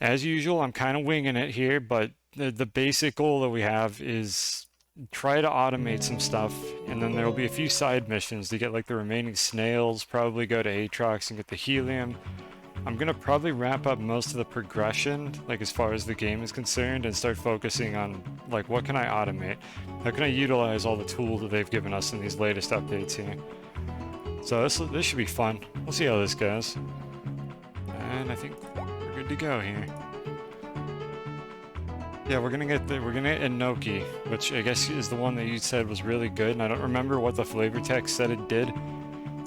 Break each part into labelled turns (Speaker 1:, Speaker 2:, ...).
Speaker 1: As usual, I'm kind of winging it here, but the basic goal that we have is try to automate some stuff, and then there will be a few side missions to get like the remaining snails, probably go to Aatrox and get the helium. I'm gonna probably wrap up most of the progression, like as far as the game is concerned, and start focusing on like what can I automate? How can I utilize all the tools that they've given us in these latest updates here? So this should be fun. We'll see how this goes. And I think we're good to go here. Yeah, we're gonna get Enoki, which I guess is the one that you said was really good, and I don't remember what the flavor text said it did.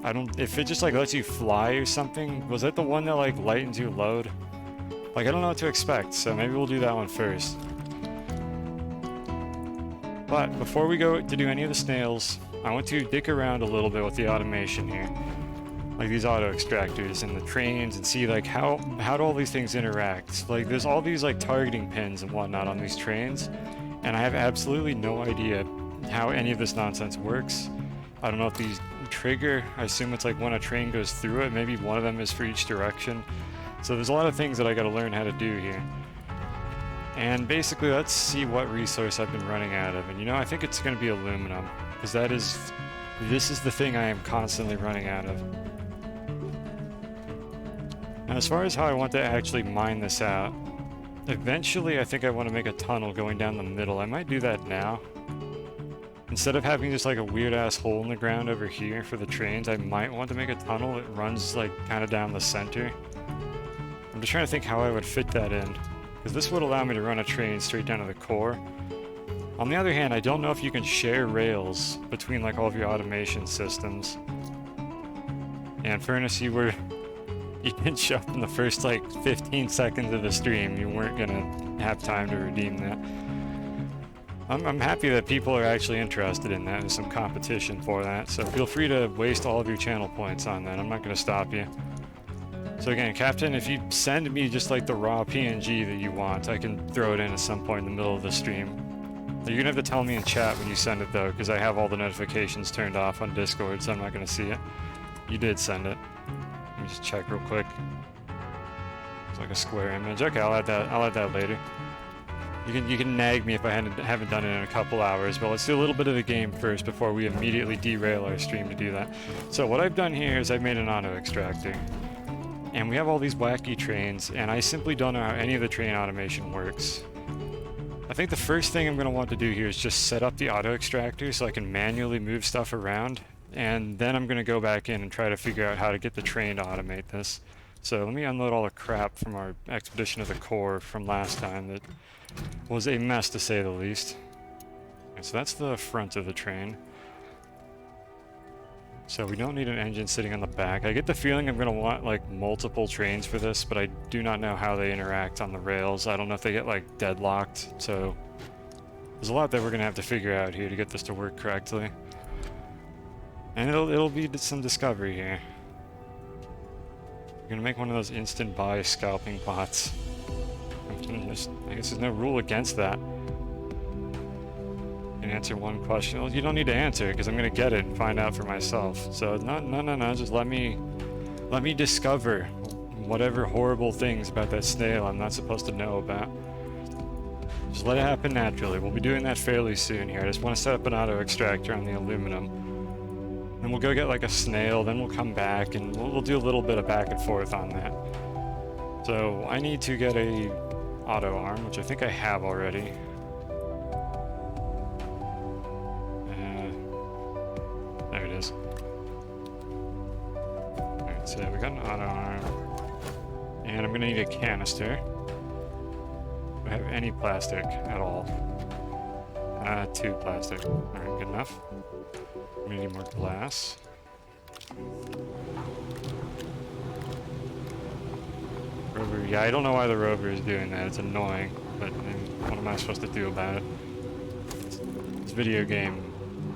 Speaker 1: I don't if it just like lets you fly or something. Was that the one that like lightens your load? Like I don't know what to expect, so maybe we'll do that one first. But before we go to do any of the snails, I want to dick around a little bit with the automation here. Like these auto extractors and the trains, and see like how do all these things interact. Like there's all these like targeting pins and whatnot on these trains, and I have absolutely no idea how any of this nonsense works. I don't know if these trigger. I assume it's like when a train goes through it, maybe one of them is for each direction. So there's a lot of things that I gotta learn how to do here. And basically let's see what resource I've been running out of. And you know, I think it's gonna be aluminum, because this is the thing I am constantly running out of. Now, as far as how I want to actually mine this out, eventually I think I want to make a tunnel going down the middle. I might do that now. Instead of having just like a weird ass hole in the ground over here for the trains, I might want to make a tunnel that runs like kind of down the center. I'm just trying to think how I would fit that in, because this would allow me to run a train straight down to the core. On the other hand, I don't know if you can share rails between like all of your automation systems. And Furnace, you didn't show up in the first like 15 seconds of the stream. You weren't gonna have time to redeem that. I'm happy that people are actually interested in that. There's some competition for that, so feel free to waste all of your channel points on that. I'm not gonna stop you. So again, Captain, if you send me just like the raw PNG that you want, I can throw it in at some point in the middle of the stream. You're gonna have to tell me in chat when you send it though, because I have all the notifications turned off on Discord, so I'm not gonna see it. You did send it. Let me just check real quick. It's like a square image. Okay, I'll add that later. You can nag me if I haven't done it in a couple hours, but let's do a little bit of the game first before we immediately derail our stream to do that. So what I've done here is I've made an auto extractor. And we have all these wacky trains, and I simply don't know how any of the train automation works. I think the first thing I'm going to want to do here is just set up the auto extractor so I can manually move stuff around, and then I'm going to go back in and try to figure out how to get the train to automate this. So let me unload all the crap from our expedition of the core from last time that was a mess to say the least. Okay, so that's the front of the train. So we don't need an engine sitting on the back. I get the feeling I'm going to want like multiple trains for this, but I do not know how they interact on the rails. I don't know if they get like deadlocked, so there's a lot that we're going to have to figure out here to get this to work correctly. And it'll be some discovery here. I'm going to make one of those instant buy scalping bots. I guess there's no rule against that. Can answer one question. Well, you don't need to answer because I'm gonna get it and find out for myself. So no. Just let me discover whatever horrible things about that snail I'm not supposed to know about. Just let it happen naturally. We'll be doing that fairly soon here. I just want to set up an auto extractor on the aluminum. Then we'll go get like a snail. Then we'll come back and we'll do a little bit of back and forth on that. So I need to get a auto arm, which I think I have already. There it is. Alright, so we got an auto arm. And I'm gonna need a canister. Do I have any plastic at all? 2 plastic. Alright, good enough. I'm gonna need more glass. Rover, yeah, I don't know why the rover is doing that. It's annoying, but what am I supposed to do about it? This video game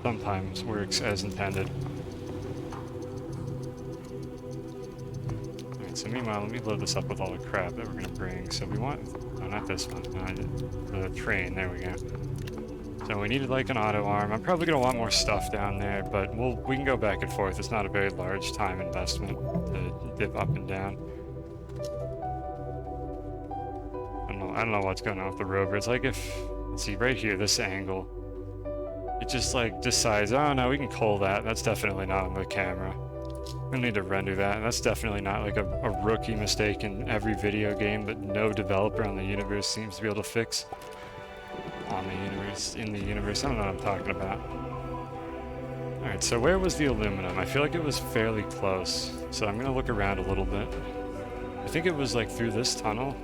Speaker 1: sometimes works as intended. Alright, so meanwhile, let me load this up with all the crap that we're gonna bring. So we want, no, not this one, no, the train, there we go. So we needed like an auto arm. I'm probably gonna want more stuff down there, but we can go back and forth. It's not a very large time investment to dip up and down. I don't know what's going on with the rover. It's like if, let's see, right here, this angle, it just like decides, oh no, we can cull that. That's definitely not on the camera. We need to render that. That's definitely not like a rookie mistake in every video game that no developer on the universe seems to be able to fix. On the universe, in the universe, I don't know what I'm talking about. Alright, so where was the aluminum? I feel like it was fairly close. So I'm gonna look around a little bit. I think it was like through this tunnel.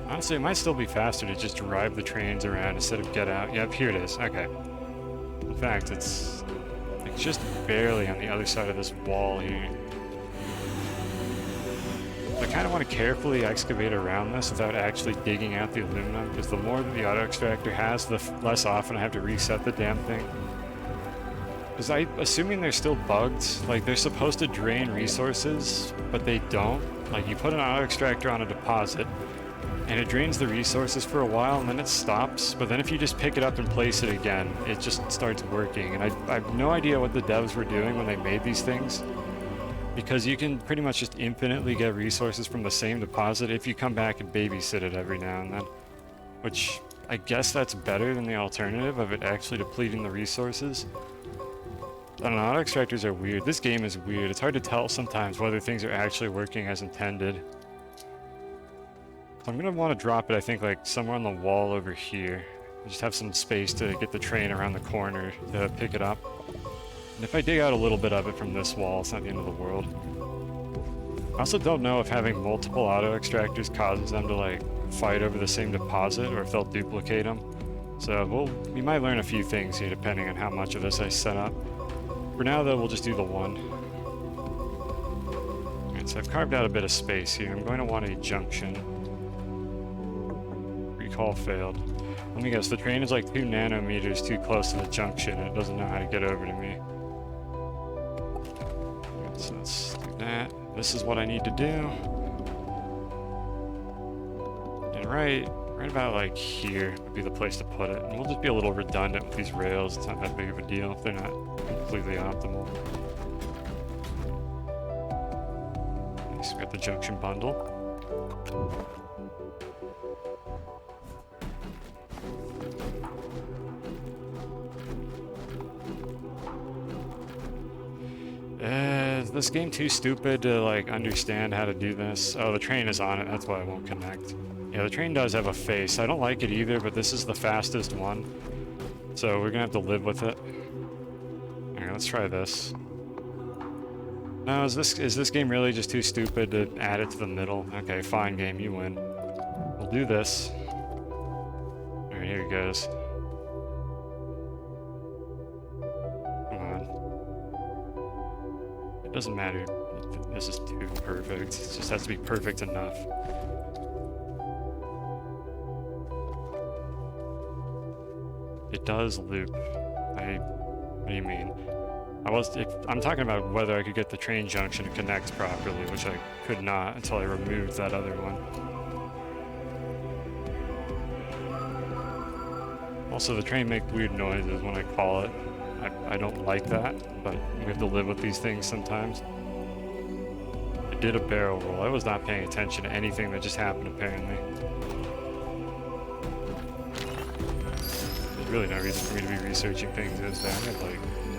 Speaker 1: Honestly, it might still be faster to just drive the trains around instead of get out. Yep, here it is. Okay. In fact, it's just barely on the other side of this wall here. I kind of want to carefully excavate around this without actually digging out the aluminum, because the more that the auto extractor has, the less often I have to reset the damn thing. Because assuming they're still bugged, like they're supposed to drain resources, but they don't. Like you put an auto extractor on a deposit, and it drains the resources for a while, and then it stops. But then if you just pick it up and place it again, it just starts working. And I have no idea what the devs were doing when they made these things, because you can pretty much just infinitely get resources from the same deposit if you come back and babysit it every now and then. Which, I guess that's better than the alternative of it actually depleting the resources. I don't know, auto extractors are weird. This game is weird. It's hard to tell sometimes whether things are actually working as intended. So I'm gonna want to drop it, I think, like somewhere on the wall over here. Just have some space to get the train around the corner to pick it up. And if I dig out a little bit of it from this wall, it's not the end of the world. I also don't know if having multiple auto extractors causes them to like fight over the same deposit, or if they'll duplicate them. So we might learn a few things here depending on how much of this I set up. For now though, we'll just do the one. Alright, so I've carved out a bit of space here. I'm going to want a junction. Recall failed. Let me guess, the train is like 2 nanometers too close to the junction and it doesn't know how to get over to me. So let's do that. This is what I need to do. And right about like here would be the place to put it. And we'll just be a little redundant with these rails. It's not that big of a deal if they're not completely optimal. Nice, we got the junction bundle. Is this game too stupid to like understand how to do this? Oh, the train is on it, that's why it won't connect. Yeah, the train does have a face. I don't like it either, but this is the fastest one. So we're gonna have to live with it. Alright, let's try this. No, is this game really just too stupid to add it to the middle? Okay, fine game, you win. We'll do this. Alright, here it goes. It doesn't matter. This is too perfect. It just has to be perfect enough. It does loop. What do you mean? I'm talking about whether I could get the train junction to connect properly, which I could not until I removed that other one. Also, the train makes weird noises when I call it. I don't like that, but we have to live with these things sometimes. I did a barrel roll. I was not paying attention to anything that just happened, apparently. There's really no reason for me to be researching things, is there? I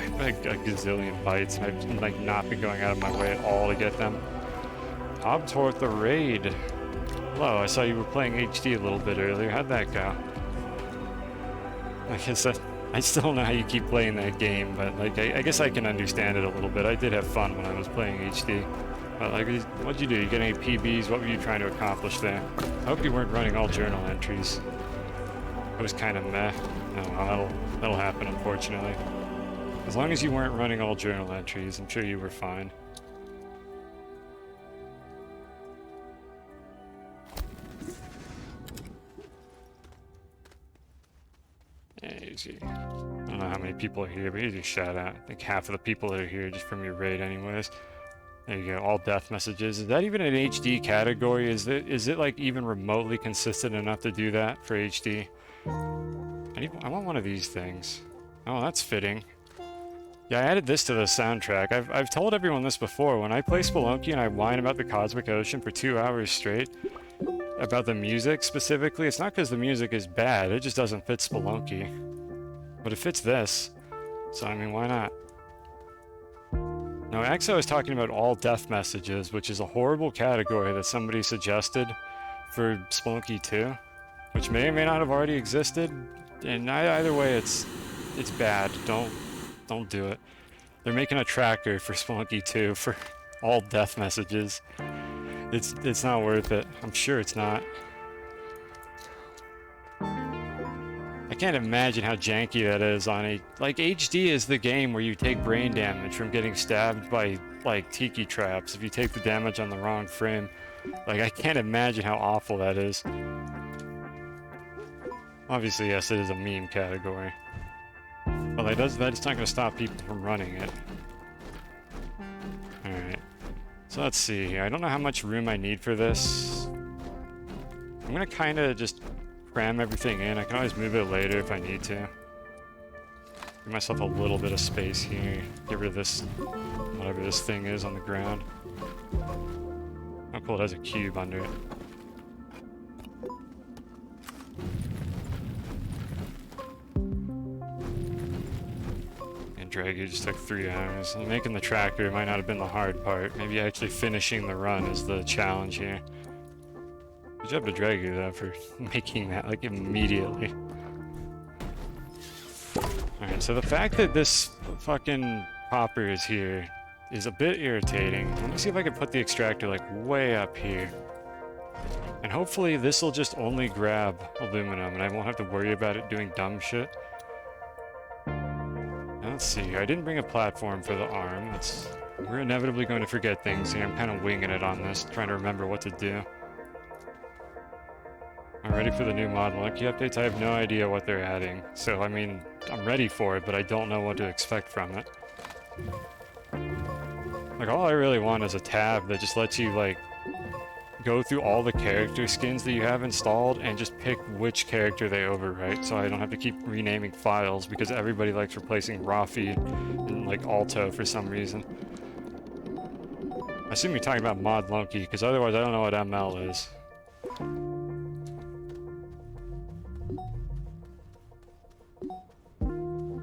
Speaker 1: have like a gazillion bytes, and I've like not been going out of my way at all to get them. Obtort the raid. Hello, I saw you were playing HD a little bit earlier. How'd that go? I still don't know how you keep playing that game, but like I guess I can understand it a little bit. I did have fun when I was playing HD. But like, what'd you do? You get any PBs? What were you trying to accomplish there? I hope you weren't running all journal entries. It was kind of meh. Oh, well, that'll happen, unfortunately. As long as you weren't running all journal entries, I'm sure you were fine. Easy. I don't know how many people are here, but here's your shout out. I think half of the people that are here just from your raid anyways. There you go, all death messages. Is that even an HD category? Is it like even remotely consistent enough to do that for HD? I want one of these things. Oh, that's fitting. Yeah, I added this to the soundtrack. I've told everyone this before. When I play Spelunky and I whine about the cosmic ocean for 2 hours straight, about the music specifically, it's not because the music is bad, it just doesn't fit Spelunky. But it fits this. So, I mean, why not? Now, Exo is talking about all death messages, which is a horrible category that somebody suggested for Spelunky 2, which may or may not have already existed. And either way, it's bad. Don't do it. They're making a tracker for Spelunky 2 for all death messages. It's not worth it. I'm sure it's not. I can't imagine how janky that is on a... Like, HD is the game where you take brain damage from getting stabbed by, like, tiki traps if you take the damage on the wrong frame. Like, I can't imagine how awful that is. Obviously, yes, it is a meme category. But that's not going to stop people from running it. Alright. So let's see here. I don't know how much room I need for this. I'm going to kind of just cram everything in. I can always move it later if I need to. Give myself a little bit of space here. Get rid of this, whatever this thing is on the ground. Oh cool, it has a cube under it. And drag you just took 3 hours. And making the tracker might not have been the hard part. Maybe actually finishing the run is the challenge here. Good job to Dragu though for making that like immediately. Alright, so the fact that this fucking popper is here is a bit irritating. Let me see if I can put the extractor like way up here. And hopefully this will just only grab aluminum and I won't have to worry about it doing dumb shit. Now, let's see, I didn't bring a platform for the arm. We're inevitably going to forget things here. I'm kind of winging it on this, trying to remember what to do. I'm ready for the new Mod Monkey updates. I have no idea what they're adding. So, I mean, I'm ready for it, but I don't know what to expect from it. Like, all I really want is a tab that just lets you, like, go through all the character skins that you have installed and just pick which character they overwrite, so I don't have to keep renaming files, because everybody likes replacing raw feed and, like, Alto for some reason. I assume you're talking about Mod Monkey, because otherwise I don't know what ML is.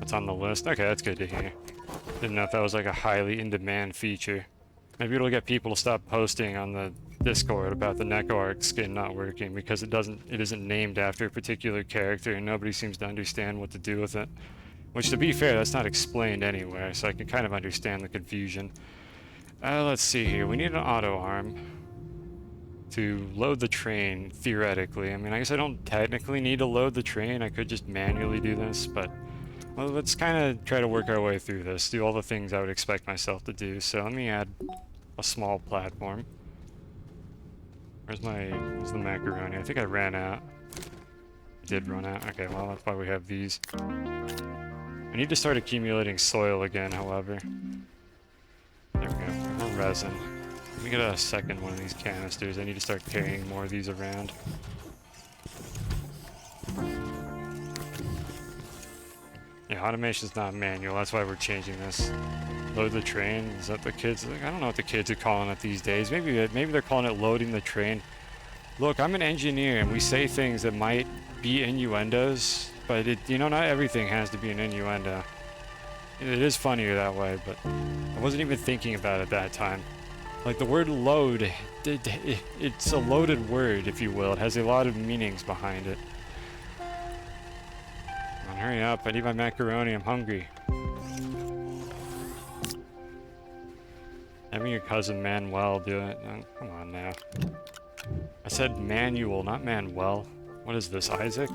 Speaker 1: It's on the list. Okay, that's good to hear. Didn't know if that was like a highly in-demand feature. Maybe it'll get people to stop posting on the Discord about the NecoArc skin not working because it isn't named after a particular character and nobody seems to understand what to do with it. Which, to be fair, that's not explained anywhere, so I can kind of understand the confusion. Let's see here. We need an auto arm to load the train, theoretically. I mean, I guess I don't technically need to load the train. I could just manually do this, but... Well, let's kind of try to work our way through this, do all the things I would expect myself to do. So let me add a small platform. Where's the macaroni? I think I ran out. I did run out. Okay, well, that's why we have these. I need to start accumulating soil again, however. There we go. More resin. Let me get a second one of these canisters. I need to start carrying more of these around. Yeah, automation's not manual, that's why we're changing this. Load the train, is that the kids? Like, I don't know what the kids are calling it these days. Maybe they're calling it loading the train. Look, I'm an engineer and we say things that might be innuendos, but not everything has to be an innuendo. It is funnier that way, but I wasn't even thinking about it that time. Like the word load, it's a loaded word, if you will. It has a lot of meanings behind it. Hurry up, I need my macaroni, I'm hungry. Having your cousin Manuel do it. Oh, come on now. I said Manuel, not Manuel. What is this, Isaac?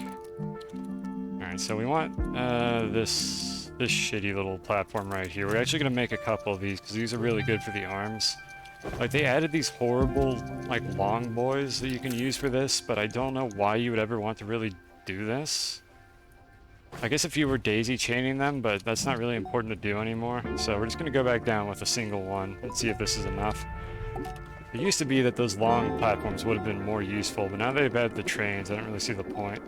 Speaker 1: Alright, so we want this shitty little platform right here. We're actually going to make a couple of these, because these are really good for the arms. Like, they added these horrible, like, long boys that you can use for this, but I don't know why you would ever want to really do this. I guess if you were daisy chaining them, but that's not really important to do anymore. So we're just going to go back down with a single one and see if this is enough. It used to be that those long platforms would have been more useful, but now they've added the trains, I don't really see the point.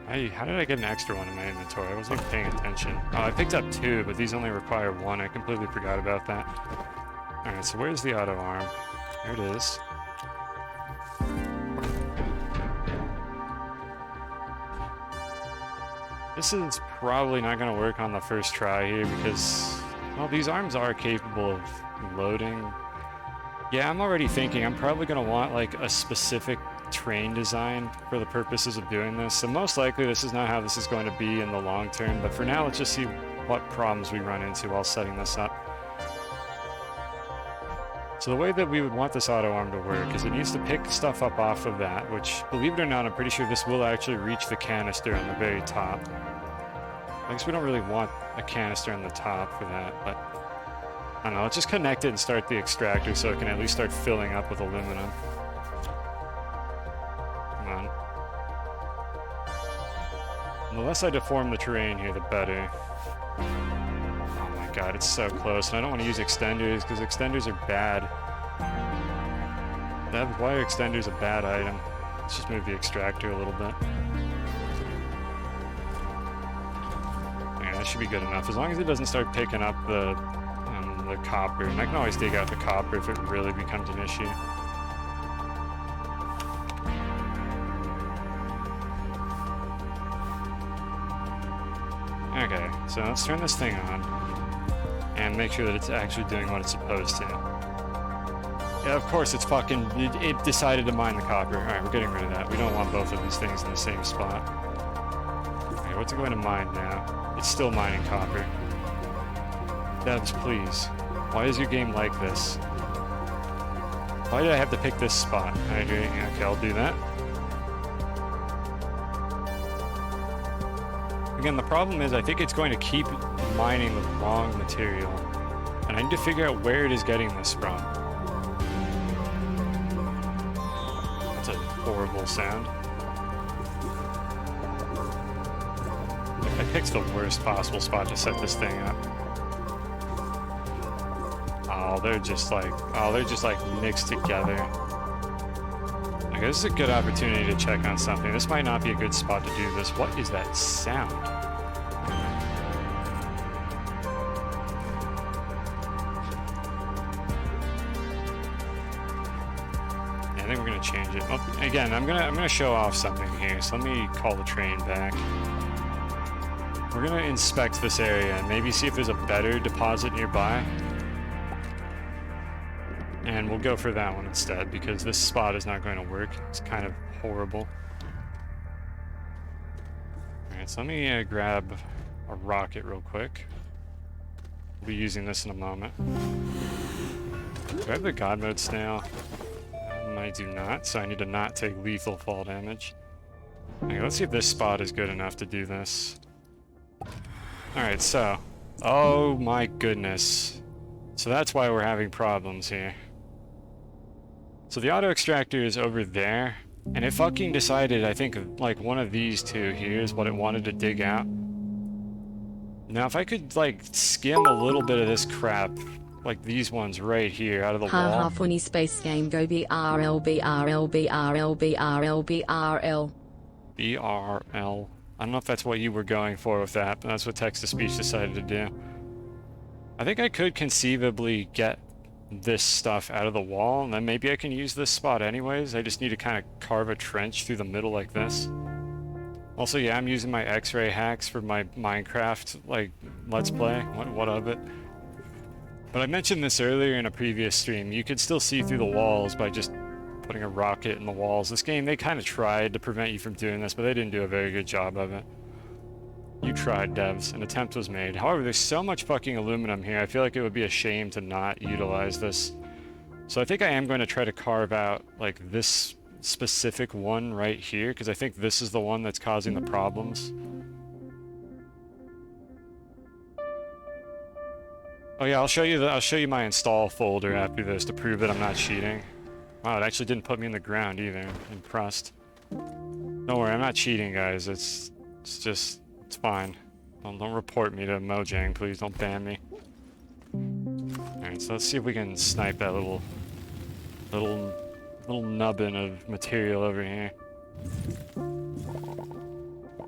Speaker 1: How did I get an extra one in my inventory? I wasn't even paying attention. Oh, I picked up 2, but these only require 1. I completely forgot about that. Alright, so where's the auto arm? There it is. This is probably not going to work on the first try here because, well, these arms are capable of loading. Yeah, I'm already thinking I'm probably going to want like a specific train design for the purposes of doing this. So most likely this is not how this is going to be in the long term, but for now let's just see what problems we run into while setting this up. So the way that we would want this auto arm to work is it needs to pick stuff up off of that, which, believe it or not, I'm pretty sure this will actually reach the canister on the very top. I guess we don't really want a canister on the top for that, but I don't know, let's just connect it and start the extractor so it can at least start filling up with aluminum. Come on. And the less I deform the terrain here, the better. Oh my god, it's so close, and I don't want to use extenders because extenders are bad. Why are extenders a bad item? Let's just move the extractor a little bit. That should be good enough, as long as it doesn't start picking up the copper. And I can always dig out the copper if it really becomes an issue. Okay, so let's turn this thing on and make sure that it's actually doing what it's supposed to. Yeah, of course it's fucking... It decided to mine the copper. Alright, we're getting rid of that. We don't want both of these things in the same spot. Okay, what's it going to mine now? It's still mining copper. Devs, please. Why is your game like this? Why did I have to pick this spot? I agree. Okay, I'll do that. Again, the problem is I think it's going to keep mining the wrong material. And I need to figure out where it is getting this from. That's a horrible sound. I picked the worst possible spot to set this thing up. Oh, they're just like mixed together. Okay, this is a good opportunity to check on something. This might not be a good spot to do this. What is that sound? I think we're gonna change it. Oh, again, I'm gonna show off something here. So let me call the train back. We're gonna inspect this area and maybe see if there's a better deposit nearby. And we'll go for that one instead, because this spot is not going to work. It's kind of horrible. Alright, so let me grab a rocket real quick. We'll be using this in a moment. Do I have the God Mode Snail? I do not, so I need to not take lethal fall damage. Okay, let's see if this spot is good enough to do this. Alright, so... Oh my goodness. So that's why we're having problems here. So the auto extractor is over there, and it fucking decided, I think, like one of these two here is what it wanted to dig out. Now if I could, like, skim a little bit of this crap, like these ones right here, out of the wall.
Speaker 2: Ha funny space game, go BRL, BRL, BRL, BRL, BRL.
Speaker 1: BRL. I don't know if that's what you were going for with that, but that's what text-to-speech decided to do. I think I could conceivably get this stuff out of the wall, and then maybe I can use this spot anyways. I just need to kind of carve a trench through the middle like this. Also, yeah, I'm using my X-ray hacks for my Minecraft, like, Let's Play. What of it? But I mentioned this earlier in a previous stream. You could still see through the walls by just putting a rocket in the walls. This game, they kind of tried to prevent you from doing this, but they didn't do a very good job of it. You tried, devs. An attempt was made. However, there's so much fucking aluminum here, I feel like it would be a shame to not utilize this. So I think I am going to try to carve out, like, this specific one right here, because I think this is the one that's causing the problems. Oh yeah, I'll show you my install folder after this to prove that I'm not cheating. Wow, it actually didn't put me in the ground either. Impressed. Don't worry, I'm not cheating, guys. It's fine. Don't report me to Mojang, please. Don't ban me. Alright, so let's see if we can snipe that little nubbin of material over here.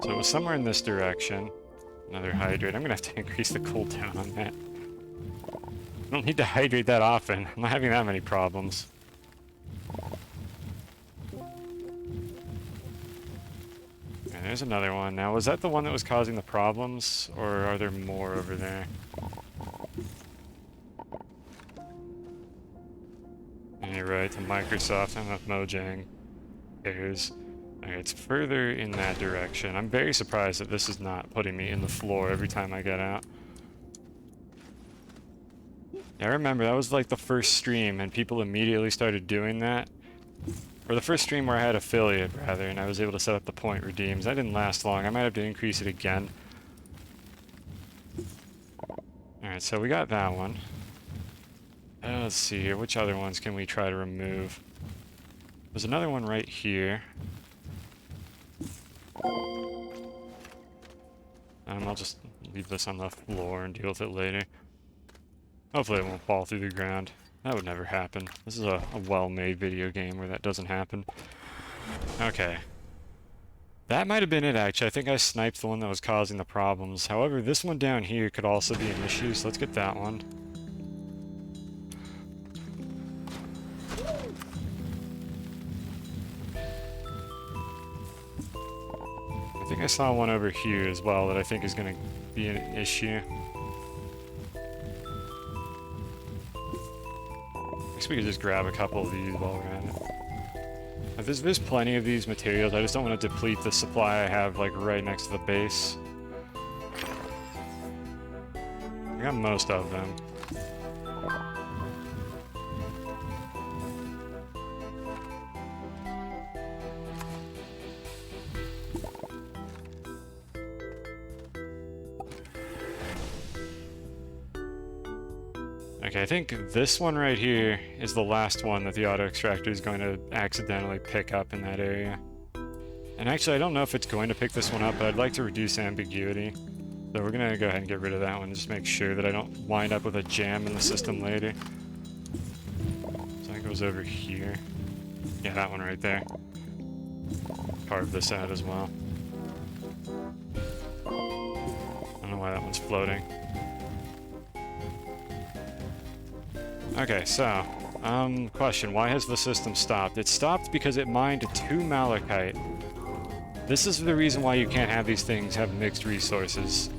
Speaker 1: So it was somewhere in this direction. Another hydrate. I'm gonna have to increase the cooldown on that. I don't need to hydrate that often. I'm not having that many problems. And there's another one. Now, was that the one that was causing the problems? Or are there more over there? And you're right, to Microsoft, I don't know if Mojang cares. Okay, it's further in that direction. I'm very surprised that this is not putting me in the floor every time I get out. I remember that was like the first stream and people immediately started doing that. Or the first stream where I had affiliate, rather, and I was able to set up the point redeems. That didn't last long. I might have to increase it again. Alright, so we got that one. Let's see here. Which other ones can we try to remove? There's another one right here. I'll just leave this on the floor and deal with it later. Hopefully it won't fall through the ground. That would never happen. This is a well-made video game where that doesn't happen. Okay. That might have been it, actually. I think I sniped the one that was causing the problems. However, this one down here could also be an issue, so let's get that one. I think I saw one over here as well that I think is going to be an issue. I guess we could just grab a couple of these while we're at it. There's plenty of these materials. I just don't want to deplete the supply I have like right next to the base. I got most of them. Okay, I think this one right here is the last one that the auto extractor is going to accidentally pick up in that area. And actually, I don't know if it's going to pick this one up, but I'd like to reduce ambiguity. So we're going to go ahead and get rid of that one, just make sure that I don't wind up with a jam in the system later. So it goes over here. Yeah, that one right there. Carve this out as well. I don't know why that one's floating. Okay, so, question, why has the system stopped? It stopped because it mined 2 malachite. This is the reason why you can't have these things have mixed resources.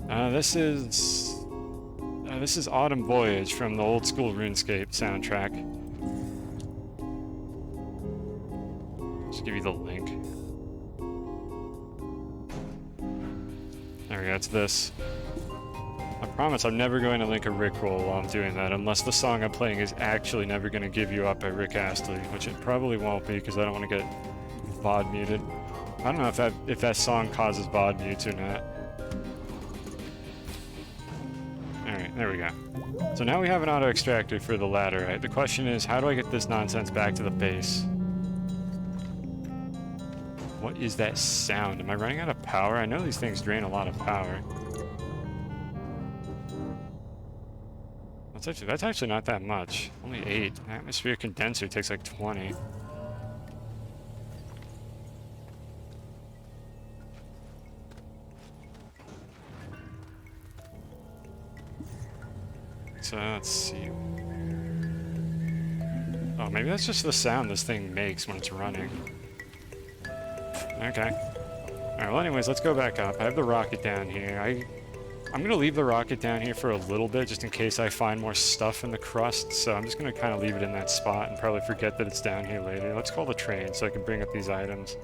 Speaker 1: This is Autumn Voyage from the old school RuneScape soundtrack. Just give you the link. There we go, it's this. I promise I'm never going to link a Rickroll while I'm doing that, unless the song I'm playing is actually Never Gonna Give You Up by Rick Astley, which it probably won't be because I don't want to get VOD muted. I don't know if that song causes VOD mutes or not. Alright, there we go. So now we have an auto extractor for the laterite. The question is, how do I get this nonsense back to the base? What is that sound? Am I running out of power? I know these things drain a lot of power. That's actually not that much. Only 8. Atmospheric condenser takes like 20. So let's see. Oh, maybe that's just the sound this thing makes when it's running. Okay. Alright, well anyways, let's go back up. I have the rocket down here. I'm going to leave the rocket down here for a little bit, just in case I find more stuff in the crust, so I'm just going to kind of leave it in that spot and probably forget that it's down here later. Let's call the train so I can bring up these items.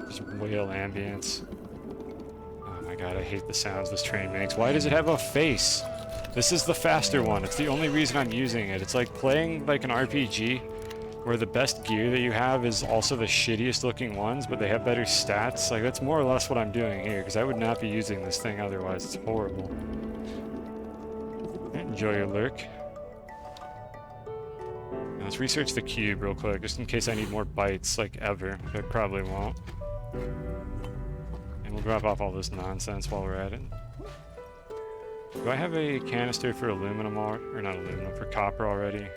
Speaker 1: Just whale ambience. Oh my god, I hate the sounds this train makes. Why does it have a face? This is the faster one. It's the only reason I'm using it. It's like playing like an RPG, where the best gear that you have is also the shittiest looking ones, but they have better stats. Like, that's more or less what I'm doing here, because I would not be using this thing otherwise. It's horrible. Enjoy your lurk. Now let's research the cube real quick, just in case I need more bytes, like ever. I probably won't. And we'll drop off all this nonsense while we're at it. Do I have a canister for aluminum, or not aluminum, for copper already?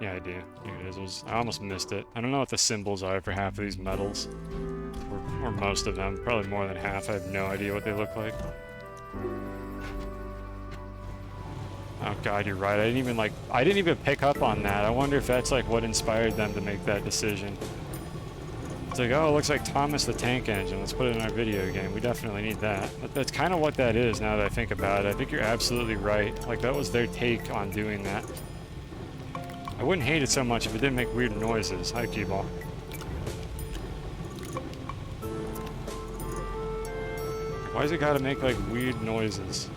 Speaker 1: Yeah, I do. Here it is. I almost missed it. I don't know what the symbols are for half of these metals. Or most of them. Probably more than half. I have no idea what they look like. Oh god, you're right. I didn't even pick up on that. I wonder if that's like what inspired them to make that decision. It's like, oh, it looks like Thomas the Tank Engine. Let's put it in our video game. We definitely need that. But that's kind of what that is now that I think about it. I think you're absolutely right. Like, that was their take on doing that. I wouldn't hate it so much if it didn't make weird noises. Hi, Keyball. Why does it gotta make, like, weird noises?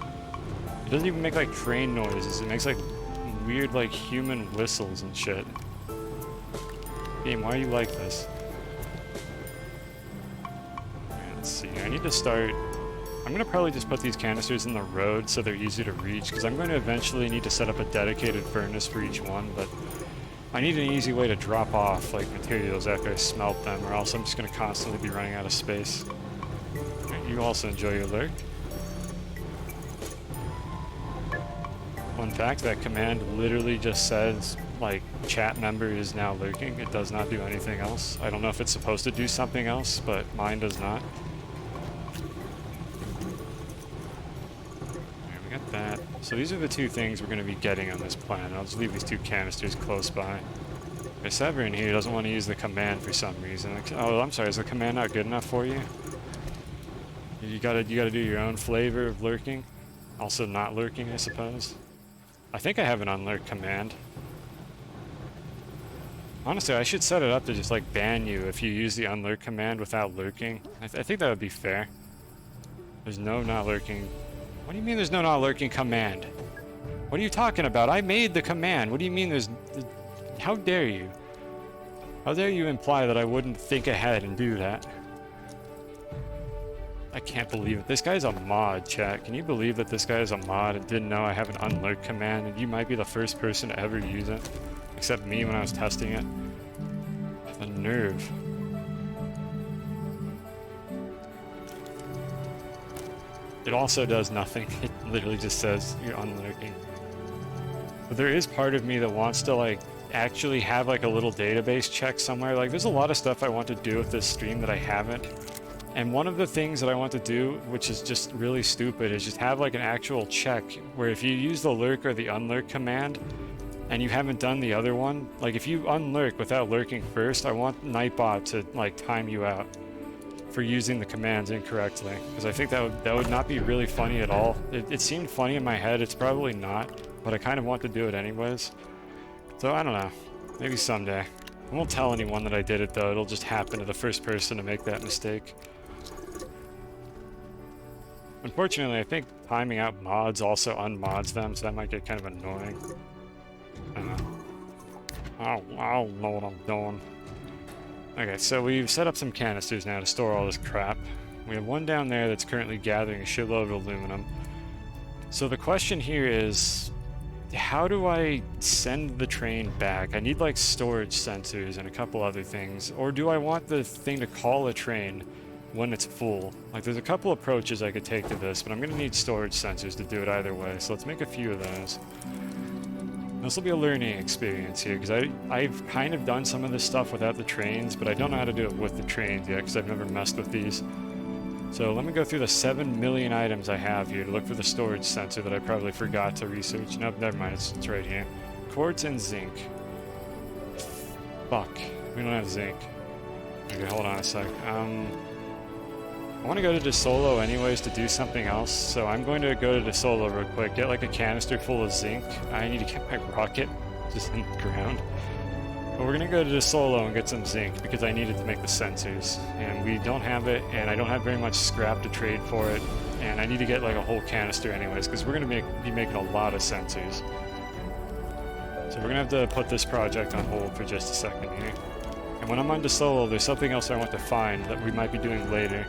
Speaker 1: It doesn't even make, like, train noises. It makes, like, weird, like, human whistles and shit. Game, why are you like this? Let's see, I need to start... I'm gonna probably just put these canisters in the road so they're easy to reach, because I'm going to eventually need to set up a dedicated furnace for each one, but I need an easy way to drop off, like, materials after I smelt them, or else I'm just gonna constantly be running out of space. You also enjoy your lurk. Fun fact, that command literally just says, like, chat member is now lurking. It does not do anything else. I don't know if it's supposed to do something else, but mine does not. That. So these are the two things we're going to be getting on this planet. I'll just leave these two canisters close by. Severin here doesn't want to use the command for some reason. Oh, I'm sorry, is the command not good enough for you? You gotta do your own flavor of lurking. Also not lurking, I suppose. I think I have an unlurk command. Honestly, I should set it up to just like ban you if you use the unlurk command without lurking. I think that would be fair. There's no not lurking. What do you mean there's no not lurking command? What are you talking about? I made the command. What do you mean there's... How dare you? How dare you imply that I wouldn't think ahead and do that? I can't believe it. This guy's a mod, chat. Can you believe that this guy is a mod and didn't know I have an unlurk command, and you might be the first person to ever use it? Except me when I was testing it. The nerve. It also does nothing. It literally just says you're unlurking. But there is part of me that wants to, like, actually have, like, a little database check somewhere. Like, there's a lot of stuff I want to do with this stream that I haven't. And one of the things that I want to do, which is just really stupid, is just have, like, an actual check where if you use the lurk or the unlurk command and you haven't done the other one, like, if you unlurk without lurking first, I want Nightbot to, like, time you out for using the commands incorrectly, because I think that would not be really funny at all. It seemed funny in my head. It's probably not, but I kind of want to do it anyways. So I don't know. Maybe someday. I won't tell anyone that I did it though. It'll just happen to the first person to make that mistake. Unfortunately, I think timing out mods also unmods them, so that might get kind of annoying. I don't know. I don't know what I'm doing. Okay, so we've set up some canisters now to store all this crap. We have one down there that's currently gathering a shitload of aluminum. So the question here is, how do I send the train back? I need, like, storage sensors and a couple other things. Or do I want the thing to call a train when it's full? Like, there's a couple approaches I could take to this, but I'm going to need storage sensors to do it either way. So let's make a few of those. This will be a learning experience here, because I've kind of done some of this stuff without the trains, but I don't know how to do it with the trains yet, because I've never messed with these. So let me go through the 7 million items I have here to look for the storage sensor that I probably forgot to research. Nope, never mind, it's right here. Quartz and zinc. Fuck, we don't have zinc. Okay, hold on a sec. I want to go to DeSolo anyways to do something else, so I'm going to go to DeSolo real quick, get like a canister full of zinc. I need to get my rocket just in the ground. But we're going to go to DeSolo and get some zinc because I need it to make the sensors. And we don't have it, and I don't have very much scrap to trade for it. And I need to get like a whole canister anyways, because we're going to be making a lot of sensors. So we're going to have to put this project on hold for just a second here. And when I'm on DeSolo, there's something else I want to find that we might be doing later.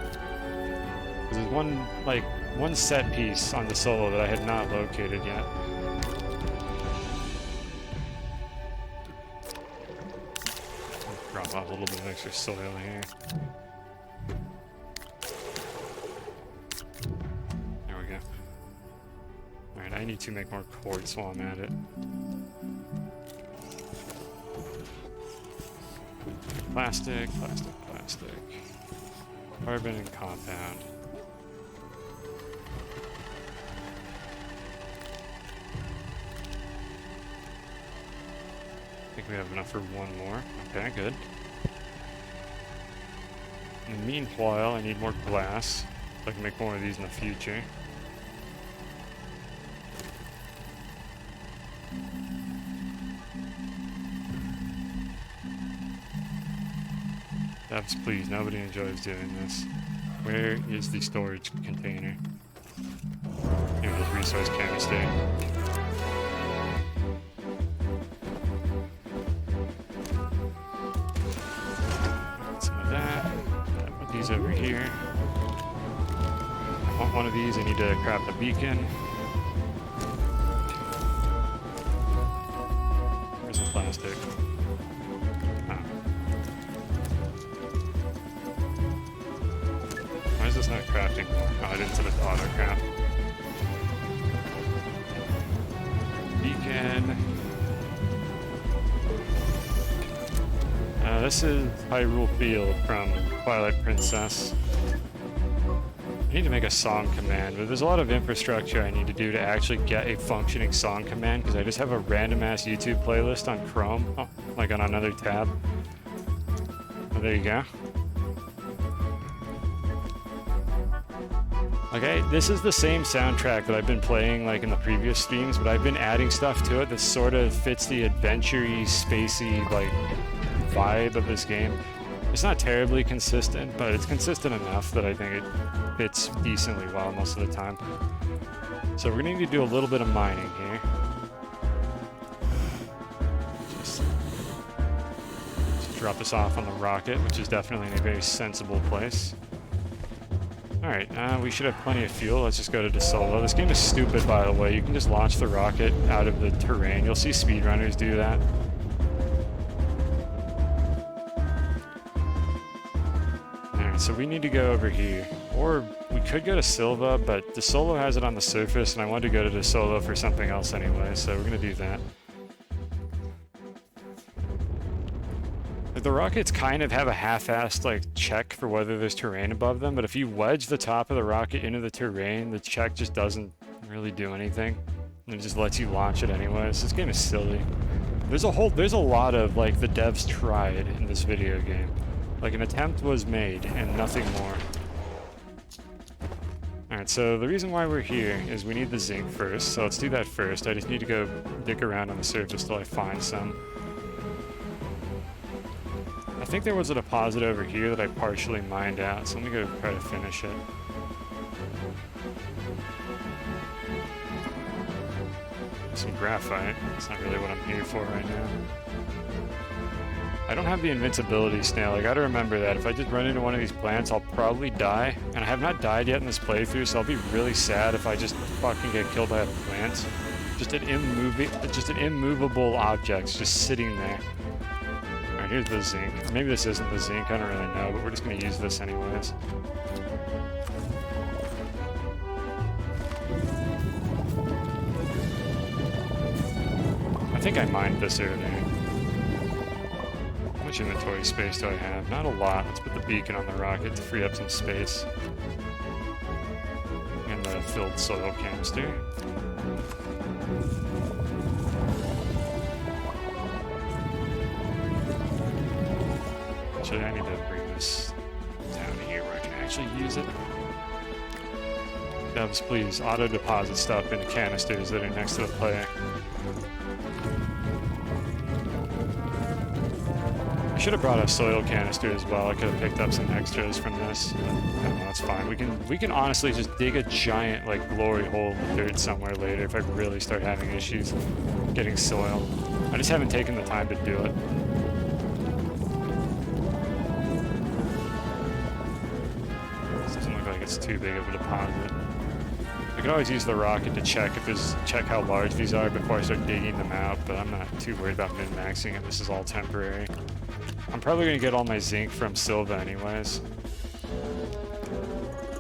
Speaker 1: There's one set piece on the solo that I had not located yet. Drop off a little bit of extra soil here. There we go. Alright, I need to make more quartz while I'm at it. Plastic, plastic, plastic. Carbon and compound. I think we have enough for one more. Okay, good. In the meanwhile, I need more glass, so I can make more of these in the future. Devs, please, nobody enjoys doing this. Where is the storage container? Here it is, resource canister. Some of that. Put these over here. I want one of these, I need to craft a beacon. Where's the plastic? Why is this not crafting more? Oh, I didn't set it to auto craft. Beacon. This is Hyrule Field from Twilight Princess. I need to make a song command, but there's a lot of infrastructure I need to do to actually get a functioning song command, because I just have a random-ass YouTube playlist on Chrome, like on another tab. Oh, there you go. Okay, this is the same soundtrack that I've been playing like in the previous streams, but I've been adding stuff to it that sort of fits the adventure-y, spacey, like, vibe of this game. It's not terribly consistent, but it's consistent enough that I think it fits decently well most of the time. So we're gonna need to do a little bit of mining here. Just drop this off on the rocket, which is definitely in a very sensible place. Alright, we should have plenty of fuel. Let's just go to DeSolo. This game is stupid, by the way. You can just launch the rocket out of the terrain. You'll see speedrunners do that. Alright, so we need to go over here. Or we could go to Silva, but DeSolo has it on the surface, and I wanted to go to DeSolo for something else anyway, so we're going to do that. The rockets kind of have a half-assed like check for whether there's terrain above them, but if you wedge the top of the rocket into the terrain, the check just doesn't really do anything. And it just lets you launch it anyways. This game is silly. There's a lot of like the devs tried in this video game. Like an attempt was made and nothing more. Alright, so the reason why we're here is we need the zinc first, so let's do that first. I just need to go dig around on the surface till I find some. I think there was a deposit over here that I partially mined out, so let me go try to finish it. Some graphite. That's not really what I'm here for right now. I don't have the invincibility snail. I gotta remember that. If I just run into one of these plants, I'll probably die. And I have not died yet in this playthrough, so I'll be really sad if I just fucking get killed by a plant. Just an immovable object just sitting there. Alright, here's the zinc. Maybe this isn't the zinc, I don't really know, but we're just gonna use this anyways. I think I mined this earlier. How much inventory space do I have? Not a lot. Let's put the beacon on the rocket to free up some space. And the filled soil canister. Actually, I need to bring this down here where I can actually use it. Devs, please auto-deposit stuff into canisters that are next to the player. I should have brought a soil canister as well. I could have picked up some extras from this. But, I don't know, that's fine. We can honestly just dig a giant like glory hole in the dirt somewhere later if I really start having issues getting soil. I just haven't taken the time to do it. It's too big of a deposit. I could always use the rocket to check how large these are before I start digging them out, but I'm not too worried about min-maxing it. This is all temporary. I'm probably going to get all my zinc from Silva anyways,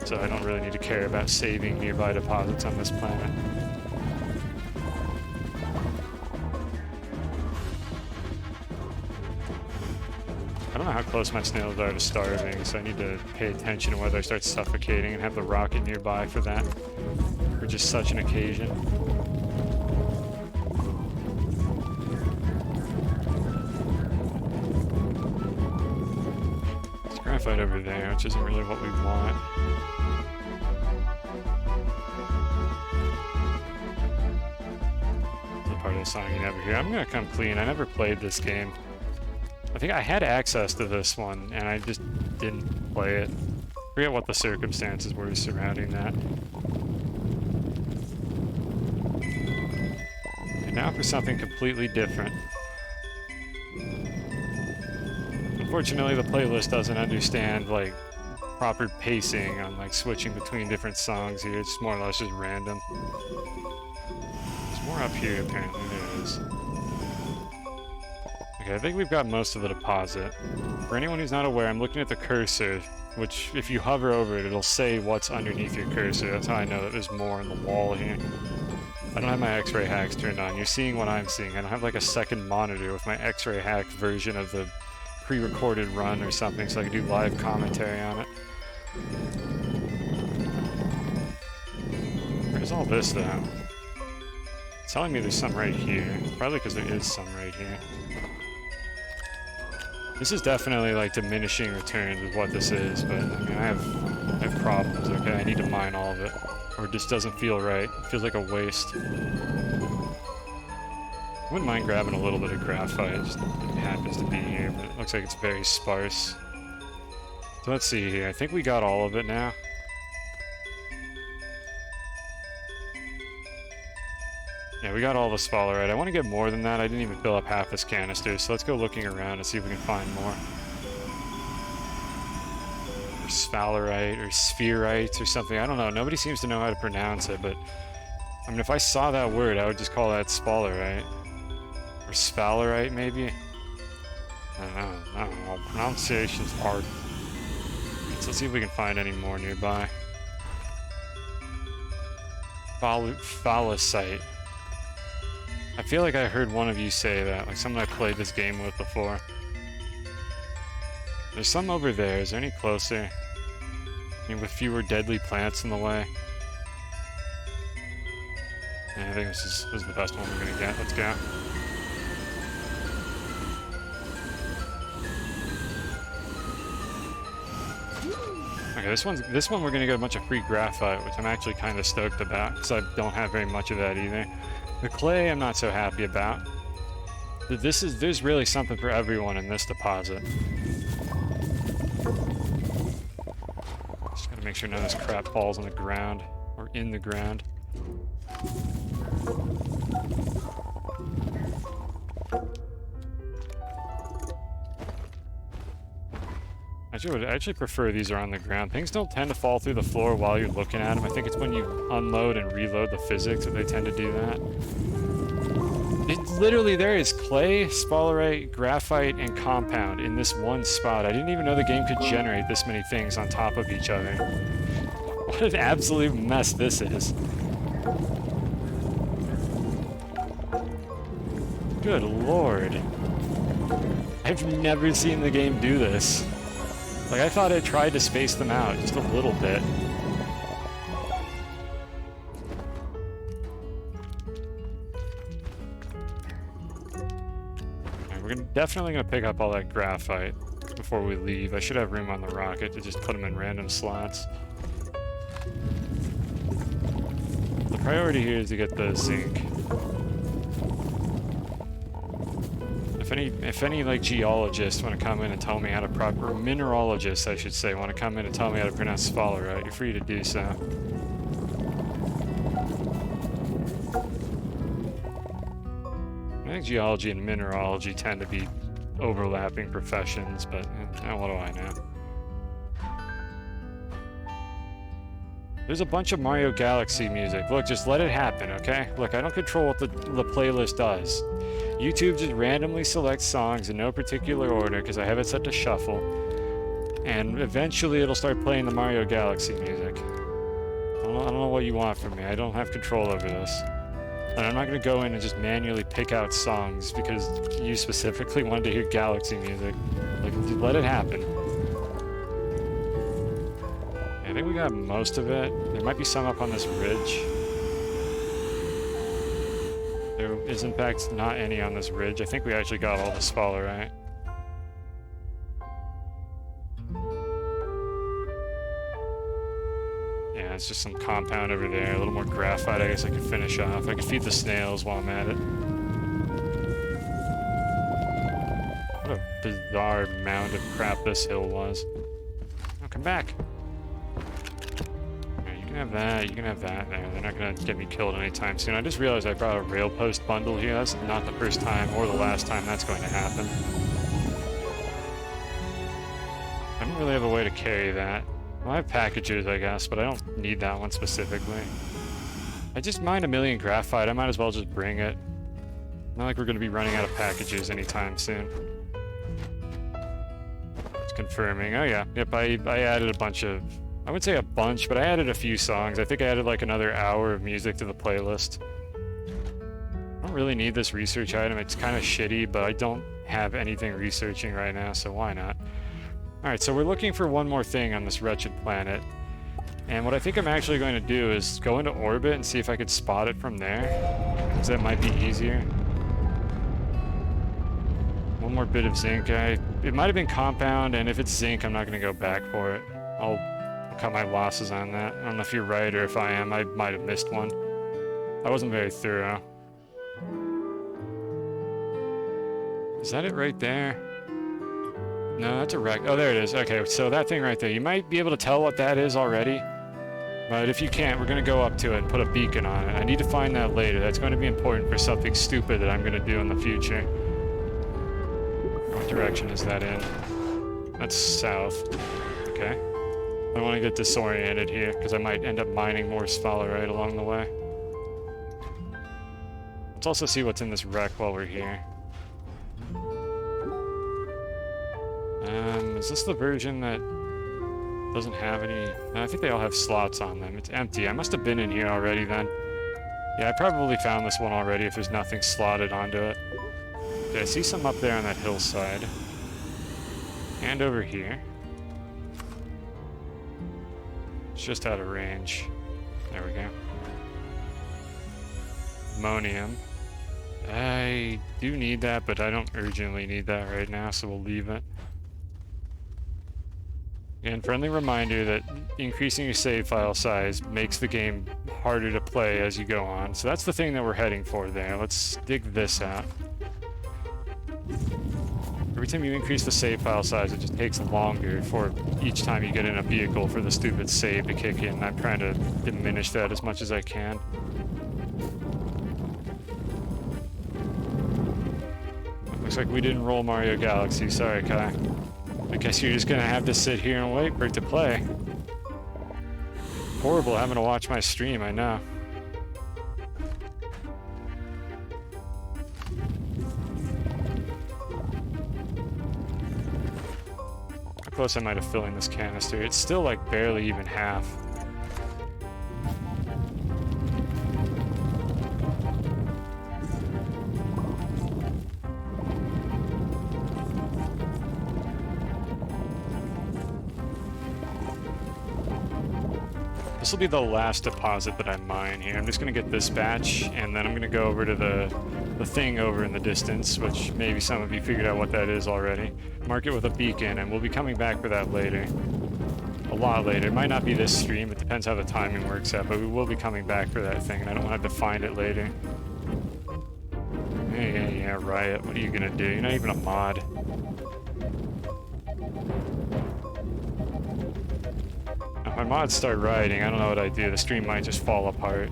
Speaker 1: so I don't really need to care about saving nearby deposits on this planet. I don't know how close my snails are to starving, so I need to pay attention to whether I start suffocating and have the rocket nearby for that. For just such an occasion. There's graphite over there, which isn't really what we want. Part of the song you never hear. I'm gonna come clean. I never played this game. I think I had access to this one, and I just didn't play it. Forget what the circumstances were surrounding that. And now for something completely different. Unfortunately, the playlist doesn't understand, like, proper pacing on, like, switching between different songs here. It's more or less just random. More up here, apparently. There it is. Okay, I think we've got most of the deposit. For anyone who's not aware, I'm looking at the cursor, which, if you hover over it, it'll say what's underneath your cursor. That's how I know that there's more on the wall here. I don't have my X-ray hacks turned on. You're seeing what I'm seeing. I don't have, like, a second monitor with my X-ray hack version of the pre-recorded run or something, so I can do live commentary on it. Where's all this, though? It's telling me there's some right here. Probably because there is some right here. This is definitely like diminishing returns with what this is, but I mean I have problems, okay? I need to mine all of it. Or it just doesn't feel right. It feels like a waste. I wouldn't mind grabbing a little bit of graphite, it just happens to be here, but it looks like it's very sparse. So let's see here. I think we got all of it now. Yeah, we got all the sphalerite. I want to get more than that. I didn't even fill up half this canister, so let's go looking around and see if we can find more. Or sphalerite, or spherite, or something. I don't know. Nobody seems to know how to pronounce it, but... I mean, if I saw that word, I would just call that sphalerite. Or sphalerite, maybe? I don't know. Pronunciation's hard. So let's see if we can find any more nearby. Phallicite. I feel like I heard one of you say that, like someone I played this game with before. There's some over there. Is there any closer? I mean, with fewer deadly plants in the way. Yeah, I think this is the best one we're gonna get. Let's go. Okay, this one we're gonna get a bunch of free graphite, which I'm actually kind of stoked about, because I don't have very much of that either. The clay I'm not so happy about. There's really something for everyone in this deposit. Just gotta make sure none of this crap falls on the ground, or in the ground. I would actually prefer these are on the ground. Things don't tend to fall through the floor while you're looking at them. I think it's when you unload and reload the physics that they tend to do that. Literally, there is clay, sphalerite, graphite, and compound in this one spot. I didn't even know the game could generate this many things on top of each other. What an absolute mess this is. Good lord. I've never seen the game do this. Like, I thought it tried to space them out just a little bit. Alright, we're definitely going to pick up all that graphite before we leave. I should have room on the rocket to just put them in random slots. The priority here is to get the zinc. If any like geologists want to come in and tell me how to or mineralogists I should say, want to come in and tell me how to pronounce sphalerite, you're free to do so. I think geology and mineralogy tend to be overlapping professions, but what do I know? There's a bunch of Mario Galaxy music. Look, just let it happen, okay? Look, I don't control what the playlist does. YouTube just randomly selects songs in no particular order because I have it set to shuffle. And eventually it'll start playing the Mario Galaxy music. I don't know what you want from me. I don't have control over this. And I'm not going to go in and just manually pick out songs because you specifically wanted to hear Galaxy music. Like, Just let it happen. I think we got most of it. There might be some up on this ridge. There is, in fact, not any on this ridge. I think we actually got all the sphalerite. Yeah, it's just some compound over there. A little more graphite, I guess I could finish off. I could feed the snails while I'm at it. What a bizarre mound of crap this hill was. Oh, come back. Right, you can have that, you can have that there. They're not gonna get me killed anytime soon. I just realized I brought a rail post bundle here. That's not the first time or the last time that's going to happen. I don't really have a way to carry that. Well, I have packages, I guess, but I don't need that one specifically. I just mined 1,000,000 graphite. I might as well just bring it. Not like we're going to be running out of packages anytime soon. It's confirming. Oh yeah, yep, I added a bunch of... I would say a bunch, but I added a few songs. I think I added like another hour of music to the playlist. I don't really need this research item. It's kind of shitty, but I don't have anything researching right now, so why not? Alright, so we're looking for one more thing on this wretched planet. And what I think I'm actually going to do is go into orbit and see if I could spot it from there. Because that might be easier. One more bit of zinc. It might have been compound, and if it's zinc, I'm not going to go back for it. I'll cut my losses on that. I don't know if you're right or if I am. I might have missed one. I wasn't very thorough. Is that it right there? No, that's a wreck. Oh, there it is. Okay, so that thing right there. You might be able to tell what that is already. But if you can't, we're going to go up to it and put a beacon on it. I need to find that later. That's going to be important for something stupid that I'm going to do in the future. What direction is that in? That's south. Okay. I don't want to get disoriented here, because I might end up mining more sphalerite along the way. Let's also see what's in this wreck while we're here. Is this the version that doesn't have any... No, I think they all have slots on them. It's empty. I must have been in here already then. Yeah, I probably found this one already if there's nothing slotted onto it. Okay, I see some up there on that hillside. And over here. It's just out of range. There we go. Ammonium. I do need that, but I don't urgently need that right now, so we'll leave it. And friendly reminder that increasing your save file size makes the game harder to play as you go on. So that's the thing that we're heading for there. Let's dig this out. Every time you increase the save file size, it just takes longer for each time you get in a vehicle for the stupid save to kick in. I'm trying to diminish that as much as I can. Looks like we didn't roll Mario Galaxy. Sorry, Kai. I guess you're just gonna have to sit here and wait for it to play. Horrible having to watch my stream, I know. How close am I to filling this canister? It's still like barely even half. This will be the last deposit that I mine here. I'm just going to get this batch, and then I'm going to go over to the thing over in the distance, which maybe some of you figured out what that is already. Mark it with a beacon, and we'll be coming back for that later. A lot later. It might not be this stream. It depends how the timing works out, but we will be coming back for that thing, and I don't want to have to find it later. Yeah, Riot. What are you going to do? You're not even a mod. If my mods start rioting, I don't know what I do. The stream might just fall apart.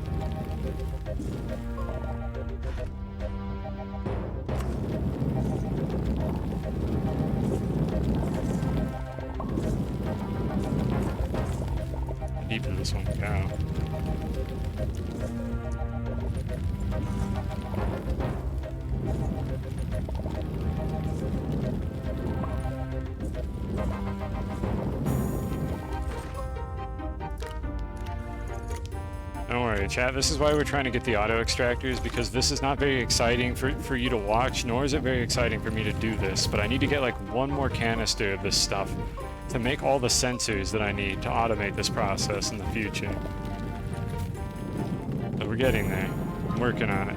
Speaker 1: How deep does this one go? Don't worry, chat. This is why we're trying to get the auto extractors, because this is not very exciting for you to watch, nor is it very exciting for me to do this. But I need to get like one more canister of this stuff to make all the sensors that I need to automate this process in the future. So we're getting there. I'm working on it.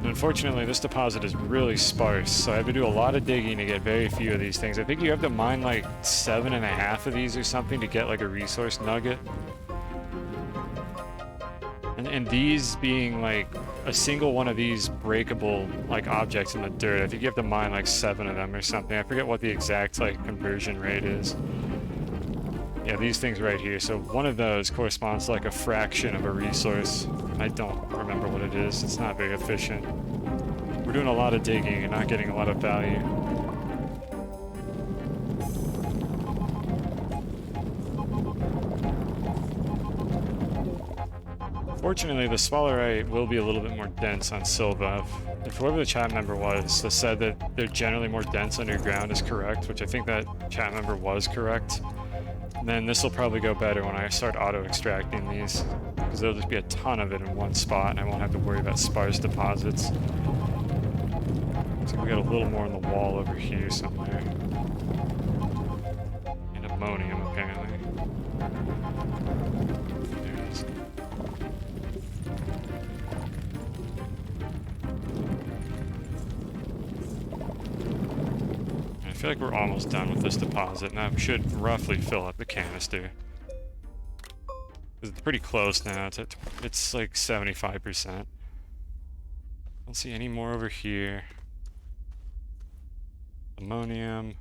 Speaker 1: Unfortunately, this deposit is really sparse, so I have to do a lot of digging to get very few of these things. I think you have to mine like 7.5 of these or something to get like a resource nugget. And these being like a single one of these breakable like objects in the dirt, I think you have to mine like 7 of them or something. I forget what the exact like conversion rate is. Yeah, these things right here. So one of those corresponds to like a fraction of a resource. I don't remember what it is. It's not very efficient. We're doing a lot of digging and not getting a lot of value. Fortunately, the sphalerite will be a little bit more dense on Silva. If whoever the chat member was that said that they're generally more dense underground is correct, which I think that chat member was correct, then this will probably go better when I start auto-extracting these, because there'll just be a ton of it in one spot and I won't have to worry about sparse deposits. So we got a little more on the wall over here somewhere. And ammonium, apparently. There it is. I feel like we're almost done with this deposit, and that should roughly fill up the canister. It's pretty close now. It's like 75%. Don't see any more over here. Ammonium.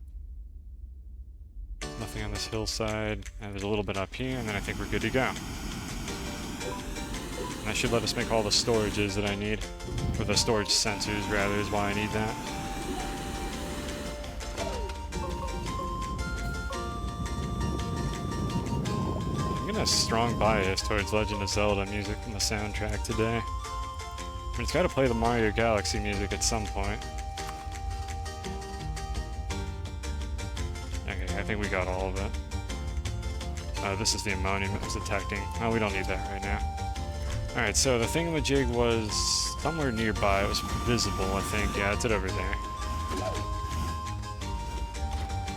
Speaker 1: Nothing on this hillside. And there's a little bit up here, and then I think we're good to go. And that should let us make all the storages that I need. Or the storage sensors, rather, is why I need that. A strong bias towards Legend of Zelda music from the soundtrack today. I mean, it's got to play the Mario Galaxy music at some point. Okay, I think we got all of it. This is the ammonium it was detecting. Oh, we don't need that right now. Alright, so the thingamajig was somewhere nearby. It was visible, I think. Yeah, it's it over there.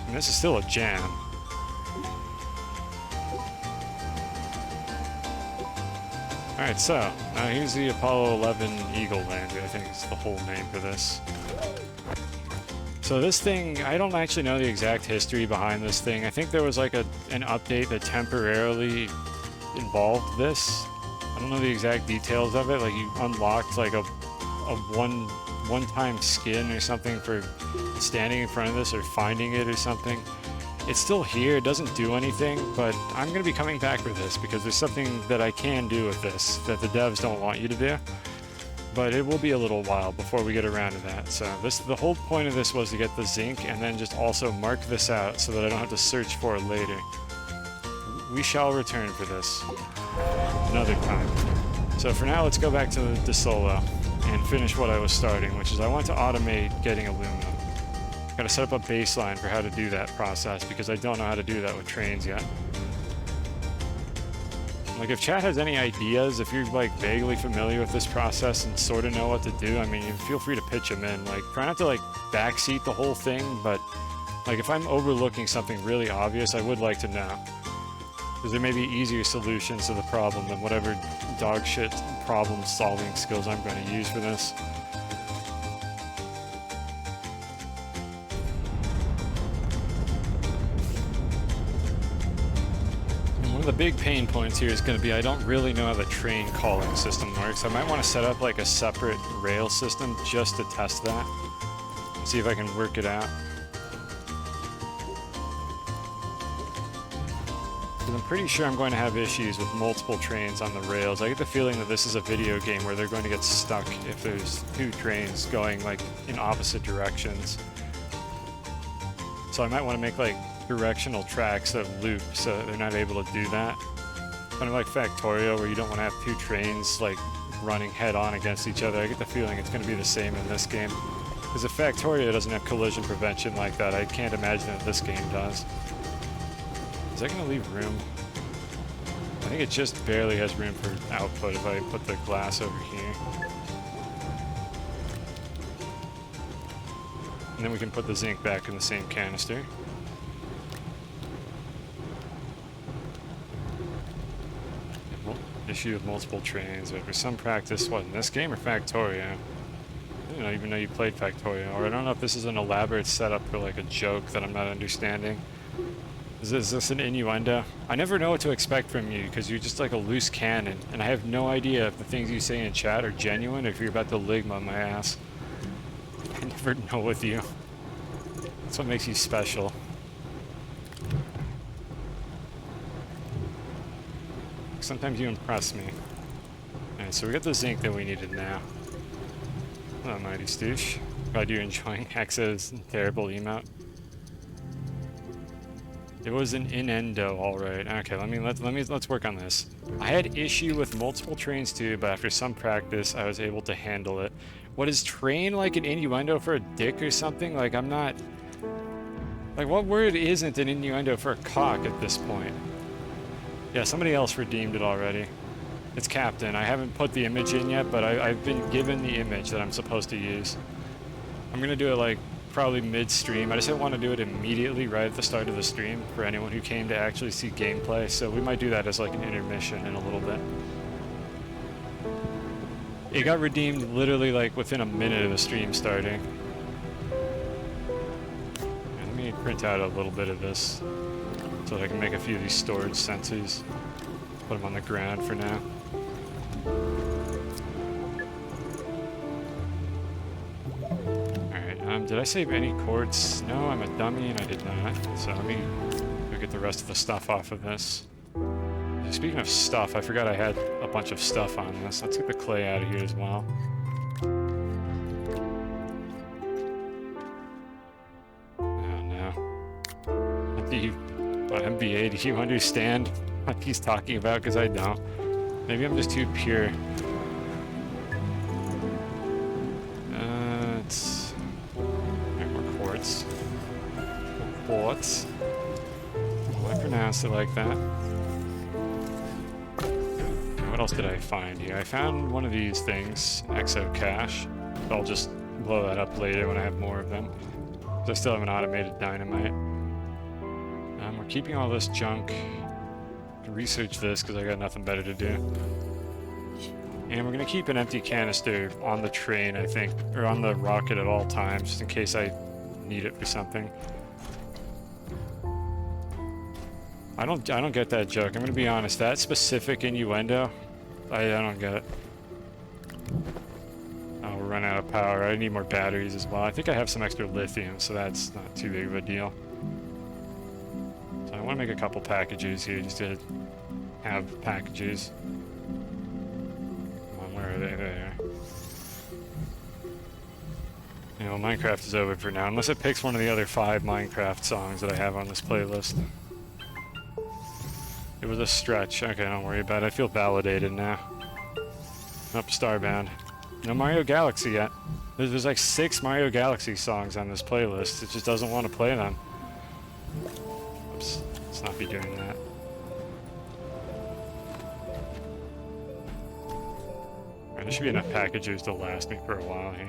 Speaker 1: And this is still a jam. Alright, so, here's the Apollo 11 Eagle lander, I think is the whole name for this. So this thing, I don't actually know the exact history behind this thing. I think there was like an update that temporarily involved this. I don't know the exact details of it, like you unlocked like a one-time skin or something for standing in front of this or finding it or something. It's still here, it doesn't do anything, but I'm going to be coming back for this because there's something that I can do with this that the devs don't want you to do. But it will be a little while before we get around to that. So the whole point of this was to get the zinc and then just also mark this out so that I don't have to search for it later. We shall return for this another time. So for now, let's go back to the solo and finish what I was starting, which is I want to automate getting aluminum. Gotta set up a baseline for how to do that process because I don't know how to do that with trains yet. Like if chat has any ideas, if you're like vaguely familiar with this process and sort of know what to do, I mean, feel free to pitch them in. Like try not to like backseat the whole thing, but like if I'm overlooking something really obvious, I would like to know. Because there may be easier solutions to the problem than whatever dog shit problem solving skills I'm going to use for this. The big pain points here is going to be I don't really know how the train calling system works. I might want to set up like a separate rail system just to test that. See if I can work it out. Because I'm pretty sure I'm going to have issues with multiple trains on the rails. I get the feeling that this is a video game where they're going to get stuck if there's two trains going like in opposite directions. So I might want to make like directional tracks that loop so that they're not able to do that. Kind of like Factorio where you don't want to have two trains like running head on against each other. I get the feeling it's going to be the same in this game. Because if Factorio doesn't have collision prevention like that, I can't imagine that this game does. Is that gonna leave room? I think it just barely has room for output if I put the glass over here. And then we can put the zinc back in the same canister. Issue with multiple trains. But for some practice, what, in this game or Factorio? I don't even know you played Factorio. Or I don't know if this is an elaborate setup for like a joke that I'm not understanding. Is this an innuendo? I never know what to expect from you because you're just like a loose cannon, and I have no idea if the things you say in chat are genuine or if you're about to ligma my ass. I never know with you. That's what makes you special. Sometimes you impress me. Alright, so we got the zinc that we needed now. Hello, Mighty Stoosh. Glad you're enjoying Hexa's terrible emote. It was an inendo, alright. Okay, let's work on this. I had issue with multiple trains too, but after some practice, I was able to handle it. What, is train like an innuendo for a dick or something? Like, I'm not... Like, what word isn't an innuendo for a cock at this point? Yeah, somebody else redeemed it already. It's Captain. I haven't put the image in yet, but I've been given the image that I'm supposed to use. I'm gonna do it like probably mid-stream. I just didn't want to do it immediately right at the start of the stream for anyone who came to actually see gameplay, so we might do that as like an intermission in a little bit. It got redeemed literally like within a minute of the stream starting. And let me print out a little bit of this so that I can make a few of these storage sensors. Put them on the ground for now. Alright, did I save any quartz? No, I'm a dummy and I did not. So let me go get the rest of the stuff off of this. Speaking of stuff, I forgot I had a bunch of stuff on this. Let's get the clay out of here as well. Oh no. MBA, do you understand what he's talking about? Because I don't. Maybe I'm just too pure. It's... Alright, more quartz. Quartz. Well, I pronounced it like that. What else did I find here? I found one of these things, exo cache. I'll just blow that up later when I have more of them. I still have an automated dynamite. We're keeping all this junk. Research this because I got nothing better to do. And we're gonna keep an empty canister on the train, I think, or on the rocket at all times, just in case I need it for something. I don't get that joke. I'm gonna be honest. That specific innuendo, I don't get it. Oh, we're running out of power. I need more batteries as well. I think I have some extra lithium, so that's not too big of a deal. I want to make a couple packages here just to have packages. Come on, where are they? There. You know, Minecraft is over for now, unless it picks one of the other 5 Minecraft songs that I have on this playlist. It was a stretch. Okay, don't worry about it. I feel validated now. Nope, Starbound. No Mario Galaxy yet. There's like 6 Mario Galaxy songs on this playlist. It just doesn't want to play them. Oops. Let's not be doing that. Alright, there should be enough packages to last me for a while here.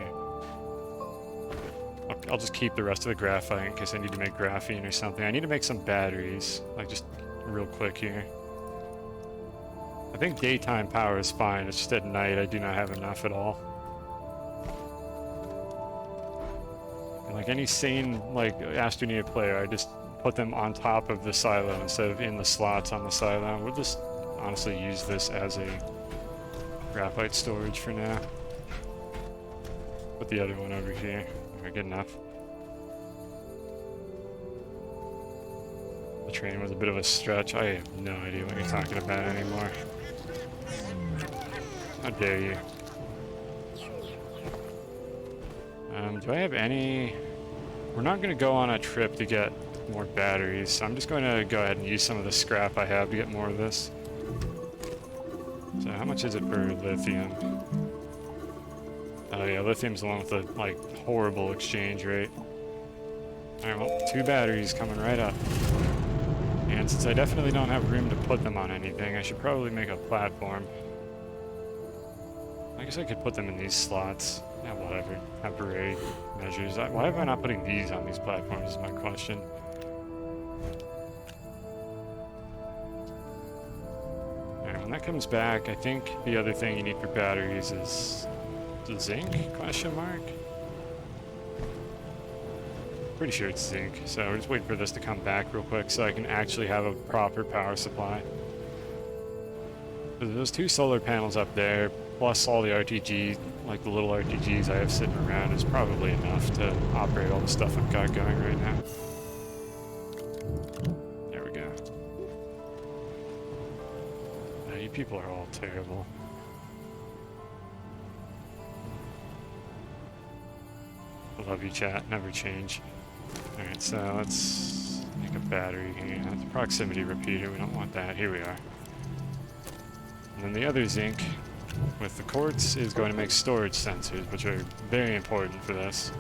Speaker 1: I'll just keep the rest of the graphite in case I need to make graphene or something. I need to make some batteries, like just real quick here. I think daytime power is fine, it's just at night I do not have enough at all. And like any sane, like, Astroneer player, I just put them on top of the silo instead of in the slots on the silo. We'll just honestly use this as a graphite storage for now. Put the other one over here. Alright, good enough. The train was a bit of a stretch. I have no idea what you're talking about anymore. How dare you? Do I have any... We're not going to go on a trip to get more batteries, so I'm just going to go ahead and use some of the scrap I have to get more of this. So how much is it for lithium? Oh yeah, lithium's the one with the, like, horrible exchange rate. Alright, well, 2 batteries coming right up. And since I definitely don't have room to put them on anything, I should probably make a platform. I guess I could put them in these slots. Yeah, whatever. Temporary measures. Why am I not putting these on these platforms is my question. Alright, when that comes back, I think the other thing you need for batteries is the zinc? Question mark? Pretty sure it's zinc, so we're just waiting for this to come back real quick so I can actually have a proper power supply. Those two solar panels up there, plus all the RTG, like the little RTGs I have sitting around, is probably enough to operate all the stuff I've got going right now. There we go. You people are all terrible. I love you, chat. Never change. Alright, so let's make a battery here. That's a proximity repeater. We don't want that. Here we are. And then the other zinc with the quartz is going to make storage sensors, which are very important for this.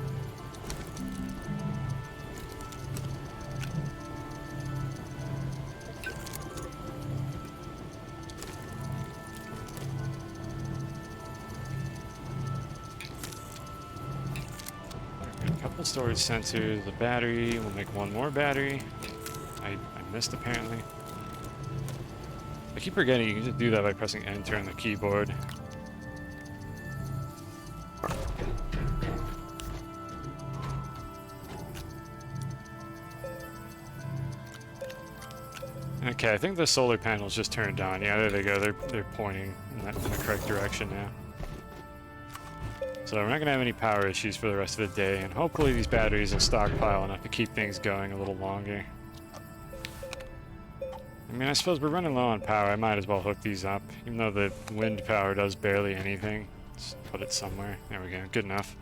Speaker 1: A couple storage sensors, the battery, we'll make one more battery. I missed apparently. I keep forgetting you can just do that by pressing enter on the keyboard. Okay, I think the solar panels just turned on. Yeah, there they go. They're pointing in the correct direction now. So we're not going to have any power issues for the rest of the day, and hopefully these batteries will stockpile enough to keep things going a little longer. I mean, I suppose we're running low on power. I might as well hook these up, even though the wind power does barely anything. Just put it somewhere. There we go. Good enough.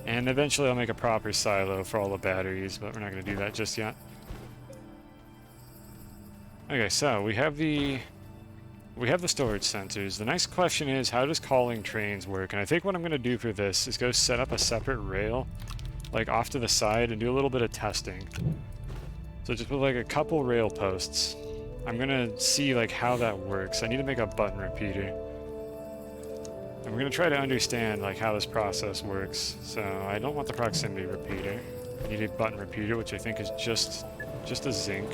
Speaker 1: And eventually I'll make a proper silo for all the batteries, but we're not going to do that just yet. Okay, so we have the storage sensors. The next question is, how does calling trains work? And I think what I'm going to do for this is go set up a separate rail, like off to the side, and do a little bit of testing. So just put like a couple rail posts. I'm going to see like how that works. I need to make a button repeater. And we're going to try to understand like how this process works. So I don't want the proximity repeater. I need a button repeater, which I think is just a zinc.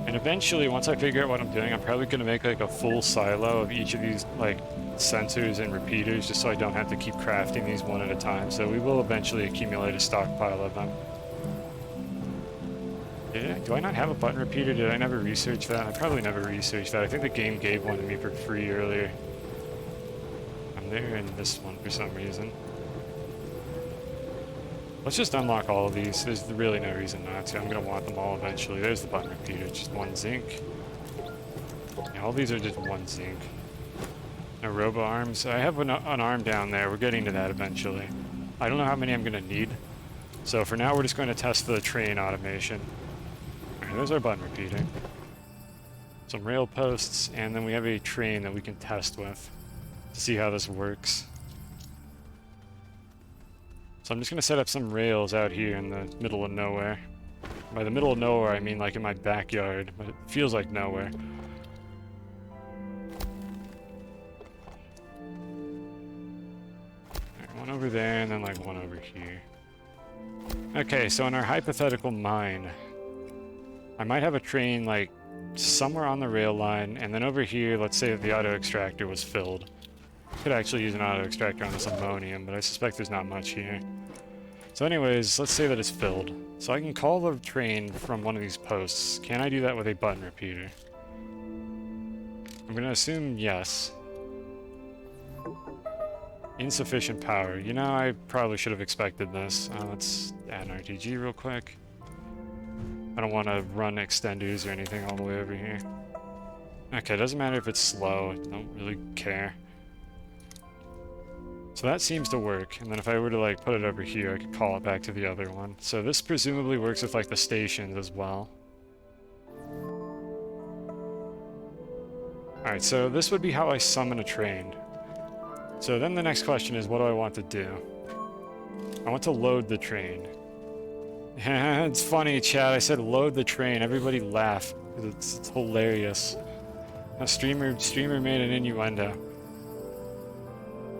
Speaker 1: And eventually, once I figure out what I'm doing, I'm probably going to make like a full silo of each of these like sensors and repeaters, just so I don't have to keep crafting these one at a time. So we will eventually accumulate a stockpile of them. Do I not have a button repeater? Did I never research that? I probably never researched that. I think the game gave one to me for free earlier. I'm there in this one for some reason. Let's just unlock all of these. There's really no reason not to. I'm going to want them all eventually. There's the button repeater. Just one zinc. Yeah, all these are just one zinc. No robo arms. I have an arm down there. We're getting to that eventually. I don't know how many I'm going to need. So for now, we're just going to test the train automation. Alright, there's our button repeater. Some rail posts, and then we have a train that we can test with to see how this works. So I'm just going to set up some rails out here in the middle of nowhere. By the middle of nowhere, I mean like in my backyard, but it feels like nowhere. Right, one over there, and then like one over here. Okay, so in our hypothetical mine, I might have a train like somewhere on the rail line, and then over here, let's say that the auto extractor was filled. Could actually use an auto extractor on this ammonium, but I suspect there's not much here. So anyways, let's say that it's filled. So I can call the train from one of these posts. Can I do that with a button repeater? I'm going to assume yes. Insufficient power. You know, I probably should have expected this. Let's add an RTG real quick. I don't want to run extenders or anything all the way over here. Okay, it doesn't matter if it's slow. I don't really care. So that seems to work, and then if I were to like put it over here, I could call it back to the other one. So this presumably works with like the stations as well. Alright, so this would be how I summon a train. So then the next question is, what do I want to do? I want to load the train. It's funny, chat. I said load the train. Everybody laugh. It's hilarious. A streamer made an innuendo.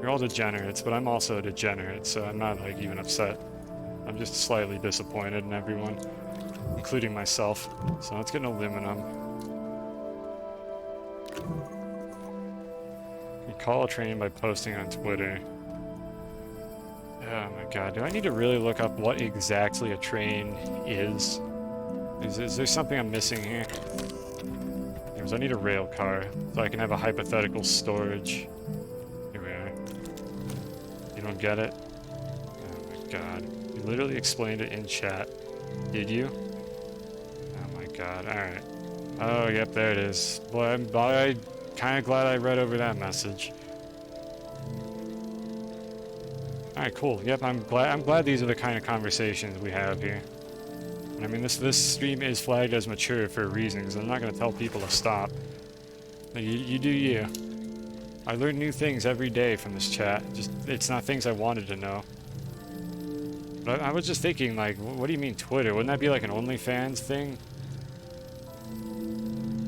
Speaker 1: You're all degenerates, but I'm also a degenerate, so I'm not like even upset. I'm just slightly disappointed in everyone, including myself. So let's get an aluminum. You call a train by posting on Twitter. Oh my god, do I need to really look up what exactly a train is? Is there something I'm missing here? Because I need a rail car, so I can have a hypothetical storage. Here we are. You don't get it? Oh my god. You literally explained it in chat. Did you? Oh my god, alright. Oh, yep, there it is. Boy, I'm kind of glad I read over that message. Alright, cool. Yep, I'm glad these are the kind of conversations we have here. And I mean, this stream is flagged as mature for a reason, because I'm not going to tell people to stop. You do you. I learn new things every day from this chat. Just, it's not things I wanted to know. But I was just thinking, like, what do you mean Twitter? Wouldn't that be like an OnlyFans thing?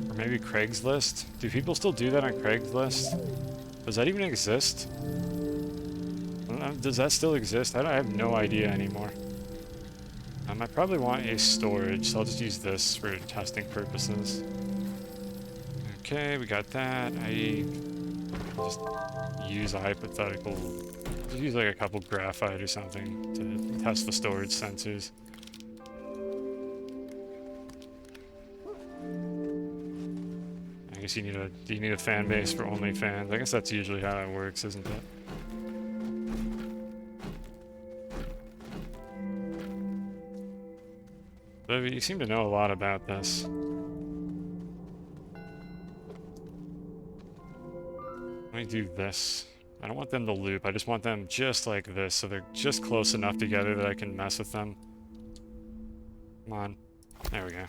Speaker 1: Or maybe Craigslist? Do people still do that on Craigslist? Does that even exist? Does that still exist? I have no idea anymore. I probably want a storage, so I'll just use this for testing purposes. Okay, we got that. I just use a hypothetical. Just use like a couple graphite or something to test the storage sensors. I guess do you need a fan base for OnlyFans? I guess that's usually how it works, isn't it? You seem to know a lot about this. Let me do this. I don't want them to loop, I just want them just like this, so they're just close enough together that I can mess with them. Come on. There we go.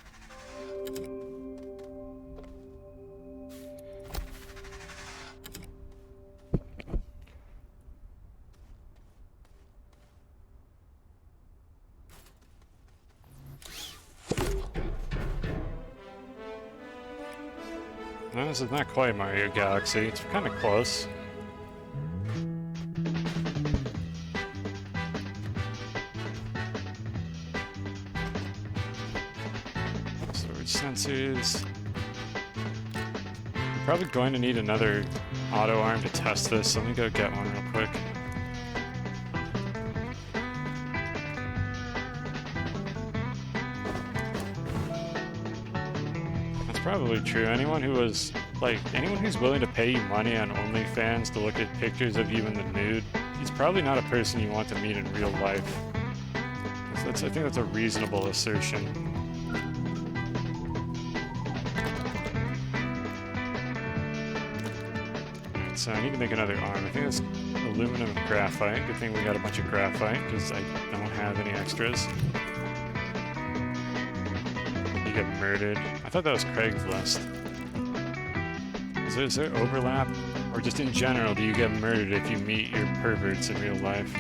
Speaker 1: No, this is not quite Mario Galaxy. It's kind of close. Storage sensors. I'm probably going to need another auto arm to test this. Let me go get one real quick. Probably true. Anyone who's willing to pay you money on OnlyFans to look at pictures of you in the nude, he's probably not a person you want to meet in real life. I think that's a reasonable assertion. Alright, so I need to make another arm. I think it's aluminum and graphite. Good thing we got a bunch of graphite, because I don't have any extras. Get murdered. I thought that was Craigslist. Is there overlap? Or just in general, do you get murdered if you meet your perverts in real life?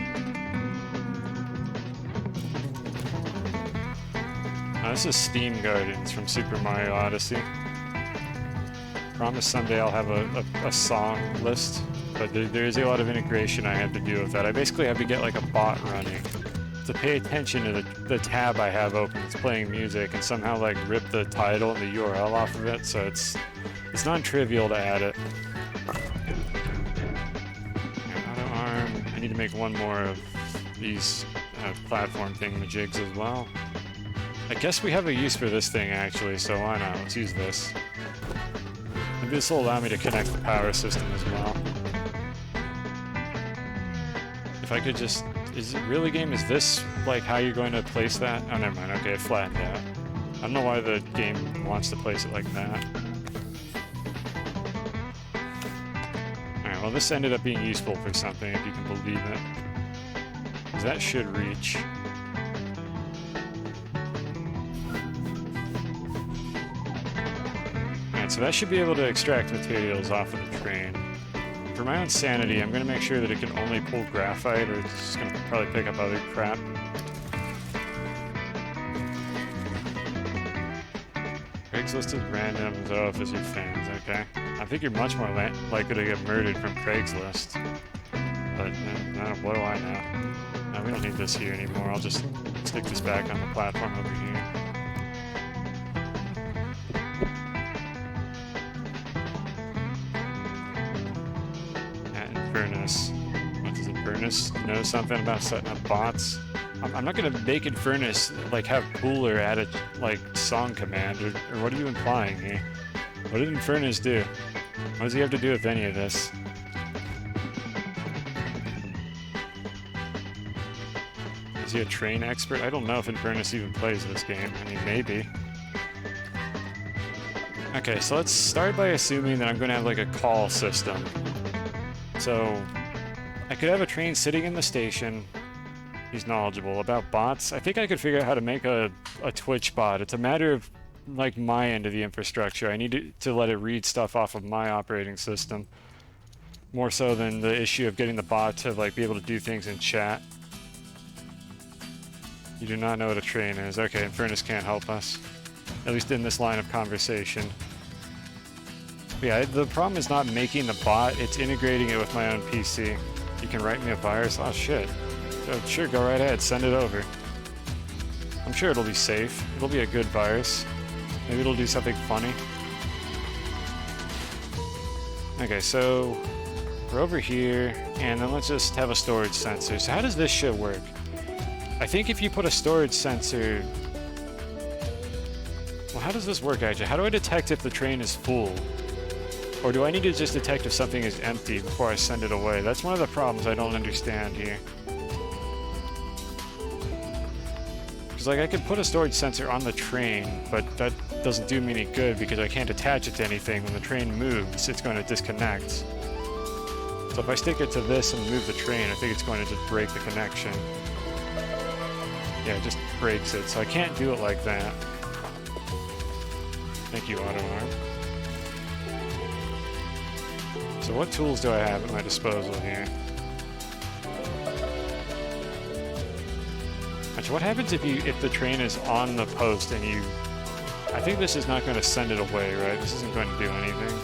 Speaker 1: This is Steam Gardens from Super Mario Odyssey. Promise someday I'll have a song list, but there is a lot of integration I have to do with that. I basically have to get like a bot running to pay attention to the tab I have open. It's playing music, and somehow like rip the title and the URL off of it, so it's non-trivial to add it. Auto arm. I need to make one more of these platform thingamajigs as well. I guess we have a use for this thing actually, so why not? Let's use this. Maybe this will allow me to connect the power system as well. If I could just... Is it really game? Is this like how you're going to place that? Oh, never mind. Okay, it flattened out. I don't know why the game wants to place it like that. Alright, well this ended up being useful for something, if you can believe it. Because that should reach. Alright, so that should be able to extract materials off of the train. For my own sanity, I'm going to make sure that it can only pull graphite, or it's just going to probably pick up other crap. Craigslist is random, so if it's your fans, okay. I think you're much more likely to get murdered from Craigslist. But, what do I know? No, we don't need this here anymore. I'll just stick this back on the platform over here. Furnace. What does a furnace know something about setting up bots? I'm not gonna make it furnace like have cooler add a like song command or what are you implying here? What did Infernus do? What does he have to do with any of this? Is he a train expert? I don't know if Infernus even plays this game. I mean, maybe. Okay, so let's start by assuming that I'm gonna have like a call system. So, I could have a train sitting in the station. He's knowledgeable about bots. I think I could figure out how to make a Twitch bot. It's a matter of, like, my end of the infrastructure. I need to let it read stuff off of my operating system. More so than the issue of getting the bot to, like, be able to do things in chat. You do not know what a train is. Okay, Infernus can't help us. At least in this line of conversation. Yeah, the problem is not making the bot, it's integrating it with my own PC. You can write me a virus? Oh shit. Oh, sure, go right ahead, send it over. I'm sure it'll be safe. It'll be a good virus. Maybe it'll do something funny. Okay, so we're over here, and then let's just have a storage sensor. So how does this shit work? I think if you put a storage sensor... Well, how does this work actually? How do I detect if the train is full? Or do I need to just detect if something is empty before I send it away? That's one of the problems I don't understand here. Because, like, I could put a storage sensor on the train, but that doesn't do me any good because I can't attach it to anything. When the train moves, it's going to disconnect. So if I stick it to this and move the train, I think it's going to just break the connection. Yeah, it just breaks it, so I can't do it like that. Thank you, AutoArm. So what tools do I have at my disposal here? Actually, what happens if the train is on the post and you... I think this is not going to send it away, right? This isn't going to do anything.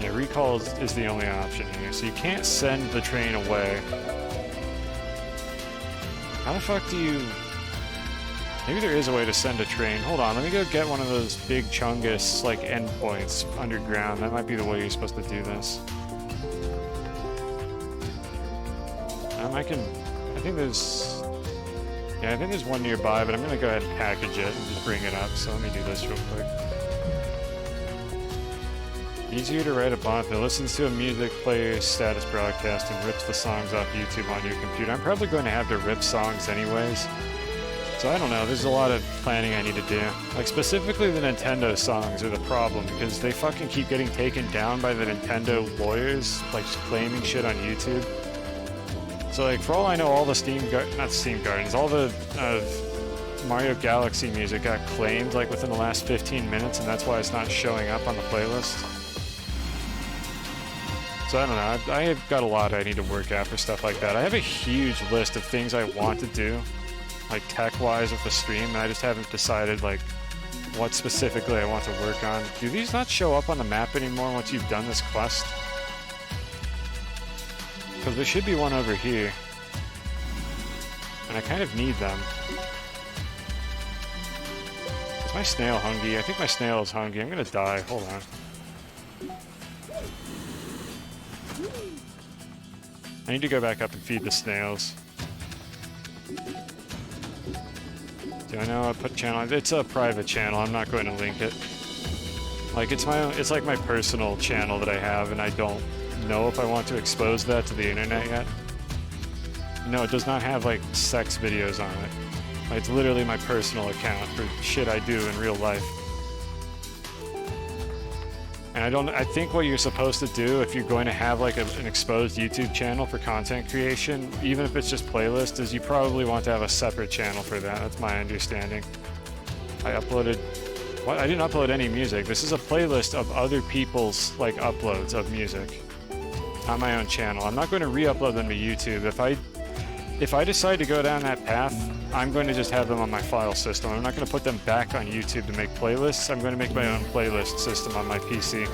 Speaker 1: Yeah, recall is the only option here. So you can't send the train away. How the fuck do you... Maybe there is a way to send a train. Hold on, let me go get one of those big Chungus, like, endpoints underground. That might be the way you're supposed to do this. I think there's... Yeah, I think there's one nearby, but I'm gonna go ahead and package it and just bring it up. So let me do this real quick. Easier to write a bot that listens to a music player status broadcast and rips the songs off YouTube on your computer. I'm probably going to have to rip songs anyways. So I don't know, there's a lot of planning I need to do. Like, specifically the Nintendo songs are the problem, because they fucking keep getting taken down by the Nintendo lawyers, like, just claiming shit on YouTube. So, like, for all I know, all the not Steam Gardens, all the Mario Galaxy music got claimed, like, within the last 15 minutes, and that's why it's not showing up on the playlist. So I don't know, I have got a lot I need to work out for stuff like that. I have a huge list of things I want to do, like tech-wise with the stream, and I just haven't decided, like, what specifically I want to work on. Do these not show up on the map anymore once you've done this quest? Because there should be one over here. And I kind of need them. Is my snail hungry? I think my snail is hungry. I'm gonna die. Hold on. I need to go back up and feed the snails. Do I know I put channel? It's a private channel. I'm not going to link it. Like, it's my own, it's like my personal channel that I have, and I don't know if I want to expose that to the internet yet. No, it does not have, like, sex videos on it. Like, it's literally my personal account for shit I do in real life. And I think what you're supposed to do if you're going to have, like, an exposed YouTube channel for content creation, even if it's just playlists, is you probably want to have a separate channel for that. That's my understanding. I uploaded What? I didn't upload any music. This is a playlist of other people's, like, uploads of music on my own channel. I'm not going to re-upload them to YouTube. If I decide to go down that path, I'm going to just have them on my file system. I'm not going to put them back on YouTube to make playlists. I'm going to make my own playlist system on my PC,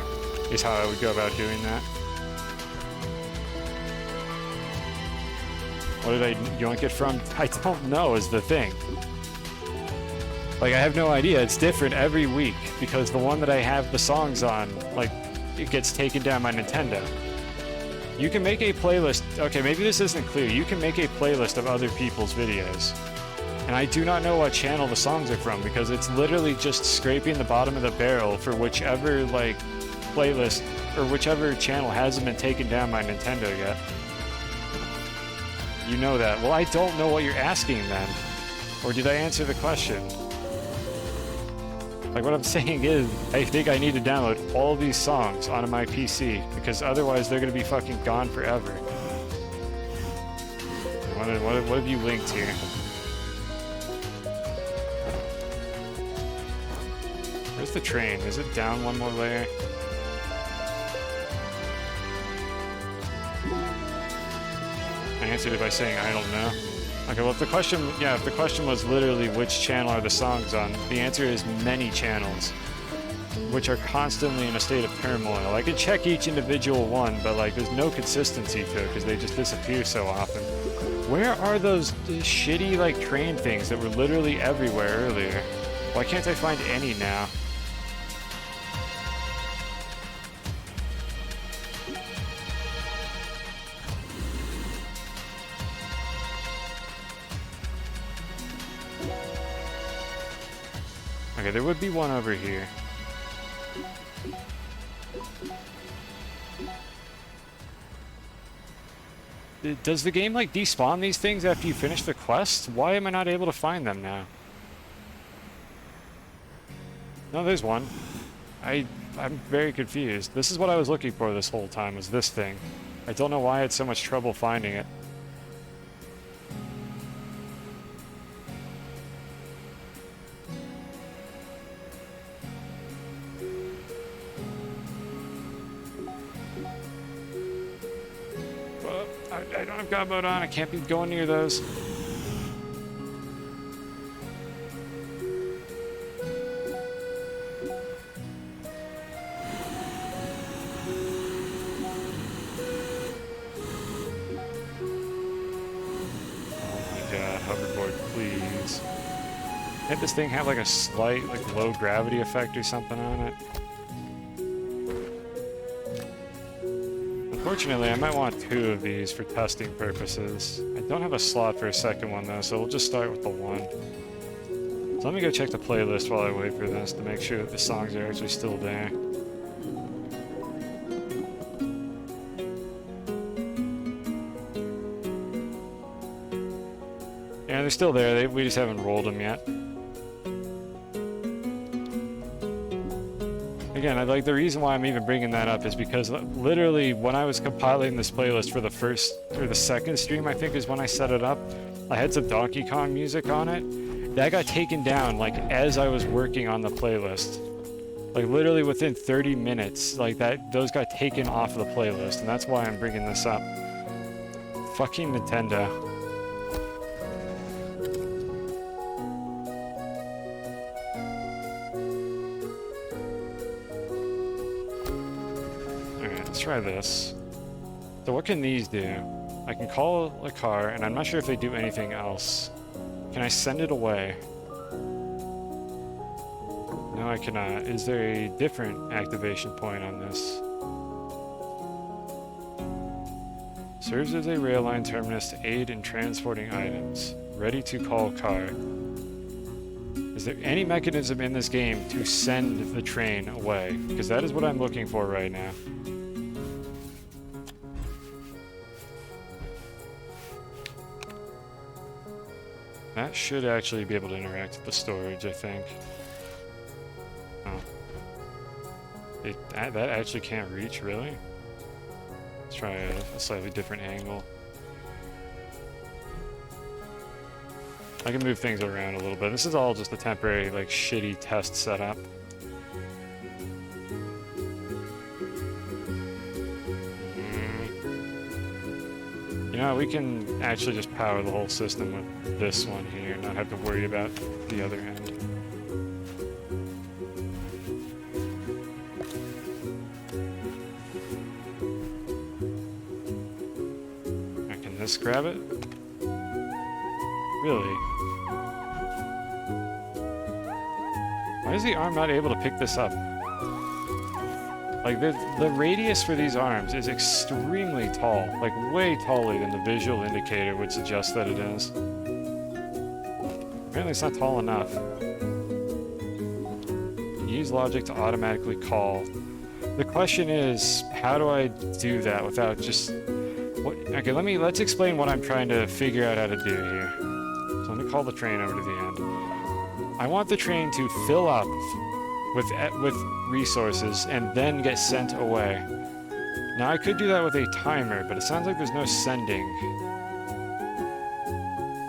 Speaker 1: is how I would go about doing that. What did I yoink it from? I don't know is the thing. Like, I have no idea. It's different every week because the one that I have the songs on, like, it gets taken down by Nintendo. You can make a playlist. Okay, maybe this isn't clear. You can make a playlist of other people's videos. And I do not know what channel the songs are from because it's literally just scraping the bottom of the barrel for whichever, like, playlist or whichever channel hasn't been taken down by Nintendo yet. You know that. Well, I don't know what you're asking then. Or did I answer the question? Like, what I'm saying is, I think I need to download all these songs onto my PC, because otherwise they're going to be fucking gone forever. What have you linked here? Where's the train? Is it down one more layer? I answered it by saying I don't know. Okay, well, if the question was literally which channel are the songs on, the answer is many channels, which are constantly in a state of turmoil. I could check each individual one, but, like, there's no consistency to it because they just disappear so often. Where are those shitty, like, train things that were literally everywhere earlier? Why can't I find any now? Okay, there would be one over here. Does the game, like, despawn these things after you finish the quest? Why am I not able to find them now? No, there's one. I'm very confused. This is what I was looking for this whole time, was this thing. I don't know why I had so much trouble finding it. I don't have God mode on. I can't be going near those. Hoverboard, please. Can't this thing have like a slight, like, low gravity effect or something on it? Unfortunately, I might want 2 of these for testing purposes. I don't have a slot for a second one though, so we'll just start with the one. So let me go check the playlist while I wait for this to make sure that the songs are actually still there. Yeah, they're still there. We just haven't rolled them yet. Again, like, the reason why I'm even bringing that up is because literally when I was compiling this playlist for the first or the second stream, I think is when I set it up, I had some Donkey Kong music on it. That got taken down, like, as I was working on the playlist. Like, literally within 30 minutes, like, those got taken off the playlist, and that's why I'm bringing this up. Fucking Nintendo. Try this. So what can these do? I can call a car, and I'm not sure if they do anything else. Can I send it away? No, I cannot. Is there a different activation point on this? Serves as a rail line terminus to aid in transporting items. Ready to call car. Is there any mechanism in this game to send the train away? Because that is what I'm looking for right now. That should actually be able to interact with the storage, I think. Oh. That actually can't reach, really? Let's try a slightly different angle. I can move things around a little bit. This is all just a temporary, like, shitty test setup. know, we can actually just power the whole system with this one here, not have to worry about the other end. Can this grab it? Really? Why is the arm not able to pick this up? Like, the radius for these arms is extremely tall. Like, way taller than the visual indicator would suggest that it is. Apparently it's not tall enough. Use logic to automatically call. The question is, how do I do that without just... Okay, let's explain what I'm trying to figure out how to do here. So let me call the train over to the end. I want the train to fill up with resources and then get sent away. Now I could do that with a timer, but it sounds like there's no sending.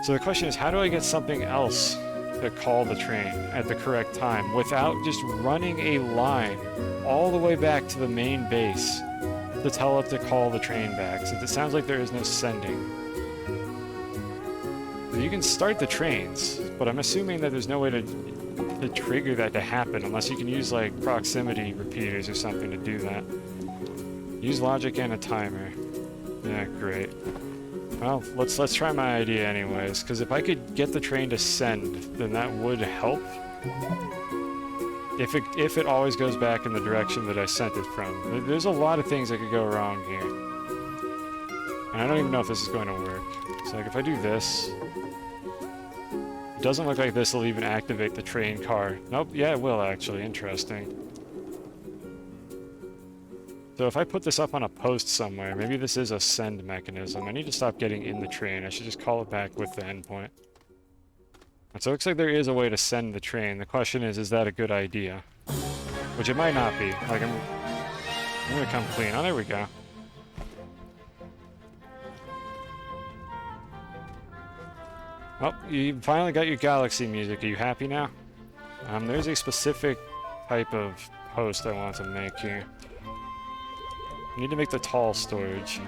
Speaker 1: So the question is, how do I get something else to call the train at the correct time without just running a line all the way back to the main base to tell it to call the train back, since it sounds like there is no sending. You can start the trains, but I'm assuming that there's no way to trigger that to happen unless you can use like proximity repeaters or something to do that. Use logic and a timer. Yeah, great. Well, let's try my idea anyways, because if I could get the train to send, then that would help. If it always goes back in the direction that I sent it from. There's a lot of things that could go wrong here. And I don't even know if this is going to work. So like if I do this, it doesn't look like this will even activate the train car. Nope, yeah it will actually, interesting. So if I put this up on a post somewhere, maybe this is a send mechanism. I need to stop getting in the train. I should just call it back with the endpoint. And so it looks like there is a way to send the train. The question is that a good idea? Which it might not be. Like, I'm gonna come clean. Oh, there we go. Oh, you finally got your galaxy music. Are you happy now? There's a specific type of post I want to make here. I need to make the tall storage.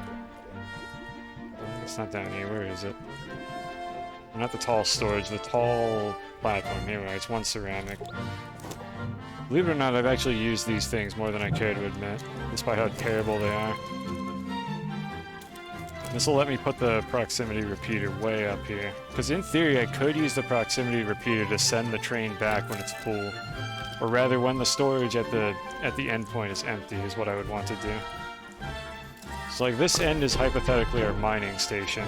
Speaker 1: It's not down here. Where is it? Not the tall storage, the tall platform. Here we are. It's one ceramic. Believe it or not, I've actually used these things more than I care to admit, despite how terrible they are. This will let me put the proximity repeater way up here. Because in theory, I could use the proximity repeater to send the train back when it's full. Or rather, when the storage at the endpoint is empty, is what I would want to do. So like this end is hypothetically our mining station.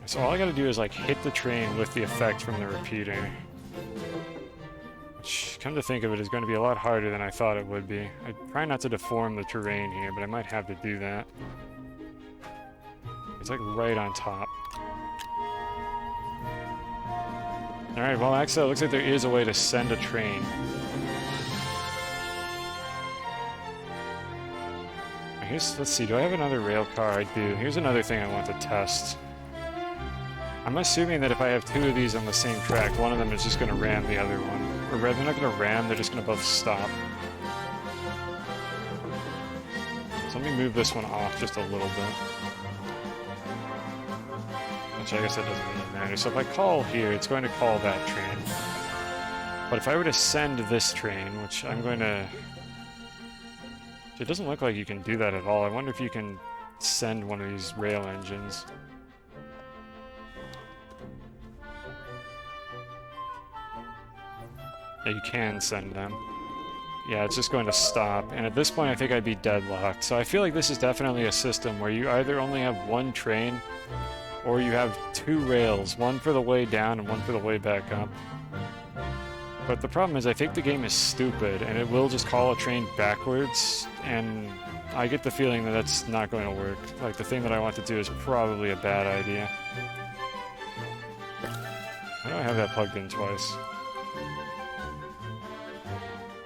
Speaker 1: So all I gotta do is like hit the train with the effect from the repeater. Which, come to think of it, is going to be a lot harder than I thought it would be. I try not to deform the terrain here, but I might have to do that. It's like right on top. Alright, well actually it looks like there is a way to send a train. Let's see, do I have another rail car? I do. Here's another thing I want to test. I'm assuming that if I have two of these on the same track, one of them is just going to ram the other one. Or rather, they're not going to ram, they're just going to both stop. So let me move this one off just a little bit. Which I guess that doesn't really matter. So if I call here, it's going to call that train. But if I were to send this train, which I'm going to... It doesn't look like you can do that at all. I wonder if you can send one of these rail engines. Yeah, you can send them. Yeah, it's just going to stop. And at this point, I think I'd be deadlocked. So I feel like this is definitely a system where you either only have one train, or you have two rails, one for the way down and one for the way back up. But the problem is, I think the game is stupid, and it will just call a train backwards, and I get the feeling that that's not going to work. Like, the thing that I want to do is probably a bad idea. Why do I have that plugged in twice?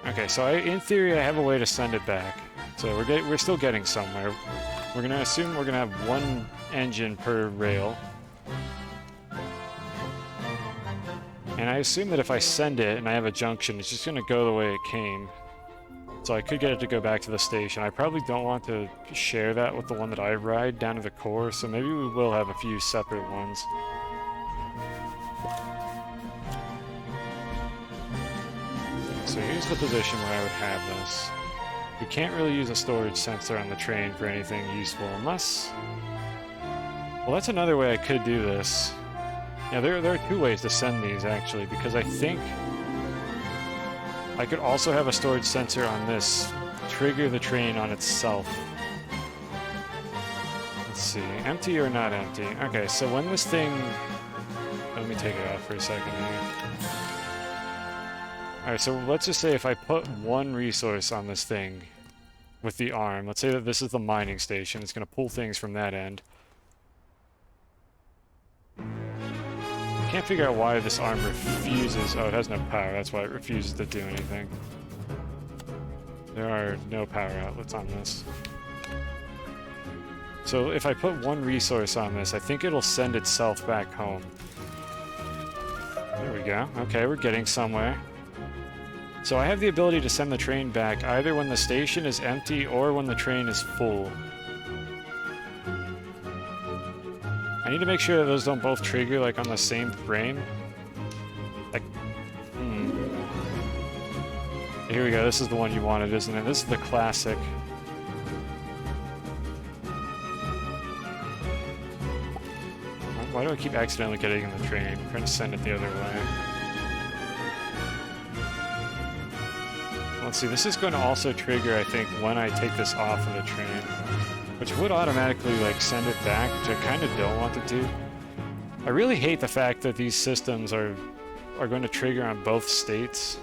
Speaker 1: Okay, so in theory, I have a way to send it back. So we're still getting somewhere. We're gonna assume we're gonna have one engine per rail. And I assume that if I send it and I have a junction, it's just gonna go the way it came. So I could get it to go back to the station. I probably don't want to share that with the one that I ride down to the core, so maybe we will have a few separate ones. So here's the position where I would have this. We can't really use a storage sensor on the train for anything useful unless... Well, that's another way I could do this. Yeah, there are two ways to send these, actually, because I think I could also have a storage sensor on this, trigger the train on itself. Let's see, empty or not empty? Okay, so when this thing... Let me take it off for a second here. Alright, so let's just say if I put one resource on this thing with the arm, let's say that this is the mining station, it's going to pull things from that end. I can't figure out why this arm refuses... Oh, it has no power, that's why it refuses to do anything. There are no power outlets on this. So if I put one resource on this, I think it'll send itself back home. There we go. Okay, we're getting somewhere. So I have the ability to send the train back either when the station is empty or when the train is full. I need to make sure that those don't both trigger like on the same frame. Like, Here we go, this is the one you wanted, isn't it? This is the classic. Why do I keep accidentally getting in the train? I'm trying to send it the other way. Let's see, this is going to also trigger, I think, when I take this off of the train. Which would automatically, like, send it back, which I kind of don't want to do. I really hate the fact that these systems are going to trigger on both states.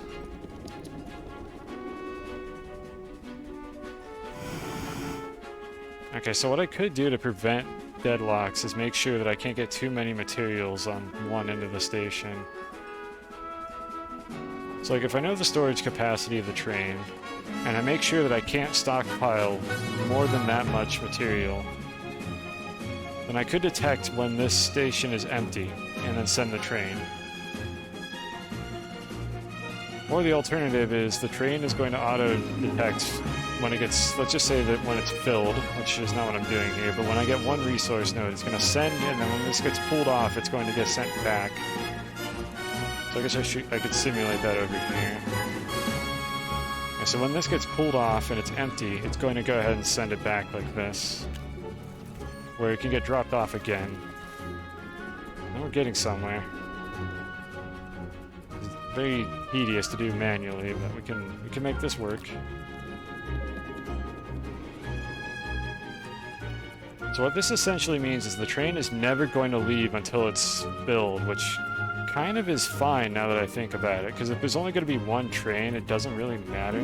Speaker 1: Okay, so what I could do to prevent deadlocks is make sure that I can't get too many materials on one end of the station. So like if I know the storage capacity of the train, and I make sure that I can't stockpile more than that much material, then I could detect when this station is empty, and then send the train. Or the alternative is the train is going to auto-detect when it gets, let's just say that when it's filled, which is not what I'm doing here, but when I get one resource node, it's going to send, and then when this gets pulled off, it's going to get sent back. So I guess I could simulate that over here. Okay, so when this gets pulled off and it's empty, it's going to go ahead and send it back like this, where it can get dropped off again. And we're getting somewhere. It's very tedious to do manually, but we can make this work. So what this essentially means is the train is never going to leave until it's filled, which kind of is fine now that I think about it, because if there's only going to be one train, it doesn't really matter.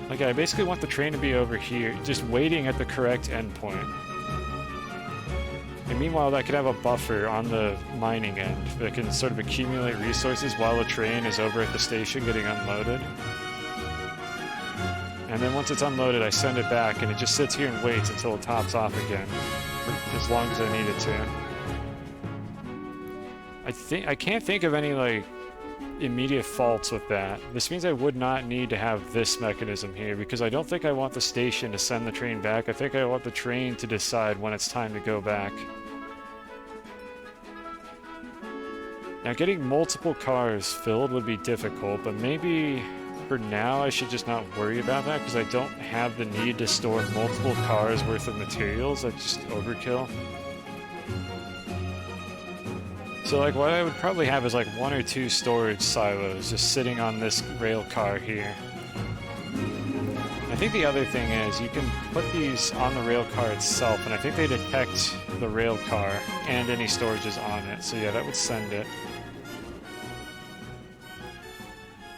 Speaker 1: Like, I basically want the train to be over here, just waiting at the correct endpoint. And meanwhile, I could have a buffer on the mining end that can sort of accumulate resources while the train is over at the station getting unloaded. And then once it's unloaded, I send it back, and it just sits here and waits until it tops off again, for as long as I need it to. I can't think of any, like, immediate faults with that. This means I would not need to have this mechanism here, because I don't think I want the station to send the train back. I think I want the train to decide when it's time to go back. Now, getting multiple cars filled would be difficult, but maybe for now I should just not worry about that, because I don't have the need to store multiple cars worth of materials. That's just overkill. So like what I would probably have is like 1 or 2 storage silos just sitting on this rail car here. I think the other thing is you can put these on the rail car itself, and I think they detect the rail car and any storages on it. So yeah, that would send it.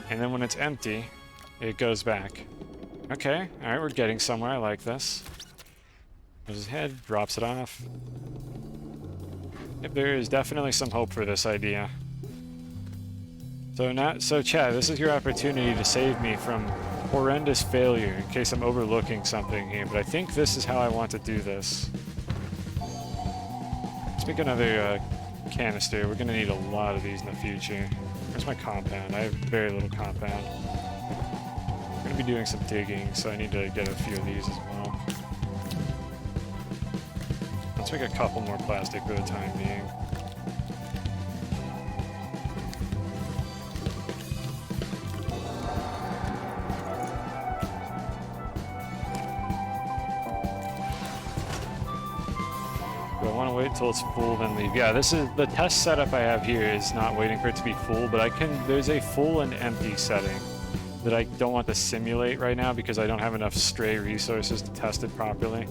Speaker 1: And then when it's empty, it goes back. Okay, alright, we're getting somewhere. I like this. Goes his head, drops it off. Yep, there is definitely some hope for this idea. So Chad, this is your opportunity to save me from horrendous failure in case I'm overlooking something here, but I think this is how I want to do this. Let's make another canister. We're going to need a lot of these in the future. There's where's my compound? I have very little compound. I'm gonna be doing some digging, so I need to get a few of these as well. Let's make a couple more plastic for the time being. Do I want to wait until it's full, then leave? Yeah, this is the test setup I have here is not waiting for it to be full, but there's a full and empty setting that I don't want to simulate right now because I don't have enough stray resources to test it properly.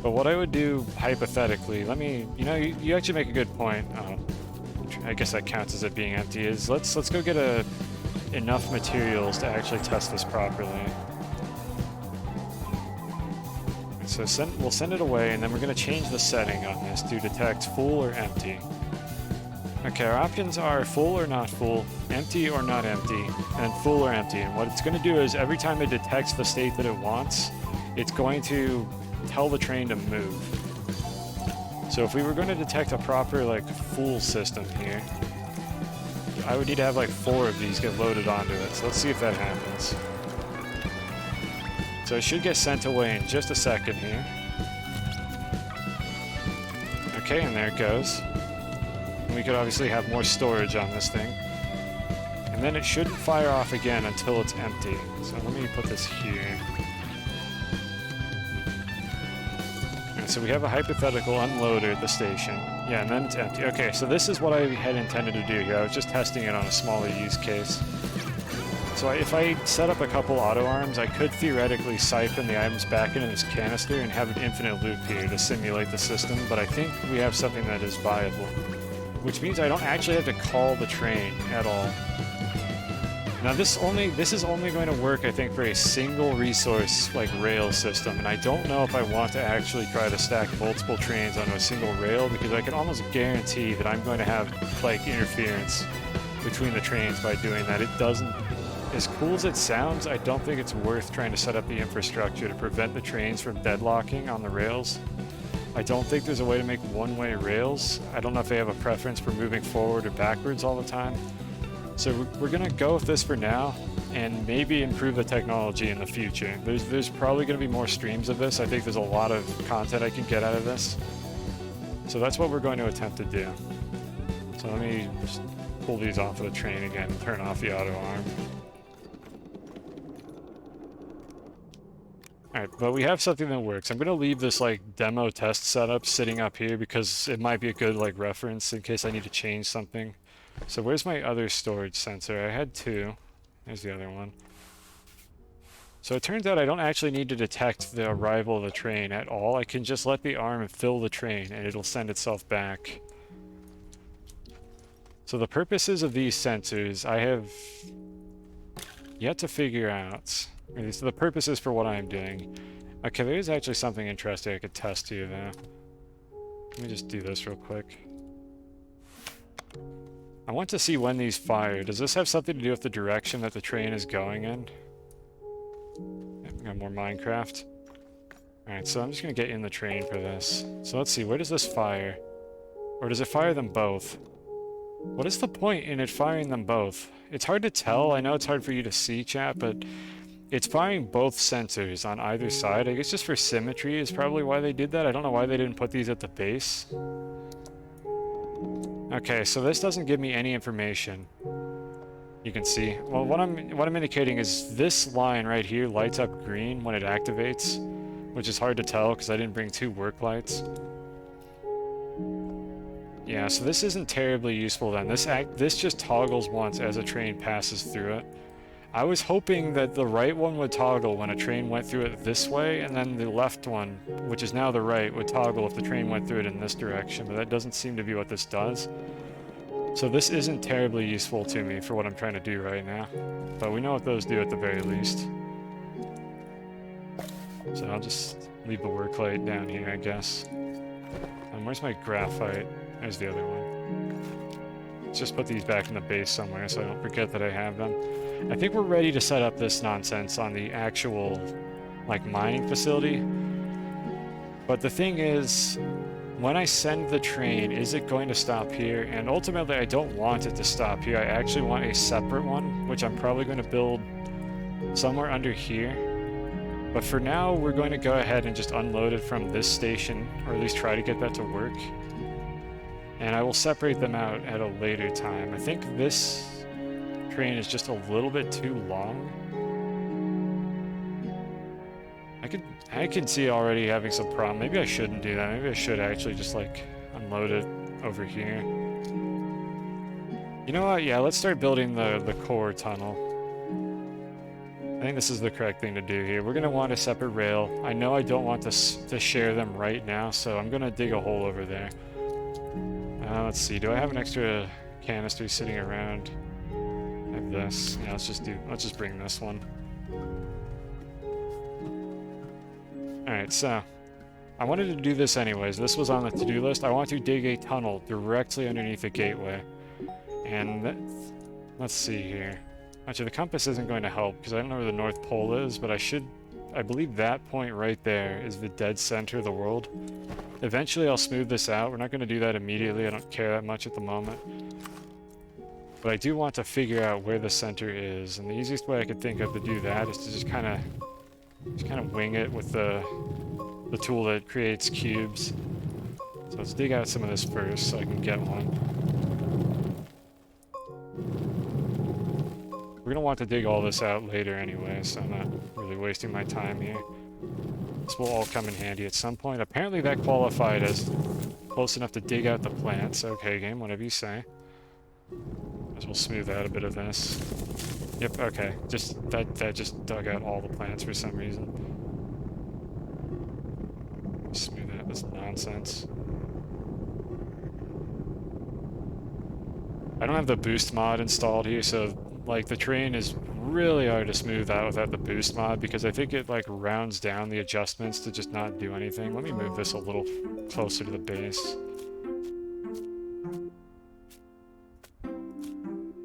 Speaker 1: But what I would do hypothetically, you actually make a good point. I guess that counts as it being empty. Is let's go get enough materials to actually test this properly. So we'll send it away, and then we're going to change the setting on this to detect full or empty. Okay, our options are full or not full, empty or not empty, and full or empty. And what it's going to do is every time it detects the state that it wants, it's going to tell the train to move. So if we were going to detect a proper full system here, I would need to have 4 of these get loaded onto it. So let's see if that happens. So it should get sent away in just a second here. Okay, and there it goes. And we could obviously have more storage on this thing. And then it shouldn't fire off again until it's empty. So let me put this here. And so we have a hypothetical unloader at the station. Yeah, and then it's empty. Okay, so this is what I had intended to do here. I was just testing it on a smaller use case. So if I set up a couple auto arms, I could theoretically siphon the items back into this canister and have an infinite loop here to simulate the system, but I think we have something that is viable. Which means I don't actually have to call the train at all. Now this is only going to work, I think, for a single resource rail system, and I don't know if I want to actually try to stack multiple trains onto a single rail, because I can almost guarantee that I'm going to have interference between the trains by doing that. It doesn't, as cool as it sounds, I don't think it's worth trying to set up the infrastructure to prevent the trains from deadlocking on the rails. I don't think there's a way to make one-way rails. I don't know if they have a preference for moving forward or backwards all the time. So we're gonna go with this for now, and maybe improve the technology in the future. There's probably gonna be more streams of this. I think there's a lot of content I can get out of this. So that's what we're going to attempt to do. So let me just pull these off of the train again and turn off the auto arm. Alright, but we have something that works. I'm going to leave this demo test setup sitting up here because it might be a good reference in case I need to change something. So where's my other storage sensor? I had 2. There's the other one. So it turns out I don't actually need to detect the arrival of the train at all. I can just let the arm fill the train and it'll send itself back. So the purposes of these sensors I have yet to figure out. So the purposes for what I'm doing. Okay, there is actually something interesting I could test here though. Let me just do this real quick. I want to see when these fire. Does this have something to do with the direction that the train is going in? Yeah, we got more Minecraft. Alright, so I'm just going to get in the train for this. So let's see, where does this fire? Or does it fire them both? What is the point in it firing them both? It's hard to tell. I know it's hard for you to see, chat, but it's firing both sensors on either side. I guess just for symmetry is probably why they did that. I don't know why they didn't put these at the base. Okay, so this doesn't give me any information. You can see. Well, what I'm indicating is this line right here lights up green when it activates, which is hard to tell because I didn't bring 2 work lights. Yeah, so this isn't terribly useful then. This just toggles once as a train passes through it. I was hoping that the right one would toggle when a train went through it this way, and then the left one, which is now the right, would toggle if the train went through it in this direction, but that doesn't seem to be what this does. So this isn't terribly useful to me for what I'm trying to do right now, but we know what those do at the very least. So I'll just leave the work light down here, I guess. And where's my graphite? There's the other one. Let's just put these back in the base somewhere so I don't forget that I have them. I think we're ready to set up this nonsense on the actual, mining facility. But the thing is, when I send the train, is it going to stop here? And ultimately, I don't want it to stop here. I actually want a separate one, which I'm probably going to build somewhere under here. But for now, we're going to go ahead and just unload it from this station, or at least try to get that to work. And I will separate them out at a later time. I think this train is just a little bit too long. I can see already having some problem. Maybe I shouldn't do that. Maybe I should actually just like unload it over here. You know what? Yeah, let's start building the core tunnel. I think this is the correct thing to do here. We're gonna want a separate rail. I know I don't want to share them right now, so I'm gonna dig a hole over there. Let's see. Do I have an extra canister sitting around? I have this. Yeah, let's just bring this one. Alright, so I wanted to do this anyways. This was on the to-do list. I want to dig a tunnel directly underneath the gateway. And let's see here. Actually, the compass isn't going to help because I don't know where the North Pole is, but I believe that point right there is the dead center of the world. Eventually I'll smooth this out. We're not going to do that immediately. I don't care that much at the moment. But I do want to figure out where the center is, and the easiest way I could think of to do that is to just kind of wing it with the tool that creates cubes. So let's dig out some of this first so I can get one. We're gonna want to dig all this out later anyway, so I'm not really wasting my time here. This will all come in handy at some point. Apparently that qualified as close enough to dig out the plants. Okay, game, whatever you say. As we'll smooth out a bit of this. Yep, okay. That just dug out all the plants for some reason. Smooth out this nonsense. I don't have the boost mod installed here, so like the train is really hard to smooth out without the boost mod because I think it like rounds down the adjustments to just not do anything. Let me move this a little closer to the base.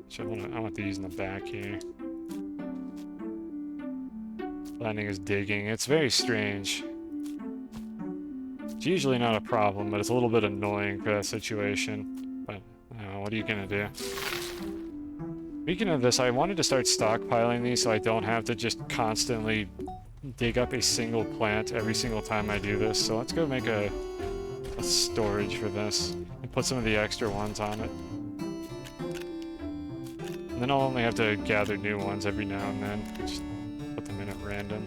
Speaker 1: So I want these in the back here. Landing is digging. It's very strange. It's usually not a problem, but it's a little bit annoying for that situation. But, I don't know, what are you gonna do? Speaking of this, I wanted to start stockpiling these so I don't have to just constantly dig up a single plant every single time I do this. So let's go make a storage for this and put some of the extra ones on it. And then I'll only have to gather new ones every now and then. Just put them in at random.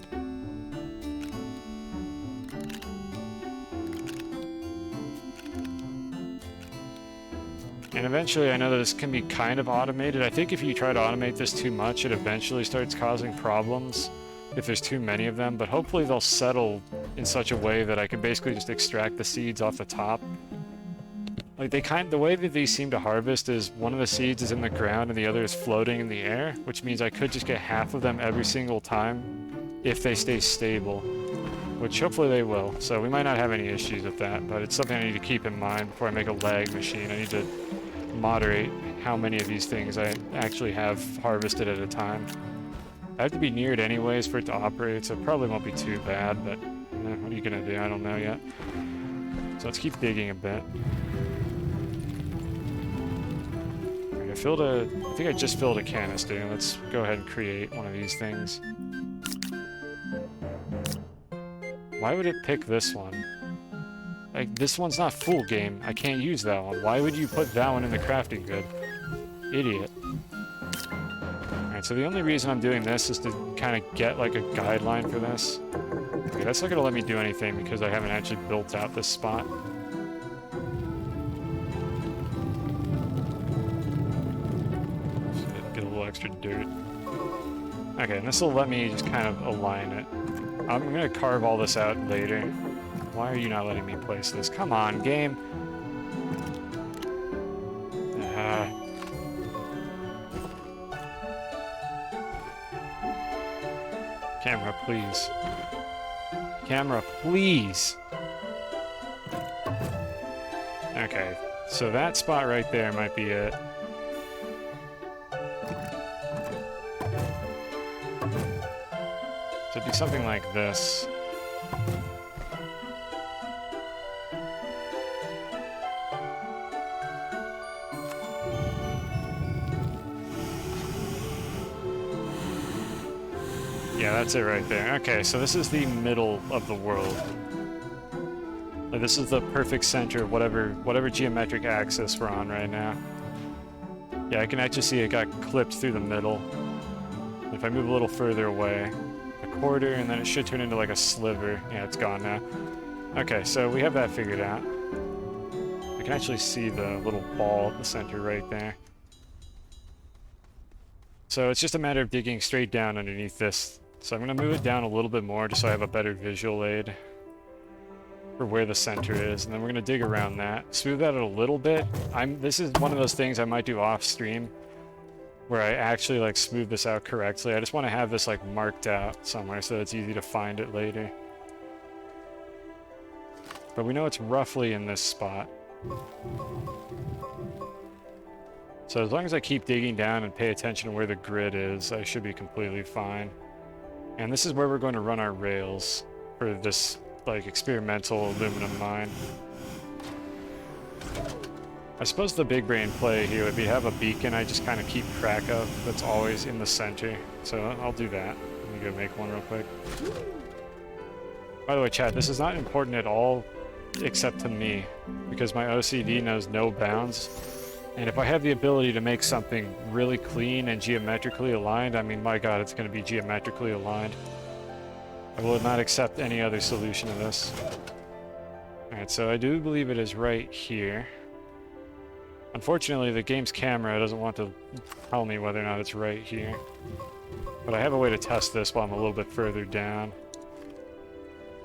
Speaker 1: And eventually, I know that this can be kind of automated. I think if you try to automate this too much, it eventually starts causing problems if there's too many of them. But hopefully they'll settle in such a way that I can basically just extract the seeds off the top. Like the way that these seem to harvest is one of the seeds is in the ground and the other is floating in the air, which means I could just get half of them every single time if they stay stable, which hopefully they will. So we might not have any issues with that, but it's something I need to keep in mind before I make a lag machine. I need to moderate how many of these things I actually have harvested at a time. I have to be near it anyways for it to operate, so it probably won't be too bad, but what are you gonna do? I don't know yet. So let's keep digging a bit. I think I just filled a canister. Let's go ahead and create one of these things. Why would it pick this one? Like, this one's not full game. I can't use that one. Why would you put that one in the crafting grid? Idiot. Alright, so the only reason I'm doing this is to kind of get, like, a guideline for this. Okay, that's not going to let me do anything because I haven't actually built out this spot. Get a little extra dirt. Okay, and this will let me just kind of align it. I'm going to carve all this out later. Why are you not letting me place this? Come on, game. Camera, please. Camera, please. Okay, so that spot right there might be it. So it'd be something like this. Yeah, that's it right there. Okay, so this is the middle of the world. Like, this is the perfect center of whatever geometric axis we're on right now. Yeah, I can actually see it got clipped through the middle. If I move a little further away, a quarter, and then it should turn into like a sliver. Yeah, it's gone now. Okay, so we have that figured out. I can actually see the little ball at the center right there. So it's just a matter of digging straight down underneath this. So I'm going to move it down a little bit more just so I have a better visual aid for where the center is, and then we're going to dig around that. Smooth that out a little bit. This is one of those things I might do off stream where I actually like smooth this out correctly. I just want to have this like marked out somewhere so it's easy to find it later. But we know it's roughly in this spot. So as long as I keep digging down and pay attention to where the grid is, I should be completely fine. And this is where we're going to run our rails for this like experimental aluminum mine. I suppose the big brain play here would be have a beacon I just kind of keep track of that's always in the center. So I'll do that. Let me go make one real quick. By the way, chat, this is not important at all except to me, because my OCD knows no bounds. And if I have the ability to make something really clean and geometrically aligned, I mean, my god, it's going to be geometrically aligned. I will not accept any other solution to this. Alright, so I do believe it is right here. Unfortunately, the game's camera doesn't want to tell me whether or not it's right here. But I have a way to test this while I'm a little bit further down.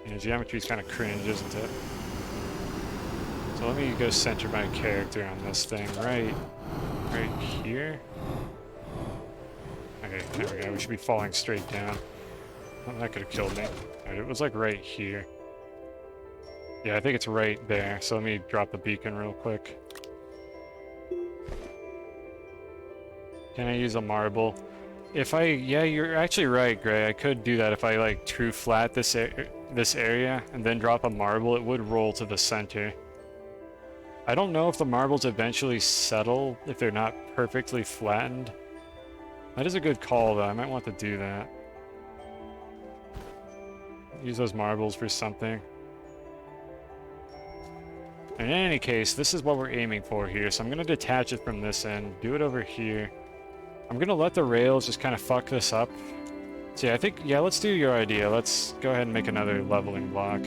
Speaker 1: Yeah, geometry's kind of cringe, isn't it? So let me go center my character on this thing right here. Okay, there we go. We should be falling straight down. Oh, that could have killed me. Right, it was like right here. Yeah, I think it's right there. So let me drop the beacon real quick. Can I use a marble? Yeah, you're actually right, Gray. I could do that if I like true flat this area and then drop a marble. It would roll to the center. I don't know if the marbles eventually settle if they're not perfectly flattened. That is a good call, though. I might want to do that. Use those marbles for something. In any case, this is what we're aiming for here, so I'm going to detach it from this end, do it over here. I'm going to let the rails just kind of fuck this up. So yeah, I think, yeah, let's do your idea. Let's go ahead and make another leveling block.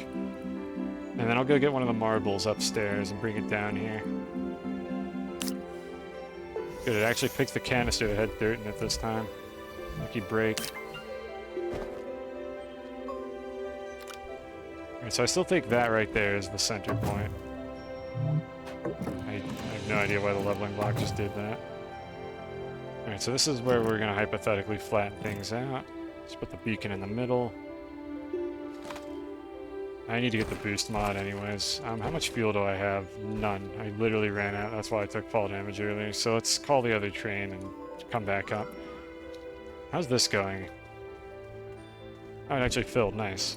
Speaker 1: And then I'll go get one of the marbles upstairs and bring it down here. Good, it actually picked the canister that had dirt in it this time. Lucky break. Alright, so I still think that right there is the center point. I have no idea why the leveling block just did that. Alright, so this is where we're going to hypothetically flatten things out. Let's put the beacon in the middle. I need to get the boost mod anyways. How much fuel do I have? None. I literally ran out. That's why I took fall damage earlier. So let's call the other train and come back up. How's this going? Oh, it actually filled. Nice.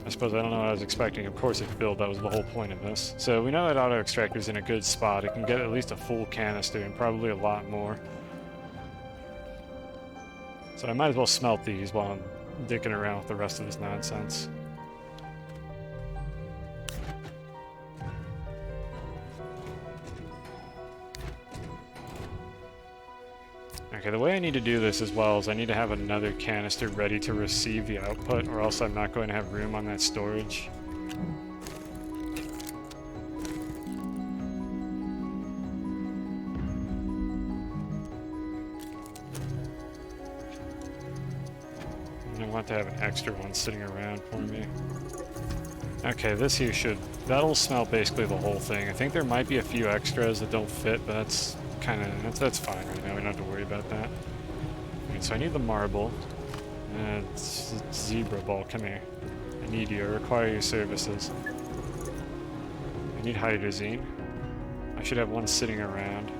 Speaker 1: I suppose I don't know what I was expecting. Of course it filled. That was the whole point of this. So we know that auto extractor's in a good spot. It can get at least a full canister and probably a lot more. So I might as well smelt these while I'm dicking around with the rest of this nonsense. Okay, the way I need to do this as well is I need to have another canister ready to receive the output, or else I'm not going to have room on that storage. And I want to have an extra one sitting around for me. Okay, this here that'll smelt basically the whole thing. I think there might be a few extras that don't fit, but that's that's fine right now. We don't have to worry about that. Alright, so I need the marble. Zebra ball, come here. I need you. I require your services. I need hydrazine. I should have one sitting around.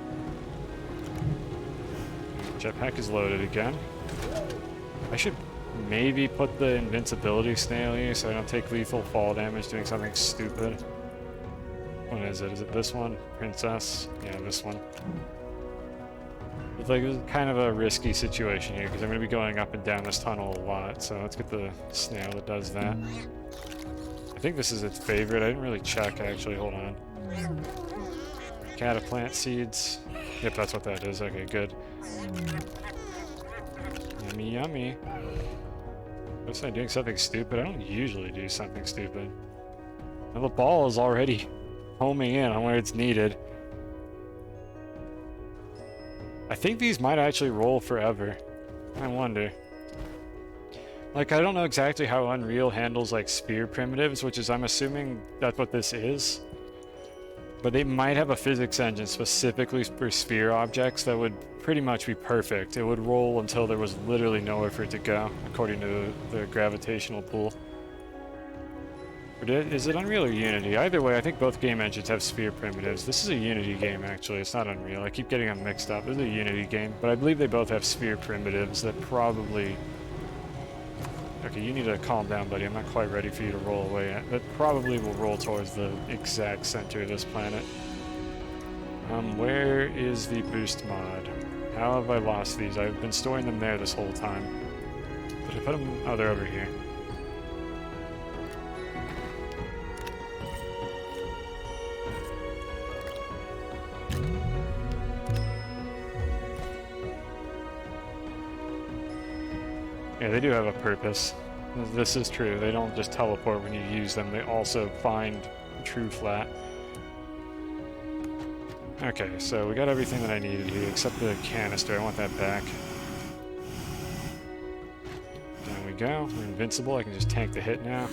Speaker 1: Jetpack is loaded again. I should maybe put the invincibility snail here so I don't take lethal fall damage doing something stupid. What is it? Is it this one? Princess? Yeah, this one. It's like it's kind of a risky situation here because I'm going to be going up and down this tunnel a lot. So let's get the snail that does that. I think this is its favorite. I didn't really check actually. Hold on. Cataplant seeds. Yep, that's what that is. Okay, good. Yummy, yummy. Was I doing something stupid? I don't usually do something stupid. Now the ball is already homing in on where it's needed. I think these might actually roll forever. I wonder. Like, I don't know exactly how Unreal handles, like, sphere primitives, which is, I'm assuming that's what this is. But they might have a physics engine specifically for sphere objects that would pretty much be perfect. It would roll until there was literally nowhere for it to go, according to the gravitational pull. Or is it Unreal or Unity? Either way, I think both game engines have sphere primitives. This is a Unity game, actually. It's not Unreal. I keep getting them mixed up. This is a Unity game, but I believe they both have sphere primitives that probably... Okay, you need to calm down, buddy. I'm not quite ready for you to roll away yet. That probably will roll towards the exact center of this planet. Where is the boost mod? How have I lost these? I've been storing them there this whole time. Did I put them? Oh, they're over here. Yeah, they do have a purpose. This is true. They don't just teleport when you use them. They also find true flat. Okay, so we got everything that I needed here, except the canister. I want that back. There we go. We're invincible. I can just tank the hit now.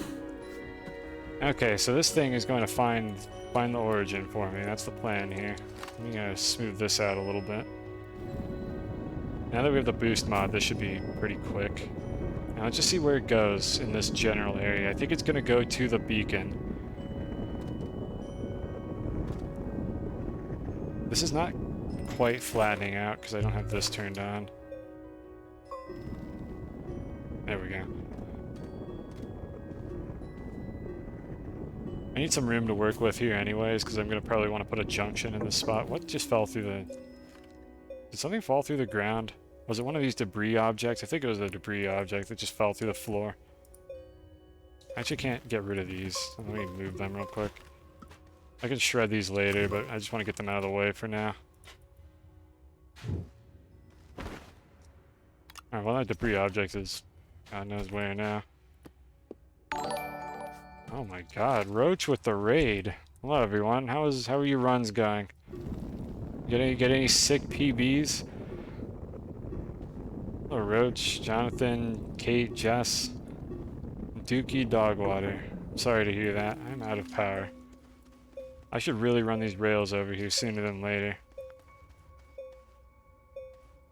Speaker 1: Okay, so this thing is going to find the origin for me. That's the plan here. I'm going to smooth this out a little bit. Now that we have the boost mod, this should be pretty quick. Now let's just see where it goes in this general area. I think it's going to go to the beacon. This is not quite flattening out because I don't have this turned on. There we go. I need some room to work with here anyways because I'm going to probably want to put a junction in this spot. What just fell through the... Did something fall through the ground? Was it one of these debris objects? I think it was a debris object that just fell through the floor. I actually can't get rid of these. Let me move them real quick. I can shred these later, but I just want to get them out of the way for now. Alright, well that debris object is God knows where now. Oh my god, Roach with the raid. Hello everyone, how are your runs going? Get any sick PBs? Hello Roach, Jonathan, Kate, Jess, Dookie, Dogwater. I'm sorry to hear that. I'm out of power. I should really run these rails over here sooner than later.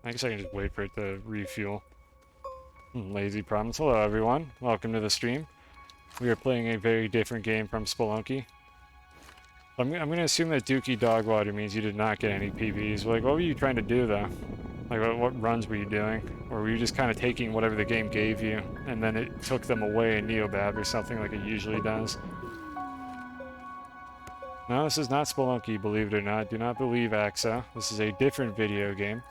Speaker 1: I guess I can just wait for it to refuel. Lazy problems. Hello everyone, welcome to the stream. We are playing a very different game from Spelunky. I'm gonna assume that Dookie Dogwater means you did not get any PBs. Like, what were you trying to do though? Like, what runs were you doing? Or were you just kind of taking whatever the game gave you, and then it took them away in Neobab or something like it usually does? No, this is not Spelunky, believe it or not. Do not believe AXA. This is a different video game.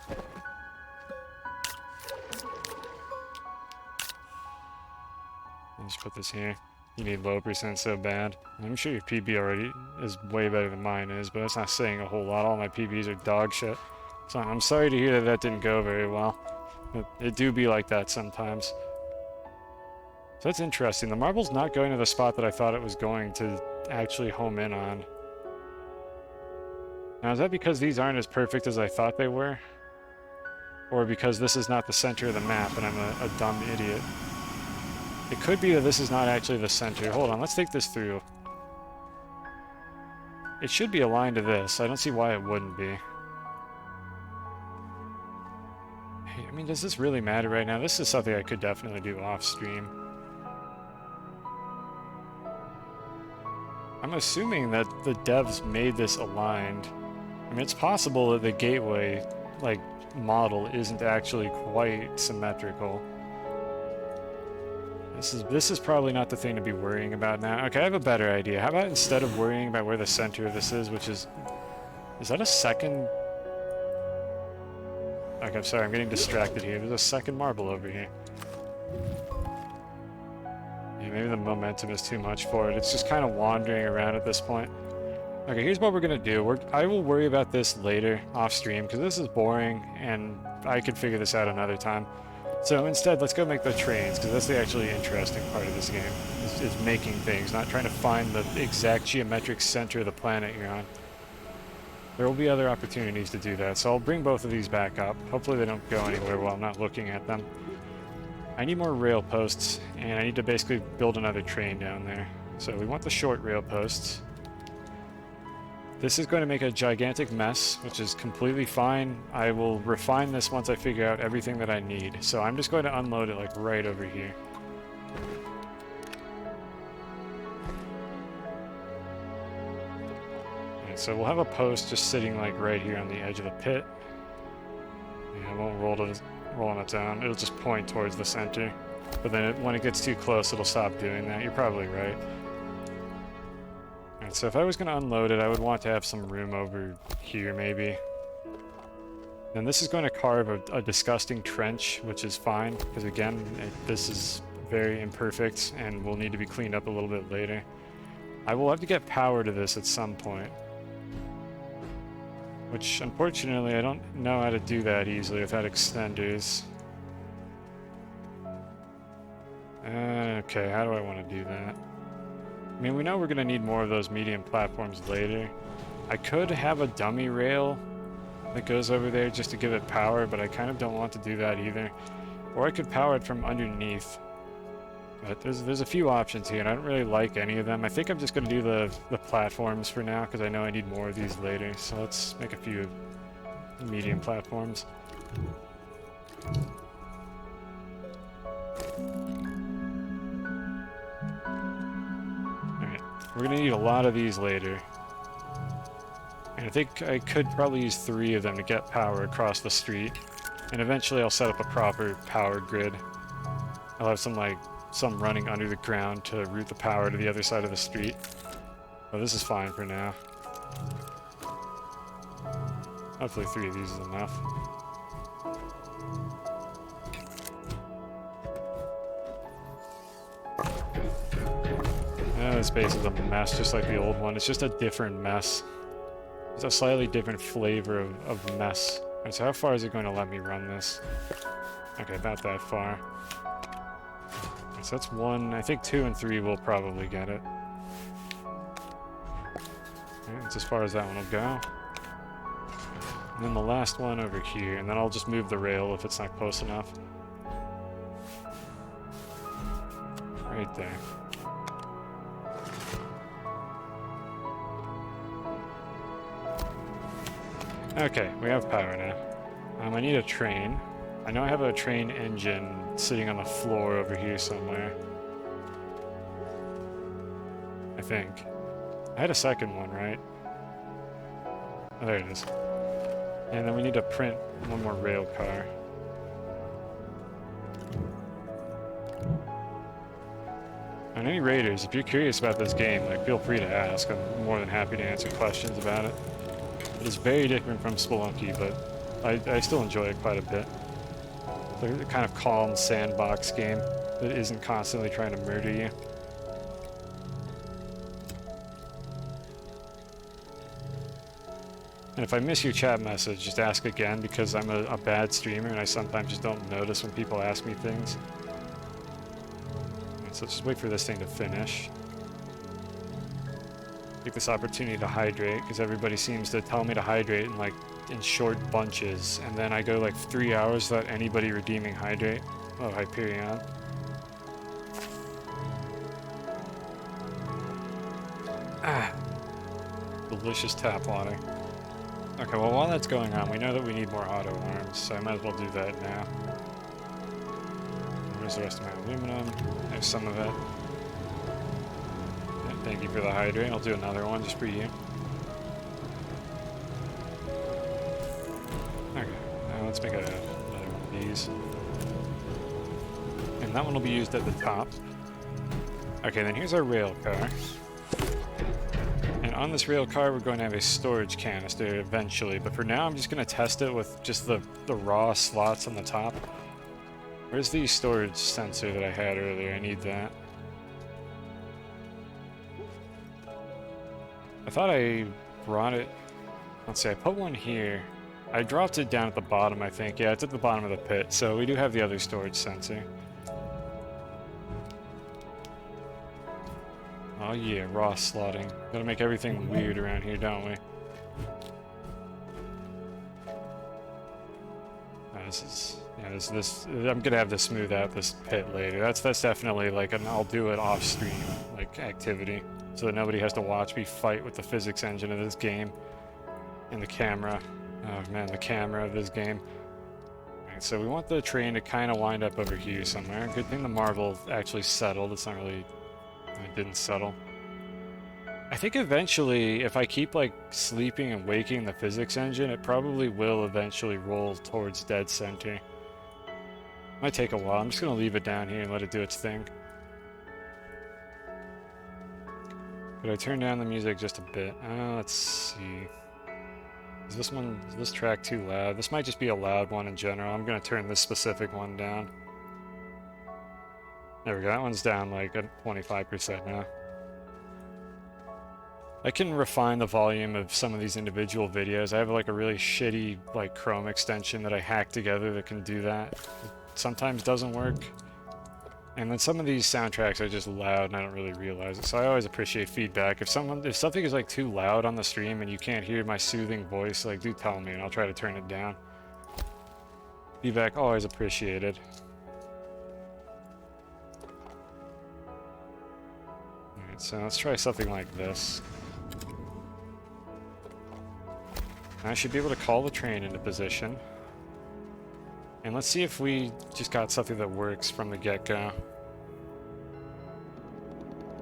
Speaker 1: I'll just put this here. You need low percent so bad. I'm sure your PB already is way better than mine is, but that's not saying a whole lot. All my PBs are dog shit. So I'm sorry to hear that that didn't go very well. It do be like that sometimes. So that's interesting. The marble's not going to the spot that I thought it was going to actually home in on. Now, is that because these aren't as perfect as I thought they were? Or because this is not the center of the map and I'm a dumb idiot? It could be that this is not actually the center. Hold on, let's take this through. It should be aligned to this. I don't see why it wouldn't be. I mean, does this really matter right now? This is something I could definitely do off stream. I'm assuming that the devs made this aligned. I mean, it's possible that the gateway, like, model isn't actually quite symmetrical. This is probably not the thing to be worrying about now. Okay, I have a better idea. How about instead of worrying about where the center of this is, which is... Is that a second... Like, I'm sorry, I'm getting distracted here. There's a second marble over here. Yeah, maybe the momentum is too much for it. It's just kind of wandering around at this point. Okay, here's what we're gonna do. I will worry about this later off stream because this is boring and I could figure this out another time. So instead, let's go make the trains because that's the actually interesting part of this game, is making things, not trying to find the exact geometric center of the planet you're on. There will be other opportunities to do that, so I'll bring both of these back up. Hopefully they don't go anywhere while I'm not looking at them. I need more rail posts, and I need to basically build another train down there. So we want the short rail posts. This is going to make a gigantic mess, which is completely fine. I will refine this once I figure out everything that I need. So I'm just going to unload it like right over here. And so we'll have a post just sitting like right here on the edge of the pit. Yeah, it won't roll on its own. It'll just point towards the center. But then when it gets too close, it'll stop doing that. You're probably right. So if I was going to unload it, I would want to have some room over here, maybe. Then this is going to carve a disgusting trench, which is fine, because again, this is very imperfect and will need to be cleaned up a little bit later. I will have to get power to this at some point. Which, unfortunately, I don't know how to do that easily without extenders. Okay, how do I want to do that? I mean, we know we're going to need more of those medium platforms later. I could have a dummy rail that goes over there just to give it power, but I kind of don't want to do that either. Or I could power it from underneath. But there's a few options here, and I don't really like any of them. I think I'm just going to do the platforms for now, because I know I need more of these later. So let's make a few medium platforms. We're going to need a lot of these later. And I think I could probably use 3 of them to get power across the street. And eventually I'll set up a proper power grid. I'll have some running under the ground to route the power to the other side of the street. But this is fine for now. Hopefully 3 of these is enough. This base is a mess, just like the old one. It's just a different mess. It's a slightly different flavor of mess. And so how far is it going to let me run this? Okay, about that far. So that's 1. I think 2 and 3 will probably get it. Okay, that's as far as that one will go. And then the last one over here, and then I'll just move the rail if it's not close enough. Right there. Okay, we have power now. I need a train. I know I have a train engine sitting on the floor over here somewhere. I think. I had a second one, right? Oh, there it is. And then we need to print one more rail car. And any raiders, if you're curious about this game, like, feel free to ask. I'm more than happy to answer questions about it. It's very different from Spelunky, but I still enjoy it quite a bit. It's a kind of calm sandbox game that isn't constantly trying to murder you. And if I miss your chat message, just ask again, because I'm a bad streamer and I sometimes just don't notice when people ask me things. Right, so let's just wait for this thing to finish. Take this opportunity to hydrate, because everybody seems to tell me to hydrate in short bunches, and then I go like 3 hours without anybody redeeming hydrate. Oh, Hyperion. Ah, delicious tap water. Okay, well, while that's going on, we know that we need more auto arms, so I might as well do that now. Where's the rest of my aluminum? There's some of it. Thank you for the hydrate. I'll do another one just for you. Okay, now let's make another one of these. And that one will be used at the top. Okay, then here's our rail car. And on this rail car, we're going to have a storage canister eventually, but for now, I'm just going to test it with just the raw slots on the top. Where's the storage sensor that I had earlier? I need that. I thought I brought it... Let's see, I put one here. I dropped it down at the bottom, I think. Yeah, it's at the bottom of the pit, so we do have the other storage sensor. Oh yeah, raw slotting. Gotta make everything weird around here, don't we? I'm gonna have to smooth out this pit later. That's definitely like an I'll do it off stream like activity, so that nobody has to watch me fight with the physics engine of this game and the camera. Oh man, the camera of this game. Alright, so we want the train to kind of wind up over here somewhere. Good thing the marble actually settled. It's not really... It didn't settle. I think eventually, if I keep like sleeping and waking the physics engine, it probably will eventually roll towards dead center. Might take a while. I'm just gonna leave it down here and let it do its thing. Could I turn down the music just a bit? Let's see. Is this track too loud? This might just be a loud one in general. I'm gonna turn this specific one down. There we go, that one's down like at 25% now. I can refine the volume of some of these individual videos. I have like a really shitty like Chrome extension that I hacked together that can do that. It sometimes doesn't work. And then some of these soundtracks are just loud and I don't really realize it. So I always appreciate feedback. If something is like too loud on the stream and you can't hear my soothing voice, like do tell me and I'll try to turn it down. Feedback always appreciated. Alright, so let's try something like this. I should be able to call the train into position. And let's see if we just got something that works from the get-go.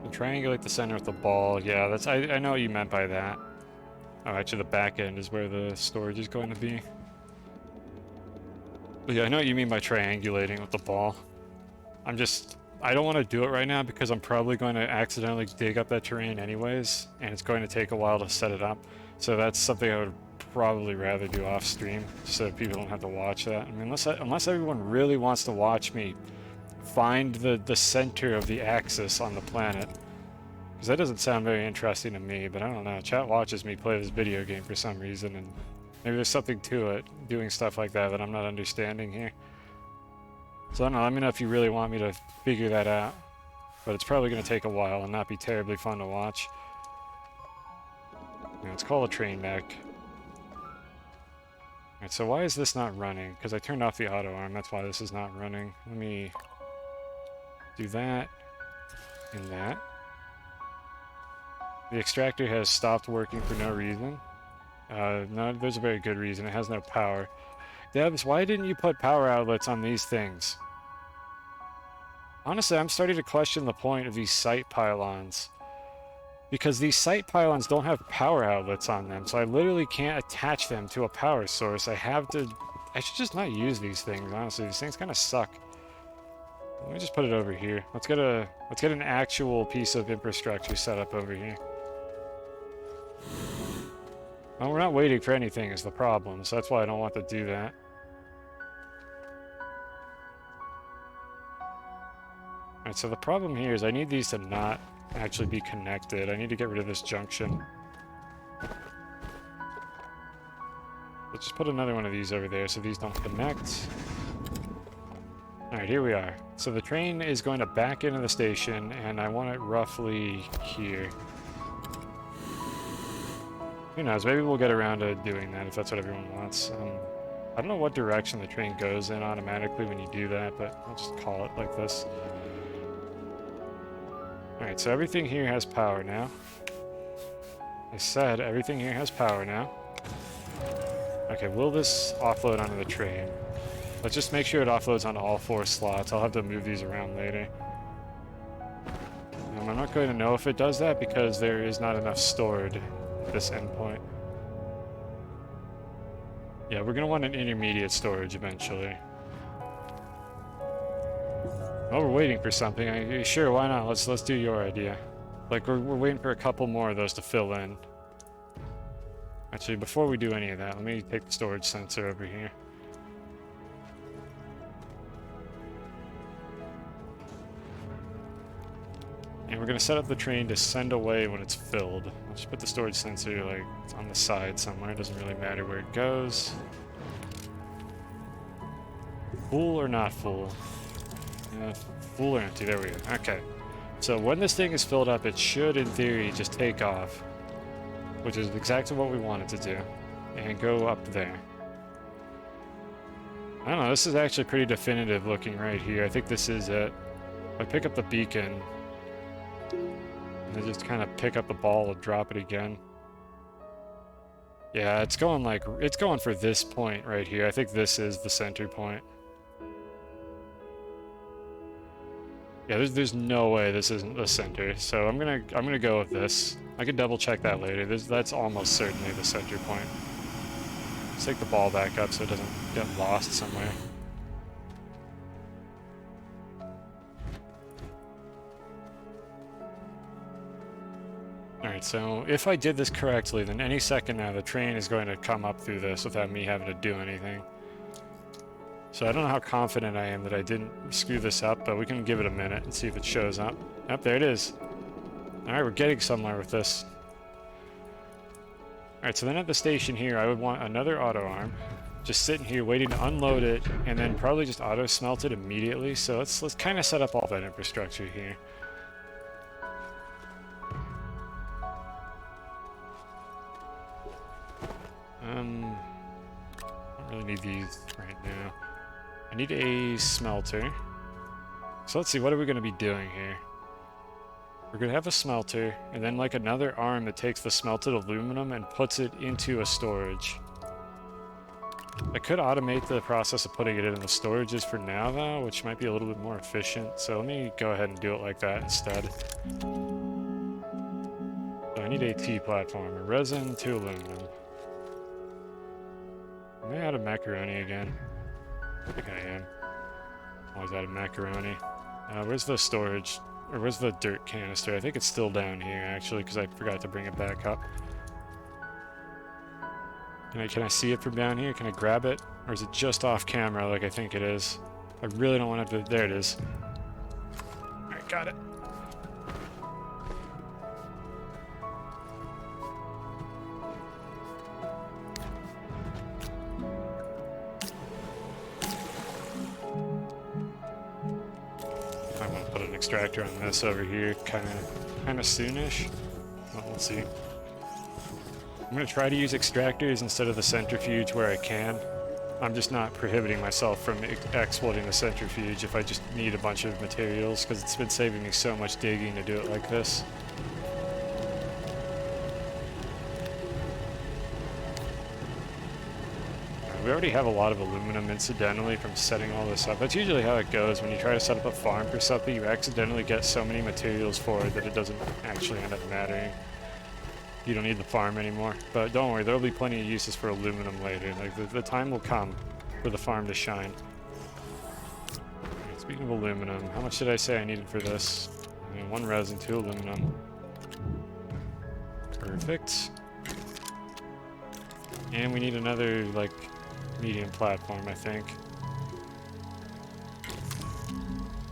Speaker 1: And triangulate the center with the ball. Yeah, that's I know what you meant by that. Oh, actually the back end is where the storage is going to be. But yeah, I know what you mean by triangulating with the ball. I don't want to do it right now because I'm probably going to accidentally dig up that terrain anyways, and it's going to take a while to set it up. So that's something I would probably rather do off stream, so that people don't have to watch that. I mean, unless everyone really wants to watch me find the center of the axis on the planet, because that doesn't sound very interesting to me. But I don't know. Chat watches me play this video game for some reason, and maybe there's something to it, doing stuff like that I'm not understanding here. So I don't know. Let me know if you really want me to figure that out. But it's probably going to take a while and not be terribly fun to watch. Yeah, let's call a train back. Alright, so why is this not running? Because I turned off the auto arm, that's why this is not running. Let me do that and that. The extractor has stopped working for no reason. No, there's a very good reason. It has no power. Debs, why didn't you put power outlets on these things? Honestly, I'm starting to question the point of these site pylons. Because these site pylons don't have power outlets on them, so I literally can't attach them to a power source. I should just not use these things, honestly. These things kind of suck. Let me just put it over here. Let's get an actual piece of infrastructure set up over here. Well, we're not waiting for anything is the problem, so that's why I don't want to do that. Alright, so the problem here is I need these to not actually be connected. I need to get rid of this junction. Let's just put another one of these over there so these don't connect. Alright, here we are. So the train is going to back into the station, and I want it roughly here. Who knows, maybe we'll get around to doing that if that's what everyone wants. I don't know what direction the train goes in automatically when you do that, but I'll just call it like this. Alright, so everything here has power now. I said everything here has power now. Okay, will this offload onto the train? Let's just make sure it offloads onto all 4 slots. I'll have to move these around later. I'm not going to know if it does that because there is not enough stored at this endpoint. Yeah, we're going to want an intermediate storage eventually. Oh, we're waiting for something. Sure, why not? Let's do your idea. Like, we're waiting for a couple more of those to fill in. Actually, before we do any of that, let me take the storage sensor over here. And we're going to set up the train to send away when it's filled. I'll just put the storage sensor, like, on the side somewhere. It doesn't really matter where it goes. Full or not full? Full or empty, there we go. Okay. So when this thing is filled up, it should, in theory, just take off. Which is exactly what we want it to do. And go up there. I don't know, this is actually pretty definitive looking right here. I think this is it. If I pick up the beacon, and just kind of pick up the ball and drop it again. Yeah, it's going for this point right here. I think this is the center point. Yeah, there's no way this isn't the center. So I'm gonna go with this. I can double check that later. That's almost certainly the center point. Let's take the ball back up so it doesn't get lost somewhere. Alright, so if I did this correctly, then any second now the train is going to come up through this without me having to do anything. So I don't know how confident I am that I didn't screw this up, but we can give it a minute and see if it shows up. Yep, there it is. Alright, we're getting somewhere with this. Alright, so then at the station here, I would want another auto arm. Just sitting here waiting to unload it, and then probably just auto smelt it immediately. So let's kind of set up all that infrastructure here. I don't really need these right now. I need a smelter. So let's see, what are we going to be doing here? We're going to have a smelter, and then like another arm that takes the smelted aluminum and puts it into a storage. I could automate the process of putting it in the storages for now though, which might be a little bit more efficient. So let me go ahead and do it like that instead. So I need a T platform, a resin to aluminum. Am I out of macaroni again? I think I am. Always out of macaroni. Where's the storage? Or where's the dirt canister? I think it's still down here, actually, because I forgot to bring it back up. Can I see it from down here? Can I grab it? Or is it just off camera like I think it is? I really don't want to... There it is. Alright, got it. Extractor on this over here kind of soonish. Well, we'll see. I'm going to try to use extractors instead of the centrifuge where I can. I'm just not prohibiting myself from exploiting the centrifuge if I just need a bunch of materials, because it's been saving me so much digging to do it like this. We already have a lot of aluminum incidentally from setting all this up. That's usually how it goes when you try to set up a farm for something. You accidentally get so many materials for it that it doesn't actually end up mattering. You don't need the farm anymore. But don't worry, there'll be plenty of uses for aluminum later. Like the time will come for the farm to shine. Right, speaking of aluminum, how much did I say I needed for this? I mean, 1 resin, 2 aluminum. Perfect. And we need another, like, medium platform, I think.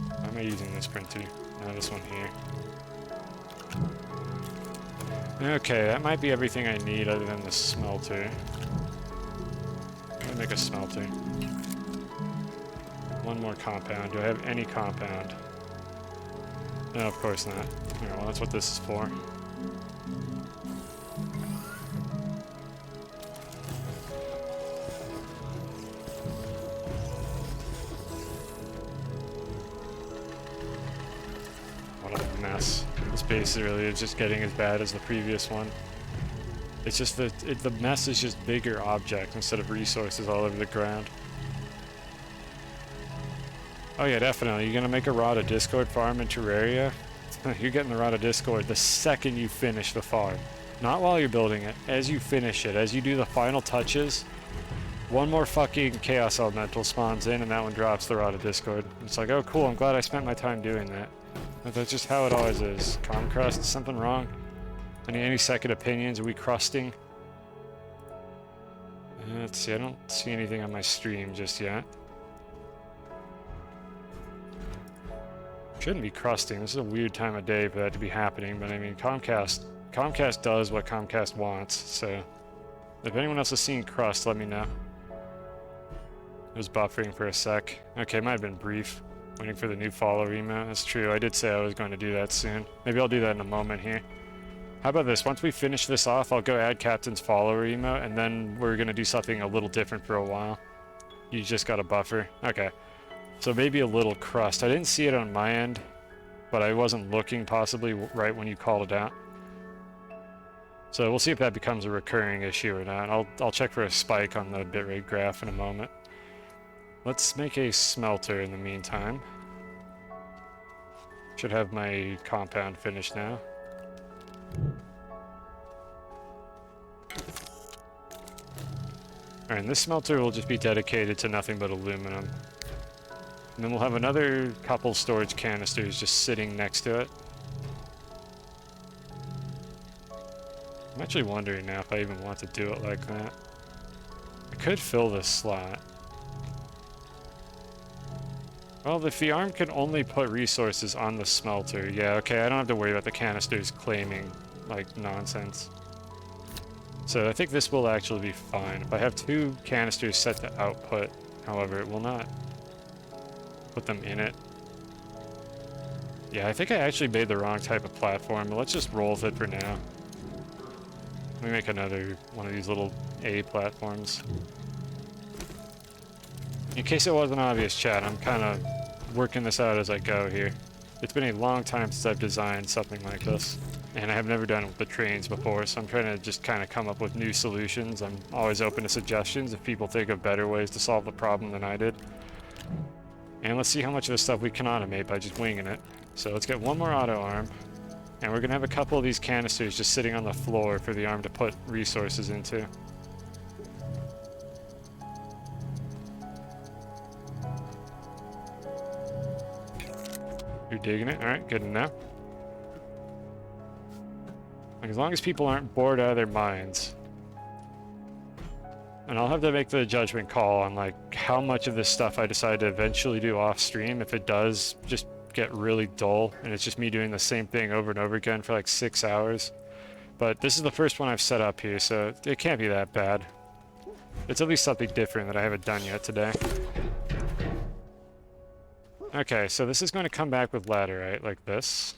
Speaker 1: Why am I using this printer? This one here. Okay, that might be everything I need other than the smelter. Let me make a smelter. 1 more compound. Do I have any compound? No, of course not. Alright, well, that's what this is for. This base really is just getting as bad as the previous one. It's just that the mess is just bigger objects instead of resources all over the ground. Oh yeah, definitely. You're gonna make a Rod of Discord farm in Terraria? You're getting the Rod of Discord the second you finish the farm. Not while you're building it. As you finish it, as you do the final touches, 1 more fucking Chaos Elemental spawns in and that one drops the Rod of Discord. It's like, oh cool, I'm glad I spent my time doing that. That's just how it always is. Calm crust, something wrong? Any second opinions? Are we crusting? Let's see, I don't see anything on my stream just yet. Shouldn't be crusting. This is a weird time of day for that to be happening, but I mean, Comcast does what Comcast wants, so if anyone else has seen crust, let me know. It was buffering for a sec. Okay, it might have been brief. Waiting for the new follower emote. That's true, I did say I was going to do that soon. Maybe I'll do that in a moment here. How about this? Once we finish this off, I'll go add Captain's follower emote, and then we're going to do something a little different for a while. You just got a buffer. Okay. So maybe a little crust. I didn't see it on my end, but I wasn't looking possibly right when you called it out. So we'll see if that becomes a recurring issue or not. I'll check for a spike on the bitrate graph in a moment. Let's make a smelter in the meantime. Should have my compound finished now. Alright, and this smelter will just be dedicated to nothing but aluminum. And then we'll have another couple storage canisters just sitting next to it. I'm actually wondering now if I even want to do it like that. I could fill this slot. Well, if the arm can only put resources on the smelter, yeah, okay, I don't have to worry about the canisters claiming, like, nonsense. So I think this will actually be fine. If I have 2 canisters set to output, however, it will not put them in it. Yeah, I think I actually made the wrong type of platform, but let's just roll with it for now. Let me make another one of these little A platforms. In case it wasn't obvious, chat, I'm kind of working this out as I go here. It's been a long time since I've designed something like this, and I have never done it with the trains before, so I'm trying to just kind of come up with new solutions. I'm always open to suggestions if people think of better ways to solve the problem than I did. And let's see how much of this stuff we can automate by just winging it. So let's get one more auto arm, and we're going to have a couple of these canisters just sitting on the floor for the arm to put resources into. You're digging it? Alright, good to know. Like, as long as people aren't bored out of their minds. And I'll have to make the judgment call on, like, how much of this stuff I decide to eventually do off stream. If it does just get really dull, and it's just me doing the same thing over and over again for like 6 hours. But this is the first one I've set up here, so it can't be that bad. It's at least something different that I haven't done yet today. Okay, so this is going to come back with laterite like this.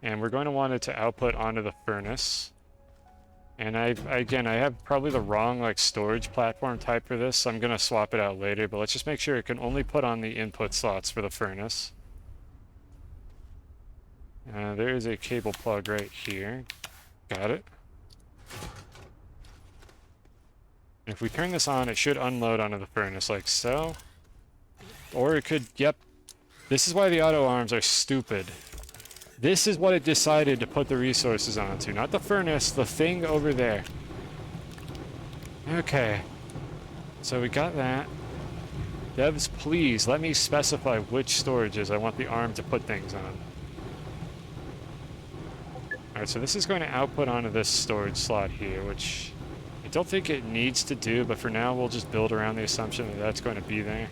Speaker 1: And we're going to want it to output onto the furnace. And again, I have probably the wrong like storage platform type for this, so I'm going to swap it out later, but let's just make sure it can only put on the input slots for the furnace. There is a cable plug right here. Got it. And if we turn this on, it should unload onto the furnace like so. Or it could, yep. This is why the auto arms are stupid. This is what it decided to put the resources onto. Not the furnace, the thing over there. Okay. So we got that. Devs, please let me specify which storages I want the arm to put things on. Alright, so this is going to output onto this storage slot here, which I don't think it needs to do, but for now we'll just build around the assumption that that's going to be there.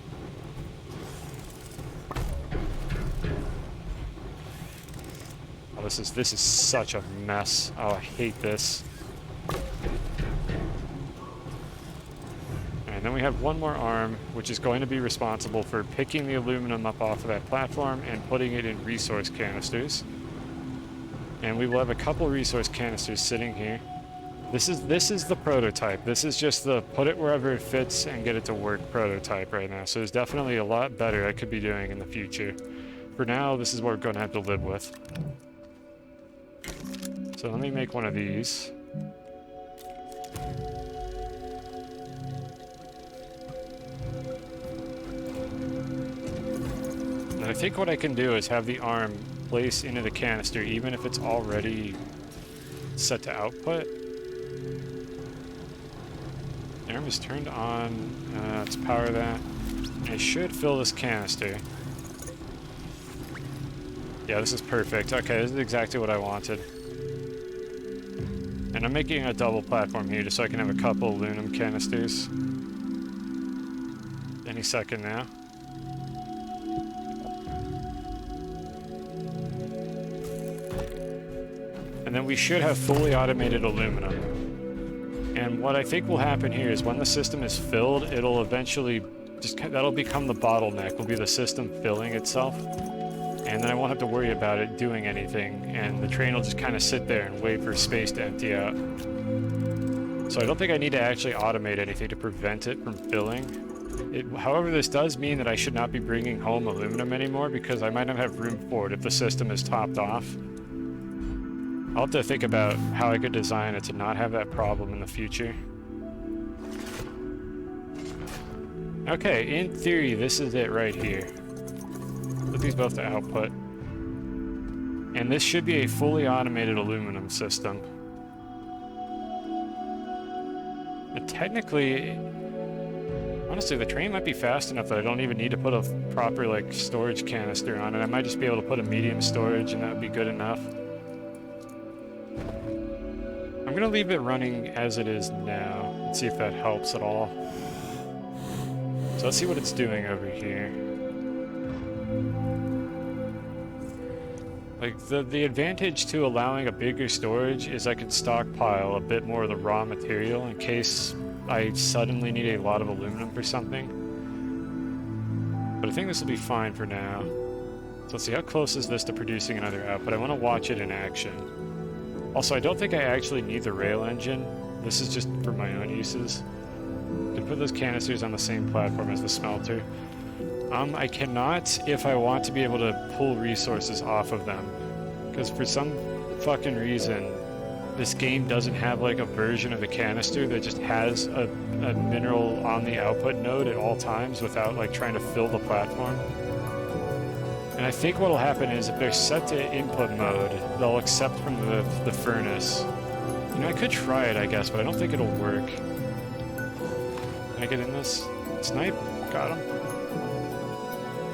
Speaker 1: Oh, this is such a mess. Oh, I hate this. And then we have one more arm, which is going to be responsible for picking the aluminum up off of that platform and putting it in resource canisters. And we will have a couple resource canisters sitting here. This is the prototype. This is just the put it wherever it fits and get it to work prototype right now. So there's definitely a lot better I could be doing in the future. For now, this is what we're going to have to live with. So let me make one of these. And I think what I can do is have the arm place into the canister even if it's already set to output. The arm is turned on. Let's power that. And it should fill this canister. Yeah, this is perfect. Okay, this is exactly what I wanted. And I'm making a double platform here just so I can have a couple aluminum canisters. Any second now. And then we should have fully automated aluminum. And what I think will happen here is when the system is filled, it'll eventually that'll become the bottleneck, will be the system filling itself. And then I won't have to worry about it doing anything, and the train will just kind of sit there and wait for space to empty out. So I don't think I need to actually automate anything to prevent it from filling. However, this does mean that I should not be bringing home aluminum anymore because I might not have room for it if the system is topped off. I'll have to think about how I could design it to not have that problem in the future. Okay, in theory, this is it right here. Put these both to output. And this should be a fully automated aluminum system. And technically, honestly, the train might be fast enough that I don't even need to put a proper, like, storage canister on it. I might just be able to put a medium storage and that would be good enough. I'm gonna leave it running as it is now and see if that helps at all. So let's see what it's doing over here. Like, the advantage to allowing a bigger storage is I can stockpile a bit more of the raw material in case I suddenly need a lot of aluminum for something. But I think this will be fine for now. So let's see, how close is this to producing another output? I want to watch it in action. Also, I don't think I actually need the rail engine. This is just for my own uses. I can put those canisters on the same platform as the smelter. I cannot if I want to be able to pull resources off of them. Because for some fucking reason, this game doesn't have like a version of a canister that just has a mineral on the output node at all times without like trying to fill the platform. And I think what'll happen is if they're set to input mode, they'll accept from the furnace. You know, I could try it, I guess, but I don't think it'll work. Can I get in this? Snipe? Got him.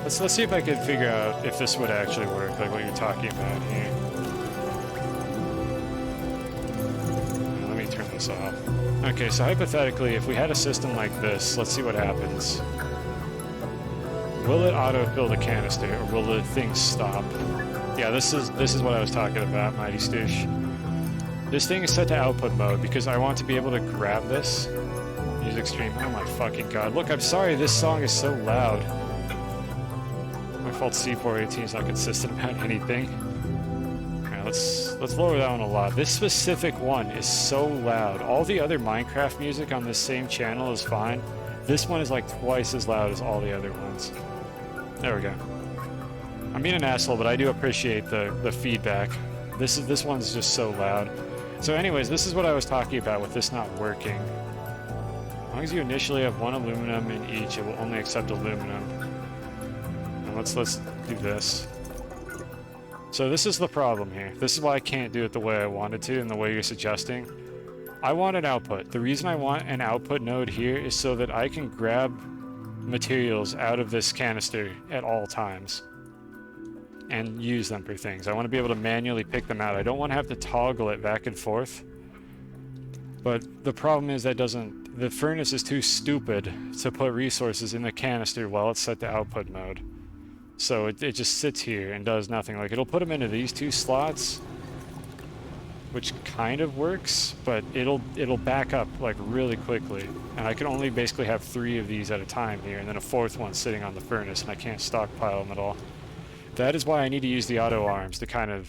Speaker 1: Let's see if I can figure out if this would actually work, like what you're talking about here. Let me turn this off. Okay, so hypothetically, if we had a system like this, let's see what happens. Will it auto-fill the canister, or will the thing stop? Yeah, this is what I was talking about, Mighty Stoosh. This thing is set to output mode because I want to be able to grab this. Use extreme. Oh my fucking god. Look, I'm sorry, this song is so loud. My fault C418 is not consistent about anything. Alright, let's lower that one a lot. This specific one is so loud. All the other Minecraft music on this same channel is fine. This one is like twice as loud as all the other ones. There we go. I'm being an asshole, but I do appreciate the feedback. This one's just so loud. So anyways, this is what I was talking about with this not working. As long as you initially have one aluminum in each, it will only accept aluminum. And let's do this. So this is the problem here. This is why I can't do it the way I wanted to and the way you're suggesting. I want an output. The reason I want an output node here is so that I can grab materials out of this canister at all times and use them for things. I want to be able to manually pick them out. I don't want to have to toggle it back and forth. But the problem is the furnace is too stupid to put resources in the canister while it's set to output mode. So it just sits here and does nothing. Like, it'll put them into these two slots, which kind of works, but it'll back up like really quickly. And I can only basically have 3 of these at a time here, and then a 4th one sitting on the furnace, and I can't stockpile them at all. That is why I need to use the auto arms to kind of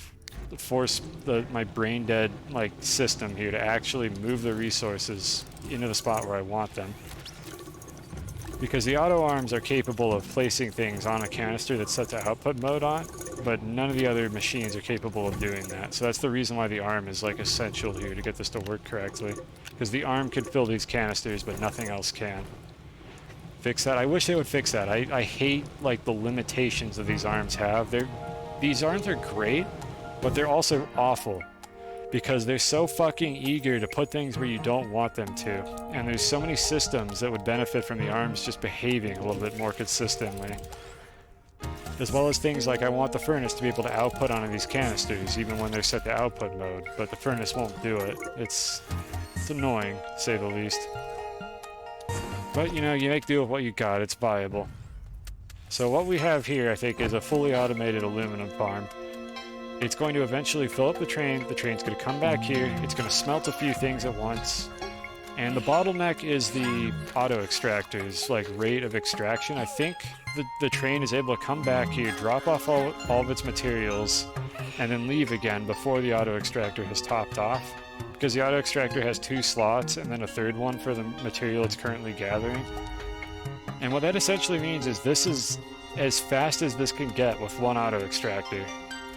Speaker 1: force my brain dead like system here to actually move the resources into the spot where I want them. Because the auto arms are capable of placing things on a canister that's set to output mode on, but none of the other machines are capable of doing that. So that's the reason why the arm is like essential here to get this to work correctly. Because the arm can fill these canisters, but nothing else can. Fix that? I wish they would fix that. I hate like the limitations that these arms have. These arms are great, but they're also awful. Because they're so fucking eager to put things where you don't want them to. And there's so many systems that would benefit from the arms just behaving a little bit more consistently. As well as things like I want the furnace to be able to output onto these canisters, even when they're set to output mode, but the furnace won't do it. It's annoying, to say the least. But, you know, you make do with what you got, it's viable. So what we have here, I think, is a fully automated aluminum farm. It's going to eventually fill up the train's going to come back here, it's going to smelt a few things at once, and the bottleneck is the auto extractors, like rate of extraction. I think the train is able to come back here, drop off all of its materials, and then leave again before the auto extractor has topped off. Because the auto extractor has 2 slots and then a third one for the material it's currently gathering. And what that essentially means is this is as fast as this can get with one auto extractor.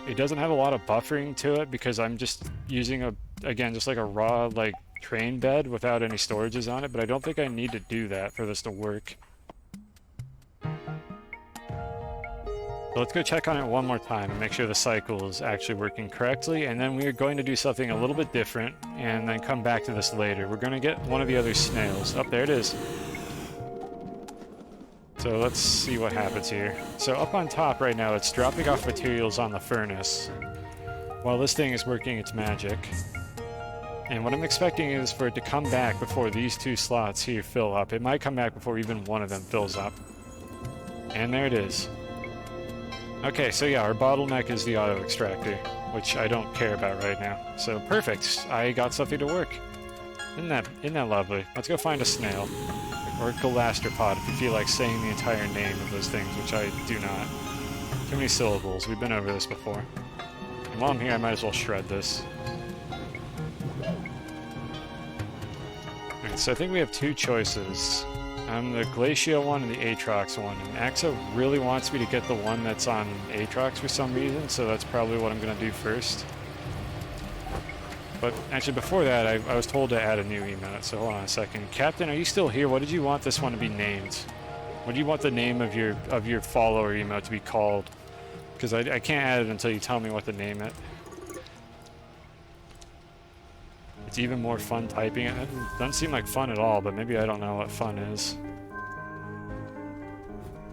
Speaker 1: It doesn't have a lot of buffering to it because I'm just using just like a raw like train bed without any storages on it, but I don't think I need to do that for this to work. So let's go check on it one more time and make sure the cycle is actually working correctly, and then we're going to do something a little bit different and then come back to this later. We're going to get one of the other snails. Oh, there it is. So let's see what happens here. So up on top right now, it's dropping off materials on the furnace while this thing is working its magic. And what I'm expecting is for it to come back before these 2 slots here fill up. It might come back before even one of them fills up. And there it is. Okay, so yeah, our bottleneck is the auto extractor, which I don't care about right now. So perfect, I got something to work. Isn't that lovely? Let's go find a snail. Or a galastropod if you feel like saying the entire name of those things, which I do not. Too many syllables, we've been over this before. And while I'm here, I might as well shred this. Alright, so I think we have 2 choices. The Glacial one and the Aatrox one. And Axo really wants me to get the one that's on Aatrox for some reason, so that's probably what I'm going to do first. But actually before that, I was told to add a new emote, so hold on a second. Captain, are you still here? What did you want this one to be named? What do you want the name of your follower emote to be called? Because I can't add it until you tell me what to name it. It's even more fun typing it. It doesn't seem like fun at all, but maybe I don't know what fun is.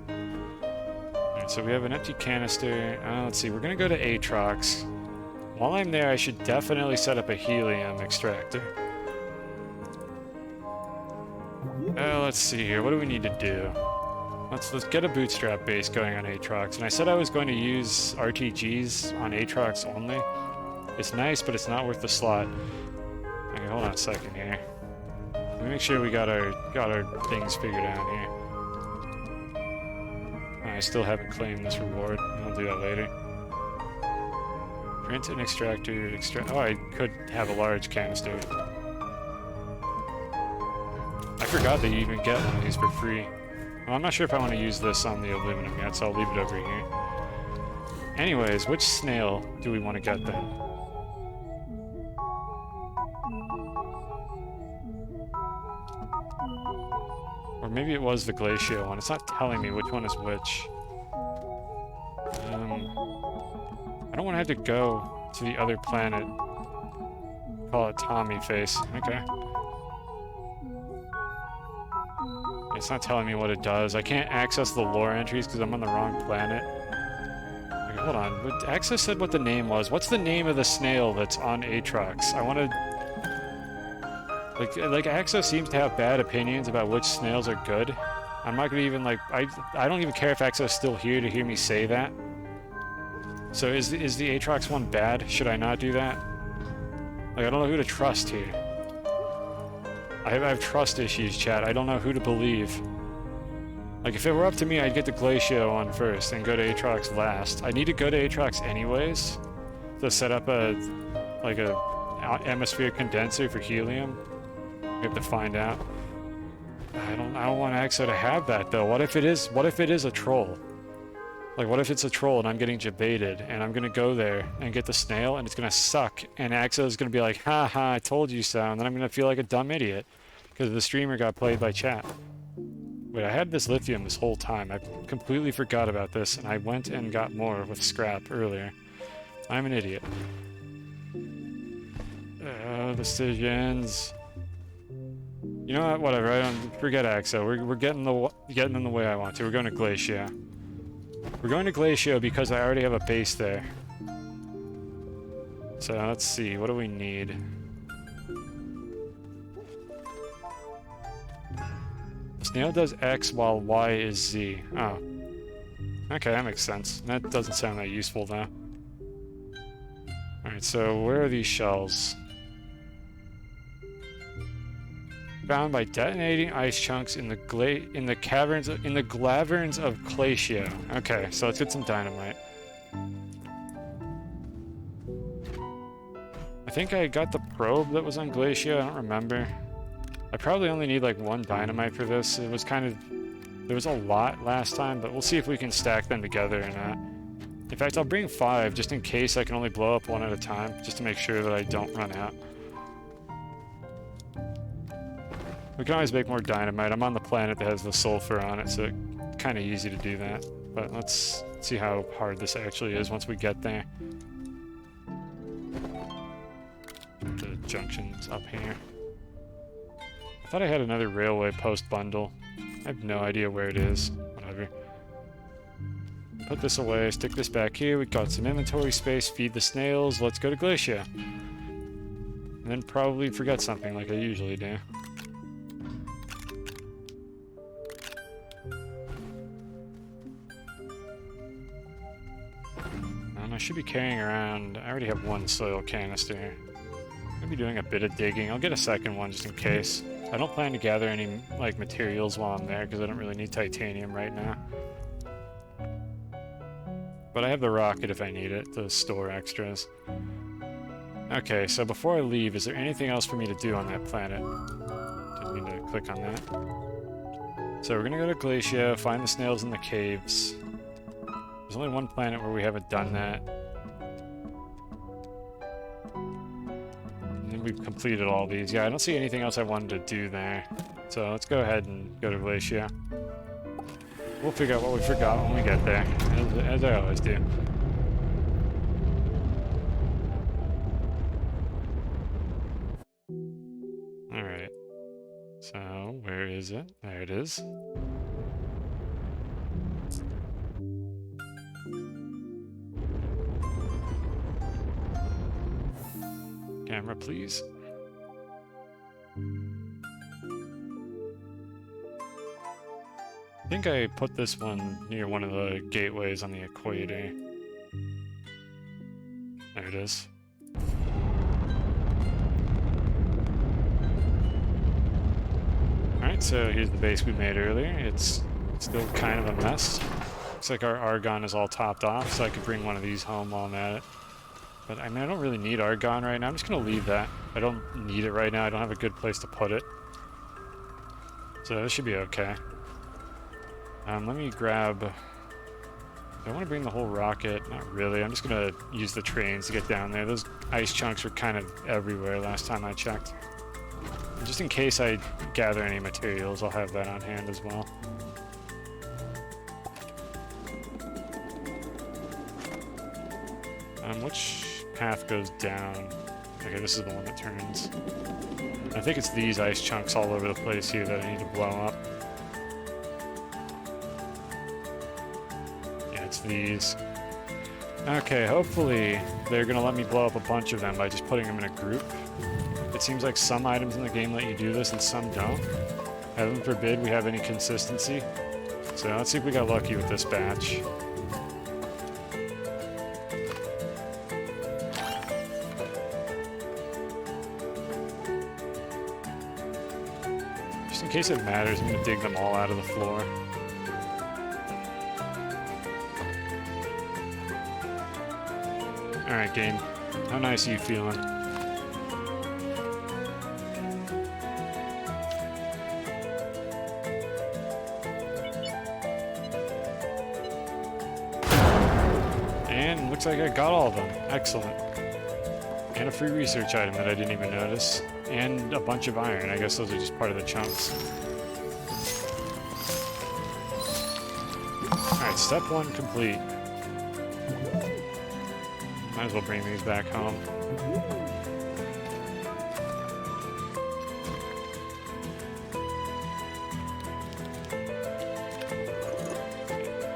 Speaker 1: Alright, so we have an empty canister. Let's see, we're gonna go to Aatrox. While I'm there, I should definitely set up a helium extractor. Let's see here, what do we need to do? Let's get a bootstrap base going on Aatrox. And I said I was going to use RTGs on Aatrox only. It's nice, but it's not worth the slot. Okay, hold on a second here. Let me make sure we got our things figured out here. I still haven't claimed this reward. I'll do that later. Print an extractor. Oh, I could have a large canister. I forgot that you even get one of these for free. Well, I'm not sure if I want to use this on the aluminum yet, so I'll leave it over here. Anyways, which snail do we want to get then? Or maybe it was the Glacial one. It's not telling me which one is which. I don't want to have to go to the other planet. Call it Tommy Face. Okay. It's not telling me what it does. I can't access the lore entries because I'm on the wrong planet. Okay, hold on. Axo said what the name was. What's the name of the snail that's on Aatrox? I want to... Like Axo seems to have bad opinions about which snails are good. I'm not going to even, like... I don't even care if Axo's still here to hear me say that. So is the Aatrox one bad? Should I not do that? Like, I don't know who to trust here. I have trust issues, chat. I don't know who to believe. Like, if it were up to me, I'd get the Glacial one first and go to Aatrox last. I need to go to Aatrox anyways to set up a atmosphere condenser for helium. We have to find out. I don't want Axo to have that though. What if it is a troll? Like, what if it's a troll and I'm getting jebaited and I'm gonna go there and get the snail and it's gonna suck and Axo's gonna be like, haha, I told you so, and then I'm gonna feel like a dumb idiot because the streamer got played by chat. Wait, I had this lithium this whole time. I completely forgot about this and I went and got more with scrap earlier. I'm an idiot. Decisions. You know what? Whatever. I don't forget Axo. We're getting in the way I want to. We're going to Glacia. We're going to Glacio because I already have a base there. So let's see, what do we need? Snail does X while Y is Z. Oh. Okay, that makes sense. That doesn't sound that useful though. Alright, so where are these shells? Found by detonating ice chunks in the glaverns of Glacio. Okay, so let's get some dynamite. I think I got the probe that was on Glacio, I don't remember. I probably only need like one dynamite for this. It was kind of... There was a lot last time, but we'll see if we can stack them together or not. In fact, I'll bring 5 just in case I can only blow up one at a time, just to make sure that I don't run out. We can always make more dynamite. I'm on the planet that has the sulfur on it, so it's kind of easy to do that. But let's see how hard this actually is once we get there. The junction's up here. I thought I had another railway post bundle. I have no idea where it is. Whatever. Put this away, stick this back here. We got some inventory space, feed the snails. Let's go to Glacia. And then probably forget something like I usually do. I should be carrying around... I already have one soil canister. I'll be doing a bit of digging. I'll get a second one just in case. I don't plan to gather any like materials while I'm there because I don't really need titanium right now. But I have the rocket if I need it to store extras. Okay, so before I leave, is there anything else for me to do on that planet? Didn't mean to click on that. So we're gonna go to Glacia, find the snails in the caves. There's only one planet where we haven't done that. And then we've completed all these. Yeah, I don't see anything else I wanted to do there. So let's go ahead and go to Glacia. We'll figure out what we forgot when we get there, as I always do. Alright. So, where is it? There it is. Camera, please. I think I put this one near one of the gateways on the equator. There it is. Alright, so here's the base we made earlier. It's still kind of a mess. Looks like our argon is all topped off, so I could bring one of these home while I'm at it. But I mean, I don't really need argon right now. I'm just going to leave that. I don't need it right now. I don't have a good place to put it. So this should be okay. Let me grab... Do I want to bring the whole rocket? Not really. I'm just going to use the trains to get down there. Those ice chunks were kind of everywhere last time I checked. And just in case I gather any materials, I'll have that on hand as well. Which path goes down? Okay, this is the one that turns. I think it's these ice chunks all over the place here that I need to blow up. Yeah, it's these. Okay, hopefully they're gonna let me blow up a bunch of them by just putting them in a group. It seems like some items in the game let you do this and some don't. Heaven forbid we have any consistency. So let's see if we got lucky with this batch. In case it matters, I'm going to dig them all out of the floor. Alright, game. How nice are you feeling? And looks like I got all of them. Excellent. And a free research item that I didn't even notice. And a bunch of iron. I guess those are just part of the chunks. Alright, step 1 complete. Might as well bring these back home.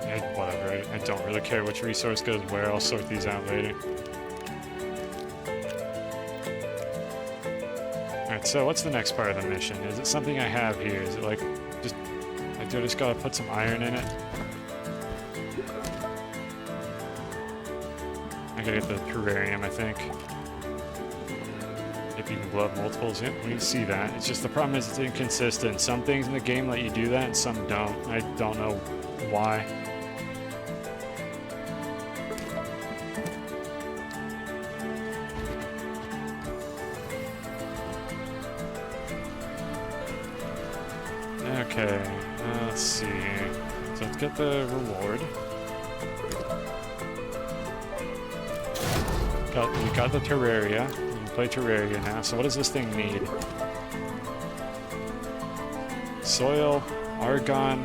Speaker 1: Yeah, whatever. Alright, I don't really care which resource goes where. I'll sort these out later. Alright, so what's the next part of the mission? Is it something I have here? Is it like, do I just gotta put some iron in it? I gotta get the terrarium, I think. If you can blow up multiples, yeah, we can see that. It's just the problem is it's inconsistent. Some things in the game let you do that and some don't. I don't know why. Okay, let's see. So let's get the reward. We got the Terraria. We can play Terraria now. So what does this thing need? Soil, argon,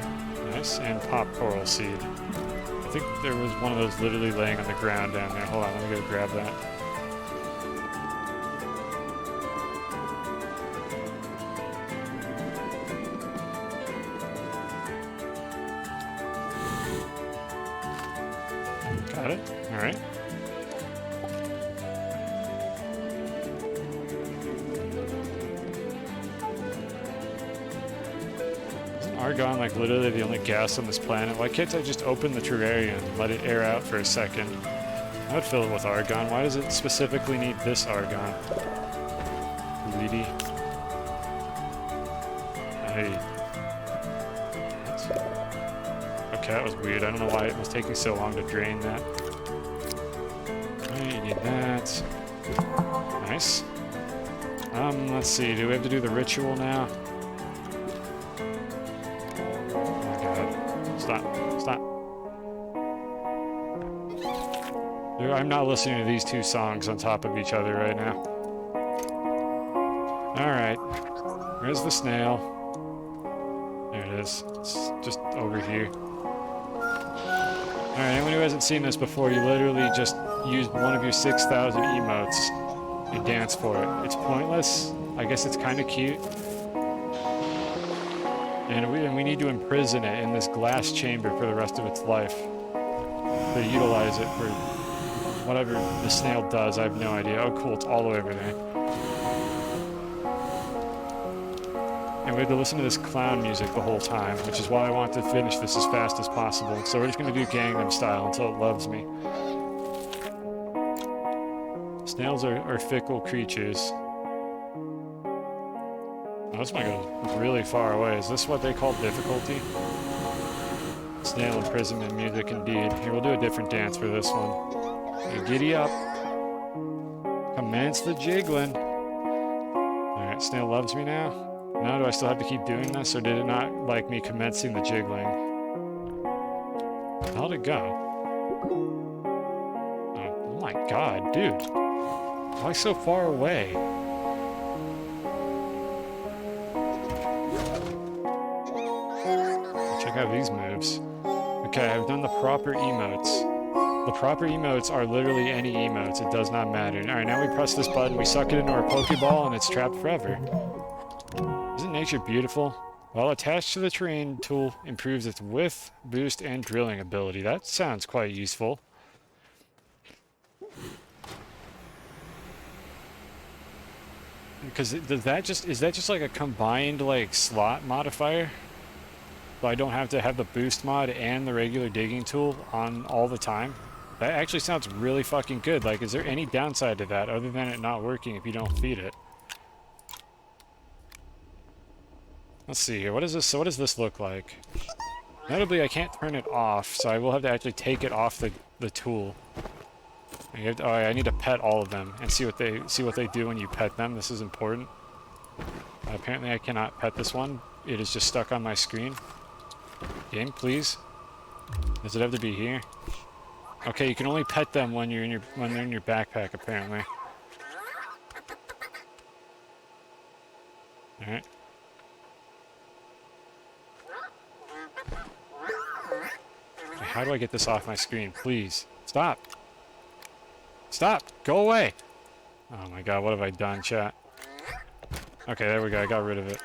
Speaker 1: nice, and pop coral seed. I think there was one of those literally laying on the ground down there. Hold on, let me go grab that. Got it. All right. Isn't argon like literally the only gas on this planet? Why can't I just open the terrarium and let it air out for a second? I would fill it with argon. Why does it specifically need this argon? Greedy. Hey. Okay, that was weird. I don't know why it was taking so long to drain that. Alright, you need that. Nice. Let's see. Do we have to do the ritual now? Oh my god. Stop. Stop. Dude, I'm not listening to these two songs on top of each other right now. Alright. Where's the snail? There it is. It's just over here. Alright, anyone who hasn't seen this before, you literally just use one of your 6,000 emotes and dance for it. It's pointless. I guess it's kind of cute. And we need to imprison it in this glass chamber for the rest of its life. To utilize it for whatever the snail does, I have no idea. Oh cool, it's all the way over there. And we had to listen to this clown music the whole time, which is why I want to finish this as fast as possible. So we're just going to do Gangnam Style until it loves me. Snails are fickle creatures. Oh, this might go really far away. Is this what they call difficulty? Snail imprisonment music, indeed. Here, we'll do a different dance for this one. Okay, giddy up. Commence the jiggling. Alright, snail loves me now. Now do I still have to keep doing this, or did it not like me commencing the jiggling? How'd it go? Oh my god, dude. Why so far away? Check out these moves. Okay, I've done the proper emotes. The proper emotes are literally any emotes. It does not matter. Alright, now we press this button, we suck it into our Pokeball, and it's trapped forever. Isn't nature beautiful? While attached to the terrain tool improves its width, boost, and drilling ability. That sounds quite useful. Because is that just like a combined like slot modifier? So I don't have to have the boost mod and the regular digging tool on all the time? That actually sounds really fucking good. Like, is there any downside to that other than it not working if you don't feed it? Let's see here. What is this? So what does this look like? Notably, I can't turn it off, so I will have to actually take it off the tool. Oh, I need to pet all of them and see what they do when you pet them. This is important. Apparently, I cannot pet this one. It is just stuck on my screen. Game, please. Does it have to be here? Okay, you can only pet them when they're in your backpack, apparently. All right. How do I get this off my screen? Please. Stop. Stop. Go away. Oh my god, what have I done, chat? Okay, there we go. I got rid of it.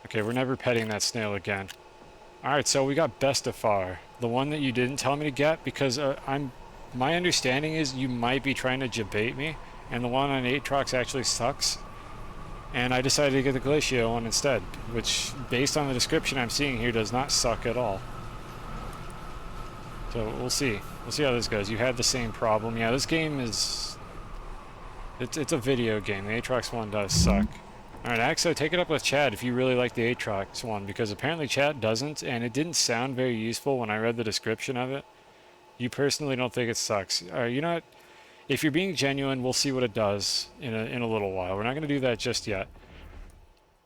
Speaker 1: Okay, we're never petting that snail again. Alright, so we got Bestafar, the one that you didn't tell me to get because my understanding is you might be trying to debate me, and the one on Aatrox actually sucks. And I decided to get the Glacio one instead, which, based on the description I'm seeing here, does not suck at all. So we'll see. We'll see how this goes. You had the same problem. Yeah, this game is... It's a video game. The Aatrox one does suck. Alright, Axo, take it up with Chad if you really like the Aatrox one, because apparently Chad doesn't, and it didn't sound very useful when I read the description of it. You personally don't think it sucks. Alright, you know what? If you're being genuine, we'll see what it does in a little while. We're not going to do that just yet.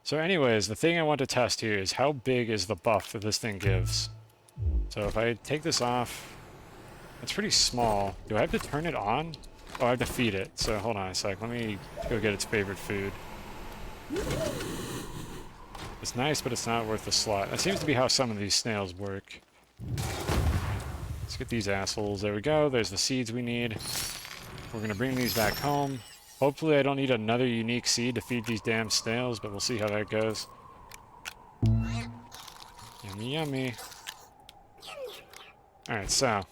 Speaker 1: So anyways, the thing I want to test here is how big is the buff that this thing gives. So if I take this off, it's pretty small. Do I have to turn it on? Oh, I have to feed it. So hold on a sec. Let me go get its favorite food. It's nice, but it's not worth the slot. That seems to be how some of these snails work. Let's get these assholes. There we go. There's the seeds we need. We're going to bring these back home. Hopefully I don't need another unique seed to feed these damn snails, but we'll see how that goes. Yummy, yummy. Alright, so.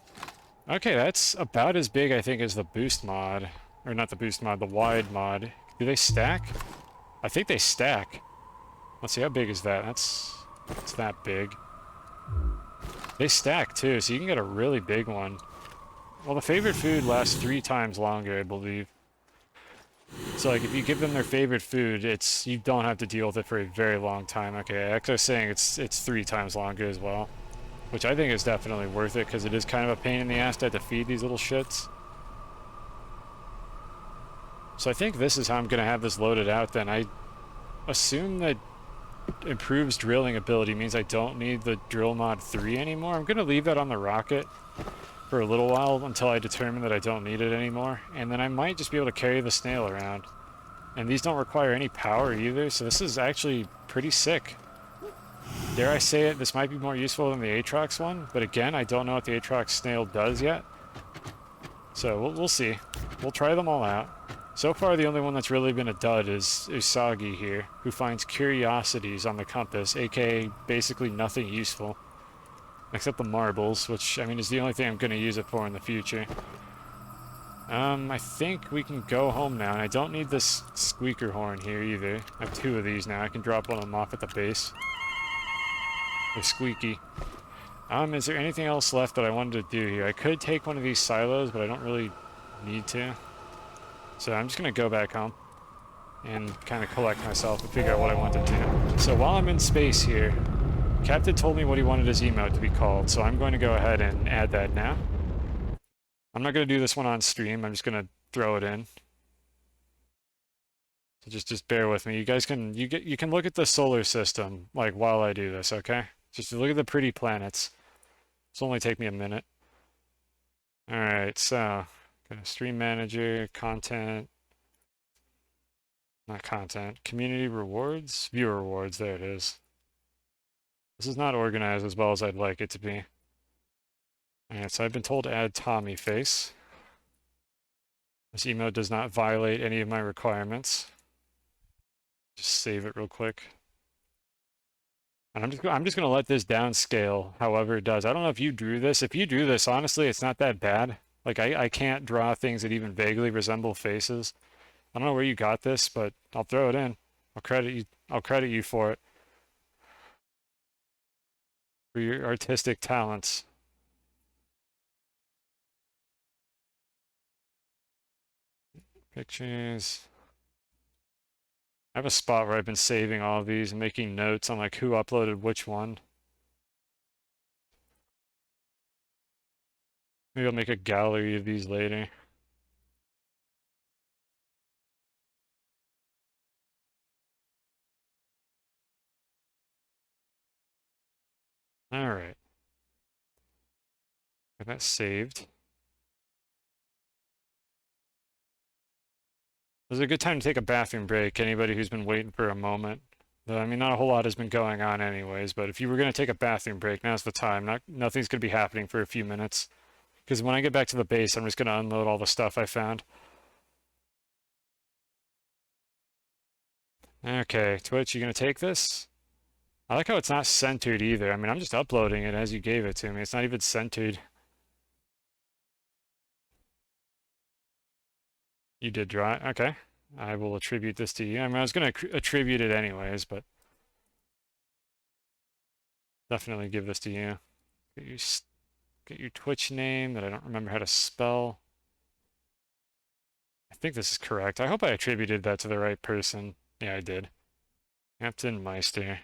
Speaker 1: Okay, that's about as big, I think, as the boost mod. Or not the boost mod, the wide mod. Do they stack? I think they stack. Let's see, how big is that? That's that big. They stack, too, so you can get a really big one. Well, the favorite food lasts 3 times longer, I believe. So, like, if you give them their favorite food, you don't have to deal with it for a very long time. Okay, Exo's saying it's 3 times longer as well. Which I think is definitely worth it, because it is kind of a pain in the ass to have to feed these little shits. So I think this is how I'm going to have this loaded out then. I assume that improves drilling ability means I don't need the drill mod 3 anymore. I'm going to leave that on the rocket for a little while until I determine that I don't need it anymore. And then I might just be able to carry the snail around. And these don't require any power either, so this is actually pretty sick. Dare I say it, this might be more useful than the Aatrox one, but again, I don't know what the Aatrox snail does yet. So we'll see. We'll try them all out. So far, the only one that's really been a dud is Usagi here, who finds curiosities on the compass, aka basically nothing useful. Except the marbles, which, I mean, is the only thing I'm going to use it for in the future. I think we can go home now, and I don't need this squeaker horn here either. I have 2 of these now. I can drop one of them off at the base. They're squeaky. Is there anything else left that I wanted to do here? I could take one of these silos, but I don't really need to. So I'm just going to go back home and kind of collect myself and figure out what I want to do. So while I'm in space here, Captain told me what he wanted his emote to be called, so I'm going to go ahead and add that now. I'm not going to do this one on stream, I'm just going to throw it in. So just bear with me. You guys can you can look at the solar system like while I do this, okay? Just look at the pretty planets. This will only take me a minute. Alright, so got a stream manager, content, not content, community rewards, viewer rewards, there it is. This is not organized as well as I'd like it to be. Alright, so I've been told to add Tommy face. This emote does not violate any of my requirements. Just save it real quick. And I'm just gonna let this downscale however it does. I don't know if you drew this. If you drew this, honestly, it's not that bad. Like I can't draw things that even vaguely resemble faces. I don't know where you got this, but I'll throw it in. I'll credit you for it. For your artistic talents. Pictures. I have a spot where I've been saving all of these and making notes on like who uploaded which one. Maybe I'll make a gallery of these later. Alright. Got that saved. This is a good time to take a bathroom break, anybody who's been waiting for a moment. Though, I mean, not a whole lot has been going on anyways, but if you were going to take a bathroom break, now's the time. Nothing's going to be happening for a few minutes. Because when I get back to the base, I'm just going to unload all the stuff I found. Okay, Twitch, you going to take this? I like how it's not centered either. I mean, I'm just uploading it as you gave it to me. It's not even centered. You did draw it? Okay. I will attribute this to you. I mean, I was going to attribute it anyways, but definitely give this to you. Get your Twitch name that I don't remember how to spell. I think this is correct. I hope I attributed that to the right person. Yeah, I did. Captain Meister.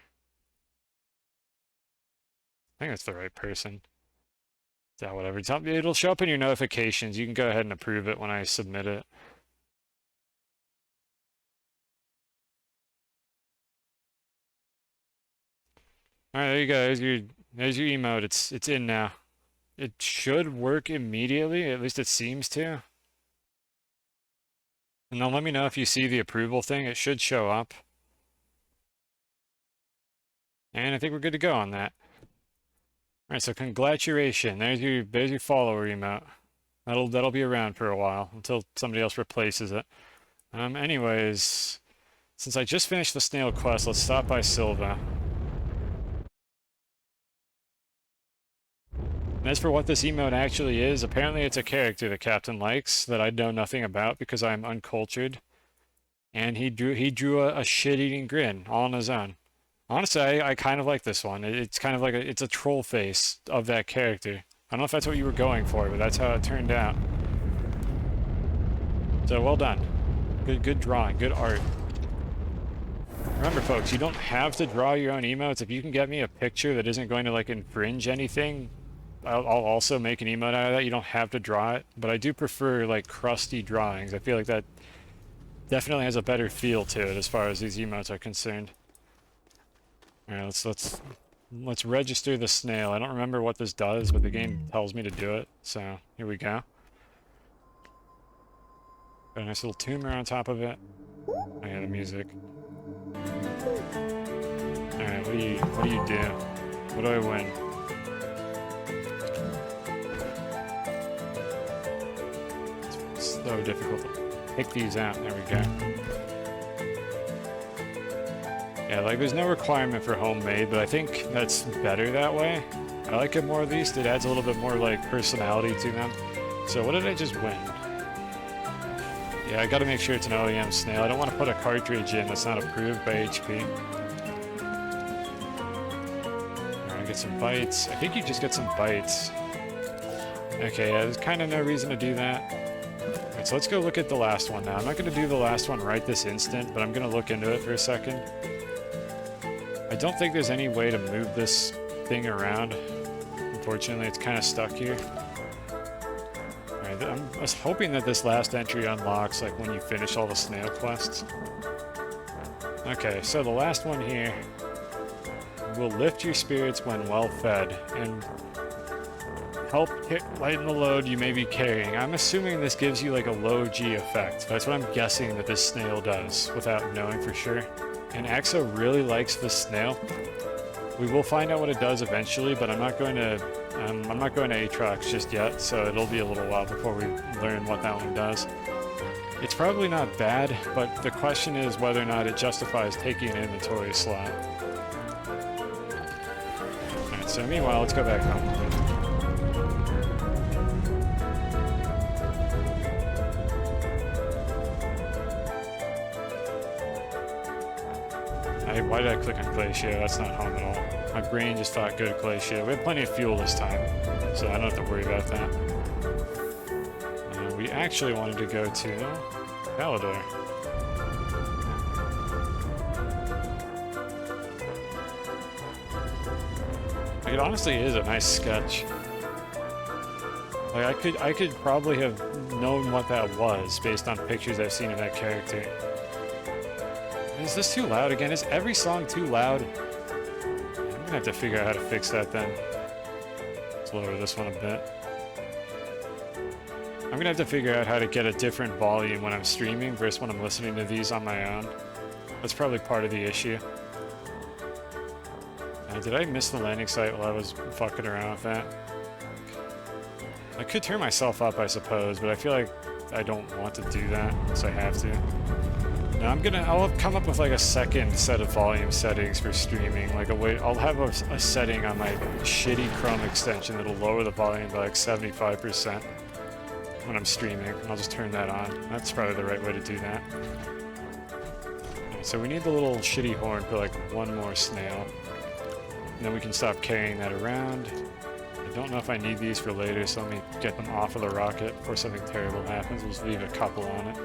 Speaker 1: I think that's the right person. Yeah, whatever. It'll show up in your notifications. You can go ahead and approve it when I submit it. All right, there you go. There's your emote. It's in now. It should work immediately. At least it seems to. And then let me know if you see the approval thing. It should show up. And I think we're good to go on that. All right, so congratulations. There's your follower emote. That'll be around for a while until somebody else replaces it. Anyways, since I just finished the snail quest, let's stop by Silva. And as for what this emote actually is, apparently it's a character the captain likes that I know nothing about because I'm uncultured. And he drew a shit-eating grin all on his own. Honestly, I kind of like this one. It's kind of like it's a troll face of that character. I don't know if that's what you were going for, but that's how it turned out. So well done. Good drawing, good art. Remember, folks, you don't have to draw your own emotes. If you can get me a picture that isn't going to like infringe anything, I'll also make an emote out of that. You don't have to draw it, but I do prefer like crusty drawings. I feel like that definitely has a better feel to it as far as these emotes are concerned. All right, let's register the snail. I don't remember what this does, but the game tells me to do it. So here we go. Got a nice little tumor on top of it. I hear the music. All right, what do you do? What do I win? It's so difficult to pick these out. There we go. Yeah, like there's no requirement for homemade, but I think that's better that way. I like it more at least. It adds a little bit more like personality to them. So what did I just win? Yeah, I gotta make sure it's an OEM snail. I don't want to put a cartridge in that's not approved by HP. Alright, get some bites. I think you just get some bites. Okay, yeah, there's kind of no reason to do that. Alright, so let's go look at the last one now. I'm not going to do the last one right this instant, but I'm going to look into it for a second. I don't think there's any way to move this thing around. Unfortunately, it's kind of stuck here. Alright, I was hoping that this last entry unlocks like when you finish all the snail quests. Okay, so the last one here will lift your spirits when well fed and help lighten the load you may be carrying. I'm assuming this gives you like a low G effect. That's what I'm guessing that this snail does without knowing for sure. And Axo really likes this snail. We will find out what it does eventually, but I'm not going to Aatrox just yet, so it'll be a little while before we learn what that one does. It's probably not bad, but the question is whether or not it justifies taking an inventory slot. Alright, so meanwhile, let's go back home. Why did I click on Glacier? That's not home at all. My brain just thought go to Glacier. We have plenty of fuel this time, so I don't have to worry about that. We actually wanted to go to Palador. Like, it honestly is a nice sketch. Like I could probably have known what that was based on pictures I've seen of that character. Is this too loud again? Is every song too loud? I'm gonna have to figure out how to fix that then. Let's lower this one a bit. I'm gonna have to figure out how to get a different volume when I'm streaming versus when I'm listening to these on my own. That's probably part of the issue. Did I miss the landing site while I was fucking around with that? I could turn myself up, I suppose, but I feel like I don't want to do that, so I have to. And I'll come up with like a second set of volume settings for streaming. Like I'll have a setting on my shitty Chrome extension that'll lower the volume by like 75% when I'm streaming. And I'll just turn that on. That's probably the right way to do that. So we need the little shitty horn for like one more snail. And then we can stop carrying that around. I don't know if I need these for later, so let me get them off of the rocket before something terrible happens. We'll just leave a couple on it.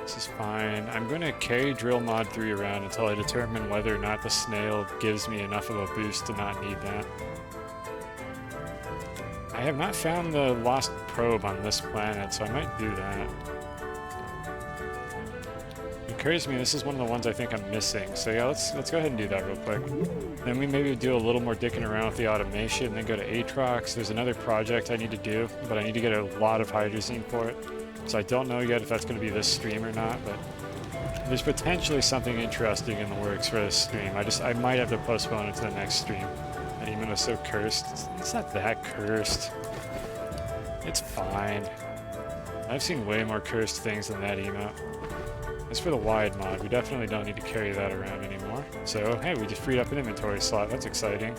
Speaker 1: This is fine. I'm going to carry Drill Mod 3 around until I determine whether or not the snail gives me enough of a boost to not need that. I have not found the lost probe on this planet, so I might do that. It occurs to me this is one of the ones I think I'm missing, so yeah, let's go ahead and do that real quick. Then we maybe do a little more dicking around with the automation, and then go to Aatrox. There's another project I need to do, but I need to get a lot of hydrazine for it. So I don't know yet if that's going to be this stream or not, but there's potentially something interesting in the works for this stream. I might have to postpone it to the next stream. That emote was so cursed. It's not that cursed. It's fine. I've seen way more cursed things than that emote. As for the wide mod, we definitely don't need to carry that around anymore. So, hey, we just freed up an inventory slot. That's exciting.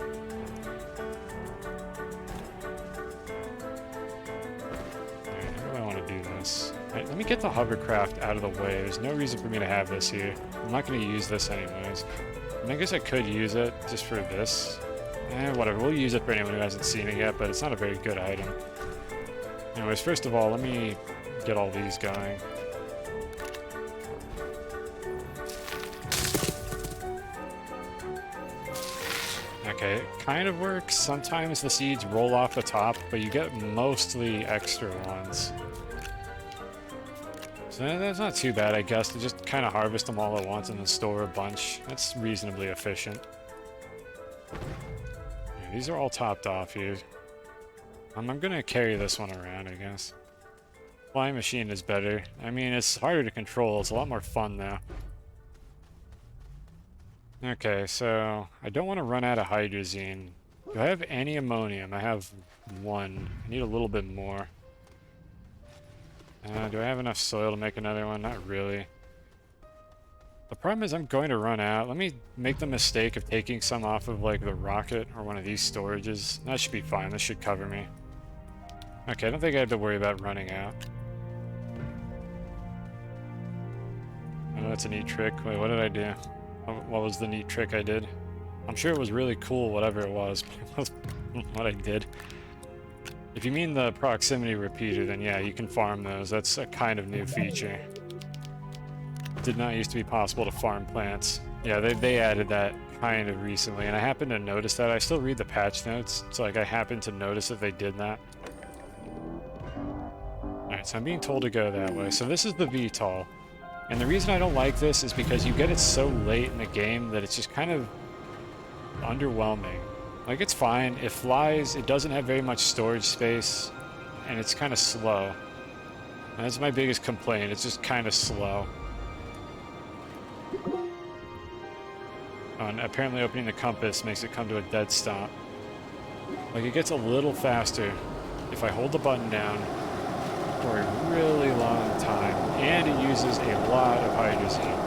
Speaker 1: Right, let me get the hovercraft out of the way. There's no reason for me to have this here. I'm not going to use this anyways. And I guess I could use it just for this. Whatever, we'll use it for anyone who hasn't seen it yet, but it's not a very good item. Anyways, first of all, let me get all these going. Okay, it kind of works. Sometimes the seeds roll off the top, but you get mostly extra ones. So that's not too bad, I guess, to just kind of harvest them all at once and then store a bunch. That's reasonably efficient. Yeah, these are all topped off here. I'm going to carry this one around, I guess. Flying machine is better. I mean, it's harder to control. It's a lot more fun, though. Okay, so I don't want to run out of hydrazine. Do I have any ammonium? I have one. I need a little bit more. Do I have enough soil to make another one? Not really. The problem is I'm going to run out. Let me make the mistake of taking some off of like the rocket or one of these storages. That should be fine. This should cover me. Okay, I don't think I have to worry about running out. Oh, that's a neat trick. Wait, what did I do? What was the neat trick I did? I'm sure it was really cool, whatever it was, but it was what I did. If you mean the proximity repeater, then yeah, you can farm those. That's a kind of new feature. It did not used to be possible to farm plants. Yeah, they added that kind of recently, and I happened to notice that. I still read the patch notes, so like I happened to notice that they did that. Alright, so I'm being told to go that way. So this is the VTOL. And the reason I don't like this is because you get it so late in the game that it's just kind of underwhelming. Like, it's fine. It flies. It doesn't have very much storage space. And it's kind of slow. And that's my biggest complaint. It's just kind of slow. Oh, and apparently opening the compass makes it come to a dead stop. Like, it gets a little faster if I hold the button down for a really long time. And it uses a lot of hydrazine.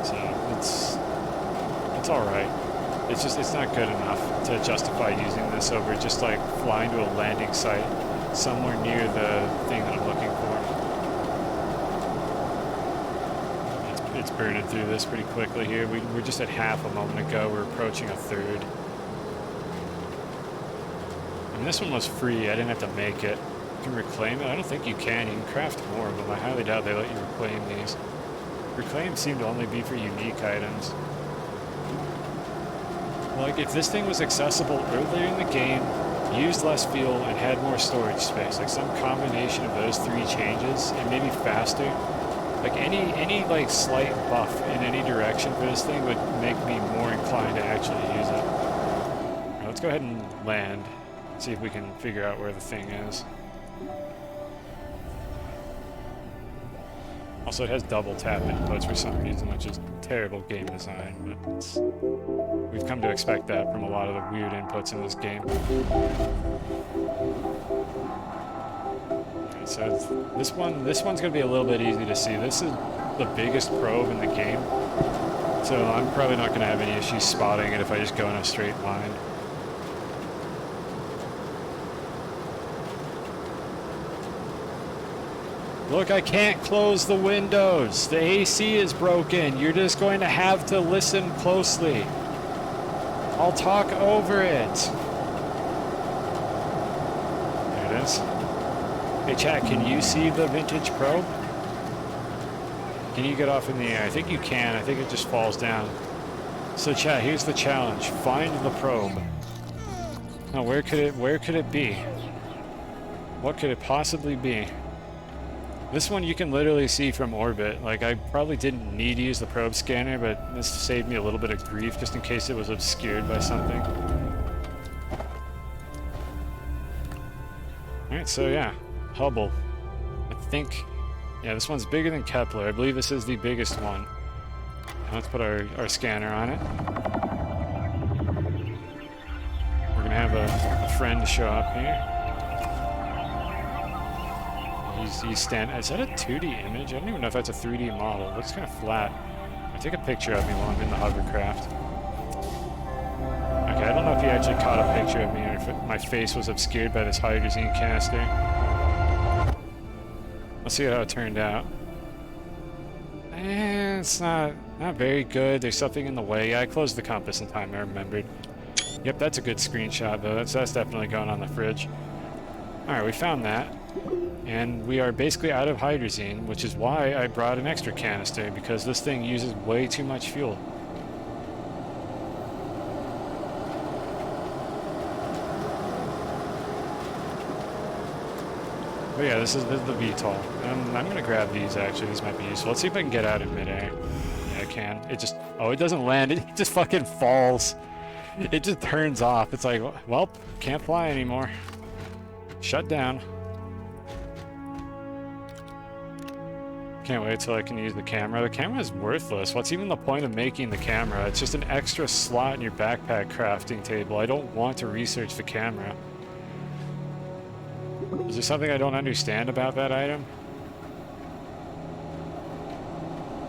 Speaker 1: So, it's alright. It's not good enough to justify using this over just like flying to a landing site somewhere near the thing that I'm looking for. It's burning through this pretty quickly here. We're just at half a moment ago. We're approaching a third. And this one was free. I didn't have to make it. You can reclaim it? I don't think you can. You can craft more of them. I highly doubt they let you reclaim these. Reclaim seem to only be for unique items. Like, if this thing was accessible earlier in the game, used less fuel, and had more storage space, like some combination of those three changes, and maybe faster, like any like slight buff in any direction for this thing would make me more inclined to actually use it. Right, let's go ahead and land, see if we can figure out where the thing is. Also, it has double tap inputs for some reason, which is terrible game design, but we've come to expect that from a lot of the weird inputs in this game. Okay, so this one's gonna be a little bit easy to see. This is the biggest probe in the game, so I'm probably not gonna have any issues spotting it if I just go in a straight line. Look, I can't close the windows. The AC is broken. You're just going to have to listen closely. I'll talk over it. There it is. Hey, chat, can you see the vintage probe? Can you get off in the air? I think you can. I think it just falls down. So, chat, here's the challenge. Find the probe. Now, where could it be? What could it possibly be? This one you can literally see from orbit. Like, I probably didn't need to use the probe scanner, but this saved me a little bit of grief just in case it was obscured by something. Alright, so yeah, Hubble. I think, yeah, this one's bigger than Kepler. I believe this is the biggest one. Now let's put our scanner on it. We're gonna have a friend show up here. He's standing. Is that a 2D image? I don't even know if that's a 3D model. It looks kind of flat. I'll take a picture of me while I'm in the hovercraft. Okay, I don't know if he actually caught a picture of me or if my face was obscured by this hydrazine canister. Let's see how it turned out. It's not very good. There's something in the way. Yeah, I closed the compass in time, I remembered. Yep, that's a good screenshot, though. That's definitely going on the fridge. Alright, we found that. And we are basically out of hydrazine, which is why I brought an extra canister, because this thing uses way too much fuel. But yeah, this is the VTOL. I'm going to grab these, actually. These might be useful. Let's see if I can get out in midair. Yeah, I can. It just... Oh, it doesn't land. It just fucking falls. It just turns off. It's like, well, can't fly anymore. Shut down. Can't wait till I can use the camera. The camera is worthless. What's even the point of making the camera? It's just an extra slot in your backpack crafting table. I don't want to research the camera. Is there something I don't understand about that item?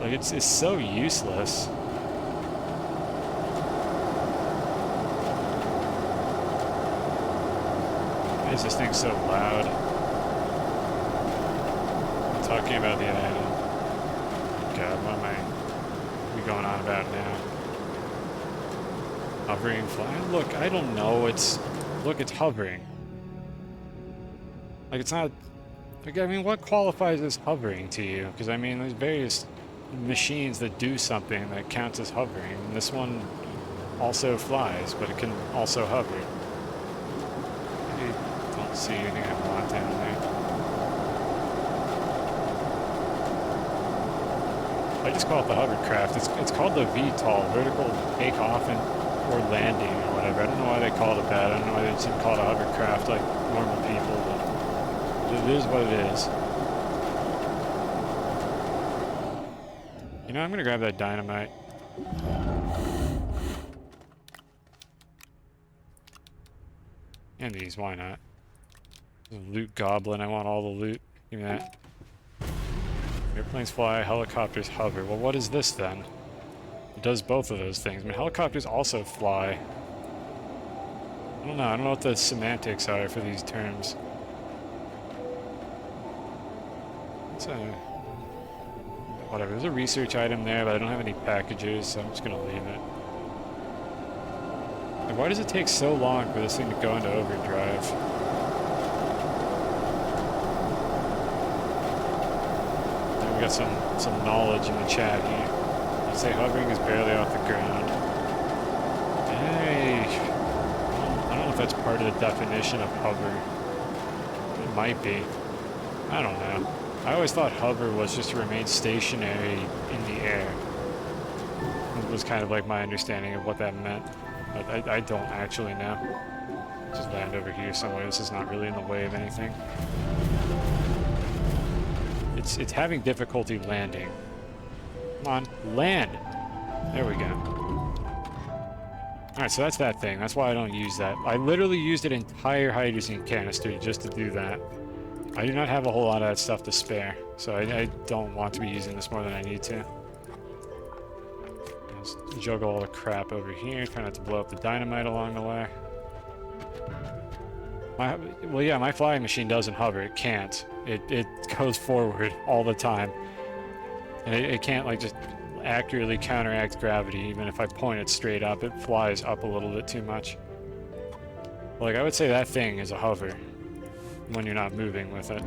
Speaker 1: Like, it's so useless. Why is this thing so loud? I'm talking about the item. God, what am I going on about now? Hovering, flying? Look, I don't know. Look, it's hovering. Like, it's not... Like, I mean, what qualifies as hovering to you? Because, I mean, there's various machines that do something that counts as hovering. And this one also flies, but it can also hover. I don't see anything I want down there. I just call it the hovercraft. It's called the VTOL, vertical takeoff or landing or whatever. I don't know why they called it that. I don't know why they didn't call it a hovercraft like normal people, but it is what it is. You know, I'm gonna grab that dynamite. And these, why not? Loot goblin, I want all the loot. Give me that. Airplanes fly, helicopters hover. Well, what is this then? It does both of those things. I mean, helicopters also fly. I don't know what the semantics are for these terms. Whatever, there's a research item there, but I don't have any packages, so I'm just gonna leave it. Like, why does it take so long for this thing to go into overdrive? We got some knowledge in the chat here. I'd say hovering is barely off the ground. Hey, I don't know if that's part of the definition of hover. It might be. I don't know. I always thought hover was just to remain stationary in the air. It was kind of like my understanding of what that meant. But I don't actually know. Just land over here somewhere. This is not really in the way of anything. It's having difficulty landing. Come on, land! There we go. Alright, so that's that thing. That's why I don't use that. I literally used an entire hydrogen canister just to do that. I do not have a whole lot of that stuff to spare, so I don't want to be using this more than I need to. Let's juggle all the crap over here, try not to blow up the dynamite along the way. Well, yeah, my flying machine doesn't hover. It can't. It goes forward all the time. And it can't, like, just accurately counteract gravity. Even if I point it straight up, it flies up a little bit too much. Like, I would say that thing is a hover when you're not moving with it.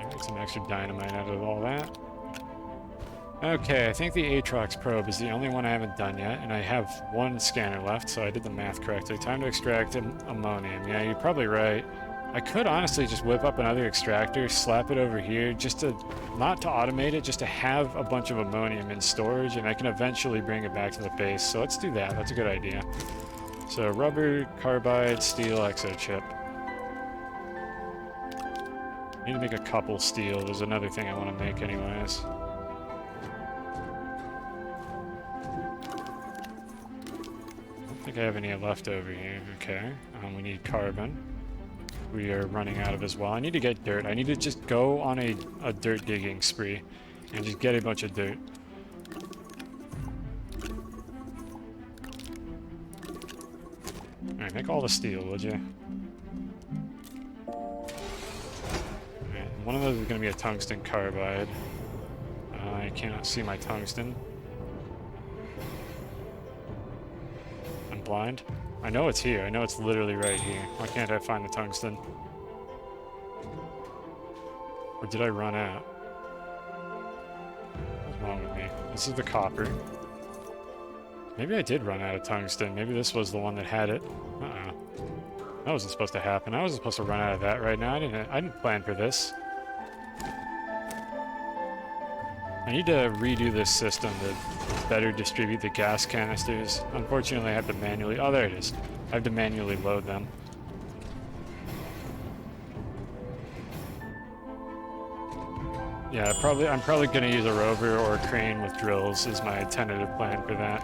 Speaker 1: Get some extra dynamite out of all that. Okay, I think the Atrox probe is the only one I haven't done yet, and I have one scanner left, so I did the math correctly. Time to extract ammonium. Yeah, you're probably right. I could honestly just whip up another extractor, slap it over here, just to, not to automate it, just to have a bunch of ammonium in storage, and I can eventually bring it back to the base. So let's do that. That's a good idea. So rubber, carbide, steel, exochip. I need to make a couple steel. There's another thing I want to make anyways. I think I have any left over here. Okay. We need carbon. We are running out of as well. I need to get dirt. I need to just go on a dirt digging spree and just get a bunch of dirt. Alright, make all the steel, would you? Alright, one of those is going to be a tungsten carbide. I cannot see my tungsten. I'm blind. I know it's here. I know it's literally right here. Why can't I find the tungsten? Or did I run out? What's wrong with me? This is the copper. Maybe I did run out of tungsten. Maybe this was the one that had it. Uh-uh. That wasn't supposed to happen. I wasn't supposed to run out of that right now. I didn't plan for this. I need to redo this system to better distribute the gas canisters. Unfortunately, I have to manually... Oh, there it is. I have to manually load them. Yeah, I'm probably going to use a rover or a crane with drills is my tentative plan for that.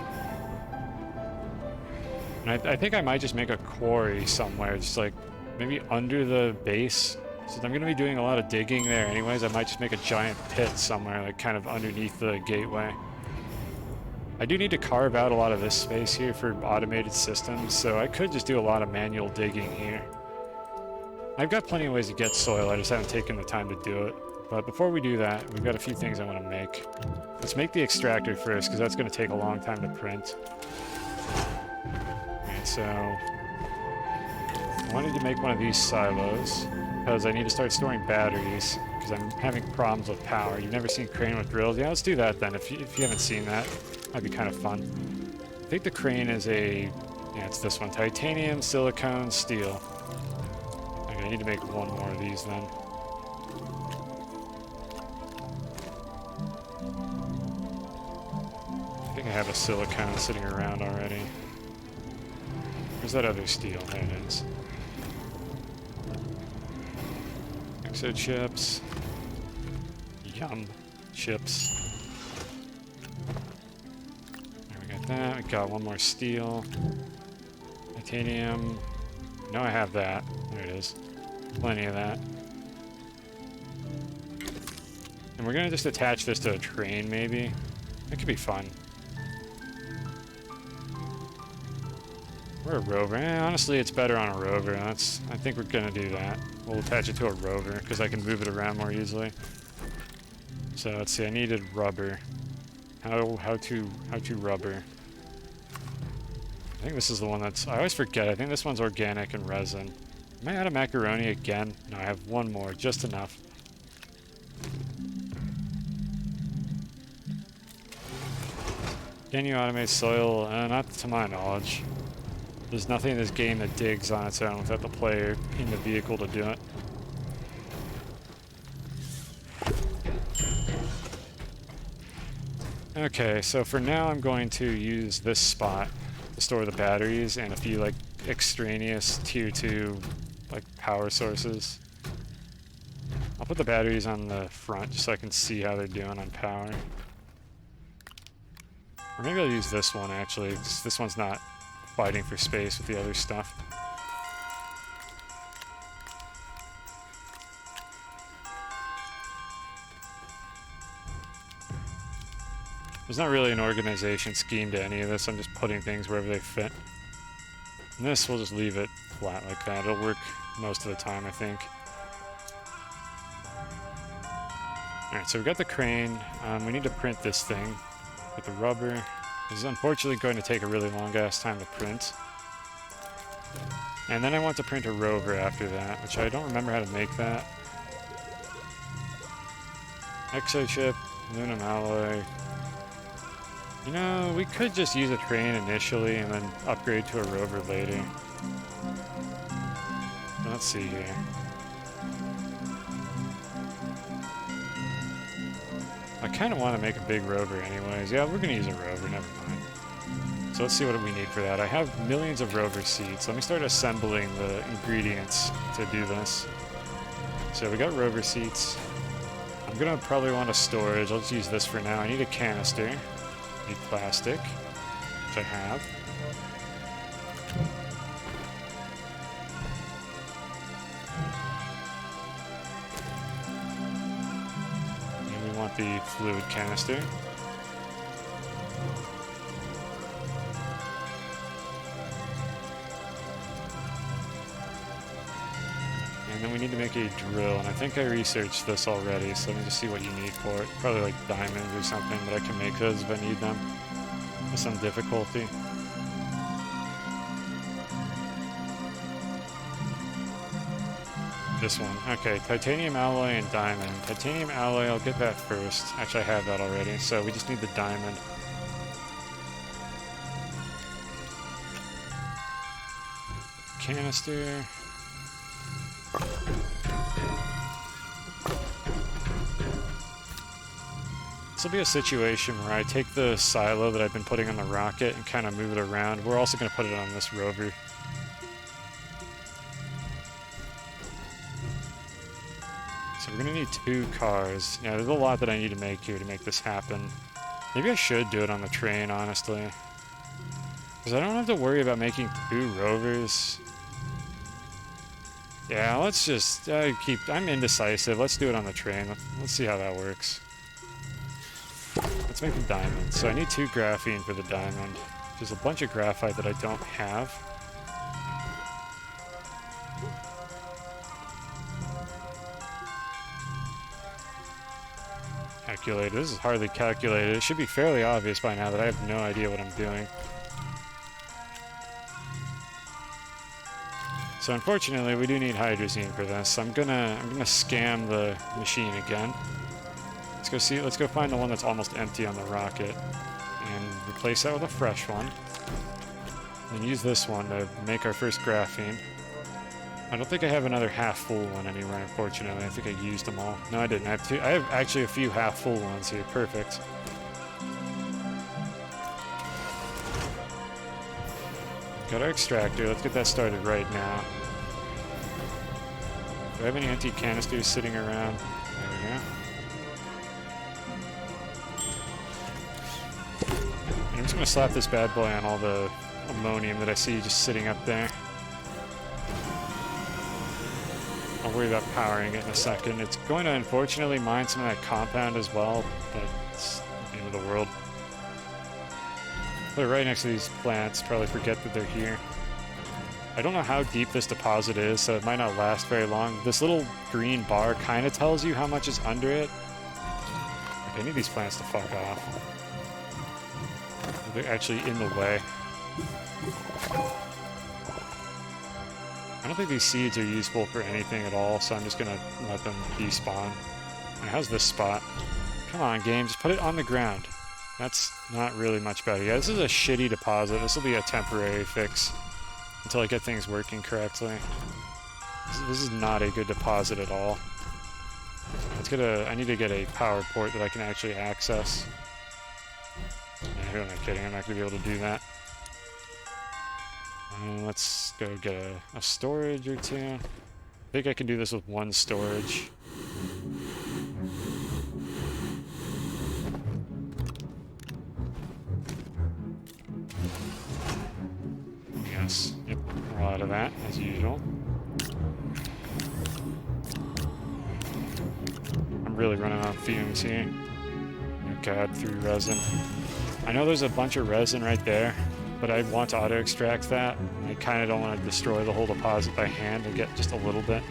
Speaker 1: And I think I might just make a quarry somewhere, just like maybe under the base. Since I'm going to be doing a lot of digging there anyways, I might just make a giant pit somewhere, like kind of underneath the gateway. I do need to carve out a lot of this space here for automated systems, so I could just do a lot of manual digging here. I've got plenty of ways to get soil, I just haven't taken the time to do it. But before we do that, we've got a few things I want to make. Let's make the extractor first, because that's going to take a long time to print. Alright, so... I wanted to make one of these silos, because I need to start storing batteries, because I'm having problems with power. You've never seen crane with drills? Yeah, let's do that then, if you haven't seen that. That'd be kind of fun. I think the crane is a... Yeah, it's this one. Titanium, silicone, steel. Okay, I need to make one more of these then. I think I have a silicone sitting around already. Where's that other steel? There it is. Exo chips. Yum. Chips. There we got that. We got one more steel. Titanium. No, I have that. There it is. Plenty of that. And we're gonna just attach this to a train, maybe. That could be fun. Or a rover. Honestly, it's better on a rover. I think we're gonna do that. We'll attach it to a rover because I can move it around more easily. So let's see. I needed rubber. How to rubber. I think this is the one that's... I always forget. I think this one's organic and resin. Am I out of macaroni again? No, I have one more. Just enough. Can you automate soil? Not to my knowledge. There's nothing in this game that digs on its own without the player in the vehicle to do it. Okay, so for now I'm going to use this spot to store the batteries and a few like extraneous tier 2 like power sources. I'll put the batteries on the front just so I can see how they're doing on power. Or maybe I'll use this one actually. This one's not fighting for space with the other stuff. There's not really an organization scheme to any of this. I'm just putting things wherever they fit. And this, we'll just leave it flat like that. It'll work most of the time, I think. Alright, so we've got the crane. We need to print this thing with the rubber. This is unfortunately going to take a really long ass time to print. And then I want to print a rover after that, which I don't remember how to make that. Exochip, aluminum alloy. You know, we could just use a crane initially and then upgrade to a rover later. Let's see here. I kind of want to make a big rover anyways. Yeah, we're going to use a rover, never mind. So let's see what we need for that. I have millions of rover seeds. Let me start assembling the ingredients to do this. So we got rover seats. I'm going to probably want a storage. I'll just use this for now. I need a canister. I need plastic, which I have. And we want the fluid canister. And then we need to make a drill, and I think I researched this already, so let me just see what you need for it. Probably like diamonds or something, but I can make those if I need them with some difficulty. This one. Okay, titanium alloy and diamond. Titanium alloy, I'll get that first. Actually, I have that already, so we just need the diamond. Canister. This will be a situation where I take the silo that I've been putting on the rocket and kind of move it around. We're also going to put it on this rover. So we're going to need 2 cars. Yeah, there's a lot that I need to make here to make this happen. Maybe I should do it on the train, honestly. Because I don't have to worry about making 2 rovers. Yeah, let's just I'm indecisive. Let's do it on the train. Let's see how that works. Let's make the diamond. So I need 2 graphene for the diamond. There's a bunch of graphite that I don't have. Calculated. This is hardly calculated. It should be fairly obvious by now that I have no idea what I'm doing. So unfortunately, we do need hydrazine for this. I'm gonna scam the machine again. Let's go find the one that's almost empty on the rocket and replace that with a fresh one. And use this one to make our first graphene. I don't think I have another half-full one anywhere, unfortunately. I think I used them all. No, I didn't. I have actually a few half-full ones here. Perfect. Got our extractor. Let's get that started right now. Do I have any empty canisters sitting around? There we go. And I'm just going to slap this bad boy on all the ammonium that I see just sitting up there. I'll worry about powering it in a second. It's going to unfortunately mine some of that compound as well, but it's the end of the world. Put it right next to these plants, probably forget that they're here. I don't know how deep this deposit is, so it might not last very long. This little green bar kind of tells you how much is under it. Okay, I need these plants to fuck off. They're actually in the way. I don't think these seeds are useful for anything at all, so I'm just gonna let them despawn. And how's this spot? Come on, game, just put it on the ground. That's not really much better. Yeah, this is a shitty deposit. This will be a temporary fix until I get things working correctly. This is not a good deposit at all. I need to get a power port that I can actually access. Yeah, who am I kidding? I'm not gonna be able to do that. And let's go get a storage or two. I think I can do this with one storage. Yes, yep, a lot of that, as usual. I'm really running on fumes here. Oh god, through resin. I know there's a bunch of resin right there, but I want to auto-extract that. I kind of don't want to destroy the whole deposit by hand and get just a little bit.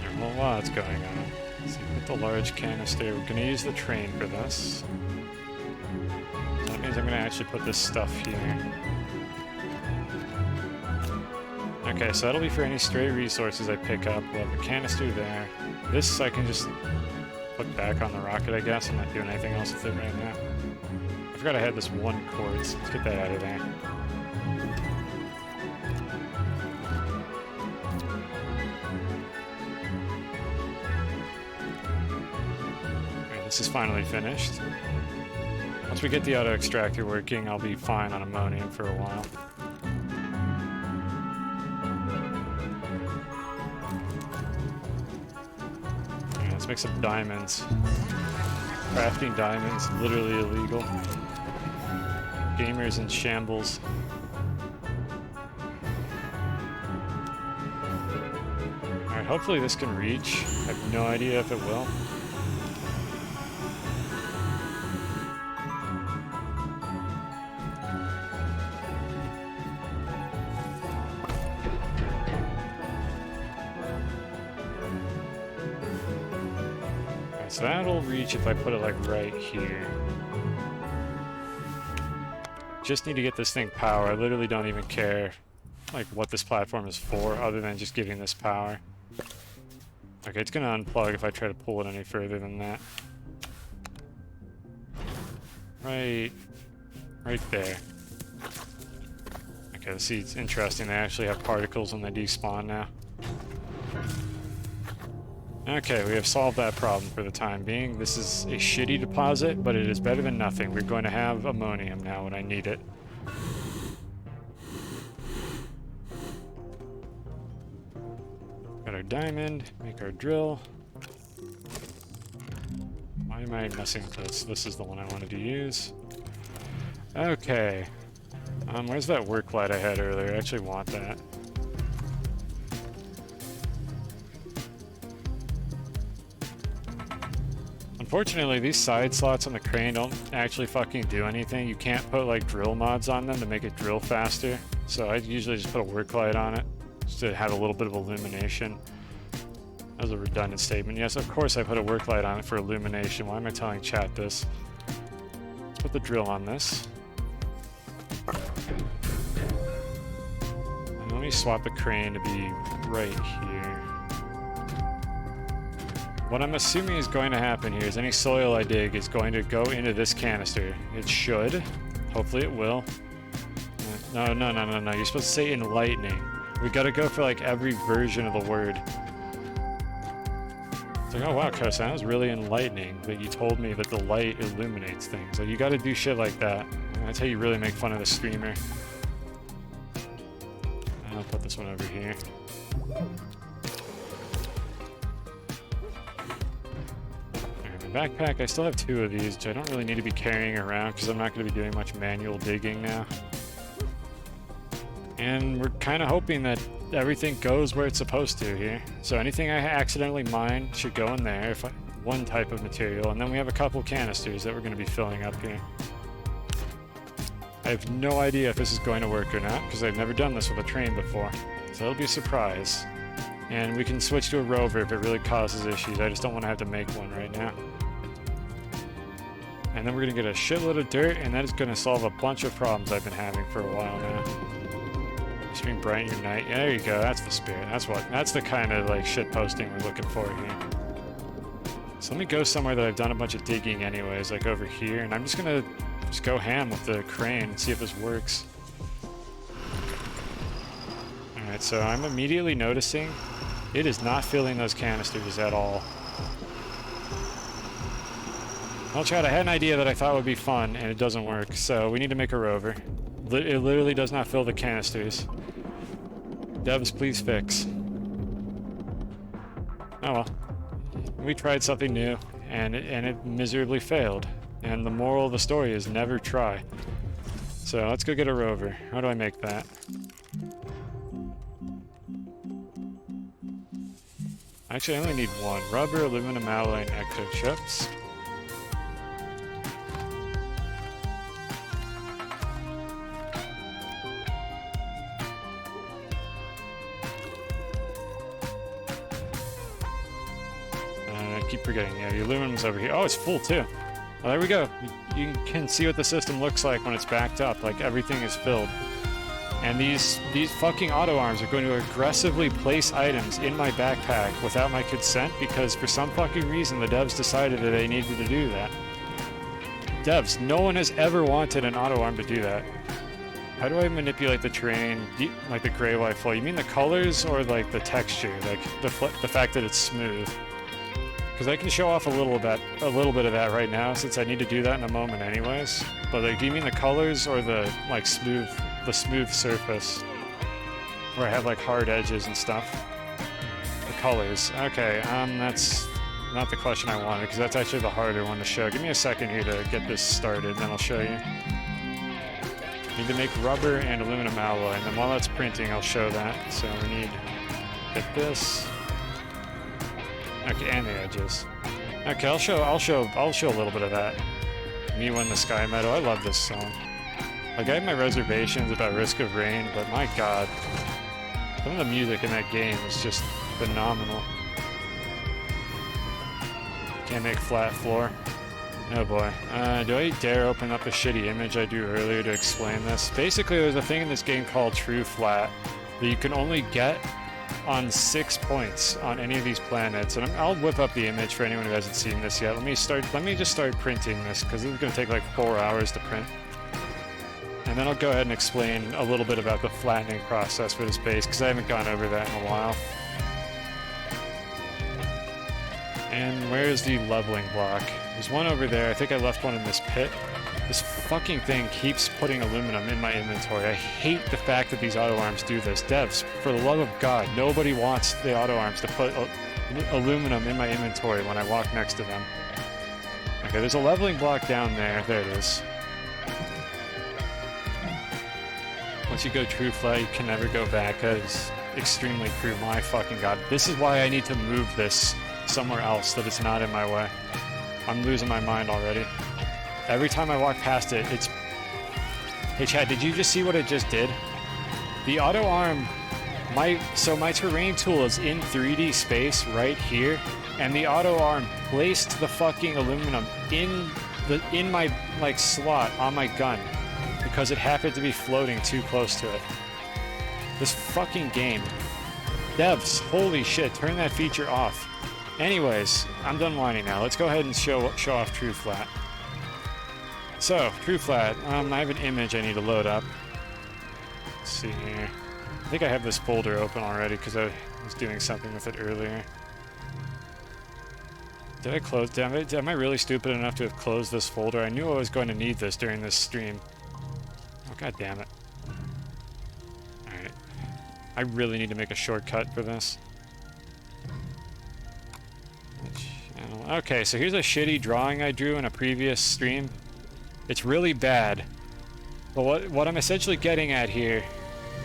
Speaker 1: There's a whole lot's going on. Let's see, with the large canister, we're going to use the train for this. That means I'm going to actually put this stuff here. Okay, so that'll be for any stray resources I pick up. We'll have a canister there. This I can just put back on the rocket, I guess. I'm not doing anything else with it right now. I forgot I had this one quartz. Let's get that out of there. Okay, this is finally finished. Once we get the auto extractor working, I'll be fine on ammonium for a while. Let's make some diamonds. Crafting diamonds, literally illegal. Gamers in shambles. Alright, hopefully this can reach. I have no idea if it will. So that'll reach if I put it like right here. Just need to get this thing power. I literally don't even care like what this platform is for other than just giving this power. Okay, it's gonna unplug if I try to pull it any further than that. Right there. Okay, see, it's interesting. They actually have particles when they despawn now. Okay, we have solved that problem for the time being. This is a shitty deposit, but it is better than nothing. We're going to have ammonium now when I need it. Got our diamond, make our drill. Why am I messing with this? This is the one I wanted to use. Okay. Where's that work light I had earlier? I actually want that. Unfortunately, these side slots on the crane don't actually fucking do anything. You can't put like drill mods on them to make it drill faster. So I usually just put a work light on it just to have a little bit of illumination. That was a redundant statement. Yes, of course I put a work light on it for illumination. Why am I telling chat this? Let's put the drill on this. And let me swap the crane to be right here. What I'm assuming is going to happen here is any soil I dig is going to go into this canister. It should. Hopefully it will. No. You're supposed to say enlightening. We gotta go for like every version of the word. It's like, oh wow, Kosa, that was really enlightening that you told me that the light illuminates things. Like, you gotta do shit like that. That's how you really make fun of the streamer. I'll put this one over here. Backpack, I still have 2 of these, which I don't really need to be carrying around because I'm not going to be doing much manual digging now. And we're kind of hoping that everything goes where it's supposed to here. So anything I accidentally mine should go in there, one type of material, and then we have a couple canisters that we're going to be filling up here. I have no idea if this is going to work or not because I've never done this with a train before. So it'll be a surprise. And we can switch to a rover if it really causes issues. I just don't want to have to make one right now. And then we're going to get a shitload of dirt, and that is going to solve a bunch of problems I've been having for a while now. Stream bright in your night. Yeah, there you go. That's the spirit. That's the kind of like shit posting we're looking for here. So let me go somewhere that I've done a bunch of digging anyways, like over here. And I'm just going to go ham with the crane and see if this works. Alright, so I'm immediately noticing it is not filling those canisters at all. Well, Chad, I had an idea that I thought would be fun, and it doesn't work, so we need to make a rover. It literally does not fill the canisters. Devs, please fix. Oh well. We tried something new, and it miserably failed. And the moral of the story is never try. So let's go get a rover. How do I make that? Actually, I only need one. Rubber, aluminum alloy, and ecto chips. I keep forgetting. Yeah, the aluminum's over here. Oh, it's full too. Well, there we go. You can see what the system looks like when it's backed up. Like, everything is filled. And these fucking auto arms are going to aggressively place items in my backpack without my consent because for some fucking reason the devs decided that they needed to do that. Devs, no one has ever wanted an auto arm to do that. How do I manipulate the terrain, like the gray, white, flow? You mean the colors or like the texture, like the fact that it's smooth? Because I can show off a little bit of that right now since I need to do that in a moment anyways. But like, do you mean the colors or the like smooth surface where I have like hard edges and stuff? The colors. Okay, that's not the question I wanted because that's actually the harder one to show. Give me a second here to get this started and then I'll show you. Need to make rubber and aluminum alloy, and then while that's printing I'll show that. So we need get this. Okay, and the edges. Okay, I'll show a little bit of that. Me When the Sky Meadow. I love this song. Like, I have my reservations about Risk of Rain, but my god, some of the music in that game is just phenomenal. Can't make flat floor. Oh boy. Do I dare open up a shitty image I drew earlier to explain this? Basically, there's a thing in this game called True Flat that you can only get on 6 points on any of these planets, and I'll whip up the image for anyone who hasn't seen this yet. Let me just start printing this because this is going to take like 4 hours to print, and then I'll go ahead and explain a little bit about the flattening process for this base because I haven't gone over that in a while. And where's the leveling block? There's one over there. I think I left one in this pit. This fucking thing keeps putting aluminum in my inventory. I hate the fact that these auto arms do this. Devs, for the love of God, nobody wants the auto arms to put aluminum in my inventory when I walk next to them. Okay, there's a leveling block down there. There it is. Once you go true flat, you can never go back. That is extremely true. My fucking god. This is why I need to move this somewhere else, that it's not in my way. I'm losing my mind already. Every time I walk past it, it's... Hey Chad, did you just see what it just did? The auto arm... So my terrain tool is in 3D space right here, and the auto arm placed the fucking aluminum in my, like, slot on my gun because it happened to be floating too close to it. This fucking game. Devs, holy shit, turn that feature off. Anyways, I'm done whining now. Let's go ahead and show off True Flat. So, True Flat, I have an image I need to load up. Let's see here. I think I have this folder open already because I was doing something with it earlier. Did I close? Am I really stupid enough to have closed this folder? I knew I was going to need this during this stream. Oh, god damn it. Alright. I really need to make a shortcut for this. Okay, so here's a shitty drawing I drew in a previous stream. It's really bad. But what I'm essentially getting at here,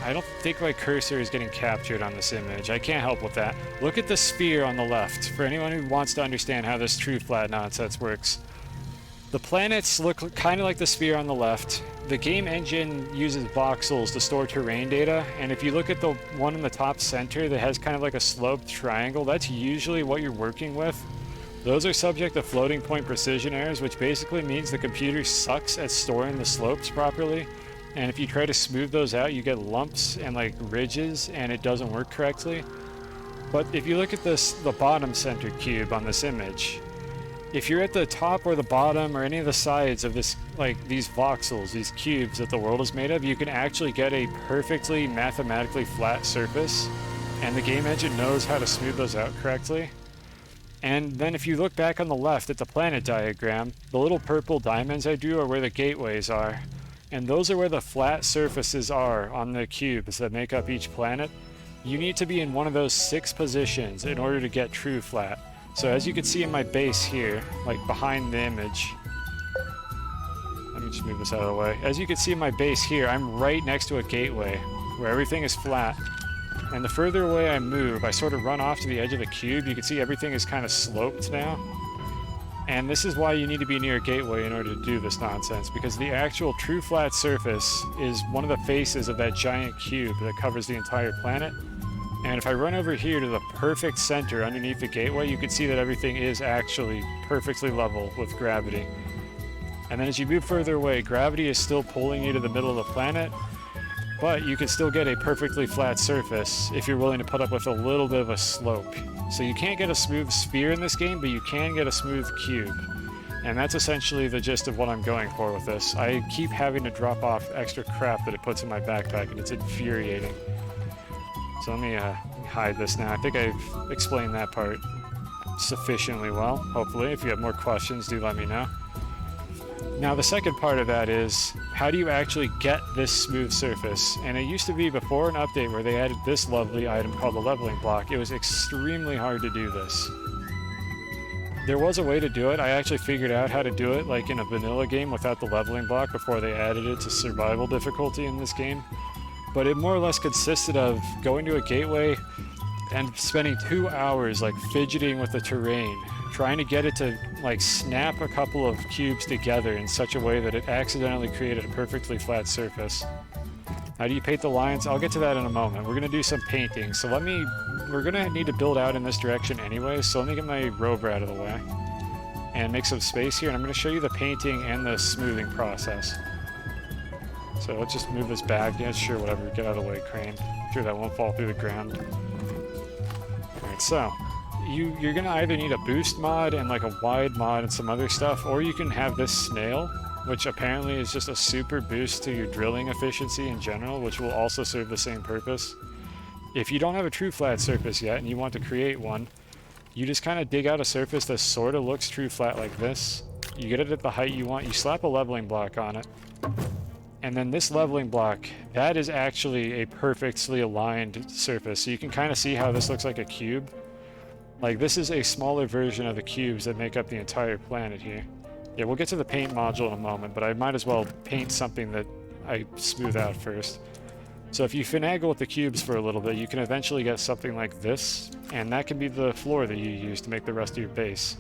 Speaker 1: I don't think my cursor is getting captured on this image. I can't help with that. Look at the sphere on the left, for anyone who wants to understand how this true flat nonsense works. The planets look kind of like the sphere on the left. The game engine uses voxels to store terrain data, and if you look at the one in the top center that has kind of like a sloped triangle, that's usually what you're working with. Those are subject to floating point precision errors, which basically means the computer sucks at storing the slopes properly. And if you try to smooth those out, you get lumps and like ridges, and it doesn't work correctly. But if you look at the bottom center cube on this image, if you're at the top or the bottom or any of the sides of this like these voxels, these cubes that the world is made of, you can actually get a perfectly mathematically flat surface, and the game engine knows how to smooth those out correctly. And then if you look back on the left at the planet diagram, the little purple diamonds I drew are where the gateways are. And those are where the flat surfaces are on the cubes that make up each planet. You need to be in one of those 6 positions in order to get true flat. So as you can see in my base here, like behind the image, let me just move this out of the way. As you can see in my base here, I'm right next to a gateway where everything is flat. And the further away I move, I sort of run off to the edge of the cube. You can see everything is kind of sloped now. And this is why you need to be near a gateway in order to do this nonsense, because the actual true flat surface is one of the faces of that giant cube that covers the entire planet. And if I run over here to the perfect center underneath the gateway, you can see that everything is actually perfectly level with gravity. And then as you move further away, gravity is still pulling you to the middle of the planet, but you can still get a perfectly flat surface if you're willing to put up with a little bit of a slope. So you can't get a smooth sphere in this game, but you can get a smooth cube. And that's essentially the gist of what I'm going for with this. I keep having to drop off extra crap that it puts in my backpack, and it's infuriating. So let me hide this now. I think I've explained that part sufficiently well, hopefully. If you have more questions, do let me know. Now the second part of that is, how do you actually get this smooth surface? And it used to be before an update where they added this lovely item called the leveling block. It was extremely hard to do this. There was a way to do it. I actually figured out how to do it like in a vanilla game without the leveling block before they added it to survival difficulty in this game. But it more or less consisted of going to a gateway and spending 2 hours like fidgeting with the terrain, trying to get it to like snap a couple of cubes together in such a way that it accidentally created a perfectly flat surface. How do you paint the lines? I'll get to that in a moment. We're gonna do some painting. So we're gonna need to build out in this direction anyway, so let me get my rover out of the way and make some space here, and I'm gonna show you the painting and the smoothing process. So let's just move this back. Yeah, sure, whatever, get out of the way, crane. I'm sure that won't fall through the ground. Alright, so you're gonna either need a boost mod and like a wide mod and some other stuff, or you can have this snail, which apparently is just a super boost to your drilling efficiency in general, which will also serve the same purpose. If you don't have a true flat surface yet and you want to create one, you just kind of dig out a surface that sort of looks true flat like this. You get it at the height you want, you slap a leveling block on it, and then this leveling block, that is actually a perfectly aligned surface. So you can kind of see how this looks like a cube. Like, this is a smaller version of the cubes that make up the entire planet here. Yeah, we'll get to the paint module in a moment, but I might as well paint something that I smooth out first. So if you finagle with the cubes for a little bit, you can eventually get something like this, and that can be the floor that you use to make the rest of your base.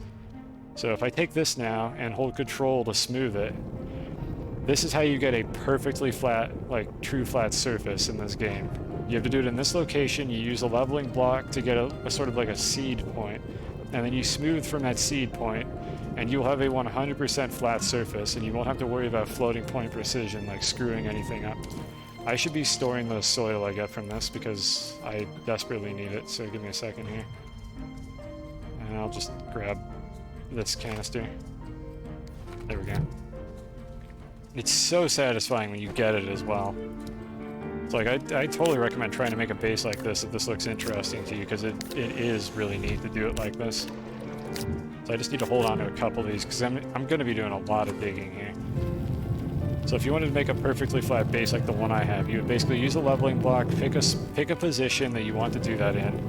Speaker 1: So if I take this now and hold control to smooth it, this is how you get a perfectly flat, like true flat surface in this game. You have to do it in this location, you use a leveling block to get a sort of like a seed point, and then you smooth from that seed point, and you'll have a 100% flat surface, and you won't have to worry about floating point precision, like screwing anything up. I should be storing the soil I get from this because I desperately need it, so give me a second here. And I'll just grab this canister. There we go. It's so satisfying when you get it as well. It's like, I totally recommend trying to make a base like this if this looks interesting to you, because it is really neat to do it like this. So I just need to hold on to a couple of these, because I'm going to be doing a lot of digging here. So if you wanted to make a perfectly flat base like the one I have, you would basically use a leveling block, pick a position that you want to do that in,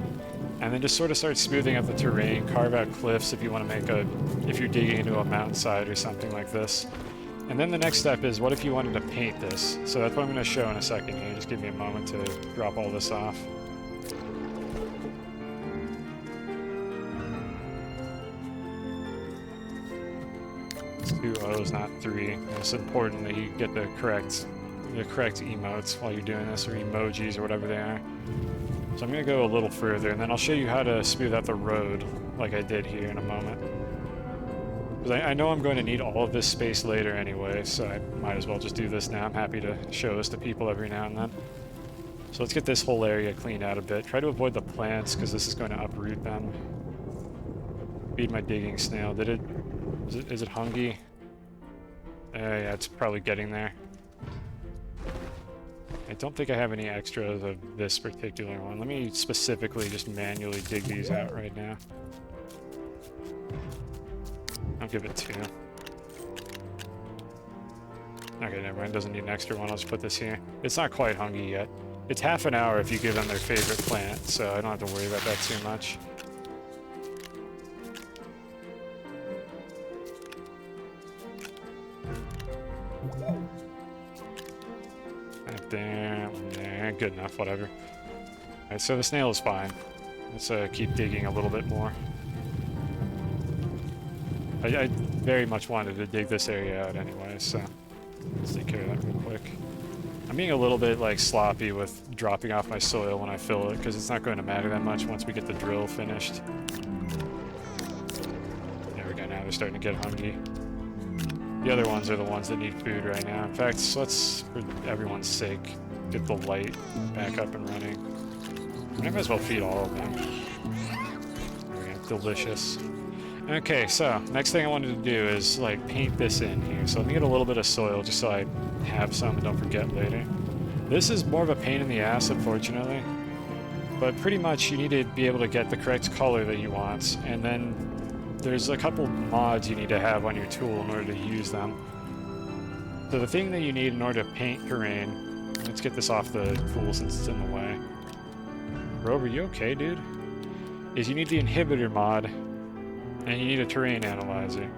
Speaker 1: and then just sort of start smoothing out the terrain, carve out cliffs if you want to make if you're digging into a mountainside or something like this. And then the next step is, what if you wanted to paint this? So that's what I'm going to show in a second here. Just give me a moment to drop all this off. It's 2 O's, not 3. It's important that you get the correct emotes while you're doing this, or emojis, or whatever they are. So I'm going to go a little further, and then I'll show you how to smooth out the road like I did here in a moment. Because I know I'm going to need all of this space later anyway, so I might as well just do this now. I'm happy to show this to people every now and then. So let's get this whole area cleaned out a bit. Try to avoid the plants, because this is going to uproot them. Feed my digging snail. Is it hungry? Yeah, it's probably getting there. I don't think I have any extras of this particular one. Let me specifically just manually dig these out right now. I'll give it 2. Okay, never mind. Doesn't need an extra one. I'll just put this here. It's not quite hungry yet. It's half an hour if you give them their favorite plant, so I don't have to worry about that too much. Right there, good enough, whatever. Alright, so the snail is fine. Let's keep digging a little bit more. I very much wanted to dig this area out anyway, so let's take care of that real quick. I'm being a little bit like sloppy with dropping off my soil when I fill it, because it's not going to matter that much once we get the drill finished. There we go, now they're starting to get hungry. The other ones are the ones that need food right now. In fact, let's, for everyone's sake, get the light back up and running. I might as well feed all of them. There we go, delicious. Okay, so next thing I wanted to do is like paint this in here. So let me get a little bit of soil just so I have some and don't forget later. This is more of a pain in the ass, unfortunately. But pretty much you need to be able to get the correct color that you want, and then there's a couple mods you need to have on your tool in order to use them. So the thing that you need in order to paint terrain, let's get this off the tool since it's in the way. Rover, you okay, dude? Is you need the inhibitor mod, and you need a terrain analyzer.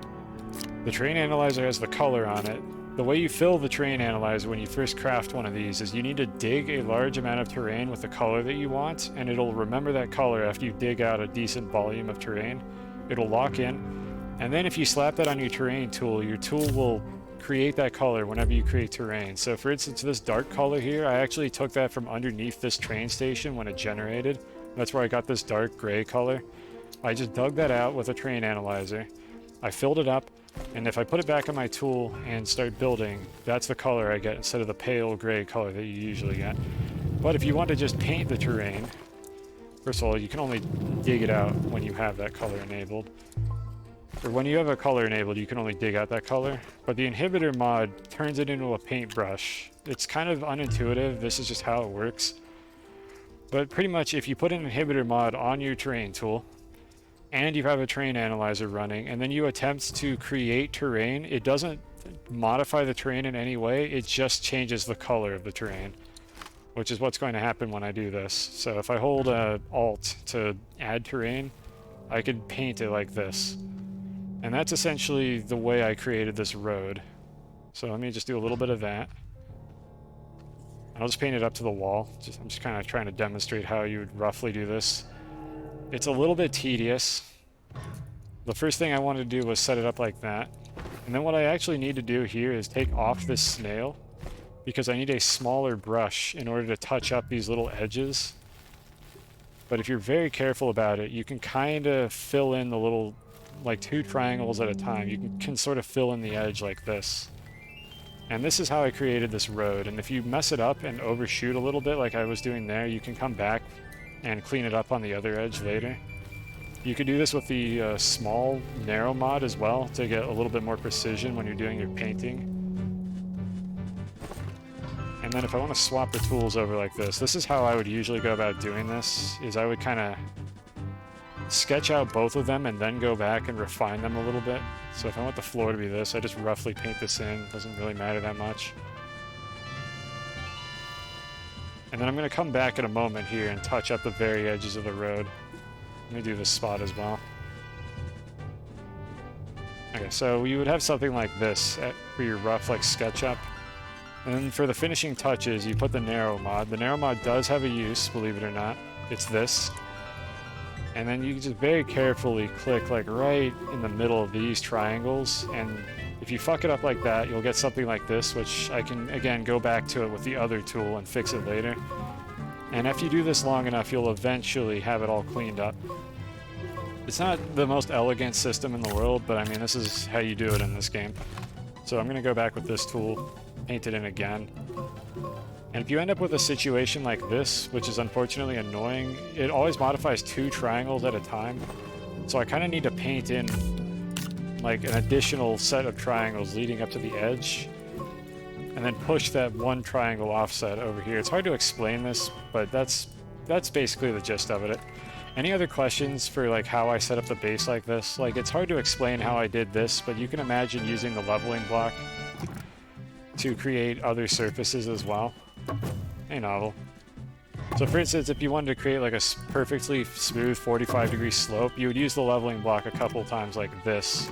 Speaker 1: The terrain analyzer has the color on it. The way you fill the terrain analyzer when you first craft one of these is you need to dig a large amount of terrain with the color that you want, and it'll remember that color after you dig out a decent volume of terrain. It'll lock in, and then if you slap that on your terrain tool, your tool will create that color whenever you create terrain. So for instance, this dark color here, I actually took that from underneath this train station when it generated. That's where I got this dark gray color. I just dug that out with a terrain analyzer. I filled it up, and if I put it back on my tool and start building, that's the color I get instead of the pale gray color that you usually get. But if you want to just paint the terrain, first of all, you can only dig it out when you have that color enabled. Or when you have a color enabled, you can only dig out that color. But the inhibitor mod turns it into a paintbrush. It's kind of unintuitive. This is just how it works. But pretty much if you put an inhibitor mod on your terrain tool, and you have a terrain analyzer running, and then you attempt to create terrain, it doesn't modify the terrain in any way, it just changes the color of the terrain, which is what's going to happen when I do this. So if I hold Alt to add terrain, I could paint it like this. And that's essentially the way I created this road. So let me just do a little bit of that. I'll just paint it up to the wall. I'm just kind of trying to demonstrate how you would roughly do this. It's a little bit tedious. The first thing I wanted to do was set it up like that. And then what I actually need to do here is take off this snail, because I need a smaller brush in order to touch up these little edges. But if you're very careful about it, you can kind of fill in the little, like 2 triangles at a time. You can sort of fill in the edge like this. And this is how I created this road. And if you mess it up and overshoot a little bit like I was doing there, you can come back and clean it up on the other edge later. You could do this with the small narrow mod as well to get a little bit more precision when you're doing your painting. And then if I want to swap the tools over like this is how I would usually go about doing this, is I would kind of sketch out both of them and then go back and refine them a little bit. So if I want the floor to be this, I just roughly paint this in. It doesn't really matter that much. And then I'm going to come back in a moment here and touch up the very edges of the road. Let me do this spot as well. Okay, so you would have something like this for your rough like SketchUp. And then for the finishing touches, you put the narrow mod. The narrow mod does have a use, believe it or not. It's this. And then you just very carefully click like right in the middle of these triangles, and if you fuck it up like that, you'll get something like this, which I can, again, go back to it with the other tool and fix it later. And if you do this long enough, you'll eventually have it all cleaned up. It's not the most elegant system in the world, but I mean, this is how you do it in this game. So I'm going to go back with this tool, paint it in again. And if you end up with a situation like this, which is unfortunately annoying, it always modifies 2 triangles at a time. So I kind of need to paint in like an additional set of triangles leading up to the edge, and then push that one triangle offset over here. It's hard to explain this, but that's basically the gist of it. Any other questions for like how I set up the base like this? Like, it's hard to explain how I did this, but you can imagine using the leveling block to create other surfaces as well. Hey, Novel. So for instance, if you wanted to create like a perfectly smooth 45-degree slope, you would use the leveling block a couple times like this.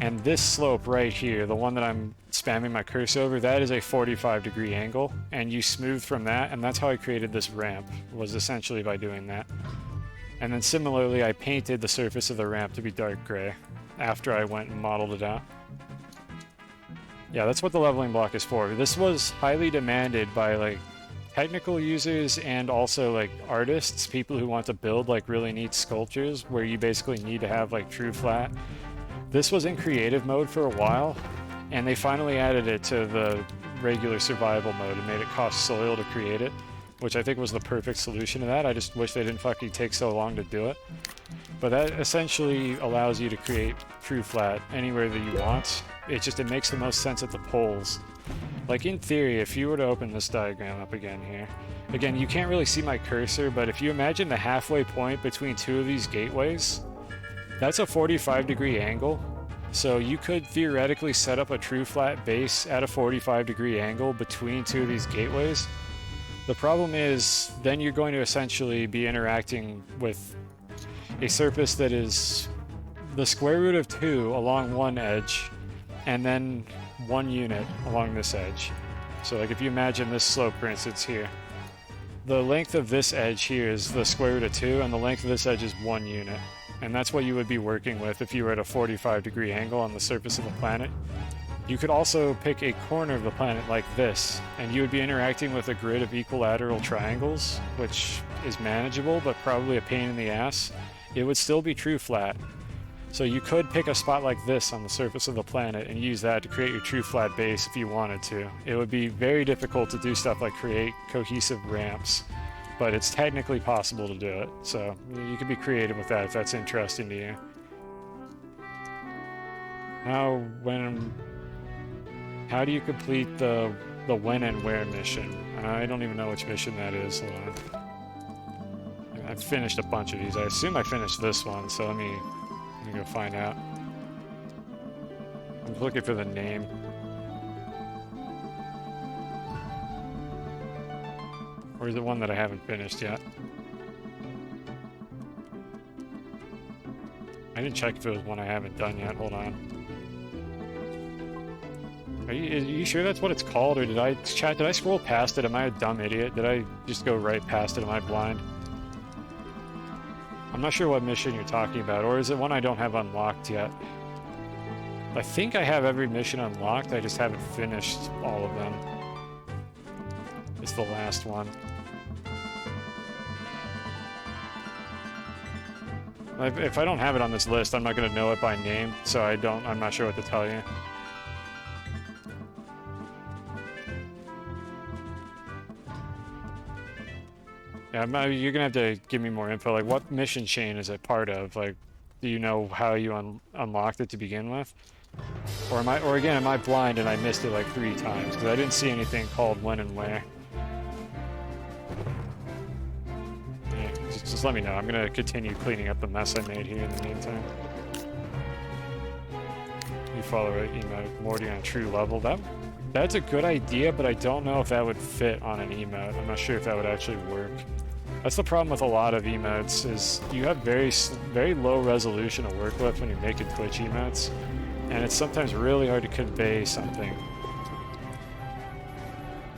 Speaker 1: And this slope right here, the one that I'm spamming my cursor over, that is a 45-degree angle, and you smooth from that, and that's how I created this ramp, was essentially by doing that. And then similarly, I painted the surface of the ramp to be dark gray after I went and modeled it out. Yeah, that's what the leveling block is for. This was highly demanded by like technical users and also like artists, people who want to build like really neat sculptures where you basically need to have like true flat. This was in creative mode for a while, and they finally added it to the regular survival mode and made it cost soil to create it, which I think was the perfect solution to that. I just wish they didn't fucking take so long to do it. But that essentially allows you to create true flat anywhere that you want. It makes the most sense at the poles. Like in theory, if you were to open this diagram up again here, again, you can't really see my cursor, but if you imagine the halfway point between two of these gateways, that's a 45-degree angle. So you could theoretically set up a true flat base at a 45-degree angle between two of these gateways. The problem is then you're going to essentially be interacting with a surface that is the square root of 2 along one edge, and then 1 unit along this edge. So like if you imagine this slope, for instance, here, the length of this edge here is the square root of 2, and the length of this edge is 1 unit. And that's what you would be working with if you were at a 45-degree angle on the surface of the planet. You could also pick a corner of the planet like this, and you would be interacting with a grid of equilateral triangles, which is manageable, but probably a pain in the ass. It would still be true flat. So you could pick a spot like this on the surface of the planet and use that to create your true flat base if you wanted to. It would be very difficult to do stuff like create cohesive ramps, but it's technically possible to do it. So you can be creative with that if that's interesting to you. How do you complete the when and where mission? I don't even know which mission that is. Hold on. I've finished a bunch of these. I assume I finished this one, so let me go find out. I'm looking for the name. Or is it one that I haven't finished yet? I didn't check if it was one I haven't done yet. Hold on. Are you sure that's what it's called, or did I scroll past it? Am I a dumb idiot? Did I just go right past it? Am I blind? I'm not sure what mission you're talking about, or is it one I don't have unlocked yet? I think I have every mission unlocked, I just haven't finished all of them. It's the last one. If I don't have it on this list, I'm not going to know it by name, so I'm not sure what to tell you. Yeah, you're gonna have to give me more info. Like, what mission chain is it part of? Like, do you know how you unlocked it to begin with? Or again, am I blind and I missed it like 3 times? Because I didn't see anything called when and where. Yeah, just let me know. I'm gonna continue cleaning up the mess I made here in the meantime. You follow Morty on a true level. That's a good idea, but I don't know if that would fit on an emote. I'm not sure if that would actually work. That's the problem with a lot of emotes, is you have very low resolution to work with when you're making Twitch emotes, and it's sometimes really hard to convey something.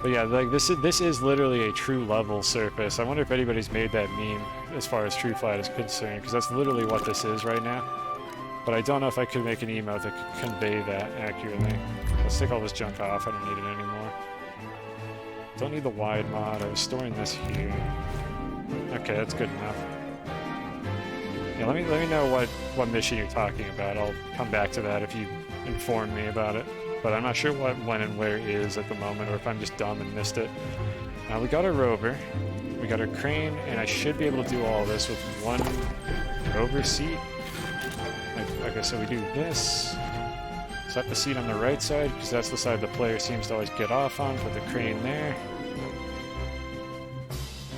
Speaker 1: But yeah, like this is literally a true level surface. I wonder if anybody's made that meme as far as true flat is concerned, because that's literally what this is right now. But I don't know if I could make an emote that could convey that accurately. Let's take all this junk off. I don't need it anymore. Don't need the wide mod. I was storing this here. Okay, that's good enough. Yeah, let me know what mission you're talking about. I'll come back to that if you inform me about it. But I'm not sure what when and where is at the moment, or if I'm just dumb and missed it. Now we got our rover, we got our crane, and I should be able to do all this with one rover seat. Like Okay, so we do this. Set the seat on the right side, because that's the side the player seems to always get off on. Put the crane there.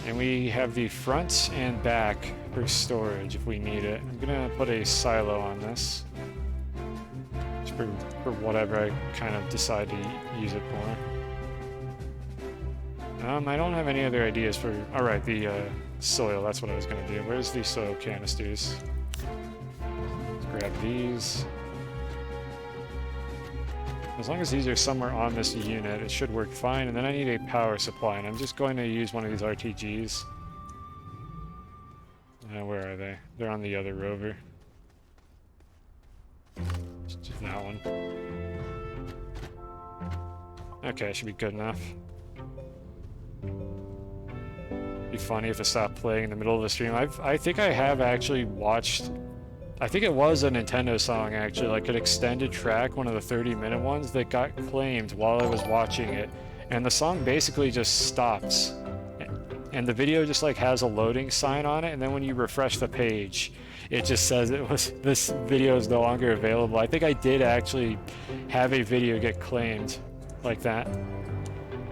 Speaker 1: And we have the front and back for storage if we need it. I'm gonna put a silo on this. Just for whatever I kind of decide to use it for. I don't have any other ideas for... Alright, the soil, that's what I was gonna do. Where's the soil canisters? Let's grab these. As long as these are somewhere on this unit, it should work fine. And then I need a power supply, and I'm just going to use one of these RTGs. Where are they? They're on the other rover. Just that one. Okay, should be good enough. Be funny if it stopped playing in the middle of the stream. I think I have actually watched... I think it was a Nintendo song, actually, like an extended track, one of the 30-minute ones that got claimed while I was watching it. And the song basically just stops. And the video just like has a loading sign on it, and then when you refresh the page, it just says this video is no longer available. I think I did actually have a video get claimed like that.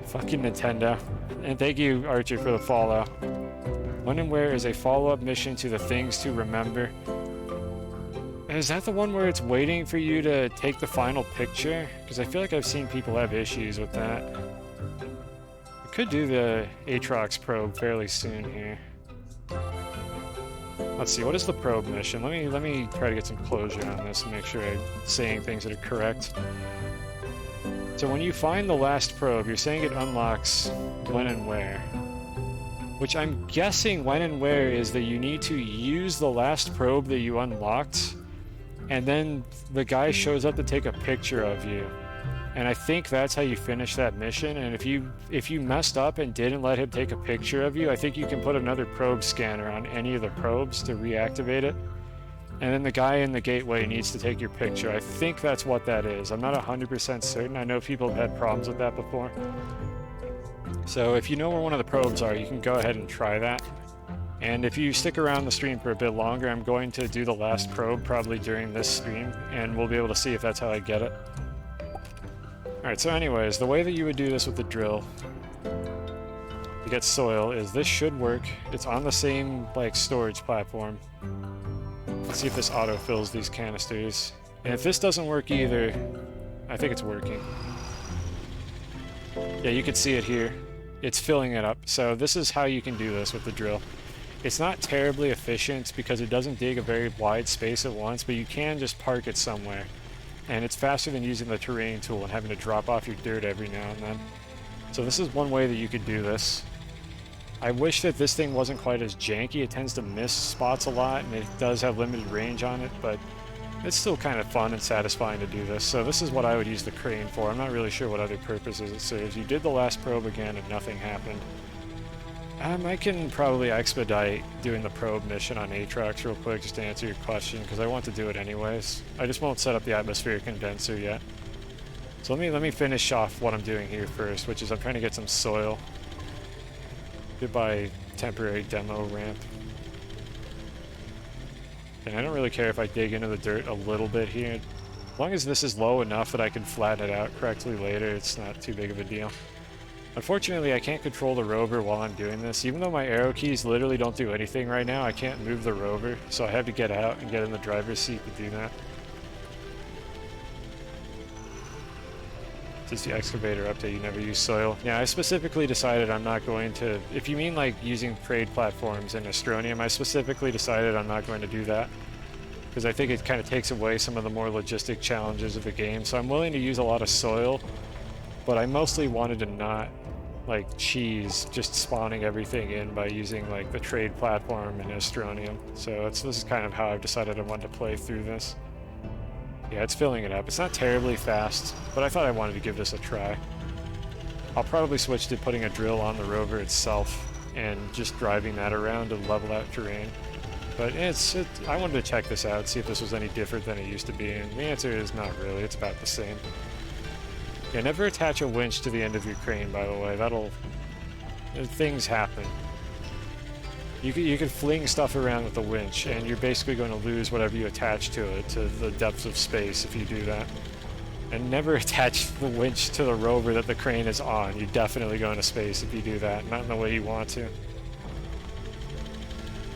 Speaker 1: Fucking Nintendo. And thank you, Archer, for the follow. When and Where is a follow-up mission to the Things to Remember. Is that the one where it's waiting for you to take the final picture? Because I feel like I've seen people have issues with that. I could do the Aatrox probe fairly soon here. Let's see, what is the probe mission? Let me try to get some closure on this and make sure I'm saying things that are correct. So when you find the last probe, you're saying it unlocks When and Where. Which I'm guessing When and Where is that you need to use the last probe that you unlocked, and then the guy shows up to take a picture of you. And I think that's how you finish that mission. And if you messed up and didn't let him take a picture of you, I think you can put another probe scanner on any of the probes to reactivate it. And then the guy in the gateway needs to take your picture. I think that's what that is. I'm not 100% certain. I know people have had problems with that before. So if you know where one of the probes are, you can go ahead and try that. And if you stick around the stream for a bit longer, I'm going to do the last probe probably during this stream, and we'll be able to see if that's how I get it. Alright, so anyways, the way that you would do this with the drill to get soil is this should work. It's on the same, like, storage platform. Let's see if this auto-fills these canisters. And if this doesn't work either, I think it's working. Yeah, you can see it here. It's filling it up. So this is how you can do this with the drill. It's not terribly efficient because it doesn't dig a very wide space at once, but you can just park it somewhere. And it's faster than using the terrain tool and having to drop off your dirt every now and then. So this is one way that you could do this. I wish that this thing wasn't quite as janky. It tends to miss spots a lot, and it does have limited range on it, but it's still kind of fun and satisfying to do this. So this is what I would use the crane for. I'm not really sure what other purposes it serves. You did the last probe again and nothing happened. I can probably expedite doing the probe mission on Aatrox real quick just to answer your question, because I want to do it anyways. I just won't set up the atmospheric condenser yet. So let me finish off what I'm doing here first, which is I'm trying to get some soil. Goodbye, temporary demo ramp. And I don't really care if I dig into the dirt a little bit here. As long as this is low enough that I can flatten it out correctly later, it's not too big of a deal. Unfortunately, I can't control the rover while I'm doing this. Even though my arrow keys literally don't do anything right now, I can't move the rover, so I have to get out and get in the driver's seat to do that. Does the excavator update you never use soil? Yeah, I specifically decided I'm not going to... If you mean like using trade platforms in Astroneer, I specifically decided I'm not going to do that. Because I think it kind of takes away some of the more logistic challenges of the game. So I'm willing to use a lot of soil, but I mostly wanted to not like cheese just spawning everything in by using like the trade platform in Astroneer. So this is kind of how I've decided I want to play through this. Yeah, it's filling it up. It's not terribly fast, but I thought I wanted to give this a try. I'll probably switch to putting a drill on the rover itself and just driving that around to level out terrain. But I wanted to check this out, see if this was any different than it used to be, and the answer is not really. It's about the same. Yeah, never attach a winch to the end of your crane, by the way. Things happen. You could fling stuff around with the winch, and you're basically going to lose whatever you attach to it to the depths of space if you do that. And never attach the winch to the rover that the crane is on. You're definitely going to space if you do that, not in the way you want to.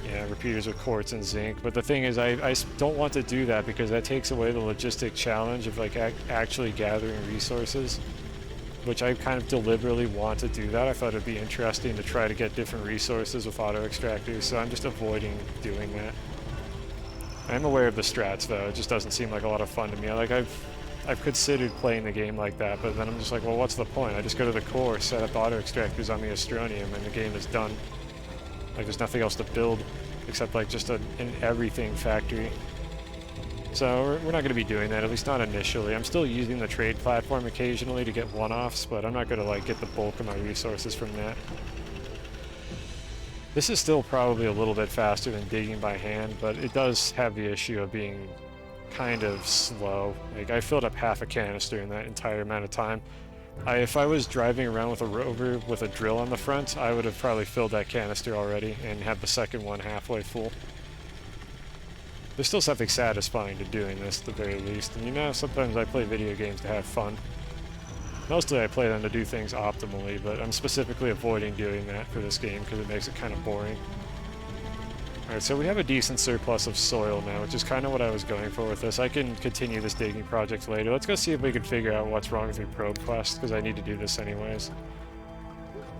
Speaker 1: Yeah, repeaters with quartz and zinc, but the thing is I don't want to do that because that takes away the logistic challenge of like actually gathering resources, which I kind of deliberately want to do that. I thought it'd be interesting to try to get different resources with auto extractors, so I'm just avoiding doing that. I'm aware of the strats though, it just doesn't seem like a lot of fun to me. Like I've considered playing the game like that, but then I'm just like, well, what's the point? I just go to the core, set up auto extractors on the Astronium, and the game is done. Like, there's nothing else to build except like just an everything factory. So we're not going to be doing that, at least not initially. I'm still using the trade platform occasionally to get one-offs, but I'm not going to like get the bulk of my resources from that. This is still probably a little bit faster than digging by hand, but it does have the issue of being kind of slow. Like, I filled up half a canister in that entire amount of time. If I was driving around with a rover with a drill on the front, I would have probably filled that canister already and had the second one halfway full. There's still something satisfying to doing this, at the very least. And you know, sometimes I play video games to have fun. Mostly I play them to do things optimally, but I'm specifically avoiding doing that for this game because it makes it kind of boring. Alright, so we have a decent surplus of soil now, which is kind of what I was going for with this. I can continue this digging project later. Let's go see if we can figure out what's wrong with your probe quest, because I need to do this anyways.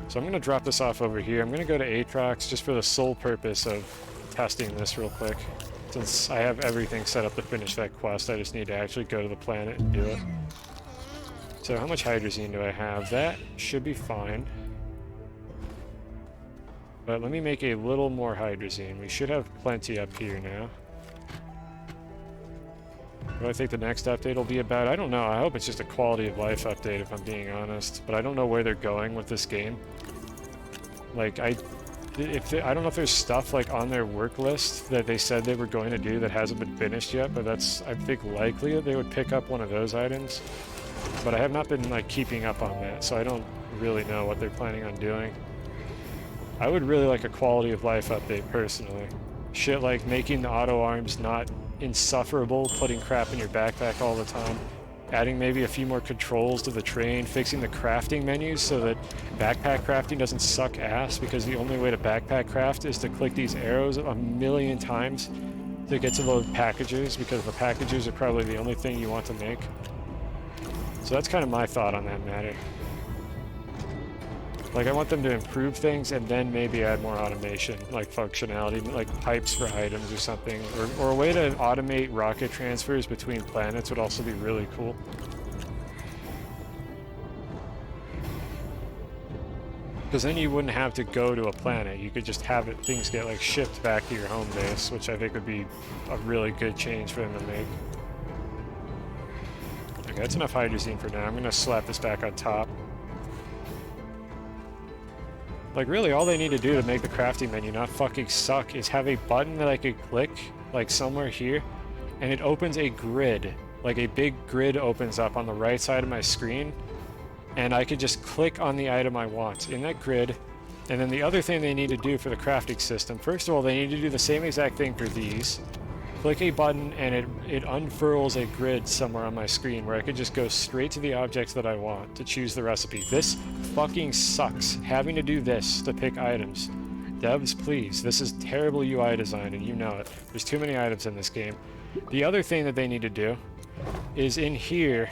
Speaker 1: So I'm going to drop this off over here. I'm going to go to Aatrox just for the sole purpose of testing this real quick. Since I have everything set up to finish that quest, I just need to actually go to the planet and do it. So how much hydrazine do I have? That should be fine. But let me make a little more hydrazine. We should have plenty up here now. What do I think the next update will be about? I don't know. I hope it's just a quality of life update if I'm being honest. But I don't know where they're going with this game. Like, I don't know if there's stuff like on their work list that they said they were going to do that hasn't been finished yet, but that's, I think, likely that they would pick up one of those items. But I have not been like keeping up on that, so I don't really know what they're planning on doing. I would really like a quality of life update personally. Shit like making the auto arms not insufferable, putting crap in your backpack all the time, adding maybe a few more controls to the train, fixing the crafting menus so that backpack crafting doesn't suck ass, because the only way to backpack craft is to click these arrows a million times to get to the packages, because the packages are probably the only thing you want to make. So that's kind of my thought on that matter. Like, I want them to improve things and then maybe add more automation, like functionality, like pipes for items or something. Or a way to automate rocket transfers between planets would also be really cool. Because then you wouldn't have to go to a planet. You could just have things get like shipped back to your home base, which I think would be a really good change for them to make. Okay, that's enough hydrazine for now. I'm going to slap this back on top. Like, really, all they need to do to make the crafting menu not fucking suck is have a button that I could click, like somewhere here, and it opens a grid. Like, a big grid opens up on the right side of my screen, and I could just click on the item I want in that grid. And then the other thing they need to do for the crafting system, first of all, they need to do the same exact thing for these. Click a button, and it unfurls a grid somewhere on my screen where I could just go straight to the objects that I want to choose the recipe. This fucking sucks, having to do this to pick items. Devs, please, this is terrible UI design, and you know it. There's too many items in this game. The other thing that they need to do is in here,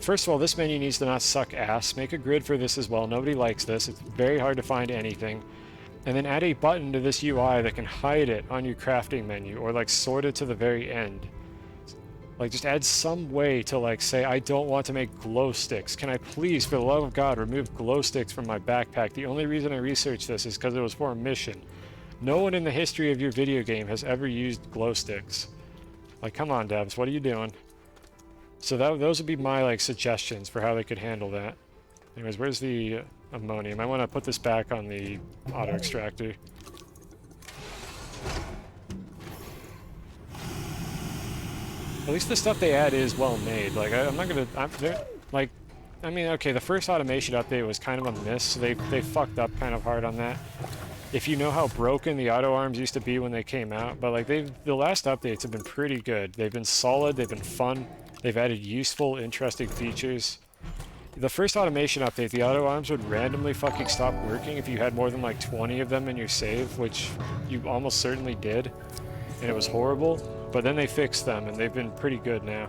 Speaker 1: first of all, this menu needs to not suck ass. Make a grid for this as well. Nobody likes this. It's very hard to find anything. And then add a button to this UI that can hide it on your crafting menu, or like sort it to the very end. Like, just add some way to like say, I don't want to make glow sticks. Can I please, for the love of God, remove glow sticks from my backpack? The only reason I researched this is because it was for a mission. No one in the history of your video game has ever used glow sticks. Like, come on, devs, what are you doing? So those would be my like suggestions for how they could handle that. Anyways, where's the ammonium? I want to put this back on the auto extractor. At least the stuff they add is well made. Like, I'm not gonna, like, I mean, okay, the first automation update was kind of a miss, so they fucked up kind of hard on that. if you know how broken the auto arms used to be when they came out, but like the last updates have been pretty good. They've been solid, they've been fun, they've added useful, interesting features. The first automation update, the auto arms would randomly fucking stop working if you had more than like 20 of them in your save, which you almost certainly did, and it was horrible. But then they fixed them, and they've been pretty good now.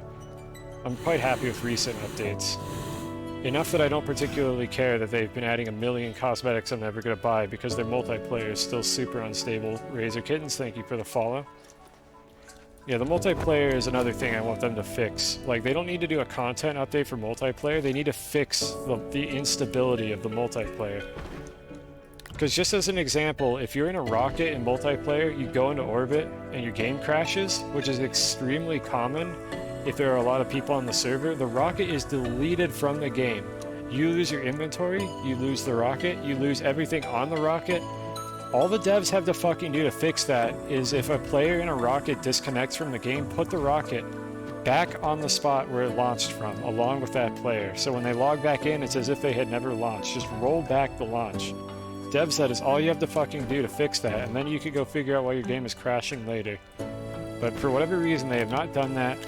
Speaker 1: I'm quite happy with recent updates. Enough that I don't particularly care that they've been adding a million cosmetics I'm never going to buy because their multiplayer is still super unstable. Razor Kittens, thank you for the follow. Yeah, the multiplayer is another thing I want them to fix. Like, they don't need to do a content update for multiplayer, they need to fix the instability of the multiplayer. Because just as an example, if you're in a rocket in multiplayer, you go into orbit and your game crashes, which is extremely common if there are a lot of people on the server, the rocket is deleted from the game. You lose your inventory, you lose the rocket, you lose everything on the rocket. All the devs have to fucking do to fix that is if a player in a rocket disconnects from the game, put the rocket back on the spot where it launched from, along with that player. So when they log back in, it's as if they had never launched. Just roll back the launch. Dev said is all you have to fucking do to fix that, and then you could go figure out why your game is crashing later. But for whatever reason, they have not done that.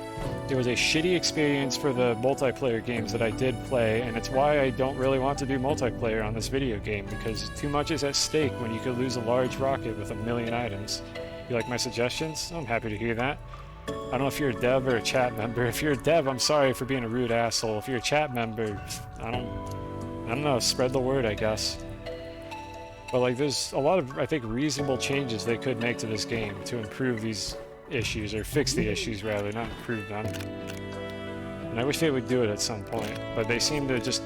Speaker 1: It was a shitty experience for the multiplayer games that I did play, and it's why I don't really want to do multiplayer on this video game, because too much is at stake when you could lose a large rocket with a million items. You like my suggestions? I'm happy to hear that. I don't know if you're a dev or a chat member. If you're a dev, I'm sorry for being a rude asshole. If you're a chat member, I don't know, spread the word, I guess. But like, there's a lot of, I think, reasonable changes they could make to this game to improve these issues, or fix the issues rather, not improve them. And I wish they would do it at some point, but they seem to just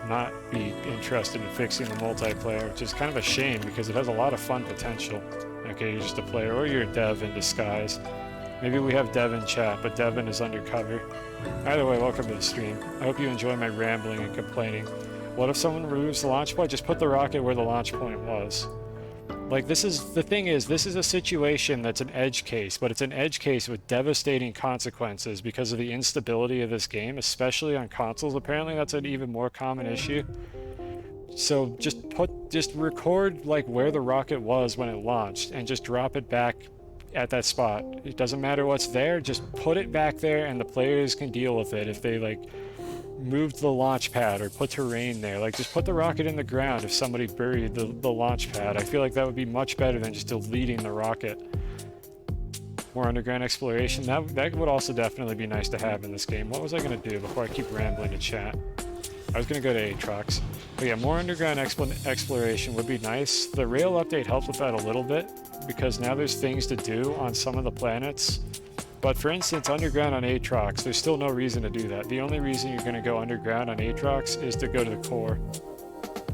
Speaker 1: not be interested in fixing the multiplayer, which is kind of a shame because it has a lot of fun potential. Okay, you're just a player, or you're a dev in disguise. Maybe we have Dev in chat, but Devin is undercover. Either way, welcome to the stream. I hope you enjoy my rambling and complaining. What if someone removes the launch point? Just put the rocket where the launch point was. Like, this is a situation that's an edge case, but it's an edge case with devastating consequences because of the instability of this game, especially on consoles. Apparently that's an even more common issue. So just record like where the rocket was when it launched and just drop it back at that spot. It doesn't matter what's there, just put it back there and the players can deal with it if they like moved the launch pad or put terrain there. Like, just put the rocket in the ground if somebody buried the launch pad. I feel like that would be much better than just deleting the rocket. More underground exploration. That would also definitely be nice to have in this game. What was I going to do before I keep rambling to chat? I was going to go to Aatrox. But yeah, more underground exploration would be nice. The rail update helps with that a little bit because now there's things to do on some of the planets. But for instance, underground on Aatrox, there's still no reason to do that. The only reason you're going to go underground on Aatrox is to go to the core,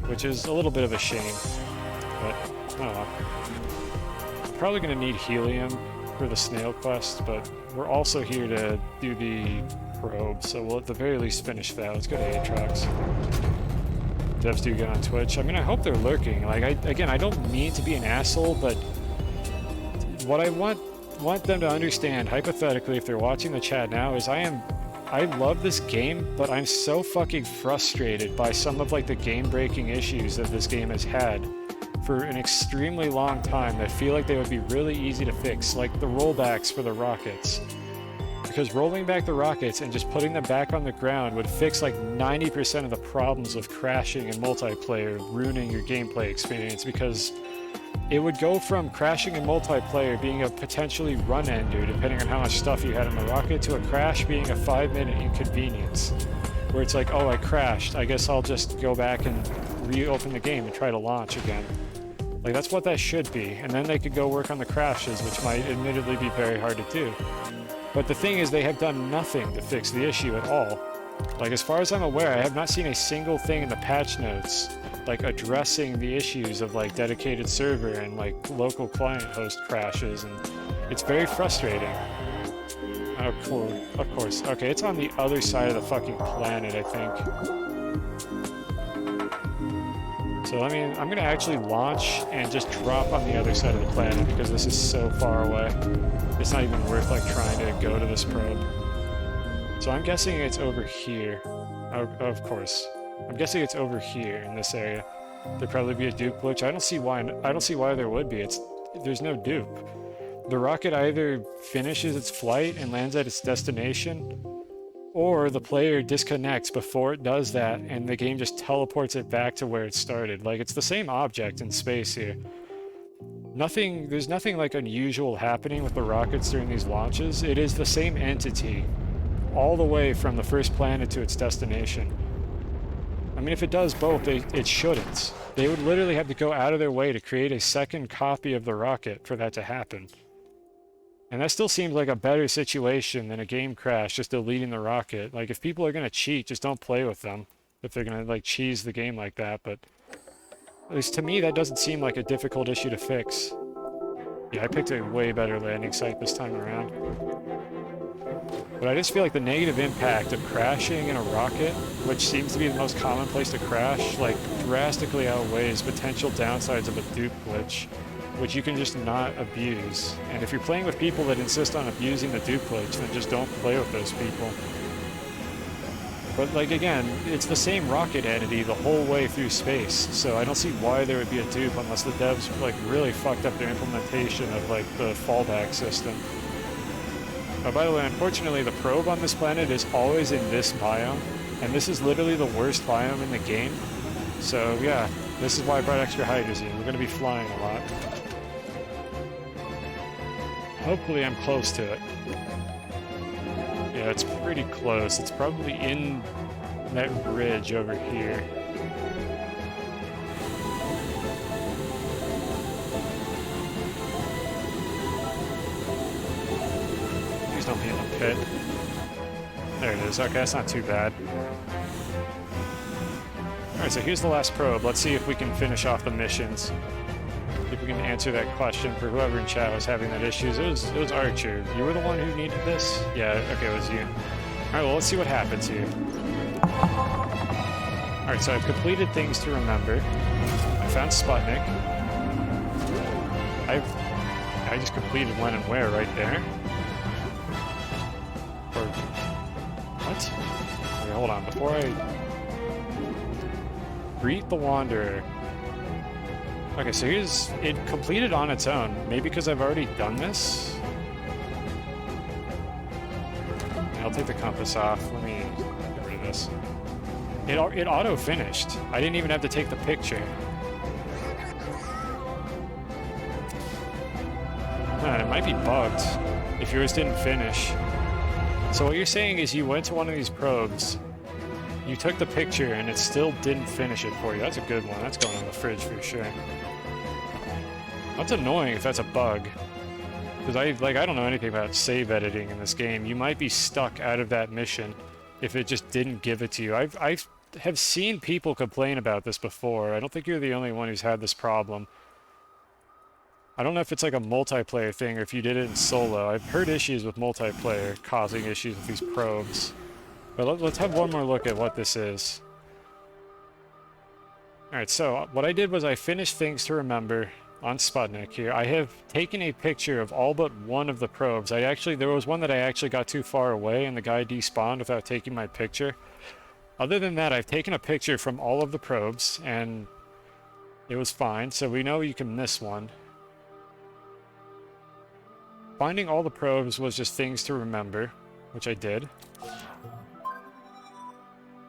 Speaker 1: which is a little bit of a shame. But, I don't know. Probably going to need helium for the snail quest, but we're also here to do the probe, so we'll at the very least finish that. Let's go to Aatrox. Devs do get on Twitch. I mean, I hope they're lurking. Like, again, I don't mean to be an asshole, but what I want them to understand, hypothetically, if they're watching the chat now, is I love this game, but I'm so fucking frustrated by some of like the game-breaking issues that this game has had for an extremely long time that feel like they would be really easy to fix, like the rollbacks for the rockets. Because rolling back the rockets and just putting them back on the ground would fix like 90% of the problems with crashing in multiplayer, ruining your gameplay experience, because it would go from crashing in multiplayer being a potentially run-ender, depending on how much stuff you had in the rocket, to a crash being a 5-minute inconvenience. Where it's like, oh, I crashed, I guess I'll just go back and reopen the game and try to launch again. Like, that's what that should be. And then they could go work on the crashes, which might admittedly be very hard to do. But the thing is, they have done nothing to fix the issue at all. Like, as far as I'm aware, I have not seen a single thing in the patch notes like addressing the issues of like dedicated server and like local client host crashes, and it's very frustrating. Oh, cool. Of course. Okay, it's on the other side of the fucking planet, I think. So I mean, I'm gonna actually launch and just drop on the other side of the planet because this is so far away. It's not even worth like trying to go to this probe. So I'm guessing it's over here. Oh, of course. I'm guessing it's over here in this area. There'd probably be a dupe glitch. I don't see why there would be. There's no dupe. The rocket either finishes its flight and lands at its destination, or the player disconnects before it does that, and the game just teleports it back to where it started. Like, it's the same object in space here. There's nothing like unusual happening with the rockets during these launches. It is the same entity all the way from the first planet to its destination. I mean, if it does both, it shouldn't. They would literally have to go out of their way to create a second copy of the rocket for that to happen. And that still seems like a better situation than a game crash just deleting the rocket. Like, if people are going to cheat, just don't play with them. If they're going to, like, cheese the game like that, but... At least to me, that doesn't seem like a difficult issue to fix. Yeah, I picked a way better landing site this time around. But I just feel like the negative impact of crashing in a rocket, which seems to be the most common place to crash, like, drastically outweighs potential downsides of a dupe glitch, which you can just not abuse. And if you're playing with people that insist on abusing the dupe glitch, then just don't play with those people. But, like, again, it's the same rocket entity the whole way through space, so I don't see why there would be a dupe unless the devs, like, really fucked up their implementation of, like, the fallback system. Oh, by the way, unfortunately, the probe on this planet is always in this biome, and this is literally the worst biome in the game. So, yeah, this is why I brought extra hydrazine. We're going to be flying a lot. Hopefully I'm close to it. Yeah, it's pretty close. It's probably in that ridge over here. Please don't be in the pit. There it is. Okay, that's not too bad. Alright, so here's the last probe. Let's see if we can finish off the missions. If we can answer that question for whoever in chat was having that issues. It was Archer. You were the one who needed this? Yeah, okay, it was you. Alright, well, let's see what happens here. Alright, so I've completed things to remember. I found Sputnik. I just completed when and where right there. Or... what? Okay, hold on, before I... greet the Wanderer. Okay, so it completed on its own. Maybe because I've already done this? Yeah, I'll take the compass off. Let me get rid of this. It auto-finished. I didn't even have to take the picture. It might be bugged if yours didn't finish. So what you're saying is you went to one of these probes, you took the picture, and it still didn't finish it for you. That's a good one. That's going in the fridge for sure. That's annoying if that's a bug. Because I don't know anything about save editing in this game. You might be stuck out of that mission if it just didn't give it to you. I have seen people complain about this before. I don't think you're the only one who's had this problem. I don't know if it's like a multiplayer thing or if you did it in solo. I've heard issues with multiplayer causing issues with these probes. But let's have one more look at what this is. Alright, so what I did was I finished things to remember on Sputnik here. I have taken a picture of all but one of the probes. There was one that I actually got too far away and the guy despawned without taking my picture. Other than that, I've taken a picture from all of the probes and it was fine, so we know you can miss one. Finding all the probes was just things to remember, which I did.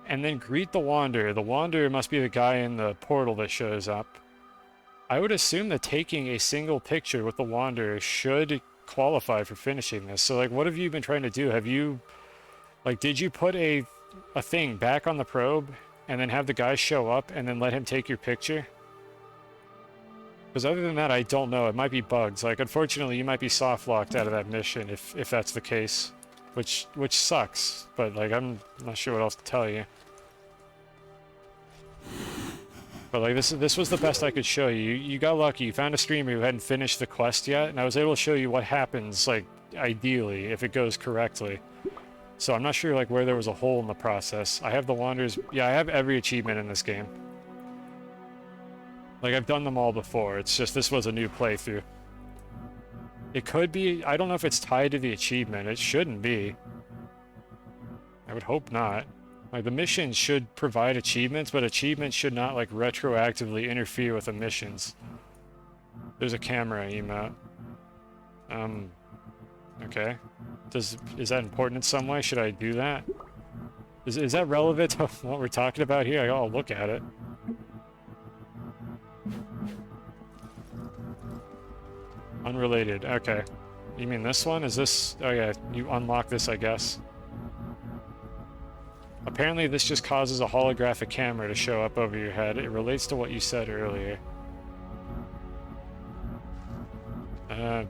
Speaker 1: And then greet the Wanderer. The Wanderer must be the guy in the portal that shows up. I would assume that taking a single picture with the Wanderer should qualify for finishing this. So, like, what have you been trying to do? Have you... like, did you put a thing back on the probe and then have the guy show up and then let him take your picture? Because other than that, I don't know. It might be bugs. Like, unfortunately, you might be soft-locked out of that mission if that's the case. Which sucks. But, like, I'm not sure what else to tell you. But, like, this was the best I could show you. You got lucky. You found a streamer who hadn't finished the quest yet, and I was able to show you what happens, like, ideally, if it goes correctly. So I'm not sure, like, where there was a hole in the process. I have the Wanderers... yeah, I have every achievement in this game. Like, I've done them all before. It's just this was a new playthrough. It could be... I don't know if it's tied to the achievement. It shouldn't be. I would hope not. Like, the missions should provide achievements, but achievements should not, like, retroactively interfere with the missions. There's a camera emote. Okay. Is that important in some way? Should I do that? Is that relevant to what we're talking about here? I'll look at it. Unrelated. Okay. You mean this one? Is this... Oh yeah, you unlock this, I guess. Apparently this just causes a holographic camera to show up over your head. It relates to what you said earlier.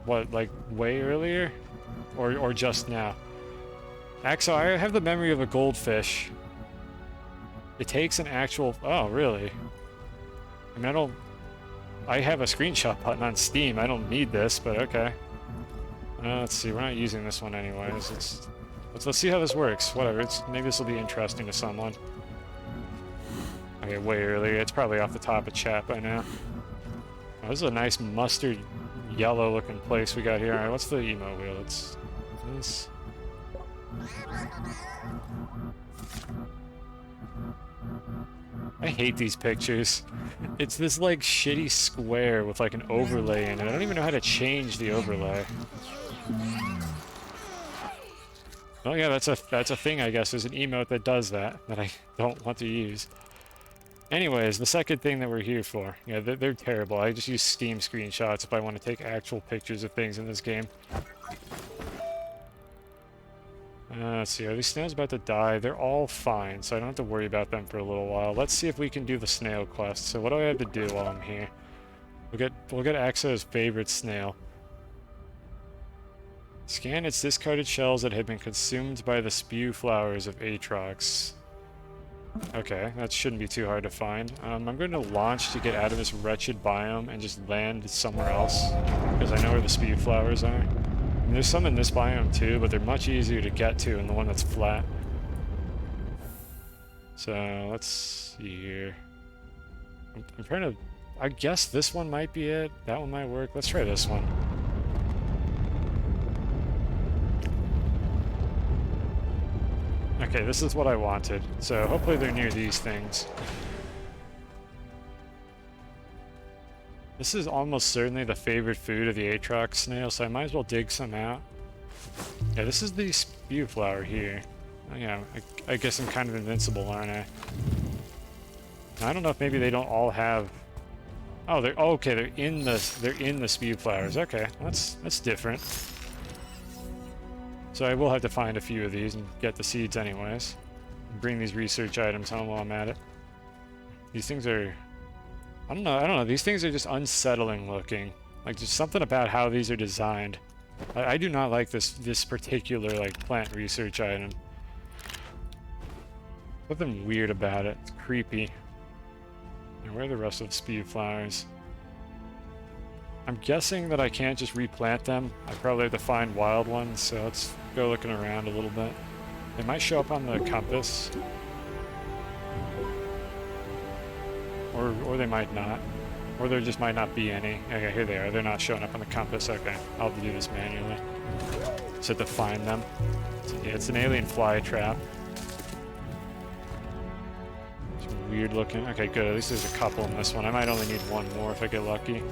Speaker 1: What, like, way earlier? Or just now? So I have the memory of a goldfish. It takes an actual... Oh, really? I mean, I have a screenshot button on Steam. I don't need this, but okay. Let's see. We're not using this one anyways. Let's see how this works. Whatever. Maybe this will be interesting to someone. Okay, way earlier. It's probably off the top of chat by now. Oh, this is a nice mustard yellow looking place we got here. Alright, what's the emo wheel? It's this. I hate these pictures. It's this like shitty square with like an overlay in it. I don't even know how to change the overlay. Oh yeah, that's a thing, I guess. There's an emote that does that I don't want to use. Anyways, the second thing that we're here for. Yeah, they're terrible. I just use Steam screenshots if I want to take actual pictures of things in this game. Let's see, are these snails about to die? They're all fine, so I don't have to worry about them for a little while. Let's see if we can do the snail quest. So what do I have to do while I'm here? We'll get Axo's favorite snail. Scan its discarded shells that had been consumed by the spew flowers of Aatrox. Okay, that shouldn't be too hard to find. I'm going to launch to get out of this wretched biome and just land somewhere else, because I know where the spew flowers are. And there's some in this biome too, but they're much easier to get to in the one that's flat. So, let's see here. I'm trying to... I guess this one might be it. That one might work. Let's try this one. Okay, this is what I wanted. So hopefully they're near these things. This is almost certainly the favorite food of the Aatrox snail, so I might as well dig some out. Yeah, this is the spew flower here. Oh, yeah, I guess I'm kind of invincible, aren't I? I don't know if maybe they don't all have... Oh, okay, they're in the spew flowers. Okay, that's different. So I will have to find a few of these and get the seeds anyways. Bring these research items home while I'm at it. These things are... I don't know, these things are just unsettling looking. Like, just something about how these are designed. I do not like this particular, like, plant research item. Something weird about it. It's creepy. And where are the rest of the spew flowers? I'm guessing that I can't just replant them. I probably have to find wild ones, so let's go looking around a little bit. They might show up on the compass. Or they might not. Or there just might not be any. Okay, here they are. They're not showing up on the compass. Okay, I'll have to do this manually. Just have to find them. Yeah, it's an alien fly trap. It's weird looking. Okay, good. At least there's a couple in this one. I might only need one more if I get lucky.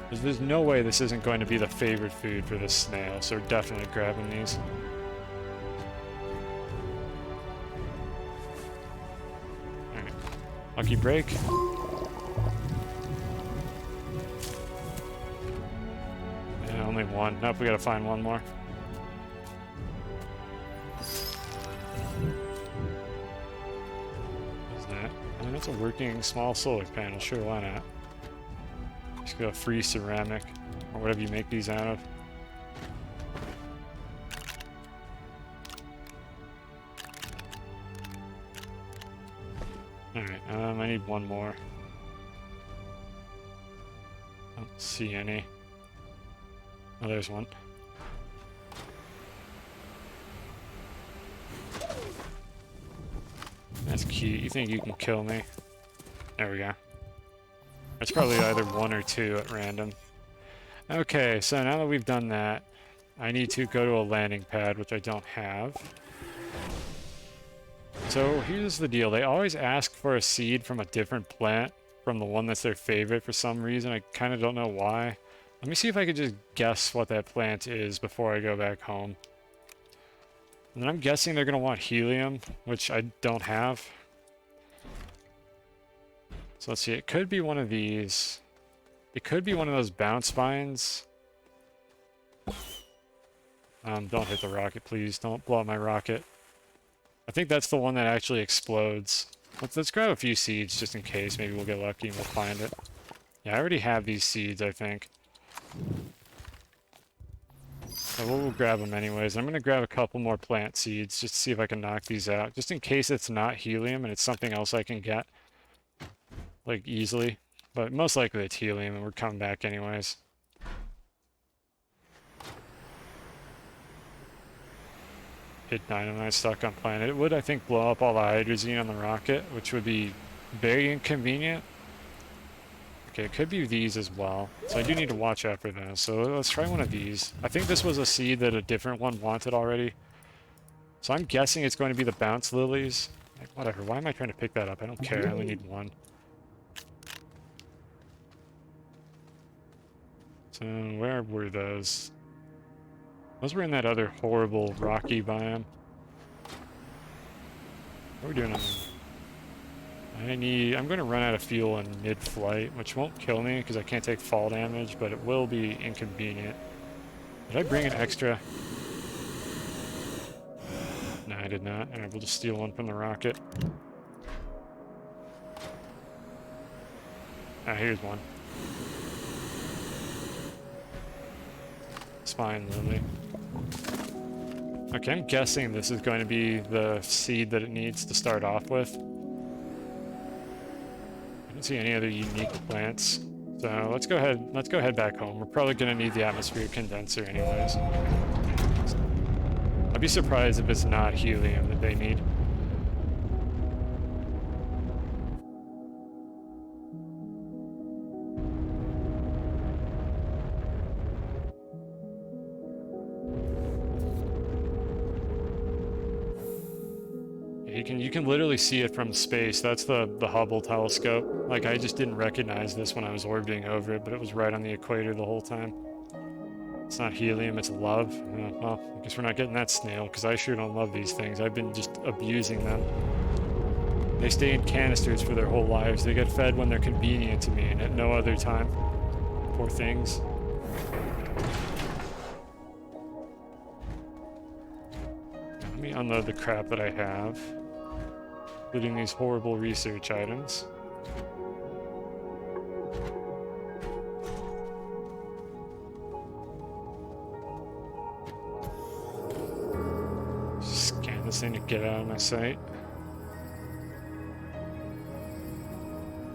Speaker 1: There's no way this isn't going to be the favorite food for this snail, so we're definitely grabbing these. Alright. Lucky break. Yeah, only one. Nope, we gotta find one more. What's that? I mean, that's a working small solar panel. Sure, why not? Just go free ceramic, or whatever you make these out of. Alright, I need one more. I don't see any. Oh, there's one. That's cute. You think you can kill me? There we go. It's probably either one or two at random. Okay, so now that we've done that, I need to go to a landing pad, which I don't have. So here's the deal. They always ask for a seed from a different plant from the one that's their favorite for some reason. I kind of don't know why. Let me see if I could just guess what that plant is before I go back home. And then I'm guessing they're going to want helium, which I don't have. So let's see. It could be one of these. It could be one of those bounce vines. Don't hit the rocket, please. Don't blow up my rocket. I think that's the one that actually explodes. Let's grab a few seeds just in case. Maybe we'll get lucky and we'll find it. Yeah, I already have these seeds, I think. So we'll grab them anyways. I'm going to grab a couple more plant seeds just to see if I can knock these out. Just in case it's not helium and it's something else I can get. Like, easily. But most likely it's helium and we're coming back anyways. Hit dynamite stuck on planet. It would, I think, blow up all the hydrazine on the rocket, which would be very inconvenient. Okay, it could be these as well. So I do need to watch out for those. So let's try one of these. I think this was a seed that a different one wanted already. So I'm guessing it's going to be the bounce lilies. Like, whatever, why am I trying to pick that up? I don't care, I only need one. So where were those? Those were in that other horrible rocky biome. What are we doing on them? I'm going to run out of fuel in mid-flight, which won't kill me because I can't take fall damage, but it will be inconvenient. Did I bring an extra? No, I did not. Alright, we'll just steal one from the rocket. Ah, here's one. It's fine, Lily. Okay, I'm guessing this is going to be the seed that it needs to start off with. I don't see any other unique plants. So let's go head back home. We're probably gonna need the atmospheric condenser anyways. I'd be surprised if it's not helium that they need. You can literally see it from space. That's the Hubble telescope. Like, I just didn't recognize this when I was orbiting over it, but it was right on the equator the whole time. It's not helium, it's love. Well, I guess we're not getting that snail, because I sure don't love these things. I've been just abusing them. They stay in canisters for their whole lives. They get fed when they're convenient to me, and at no other time. Poor things. Let me unload the crap that I have, including these horrible research items. Scan this thing to get out of my sight.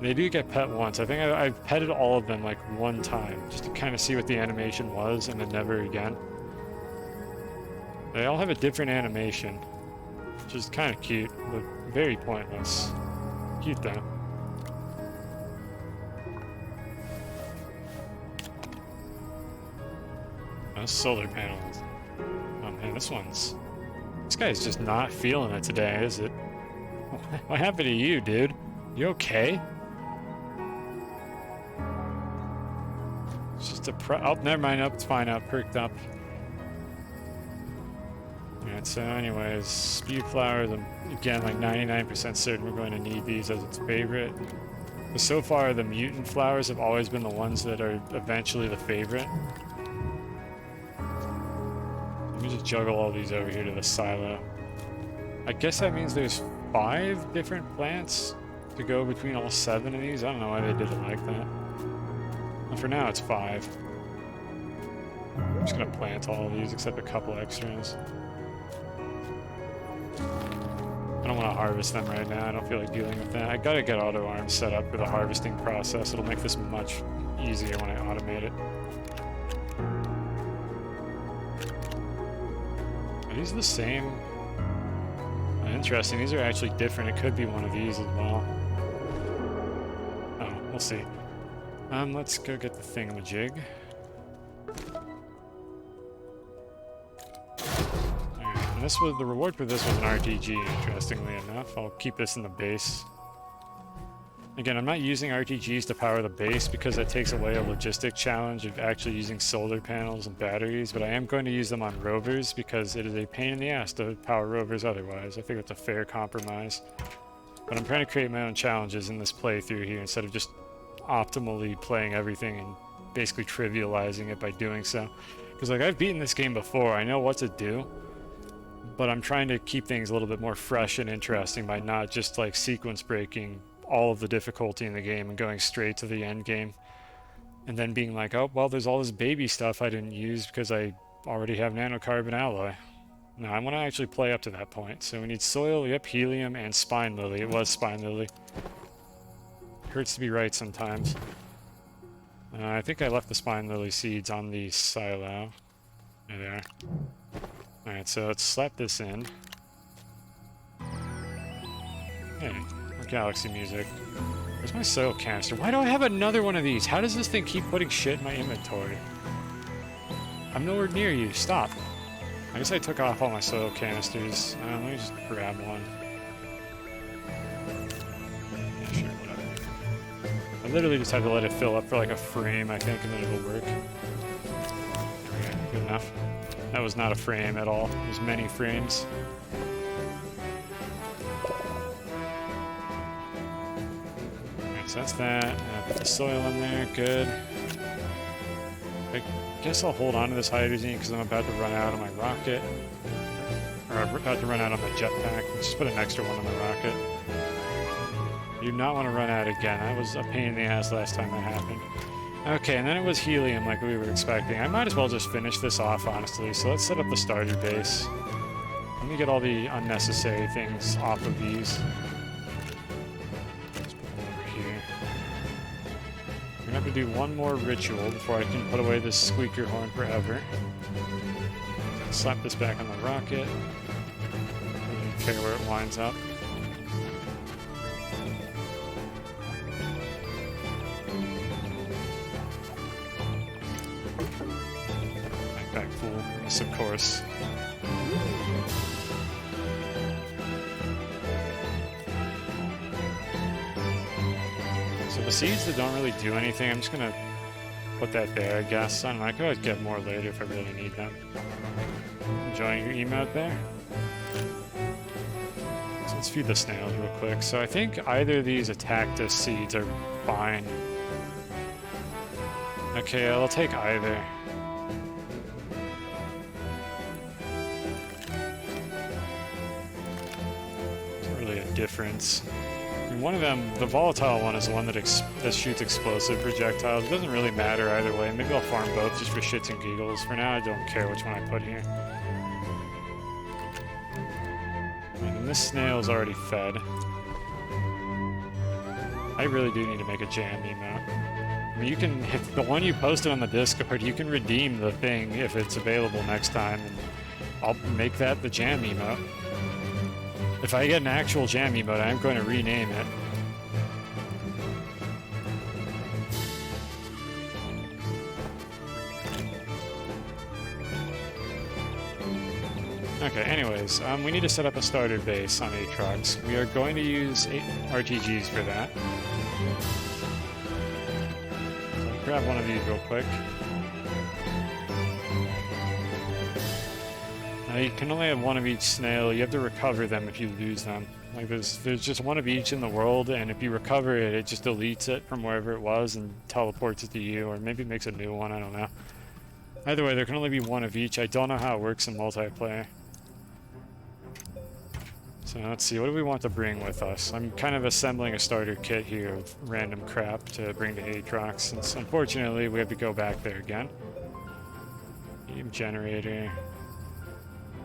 Speaker 1: They do get pet once. I think I've petted all of them like one time, just to kind of see what the animation was, and then never again. They all have a different animation, which is kind of cute, but very pointless. Cute though. Those solar panels. Oh man, this guy's just not feeling it today, is it? What happened to you, dude? You okay? It's just a oh, never mind. Oh, it's fine. I've perked up. Alright, so anyways, speed flowers, I'm again like 99% certain we're going to need these as its favorite. But so far, the mutant flowers have always been the ones that are eventually the favorite. Let me just juggle all these over here to the silo. I guess that means there's 5 different plants to go between all 7 of these. I don't know why they did it like that. Well, for now, it's 5. I'm just gonna plant all of these except a couple extras. I don't want to harvest them right now. I don't feel like dealing with that. I gotta get auto arms set up for the harvesting process. It'll make this much easier when I automate it. Are these the same? Oh, interesting. These are actually different. It could be one of these as well. Oh, we'll see. Let's go get the thingamajig. Alright, And this was the reward for this was an RTG, interestingly enough. I'll keep this in the base. Again, I'm not using RTGs to power the base because that takes away a logistic challenge of actually using solar panels and batteries, but I am going to use them on rovers because it is a pain in the ass to power rovers otherwise. I think it's a fair compromise. But I'm trying to create my own challenges in this playthrough here instead of just optimally playing everything and basically trivializing it by doing so. Because like I've beaten this game before, I know what to do, but I'm trying to keep things a little bit more fresh and interesting by not just like sequence breaking all of the difficulty in the game and going straight to the end game and then being like, oh well, there's all this baby stuff I didn't use because I already have nanocarbon alloy. No, I want to actually play up to that point. So we need soil, yep, helium, and spine lily. It was spine lily. Hurts to be right sometimes. I think I left the spine lily seeds on the silo. There they are. Alright, so let's slap this in. Hey. Galaxy music. Where's my soil canister? Why do I have another one of these? How does this thing keep putting shit in my inventory? I'm nowhere near you. Stop. I guess I took off all my soil canisters. Let me just grab one. Yeah, sure, whatever. I literally just have to let it fill up for like a frame, I think, and then it'll work. There we go. Good enough. That was not a frame at all. It was many frames. So that's that. Put the soil in there. Good. I guess I'll hold on to this hydrazine because I'm about to run out of my rocket. Or I'm about to run out of my jetpack. Let's just put an extra one on the rocket. You do not want to run out again. That was a pain in the ass last time that happened. Okay, and then it was helium like we were expecting. I might as well just finish this off, honestly. So let's set up the starter base. Let me get all the unnecessary things off of these. I have to do one more ritual before I can put away this squeaker horn forever. Slap this back on the rocket. I don't care where it winds up. Backpack full, yes of course. The seeds that don't really do anything, I'm just gonna put that there, I guess. I don't know, I could always get more later if I really need them. Enjoying your emote there? So let's feed the snails real quick. So I think either of these Attactus seeds are fine. Okay, I'll take either. Not really a difference. One of them, the volatile one, is the one that shoots explosive projectiles. It doesn't really matter either way. Maybe I'll farm both just for shits and giggles. For now, I don't care which one I put here. And this snail's already fed. I really do need to make a jam emote. I mean, you can, if the one you posted on the Discord, you can redeem the thing if it's available next time, and I'll make that the jam emote. If I get an actual jam emote, I'm going to rename it. Okay, anyways, we need to set up a starter base on Aatrox. We are going to use RTGs for that. So I'll grab one of these real quick. You can only have one of each snail. You have to recover them if you lose them. Like there's just one of each in the world, and if you recover it, it just deletes it from wherever it was and teleports it to you, or maybe makes a new one, I don't know. Either way, there can only be one of each. I don't know how it works in multiplayer. So let's see, what do we want to bring with us? I'm kind of assembling a starter kit here of random crap to bring to Aatrox, since unfortunately we have to go back there again. Medium generator.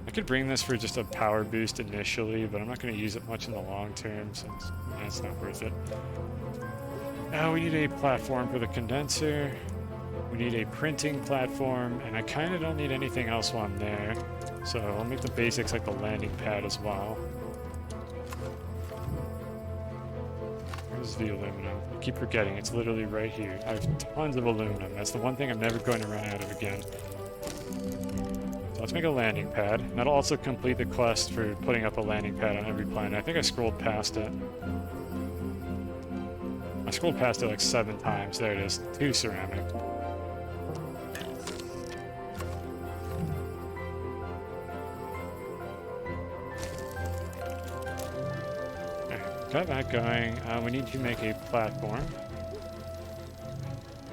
Speaker 1: I could bring this for just a power boost initially, but I'm not going to use it much in the long term, since it's not worth it. Now we need a platform for the condenser. We need a printing platform, and I kind of don't need anything else while I'm there. So I'll make the basics like the landing pad as well. Where's the aluminum? I keep forgetting, it's literally right here. I have tons of aluminum. That's the one thing I'm never going to run out of again. So let's make a landing pad. That'll also complete the quest for putting up a landing pad on every planet. I think I scrolled past it. I scrolled past it like 7 times. There it is. 2 ceramic. Alright, got that going. We need to make a platform.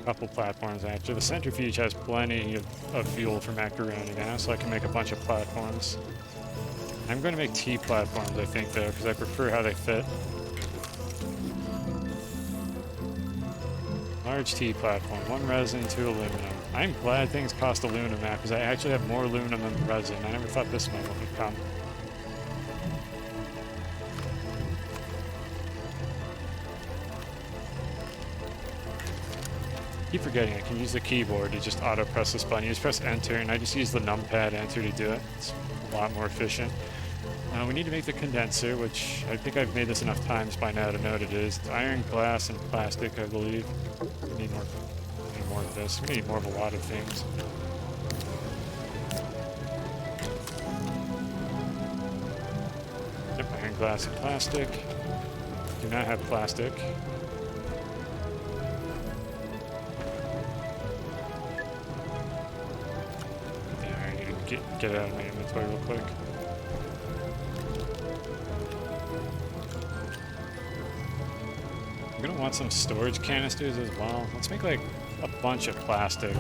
Speaker 1: Couple platforms actually. The centrifuge has plenty of fuel for macaroni now, so I can make a bunch of platforms. I'm going to make T platforms, I think, though, because I prefer how they fit. Large T platform, 1 resin, 2 aluminum. I'm glad things cost aluminum now, because I actually have more aluminum than resin. I never thought this might come. Keep forgetting I can use the keyboard to just auto press this button. You just press enter, and I just use the numpad enter to do it. It's a lot more efficient. We need to make the condenser, which I think I've made this enough times by now to know what it is. It's iron, glass, and plastic, I believe. We need more of this. We need more of a lot of things. Yep, iron, glass, and plastic. Do not have plastic. Get it out of my inventory real quick. I'm gonna want some storage canisters as well. Let's make like a bunch of plastic.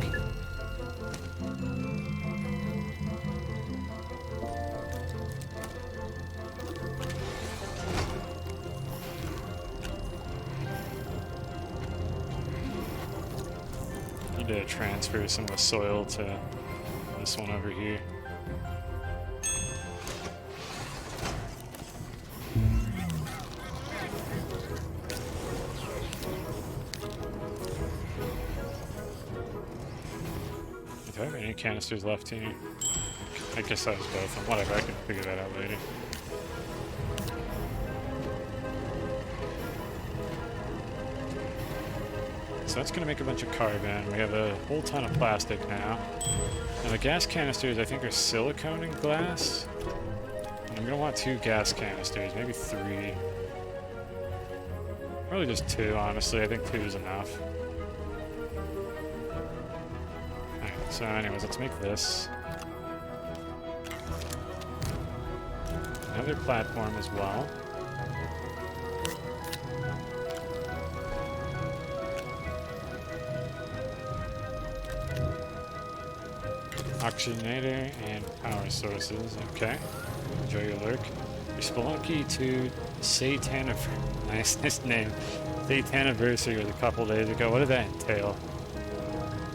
Speaker 1: Need to transfer some of the soil to this one over here. Do I have any canisters left here? I guess that was both of them. Whatever, I can figure that out later. So that's going to make a bunch of carbon. We have a whole ton of plastic now. Now the gas canisters I think are silicone and glass. And I'm going to want 2 gas canisters, maybe 3. Probably just 2, honestly. I think 2 is enough. Alright, so anyways, let's make this. Another platform as well. Oxygenator and power sources. Okay. Enjoy your lurk. Your Spelunky to nice name. Sataniversary was a couple days ago. What did that entail?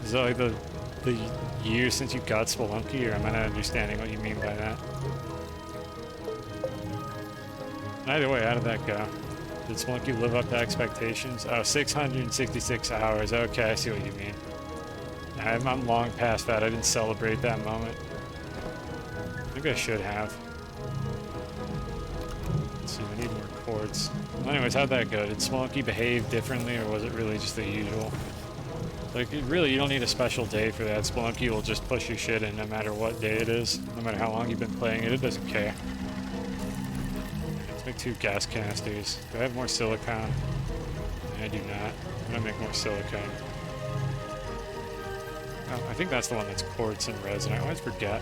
Speaker 1: Is that like the year since you got Spelunky, or am I not understanding what you mean by that? Either way, how did that go? Did Spelunky live up to expectations? Oh, 666 hours. Okay, I see what you mean. I'm long past that. I didn't celebrate that moment. Maybe I should have. Let's see, we need more quartz. Well, anyways, how'd that go? Did Spelunky behave differently, or was it really just the usual? Like, really, you don't need a special day for that. Spelunky will just push your shit in no matter what day it is. No matter how long you've been playing it, it doesn't care. Let's make 2 gas canisters. Do I have more silicone? I do not. I'm gonna make more silicone. Oh, I think that's the one that's quartz and resin. I always forget.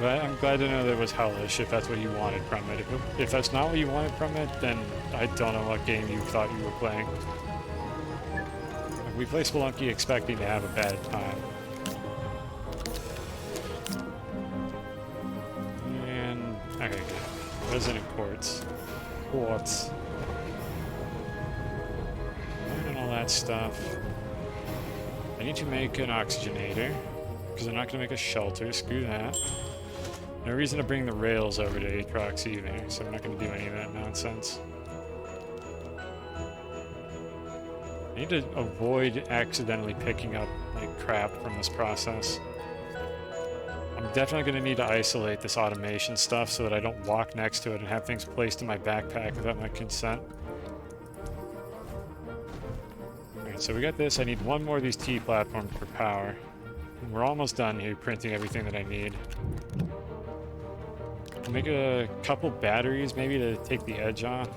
Speaker 1: I'm glad to know that it was hellish, if that's what you wanted from it. If that's not what you wanted from it, then I don't know what game you thought you were playing. We play Spelunky expecting to have a bad time. And... okay, good. Resin and quartz. Quartz. And all that stuff. I need to make an oxygenator, because I'm not going to make a shelter. Screw that. No reason to bring the rails over to Aatrox either, so I'm not going to do any of that nonsense. I need to avoid accidentally picking up like crap from this process. I'm definitely going to need to isolate this automation stuff so that I don't walk next to it and have things placed in my backpack without my consent. So we got this. I need one more of these T platforms for power. And we're almost done here printing everything that I need. I'll make a couple batteries maybe to take the edge off.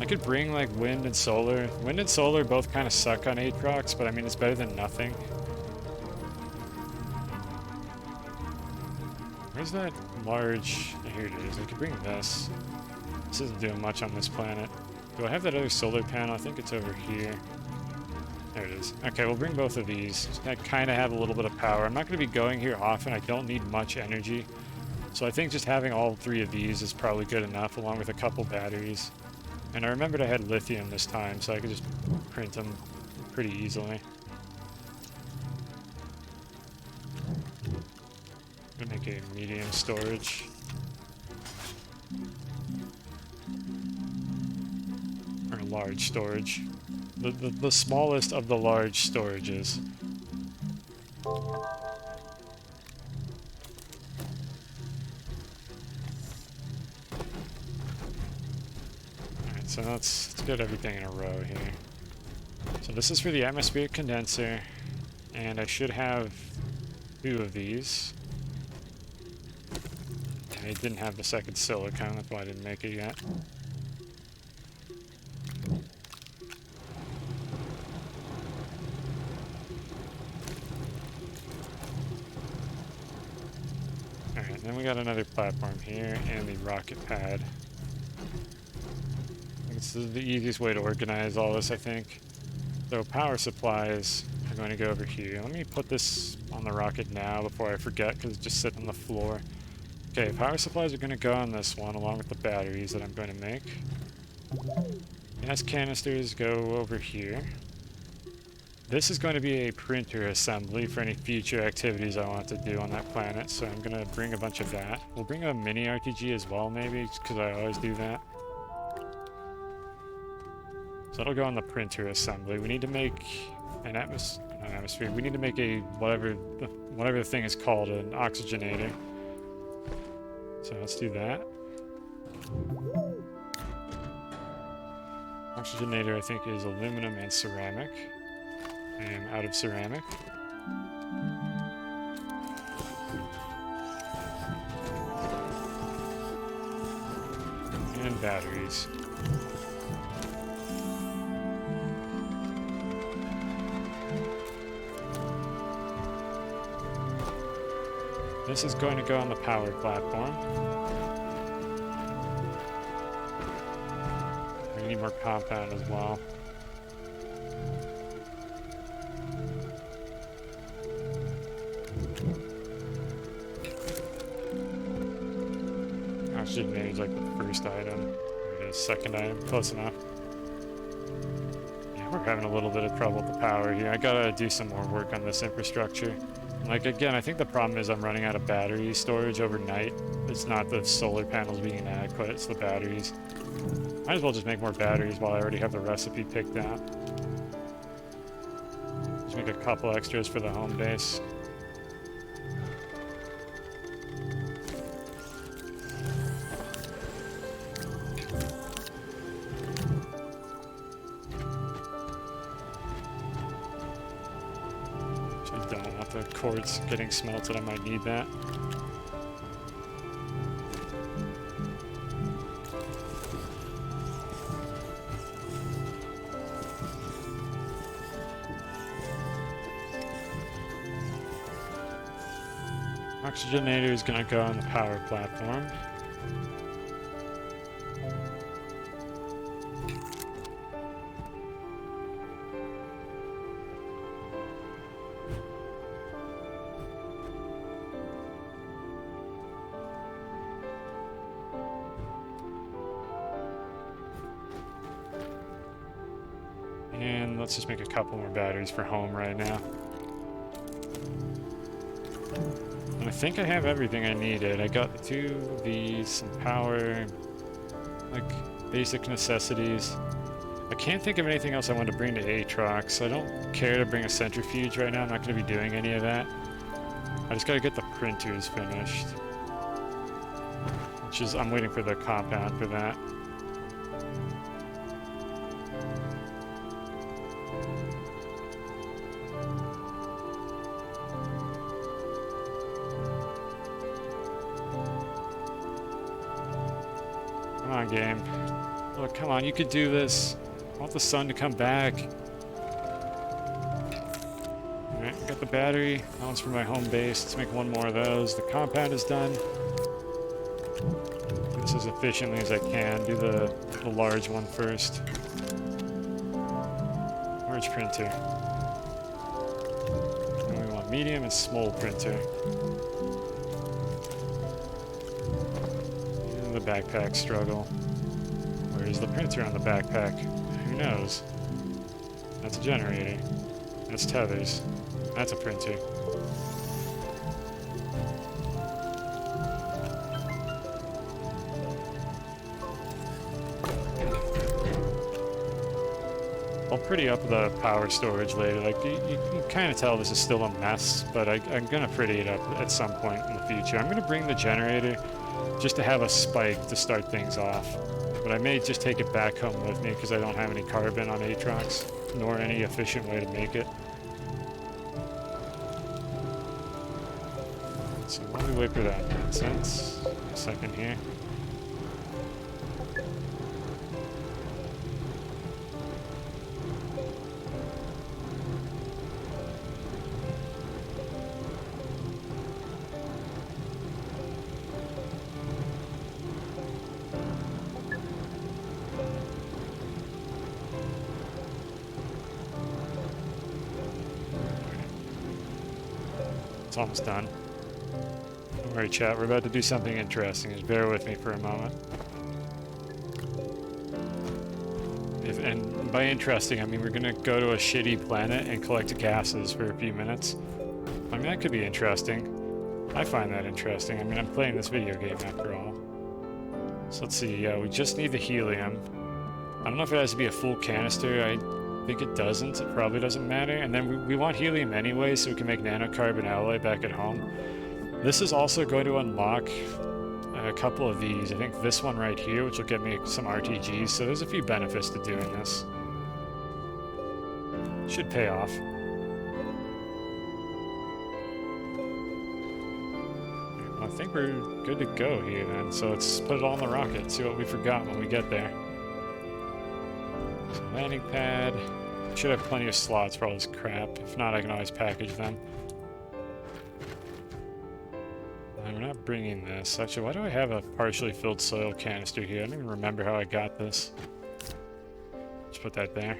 Speaker 1: I could bring like wind and solar. Wind and solar both kind of suck on Aatrox, but I mean it's better than nothing. Where's that large... Here it is. I could bring this. This isn't doing much on this planet. Do I have that other solar panel? I think it's over here. There it is. Okay, we'll bring both of these. I kind of have a little bit of power. I'm not going to be going here often. I don't need much energy. So I think just having all three of these is probably good enough, along with a couple batteries. And I remembered I had lithium this time, so I could just print them pretty easily. I'm gonna make a medium storage. Or a large storage. The smallest of the large storages. So let's get everything in a row here. So this is for the atmospheric condenser, and I should have 2 of these. I didn't have the second silicon, that's why I didn't make it yet. Alright, then we got another platform here, and the rocket pad. This is the easiest way to organize all this, I think. So power supplies are going to go over here. Let me put this on the rocket now before I forget, because it's just sitting on the floor. Okay, power supplies are going to go on this one, along with the batteries that I'm going to make. Gas canisters go over here. This is going to be a printer assembly for any future activities I want to do on that planet, so I'm going to bring a bunch of that. We'll bring a mini RPG as well, maybe, because I always do that. So that'll go on the printer assembly. We need to make an atmosphere. We need to make a whatever the thing is called, an oxygenator. So let's do that. Oxygenator, I think, is aluminum and ceramic. I am out of ceramic. And batteries. This is going to go on the power platform. We need more compound as well. Oxygenator is like the first item. There it is, second item. Close enough. Yeah, we're having a little bit of trouble with the power here. I gotta do some more work on this infrastructure. Like, again, I think the problem is I'm running out of battery storage overnight. It's not the solar panels being inadequate, it's the batteries. Might as well just make more batteries while I already have the recipe picked out. Just make a couple extras for the home base. The quartz getting smelted, I might need that. Oxygenator is going to go on the power platform. And let's just make a couple more batteries for home right now. And I think I have everything I needed. I got 2 of these, some power, like basic necessities. I can't think of anything else I want to bring to Aatrox. I don't care to bring a centrifuge right now. I'm not going to be doing any of that. I just got to get the printers finished. Which is, I'm waiting for the compound for that. Come on, game. Look, come on, you could do this. I want the sun to come back. Alright, got the battery. That one's for my home base. Let's make one more of those. The compound is done. Do this as efficiently as I can. Do the large one first. Large printer. And we want medium and small printer. And the backpack struggle. Where is the printer on the backpack? Who knows? That's a generator. That's tethers. That's a printer. I'll pretty up the power storage later. Like, you can kind of tell this is still a mess, but I'm going to pretty it up at some point in the future. I'm going to bring the generator just to have a spike to start things off. But I may just take it back home with me because I don't have any carbon on Aatrox, nor any efficient way to make it. So while we wait for that nonsense, a second here. It's almost done. Don't worry, chat. We're about to do something interesting. Just bear with me for a moment. And by interesting, I mean we're going to go to a shitty planet and collect gases for a few minutes. I mean, that could be interesting. I find that interesting. I mean, I'm playing this video game after all. So let's see. We just need the helium. I don't know if it has to be a full canister. I think it doesn't. It probably doesn't matter. And then we want helium anyway, so we can make nanocarbon alloy back at home. This is also going to unlock a couple of these. I think this one right here, which will get me some RTGs. So there's a few benefits to doing this. Should pay off. Well, I think we're good to go here then. So let's put it all in the rocket, see what we forgot when we get there. So landing pad. Should have plenty of slots for all this crap. If not, I can always package them. And we're not bringing this. Actually, why do I have a partially filled soil canister here? I don't even remember how I got this. Just put that there.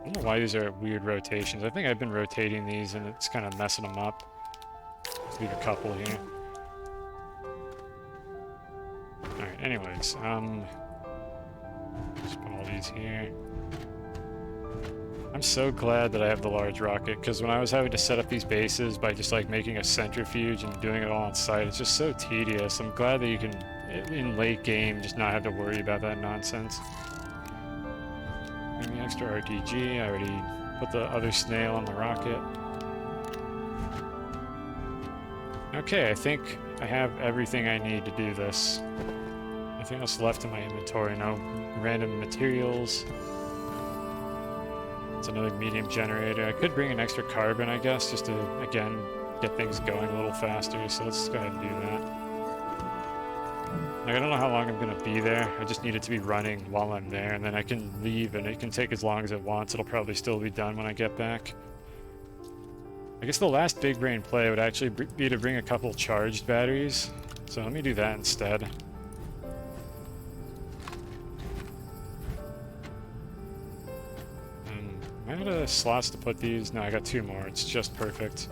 Speaker 1: I don't know why these are at weird rotations. I think I've been rotating these and it's kind of messing them up. Let's leave a couple here. Alright, anyways, just put all these here. I'm so glad that I have the large rocket, because when I was having to set up these bases by just like making a centrifuge and doing it all on site, it's just so tedious. I'm glad that you can, in late game, just not have to worry about that nonsense. Maybe extra RTG. I already put the other snail on the rocket. Okay, I think I have everything I need to do this. Nothing else left in my inventory. No random materials. It's another medium generator. I could bring an extra carbon, I guess, just to, again, get things going a little faster. So let's go ahead and do that. Like, I don't know how long I'm going to be there. I just need it to be running while I'm there, and then I can leave, and it can take as long as it wants. It'll probably still be done when I get back. I guess the last big brain play would actually be to bring a couple charged batteries. So let me do that instead. Am I out of slots to put these? No, I got 2 more. It's just perfect.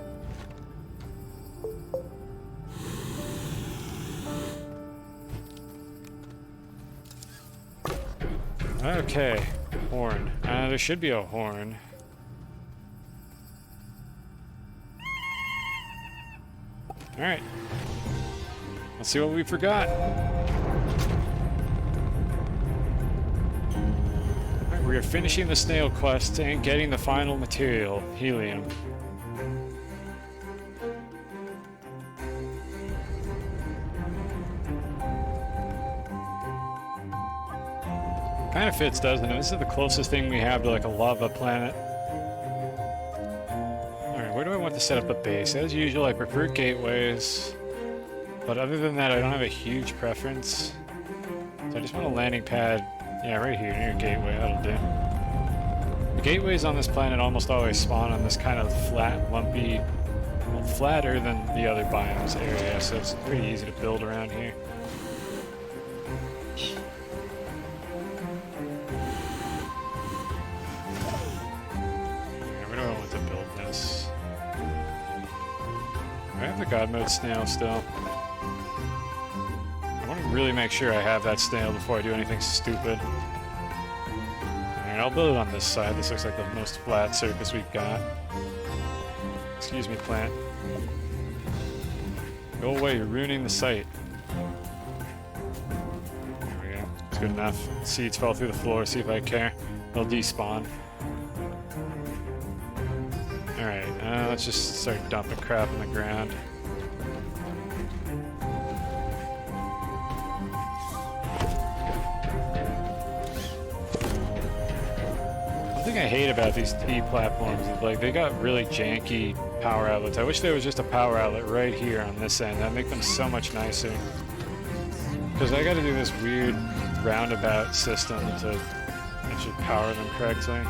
Speaker 1: Okay, horn. There should be a horn. Alright. Let's see what we forgot. Alright, we are finishing the snail quest and getting the final material, helium. Kind of fits, doesn't it? This is the closest thing we have to like a lava planet. Alright, where do I want to set up a base? As usual, I prefer gateways. But other than that, I don't have a huge preference. So I just want a landing pad, yeah, right here near Gateway, that'll do. The gateways on this planet almost always spawn on this kind of flat, lumpy, well, flatter than the other biomes area, so it's pretty easy to build around here. Where do I want to build this? I have the God Mode snail still. I want to really make sure I have that snail before I do anything stupid. Alright, I'll build it on this side. This looks like the most flat surface we've got. Excuse me, plant. Go away, you're ruining the site. There we go. It's good enough. Seeds fell through the floor, see if I care. They'll despawn. Alright, let's just start dumping crap in the ground. One thing I hate about these T platforms is like they got really janky power outlets. I wish there was just a power outlet right here on this end. That'd make them so much nicer. Because I gotta do this weird roundabout system to actually power them correctly.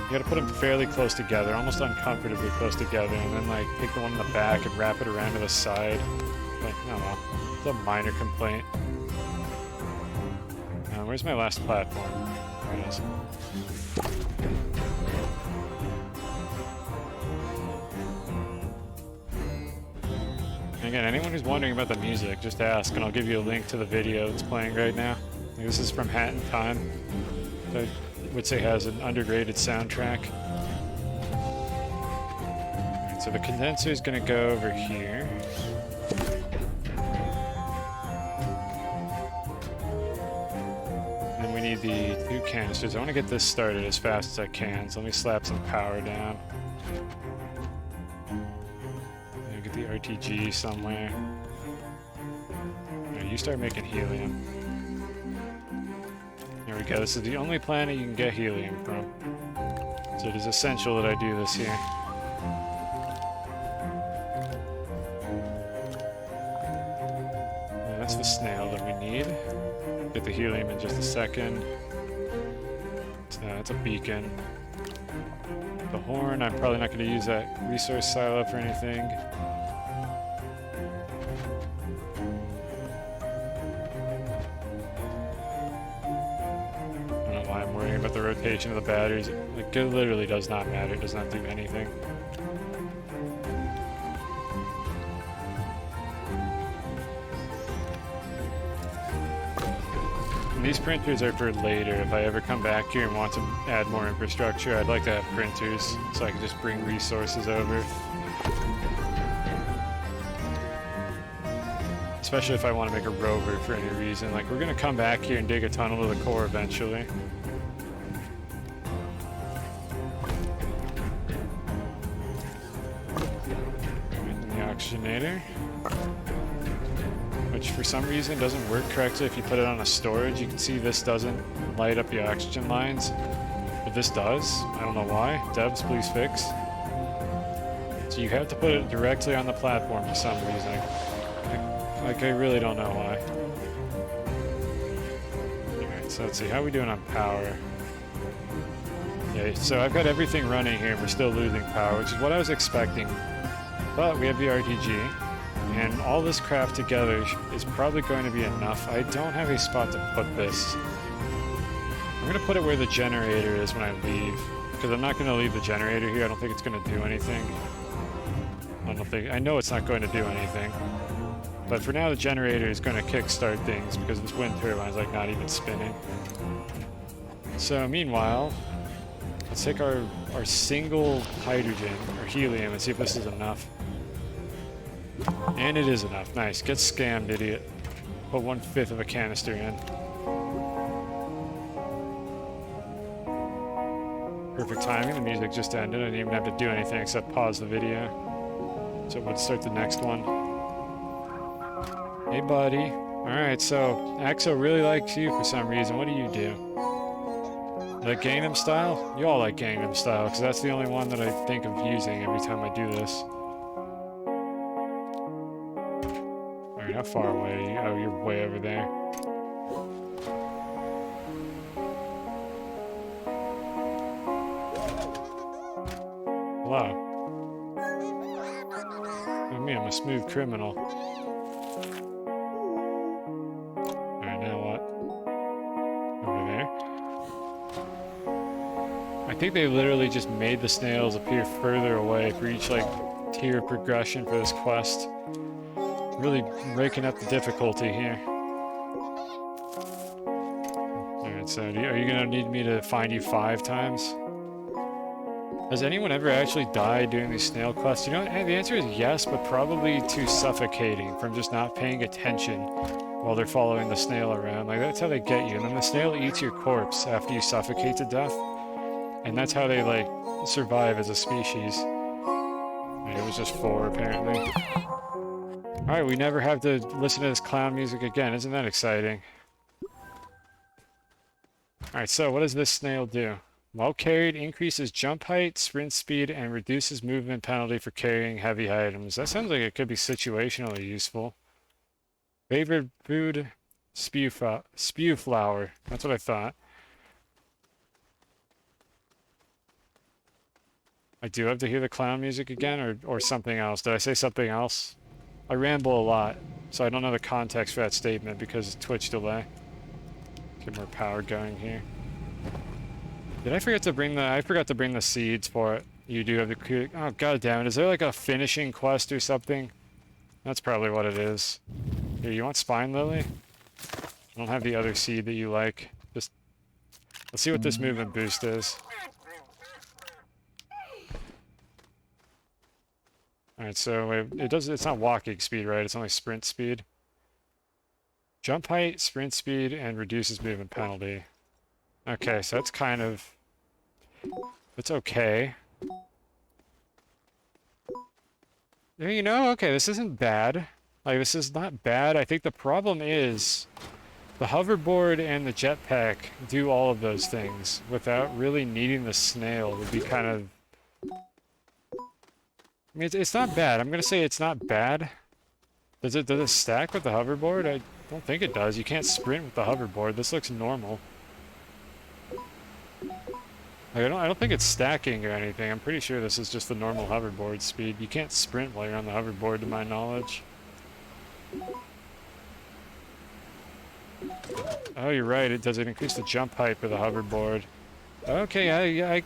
Speaker 1: You gotta put them fairly close together, almost uncomfortably close together, and then like take the one in the back and wrap it around to the side. Like, I don't know. It's a minor complaint. Where's my last platform? There it is. Again, anyone who's wondering about the music, just ask and I'll give you a link to the video that's playing right now. This is from Hat in Time. I would say has an underrated soundtrack. Alright, so the condenser is going to go over here. Then we need the 2 canisters. I want to get this started as fast as I can, so let me slap some power down. Get the RTG somewhere. Right, you start making helium. There we go. This is the only planet you can get helium from. So it is essential that I do this here. And that's the snail that we need. Get the helium in just a second. So that's a beacon. The horn, I'm probably not going to use that resource silo for anything. About the rotation of the batteries. Like, it literally does not matter. It does not do anything. And these printers are for later. If I ever come back here and want to add more infrastructure, I'd like to have printers so I can just bring resources over. Especially if I want to make a rover for any reason. Like, we're going to come back here and dig a tunnel to the core eventually. Oxygenator, which for some reason doesn't work correctly if you put it on a storage. You can see this doesn't light up the oxygen lines, but this does. I don't know why. Devs, please fix. So you have to put it directly on the platform for some reason. Like I really don't know why. Alright, so let's see. How are we doing on power? Yeah, so I've got everything running here. We're still losing power, which is what I was expecting. But we have the RTG, and all this crap together is probably going to be enough. I don't have a spot to put this. I'm going to put it where the generator is when I leave, because I'm not going to leave the generator here. I don't think it's going to do anything. I know it's not going to do anything. But for now, the generator is going to kickstart things, because this wind turbine is like not even spinning. So meanwhile, let's take our single hydrogen, or helium, and see if this is enough. And it is enough. Nice. Get scammed, idiot. Put 1/5 of a canister in. Perfect timing. The music just ended. I didn't even have to do anything except pause the video. So let's start the next one. Hey, buddy. Alright, so Axo really likes you for some reason. What do you do? You like Gangnam Style? You all like Gangnam Style, because that's the only one that I think of using every time I do this. Alright, how far away are you? Oh, you're way over there. Hello. What do you mean, I'm a smooth criminal. Alright, now what? Over there? I think they literally just made the snails appear further away for each, like, tier of progression for this quest. Really raking up the difficulty here. Alright, so are you gonna need me to find you 5 times? Has anyone ever actually died doing these snail quests? You know, the answer is yes, but probably too suffocating from just not paying attention while they're following the snail around. Like, that's how they get you. And then the snail eats your corpse after you suffocate to death. And that's how they, like, survive as a species. And it was just 4, apparently. Alright, we never have to listen to this clown music again. Isn't that exciting? Alright, so what does this snail do? While carried, increases jump height, sprint speed, and reduces movement penalty for carrying heavy items. That sounds like it could be situationally useful. Favorite food? Spew flower. That's what I thought. I do have to hear the clown music again, or something else. Did I say something else? I ramble a lot, so I don't know the context for that statement because of Twitch delay. Get more power going here. Did I forget to bring the... I forgot to bring the seeds for it. You do have the... Oh, god damn it. Is there like a finishing quest or something? That's probably what it is. Here, you want Spine Lily? I don't have the other seed that you like. Just... Let's see what this movement boost is. Alright, so it's not walking speed, right? It's only sprint speed. Jump height, sprint speed, and reduces movement penalty. Okay, so that's kind of... It's okay. You know, okay, this isn't bad. Like, this is not bad. I think the problem is the hoverboard and the jetpack do all of those things without really needing the snail would be kind of... I mean, it's not bad. I'm gonna say it's not bad. Does it stack with the hoverboard? I don't think it does. You can't sprint with the hoverboard. This looks normal. Like, I don't think it's stacking or anything. I'm pretty sure this is just the normal hoverboard speed. You can't sprint while you're on the hoverboard, to my knowledge. Oh, you're right. It does. It increase the jump height for the hoverboard. Okay,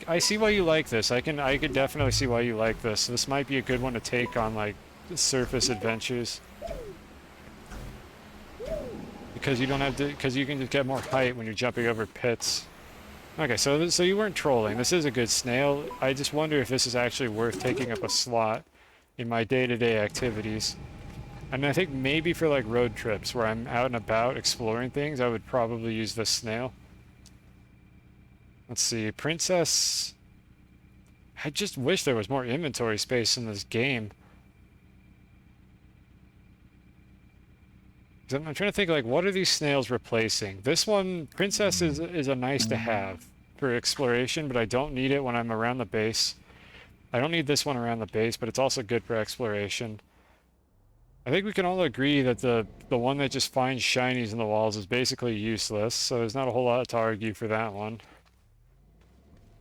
Speaker 1: I see why you like this. I could definitely see why you like this. This might be a good one to take on, like, surface adventures. Because you don't have to... Because you can just get more height when you're jumping over pits. Okay, so you weren't trolling. This is a good snail. I just wonder if this is actually worth taking up a slot in my day-to-day activities. And I think maybe for like road trips where I'm out and about exploring things, I would probably use this snail. Let's see, Princess... I just wish there was more inventory space in this game. I'm trying to think, like, what are these snails replacing? This one, Princess, is a nice to have for exploration, but I don't need it when I'm around the base. I don't need this one around the base, but it's also good for exploration. I think we can all agree that the one that just finds shinies in the walls is basically useless, so there's not a whole lot to argue for that one.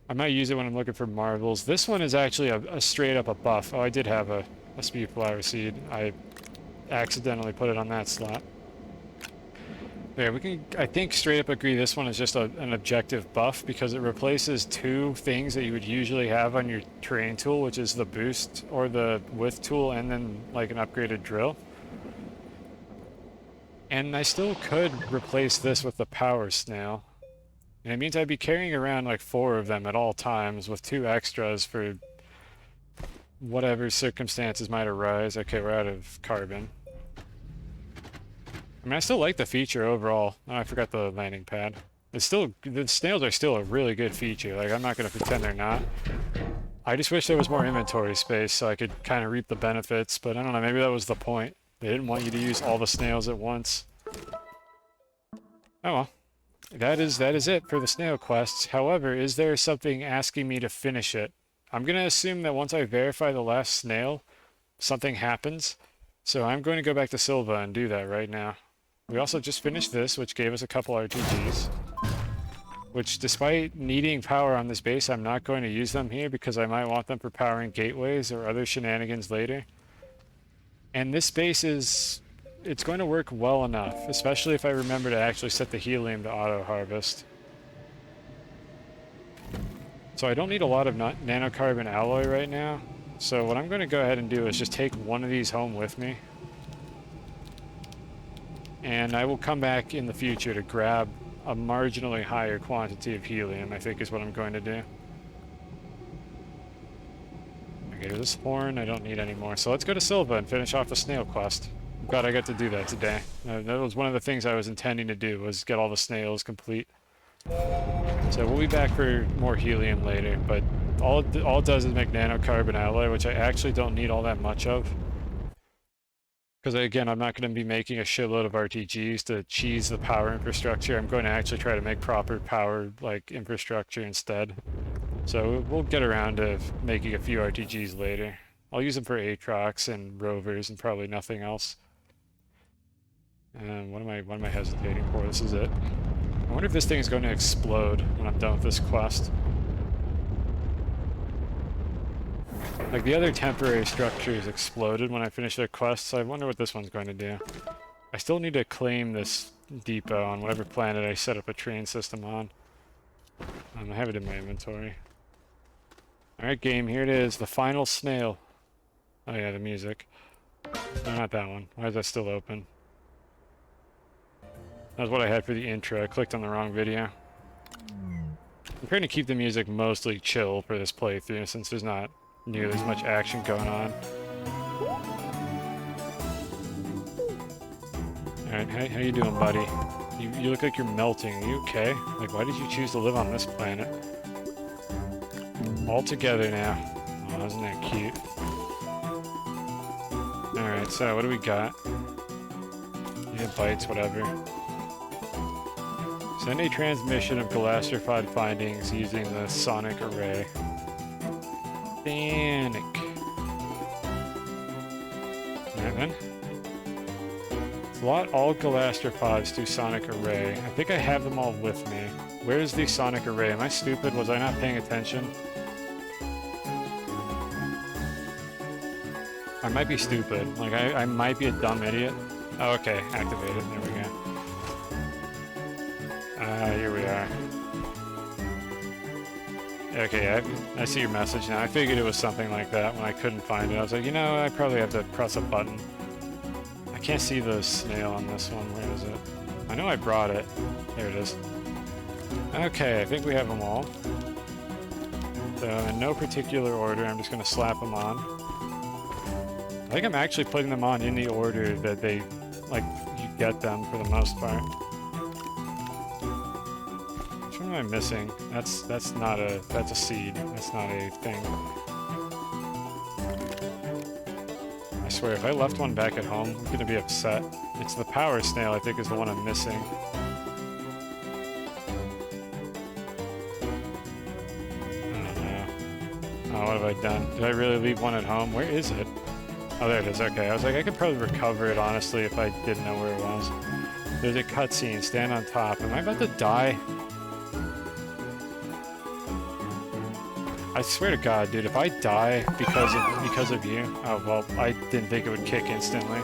Speaker 1: I might use it when I'm looking for marvels. This one is actually a straight up a buff. Oh, I did have a speed flower seed. I accidentally put it on that slot. Yeah, we can, I think, straight up agree this one is just an objective buff because it replaces 2 things that you would usually have on your terrain tool, which is the boost or the width tool and then like an upgraded drill. And I still could replace this with the power snail. And it means I'd be carrying around like 4 of them at all times with 2 extras for whatever circumstances might arise. Okay, we're out of carbon. I mean, I still like the feature overall. Oh, I forgot the landing pad. It's still, the snails are still a really good feature. Like, I'm not going to pretend they're not. I just wish there was more inventory space so I could kind of reap the benefits, but I don't know, maybe that was the point. They didn't want you to use all the snails at once. Oh well. That is it for the snail quests. However, is there something asking me to finish it? I'm going to assume that once I verify the last snail, something happens. So I'm going to go back to Silva and do that right now. We also just finished this, which gave us a couple RTGs. Which, despite needing power on this base, I'm not going to use them here because I might want them for powering gateways or other shenanigans later. And this base is... it's going to work well enough, especially if I remember to actually set the helium to auto-harvest. So I don't need a lot of nanocarbon alloy right now. So what I'm going to go ahead and do is just take one of these home with me. And I will come back in the future to grab a marginally higher quantity of helium, I think is what I'm going to do. Okay, this horn I don't need anymore. So let's go to Silva and finish off the snail quest. I'm glad I got to do that today. That was one of the things I was intending to do, was get all the snails complete. So we'll be back for more helium later, but all it does is make nanocarbon alloy, which I actually don't need all that much of. Because again, I'm not going to be making a shitload of RTGs to cheese the power infrastructure. I'm going to actually try to make proper power infrastructure instead. So we'll get around to making a few RTGs later. I'll use them for Aatrox and rovers and probably nothing else. What am I hesitating for? This is it. I wonder if this thing is going to explode when I'm done with this quest. Like, the other temporary structures exploded when I finished their quests, so I wonder what this one's going to do. I still need to claim this depot on whatever planet I set up a train system on. I have it in my inventory. Alright, game, here it is, the final snail. Oh yeah, the music. No, not that one. Why is that still open? That was what I had for the intro. I clicked on the wrong video. I'm trying to keep the music mostly chill for this playthrough, since there's not nearly as much action going on. Alright, how you doing, buddy? You look like you're melting. Are you okay? Like, why did you choose to live on this planet? All together now. Oh, isn't that cute? Alright, so what do we got? Yeah, bites, whatever. Send a transmission of galastropod findings using the sonic array. Panic. Alright then. Slot all galastropods to sonic array. I think I have them all with me. Where's the sonic array? Am I stupid? Was I not paying attention? I might be stupid. Like, I might be a dumb idiot. Oh, okay. Activated. There we go. Here we are. Okay, I see your message now. I figured it was something like that when I couldn't find it. I was like, you know, I probably have to press a button. I can't see the snail on this one. Where is it? I know I brought it. There it is. Okay, I think we have them all. So, in no particular order, I'm just going to slap them on. I think I'm actually putting them on in the order that they, like, you get them for the most part. Which one am I missing? That's a seed. That's not a thing. I swear, if I left one back at home, I'm gonna be upset. It's the power snail, I think, is the one I'm missing. Oh no. Oh, what have I done? Did I really leave one at home? Where is it? Oh, there it is. Okay, I was like, I could probably recover it, honestly, if I didn't know where it was. There's a cutscene. Stand on top. Am I about to die? I swear to God, dude, if I die because of you... Oh, well, I didn't think it would kick instantly.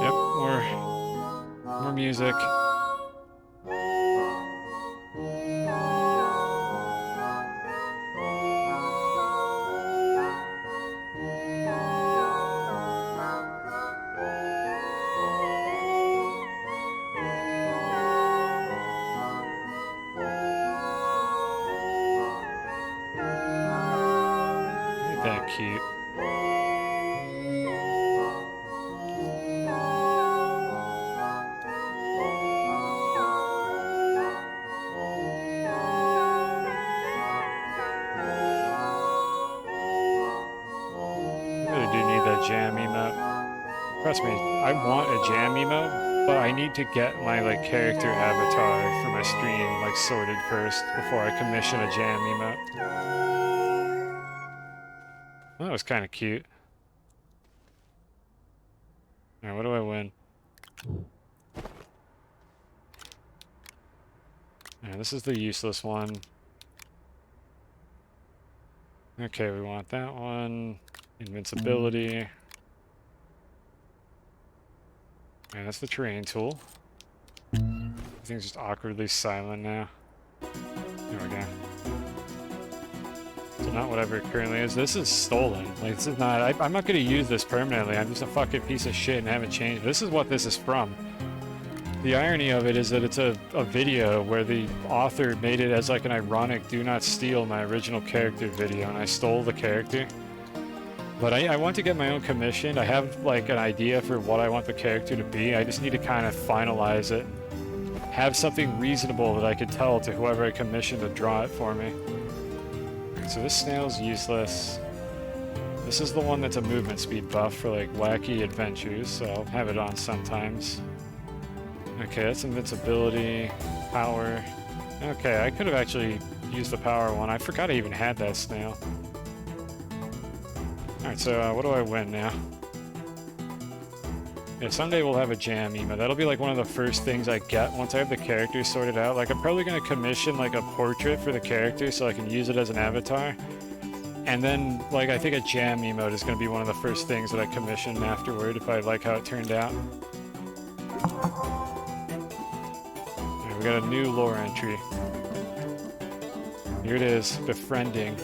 Speaker 1: Yep, more music. That cute. I really do need that jam emote. Trust me, I want a jam emote, But I need to get my like character avatar for my stream like sorted first before I commission a jam emote. Well, that was kind of cute. Alright, what do I win? Alright, this is the useless one. Okay, we want that one. Invincibility. And that's the terrain tool. Everything's just awkwardly silent now. There we go. So not whatever it currently is. This is stolen. Like, this is not... I'm not going to use this permanently. I'm just a fucking piece of shit and haven't changed. This is what this is from. The irony of it is that it's a video where the author made it as like an ironic do not steal my original character video, and I stole the character. But I want to get my own commissioned. I have like an idea for what I want the character to be. I just need to kind of finalize it. Have something reasonable that I could tell to whoever I commission to draw it for me. So this snail's useless. This is the one that's a movement speed buff for like wacky adventures, so I'll have it on sometimes. Okay, that's invincibility, power. Okay, I could have actually used the power one. I forgot I even had that snail. Alright, so what do I win now? Yeah, someday we'll have a jam emo. That'll be like one of the first things I get once I have the characters sorted out. Like, I'm probably going to commission like a portrait for the character so I can use it as an avatar. And then, like, I think a jam emote is going to be one of the first things that I commission afterward if I like how it turned out. We got a new lore entry. Here it is, befriending.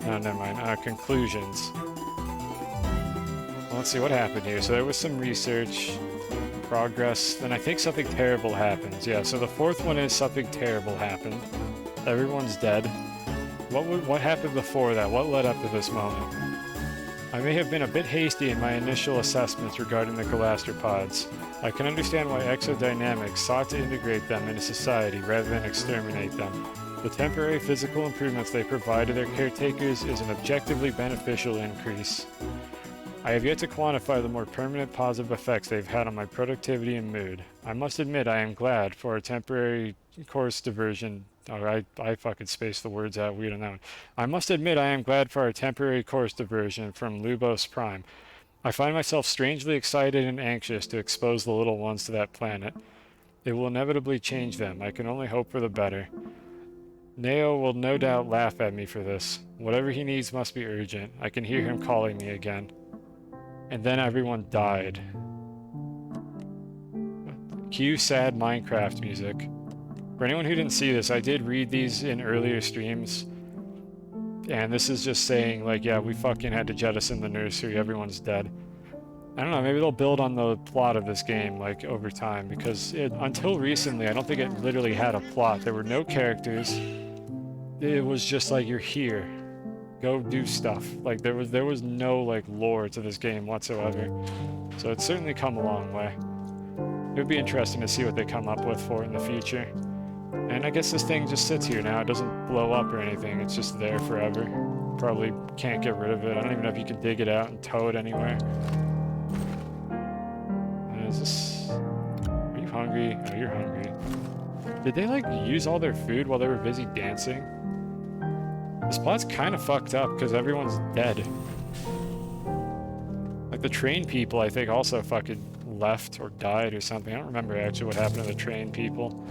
Speaker 1: Oh, never mind. Conclusions. Well, let's see what happened here. So there was some research, progress, then I think something terrible happens. Yeah, so the fourth one is something terrible happened. Everyone's dead. What happened before that? What led up to this moment? I may have been a bit hasty in my initial assessments regarding the galastropods. I can understand why exodynamics sought to integrate them into society rather than exterminate them. The temporary physical improvements they provide to their caretakers is an objectively beneficial increase. I have yet to quantify the more permanent positive effects they've had on my productivity and mood. I must admit I am glad for a temporary course diversion. Oh, I fucking spaced the words out weird on that one. I must admit I am glad for our temporary course diversion from Lubos Prime. I find myself strangely excited and anxious to expose the little ones to that planet. It will inevitably change them. I can only hope for the better. Neo will no doubt laugh at me for this. Whatever he needs must be urgent. I can hear him calling me again. And then everyone died. Cue sad Minecraft music. For anyone who didn't see this, I did read these in earlier streams. And this is just saying, like, yeah, we fucking had to jettison the nursery, everyone's dead. I don't know, maybe they'll build on the plot of this game, like, over time, because until recently, I don't think it literally had a plot. There were no characters. It was just like, you're here. Go do stuff. Like, there was no, like, lore to this game whatsoever. So it's certainly come a long way. It would be interesting to see what they come up with for it in the future. And I guess this thing just sits here now. It doesn't blow up or anything. It's just there forever. Probably can't get rid of it. I don't even know if you can dig it out and tow it anywhere. Is this... Are you hungry? Oh, you're hungry. Did they, like, use all their food while they were busy dancing? This plot's kind of fucked up because everyone's dead. Like, the train people, I think, also fucking left or died or something. I don't remember actually what happened to the train people.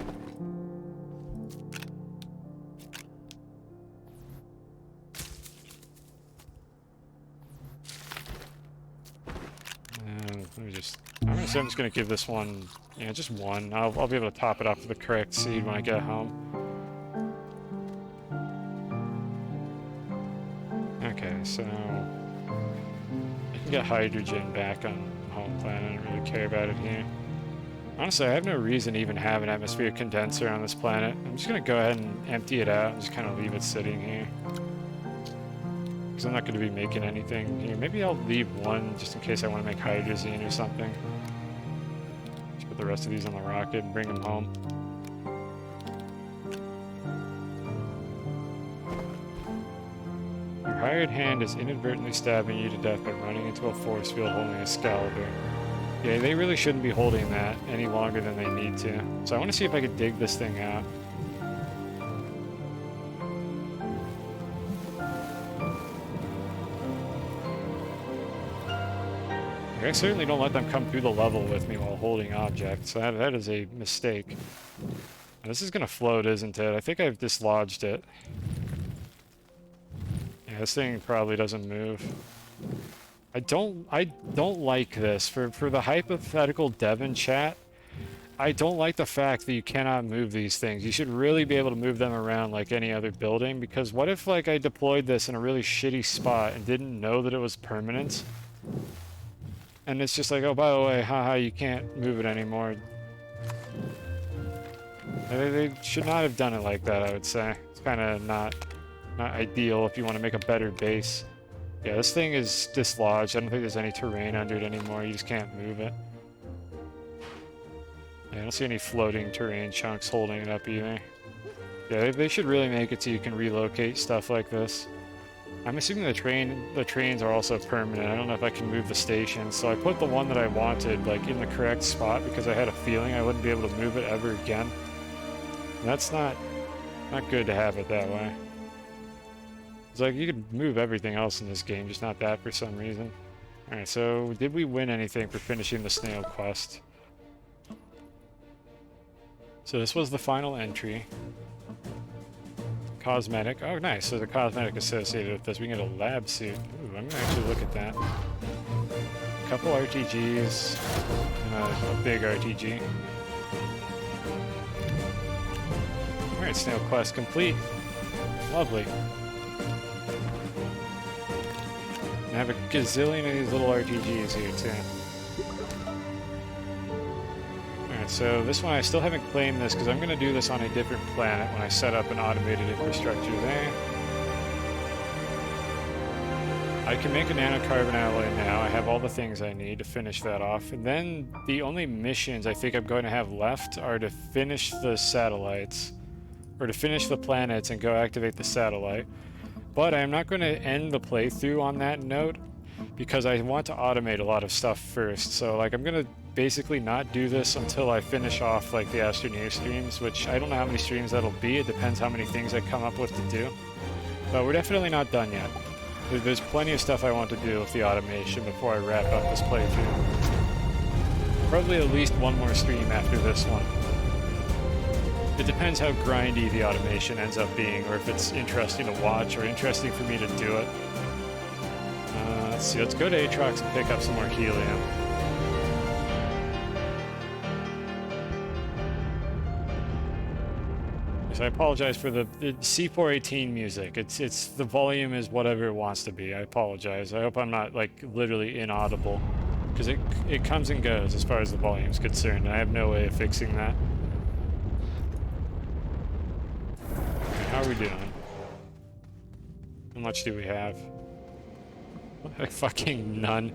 Speaker 1: Let me just... I'm just gonna give this one... Yeah, just one. I'll be able to top it up to the correct seed when I get home. Okay, so... I can get hydrogen back on home planet. I don't really care about it here. Honestly, I have no reason to even have an atmospheric condenser on this planet. I'm just gonna go ahead and empty it out and just kind of leave it sitting here. Because I'm not going to be making anything here. Maybe I'll leave one just in case I want to make hydrazine or something. Just put the rest of these on the rocket and bring them home. Your hired hand is inadvertently stabbing you to death by running into a force field holding Excalibur. Yeah, they really shouldn't be holding that any longer than they need to. So I want to see if I can dig this thing out. I certainly don't let them come through the level with me while holding objects. That is a mistake. And this is going to float, isn't it? I think I've dislodged it. Yeah, this thing probably doesn't move. I don't like this. For the hypothetical Devon chat, I don't like the fact that you cannot move these things. You should really be able to move them around like any other building, because what if like I deployed this in a really shitty spot and didn't know that it was permanent? And it's just like, oh, by the way, haha, you can't move it anymore. They should not have done it like that, I would say. It's kind of not ideal if you want to make a better base. Yeah, this thing is dislodged. I don't think there's any terrain under it anymore. You just can't move it. Yeah, I don't see any floating terrain chunks holding it up either. Yeah, they should really make it so you can relocate stuff like this. I'm assuming the trains are also permanent. I don't know if I can move the station, so I put the one that I wanted like in the correct spot because I had a feeling I wouldn't be able to move it ever again. And that's not good to have it that way. It's like you could move everything else in this game, just not that for some reason. Alright, so did we win anything for finishing the snail quest? So this was the final entry. Cosmetic. Oh, nice. So the cosmetic associated with this. We can get a lab suit. Ooh, I'm gonna actually look at that. A couple RTGs and a big RTG. Alright, snail quest complete. Lovely. I have a gazillion of these little RTGs here too. Alright, so this one I still haven't claimed this because I'm going to do this on a different planet when I set up an automated infrastructure there. I can make a nanocarbon alloy now. I have all the things I need to finish that off. And then the only missions I think I'm going to have left are to finish the satellites, or to finish the planets and go activate the satellite. But I'm not going to end the playthrough on that note because I want to automate a lot of stuff first. So like I'm going to basically not do this until I finish off like the Astroneer streams, which I don't know how many streams that'll be. It depends how many things I come up with to do. But we're definitely not done yet. There's plenty of stuff I want to do with the automation before I wrap up this playthrough. Probably at least one more stream after this one. It depends how grindy the automation ends up being, or if it's interesting to watch, or interesting for me to do it. Let's see, let's go to Aatrox and pick up some more helium. So I apologize for the C418 music. It's the volume is whatever it wants to be. I apologize. I hope I'm not like literally inaudible, because it comes and goes as far as the volume is concerned, and I have no way of fixing that. How are we doing? How much do we have? Like fucking none.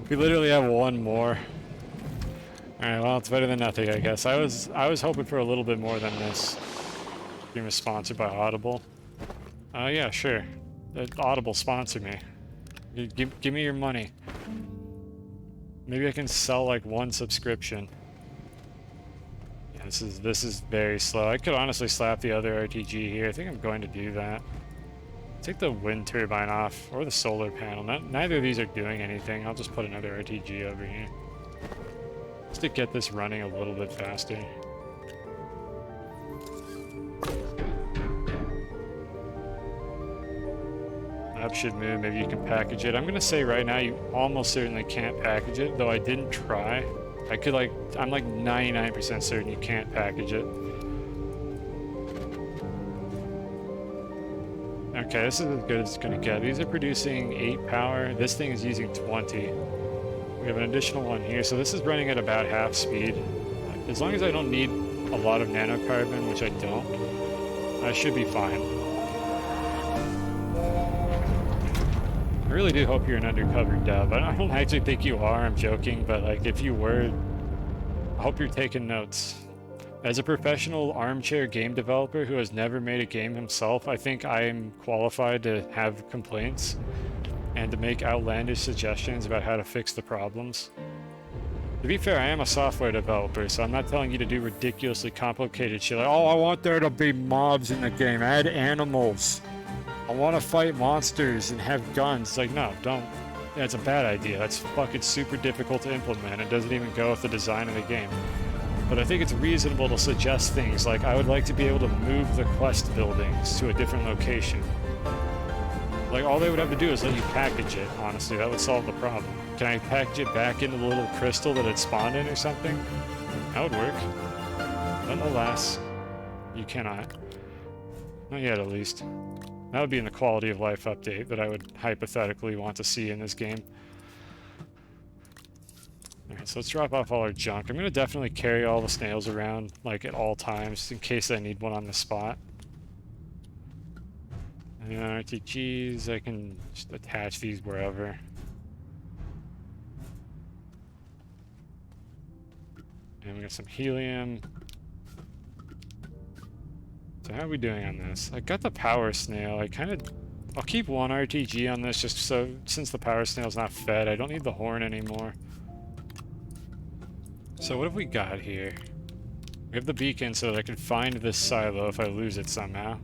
Speaker 1: We literally have one more. Alright, well, it's better than nothing, I guess. I was hoping for a little bit more than this. Stream is sponsored by Audible. Yeah, sure. Audible sponsor me. Give me your money. Maybe I can sell like one subscription. Yeah, this is very slow. I could honestly slap the other RTG here. I think I'm going to do that. Take the wind turbine off, or the solar panel. Neither of these are doing anything. I'll just put another RTG over here. Just to get this running a little bit faster. Lab should move. Maybe you can package it. I'm going to say right now you almost certainly can't package it, though I didn't try. I'm like 99% certain you can't package it. Okay, this is as good as it's going to get. These are producing 8 power. This thing is using 20. We have an additional one here, so this is running at about half speed. As long as I don't need a lot of nanocarbon, which I don't, I should be fine. I really do hope you're an undercover dev. I don't actually think you are, I'm joking, but like if you were, I hope you're taking notes. As a professional armchair game developer who has never made a game himself, I think I am qualified to have complaints and to make outlandish suggestions about how to fix the problems. To be fair, I am a software developer, so I'm not telling you to do ridiculously complicated shit like, oh, I want there to be mobs in the game, add animals. I want to fight monsters and have guns. It's like, no, don't. That's a bad idea. That's fucking super difficult to implement. It doesn't even go with the design of the game. But I think it's reasonable to suggest things like, I would like to be able to move the quest buildings to a different location. Like, all they would have to do is let you package it, honestly. That would solve the problem. Can I package it back into the little crystal that it spawned in or something? That would work. Nonetheless, you cannot. Not yet, at least. That would be in the quality of life update that I would hypothetically want to see in this game. Alright, so let's drop off all our junk. I'm going to definitely carry all the snails around, like, at all times, in case I need one on the spot. And RTGs, I can just attach these wherever. And we got some helium. So how are we doing on this? I got the power snail. I'll keep one RTG on this just so, since the power snail's not fed, I don't need the horn anymore. So what have we got here? We have the beacon so that I can find this silo if I lose it somehow.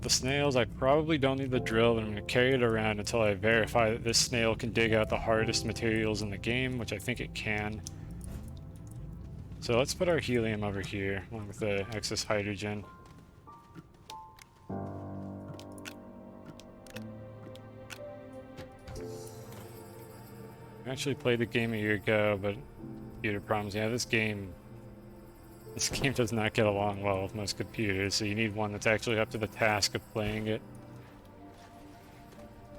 Speaker 1: The snails, I probably don't need the drill, and I'm going to carry it around until I verify that this snail can dig out the hardest materials in the game, which I think it can. So let's put our helium over here, along with the excess hydrogen. I actually played the game a year ago, but computer problems. Yeah, this game does not get along well with most computers, so you need one that's actually up to the task of playing it.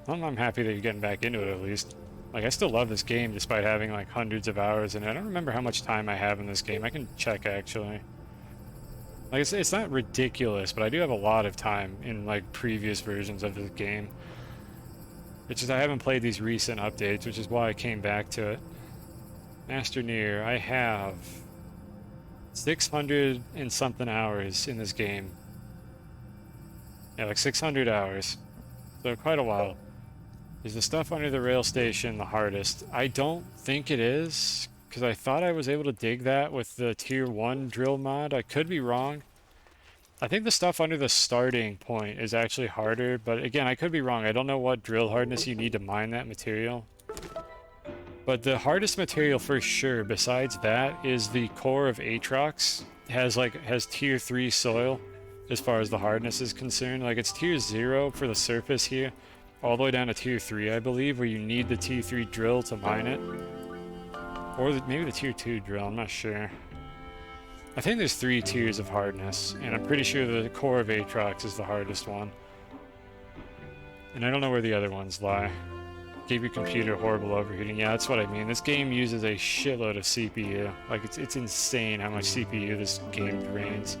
Speaker 1: Well, I'm happy that you're getting back into it at least. Like, I still love this game despite having like hundreds of hours in it. I don't remember how much time I have in this game. I can check actually. Like, it's not ridiculous, but I do have a lot of time in like previous versions of this game. It's just I haven't played these recent updates, which is why I came back to it. Astroneer, I have 600 and something hours in this game. Yeah, like 600 hours. So quite a while. Is the stuff under the rail station the hardest? I don't think it is, because I thought I was able to dig that with the tier 1 drill mod. I could be wrong. I think the stuff under the starting point is actually harder, but again, I could be wrong. I don't know what drill hardness you need to mine that material. But the hardest material for sure, besides that, is the core of Aatrox. Has tier 3 soil as far as the hardness is concerned. Like, it's tier 0 for the surface here, all the way down to tier 3, I believe, where you need the tier 3 drill to mine it. Or maybe the tier 2 drill, I'm not sure. I think there's 3 tiers of hardness, and I'm pretty sure the core of Aatrox is the hardest one. And I don't know where the other ones lie. Gave your computer horrible overheating. Yeah, that's what I mean. This game uses a shitload of CPU. Like, it's insane how much CPU this game drains.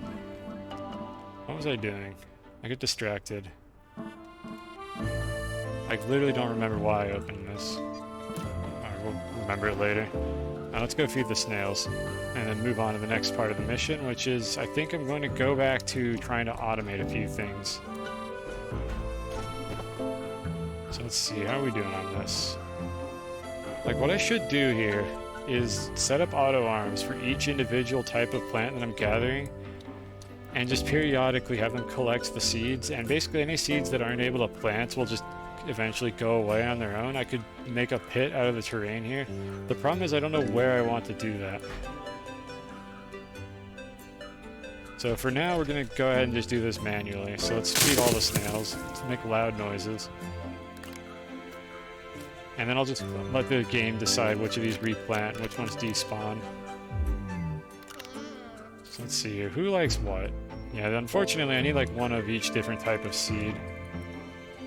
Speaker 1: What was I doing? I get distracted. I literally don't remember why I opened this. Alright, we'll remember it later. Now let's go feed the snails, and then move on to the next part of the mission, which is, I think I'm going to go back to trying to automate a few things. So let's see, how are we doing on this? Like, what I should do here is set up auto arms for each individual type of plant that I'm gathering, and just periodically have them collect the seeds, and basically any seeds that aren't able to plant will just eventually go away on their own. I could make a pit out of the terrain here. The problem is I don't know where I want to do that. So for now, we're going to go ahead and just do this manually. So let's feed all the snails. Let's make loud noises. And then I'll just let the game decide which of these replant and which ones despawn. So let's see here. Who likes what? Yeah, unfortunately, I need like one of each different type of seed.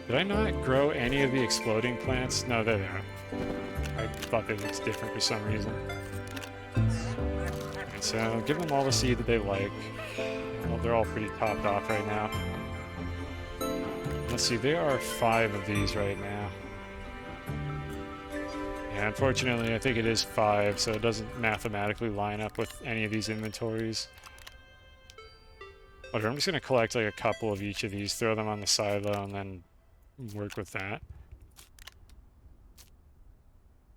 Speaker 1: Did I not grow any of the exploding plants? No, there they are. I thought they looked different for some reason. And so, give them all the seed that they like. Well, they're all pretty topped off right now. Let's see, there are 5 of these right now. Yeah, unfortunately, I think it is 5, so it doesn't mathematically line up with any of these inventories. Whatever, I'm just going to collect like a couple of each of these, throw them on the silo, and then work with that.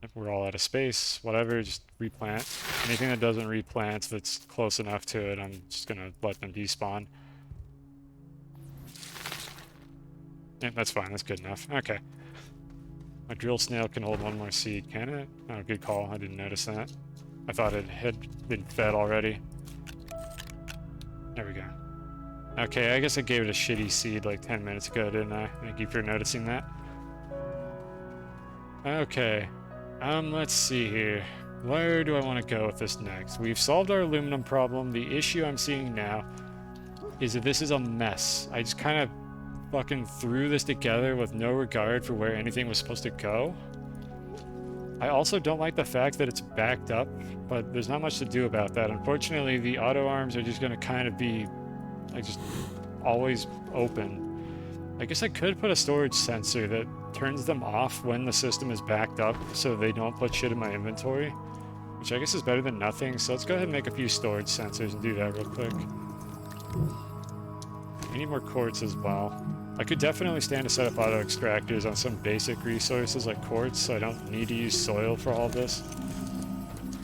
Speaker 1: If we're all out of space, whatever, just replant. Anything that doesn't replant that's close enough to it, I'm just gonna let them despawn. Yeah, that's fine, that's good enough. Okay. My drill snail can hold one more seed, can it? Oh, good call, I didn't notice that. I thought it had been fed already. There we go. Okay, I guess I gave it a shitty seed like 10 minutes ago, didn't I? Thank you for noticing that. Okay. Let's see here. Where do I want to go with this next? We've solved our aluminum problem. The issue I'm seeing now is that this is a mess. I just kind of fucking threw this together with no regard for where anything was supposed to go. I also don't like the fact that it's backed up, but there's not much to do about that. Unfortunately, the auto arms are just going to kind of be like just always open. I guess I could put a storage sensor that turns them off when the system is backed up so they don't put shit in my inventory, which I guess is better than nothing. So let's go ahead and make a few storage sensors and do that real quick. I need more quartz as well. I could definitely stand to set up auto extractors on some basic resources like quartz, so I don't need to use soil for all this.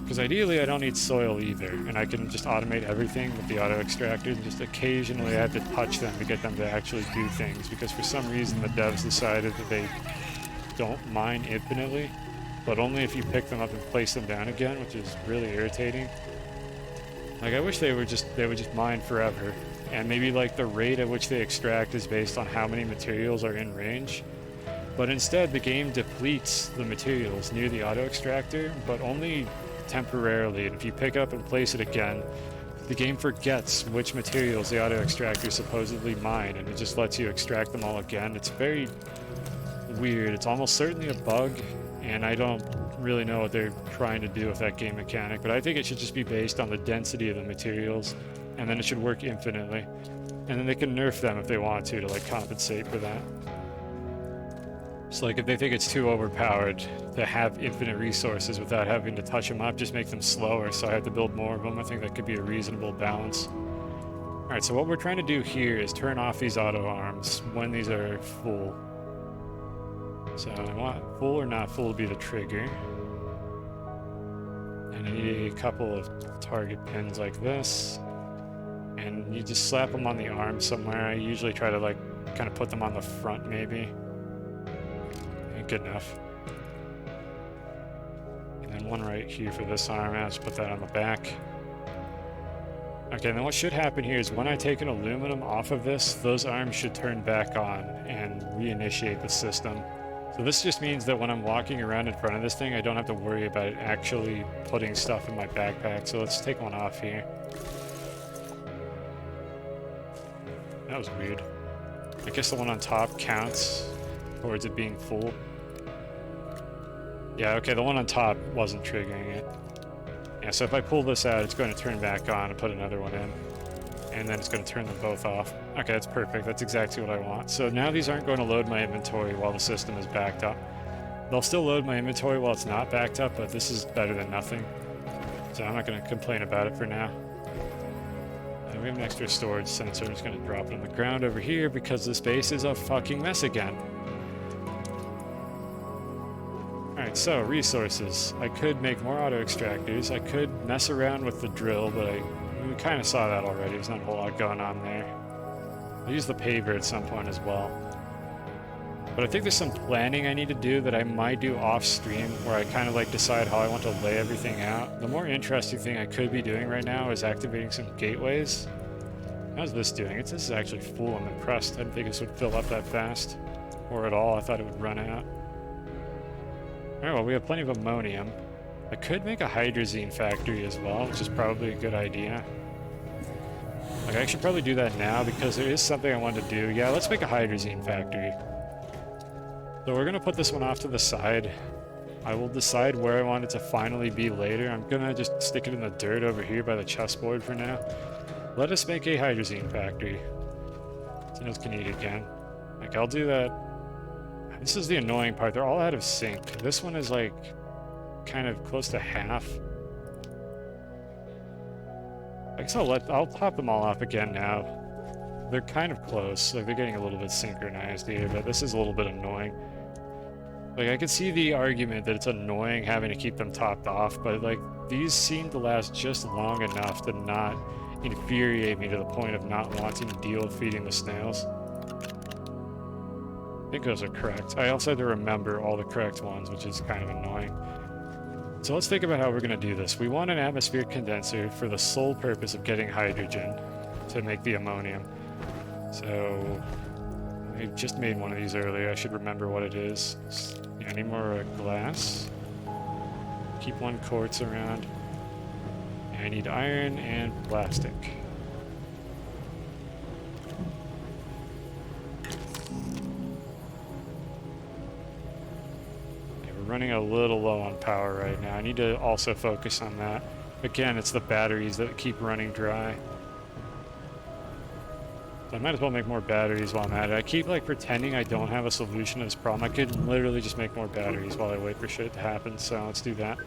Speaker 1: Because ideally I don't need soil either, and I can just automate everything with the auto extractors, and just occasionally I have to touch them to get them to actually do things, because for some reason the devs decided that they don't mine infinitely, but only if you pick them up and place them down again, which is really irritating. Like, I wish they would just mine forever, and maybe like the rate at which they extract is based on how many materials are in range. But instead the game depletes the materials near the auto extractor, but only temporarily, and if you pick it up and place it again, the game forgets which materials the auto extractor supposedly mine, and it just lets you extract them all again. It's very weird. It's almost certainly a bug, and I don't really know what they're trying to do with that game mechanic, but I think it should just be based on the density of the materials, and then it should work infinitely. And then they can nerf them if they want to like compensate for that. So like if they think it's too overpowered to have infinite resources without having to touch them up, just make them slower so I have to build more of them. I think that could be a reasonable balance. Alright, so what we're trying to do here is turn off these auto arms when these are full. So I want full or not full to be the trigger. And I need a couple of target pins like this. And you just slap them on the arm somewhere. I usually try to like kind of put them on the front maybe. Good enough. And then one right here for this arm. I'll just put that on the back. Okay, and then what should happen here is when I take an aluminum off of this, those arms should turn back on and reinitiate the system. So this just means that when I'm walking around in front of this thing, I don't have to worry about it actually putting stuff in my backpack. So let's take one off here. That was weird. I guess the one on top counts towards it being full. Yeah, okay, the one on top wasn't triggering it. Yeah, so if I pull this out, it's going to turn back on and put another one in. And then it's going to turn them both off. Okay, that's perfect. That's exactly what I want. So now these aren't going to load my inventory while the system is backed up. They'll still load my inventory while it's not backed up, but this is better than nothing. So I'm not going to complain about it for now. And we have an extra storage sensor. I'm just going to drop it on the ground over here because this base is a fucking mess again. Alright, so resources. I could make more auto extractors. I could mess around with the drill, but we kind of saw that already. There's not a whole lot going on there. I'll use the paver at some point as well. But I think there's some planning I need to do that I might do off stream, where I kind of like decide how I want to lay everything out. The more interesting thing I could be doing right now is activating some gateways. How's this doing? This is actually full. I'm impressed. I didn't think this would fill up that fast. Or at all. I thought it would run out. Alright, well, we have plenty of ammonium. I could make a hydrazine factory as well, which is probably a good idea. Like, I should probably do that now because there is something I wanted to do. Yeah, let's make a hydrazine factory. So we're going to put this one off to the side. I will decide where I want it to finally be later. I'm going to just stick it in the dirt over here by the chessboard for now. Let us make a hydrazine factory. Snails can eat again. Like, I'll do that. This is the annoying part. They're all out of sync. This one is like kind of close to half. I guess I'll top them all off again now. They're kind of close. Like they're getting a little bit synchronized here, but this is a little bit annoying. Like, I could see the argument that it's annoying having to keep them topped off, but like, these seem to last just long enough to not infuriate me to the point of not wanting to deal with feeding the snails. I think those are correct. I also had to remember all the correct ones, which is kind of annoying. So let's think about how we're going to do this. We want an atmospheric condenser for the sole purpose of getting hydrogen to make the ammonium. So I just made one of these earlier. I should remember what it is. Yeah, I need more glass. Keep one quartz around. And I need iron and plastic. Running a little low on power right now. I need to also focus on that. Again, it's the batteries that keep running dry. So I might as well make more batteries while I'm at it. I keep like pretending I don't have a solution to this problem. I could literally just make more batteries while I wait for shit to happen, so let's do that.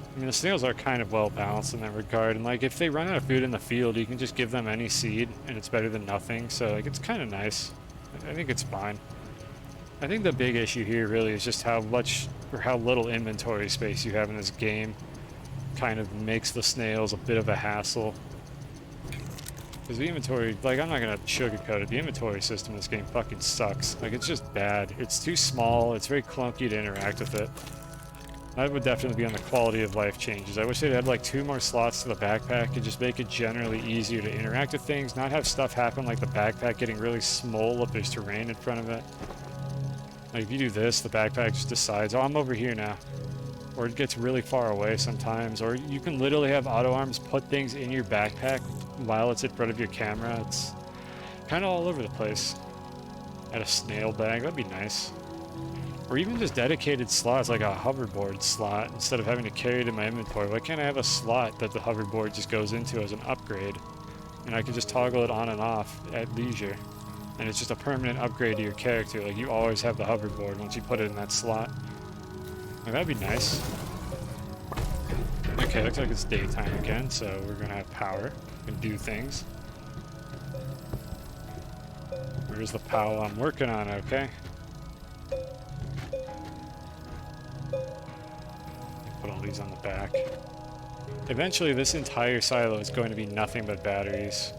Speaker 1: I mean, the snails are kind of well balanced in that regard, and like if they run out of food in the field, you can just give them any seed, and it's better than nothing. So like it's kind of nice. I think it's fine. I think the big issue here really is just how much or how little inventory space you have in this game. Kind of makes the snails a bit of a hassle. Because the inventory, like I'm not gonna sugarcoat it, the inventory system in this game fucking sucks. Like it's just bad. It's too small. It's very clunky to interact with it. That would definitely be on the quality of life changes. I wish they'd add like 2 more slots to the backpack and just make it generally easier to interact with things, not have stuff happen like the backpack getting really small if there's terrain in front of it. Like if you do this, the backpack just decides, oh, I'm over here now. Or it gets really far away sometimes. Or you can literally have auto arms put things in your backpack while it's in front of your camera. It's kind of all over the place. Add a snail bag, that'd be nice. Or even just dedicated slots, like a hoverboard slot, instead of having to carry it in my inventory. Why can't I have a slot that the hoverboard just goes into as an upgrade? And I can just toggle it on and off at leisure. And it's just a permanent upgrade to your character. Like, you always have the hoverboard once you put it in that slot. Like, that'd be nice. Okay, looks like it's daytime again, so we're gonna have power. We can do things. Where's the POW I'm working on, okay? Put all these on the back. Eventually, this entire silo is going to be nothing but batteries.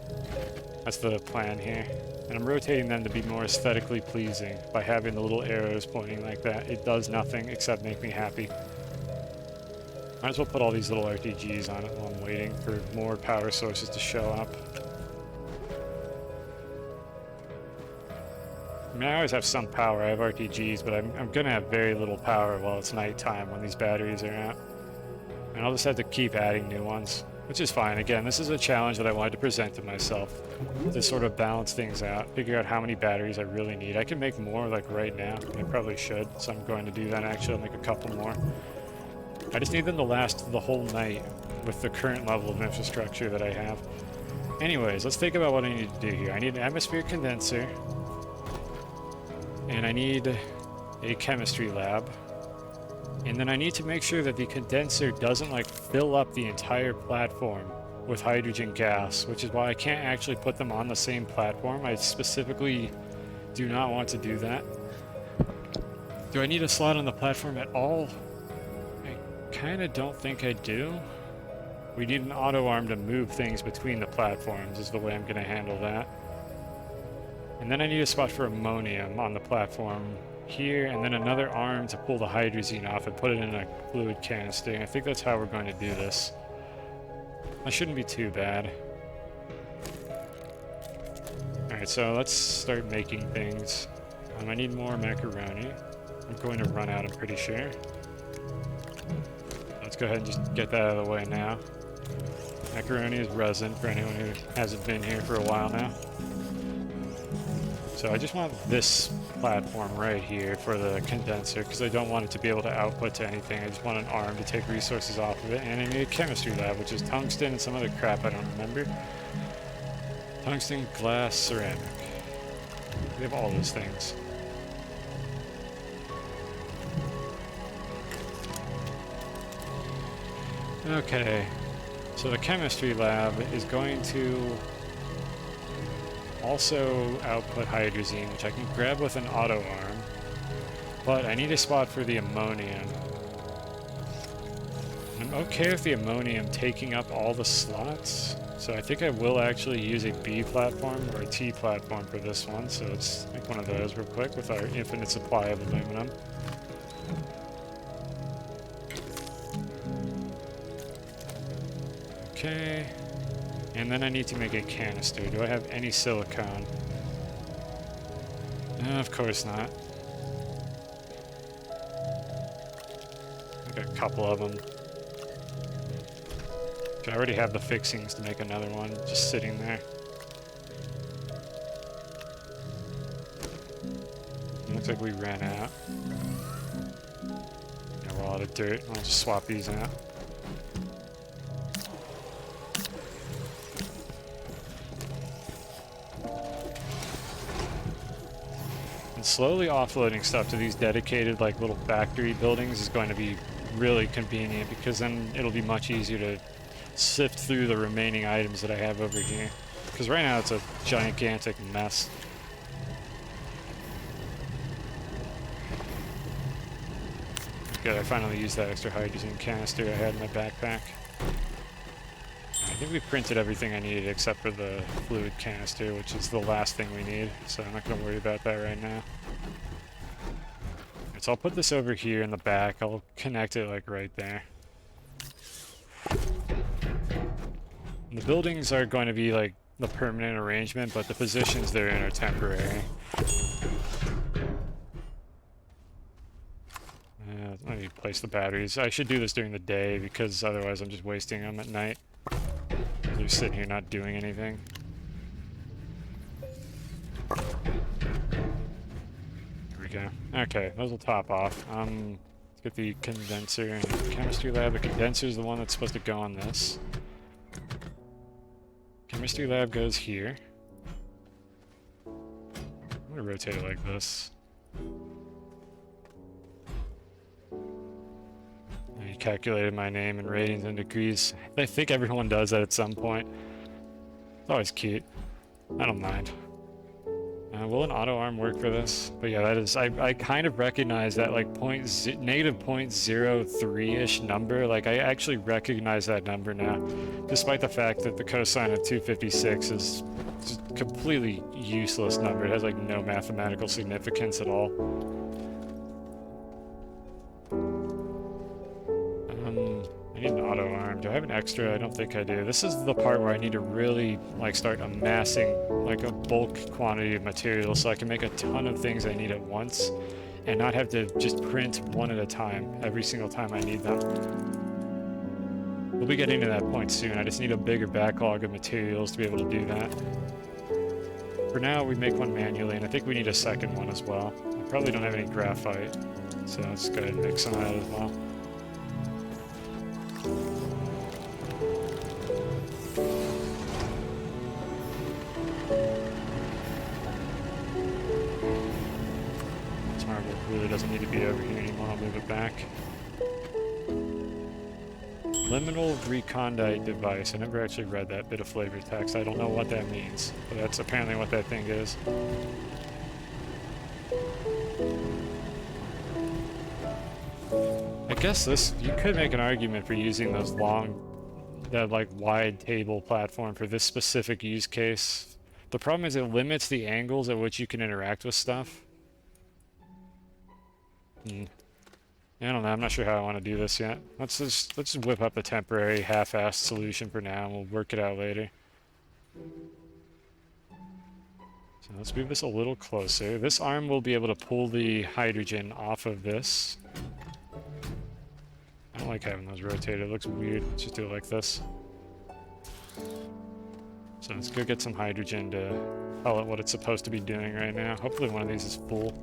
Speaker 1: That's the plan here. And I'm rotating them to be more aesthetically pleasing by having the little arrows pointing like that. It does nothing except make me happy. Might as well put all these little RTGs on it while I'm waiting for more power sources to show up. I mean, I always have some power. I have RTGs, but I'm gonna have very little power while it's nighttime when these batteries are out. And I'll just have to keep adding new ones, which is fine. Again, this is a challenge that I wanted to present to myself, to sort of balance things out, figure out how many batteries I really need. I can make more, like, right now. I probably should, so I'm going to do that, actually. I'll make a couple more. I just need them to last the whole night with the current level of infrastructure that I have. Anyways, let's think about what I need to do here. I need an atmospheric condenser, and I need a chemistry lab. And then I need to make sure that the condenser doesn't like fill up the entire platform with hydrogen gas, which is why I can't actually put them on the same platform. I specifically do not want to do that. Do I need a slot on the platform at all? I kind of don't think I do. We need an auto arm to move things between the platforms is the way I'm going to handle that. And then I need a spot for ammonium on the platform here, and then another arm to pull the hydrazine off and put it in a fluid canister. I think that's how we're going to do this. That shouldn't be too bad. Alright, so let's start making things. I need more macaroni. I'm going to run out, I'm pretty sure. Let's go ahead and just get that out of the way now. Macaroni is resin for anyone who hasn't been here for a while now. So I just want this platform right here for the condenser because I don't want it to be able to output to anything. I just want an arm to take resources off of it. And I need a chemistry lab, which is tungsten and some other crap I don't remember. Tungsten, glass, ceramic. We have all those things. Okay, so the chemistry lab is going to also output hydrazine, which I can grab with an auto arm, but I need a spot for the ammonium. I'm okay with the ammonium taking up all the slots, so I think I will actually use a B platform or a T platform for this one, so let's make one of those real quick with our infinite supply of aluminum. Okay, and then I need to make a canister. Do I have any silicone? Of course not. I got a couple of them. I already have the fixings to make another one, just sitting there. Looks like we ran out. Yeah, we're all out of dirt. I'll just swap these out. And slowly offloading stuff to these dedicated, like, little factory buildings is going to be really convenient, because then it'll be much easier to sift through the remaining items that I have over here. Because right now it's a gigantic mess. Good, I finally used that extra hydrogen canister I had in my backpack. I think we printed everything I needed except for the fluid canister, which is the last thing we need, so I'm not going to worry about that right now. Right, so I'll put this over here in the back. I'll connect it like right there. The buildings are going to be like the permanent arrangement, but the positions they're in are temporary. I need to place the batteries. I should do this during the day, because otherwise I'm just wasting them at night. They're sitting here not doing anything. There we go. Okay, those will top off. Let's get the condenser in the chemistry lab. The condenser is the one that's supposed to go on this. Chemistry lab goes here. I'm gonna rotate it like this. I calculated my name in radians and degrees. I think everyone does that at some point. It's always cute. I don't mind. Will an auto arm work for this? But yeah, that is. I kind of recognize that, like, negative 0.03-ish number. Like, I actually recognize that number now, despite the fact that the cosine of 256 is just a completely useless number. It has like no mathematical significance at all. I need an auto arm. Do I have an extra? I don't think I do. This is the part where I need to really, like, start amassing, like, a bulk quantity of material so I can make a ton of things I need at once and not have to just print one at a time every single time I need them. We'll be getting to that point soon. I just need a bigger backlog of materials to be able to do that. For now, we make one manually, and I think we need a second one as well. I probably don't have any graphite, so let's go ahead and make some of that as well. Really doesn't need to be over here anymore. I'll move it back. Liminal recondite device. I never actually read that bit of flavor text. I don't know what that means, but that's apparently what that thing is. I guess you could make an argument for using that like wide table platform for this specific use case. The problem is it limits the angles at which you can interact with stuff. I don't know. I'm not sure how I want to do this yet. Let's just whip up a temporary half-assed solution for now, and we'll work it out later. So let's move this a little closer. This arm will be able to pull the hydrogen off of this. I don't like having those rotated. It looks weird. Let's just do it like this. So let's go get some hydrogen to tell it what it's supposed to be doing right now. Hopefully one of these is full.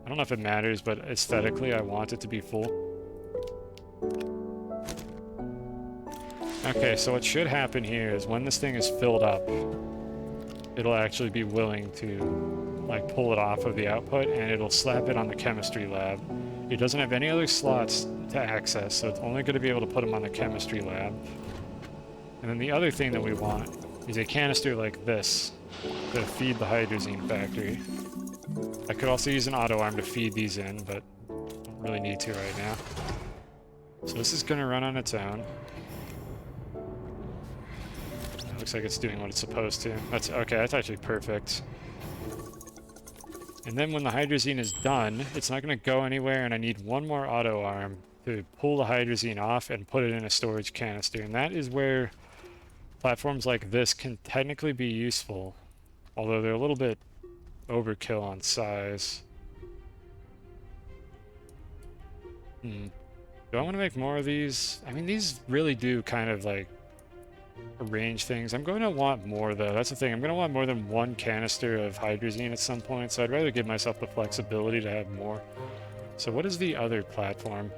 Speaker 1: I don't know if it matters, but aesthetically I want it to be full. Okay, so what should happen here is when this thing is filled up, it'll actually be willing to, like, pull it off of the output, and it'll slap it on the chemistry lab. He doesn't have any other slots to access, so it's only going to be able to put him on the chemistry lab. And then the other thing that we want is a canister like this to feed the hydrazine factory. I could also use an auto arm to feed these in, but don't really need to right now. So this is going to run on its own. It looks like it's doing what it's supposed to. That's okay, that's actually perfect. And then when the hydrazine is done, it's not going to go anywhere, and I need one more auto arm to pull the hydrazine off and put it in a storage canister. And that is where platforms like this can technically be useful, although they're a little bit overkill on size. Do I want to make more of these? I mean, these really do kind of like arrange things. I'm going to want more though. That's the thing. I'm going to want more than one canister of hydrazine at some point, so I'd rather give myself the flexibility to have more. So what is the other platform?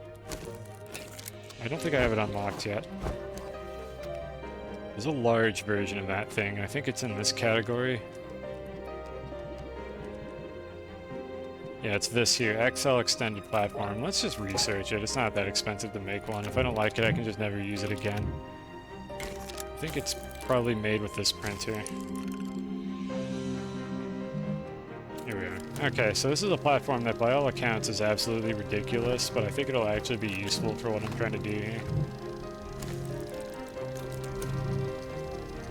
Speaker 1: I don't think I have it unlocked yet. There's a large version of that thing. I think it's in this category. Yeah, it's this here, XL Extended Platform. Let's just research it. It's not that expensive to make one. If I don't like it, I can just never use it again. I think it's probably made with this printer. Here we are. Okay, so this is a platform that by all accounts is absolutely ridiculous, but I think it'll actually be useful for what I'm trying to do here.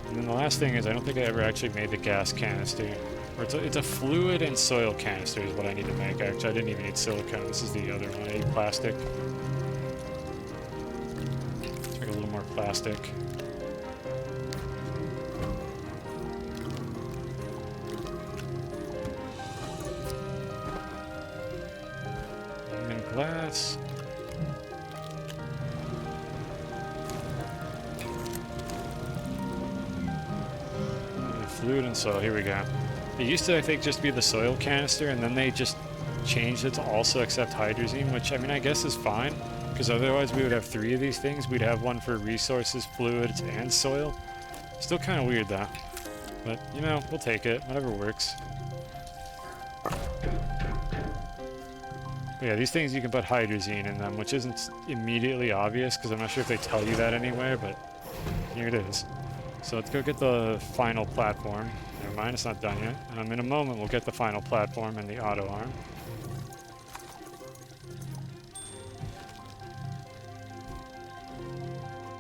Speaker 1: And then the last thing is I don't think I ever actually made the gas canister. Or it's a fluid and soil canister is what I need to make. Actually, I didn't even need silicone. This is the other one. I need plastic. Let's make a little more plastic. And then glass. And fluid and soil. Here we go. It used to, I think, just be the soil canister, and then they just changed it to also accept hydrazine, which, I mean, I guess is fine, because otherwise we would have 3 of these things. We'd have one for resources, fluids, and soil. Still kind of weird, though. But, you know, we'll take it. Whatever works. But yeah, these things you can put hydrazine in them, which isn't immediately obvious, because I'm not sure if they tell you that anywhere, but here it is. So let's go get the final platform. Never mind, it's not done yet. In a moment, we'll get the final platform and the auto arm.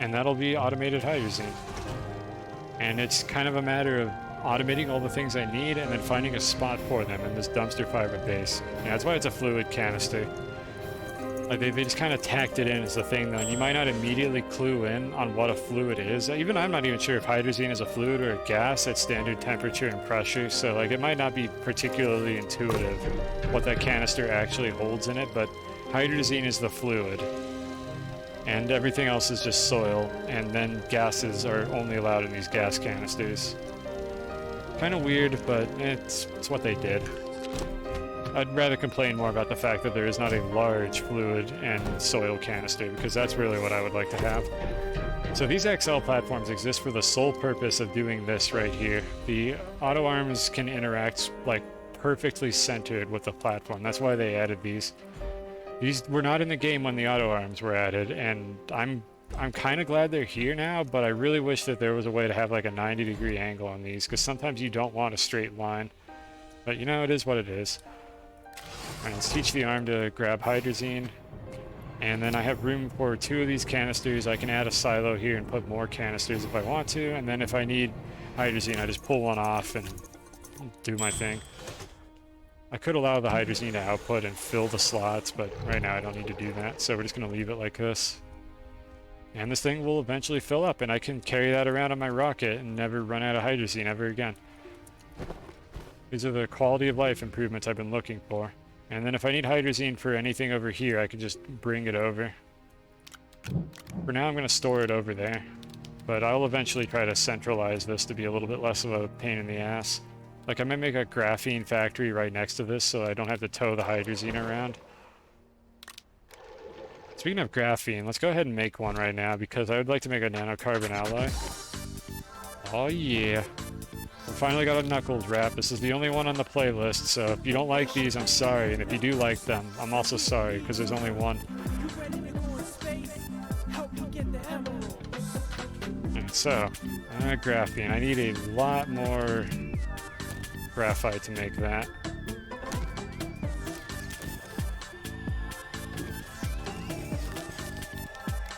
Speaker 1: And that'll be automated hydrazine. And it's kind of a matter of automating all the things I need and then finding a spot for them in this dumpster fiber base. Yeah, that's why it's a fluid canister. Like they just kind of tacked it in as the thing, though. You might not immediately clue in on what a fluid is. Even I'm not even sure if hydrazine is a fluid or a gas at standard temperature and pressure, so like it might not be particularly intuitive what that canister actually holds in it, but hydrazine is the fluid. And everything else is just soil, and then gases are only allowed in these gas canisters. Kind of weird, but it's what they did. I'd rather complain more about the fact that there is not a large fluid and soil canister, because that's really what I would like to have. So these XL platforms exist for the sole purpose of doing this right here. The auto arms can interact like perfectly centered with the platform. That's why they added these. These were not in the game when the auto arms were added, and I'm kind of glad they're here now, but I really wish that there was a way to have like a 90-degree angle on these, because sometimes you don't want a straight line. But you know, it is what it is. Alright, let's teach the arm to grab hydrazine. And then I have room for 2 of these canisters. I can add a silo here and put more canisters if I want to. And then if I need hydrazine, I just pull one off and do my thing. I could allow the hydrazine to output and fill the slots, but right now I don't need to do that. So we're just going to leave it like this. And this thing will eventually fill up, and I can carry that around on my rocket and never run out of hydrazine ever again. These are the quality of life improvements I've been looking for. And then if I need hydrazine for anything over here, I can just bring it over. For now, I'm going to store it over there. But I'll eventually try to centralize this to be a little bit less of a pain in the ass. Like, I might make a graphene factory right next to this so I don't have to tow the hydrazine around. Speaking of graphene, let's go ahead and make one right now, because I would like to make a nanocarbon alloy. Oh yeah. We finally got a Knuckles wrap. This is the only one on the playlist, so if you don't like these, I'm sorry. And if you do like them, I'm also sorry, because there's only one. And so, graphene. I need a lot more graphite to make that.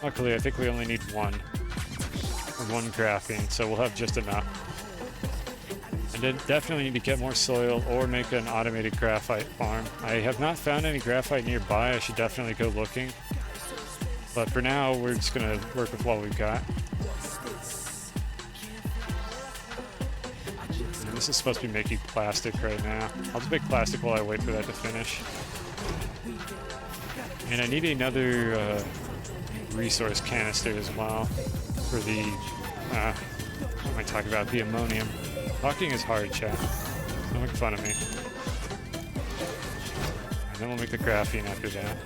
Speaker 1: Luckily, I think we only need one graphene, so we'll have just enough. I definitely need to get more soil or make an automated graphite farm. I have not found any graphite nearby. I should definitely go looking. But for now, we're just gonna work with what we've got. And this is supposed to be making plastic right now. I'll just make plastic while I wait for that to finish. And I need another resource canister as well for the, what am I talking about? The ammonium. Talking is hard, chat. Don't make fun of me. And then we'll make the graphene after that.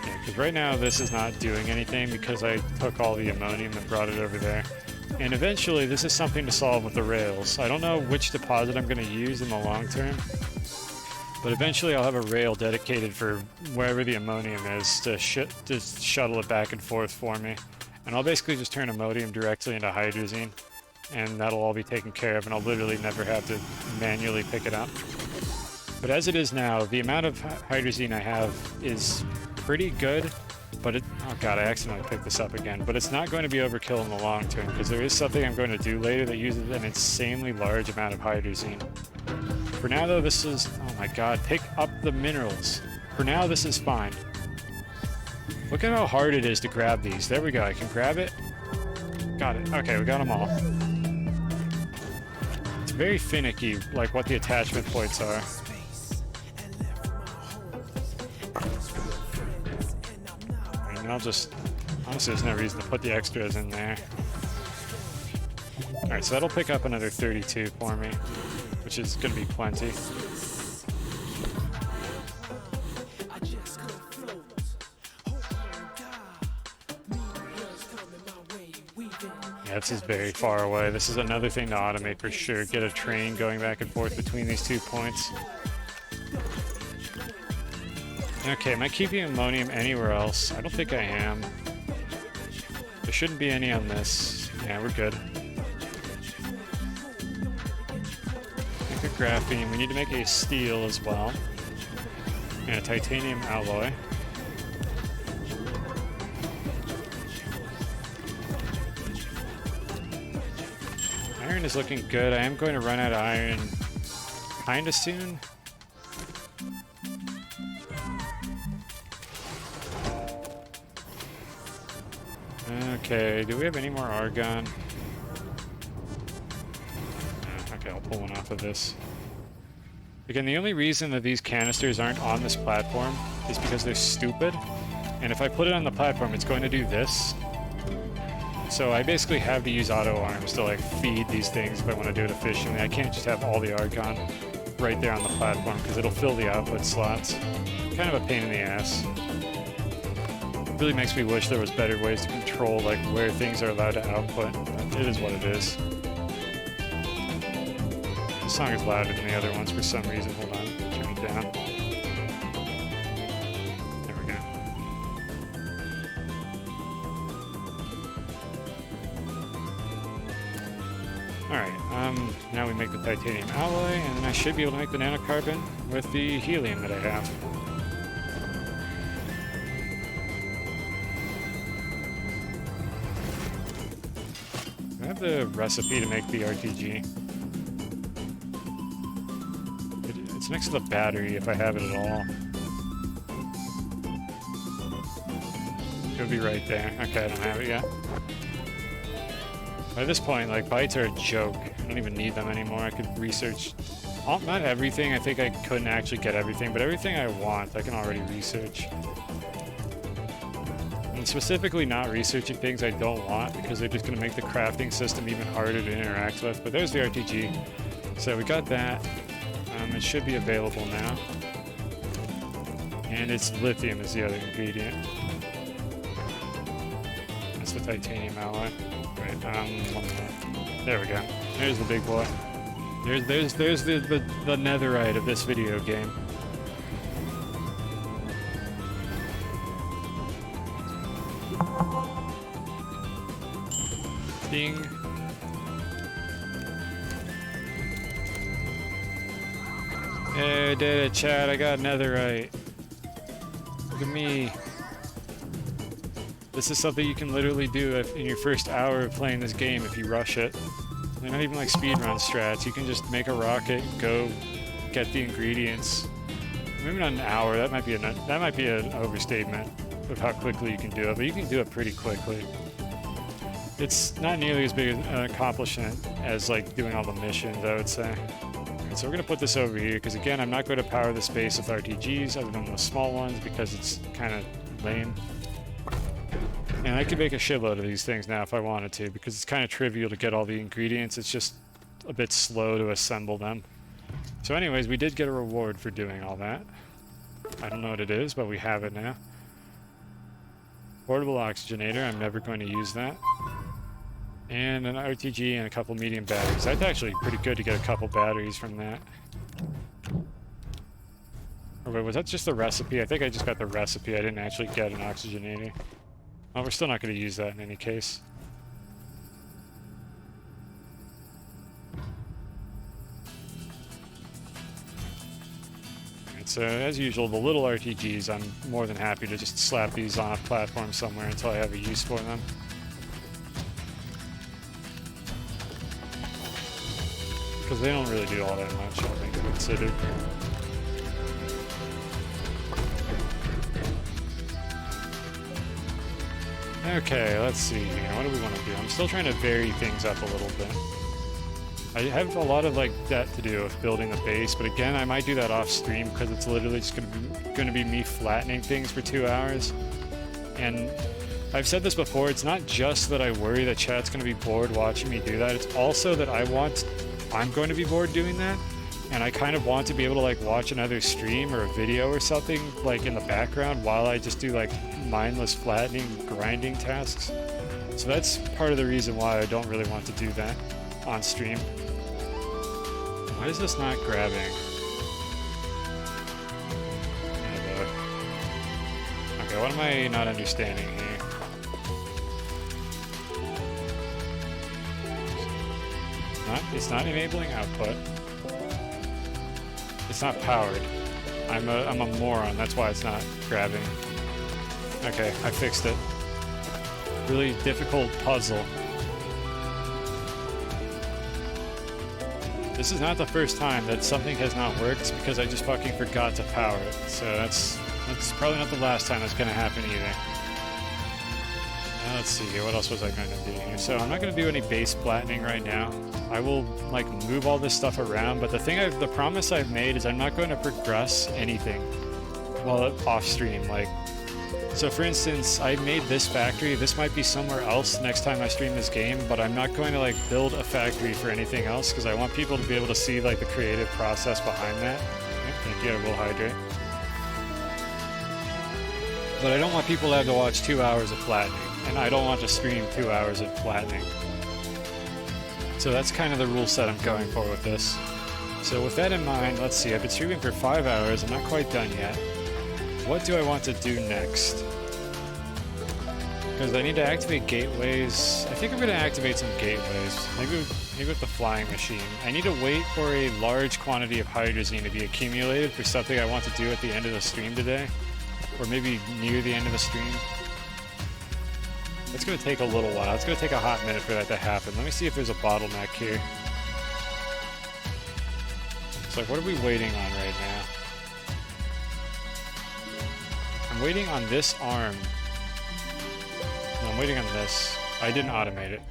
Speaker 1: Yeah, because right now this is not doing anything because I took all the ammonium and brought it over there. And eventually this is something to solve with the rails. I don't know which deposit I'm going to use in the long term. But eventually I'll have a rail dedicated for wherever the ammonium is to shuttle it back and forth for me. And I'll basically just turn ammonium directly into hydrazine. And that'll all be taken care of, and I'll literally never have to manually pick it up. But as it is now, the amount of hydrazine I have is pretty good. But oh god, I accidentally picked this up again. But it's not going to be overkill in the long term, because there is something I'm going to do later that uses an insanely large amount of hydrazine. For now though, this is, oh my god, pick up the minerals. For now, this is fine. Look at how hard it is to grab these. There we go, I can grab it. Got it, okay, we got them all. It's very finicky, like what the attachment points are. And I'll just, honestly there's no reason to put the extras in there. Alright, so that'll pick up another 32 for me, which is going to be plenty. Yeah, this is very far away. This is another thing to automate for sure. Get a train going back and forth between these 2 points. Okay, am I keeping ammonium anywhere else? I don't think I am. There shouldn't be any on this. Yeah, we're good. Graphene. We need to make a steel as well, and a titanium alloy. Iron is looking good. I am going to run out of iron kinda soon. Okay, do we have any more argon? Okay, I'll pull one off of this. Again, the only reason that these canisters aren't on this platform is because they're stupid. And if I put it on the platform, it's going to do this. So I basically have to use auto arms to like feed these things if I want to do it efficiently. I can't just have all the argon right there on the platform because it'll fill the output slots. Kind of a pain in the ass. It really makes me wish there was better ways to control like where things are allowed to output. It is what it is. This song is louder than the other ones for some reason. Hold on, turn it down. There we go. Alright, now we make the titanium alloy, and then I should be able to make the nanocarbon with the helium that I have. I have the recipe to make the RTG. It's next to the battery if I have it at all. It would be right there. Okay, I don't have it yet. By this point, like, bytes are a joke. I don't even need them anymore. I could research... not everything. I think I couldn't actually get everything, but everything I want, I can already research. And specifically not researching things I don't want, because they're just going to make the crafting system even harder to interact with. But there's the RTG. So we got that. It should be available now. And it's lithium is the other ingredient. That's the titanium alloy. Right, one more. There we go. There's the big boy. There's the netherite of this video game. Ding. Hey, I did it, Chad. I got netherite. Look at me. This is something you can literally do in your first hour of playing this game if you rush it. They're not even like speedrun strats. You can just make a rocket, go get the ingredients. Maybe not an hour. That might be an overstatement of how quickly you can do it, but you can do it pretty quickly. It's not nearly as big an accomplishment as like doing all the missions, I would say. So we're gonna put this over here because again, I'm not going to power the space with RTGs other than those small ones because it's kind of lame. And I could make a shitload of these things now if I wanted to because it's kind of trivial to get all the ingredients. It's just a bit slow to assemble them. So anyways, we did get a reward for doing all that. I don't know what it is, but we have it now. Portable oxygenator, I'm never going to use that. And an RTG and a couple medium batteries. That's actually pretty good to get a couple batteries from that. Or wait, was that just the recipe? I think I just got the recipe. I didn't actually get an oxygenator. Well, we're still not going to use that in any case. Alright, so as usual, the little RTGs, I'm more than happy to just slap these on a platform somewhere until I have a use for them. Because they don't really do all that much, all things considered. Okay, let's see here. What do we want to do? I'm still trying to vary things up a little bit. I have a lot of like that to do with building the base, but again, I might do that off stream because it's literally just going to be me flattening things for 2 hours. And I've said this before, it's not just that I worry that chat's going to be bored watching me do that, it's also that I'm going to be bored doing that, and I kind of want to be able to like watch another stream or a video or something like in the background while I just do like mindless flattening, grinding tasks. So that's part of the reason why I don't really want to do that on stream. Why is this not grabbing? Okay, what am I not understanding here? It's not enabling output. It's not powered. I'm a moron, that's why it's not grabbing. Okay, I fixed it. Really difficult puzzle. This is not the first time that something has not worked because I just fucking forgot to power it. So that's probably not the last time that's gonna happen either. Let's see here, what else was I going to do here? So I'm not going to do any base flattening right now. I will like move all this stuff around, but the promise I've made is I'm not going to progress anything while off stream. Like, so for instance, I made this factory. This might be somewhere else next time I stream this game, but I'm not going to like build a factory for anything else because I want people to be able to see like the creative process behind that. Thank you, I will hydrate. But I don't want people to have to watch 2 hours of flattening. And I don't want to stream 2 hours of flattening. So that's kind of the rule set I'm going for with this. So with that in mind, let's see, I've been streaming for 5 hours, I'm not quite done yet. What do I want to do next? Because I need to activate gateways. I think I'm going to activate some gateways. Maybe with the flying machine. I need to wait for a large quantity of hydrazine to be accumulated for something I want to do at the end of the stream today. Or maybe near the end of the stream. It's going to take a little while. It's going to take a hot minute for that to happen. Let me see if there's a bottleneck here. It's like, what are we waiting on right now? I'm waiting on this arm. No, I'm waiting on this. I didn't automate it.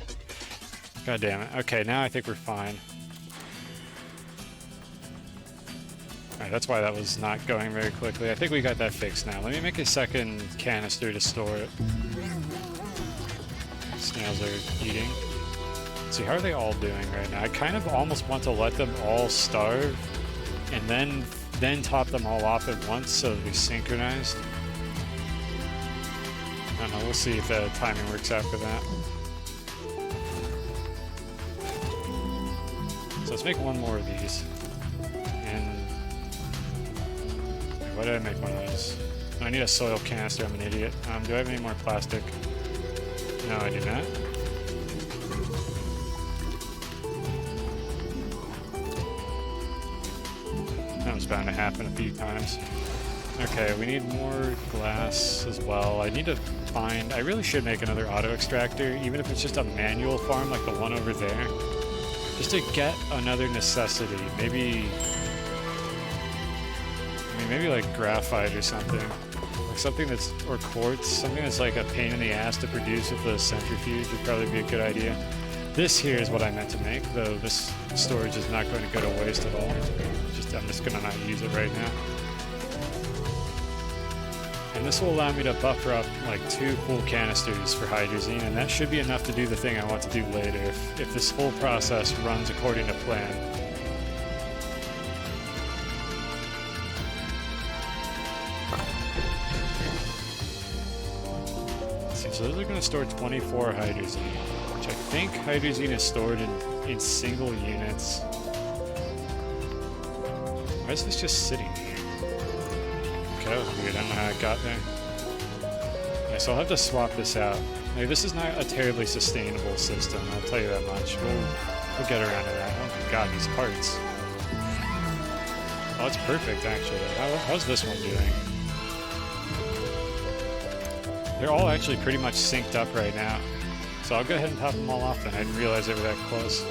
Speaker 1: God damn it. Okay, now I think we're fine. Alright, that's why that was not going very quickly. I think we got that fixed now. Let me make a second canister to store it. Snails are eating. Let's see, how are they all doing right now? I kind of almost want to let them all starve and then then top them all off at once so they'll be synchronized. I don't know, we'll see if the timing works out for that. So let's make one more of these. And why did I make one of those? I need a soil canister, I'm an idiot. Do I have any more plastic? No, I do not. That was bound to happen a few times. Okay, we need more glass as well. I need to find... I really should make another auto extractor, even if it's just a manual farm like the one over there. Just to get another necessity. Maybe like graphite or something. Like something that's... or quartz. Something that's like a pain in the ass to produce with the centrifuge would probably be a good idea. This here is what I meant to make, though this storage is not going to go to waste at all. I'm just going to not use it right now. And this will allow me to buffer up like 2 full canisters for hydrazine, and that should be enough to do the thing I want to do later if this whole process runs according to plan. Let's see, so those are going to store 24 hydrazine, which I think hydrazine is stored in single units. Why is this just sitting here? Okay, that was weird. I don't know how it got there. Okay, so I'll have to swap this out. Like, this is not a terribly sustainable system, I'll tell you that much. We'll get around to that. Oh my god, these parts. Oh, it's perfect, actually. How's this one doing? They're all actually pretty much synced up right now. So I'll go ahead and top them all off then. I didn't realize they were that close.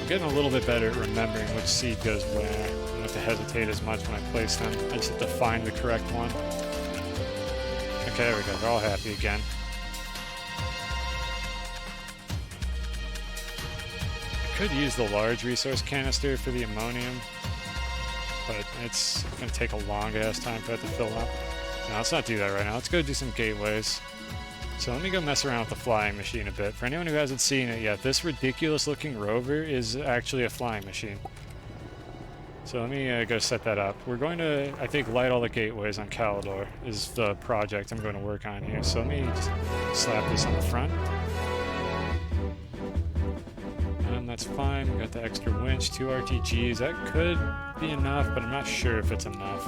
Speaker 1: I'm getting a little bit better at remembering which seed goes where. I don't have to hesitate as much when I place them. I just have to find the correct one. Okay, there we go. They're all happy again. I could use the large resource canister for the ammonium, but it's going to take a long-ass time for that to fill up. No, let's not do that right now. Let's go do some gateways. So let me go mess around with the flying machine a bit. For anyone who hasn't seen it yet, this ridiculous looking rover is actually a flying machine. So let me go set that up. We're going to, I think, light all the gateways on Calidor is the project I'm going to work on here. So let me just slap this on the front. And that's fine. We got the extra winch, 2 RTGs. That could be enough, but I'm not sure if it's enough.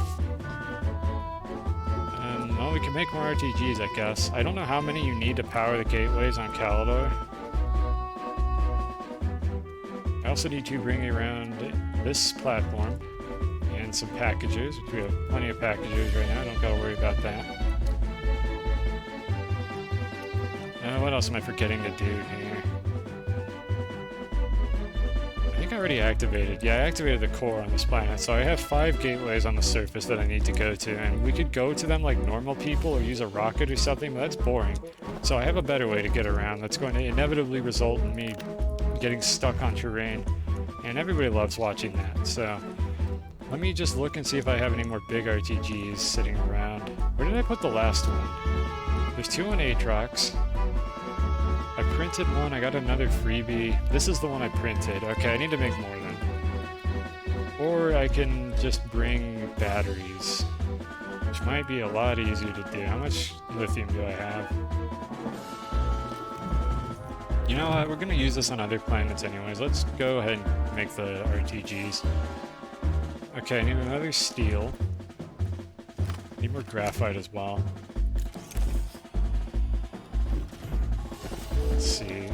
Speaker 1: Well, we can make more RTGs, I guess. I don't know how many you need to power the gateways on Calidor. I also need to bring around this platform and some packagers, which we have plenty of packagers right now. Don't gotta worry about that. What else am I forgetting to do here? I think I already activated. Yeah, I activated the core on this planet, so I have 5 gateways on the surface that I need to go to, and we could go to them like normal people or use a rocket or something, but that's boring. So I have a better way to get around that's going to inevitably result in me getting stuck on terrain, and everybody loves watching that. So let me just look and see if I have any more big RTGs sitting around. Where did I put the last one? There's 2 on Aatrox. I printed one, I got another freebie. This is the one I printed. Okay, I need to make more then. Or I can just bring batteries, which might be a lot easier to do. How much lithium do I have? You know what, we're gonna use this on other planets anyways. Let's go ahead and make the RTGs. Okay, I need another steel. Need more graphite as well. Let's see.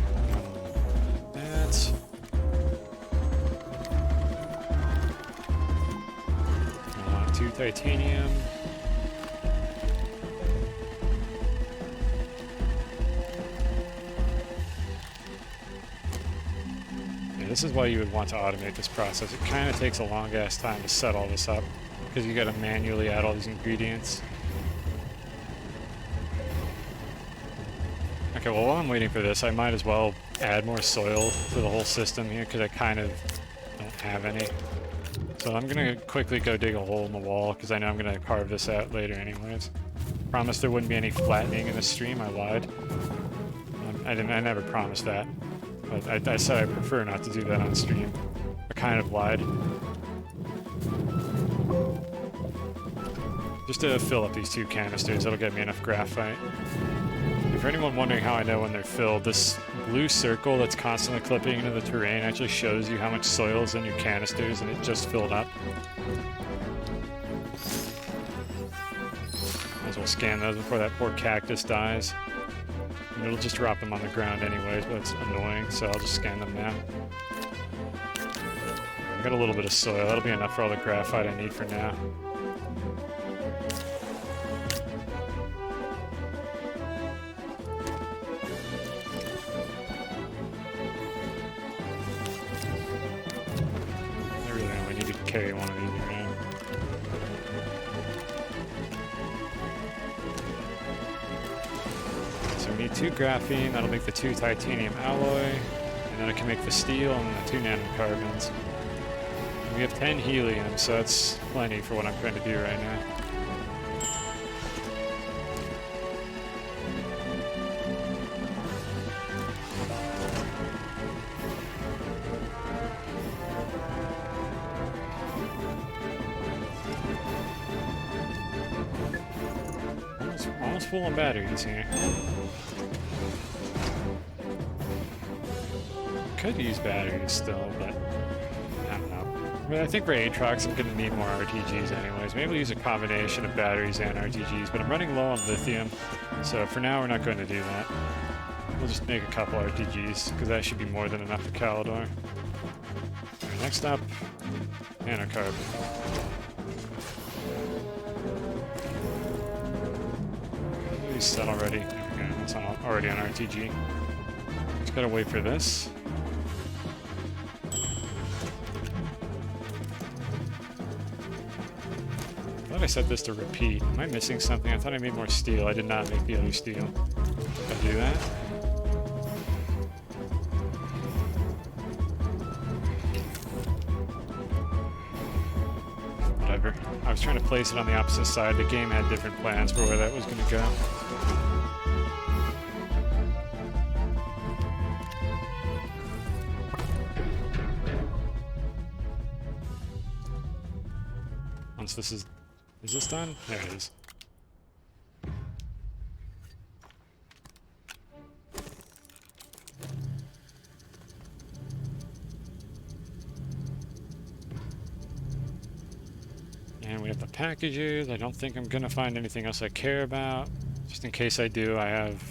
Speaker 1: That. I want 2 titanium. Yeah, this is why you would want to automate this process. It kind of takes a long ass time to set all this up because you got to manually add all these ingredients. Okay, well, while I'm waiting for this, I might as well add more soil to the whole system here, because I kind of don't have any. So I'm going to quickly go dig a hole in the wall, because I know I'm going to carve this out later anyways. Promised there wouldn't be any flattening in the stream, I lied. I never promised that. But I said I prefer not to do that on stream. I kind of lied. Just to fill up these 2 canisters, that'll get me enough graphite. And for anyone wondering how I know when they're filled, this blue circle that's constantly clipping into the terrain actually shows you how much soil is in your canisters and it just filled up. Might as well scan those before that poor cactus dies. And it'll just drop them on the ground anyways, but it's annoying, so I'll just scan them now. I've got a little bit of soil, that'll be enough for all the graphite I need for now. Carry one of these around. So we need 2 graphene, that'll make the 2 titanium alloy, and then I can make the steel and the 2 nanocarbons. And we have 10 helium, so that's plenty for what I'm trying to do right now. Almost full on batteries here. Could use batteries still, but I don't know. I mean, I think for Aatrox I'm going to need more RTGs anyways. Maybe we'll use a combination of batteries and RTGs, but I'm running low on lithium, so for now we're not going to do that. We'll just make a couple RTGs, because that should be more than enough for Calidor. Alright, next up, nanocarbon. Set already. Okay, it's already on RTG. Just gotta wait for this. I thought I set this to repeat. Am I missing something? I thought I made more steel. I did not make the other steel. Did I do that? Whatever. I was trying to place it on the opposite side. The game had different plans for where that was going to go. Once this is this done? There it is. And we have the packages. I don't think I'm gonna find anything else I care about. Just in case I do, I have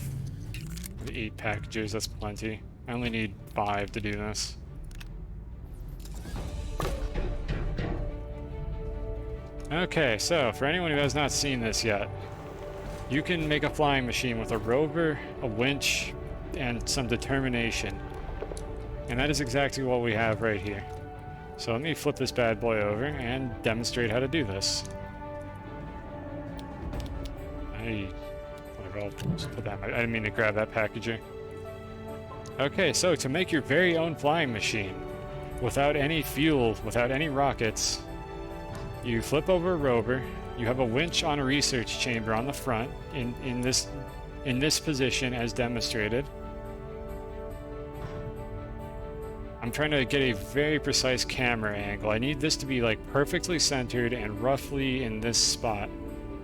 Speaker 1: 8 packages, that's plenty. I only need 5 to do this. Okay, so for anyone who has not seen this yet, you can make a flying machine with a rover, a winch, and some determination. And that is exactly what we have right here. So let me flip this bad boy over and demonstrate how to do this. Whatever, I'll just put that. I didn't mean to grab that packaging. Okay, so to make your very own flying machine, without any fuel, without any rockets, you flip over a rover, you have a winch on a research chamber on the front, in this position as demonstrated. I'm trying to get a very precise camera angle. I need this to be like perfectly centered and roughly in this spot.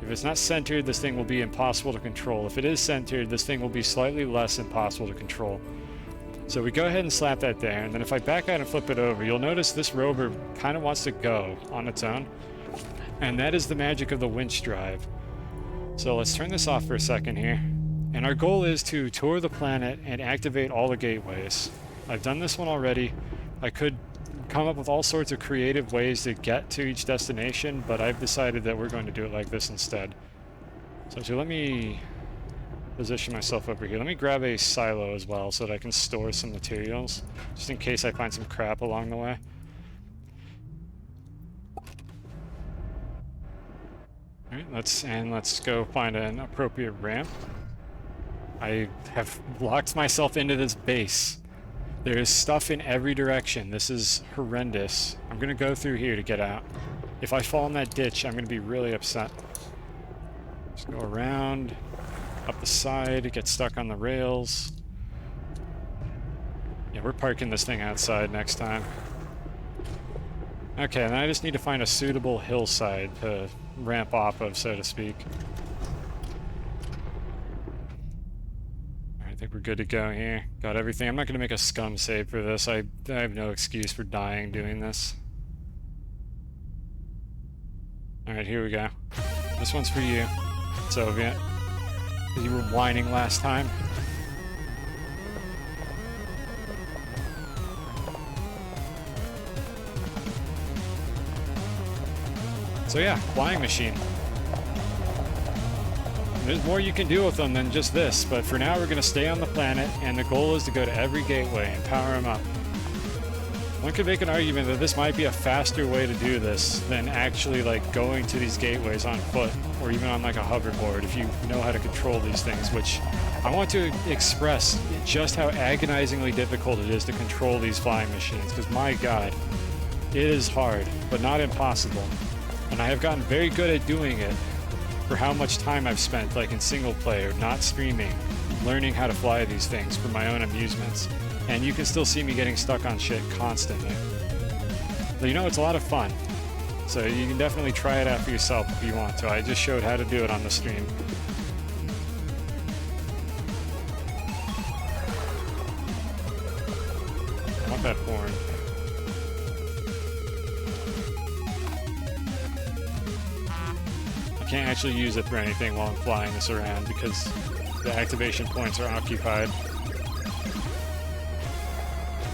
Speaker 1: If it's not centered, this thing will be impossible to control. If it is centered, this thing will be slightly less impossible to control. So we go ahead and slap that there, and then if I back out and flip it over, you'll notice this rover kind of wants to go on its own. And that is the magic of the winch drive. So let's turn this off for a second here. And our goal is to tour the planet and activate all the gateways. I've done this one already. I could come up with all sorts of creative ways to get to each destination, but I've decided that we're going to do it like this instead. So let me position myself over here. Let me grab a silo as well so that I can store some materials, just in case I find some crap along the way. Alright, let's go find an appropriate ramp. I have locked myself into this base. There is stuff in every direction. This is horrendous. I'm gonna go through here to get out. If I fall in that ditch, I'm gonna be really upset. Just go around, up the side, get stuck on the rails. Yeah, we're parking this thing outside next time. Okay, and I just need to find a suitable hillside to ramp off of, so to speak. Alright, I think we're good to go here. Got everything. I'm not going to make a scum save for this. I have no excuse for dying doing this. Alright, here we go. This one's for you, Soviet. Because you were whining last time. So yeah, flying machine. There's more you can do with them than just this, but for now we're going to stay on the planet, and the goal is to go to every gateway and power them up. One could make an argument that this might be a faster way to do this than actually like going to these gateways on foot or even on like a hoverboard if you know how to control these things, which I want to express just how agonizingly difficult it is to control these flying machines, because my god, it is hard, but not impossible. And I have gotten very good at doing it for how much time I've spent like in single player, not streaming, learning how to fly these things for my own amusements. And you can still see me getting stuck on shit constantly. But you know, it's a lot of fun. So you can definitely try it out for yourself if you want to. I just showed how to do it on the stream. I want that horn. I can't actually use it for anything while I'm flying this around because the activation points are occupied.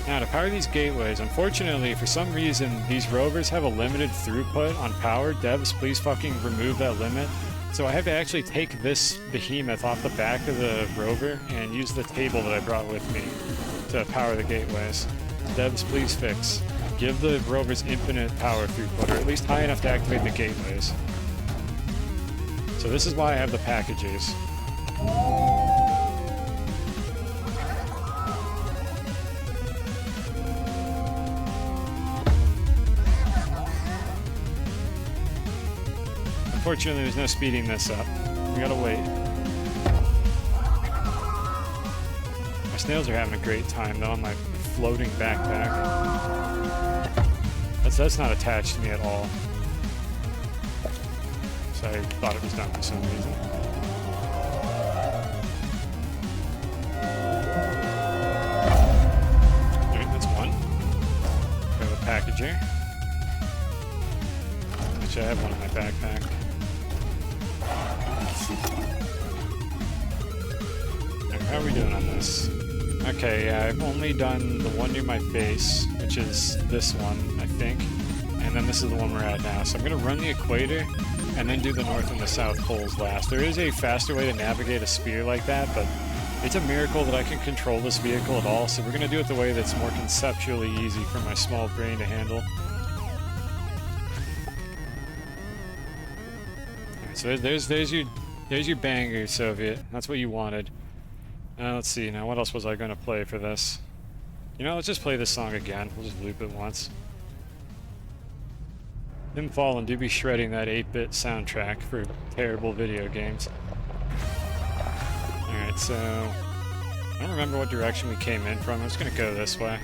Speaker 1: Now, to power these gateways, unfortunately, for some reason, these rovers have a limited throughput on power. Devs, please fucking remove that limit. So I have to actually take this behemoth off the back of the rover and use the table that I brought with me to power the gateways. Devs, please fix. Give the rovers infinite power throughput, or at least high enough to activate the gateways. So this is why I have the packages. Unfortunately, there's no speeding this up. We gotta wait. My snails are having a great time though on my floating backpack. That's not attached to me at all. So I thought it was done for some reason. Alright, that's one. We have a package here. Actually, I have one in my backpack. How are we doing on this? Okay, yeah, I've only done the one near my base, which is this one, I think. And then this is the one we're at now. So I'm going to run the equator and then do the north and the south poles last. There is a faster way to navigate a sphere like that, but it's a miracle that I can control this vehicle at all. So we're going to do it the way that's more conceptually easy for my small brain to handle. Alright, so there's your banger, Soviet. That's what you wanted. Let's see, now what else was I going to play for this? You know, let's just play this song again. We'll just loop it once. Them Fallen do be shredding that 8-bit soundtrack for terrible video games. Alright, so... I don't remember what direction we came in from. I'm just going to go this way.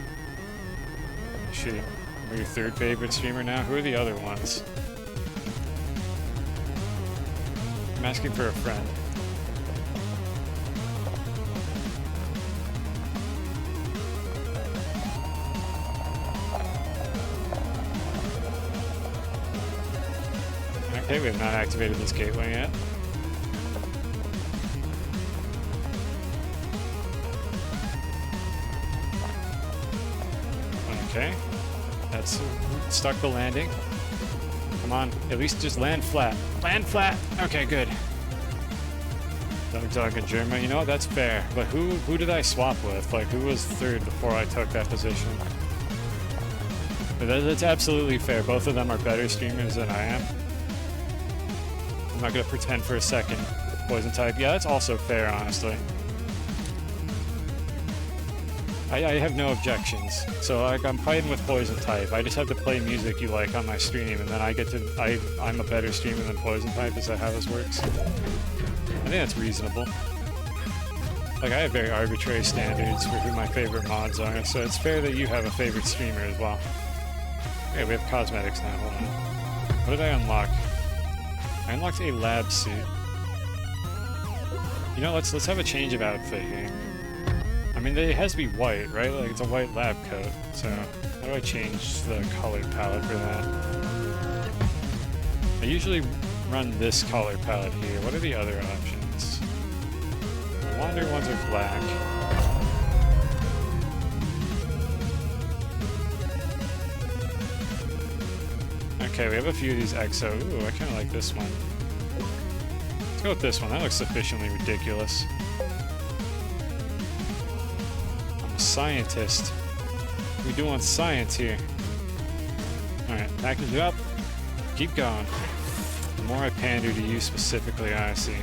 Speaker 1: Shoot. We're your third favorite streamer now? Who are the other ones? I'm asking for a friend. Okay, we have not activated this gateway yet. Okay. That's stuck the landing. Come on, at least just land flat. Land flat! Okay, good. Dog in German. You know what? That's fair. But who did I swap with? Like, who was third before I took that position? But that's absolutely fair. Both of them are better streamers than I am. I'm not gonna pretend for a second. Poison type. Yeah, that's also fair, honestly. I have no objections. So like, I'm fighting with poison type. I just have to play music you like on my stream, and then I get to. I'm a better streamer than poison type. Is that how this works? I think that's reasonable. Like, I have very arbitrary standards for who my favorite mods are, so it's fair that you have a favorite streamer as well. Okay, we have cosmetics now. Hold on. What did I unlock? I unlocked a lab suit. You know, let's have a change of outfit here. I mean, it has to be white, right? Like, it's a white lab coat. So, how do I change the color palette for that? I usually run this color palette here. What are the other options? The wander ones are black. Okay, we have a few of these EXO. Ooh, I kind of like this one. Let's go with this one. That looks sufficiently ridiculous. I'm a scientist. We're doing science here. Alright, package it up. Keep going. The more I pander to you specifically, I see.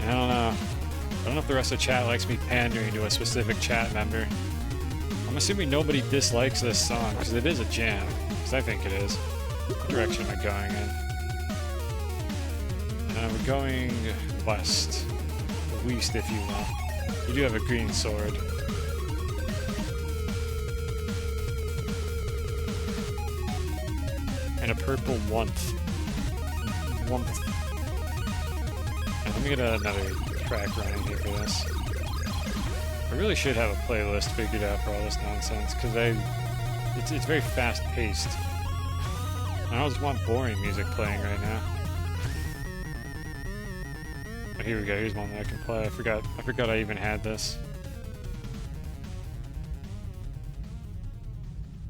Speaker 1: I don't know. I don't know if the rest of the chat likes me pandering to a specific chat member. I'm assuming nobody dislikes this song, because it is a jam. Because I think it is. What direction am I going in? We're going west. West, if you will. We do have a green sword. And a purple wunth. Let me get another track running here for this. I really should have a playlist figured out for all this nonsense, because it's very fast-paced. I don't just want boring music playing right now. Oh, here we go. Here's one that I can play. I forgot I even had this.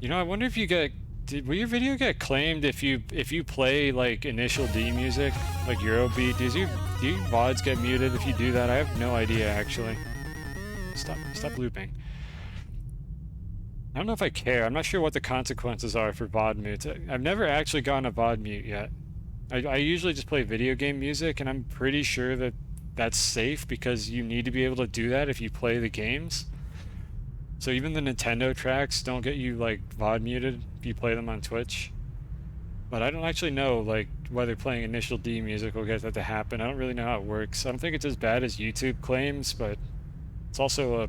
Speaker 1: You know, I wonder if you get... will your video get claimed if you play like initial D music, like Eurobeat? Do your VODs get muted if you do that? I have no idea actually. Stop looping. I don't know if I care. I'm not sure what the consequences are for VOD mutes. I've never actually gone a VOD mute yet. I usually just play video game music, and I'm pretty sure that that's safe because you need to be able to do that if you play the games. So even the Nintendo tracks don't get you like VOD muted if you play them on Twitch. But I don't actually know like whether playing initial D music will get that to happen. I don't really know how it works. I don't think it's as bad as YouTube claims, but it's also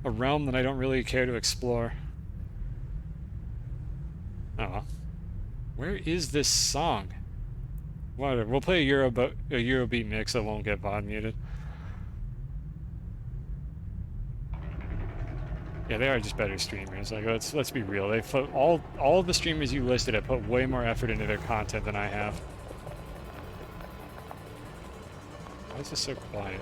Speaker 1: a realm that I don't really care to explore. Oh well. Where is this song? Whatever. We'll play a Eurobeat mix that won't get VOD muted. Yeah, they are just better streamers. Like, let's be real. They put all of the streamers you listed have put way more effort into their content than I have. Why is this so quiet?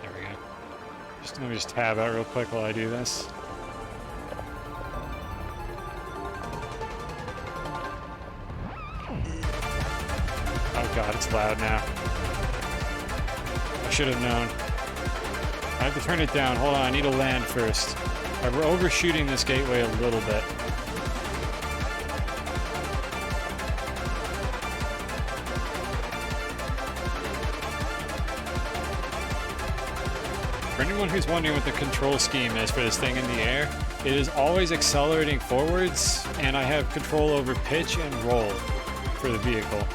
Speaker 1: There we go. Let me just tab out real quick while I do this. Oh god, it's loud now. I should have known. I have to turn it down. Hold on, I need to land first. We're overshooting this gateway a little bit. For anyone who's wondering what the control scheme is for this thing in the air, it is always accelerating forwards, and I have control over pitch and roll for the vehicle.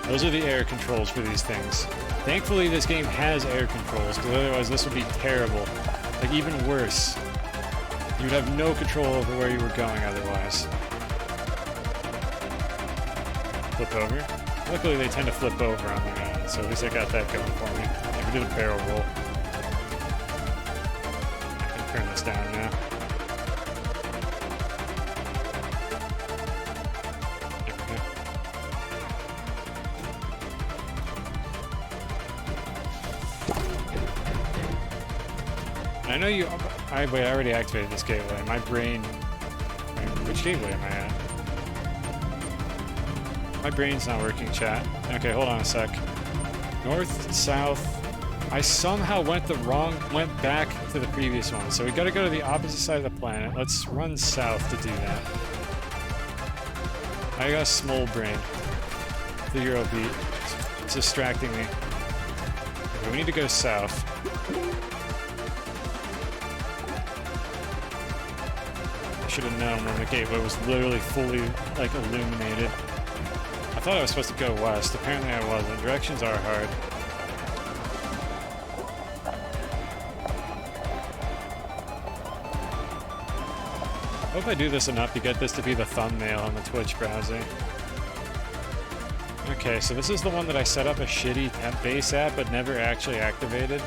Speaker 1: Those are the air controls for these things. Thankfully, this game has air controls, because otherwise this would be terrible. Like, even worse. You would have no control over where you were going otherwise. Flip over. Luckily, they tend to flip over on their own, so at least I got that going for me. Yeah, we did a barrel roll. I can turn this down now. I know you... wait, I already activated this gateway. My brain... Which gateway am I at? My brain's not working, chat. Okay, hold on a sec. North, south... I somehow went back to the previous one, so we gotta go to the opposite side of the planet. Let's run south to do that. I got a small brain. The Eurobeat. It's distracting me. Okay, we need to go south. Should have known when the gateway was literally fully like illuminated. I thought I was supposed to go west. Apparently I wasn't. Directions are hard. Hope I do this enough to get this to be the thumbnail on the Twitch browser. Okay, so this is the one that I set up a shitty temp base at, but never actually activated.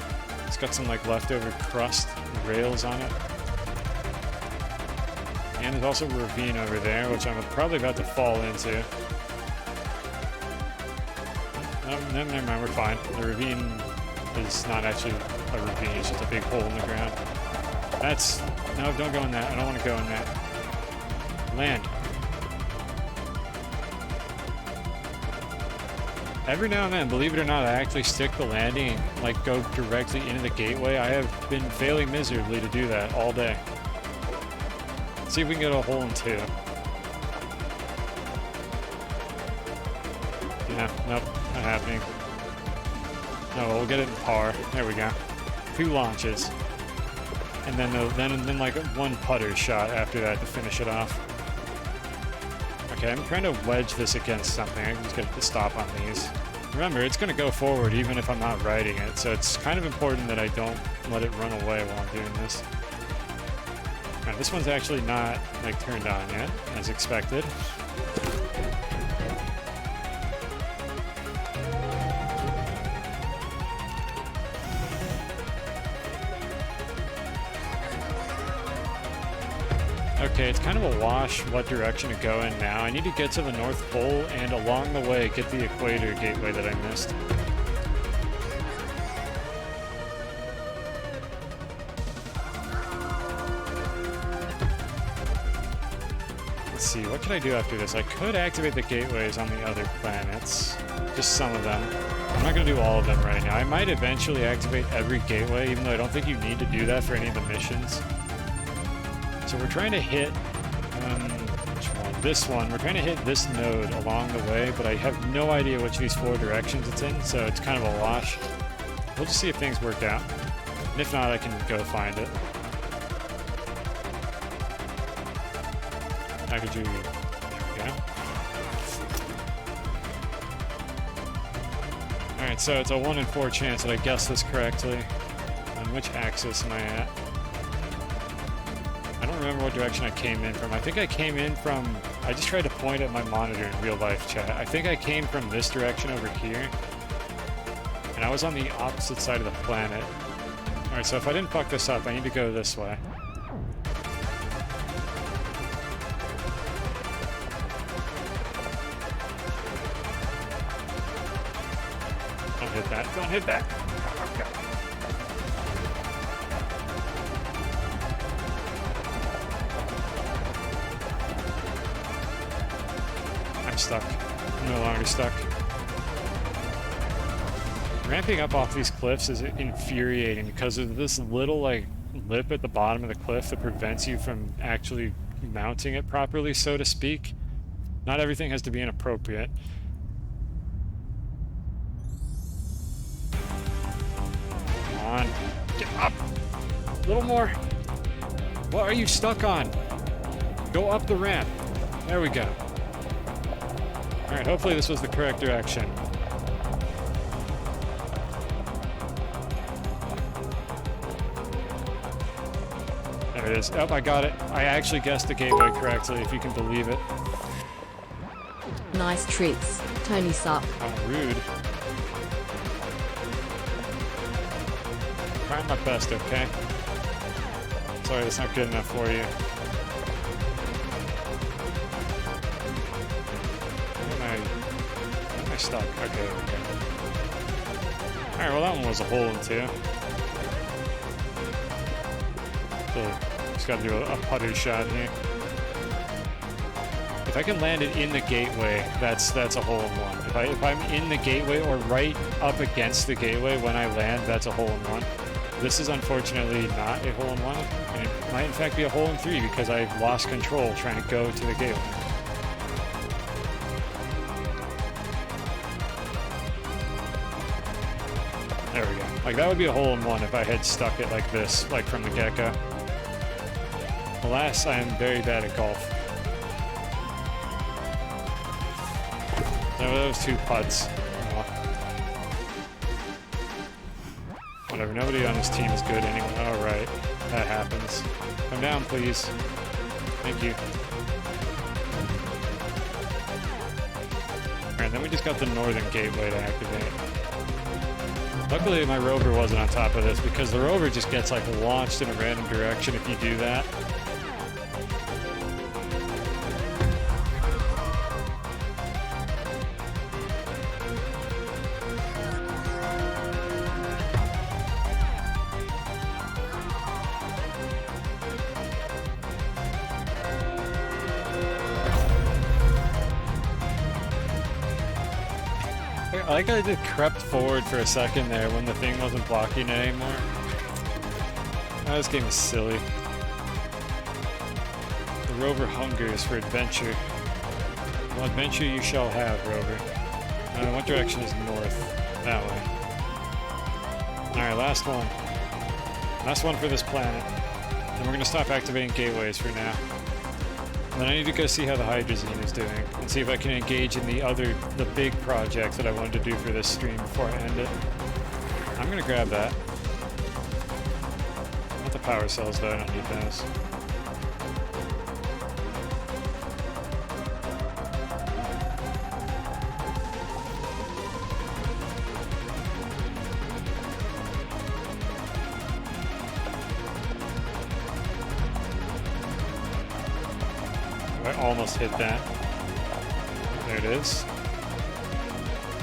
Speaker 1: It's got some like leftover crust rails on it. And there's also a ravine over there, which I'm probably about to fall into. No, never mind, we're fine. The ravine is not actually a ravine, it's just a big hole in the ground. That's... No, don't go in that. I don't want to go in that. Land. Every now and then, believe it or not, I actually stick the landing and like go directly into the gateway. I have been failing miserably to do that all day. Let's see if we can get a hole in 2. Yeah, nope, not happening. No, we'll get it in par. There we go. 2 launches. And then like 1 putter shot after that to finish it off. Okay, I'm trying to wedge this against something. I can just get to stop on these. Remember, it's going to go forward even if I'm not riding it, so it's kind of important that I don't let it run away while I'm doing this. Alright, this one's actually not like turned on yet, as expected. Okay, it's kind of a wash what direction to go in now. I need to get to the North Pole and along the way get the equator gateway that I missed. Let's see, what can I do after this? I could activate the gateways on the other planets. Just some of them. I'm not going to do all of them right now. I might eventually activate every gateway, even though I don't think you need to do that for any of the missions. So we're trying to hit, which one? This one. We're trying to hit this node along the way, but I have no idea which of these 4 directions it's in, so it's kind of a wash. We'll just see if things work out. And if not, I can go find it. How could you... There we go. Alright, so it's a 1 in 4 chance that I guessed this correctly. On which axis am I at? I don't remember what direction I came in from. I think I came in from... I just tried to point at my monitor in real life chat. I think I came from this direction over here. And I was on the opposite side of the planet. Alright, so if I didn't fuck this up, I need to go this way. Don't hit that. Don't hit that! Stuck. I'm no longer stuck. Ramping up off these cliffs is infuriating because of this little like lip at the bottom of the cliff that prevents you from actually mounting it properly, so to speak. Not everything has to be inappropriate. Come on. Get up! A little more. What are you stuck on? Go up the ramp. There we go. Alright, hopefully this was the correct direction. There it is. Oh, I got it. I actually guessed the gateway correctly, if you can believe it.
Speaker 2: Nice tricks, Tony Sup.
Speaker 1: How rude. Trying my best, okay? Sorry, that's not good enough for you. Stuck. Okay. Alright, well that one was a hole in 2. So, just gotta do a putter shot here. If I can land it in the gateway, that's a hole in 1. If I'm in the gateway or right up against the gateway when I land, that's a hole in 1. This is unfortunately not a hole in 1, and it might in fact be a hole in 3 because I've lost control trying to go to the gateway. There we go. Like, that would be a hole in 1 if I had stuck it like this, like from the get-go. Alas, I am very bad at golf. So those 2 putts. Whatever, nobody on this team is good anyway. Alright, that happens. Come down, please. Thank you. Alright, then we just got the northern gateway to activate. Luckily my rover wasn't on top of this, because the rover just gets like launched in a random direction if you do that. I like how I just crept forward for a second there when the thing wasn't blocking it anymore. Oh, this game is silly. The rover hungers for adventure. Well, adventure you shall have, rover. What direction is north? That way. Alright, last one. Last one for this planet. And we're gonna stop activating gateways for now. And then I need to go see how the hydrazine is doing, and see if I can engage in the big project that I wanted to do for this stream before I end it. I'm gonna grab that. Not the power cells though, I don't need those. I almost hit that. There it is.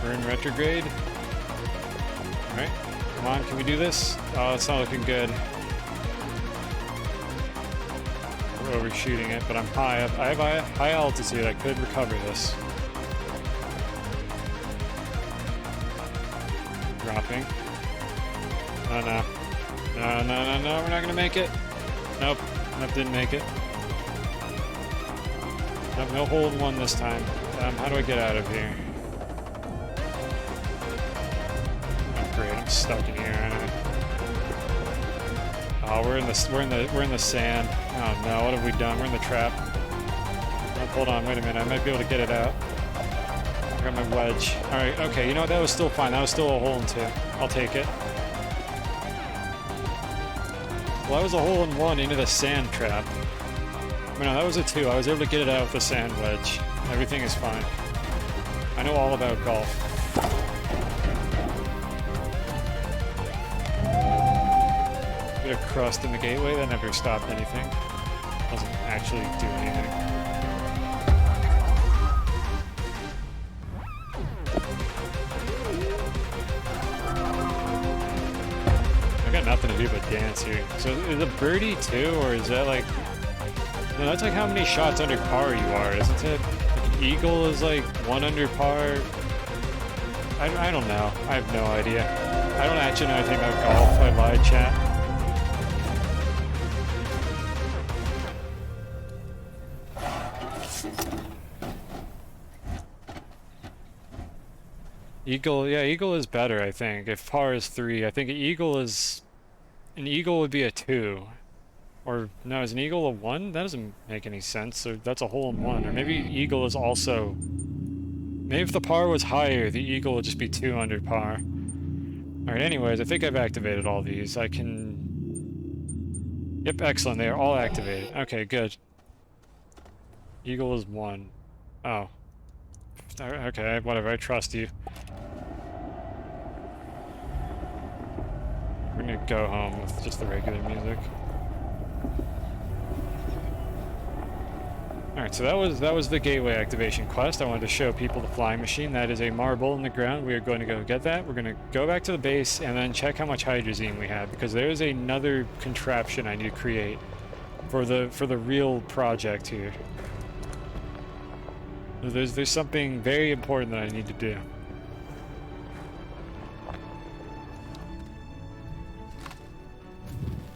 Speaker 1: We're in retrograde. Alright, come on, can we do this? Oh, it's not looking good. We're overshooting it, but I'm high up. I have high altitude, I could recover this. Dropping. Oh no. No, we're not gonna make it. Nope, that didn't make it. Nope, no hole in one this time. How do I get out of here? Oh great, I'm stuck in here, aren't I? Oh, we're in the sand. Oh no, what have we done? We're in the trap. Oh, hold on, wait a minute. I might be able to get it out. I got my wedge. Alright, okay, you know what? That was still fine. That was still a hole in two. I'll take it. Well, that was a hole in one into the sand trap. But no, that was a 2. I was able to get it out with the sand wedge. Everything is fine. I know all about golf. Bit of crust in the gateway, that never stopped anything. Doesn't actually do anything. I got nothing to do but dance here. So is it birdie too, or is that like... No, that's like how many shots under par you are, isn't it? Like eagle is like 1 under par. I don't know. I have no idea. I don't actually know anything about golf. I lied, chat. Eagle, yeah, eagle is better, I think. If par is 3, I think an eagle would be a 2. Or, no, is an eagle a 1? That doesn't make any sense. So that's a hole in 1. Or maybe eagle is also... Maybe if the par was higher, the eagle would just be 2 under par. Alright, anyways, I think I've activated all these. I can... Yep, excellent. They are all activated. Okay, good. Eagle is 1. Oh. Okay, whatever. I trust you. We're gonna go home with just the regular music. Alright, so that was the gateway activation quest. I wanted to show people the flying machine. That is a marble in the ground. We are going to go get that. We're going to go back to the base and then check how much hydrazine we have, because there is another contraption I need to create for the real project here. There's something very important that I need to do.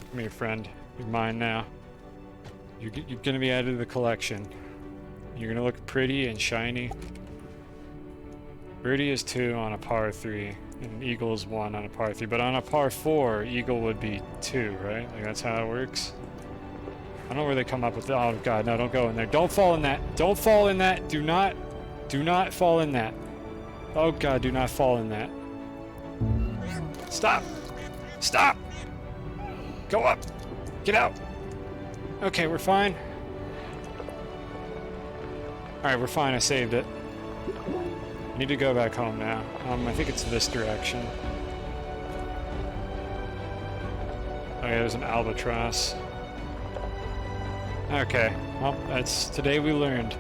Speaker 1: Come here, friend. You're mine now. You're gonna be added to the collection. You're gonna look pretty and shiny. Birdie is 2 on a par 3, and eagle is 1 on a par 3. But on a par 4, eagle would be 2, right? Like that's how it works. I don't know where they come up with that. Oh god, no, don't go in there. Don't fall in that. Don't fall in that. Do not fall in that. Oh god, do not fall in that. Stop! Stop! Go up! Get out! Okay, we're fine. Alright, we're fine. I saved it. I need to go back home now. I think it's this direction. Oh yeah, there's an albatross. Okay, well, that's... today we learned.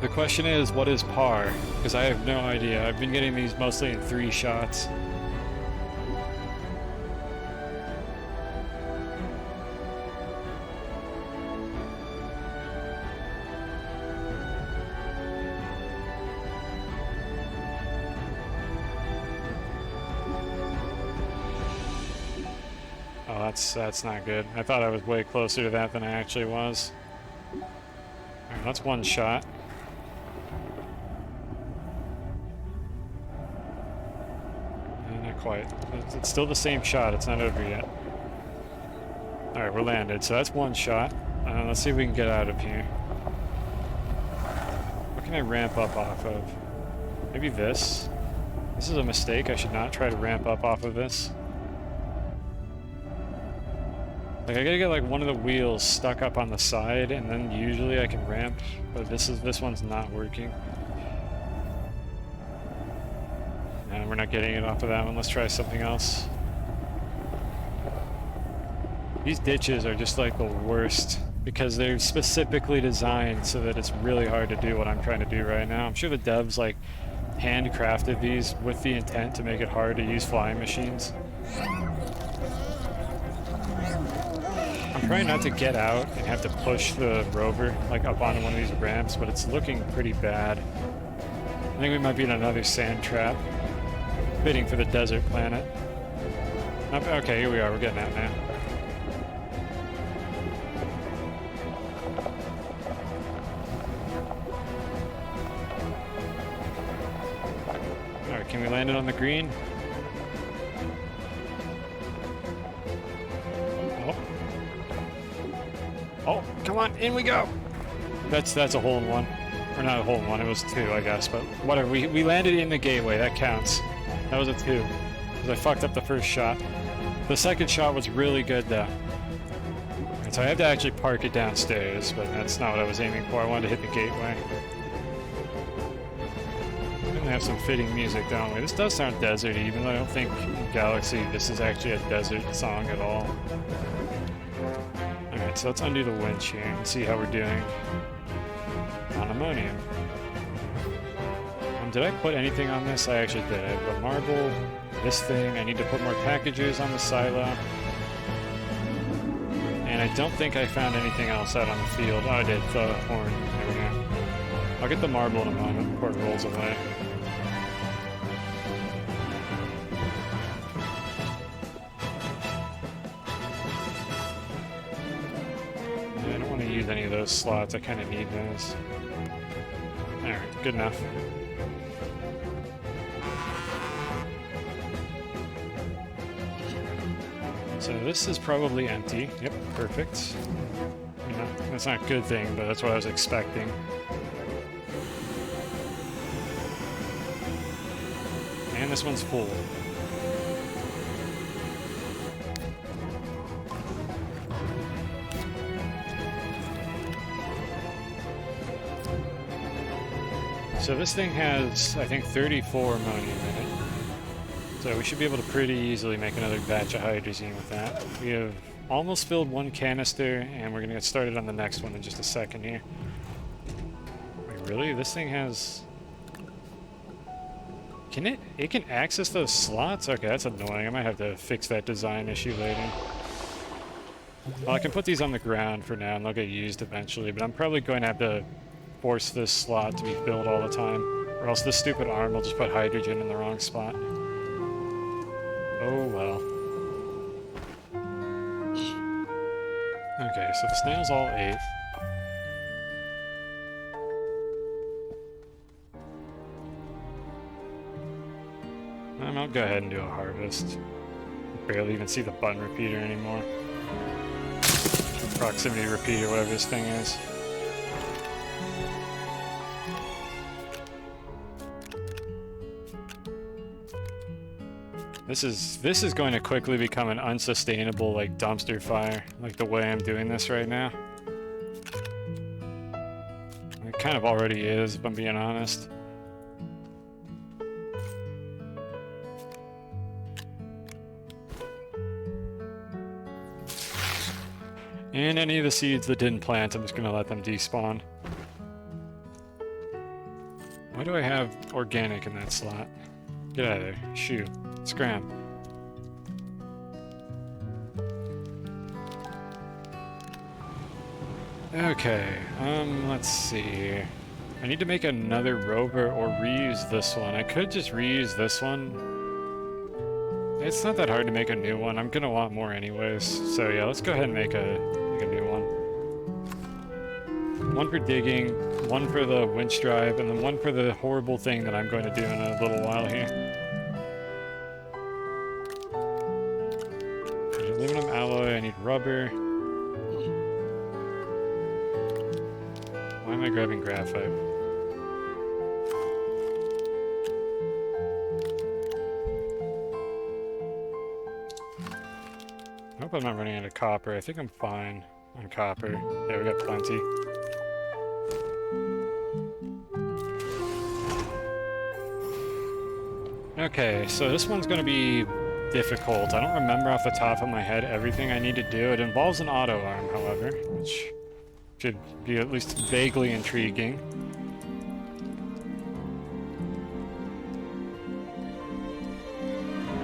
Speaker 1: The question is, what is par? Because I have no idea. I've been getting these mostly in 3 shots. Oh, that's not good. I thought I was way closer to that than I actually was. Alright, that's 1 shot. Not quite. It's still the same shot. It's not over yet. Alright, we're landed. So that's 1 shot. Let's see if we can get out of here. What can I ramp up off of? Maybe this? This is a mistake. I should not try to ramp up off of this. Like, I gotta get like one of the wheels stuck up on the side, and then usually I can ramp, but this one's not working. No, we're not getting it off of that one. Let's try something else. These ditches are just like the worst, because they're specifically designed so that it's really hard to do what I'm trying to do right now. I'm sure the devs like handcrafted these with the intent to make it hard to use flying machines. I'm trying not to get out and have to push the rover like up onto one of these ramps, but it's looking pretty bad. I think we might be in another sand trap. Fitting for the desert planet. Okay, here we are. We're getting out now. Alright, can we land it on the green? Oh, come on, in we go! That's a hole in 1. Or not a hole in 1, it was 2, I guess, but whatever. We landed in the gateway, that counts. That was a 2. Because I fucked up the first shot. The second shot was really good, though. And so I had to actually park it downstairs, but that's not what I was aiming for. I wanted to hit the gateway. We're gonna have some fitting music, don't we? This does sound deserty, even though I don't think in Galaxy this is actually a desert song at all. Alright, so let's undo the winch here and see how we're doing on ammonium. Did I put anything on this? I actually did. I have the marble, this thing. I need to put more packages on the silo. And I don't think I found anything else out on the field. Oh, I did. The horn. There we go. I'll get the marble in a moment before it rolls away. Yeah, I don't want to use any of those slots. I kind of need those. Alright, good enough. So this is probably empty. Yep, perfect. You know, that's not a good thing, but that's what I was expecting. And this one's full. So this thing has, I think, 34 ammonium in it. So we should be able to pretty easily make another batch of hydrazine with that. We have almost filled 1 canister, and we're going to get started on the next one in just a second here. Wait, really? This thing has... Can it... It can access those slots? Okay, that's annoying. I might have to fix that design issue later. Well, I can put these on the ground for now, and they'll get used eventually, but I'm probably going to have to force this slot to be filled all the time, or else this stupid arm will just put hydrogen in the wrong spot. Oh well. Okay, so the snail's all 8. I'll go ahead and do a harvest. Barely even see the button repeater anymore. Proximity repeater, whatever this thing is. This is going to quickly become an unsustainable, like, dumpster fire, like the way I'm doing this right now. kind of already is, if I'm being honest. And any of the seeds that didn't plant, I'm just gonna let them despawn. Why do I have organic in that slot? Get out of there. Shoo. Scram. Okay, let's see. I need to make another rover or reuse this one. I could just reuse this one. It's not that hard to make a new one. I'm gonna want more anyways. So yeah, let's go ahead and make a new one. One for digging, one for the winch drive, and then one for the horrible thing that I'm going to do in a little while here. I need aluminum alloy, I need rubber. Why am I grabbing graphite? I hope I'm not running out of copper. I think I'm fine on copper. Yeah, we got plenty. Okay, so this one's going to be difficult. I don't remember off the top of my head everything I need to do. It involves an auto arm, however, which should be at least vaguely intriguing.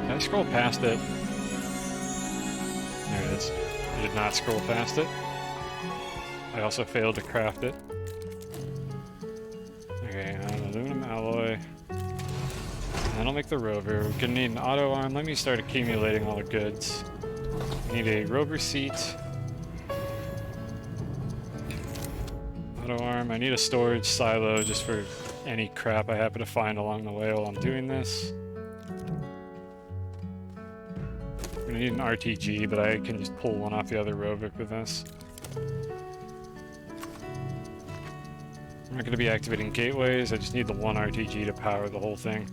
Speaker 1: Did I scroll past it? There it is. I did not scroll past it. I also failed to craft it. Okay, aluminum alloy. And then I'll make the rover. We're gonna need an auto arm. Let me start accumulating all the goods. I need a rover seat. Auto arm. I need a storage silo just for any crap I happen to find along the way while I'm doing this. I'm gonna need an RTG, but I can just pull one off the other rover for this. I'm not gonna be activating gateways. I just need the one RTG to power the whole thing.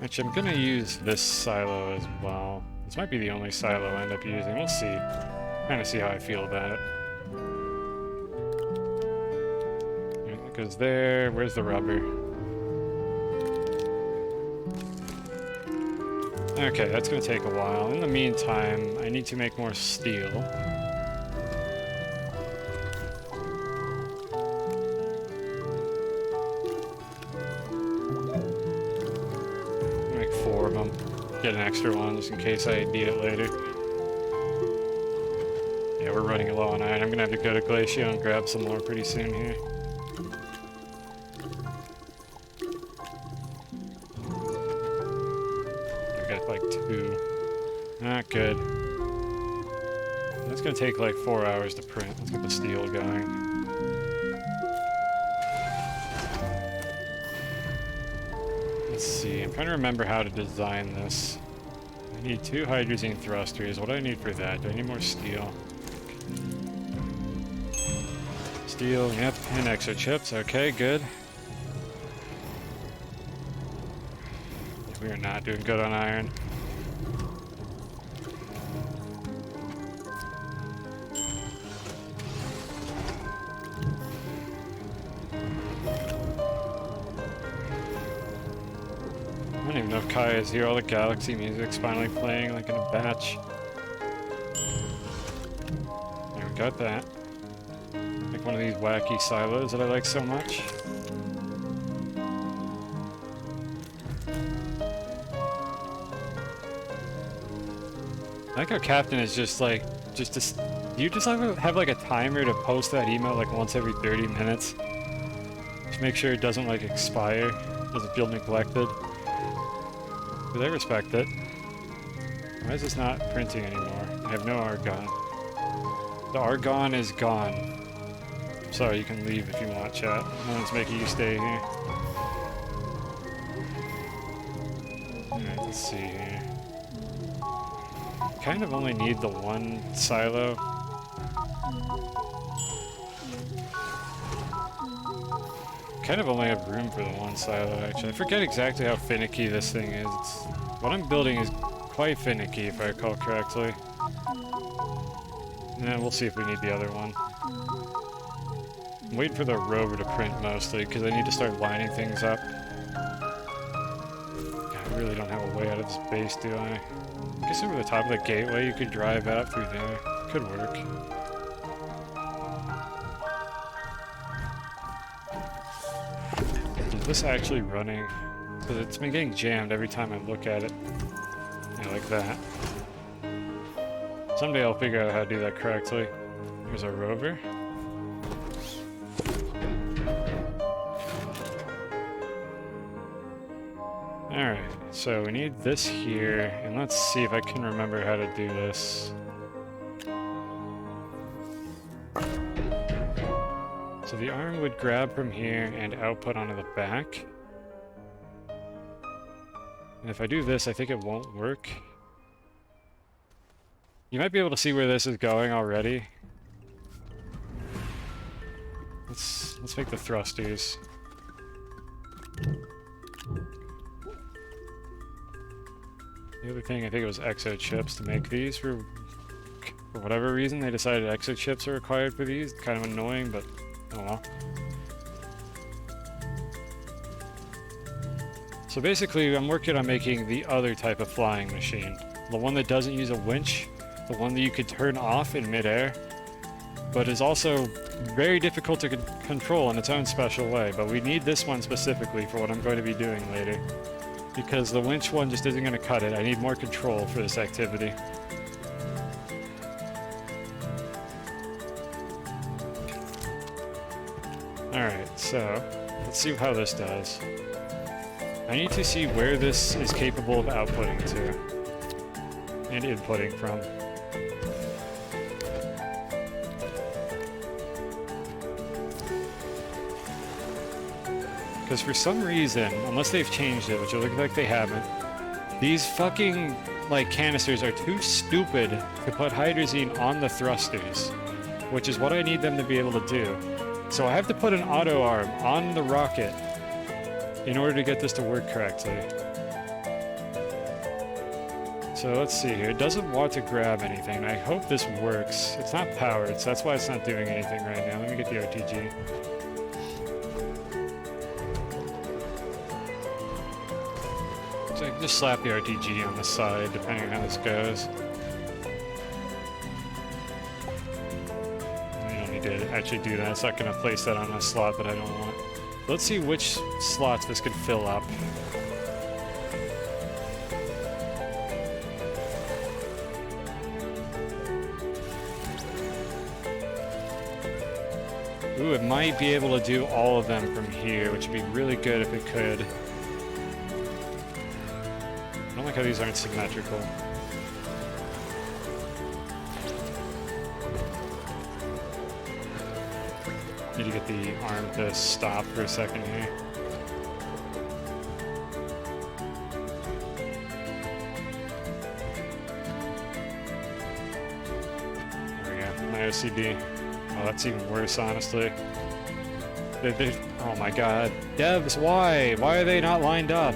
Speaker 1: Actually, I'm gonna use this silo as well. This might be the only silo I end up using. We'll see. Kind of see how I feel about it. It goes there. Where's the rubber? Okay, that's gonna take a while. In the meantime, I need to make more steel. Get an extra one just in case I need it later. Yeah, we're running low on iron. I'm gonna have to go to Glacio and grab some more pretty soon here. I got like 2. Not good. That's gonna take like 4 hours to print. Let's get the steel going. Let's see, I'm trying to remember how to design this. I need 2 hydrazine thrusters. What do I need for that? Do I need more steel? Steel, yep, and extra chips. Okay, good. We are not doing good on iron. I don't even know if Kai is here. All the Galaxy music's finally playing, like in a batch. There, we got that. Like one of these wacky silos that I like so much. I like how Captain is just like, do you just have like a timer to post that email like once every 30 minutes? Just make sure it doesn't like expire, doesn't feel neglected. But I respect it. Why is this not printing anymore? I have no argon. The argon is gone. Sorry, you can leave if you want, chat. No one's making you stay here. Alright, let's see here. Kind of only need the one silo. Kind of only have room for the one silo, actually. I forget exactly how finicky this thing is. What I'm building is quite finicky, if I recall correctly. And we'll see if we need the other one. I'm waiting for the rover to print mostly, because I need to start lining things up. God, I really don't have a way out of this base, do I? I guess over the top of the gateway you could drive out through there. Could work. Is this actually running? Because it's been getting jammed every time I look at it. Yeah, like that. Someday I'll figure out how to do that correctly. Here's our rover. Alright, so we need this here, and let's see if I can remember how to do this. So the arm would grab from here and output onto the back. And if I do this, I think it won't work. You might be able to see where this is going already. Let's make the thrusters. The other thing, I think it was exo chips to make these. For whatever reason, they decided exo chips are required for these. Kind of annoying, but oh well. So basically, I'm working on making the other type of flying machine. The one that doesn't use a winch. The one that you could turn off in midair. But is also very difficult to control in its own special way. But we need this one specifically for what I'm going to be doing later. Because the winch one just isn't going to cut it. I need more control for this activity. Alright, so let's see how this does. I need to see where this is capable of outputting to. And inputting from. Because for some reason, unless they've changed it, which it looks like they haven't, these fucking, like, canisters are too stupid to put hydrazine on the thrusters, which is what I need them to be able to do. So I have to put an auto arm on the rocket in order to get this to work correctly. So let's see here. It doesn't want to grab anything. I hope this works. It's not powered, so that's why it's not doing anything right now. Let me get the RTG. So I can just slap the RTG on the side, depending on how this goes. We don't need to actually do that. It's not going to place that on a slot that I don't want. Let's see which slots this could fill up. Ooh, it might be able to do all of them from here, which would be really good if it could. I don't like how these aren't symmetrical. Need to get the arm to stop for a second here. There we go, my OCD. Oh, that's even worse, honestly. Oh my god. Devs, why? Why are they not lined up?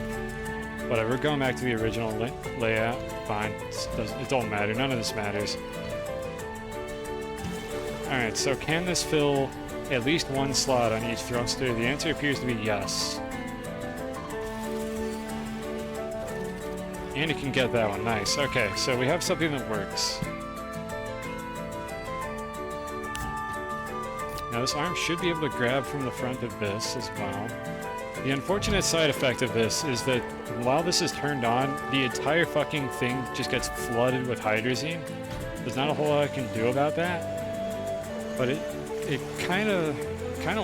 Speaker 1: Whatever, going back to the original layout. Fine. It don't matter. None of this matters. Alright, so can this fill at least one slot on each thruster? The answer appears to be yes. And it can get that one. Nice. Okay, so we have something that works. Now this arm should be able to grab from the front of this as well. The unfortunate side effect of this is that while this is turned on, the entire fucking thing just gets flooded with hydrazine. There's not a whole lot I can do about that, but it kind of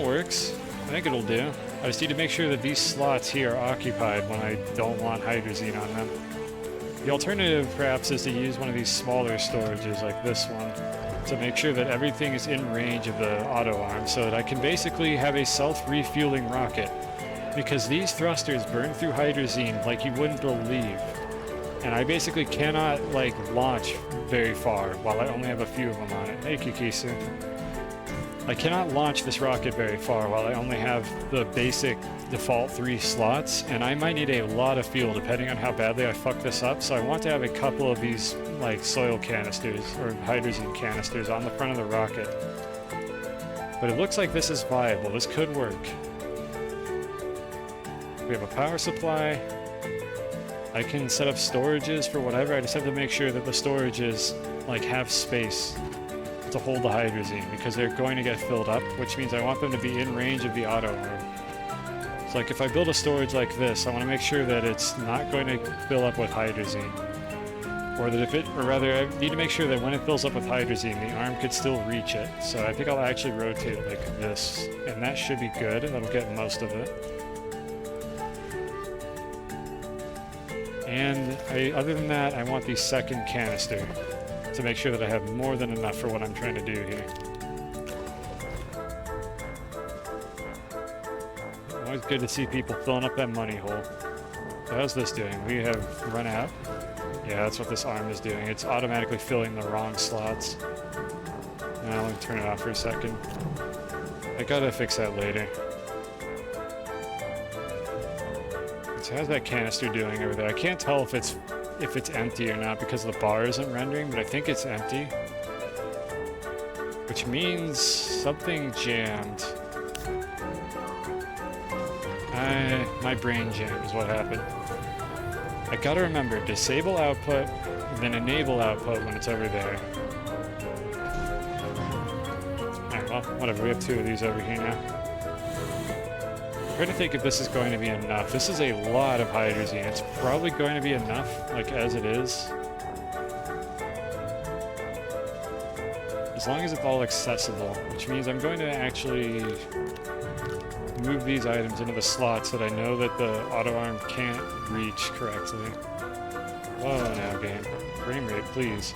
Speaker 1: works. I think it'll do. I just need to make sure that these slots here are occupied when I don't want hydrazine on them. The alternative, perhaps, is to use one of these smaller storages like this one to make sure that everything is in range of the auto arm so that I can basically have a self-refueling rocket. Because these thrusters burn through hydrazine like you wouldn't believe. And I basically cannot, like, launch very far while I only have a few of them on it. Hey, Kikisu. I cannot launch this rocket very far while I only have the basic default 3 slots, and I might need a lot of fuel depending on how badly I fuck this up, so I want to have a couple of these like soil canisters or hydrogen canisters on the front of the rocket. But it looks like this is viable. This could work. We have a power supply. I can set up storages for whatever. I just have to make sure that the storages like have space to hold the hydrazine, because they're going to get filled up, which means I want them to be in range of the auto arm. So like if I build a storage like this, I want to make sure that it's not going to fill up with hydrazine. Or that if it, or rather I need to make sure that when it fills up with hydrazine, the arm could still reach it. So I think I'll actually rotate it like this, and that should be good. That'll get most of it. And other than that, I want the second canister to make sure that I have more than enough for what I'm trying to do here. Always good to see people filling up that money hole. So how's this doing? We have run out. Yeah, that's what this arm is doing. It's automatically filling the wrong slots. Now let me turn it off for a second. I gotta fix that later. So how's that canister doing over there? I can't tell if it's empty or not because the bar isn't rendering, but I think it's empty. Which means something jammed. My brain jammed is what happened. I gotta remember, disable output, and then enable output when it's over there. Alright, well, whatever, we have 2 of these over here now. I'm trying to think if this is going to be enough. This is a lot of hydrazine. It's probably going to be enough, like as it is. As long as it's all accessible, which means I'm going to actually move these items into the slots that I know that the auto arm can't reach correctly. Whoa now, game. Frame rate, please.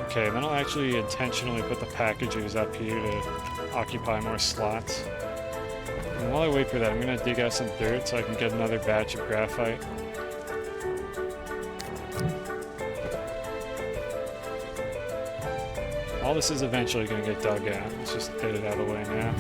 Speaker 1: Okay, then I'll actually intentionally put the packages up here to occupy more slots. And while I wait for that, I'm going to dig out some dirt so I can get another batch of graphite. All this is eventually going to get dug out. Let's just get it out of the way now.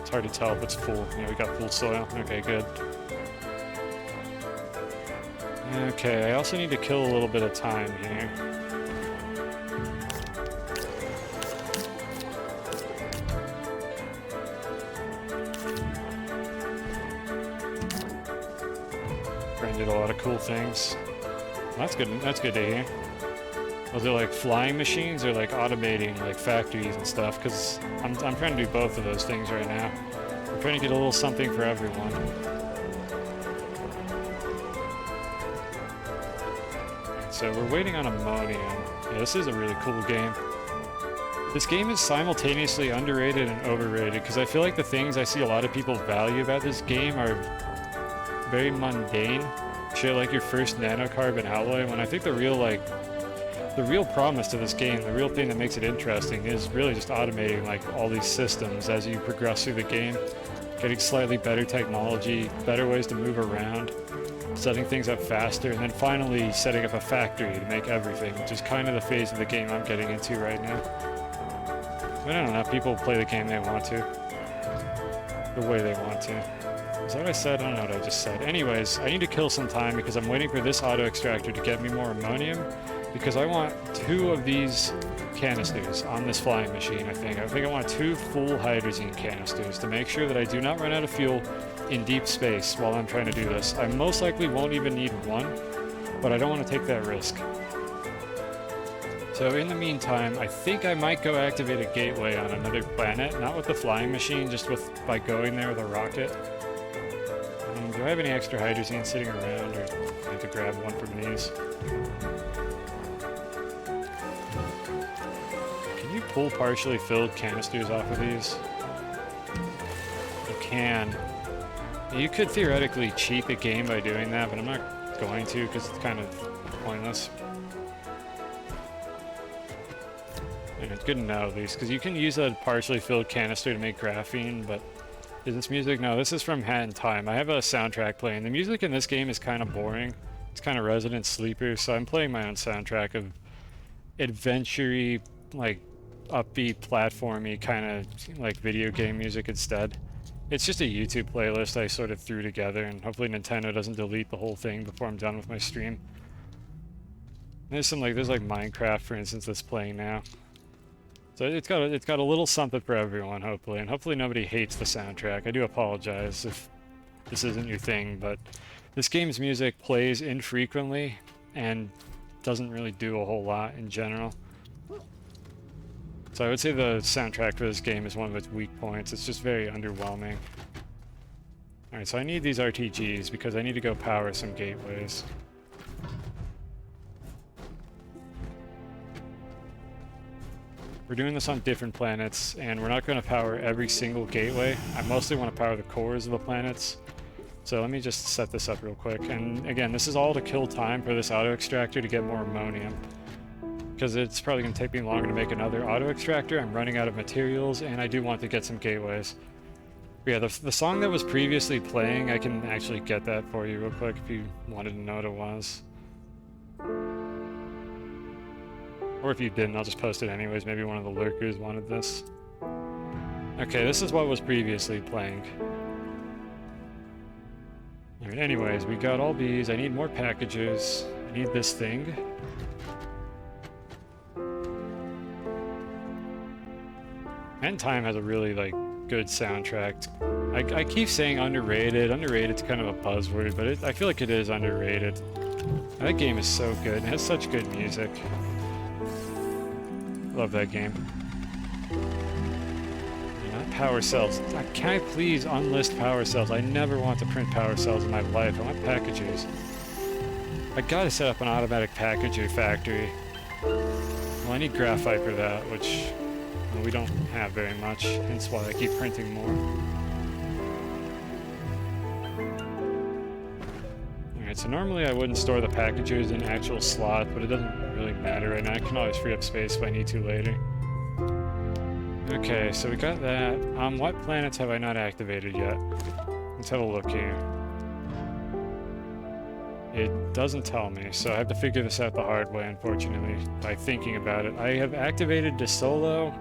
Speaker 1: It's hard to tell if it's full. Yeah, we got full soil. Okay, good. Okay, I also need to kill a little bit of time here. Did a lot of cool things. Well, that's good. That's good to hear. Was it like flying machines or like automating like factories and stuff? Because I'm trying to do both of those things right now. I'm trying to get a little something for everyone. So we're waiting on ammonium. Yeah, this is a really cool game. This game is simultaneously underrated and overrated because I feel like the things I see a lot of people value about this game are very mundane. Shit like your first nanocarbon alloy, when I think the real promise to this game, the real thing that makes it interesting is really just automating like all these systems as you progress through the game, getting slightly better technology, better ways to move around, setting things up faster, and then finally setting up a factory to make everything, which is kind of the phase of the game I'm getting into right now. I don't know, people play the game they want to, the way they want to. Is that what I said? I don't know what I just said. Anyways, I need to kill some time because I'm waiting for this auto extractor to get me more ammonium because I want 2 of these canisters on this flying machine, I think. I want 2 full hydrazine canisters to make sure that I do not run out of fuel in deep space while I'm trying to do this. I most likely won't even need 1, but I don't want to take that risk. So in the meantime, I think I might go activate a gateway on another planet, not with the flying machine, just by going there with a rocket. Do I have any extra hydrazine sitting around, or I need to grab one from these? Can you pull partially filled canisters off of these? You can. You could theoretically cheat the game by doing that, but I'm not going to because it's kind of pointless. It's good to know at least, because you can use a partially filled canister to make graphene, but is this music? No, this is from Hat in Time. I have a soundtrack playing. The music in this game is kind of boring. It's kind of Resident Sleeper, so I'm playing my own soundtrack of adventure-y, like, upbeat, platformy kind of, like, video game music instead. It's just a YouTube playlist I sort of threw together, and hopefully Nintendo doesn't delete the whole thing before I'm done with my stream. There's like Minecraft, for instance, that's playing now. So it's got a little something for everyone, hopefully, and hopefully nobody hates the soundtrack. I do apologize if this isn't your thing, but this game's music plays infrequently and doesn't really do a whole lot in general. So I would say the soundtrack for this game is one of its weak points. It's just very underwhelming. Alright, so I need these RTGs because I need to go power some gateways. We're doing this on different planets, and we're not going to power every single gateway. I mostly want to power the cores of the planets. So let me just set this up real quick. And again, this is all to kill time for this auto extractor to get more ammonium. Because it's probably going to take me longer to make another auto extractor. I'm running out of materials, and I do want to get some gateways. But yeah, the song that was previously playing, I can actually get that for you real quick if you wanted to know what it was. Or if you didn't, I'll just post it anyways. Maybe one of the lurkers wanted this. Okay, this is what was previously playing. Alright, anyways, we got all these. I need more packages. I need this thing. End Time has a really, like, good soundtrack. I keep saying underrated. Underrated's kind of a buzzword, but I feel like it is underrated. That game is so good. It has such good music. Love that game. Not power cells. Can I please unlist power cells? I never want to print power cells in my life. I want packagers. I gotta set up an automatic packager factory. Well, I need graphite for that, which we don't have very much, hence why I keep printing more. Alright, so normally I wouldn't store the packagers in actual slots, but it doesn't really matter right now. I can always free up space if I need to later. Okay, so we got that. What planets have I not activated yet? Let's have a look here. It doesn't tell me, so I have to figure this out the hard way, unfortunately, by thinking about it. I have activated DeSolo,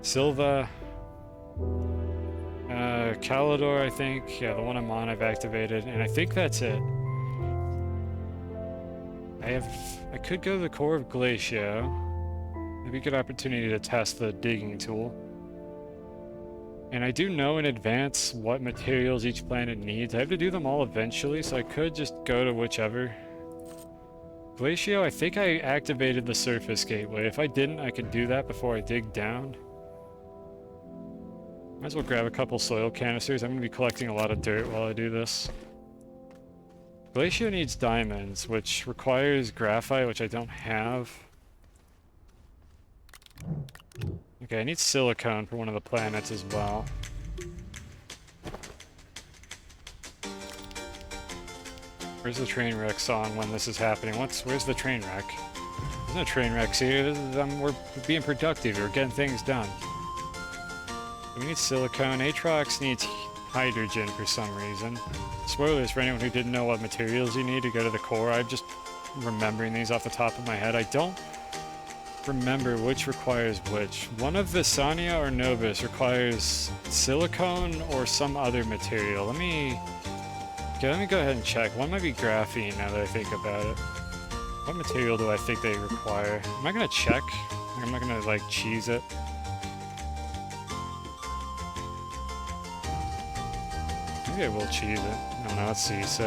Speaker 1: Silva, Calidor, I think. Yeah, the one I'm on I've activated, and I think that's it. I could go to the core of Glacio. Maybe a good opportunity to test the digging tool. And I do know in advance what materials each planet needs. I have to do them all eventually, so I could just go to whichever. Glacio, I think I activated the surface gateway. If I didn't, I could do that before I dig down. Might as well grab a couple soil canisters. I'm going to be collecting a lot of dirt while I do this. Glacio needs diamonds, which requires graphite, which I don't have. Okay, I need silicone for one of the planets as well. Where's the train wreck song when this is happening? Where's the train wreck? There's no train wrecks here. We're being productive. We're getting things done. We need silicone. Atrox needs hydrogen for some reason. Spoilers for anyone who didn't know what materials you need to go to the core. I'm just remembering these off the top of my head. I don't remember which requires which. One of Visania or Novus requires silicone or some other material. Let me go ahead and check. One might be graphene now that I think about it. What material do I think they require? Am I gonna check? I'm not gonna like cheese it. Maybe I will cheese it. I don't know, let's see. So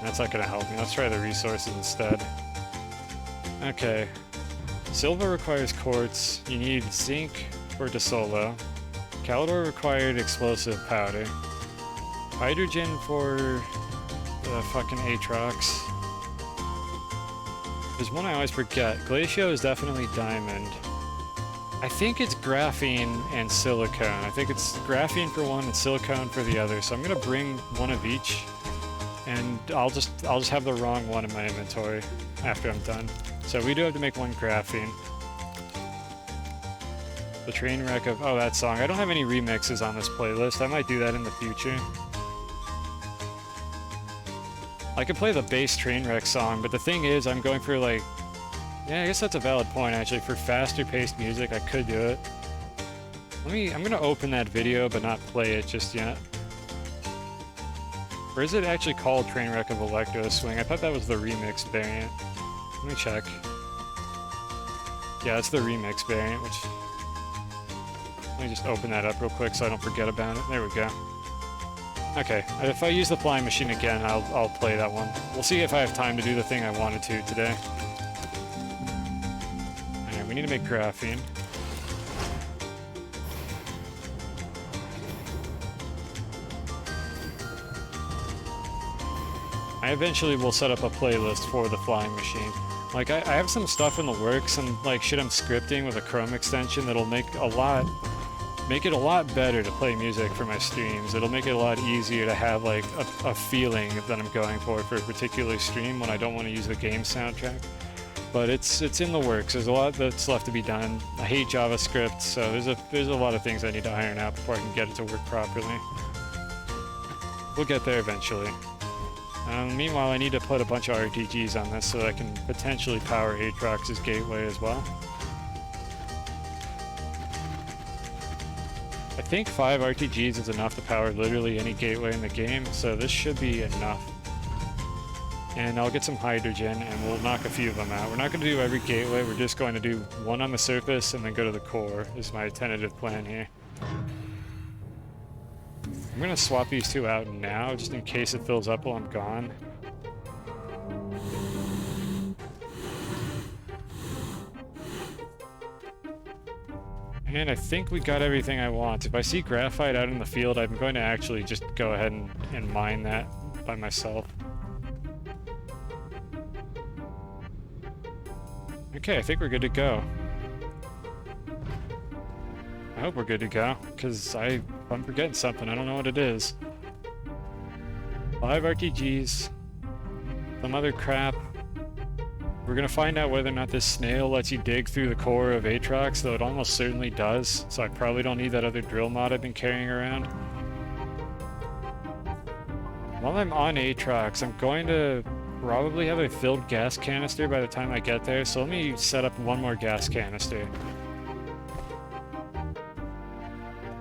Speaker 1: that's not gonna help me. Let's try the resources instead. Okay. Silver requires quartz. You need zinc for DeSolo. Calidor required explosive powder. Hydrogen for the fucking Atrox. There's one I always forget. Glacio is definitely diamond. I think it's graphene and silicone. I think it's graphene for one and silicone for the other. So I'm gonna bring one of each, and I'll just have the wrong one in my inventory after I'm done. So we do have to make one graphene. The train wreck of, oh, that song. I don't have any remixes on this playlist. I might do that in the future. I could play the bass train wreck song, but the thing is, I'm going for like, yeah, I guess that's a valid point actually. For faster paced music, I could do it. I'm gonna open that video, but not play it just yet. Or is it actually called Trainwreck of Electro Swing? I thought that was the remix variant. Let me check. Yeah, it's the remix variant, which... Let me just open that up real quick so I don't forget about it. There we go. Okay, if I use the flying machine again, I'll play that one. We'll see if I have time to do the thing I wanted to today. Alright, we need to make graphene. I eventually will set up a playlist for the flying machine. Like, I have some stuff in the works and like shit I'm scripting with a Chrome extension that'll make it a lot better to play music for my streams. It'll make it a lot easier to have like a feeling that I'm going for a particular stream when I don't want to use the game soundtrack. But it's in the works. There's a lot that's left to be done. I hate JavaScript, so there's a lot of things I need to iron out before I can get it to work properly. We'll get there eventually. Meanwhile, I need to put a bunch of RTGs on this so that I can potentially power Aatrox's gateway as well. I think 5 RTGs is enough to power literally any gateway in the game, so this should be enough. And I'll get some hydrogen and we'll knock a few of them out. We're not going to do every gateway, we're just going to do one on the surface and then go to the core, is my tentative plan here. I'm going to swap these two out now, just in case it fills up while I'm gone. And I think we got everything I want. If I see graphite out in the field, I'm going to actually just go ahead and mine that by myself. Okay, I think we're good to go. I hope we're good to go, because I'm forgetting something. I don't know what it is. 5 RTGs. Some other crap. We're gonna find out whether or not this snail lets you dig through the core of Aatrox, though it almost certainly does, so I probably don't need that other drill mod I've been carrying around. While I'm on Aatrox, I'm going to probably have a filled gas canister by the time I get there, so let me set up one more gas canister.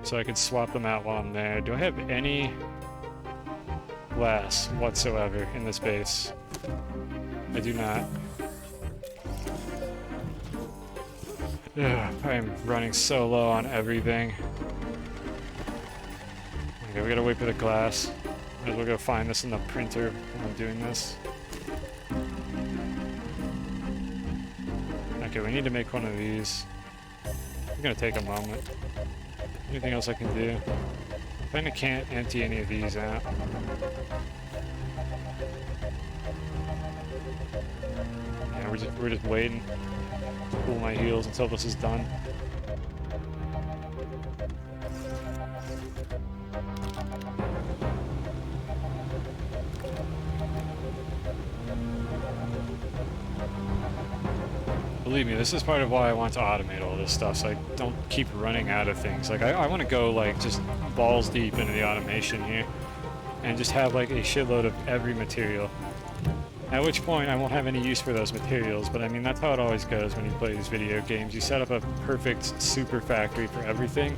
Speaker 1: So I can swap them out while I'm there. Do I have any glass whatsoever in this base? I do not. Ugh, I am running so low on everything. Okay, we gotta wait for the glass. Might as well go find this in the printer while I'm doing this. Okay, we need to make one of these. It's gonna take a moment. Anything else I can do? I kinda can't empty any of these out. Yeah, we're just waiting. Cool my heels until this is done. Believe me, this is part of why I want to automate all this stuff, so I don't keep running out of things. Like, I want to go, like, just balls deep into the automation here, and just have, like, a shitload of every material. At which point, I won't have any use for those materials, but I mean, that's how it always goes when you play these video games. You set up a perfect super factory for everything,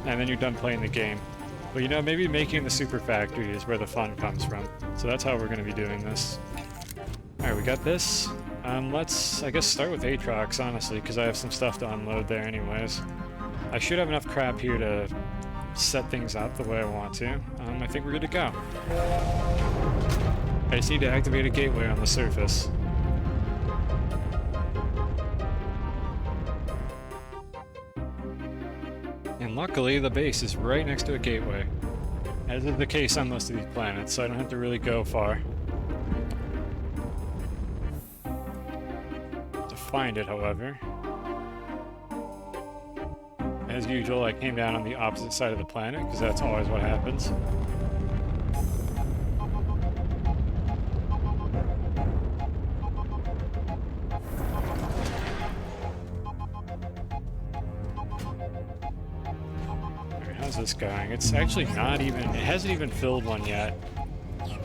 Speaker 1: and then you're done playing the game. But you know, maybe making the super factory is where the fun comes from. So that's how we're going to be doing this. Alright, we got this. Let's, I guess, start with Aatrox, honestly, because I have some stuff to unload there anyways. I should have enough crap here to set things up the way I want to. I think we're good to go. I just need to activate a gateway on the surface. And luckily, the base is right next to a gateway, as is the case on most of these planets, so I don't have to really go far. To find it, however, as usual, I came down on the opposite side of the planet, because that's always what happens. How's this going? It's actually not even, it hasn't even filled one yet.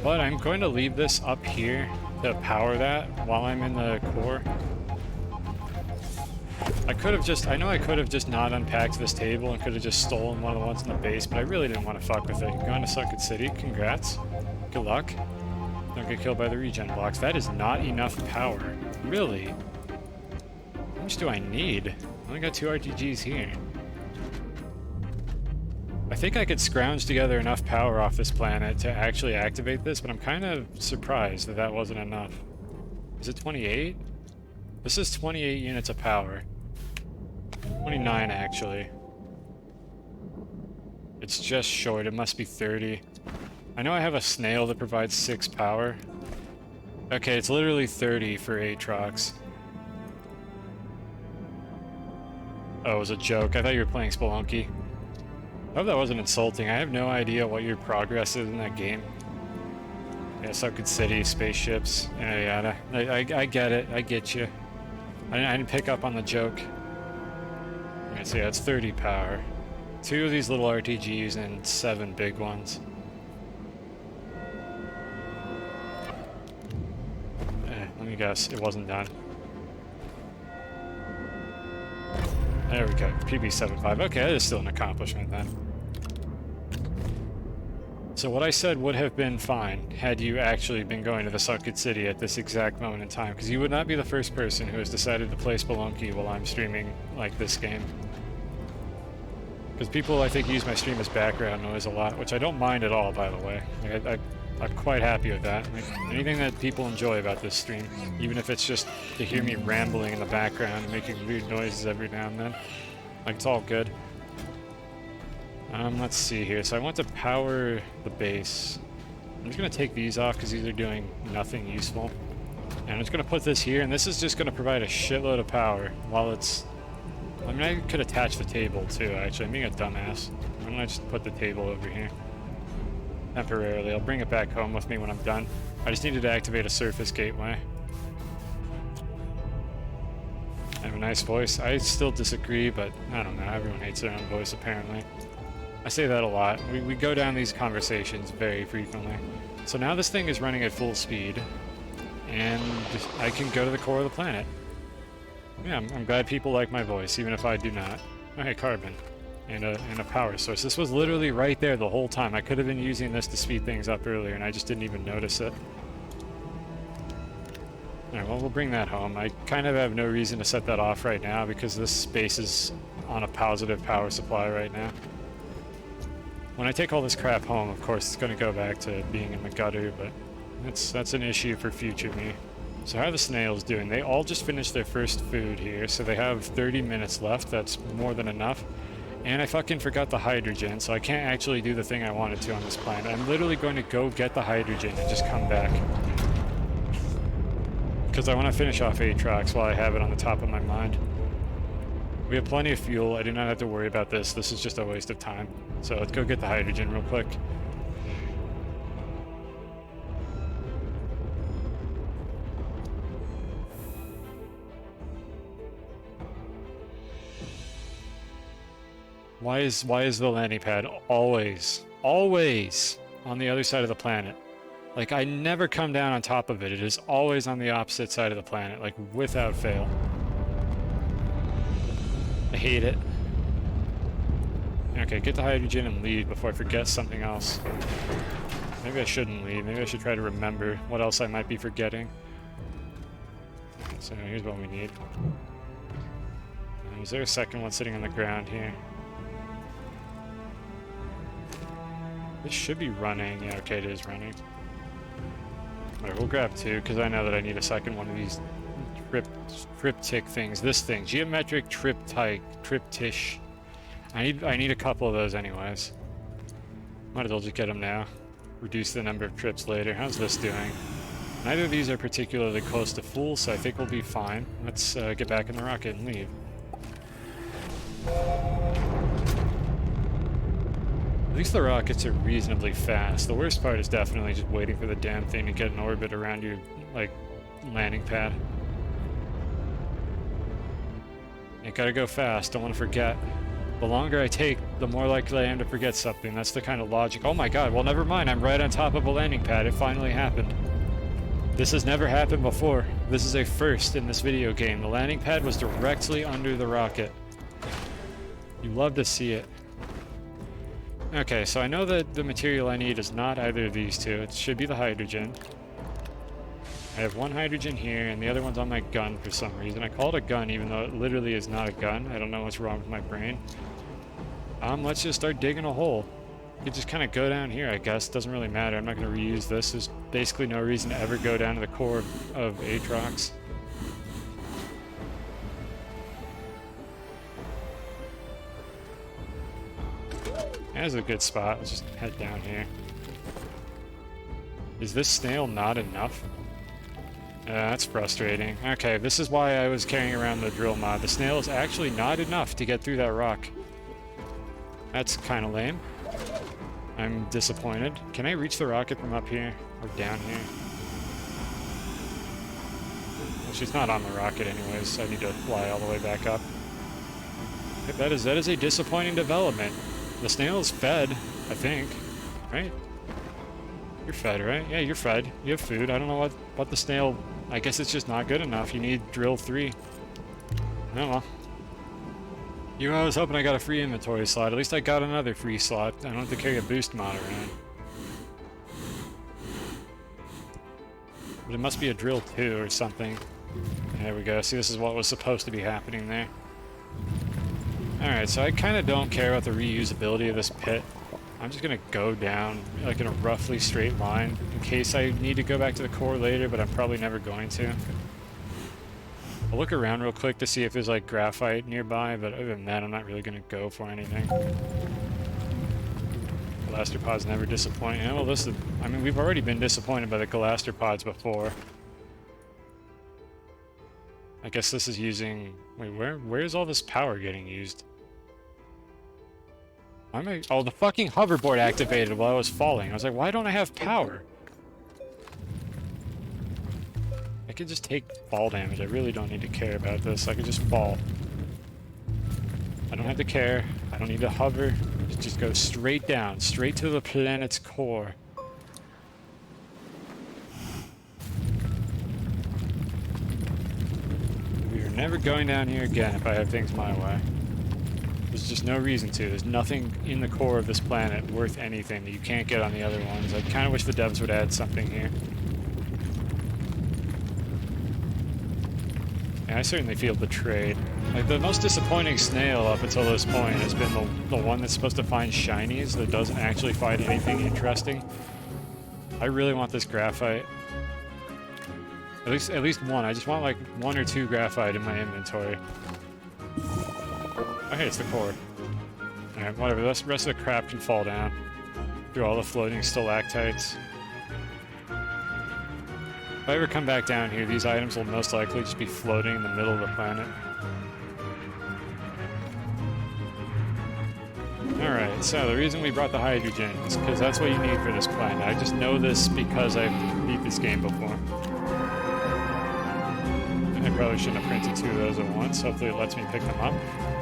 Speaker 1: But I'm going to leave this up here to power that while I'm in the core. I could have just, I know I could have just not unpacked this table and could have just stolen one of the ones in the base, but I really didn't want to fuck with it. You're going to Sucket City, congrats. Good luck. Don't get killed by the regen blocks. That is not enough power. Really? How much do I need? I only got 2 RTGs here. I think I could scrounge together enough power off this planet to actually activate this, but I'm kind of surprised that that wasn't enough. Is it 28? This is 28 units of power. 29, actually. It's just short. It must be 30. I know I have a snail that provides 6 power. Okay, it's literally 30 for Aatrox. Oh, it was a joke. I thought you were playing Spelunky. I hope that wasn't insulting. I have no idea what your progress is in that game. Yeah, Sucket City, spaceships, yada yada. I get it. I get you. I didn't pick up on the joke. Okay, so yeah, it's 30 power. 2 of these little RTGs and 7 big ones. Let me guess, it wasn't done. There we go, PB75. Okay, that is still an accomplishment then. So what I said would have been fine had you actually been going to the Sucket City at this exact moment in time, because you would not be the first person who has decided to play Spelunky while I'm streaming like this game. Because people, I think, use my stream as background noise a lot, which I don't mind at all, by the way. Like, I'm quite happy with that. Like, anything that people enjoy about this stream, even if it's just to hear me rambling in the background and making weird noises every now and then, like, it's all good. Let's see here. So I want to power the base. I'm just going to take these off because these are doing nothing useful. And I'm just going to put this here, and this is just going to provide a shitload of power while it's... I mean, I could attach the table too, actually. I'm being a dumbass. Why don't I just put the table over here? Temporarily. I'll bring it back home with me when I'm done. I just needed to activate a surface gateway. I have a nice voice. I still disagree, but I don't know. Everyone hates their own voice, apparently. I say that a lot. We go down these conversations very frequently. So now this thing is running at full speed, and I can go to the core of the planet. Yeah, I'm glad people like my voice, even if I do not. Oh, hey, carbon. And a power source. This was literally right there the whole time. I could have been using this to speed things up earlier, and I just didn't even notice it. Alright, well, we'll bring that home. I kind of have no reason to set that off right now, because this space is on a positive power supply right now. When I take all this crap home, of course, it's going to go back to being in the gutter, but that's an issue for future me. So how are the snails doing? They all just finished their first food here, so they have 30 minutes left. That's more than enough. And I fucking forgot the hydrogen, so I can't actually do the thing I wanted to on this planet. I'm literally going to go get the hydrogen and just come back. Because I want to finish off Aatrox while I have it on the top of my mind. We have plenty of fuel. I do not have to worry about this. This is just a waste of time. So let's go get the hydrogen real quick. Why is the landing pad always on the other side of the planet? Like, I never come down on top of it. It is always on the opposite side of the planet, like, without fail. I hate it. Okay, get the hydrogen and leave before I forget something else. Maybe I shouldn't leave. Maybe I should try to remember what else I might be forgetting. So here's what we need. Is there a second one sitting on the ground here? This should be running. Yeah, okay, it is running. Alright, we'll grab 2, because I know that I need a second one of these triptych things. This thing, geometric triptych. I need a couple of those anyways. Might as well just get them now. Reduce the number of trips later. How's this doing? Neither of these are particularly close to full, so I think we'll be fine. Let's get back in the rocket and leave. At least the rockets are reasonably fast. The worst part is definitely just waiting for the damn thing to get in orbit around your, like, landing pad. You gotta go fast, don't want to forget. The longer I take, the more likely I am to forget something. That's the kind of logic. Oh my god, well never mind, I'm right on top of a landing pad. It finally happened. This has never happened before. This is a first in this video game. The landing pad was directly under the rocket. You love to see it. Okay, so I know that the material I need is not either of these two. It should be the hydrogen. I have one hydrogen here, and the other one's on my gun for some reason. I call it a gun, even though it literally is not a gun. I don't know what's wrong with my brain. Let's just start digging a hole. You could just kind of go down here, I guess. Doesn't really matter. I'm not going to reuse this. There's basically no reason to ever go down to the core of Aatrox. That's a good spot. Let's just head down here. Is this snail not enough? That's frustrating. Okay, this is why I was carrying around the drill mod. The snail is actually not enough to get through that rock. That's kind of lame. I'm disappointed. Can I reach the rocket from up here? Or down here? Well, she's not on the rocket anyways, so I need to fly all the way back up. That is a disappointing development. The snail is fed, I think. Right? You're fed, right? Yeah, you're fed. You have food. I don't know what the snail... I guess it's just not good enough. You need drill 3. Oh well. I was hoping I got a free inventory slot. At least I got another free slot. I don't have to carry a boost mod around. But it must be a drill 2 or something. There we go. See, this is what was supposed to be happening there. Alright, so I kind of don't care about the reusability of this pit. I'm just gonna go down, like in a roughly straight line, in case I need to go back to the core later, but I'm probably never going to. I'll look around real quick to see if there's like graphite nearby, but other than that, I'm not really gonna go for anything. Galastropod's never disappoint. Yeah, well, this is... I mean, we've already been disappointed by the Galastropod's before. I guess this is using... Wait, where's all this power getting used? Why am I... Oh, the fucking hoverboard activated while I was falling. I was like, why don't I have power? I could just take fall damage. I really don't need to care about this. I could just fall. I don't have to care. I don't need to hover. Just go straight down, straight to the planet's core. We are never going down here again if I have things my way. There's just no reason to. There's nothing in the core of this planet worth anything that you can't get on the other ones. I kind of wish the devs would add something here. Yeah, I certainly feel betrayed. Like, the most disappointing snail up until this point has been the one that's supposed to find shinies that doesn't actually find anything interesting. I really want this graphite. At least one. I just want like 1 or 2 graphite in my inventory. Okay, it's the core. Alright, whatever. The rest of the crap can fall down through all the floating stalactites. If I ever come back down here, these items will most likely just be floating in the middle of the planet. Alright, so the reason we brought the hydrogen is because that's what you need for this planet. I just know this because I've beat this game before. I probably shouldn't have printed 2 of those at once. Hopefully it lets me pick them up.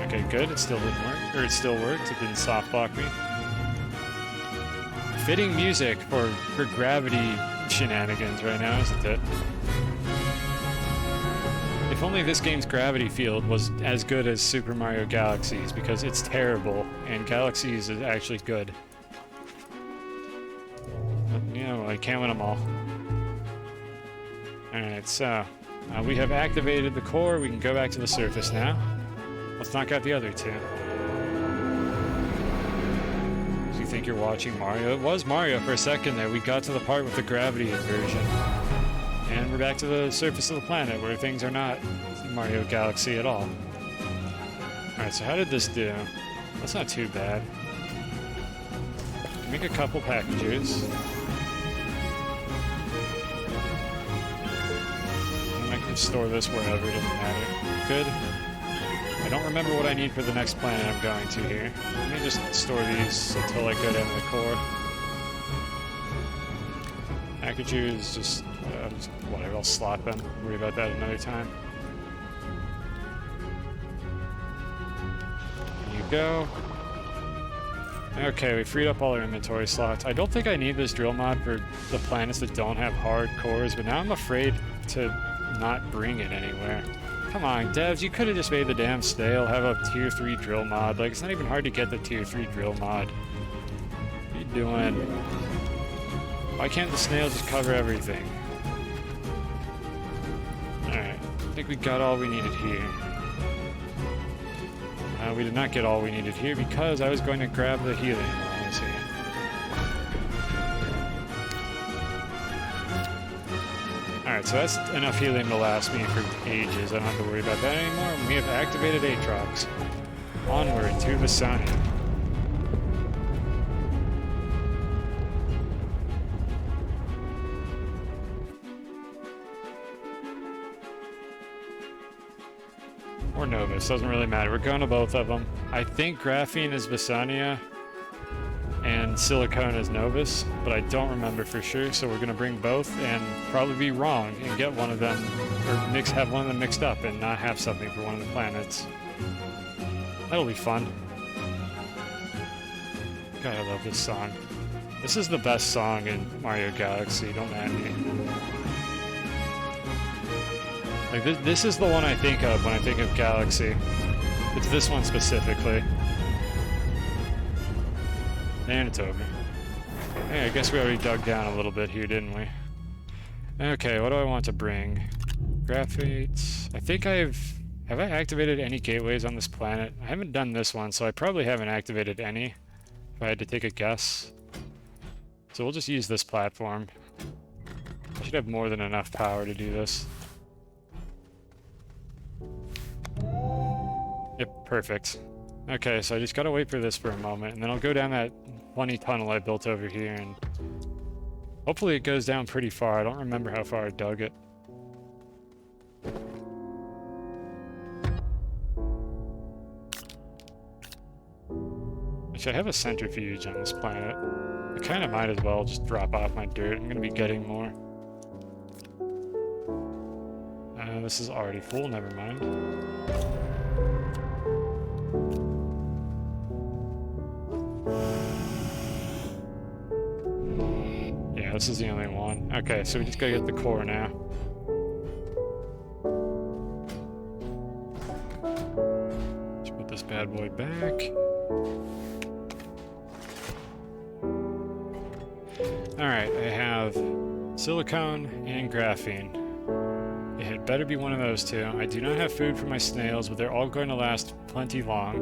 Speaker 1: Okay, good. It still didn't work. Or it still worked. It didn't soft block me. Fitting music for gravity shenanigans right now, isn't it? If only this game's gravity field was as good as Super Mario Galaxies, because it's terrible, and Galaxies is actually good. But, you know, I can't win them all. Alright, so... we have activated the core. We can go back to the surface now. Let's knock out the other 2. Do you think you're watching Mario? It was Mario for a second there. We got to the part with the gravity inversion. And we're back to the surface of the planet where things are not Mario Galaxy at all. Alright, so how did this do? That's not too bad. Make a couple packages. Store this wherever, it doesn't matter. Good. I don't remember what I need for the next planet I'm going to here. Let me just store these until I go down to the core. Packages, just whatever, I'll slot them. Worry about that another time. You go. Okay, we freed up all our inventory slots. I don't think I need this drill mod for the planets that don't have hard cores, but now I'm afraid to not bring it anywhere. Come on, devs, you could have just made the damn snail have a tier 3 drill mod. Like, it's not even hard to get the tier 3 drill mod. What are you doing? Why can't the snail just cover everything? Alright, I think we got all we needed here. We did not get all we needed here because I was going to grab the helium while I was here. Alright, so that's enough helium to last me for ages. I don't have to worry about that anymore. And we have activated Aatrox. Onward to the sun. Or Novus, doesn't really matter. We're going to both of them. I think Graphene is Visania and Silicone is Novus, but I don't remember for sure, so we're going to bring both and probably be wrong and get one of them, or have one of them mixed up and not have something for one of the planets. That'll be fun. God, I love this song. This is the best song in Mario Galaxy, don't at me. Like this is the one I think of when I think of Galaxy. It's this one specifically. And it's over. Hey, I guess we already dug down a little bit here, didn't we? Okay, what do I want to bring? Graphates. I think have I activated any gateways on this planet? I haven't done this one, so I probably haven't activated any, if I had to take a guess. So we'll just use this platform. I should have more than enough power to do this. Yep, perfect. Okay, so I just gotta wait for this for a moment, and then I'll go down that funny tunnel I built over here, and hopefully it goes down pretty far. I don't remember how far I dug it. Actually, I have a centrifuge on this planet. I kind of might as well just drop off my dirt. I'm gonna be getting more. This is already full, never mind. Yeah, this is the only one. Okay, so we just gotta get the core now. Let's put this bad boy back. Alright, I have silicone and graphene. It better be one of those two. I do not have food for my snails, but they're all going to last plenty long.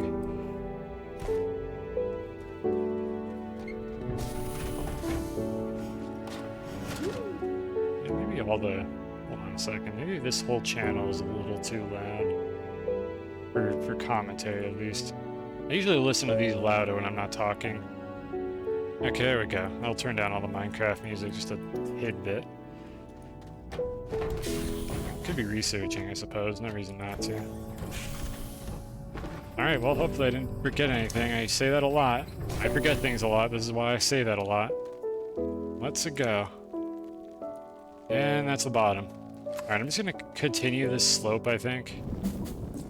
Speaker 1: Yeah, maybe all the... Hold on a second. Maybe this whole channel is a little too loud. For commentary, at least. I usually listen to these louder when I'm not talking. Okay, there we go. I'll turn down all the Minecraft music just a hid bit. Could be researching, I suppose. No reason not to. Alright, well, hopefully I didn't forget anything. I say that a lot. I forget things a lot. This is why I say that a lot. Let's go. And that's the bottom. Alright, I'm just gonna continue this slope, I think.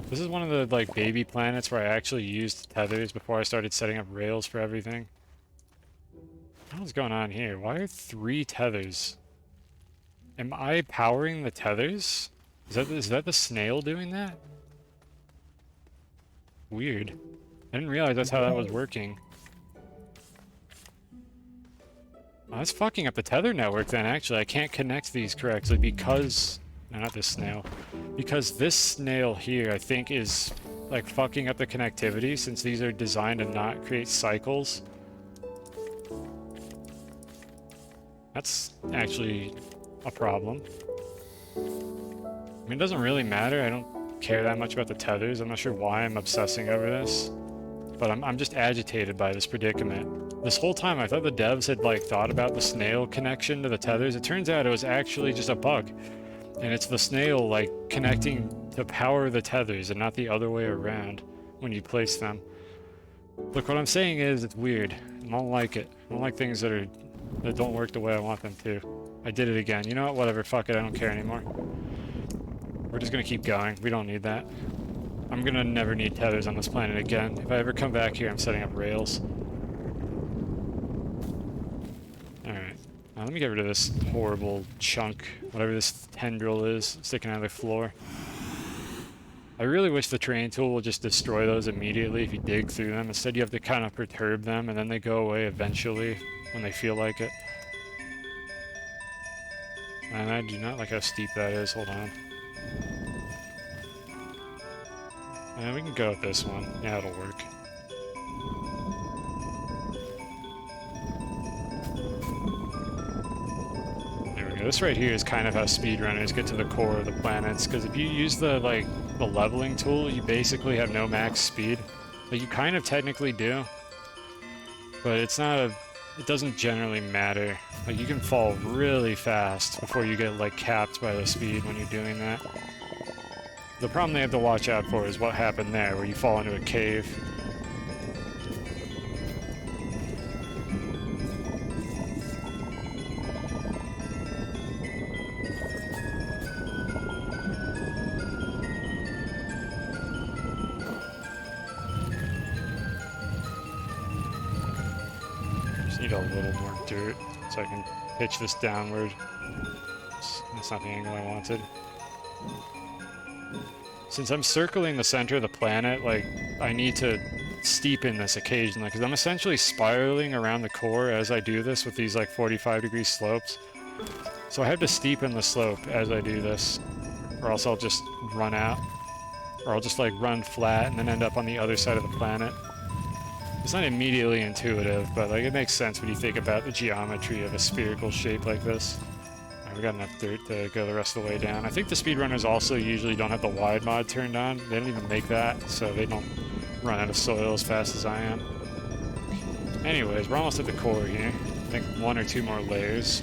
Speaker 1: This is one of the, like, baby planets where I actually used tethers before I started setting up rails for everything. What's going on here? Why are 3 tethers? Am I powering the tethers? Is that the snail doing that? Weird. I didn't realize that's how that was working. Oh, that's fucking up the tether network then, actually. I can't connect these correctly because... No, not this snail. Because this snail here, I think, is, like, fucking up the connectivity since these are designed to not create cycles. That's actually a problem. I mean, it doesn't really matter. I don't care that much about the tethers. I'm not sure why I'm obsessing over this. But I'm just agitated by this predicament. This whole time I thought the devs had, like, thought about the snail connection to the tethers. It turns out it was actually just a bug. And it's the snail, like, connecting to power the tethers and not the other way around when you place them. Look, what I'm saying is it's weird. I don't like it. I don't like things that don't work the way I want them to. I did it again. You know what? Whatever. Fuck it. I don't care anymore. We're just gonna keep going. We don't need that. I'm gonna never need tethers on this planet again. If I ever come back here, I'm setting up rails. Alright. Now let me get rid of this horrible chunk, whatever this tendril is, sticking out of the floor. I really wish the terrain tool would just destroy those immediately if you dig through them. Instead, you have to kind of perturb them, and then they go away eventually when they feel like it. And I do not like how steep that is. Hold on. And we can go with this one. Yeah, it'll work. There we go. This right here is kind of how speedrunners get to the core of the planets, because if you use the leveling tool, you basically have no max speed. Like, you kind of technically do, but it's not a... it doesn't generally matter. Like, you can fall really fast before you get, like, capped by the speed when you're doing that. The problem they have to watch out for is what happened there, where you fall into a cave. Just need a little more dirt so I can pitch this downward. That's not the angle I wanted. Since I'm circling the center of the planet, like, I need to steepen this occasionally, because I'm essentially spiraling around the core as I do this with these, like, 45-degree slopes. So I have to steepen the slope as I do this, or else I'll just run out. Or I'll just, like, run flat and then end up on the other side of the planet. It's not immediately intuitive, but, like, it makes sense when you think about the geometry of a spherical shape like this. We got enough dirt to go the rest of the way down. I think the speedrunners also usually don't have the wide mod turned on. They don't even make that, so they don't run out of soil as fast as I am. Anyways, we're almost at the core here. I think 1 or 2 more layers.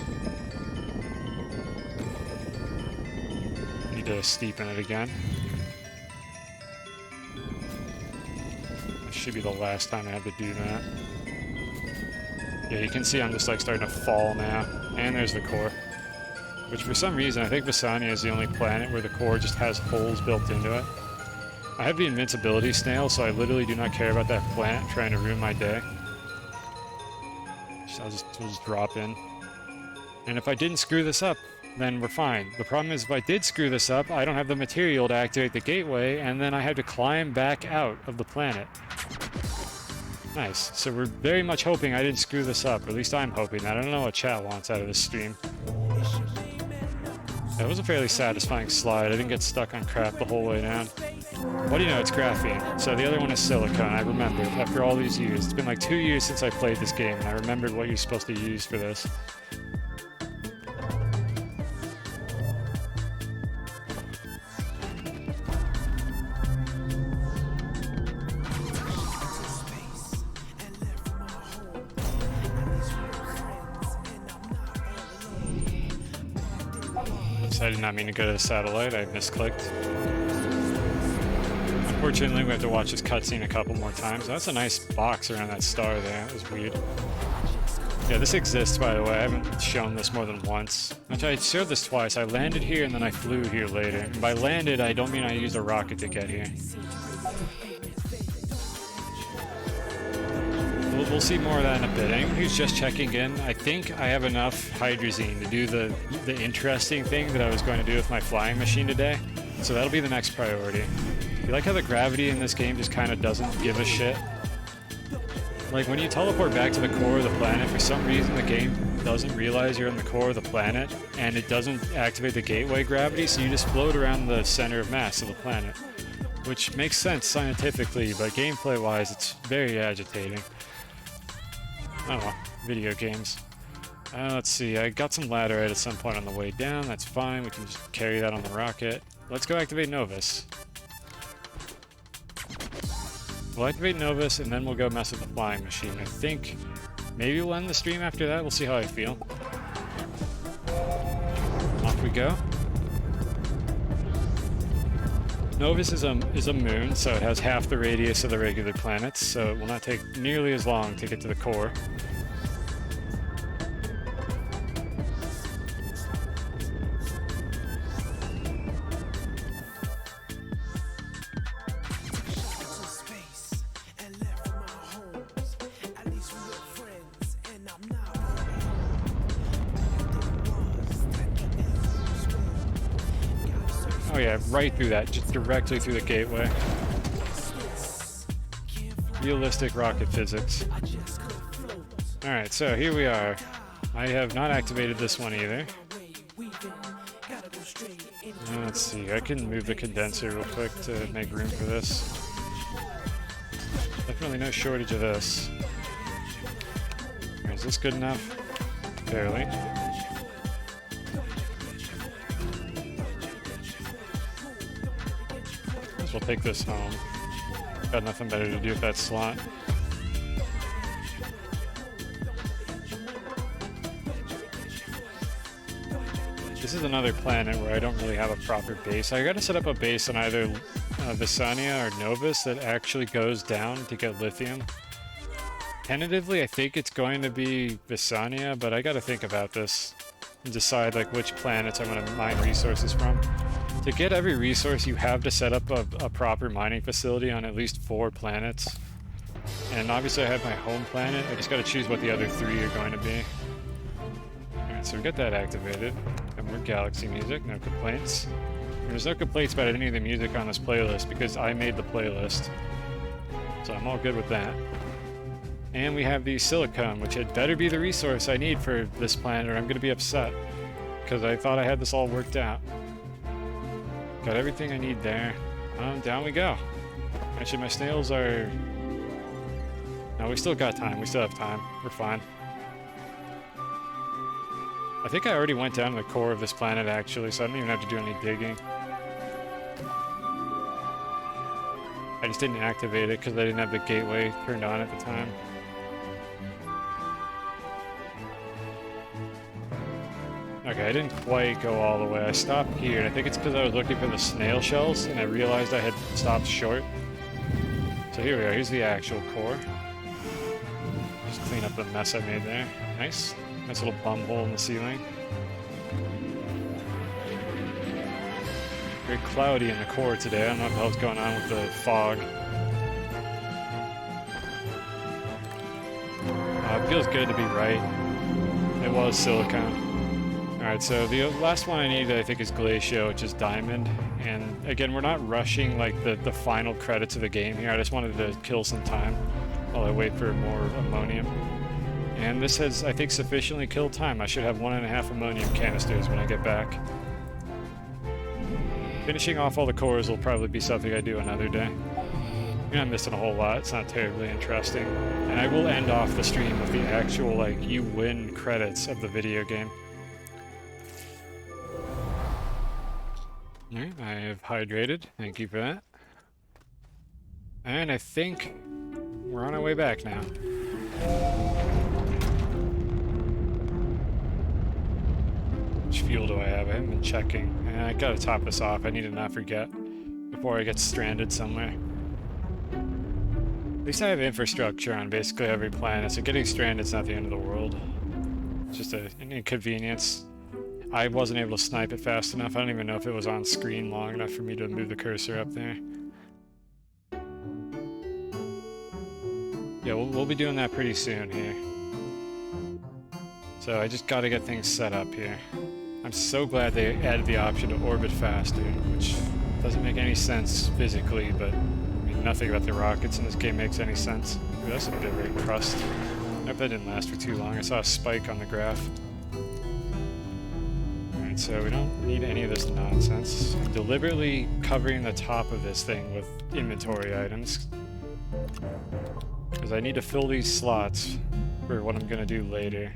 Speaker 1: Need to steepen it again. This should be the last time I have to do that. Yeah, you can see I'm just like starting to fall now. And there's the core. Which for some reason, I think Visania is the only planet where the core just has holes built into it. I have the invincibility snail, so I literally do not care about that planet trying to ruin my day. So we'll just drop in. And if I didn't screw this up, then we're fine. The problem is if I did screw this up, I don't have the material to activate the gateway, and then I have to climb back out of the planet. Nice. So we're very much hoping I didn't screw this up, or at least I'm hoping that. I don't know what chat wants out of this stream. That was a fairly satisfying slide. I didn't get stuck on crap the whole way down. What do you know? It's graphene. So the other one is silicone. I remembered after all these years. It's been like 2 years since I played this game, and I remembered what you're supposed to use for this. I did not mean to go to the satellite, I misclicked. Unfortunately, we have to watch this cutscene a couple more times. That's a nice box around that star there, that was weird. Yeah, this exists, by the way. I haven't shown this more than once. Actually, I showed this twice. I landed here and then I flew here later. And by landed, I don't mean I used a rocket to get here. We'll see more of that in a bit. Anyone who's just checking in, I think I have enough hydrazine to do the interesting thing that I was going to do with my flying machine today. So that'll be the next priority. You like how the gravity in this game just kind of doesn't give a shit? Like, when you teleport back to the core of the planet, for some reason the game doesn't realize you're in the core of the planet, and it doesn't activate the gateway gravity, so you just float around the center of mass of the planet. Which makes sense scientifically, but gameplay-wise, it's very agitating. Oh, video games. Let's see, I got some laterite at some point on the way down, that's fine, we can just carry that on the rocket. Let's go activate Novus. We'll activate Novus, and then we'll go mess with the flying machine. I think maybe we'll end the stream after that, we'll see how I feel. Off we go. Novus is a moon, so it has half the radius of the regular planets, so it will not take nearly as long to get to the core. Oh yeah, right through that, just directly through the gateway. Realistic rocket physics. Alright, so here we are. I have not activated this one either. Let's see, I can move the condenser real quick to make room for this. Definitely no shortage of this. Is this good enough? Barely. Guess we'll take this home. Got nothing better to do with that slot. This is another planet where I don't really have a proper base. I gotta set up a base on either Visania or Novus that actually goes down to get lithium. Tentatively, I think it's going to be Visania, but I gotta think about this and decide like which planets I want to mine resources from. To get every resource, you have to set up a proper mining facility on at least 4 planets. And obviously I have my home planet, I just gotta choose what the other 3 are going to be. Alright, so we got that activated. Got more galaxy music, no complaints. And there's no complaints about any of the music on this playlist because I made the playlist. So I'm all good with that. And we have the silicone, which had better be the resource I need for this planet or I'm gonna be upset. Because I thought I had this all worked out. Got everything I need there. Down we go. Actually, my snails are... No, we still got time. We still have time. We're fine. I think I already went down to the core of this planet, actually, so I don't even have to do any digging. I just didn't activate it because I didn't have the gateway turned on at the time. Okay, I didn't quite go all the way. I stopped here, and I think it's because I was looking for the snail shells, and I realized I had stopped short. So here we are. Here's the actual core. Just clean up the mess I made there. Nice. Nice little bum hole in the ceiling. Very cloudy in the core today. I don't know what the hell's going on with the fog. It feels good to be right. It was silicone. Alright, so the last one I need, I think, is Glacio, which is diamond. And again, we're not rushing like the final credits of the game here. I just wanted to kill some time while I wait for more ammonium. And this has, I think, sufficiently killed time. I should have 1.5 ammonium canisters when I get back. Finishing off all the cores will probably be something I do another day. You're not missing a whole lot. It's not terribly interesting. And I will end off the stream with the actual, like, you win credits of the video game. Alright, I have hydrated. Thank you for that. And I think we're on our way back now. Which fuel do I have? I haven't been checking. And I gotta top this off. I need to not forget before I get stranded somewhere. At least I have infrastructure on basically every planet, so getting stranded is not the end of the world. It's just an inconvenience. I wasn't able to snipe it fast enough. I don't even know if it was on screen long enough for me to move the cursor up there. Yeah, we'll be doing that pretty soon here. So I just gotta get things set up here. I'm so glad they added the option to orbit faster, which doesn't make any sense physically, but I mean, nothing about the rockets in this game makes any sense. Ooh, that's a bit of a crust. I hope that didn't last for too long. I saw a spike on the graph. Alright, so we don't need any of this nonsense. I'm deliberately covering the top of this thing with inventory items. Because I need to fill these slots for what I'm going to do later.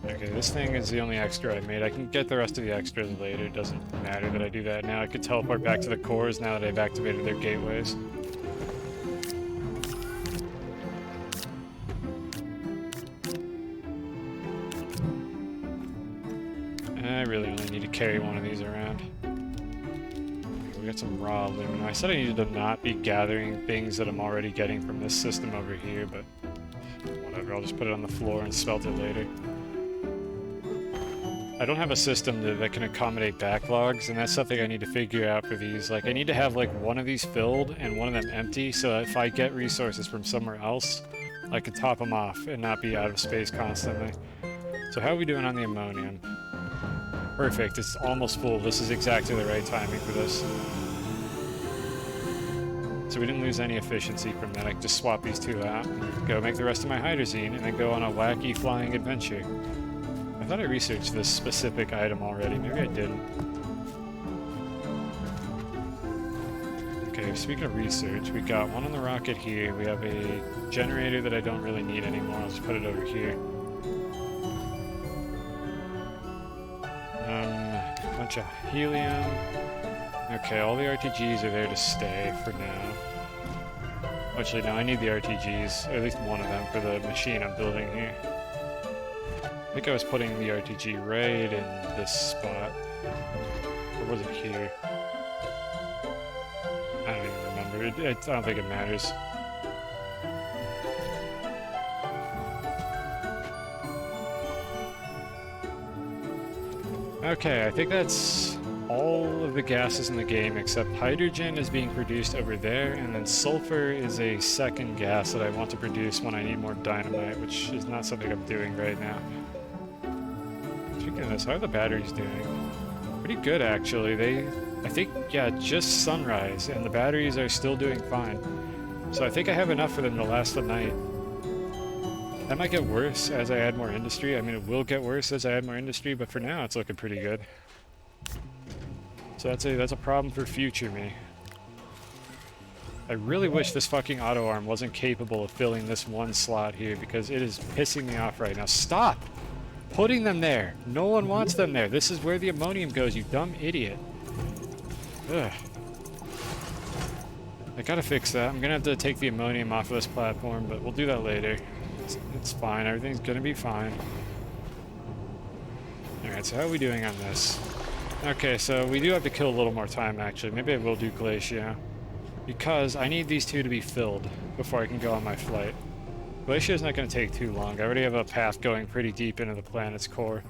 Speaker 1: Okay, this thing is the only extra I made. I can get the rest of the extras later. It doesn't matter that I do that now. I could teleport back to the cores now that I've activated their gateways. I really only need to carry one of these around. We got some raw aluminum. I said I needed to not be gathering things that I'm already getting from this system over here, but whatever, I'll just put it on the floor and smelt it later. I don't have a system that can accommodate backlogs, and that's something I need to figure out for these. Like, I need to have like one of these filled and one of them empty, so that if I get resources from somewhere else, I can top them off and not be out of space constantly. So how are we doing on the ammonium? perfect. It's almost full. This is exactly the right timing for this. So we didn't lose any efficiency from that. I can just swap these two out, go make the rest of my hydrazine, and then go on a wacky flying adventure. I thought I researched this specific item already. Maybe I didn't. Okay, speaking of research, we got one on the rocket here. We have a generator that I don't really need anymore. I'll just put it over here. Bunch of helium. Okay, all the RTGs are there to stay for now. Actually, no, I need the RTGs, or at least one of them, for the machine I'm building here. I think I was putting the RTG right in this spot. Or was it here? I don't even remember. I don't think it matters. Okay, I think that's all of the gases in the game except hydrogen is being produced over there, and then sulfur is a second gas that I want to produce when I need more dynamite, which is not something I'm doing right now. Speaking of this, how are the batteries doing? Pretty good, actually. I think, yeah, just sunrise, and the batteries are still doing fine. So I think I have enough for them to last the night. That might get worse as I add more industry. I mean, it will get worse as I add more industry, but for now, it's looking pretty good. So that's a problem for future me. I really wish this fucking auto arm wasn't capable of filling this one slot here, because it is pissing me off right now. Stop putting them there. No one wants them there. This is where the ammonium goes, you dumb idiot. Ugh. I gotta fix that. I'm gonna have to take the ammonium off of this platform, but we'll do that later. It's fine. Everything's gonna be fine. Alright, so how are we doing on this? Okay, so we do have to kill a little more time, actually. Maybe I will do Glacio, because I need these two to be filled before I can go on my flight. Glacio is not going to take too long. I already have a path going pretty deep into the planet's core.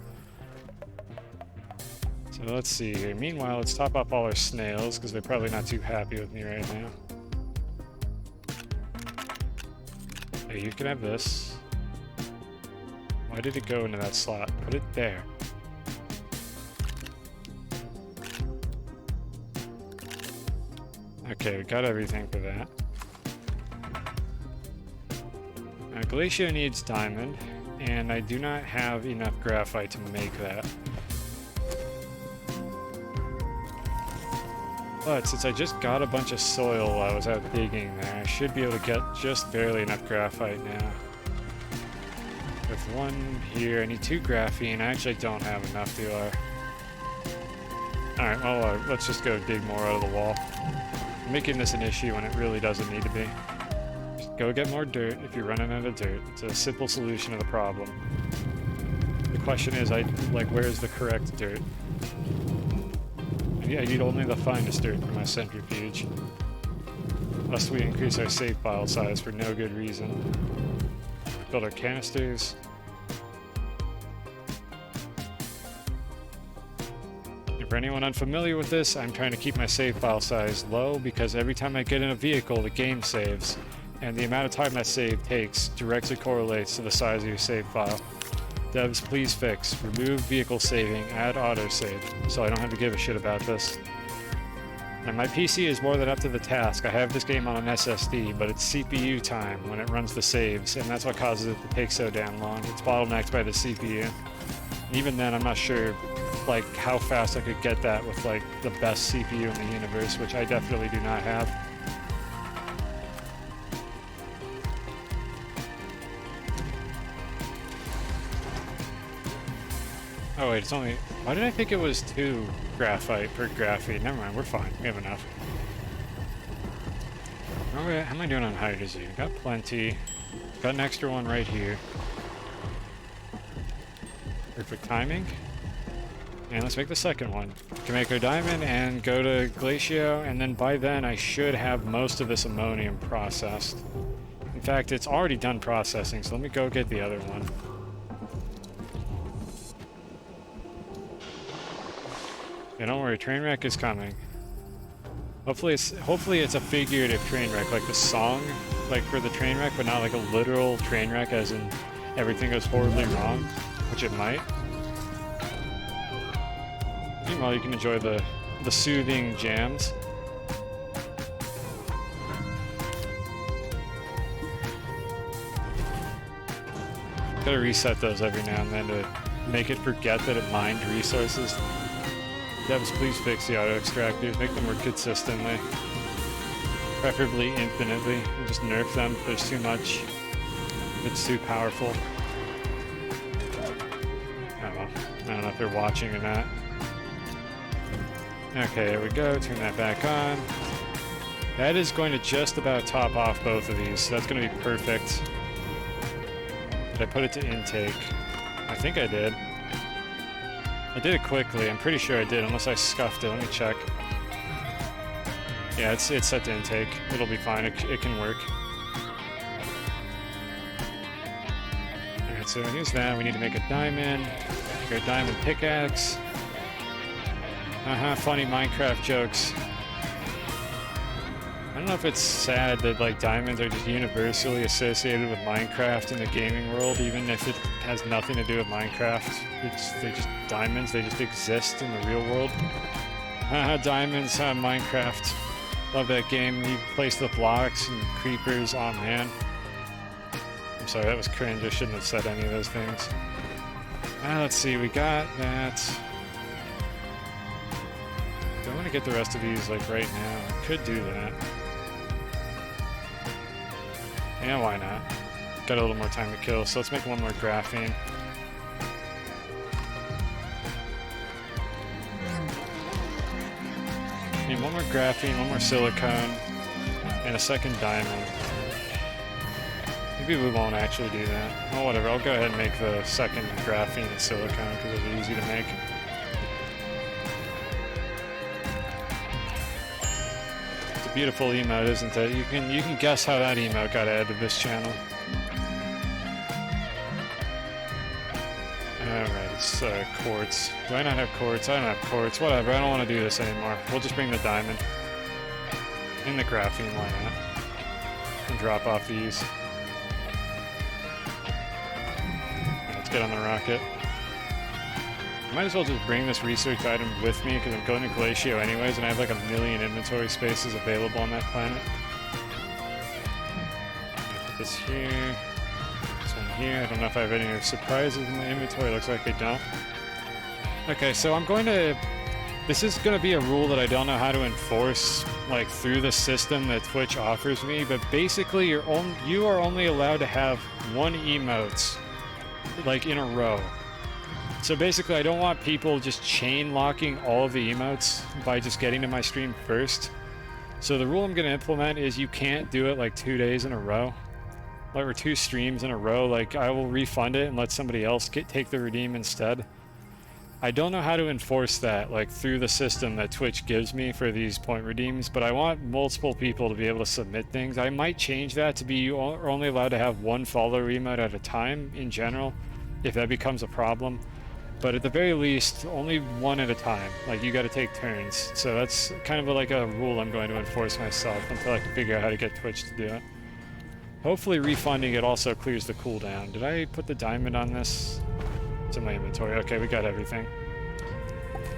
Speaker 1: So let's see here. Meanwhile, let's top up all our snails, because they're probably not too happy with me right now. Hey, you can have this. Why did it go into that slot? Put it there. Okay, we got everything for that. Glacio needs diamond, and I do not have enough graphite to make that. But since I just got a bunch of soil while I was out digging there, I should be able to get just barely enough graphite now. With one here, I need 2 graphene. I actually don't have enough, do I? Alright, well, let's just go dig more out of the wall. I'm making this an issue when it really doesn't need to be. Just go get more dirt if you're running out of dirt. It's a simple solution to the problem. The question is, where's the correct dirt? I need only the finest dirt for my centrifuge. Lest we increase our save file size for no good reason. Build our canisters. For anyone unfamiliar with this, I'm trying to keep my save file size low because every time I get in a vehicle, the game saves, and the amount of time that save takes directly correlates to the size of your save file. Devs, please fix. Remove vehicle saving, add autosave, so I don't have to give a shit about this. And my PC is more than up to the task. I have this game on an SSD, but it's CPU time when it runs the saves, and that's what causes it to take so damn long. It's bottlenecked by the CPU. And even then, I'm not sure how fast I could get that with the best CPU in the universe, which I definitely do not have. Oh wait, it's only... Why did I think it was 2 graphite per graphene? Never mind, we're fine. We have enough. How am I doing on hydrazine? Got plenty. Got an extra one right here. Perfect timing. And let's make the second one. We can make our diamond and go to Glacio, and then by then I should have most of this ammonium processed. In fact, it's already done processing, so let me go get the other one. Yeah, don't worry, train wreck is coming. Hopefully it's a figurative train wreck, like the song, for the train wreck, but not like a literal train wreck as in everything goes horribly wrong, which it might. Meanwhile, you can enjoy the soothing jams. Gotta reset those every now and then to make it forget that it mined resources. Devs, please fix the auto extractors, make them work consistently. Preferably infinitely, and just nerf them if there's too much. If it's too powerful. I don't know. I don't know if they're watching or not. Okay, there we go. Turn that back on. That is going to just about top off both of these, so that's going to be perfect. Did I put it to intake? I think I did. I did it quickly. I'm pretty sure I did, unless I scuffed it. Let me check. Yeah, it's set to intake. It'll be fine. It can work. Alright, so here's that. We need to make a diamond. Make our diamond pickaxe. Funny Minecraft jokes. I don't know if it's sad that like diamonds are just universally associated with Minecraft in the gaming world, even if it has nothing to do with Minecraft. They're just diamonds, they just exist in the real world. Diamonds on Minecraft. Love that game. You place the blocks and creepers. Oh man. I'm sorry, that was cringe. I shouldn't have said any of those things. Let's see, we got that. Do I want to get the rest of these like right now? I could do that. Yeah, why not? Got a little more time to kill, so let's make one more graphene. Need one more graphene, one more silicone, and a second diamond. Maybe we won't actually do that. Oh, whatever. I'll go ahead and make the second graphene and silicone because it'll be easy to make. It's a beautiful emote, isn't it? You can guess how that emote got added to this channel. Alright, it's quartz. Do I not have quartz? I don't have quartz. Whatever, I don't want to do this anymore. We'll just bring the diamond. And the graphene, why not? And drop off these. Let's get on the rocket. I might as well just bring this research item with me because I'm going to Glacio anyways and I have like 1 million inventory spaces available on that planet. Put this here. Here. I don't know if I have any surprises in my inventory. Looks like I don't. Okay, so I'm going to... This is going to be a rule that I don't know how to enforce, like, through the system that Twitch offers me, but basically you are only allowed to have 1 emote, like, in a row. So basically I don't want people just chain locking all of the emotes by just getting to my stream first. So the rule I'm going to implement is you can't do it, like, 2 days in a row. Or 2 streams in a row, like I will refund it and let somebody else take the redeem instead. I don't know how to enforce that, like through the system that Twitch gives me for these point redeems, but I want multiple people to be able to submit things. I might change that to be you are only allowed to have 1 follower emote at a time in general, if that becomes a problem. But at the very least, only 1 at a time. Like you got to take turns. So that's kind of like a rule I'm going to enforce myself until I can figure out how to get Twitch to do it. Hopefully refunding it also clears the cooldown. Did I put the diamond on this? It's in my inventory. Okay, we got everything.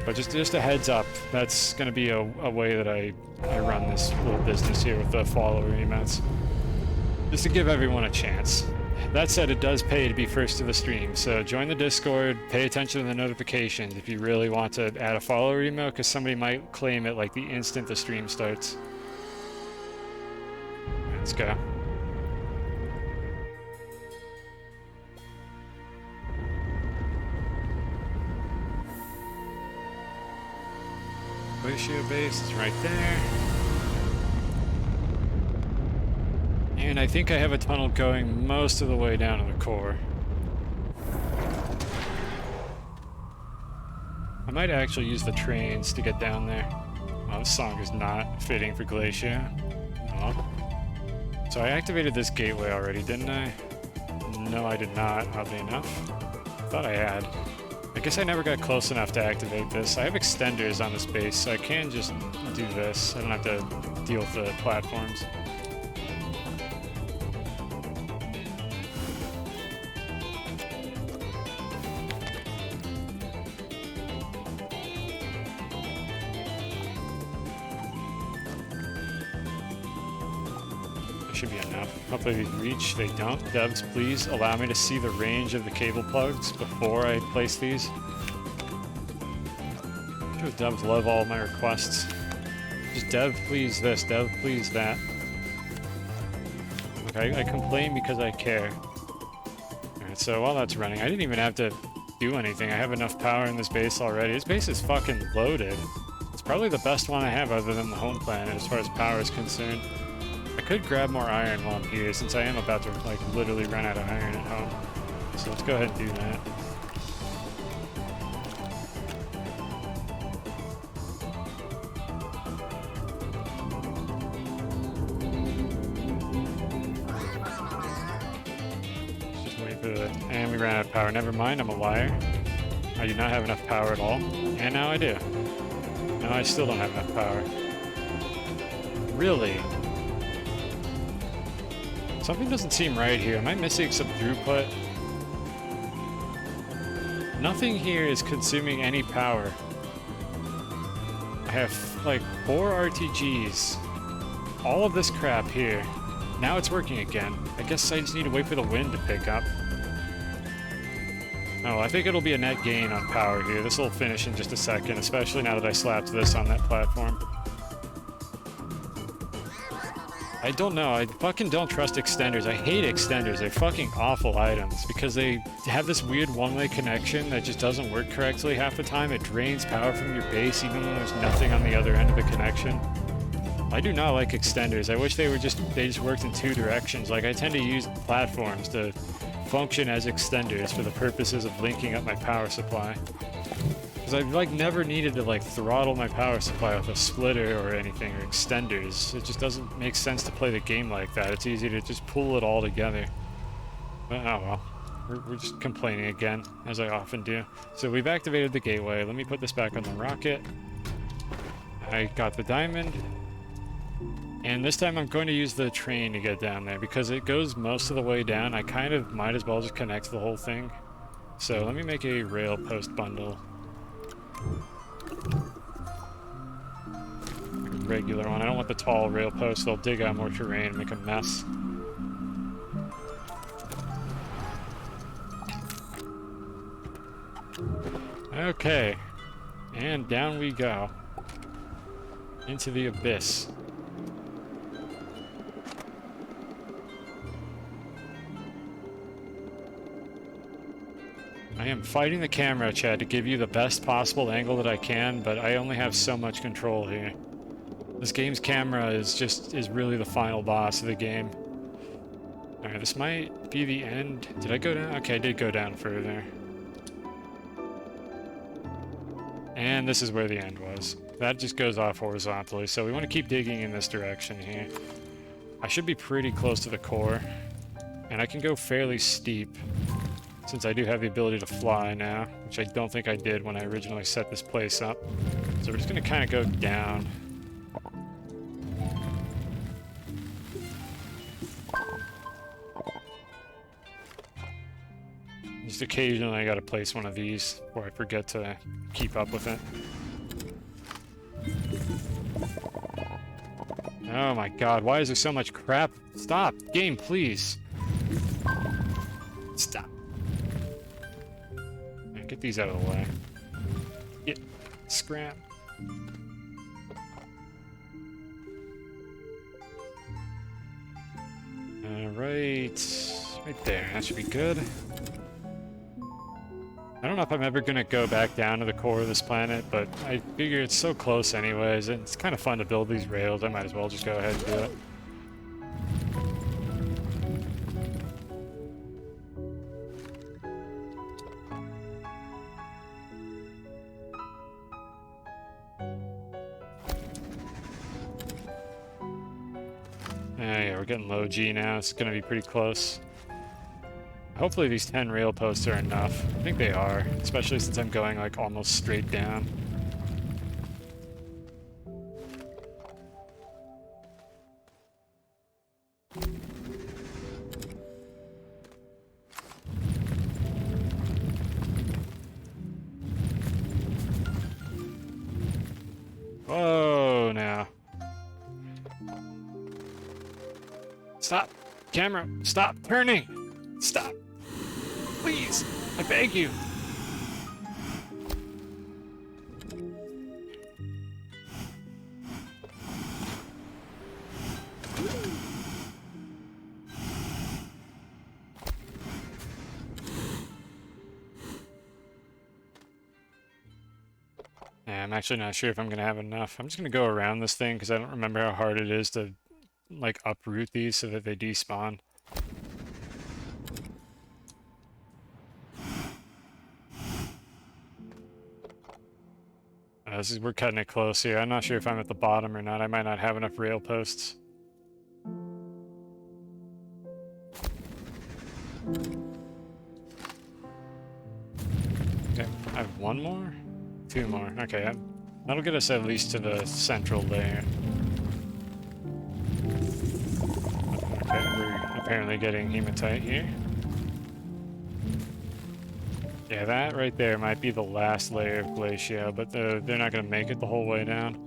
Speaker 1: But just a heads up, that's going to be a way that I run this little business here with the follower emotes. Just to give everyone a chance. That said, it does pay to be first to the stream, so join the Discord, pay attention to the notifications if you really want to add a follower emote, because somebody might claim it like the instant the stream starts. Let's go. Glacio base is right there. And I think I have a tunnel going most of the way down to the core. I might actually use the trains to get down there. Oh, this song is not fitting for Glacio. Oh. So I activated this gateway already, didn't I? No, I did not, oddly enough. Thought I had. I guess I never got close enough to activate this. I have extenders on this base, so I can just do this. I don't have to deal with the platforms. should be enough. Hopefully these reach. They don't. Devs, please allow me to see the range of the cable plugs before I place these. I'm sure devs love all my requests. Just dev, please this. Dev, please that. Okay, I complain because I care. Alright, so while that's running, I didn't even have to do anything. I have enough power in this base already. This base is fucking loaded. It's probably the best one I have other than the home planet as far as power is concerned. I could grab more iron while I'm here, since I am about to, like, literally run out of iron at home. So let's go ahead and do that. Just wait for the... And we ran out of power. Never mind, I'm a liar. I do not have enough power at all. And now I do. No, I still don't have enough power. Really? Something doesn't seem right here. Am I missing some throughput? Nothing here is consuming any power. I have, like, 4 RTGs. All of this crap here. Now it's working again. I guess I just need to wait for the wind to pick up. Oh, I think it'll be a net gain on power here. This will finish in just a second, especially now that I slapped this on that platform. I don't know, I fucking don't trust extenders. I hate extenders. They're fucking awful items because they have this weird one-way connection that just doesn't work correctly half the time. It drains power from your base even when there's nothing on the other end of the connection. I do not like extenders. I wish they just worked in 2 directions. Like, I tend to use platforms to function as extenders for the purposes of linking up my power supply. Because I've, like, never needed to, like, throttle my power supply with a splitter or anything, or extenders. It just doesn't make sense to play the game like that. It's easy to just pull it all together. But, oh well. We're just complaining again, as I often do. So we've activated the gateway. Let me put this back on the rocket. I got the diamond. And this time I'm going to use the train to get down there, because it goes most of the way down. I kind of might as well just connect the whole thing. So let me make a rail post bundle. Regular one. I don't want the tall rail posts. They'll dig out more terrain and make a mess. Okay. And down we go. Into the abyss. I am fighting the camera, Chad, to give you the best possible angle that I can, but I only have so much control here. This game's camera is really the final boss of the game. Alright, this might be the end. Did I go down? Okay, I did go down further. And this is where the end was. That just goes off horizontally, so we want to keep digging in this direction here. I should be pretty close to the core, and I can go fairly steep, since I do have the ability to fly now, which I don't think I did when I originally set this place up. So we're just going to kind of go down. Just occasionally I gotta place one of these before I forget to keep up with it. Oh my god, why is there so much crap? Stop! Game, please! Stop. Right, get these out of the way. Get scrap. Alright. Right there, that should be good. I don't know if I'm ever gonna go back down to the core of this planet, but I figure it's so close anyways, and it's kind of fun to build these rails. I might as well just go ahead and do it. Yeah, we're getting low G now. It's gonna be pretty close. Hopefully these 10 rail posts are enough. I think they are, especially since I'm going like almost straight down. Whoa, now. Stop! Camera, stop turning! Stop! Please! I beg you! Yeah, I'm actually not sure if I'm gonna have enough. I'm just gonna go around this thing because I don't remember how hard it is to like uproot these so that they despawn. We're cutting it close here. I'm not sure if I'm at the bottom or not. I might not have enough rail posts. Okay, I have one more? Two more. Okay, that'll get us at least to the central layer. Okay, we're apparently getting hematite here. Yeah, that right there might be the last layer of glacier, but they're not going to make it the whole way down.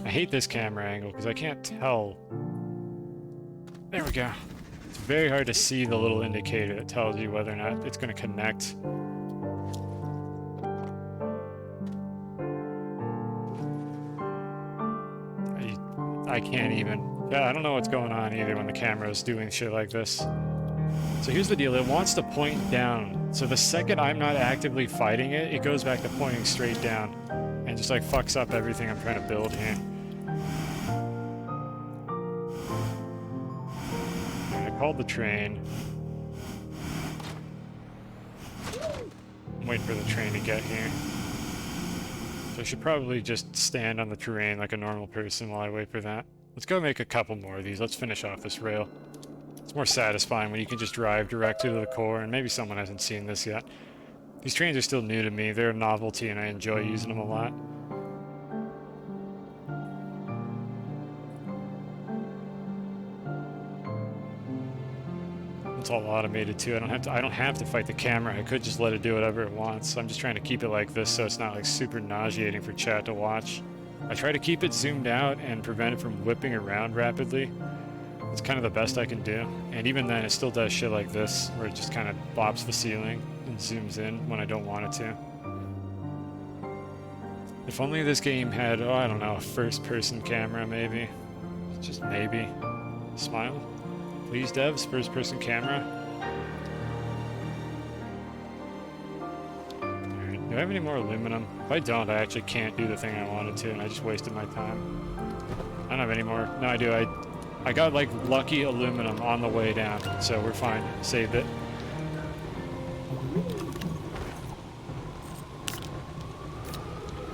Speaker 1: I hate this camera angle because I can't tell. There we go. It's very hard to see the little indicator that tells you whether or not it's going to connect. I can't even. I don't know what's going on either when the camera is doing shit like this. So here's the deal, it wants to point down. So the second I'm not actively fighting it, it goes back to pointing straight down. And just like fucks up everything I'm trying to build here. Alright, I called the train. I'm waiting for the train to get here. So I should probably just stand on the terrain like a normal person while I wait for that. Let's go make a couple more of these. Let's finish off this rail. It's more satisfying when you can just drive directly to the core, and maybe someone hasn't seen this yet. These trains are still new to me. They're a novelty, and I enjoy using them a lot. It's all automated too. I don't have to fight the camera. I could just let it do whatever it wants. I'm just trying to keep it like this so it's not like super nauseating for chat to watch. I try to keep it zoomed out and prevent it from whipping around rapidly. It's kind of the best I can do. And even then, it still does shit like this, where it just kind of bops the ceiling and zooms in when I don't want it to. If only this game had, oh, I don't know, a first-person camera, maybe. Just maybe. Smile. Please, devs, first-person camera. Alright, do I have any more aluminum? If I don't, I actually can't do the thing I wanted to, and I just wasted my time. I don't have any more. No, I do. I got, like, lucky aluminum on the way down, so we're fine. Saved it.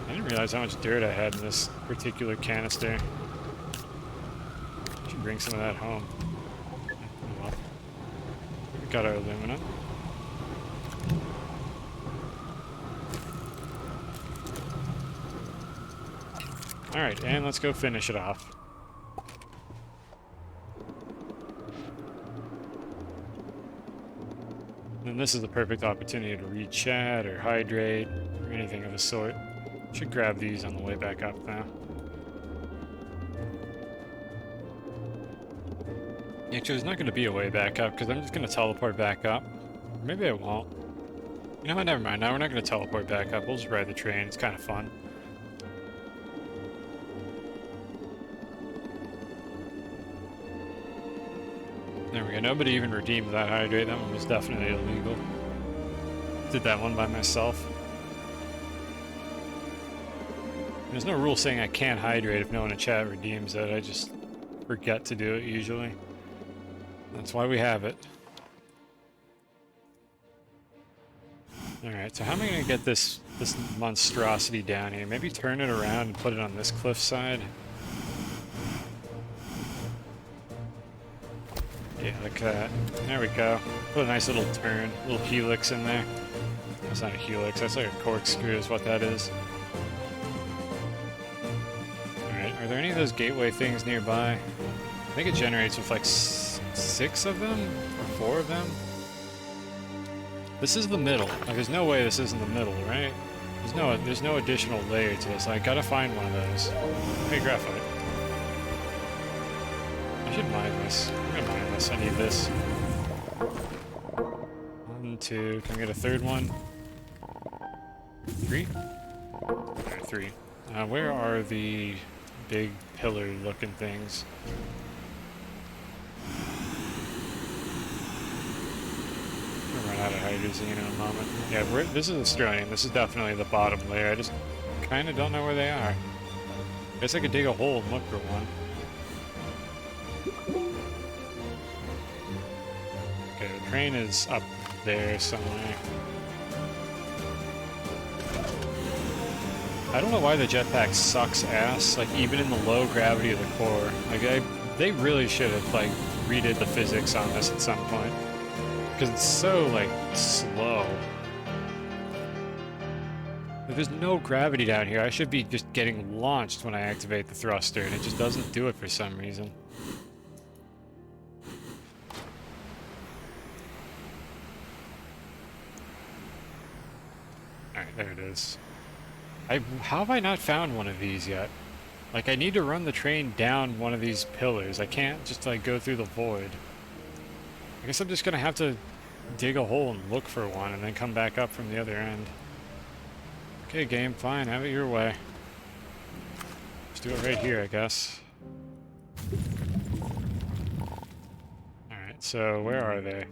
Speaker 1: I didn't realize how much dirt I had in this particular canister. Should bring some of that home. Well, we got our aluminum. Alright, and let's go finish it off. And this is the perfect opportunity to read chat or hydrate or anything of the sort. Should grab these on the way back up now. Actually, there's not going to be a way back up because I'm just going to teleport back up. Or maybe I won't. You know what? Never mind. Now we're not going to teleport back up. We'll just ride the train. It's kind of fun. There we go. Nobody even redeemed that hydrate. That one was definitely illegal. Did that one by myself. There's no rule saying I can't hydrate if no one in chat redeems it. I just forget to do it usually. That's why we have it. Alright, so how am I going to get this monstrosity down here? Maybe turn it around and put it on this cliffside? Yeah, like that. There we go. Put a nice little turn, little helix in there. That's not a helix, that's like a corkscrew is what that is. Alright, are there any of those gateway things nearby? I think it generates with like 6 of them? Or 4 of them? This is the middle. Like there's no way this isn't the middle, right? There's no additional layer to this. I gotta find one of those. Hey, graphite. I should mine this. I'm gonna mine this. I need this. 1, 2. Can we get a third one? 3? Alright, 3. Where are the big pillar-looking things? We'll run out of hydrazine in a moment. Yeah, this is Astroneer. This is definitely the bottom layer. I just kind of don't know where they are. I guess I could dig a hole and look for one. Okay, the train is up there somewhere. I don't know why the jetpack sucks ass, like even in the low gravity of the core. Like they really should have like redid the physics on this at some point. Because it's so like slow. Like, there's no gravity down here. I should be just getting launched when I activate the thruster, and it just doesn't do it for some reason. Alright, there it is. How have I not found one of these yet? Like, I need to run the train down one of these pillars. I can't just, like, go through the void. I guess I'm just gonna have to dig a hole and look for one, and then come back up from the other end. Okay, game, fine. Have it your way. Let's do it right here, I guess. Alright, so where are they?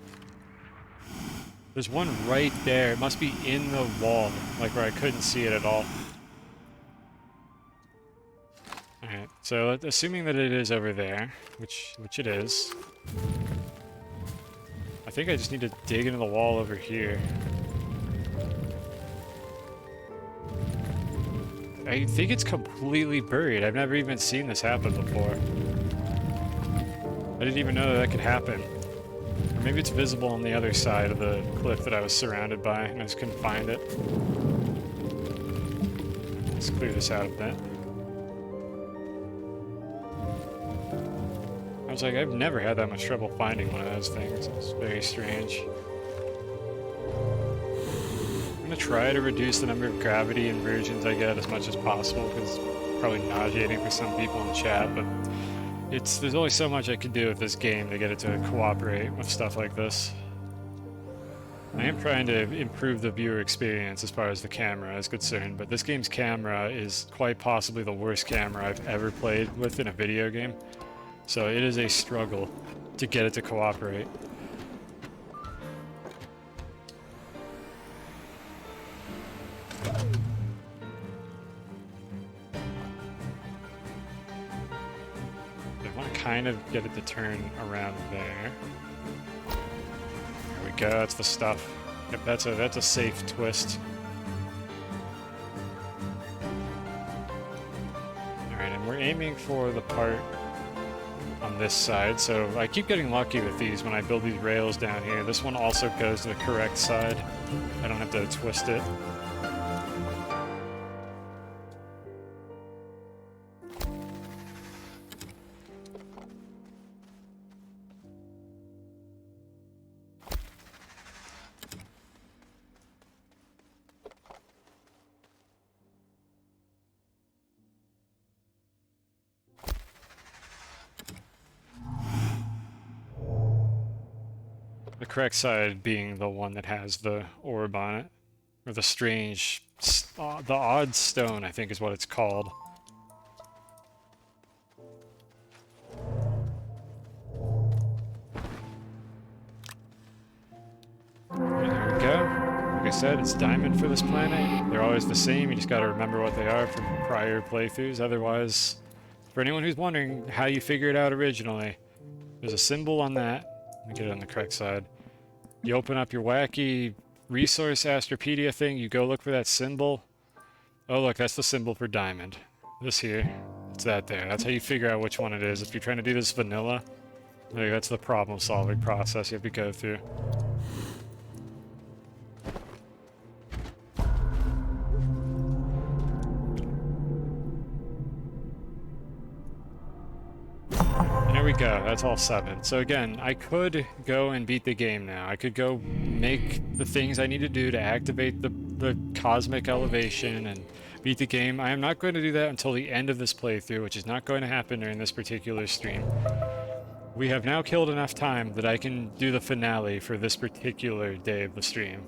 Speaker 1: There's one right there. It must be in the wall, like where I couldn't see it at all. Alright, so assuming that it is over there, which it is, I think I just need to dig into the wall over here. I think it's completely buried. I've never even seen this happen before. I didn't even know that could happen. Or maybe it's visible on the other side of the cliff that I was surrounded by, and I just couldn't find it. Let's clear this out a bit. I was like, I've never had that much trouble finding one of those things. It's very strange. I'm gonna try to reduce the number of gravity inversions I get as much as possible, because it's probably nauseating for some people in chat, but there's only so much I can do with this game to get it to cooperate with stuff like this. I am trying to improve the viewer experience as far as the camera is concerned, but this game's camera is quite possibly the worst camera I've ever played with in a video game. So it is a struggle to get it to cooperate. I want to kind of get it to turn around there. There we go, that's the stuff. Yep, that's a safe twist. Alright, and we're aiming for the part on this side, so I keep getting lucky with these when I build these rails down here. This one also goes to the correct side. I don't have to twist it. The correct side being the one that has the orb on it. Or the strange... the odd stone, I think is what it's called. There we go. Like I said, it's diamond for this planet. They're always the same, you just gotta remember what they are from prior playthroughs. Otherwise, for anyone who's wondering how you figure it out originally, there's a symbol on that. Let me get it on the correct side. You open up your wacky resource Astropedia thing, you go look for that symbol. Oh look, that's the symbol for diamond. This here, it's that there. That's how you figure out which one it is. If you're trying to do this vanilla, like, that's the problem solving process you have to go through. There we go, that's all 7. So again, I could go and beat the game now. I could go make the things I need to do to activate the cosmic elevation and beat the game. I am not going to do that until the end of this playthrough, which is not going to happen during this particular stream. We have now killed enough time that I can do the finale for this particular day of the stream,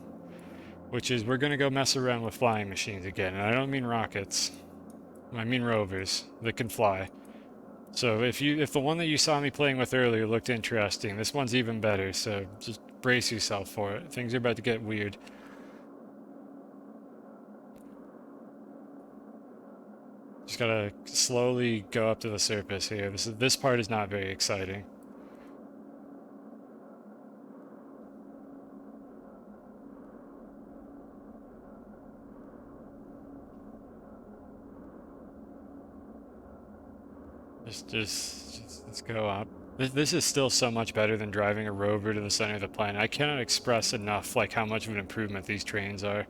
Speaker 1: which is we're going to go mess around with flying machines again. And I don't mean rockets. I mean rovers that can fly. So if the one that you saw me playing with earlier looked interesting, this one's even better, so just brace yourself for it. Things are about to get weird. Just gotta slowly go up to the surface here. This part is not very exciting. Let's go up. This is still so much better than driving a rover to the center of the planet. I cannot express enough like how much of an improvement these trains are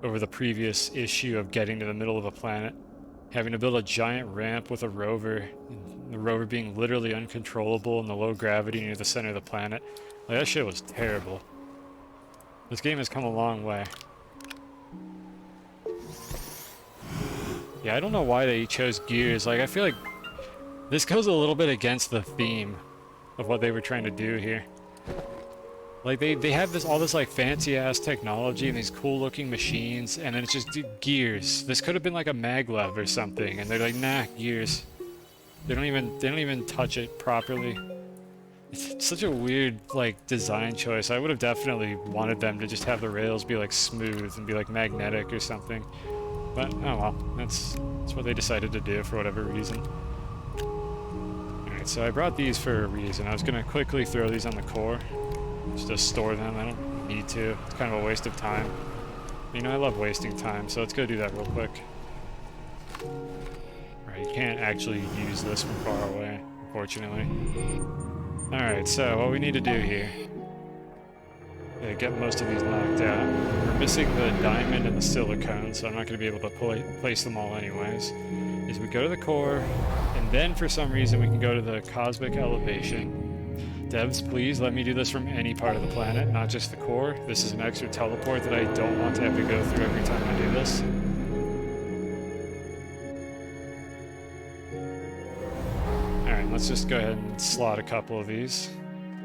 Speaker 1: over the previous issue of getting to the middle of a planet. Having to build a giant ramp with a rover, the rover being literally uncontrollable in the low gravity near the center of the planet. Like, that shit was terrible. This game has come a long way. Yeah, I don't know why they chose gears. Like, I feel like this goes a little bit against the theme of what they were trying to do here. Like, they have all this like fancy ass technology and these cool looking machines, and then it's just gears. This could have been like a maglev or something, and they're like, nah, gears. They don't even touch it properly. It's such a weird like design choice. I would have definitely wanted them to just have the rails be like smooth and be like magnetic or something. But oh well, that's what they decided to do for whatever reason. Alright, so I brought these for a reason. I was gonna quickly throw these on the core. Just to store them. I don't need to. It's kind of a waste of time. You know, I love wasting time, so let's go do that real quick. Alright, you can't actually use this from far away, unfortunately. Alright, so what we need to do here... Yeah, get most of these knocked out. We're missing the diamond and the silicone, so I'm not going to be able to place them all anyways. Is we go to the core, and then for some reason we can go to the cosmic elevation. Devs, please let me do this from any part of the planet, not just the core. This is an extra teleport that I don't want to have to go through every time I do this. Alright, let's just go ahead and slot a couple of these.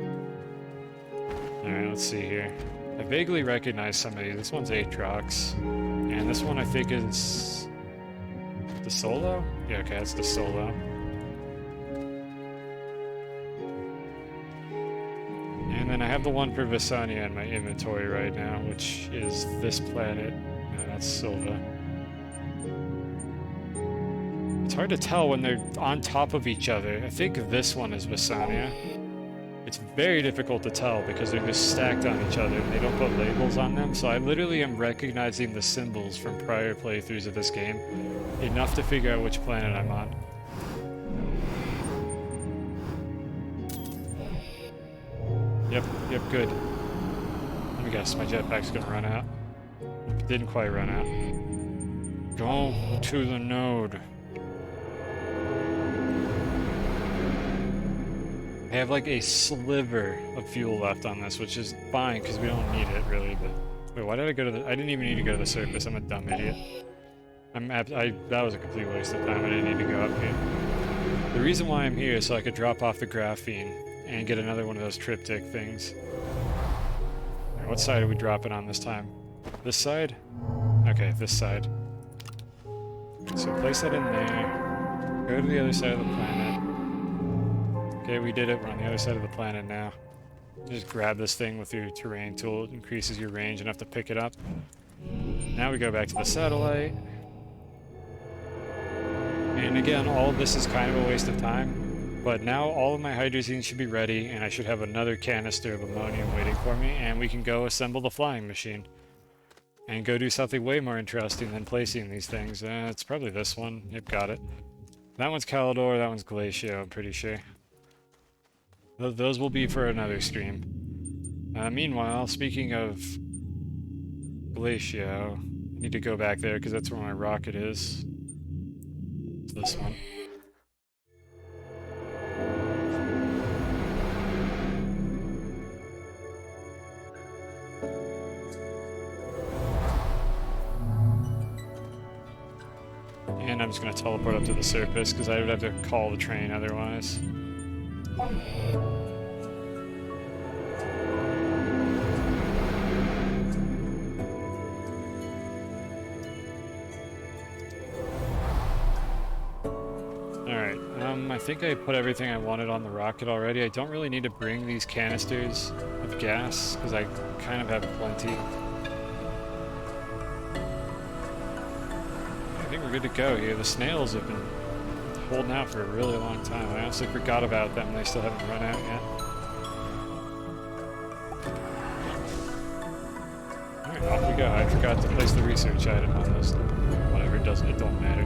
Speaker 1: Alright, let's see here. I vaguely recognize some of these. This one's Aatrox. And this one I think is... the Solo? Yeah, okay, that's the Solo. And then I have the one for Visania in my inventory right now, which is this planet. That's Silva. It's hard to tell when they're on top of each other. I think this one is Visania. It's very difficult to tell because they're just stacked on each other and they don't put labels on them, so I literally am recognizing the symbols from prior playthroughs of this game enough to figure out which planet I'm on. Yep, good. Let me guess, my jetpack's gonna run out. It didn't quite run out. Go to the node. I have like a sliver of fuel left on this, which is fine because we don't need it really, but... Wait, why did I go to the... I didn't even need to go to the surface, I'm a dumb idiot. That was a complete waste of time, I didn't need to go up here. The reason why I'm here is so I could drop off the graphene and get another one of those triptych things. Right, what side are we dropping on this time? This side? Okay, this side. So place that in there. Go to the other side of the planet. Okay, we did it. We're on the other side of the planet now. Just grab this thing with your terrain tool. It increases your range enough to pick it up. Now we go back to the satellite. And again, all of this is kind of a waste of time. But now all of my hydrazine should be ready, and I should have another canister of ammonium waiting for me, and we can go assemble the flying machine. And go do something way more interesting than placing these things. It's probably this one. Yep, got it. That one's Calidor, that one's Glacio, I'm pretty sure. Those will be for another stream. Meanwhile, speaking of Glacio, I need to go back there because that's where my rocket is. It's this one. And I'm just going to teleport up to the surface because I would have to call the train otherwise. Alright, I think I put everything I wanted on the rocket already. I don't really need to bring these canisters of gas, because I kind of have plenty. I think we're good to go here. The snails have been holding out for a really long time. I honestly forgot about them. They still haven't run out yet. Alright, off we go. I forgot to place the research item on this. Whatever, it don't matter.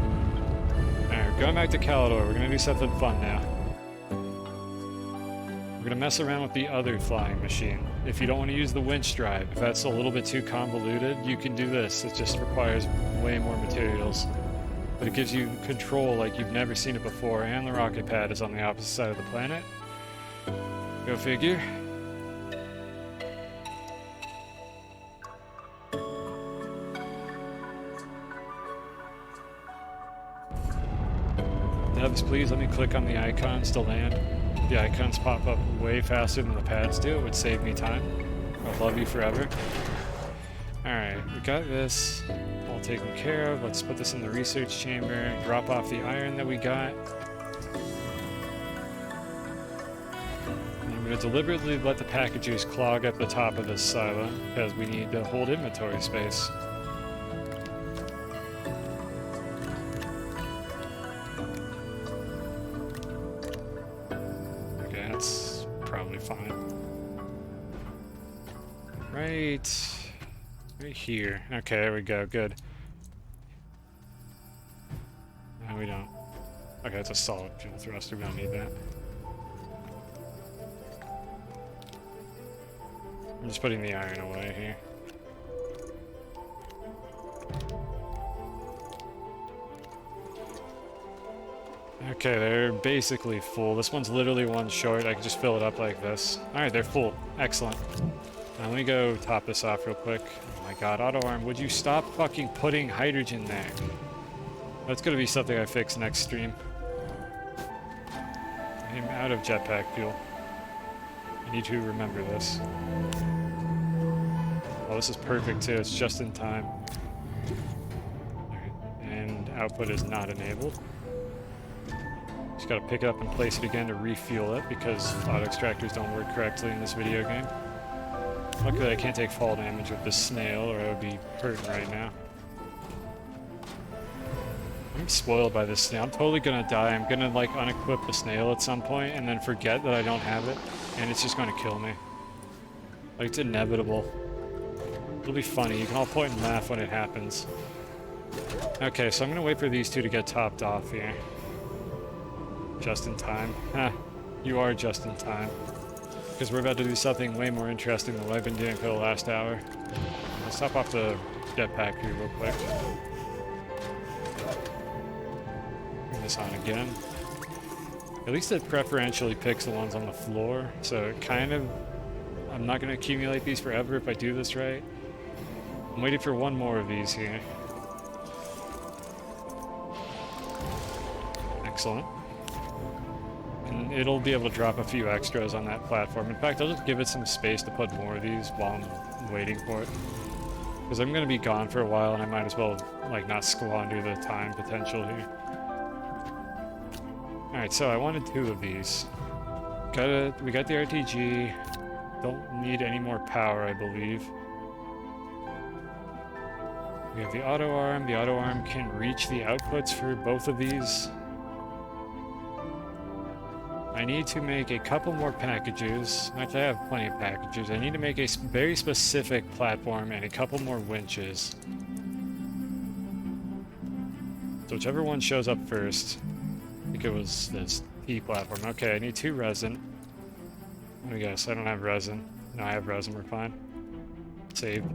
Speaker 1: Alright, we're going back to Calidor. We're gonna do something fun now. We're gonna mess around with the other flying machine. If you don't want to use the winch drive, if that's a little bit too convoluted, you can do this. It just requires way more materials. But it gives you control like you've never seen it before, and the rocket pad is on the opposite side of the planet. Go figure. Devs, please let me click on the icons to land. The icons pop up way faster than the pads do. It would save me time. I'll love you forever. Alright, we got this all taken care of. Let's put this in the research chamber and drop off the iron that we got. And I'm going to deliberately let the packages clog up the top of this silo because we need to hold inventory space. Okay, that's probably fine. Right here. Okay, there we go. Good. No, we don't. Okay, it's a solid fuel thruster. We don't need that. I'm just putting the iron away here. Okay, they're basically full. This one's literally one short. I can just fill it up like this. Alright, they're full. Excellent. Now let me go top this off real quick. Oh my god, auto arm, would you stop fucking putting hydrogen there? That's gonna be something I fix next stream. I'm out of jetpack fuel. I need to remember this. Oh, this is perfect too. It's just in time. Alright, and output is not enabled. Just gotta pick it up and place it again to refuel it because auto extractors don't work correctly in this video game. Luckily I can't take fall damage with this snail or I would be hurting right now. I'm spoiled by this snail. I'm totally gonna die. I'm gonna like unequip the snail at some point and then forget that I don't have it and it's just gonna kill me. Like, it's inevitable. It'll be funny. You can all point and laugh when it happens. Okay, so I'm gonna wait for these two to get topped off here. Just in time. Ha, you are just in time. Because we're about to do something way more interesting than what I've been doing for the last hour. Let's top off the jetpack here real quick. Bring this on again. At least it preferentially picks the ones on the floor, so it kind of... I'm not going to accumulate these forever if I do this right. I'm waiting for one more of these here. Excellent. And it'll be able to drop a few extras on that platform. In fact, I'll just give it some space to put more of these while I'm waiting for it. Because I'm going to be gone for a while and I might as well, like, not squander the time potential here. Alright, so I wanted 2 of these. We got the RTG. Don't need any more power, I believe. We have the auto arm. The auto arm can reach the outputs for both of these. I need to make a couple more packages. Actually, I have plenty of packages. I need to make a very specific platform and a couple more winches. So whichever one shows up first. I think it was this T platform. Okay, I need 2 resin. Let me guess, I don't have resin. No, I have resin, we're fine. Save.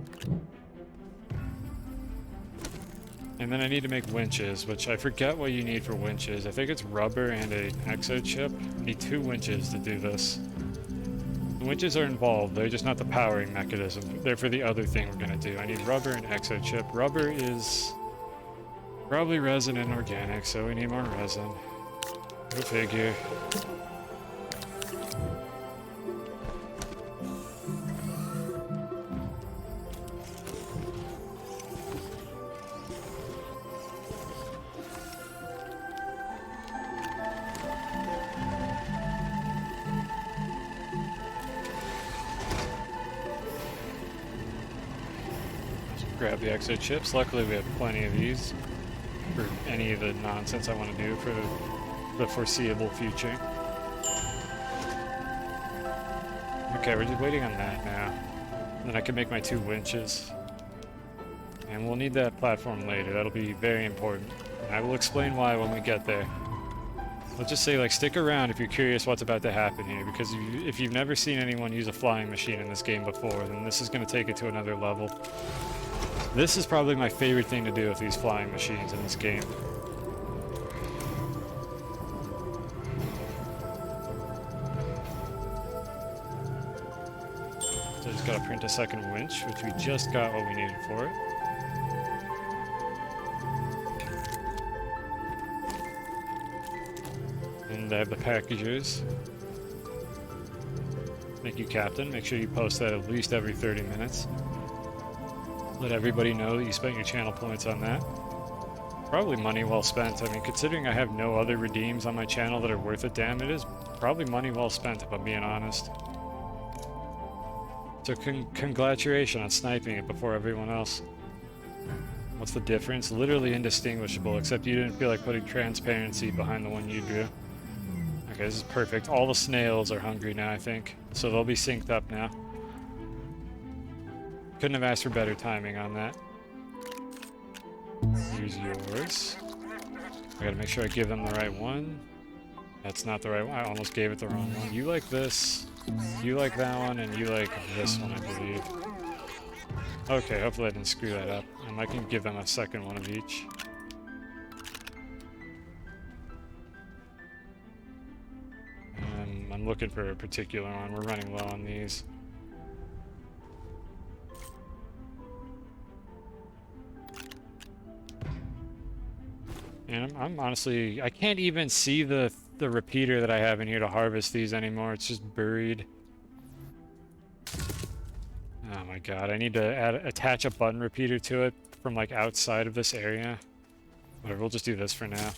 Speaker 1: And then I need to make winches, which I forget what you need for winches. I think it's rubber and an exo chip. I need 2 winches to do this. The winches are involved, they're just not the powering mechanism. They're for the other thing we're gonna do. I need rubber and exo chip. Rubber is probably resin and organic, so we need more resin. Go figure. grab the exo chips. Luckily we have plenty of these for any of the nonsense I want to do for the foreseeable future. Okay, we're just waiting on that now. Then I can make my 2 winches. And we'll need that platform later. That'll be very important. And I will explain why when we get there. Let's just say, like, stick around if you're curious what's about to happen here, because if you've never seen anyone use a flying machine in this game before, then this is going to take it to another level. This is probably my favorite thing to do with these flying machines in this game. So I just gotta print a second winch, which we just got what we needed for it. And I have the packagers. Thank you, Captain. Make sure you post that at least every 30 minutes. Let everybody know that you spent your channel points on that. Probably money well spent. I mean, considering I have no other redeems on my channel that are worth a damn, it is probably money well spent, if I'm being honest. So congratulations on sniping it before everyone else. What's the difference? Literally indistinguishable, except you didn't feel like putting transparency behind the one you drew. Okay, this is perfect. All the snails are hungry now, I think. So they'll be synced up now. Couldn't have asked for better timing on that. Here's yours. I gotta make sure I give them the right one. That's not the right one. I almost gave it the wrong one. You like this, you like that one, and you like this one, I believe. Okay, hopefully I didn't screw that up. I can give them a second one of each. I'm looking for a particular one. We're running low on these. And I'm honestly, I can't even see the repeater that I have in here to harvest these anymore. It's just buried. Oh my god, I need to attach a button repeater to it from like outside of this area. Whatever, we'll just do this for now.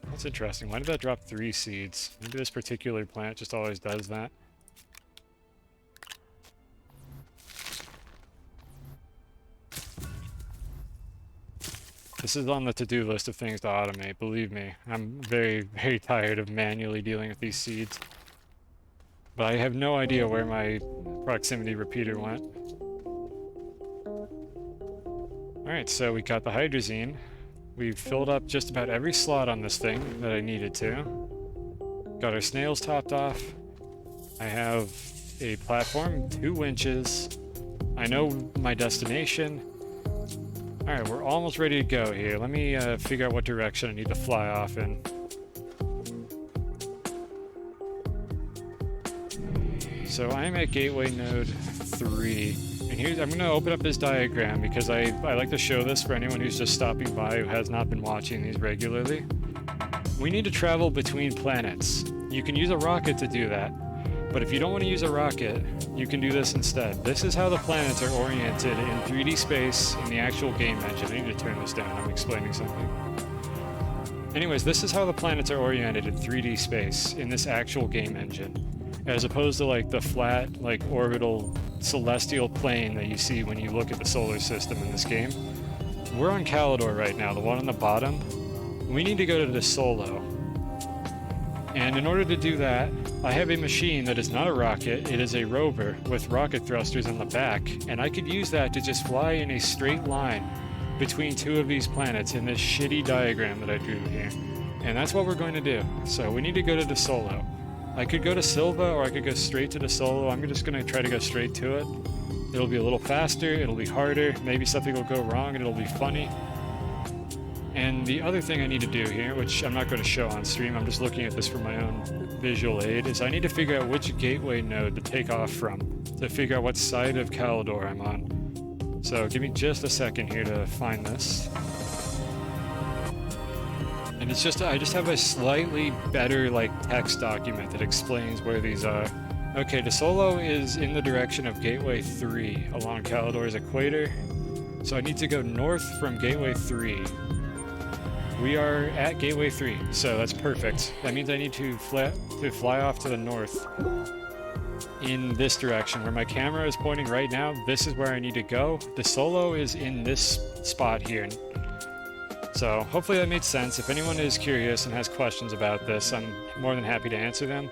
Speaker 1: That's interesting. Why did that drop 3 seeds? Maybe this particular plant just always does that. This is on the to-do list of things to automate, believe me. I'm very, very tired of manually dealing with these seeds. But I have no idea where my proximity repeater went. Alright, so we got the hydrazine. We've filled up just about every slot on this thing that I needed to. Got our snails topped off. I have a platform, 2 winches. I know my destination. Alright, we're almost ready to go here. Let me figure out what direction I need to fly off in. So I'm at gateway node 3. And here's, I'm going to open up this diagram because I like to show this for anyone who's just stopping by who has not been watching these regularly. We need to travel between planets. You can use a rocket to do that, but if you don't want to use a rocket, you can do this instead. This is how the planets are oriented in 3D space in the actual game engine. I need to turn this down, I'm explaining something. Anyways, this is how the planets are oriented in 3D space in this actual game engine. As opposed to like the flat, like orbital celestial plane that you see when you look at the solar system in this game. We're on Calidor right now, the one on the bottom. We need to go to the Solo. And in order to do that, I have a machine that is not a rocket, it is a rover with rocket thrusters in the back, and I could use that to just fly in a straight line between 2 of these planets in this shitty diagram that I drew here. And that's what we're going to do. So we need to go to the Solo. I could go to Silva or I could go straight to the Solo. I'm just going to try to go straight to it. It'll be a little faster, it'll be harder, maybe something will go wrong and it'll be funny. And the other thing I need to do here, which I'm not going to show on stream, I'm just looking at this for my own visual aid, is I need to figure out which gateway node to take off from, to figure out what side of Calidor I'm on. So give me just a second here to find this. And it's just, I just have a slightly better like text document that explains where these are. Okay, the Solo is in the direction of Gateway 3 along Calidor's equator. So I need to go north from Gateway 3. We are at Gateway 3, so that's perfect. That means I need to fly off to the north. in this direction. Where my camera is pointing right now, this is where I need to go. The solo is in this spot here. So hopefully that made sense. If anyone is curious and has questions about this, I'm more than happy to answer them.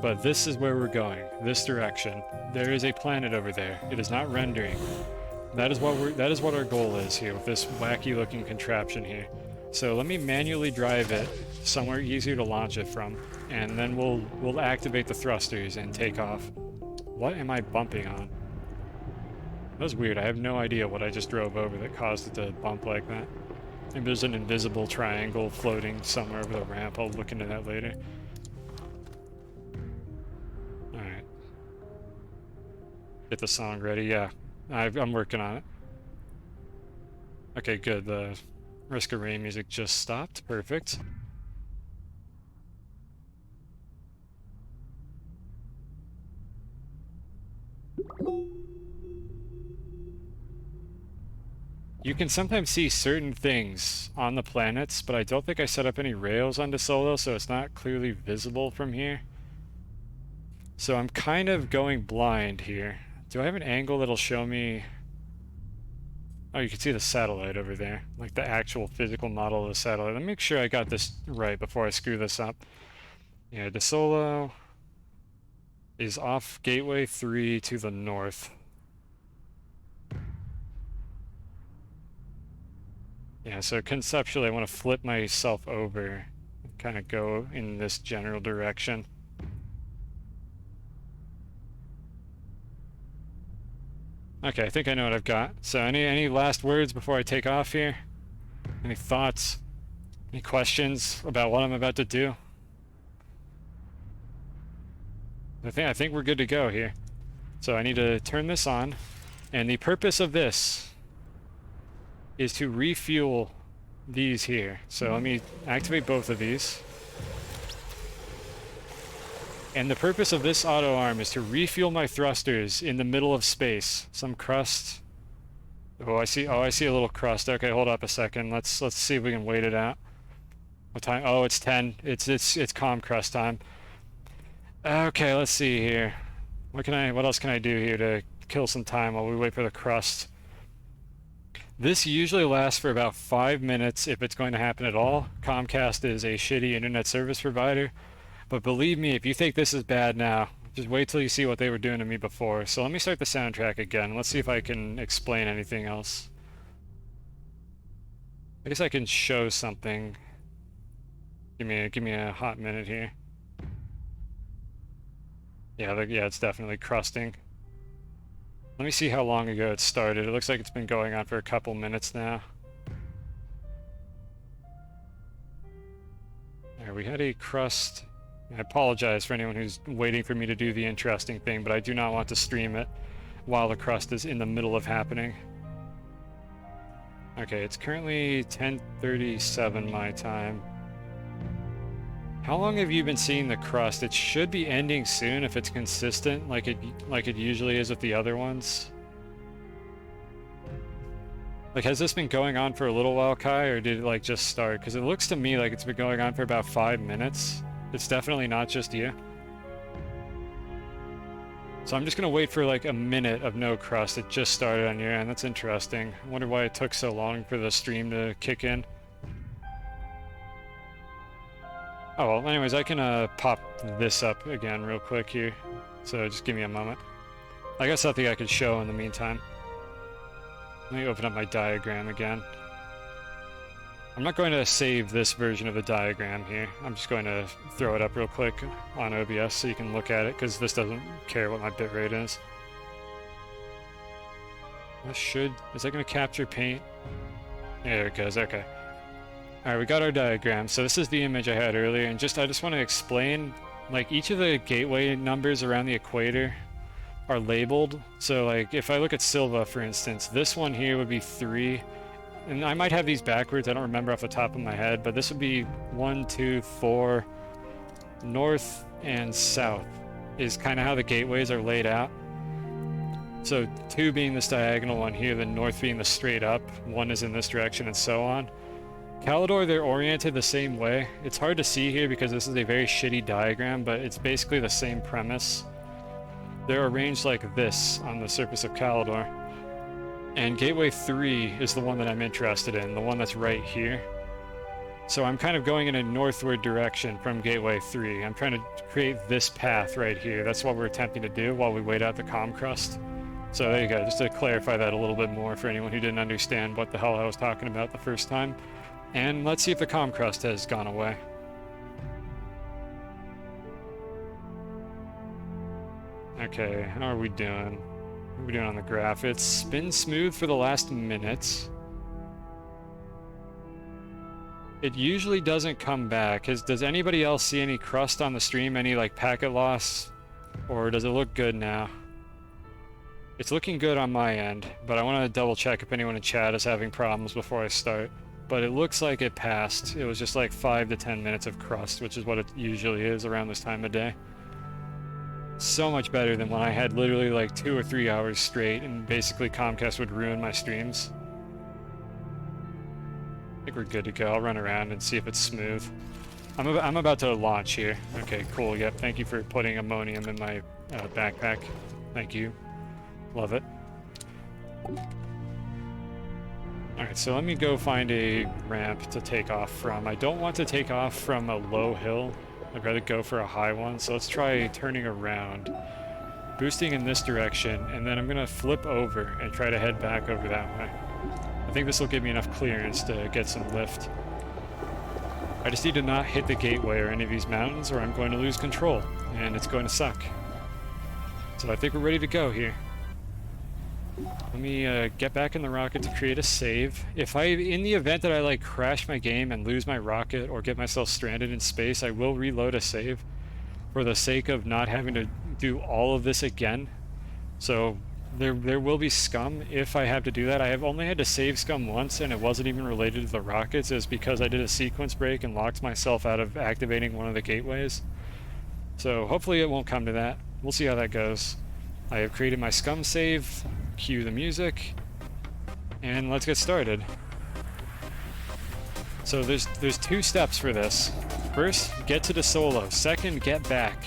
Speaker 1: But this is where we're going, this direction. There is a planet over there. It is not rendering. That is what our goal is here with this wacky looking contraption here. So let me manually drive it somewhere easier to launch it from, and then we'll activate the thrusters and take off. What am I bumping on? That was weird. I have no idea what I just drove over that caused it to bump like that. Maybe there's an invisible triangle floating somewhere over the ramp. I'll look into that later. Alright. Get the song ready. Yeah, I'm working on it. Okay, good. The Risk of Rain music just stopped. Perfect. You can sometimes see certain things on the planets, but I don't think I set up any rails onto Solo, so it's not clearly visible from here. So I'm kind of going blind here. Do I have an angle that'll show me... Oh, you can see the satellite over there, like the actual physical model of the satellite. Let me make sure I got this right before I screw this up. Yeah, the Solo is off Gateway 3 to the north. Yeah, so conceptually I want to flip myself over and kind of go in this general direction. Okay, I think I know what I've got. So any last words before I take off here? Any thoughts? Any questions about what I'm about to do? I think we're good to go here. So I need to turn this on, and the purpose of this is to refuel these here. So let me activate both of these. And the purpose of this auto arm is to refuel my thrusters in the middle of space. Some crust. Oh, I see a little crust. Okay, hold up a second. Let's see if we can wait it out. What time? Oh, it's 10. It's calm crust time. Okay, let's see here. What else can I do here to kill some time while we wait for the crust? This usually lasts for about 5 minutes if it's going to happen at all. Comcast is a shitty internet service provider. But believe me, if you think this is bad now, just wait till you see what they were doing to me before. So let me start the soundtrack again. Let's see if I can explain anything else. I guess I can show something. Give me a hot minute here. Yeah, it's definitely crusting. Let me see how long ago it started. It looks like it's been going on for a couple minutes now. There, we had a crust. I apologize for anyone who's waiting for me to do the interesting thing, but I do not want to stream it while the crust is in the middle of happening. Okay, it's currently 10:37 my time. How long have you been seeing the crust? It should be ending soon if it's consistent, like it usually is with the other ones. Like, has this been going on for a little while, Kai, or did it like just start? Because it looks to me like it's been going on for about 5 minutes. It's definitely not just you. So I'm just gonna wait for like a minute of no crust. It just started on your end. That's interesting. I wonder why it took so long for the stream to kick in. Oh well, anyways, I can pop this up again real quick here. So just give me a moment. I got something I could show in the meantime. Let me open up my diagram again. I'm not going to save this version of the diagram here. I'm just going to throw it up real quick on OBS so you can look at it, because this doesn't care what my bitrate is. Is that going to capture paint? Yeah, there it goes, okay. Alright, we got our diagram. So this is the image I had earlier, and I just want to explain, like, each of the gateway numbers around the equator are labeled. So like, if I look at Silva, for instance, this one here would be 3. And I might have these backwards, I don't remember off the top of my head, but this would be 1, 2, 4, north and south is kind of how the gateways are laid out. So 2 being this diagonal one here, then north being the straight up, 1 is in this direction, and so on. Calidor, they're oriented the same way. It's hard to see here because this is a very shitty diagram, but it's basically the same premise. they're arranged like this on the surface of Calidor. And Gateway 3 is the one that I'm interested in, the one that's right here. So I'm kind of going in a northward direction from Gateway 3. I'm trying to create this path right here. That's what we're attempting to do while we wait out the comm crust. So there you go, just to clarify that a little bit more for anyone who didn't understand what the hell I was talking about the first time. And let's see if the comm crust has gone away. Okay, how are we doing? What are we doing on the graph? It's been smooth for the last minute. It usually doesn't come back. Does anybody else see any crust on the stream? Any like packet loss? Or does it look good now? It's looking good on my end, but I want to double check if anyone in chat is having problems before I start. But it looks like it passed. It was just like 5 to 10 minutes of crust, which is what it usually is around this time of day. So much better than when I had literally like 2 or 3 hours straight and basically Comcast would ruin my streams. I think we're good to go. I'll run around and see if it's smooth. I'm about to launch here. Okay, cool. Yep, thank you for putting ammonium in my backpack. Thank you. Love it. Alright, so let me go find a ramp to take off from. I don't want to take off from a low hill. I'd rather go for a high one, so let's try turning around. Boosting in this direction, and then I'm going to flip over and try to head back over that way. I think this will give me enough clearance to get some lift. I just need to not hit the gateway or any of these mountains, or I'm going to lose control, and it's going to suck. So I think we're ready to go here. Let me get back in the rocket to create a save. In the event that I like crash my game and lose my rocket or get myself stranded in space, I will reload a save for the sake of not having to do all of this again. So there will be scum if I have to do that. I have only had to save scum once, and it wasn't even related to the rockets. It was because I did a sequence break and locked myself out of activating one of the gateways. So hopefully it won't come to that. We'll see how that goes. I have created my scum save. Cue the music, and let's get started. So there's 2 steps for this. First, get to the solo. Second, get back.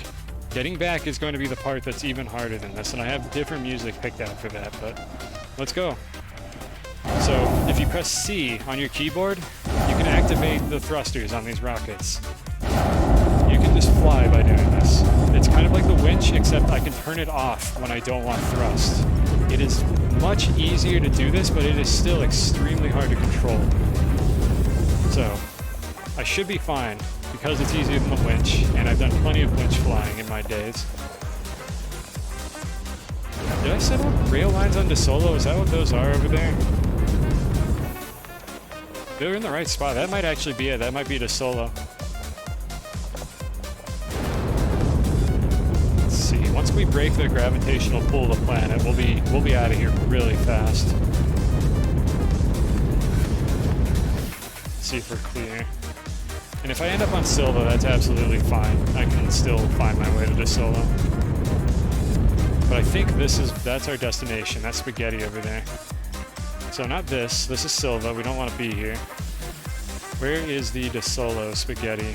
Speaker 1: Getting back is going to be the part that's even harder than this, and I have different music picked out for that, but let's go. So if you press C on your keyboard, you can activate the thrusters on these rockets. You can just fly by doing this. It's kind of like the winch, except I can turn it off when I don't want thrust. It is much easier to do this, but it is still extremely hard to control. So, I should be fine, because it's easier than the winch, and I've done plenty of winch flying in my days. Did I set up rail lines on DeSolo? Is that what those are over there? They're in the right spot. That might actually be it. That might be DeSolo. Once we break the gravitational pull of the planet, we'll be out of here really fast. Let's see if we're clear. And if I end up on Silva, that's absolutely fine. I can still find my way to DeSolo. But I think that's our destination. That's Spaghetti over there. So not this. This is Silva. We don't want to be here. Where is the DeSolo Spaghetti?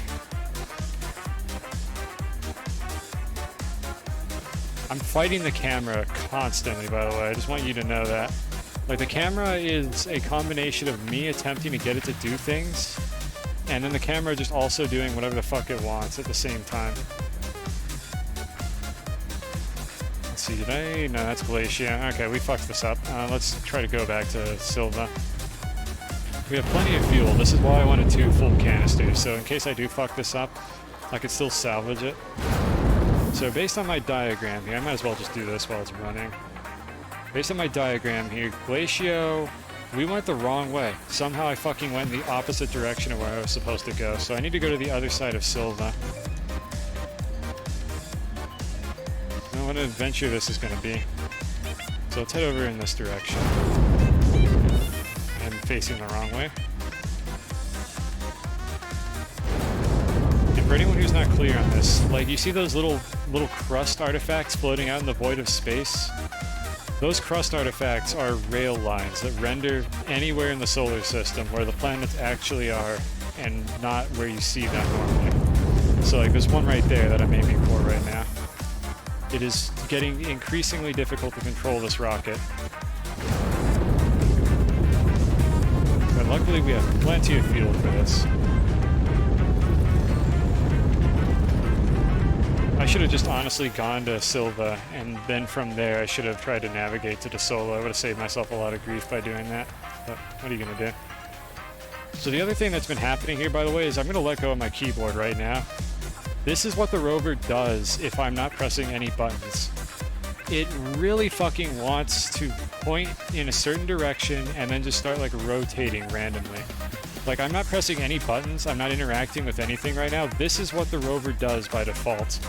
Speaker 1: I'm fighting the camera constantly, by the way. I just want you to know that. Like, the camera is a combination of me attempting to get it to do things, and then the camera just also doing whatever the fuck it wants at the same time. Let's see, no, that's Glacia. Okay, we fucked this up. Let's try to go back to Silva. We have plenty of fuel. This is why I wanted 2 full canisters, so in case I do fuck this up, I can still salvage it. So based on my diagram here, I might as well just do this while it's running. Based on my diagram here, Glacio, we went the wrong way. Somehow I fucking went in the opposite direction of where I was supposed to go, so I need to go to the other side of Silva. Now what an adventure this is going to be. So let's head over in this direction. I'm facing the wrong way. For anyone who's not clear on this, like, you see those little crust artifacts floating out in the void of space? Those crust artifacts are rail lines that render anywhere in the solar system where the planets actually are and not where you see them normally. So like there's one right there that I'm aiming for right now. It is getting increasingly difficult to control this rocket. But luckily we have plenty of fuel for this. I should have just honestly gone to Silva, and then from there I should have tried to navigate to the Solo. I would have saved myself a lot of grief by doing that, but what are you gonna do? So the other thing that's been happening here, by the way, is I'm gonna let go of my keyboard right now. This is what the rover does if I'm not pressing any buttons. It really fucking wants to point in a certain direction and then just start like rotating randomly. Like, I'm not pressing any buttons, I'm not interacting with anything right now. This is what the rover does by default.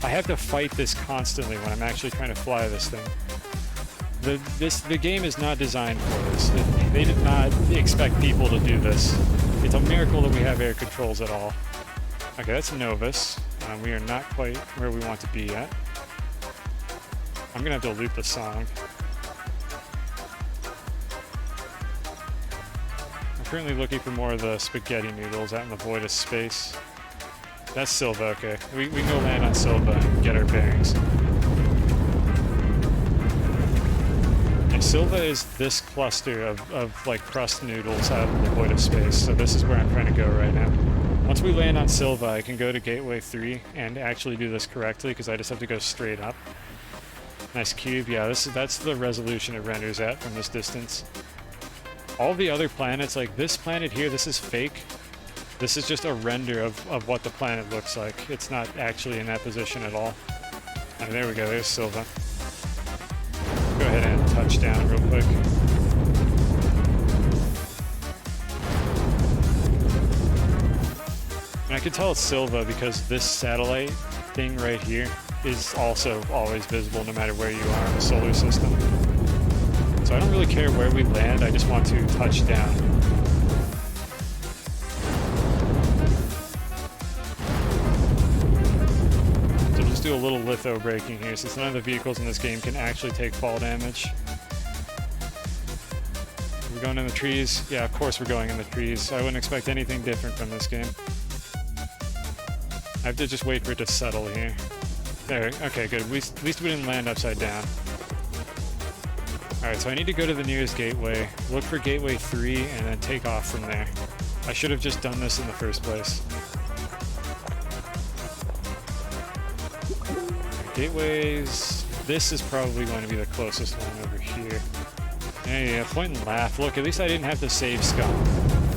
Speaker 1: I have to fight this constantly when I'm actually trying to fly this thing. The game is not designed for this. They did not expect people to do this. It's a miracle that we have air controls at all. Okay, that's Novus. We are not quite where we want to be yet. I'm gonna have to loop the song. I'm currently looking for more of the spaghetti noodles out in the void of space. That's Silva, okay. We can go land on Silva and get our bearings. And Silva is this cluster of like crust noodles out in the void of space, so this is where I'm trying to go right now. Once we land on Silva, I can go to Gateway 3 and actually do this correctly, because I just have to go straight up. Nice cube, yeah, that's the resolution it renders at from this distance. All the other planets, like this planet here, this is fake. This is just a render of what the planet looks like. It's not actually in that position at all. And there we go, there's Silva. Go ahead and touch down real quick. And I can tell it's Silva because this satellite thing right here is also always visible no matter where you are in the solar system. So I don't really care where we land, I just want to touch down. So just do a little litho braking here, since none of the vehicles in this game can actually take fall damage. We're going in the trees? Yeah, of course we're going in the trees. I wouldn't expect anything different from this game. I have to just wait for it to settle here. There, okay, good. At least we didn't land upside down. Alright, so I need to go to the nearest gateway, look for Gateway 3, and then take off from there. I should have just done this in the first place. Gateways... This is probably going to be the closest one over here. Yeah, point and laugh. Look, at least I didn't have to save scum.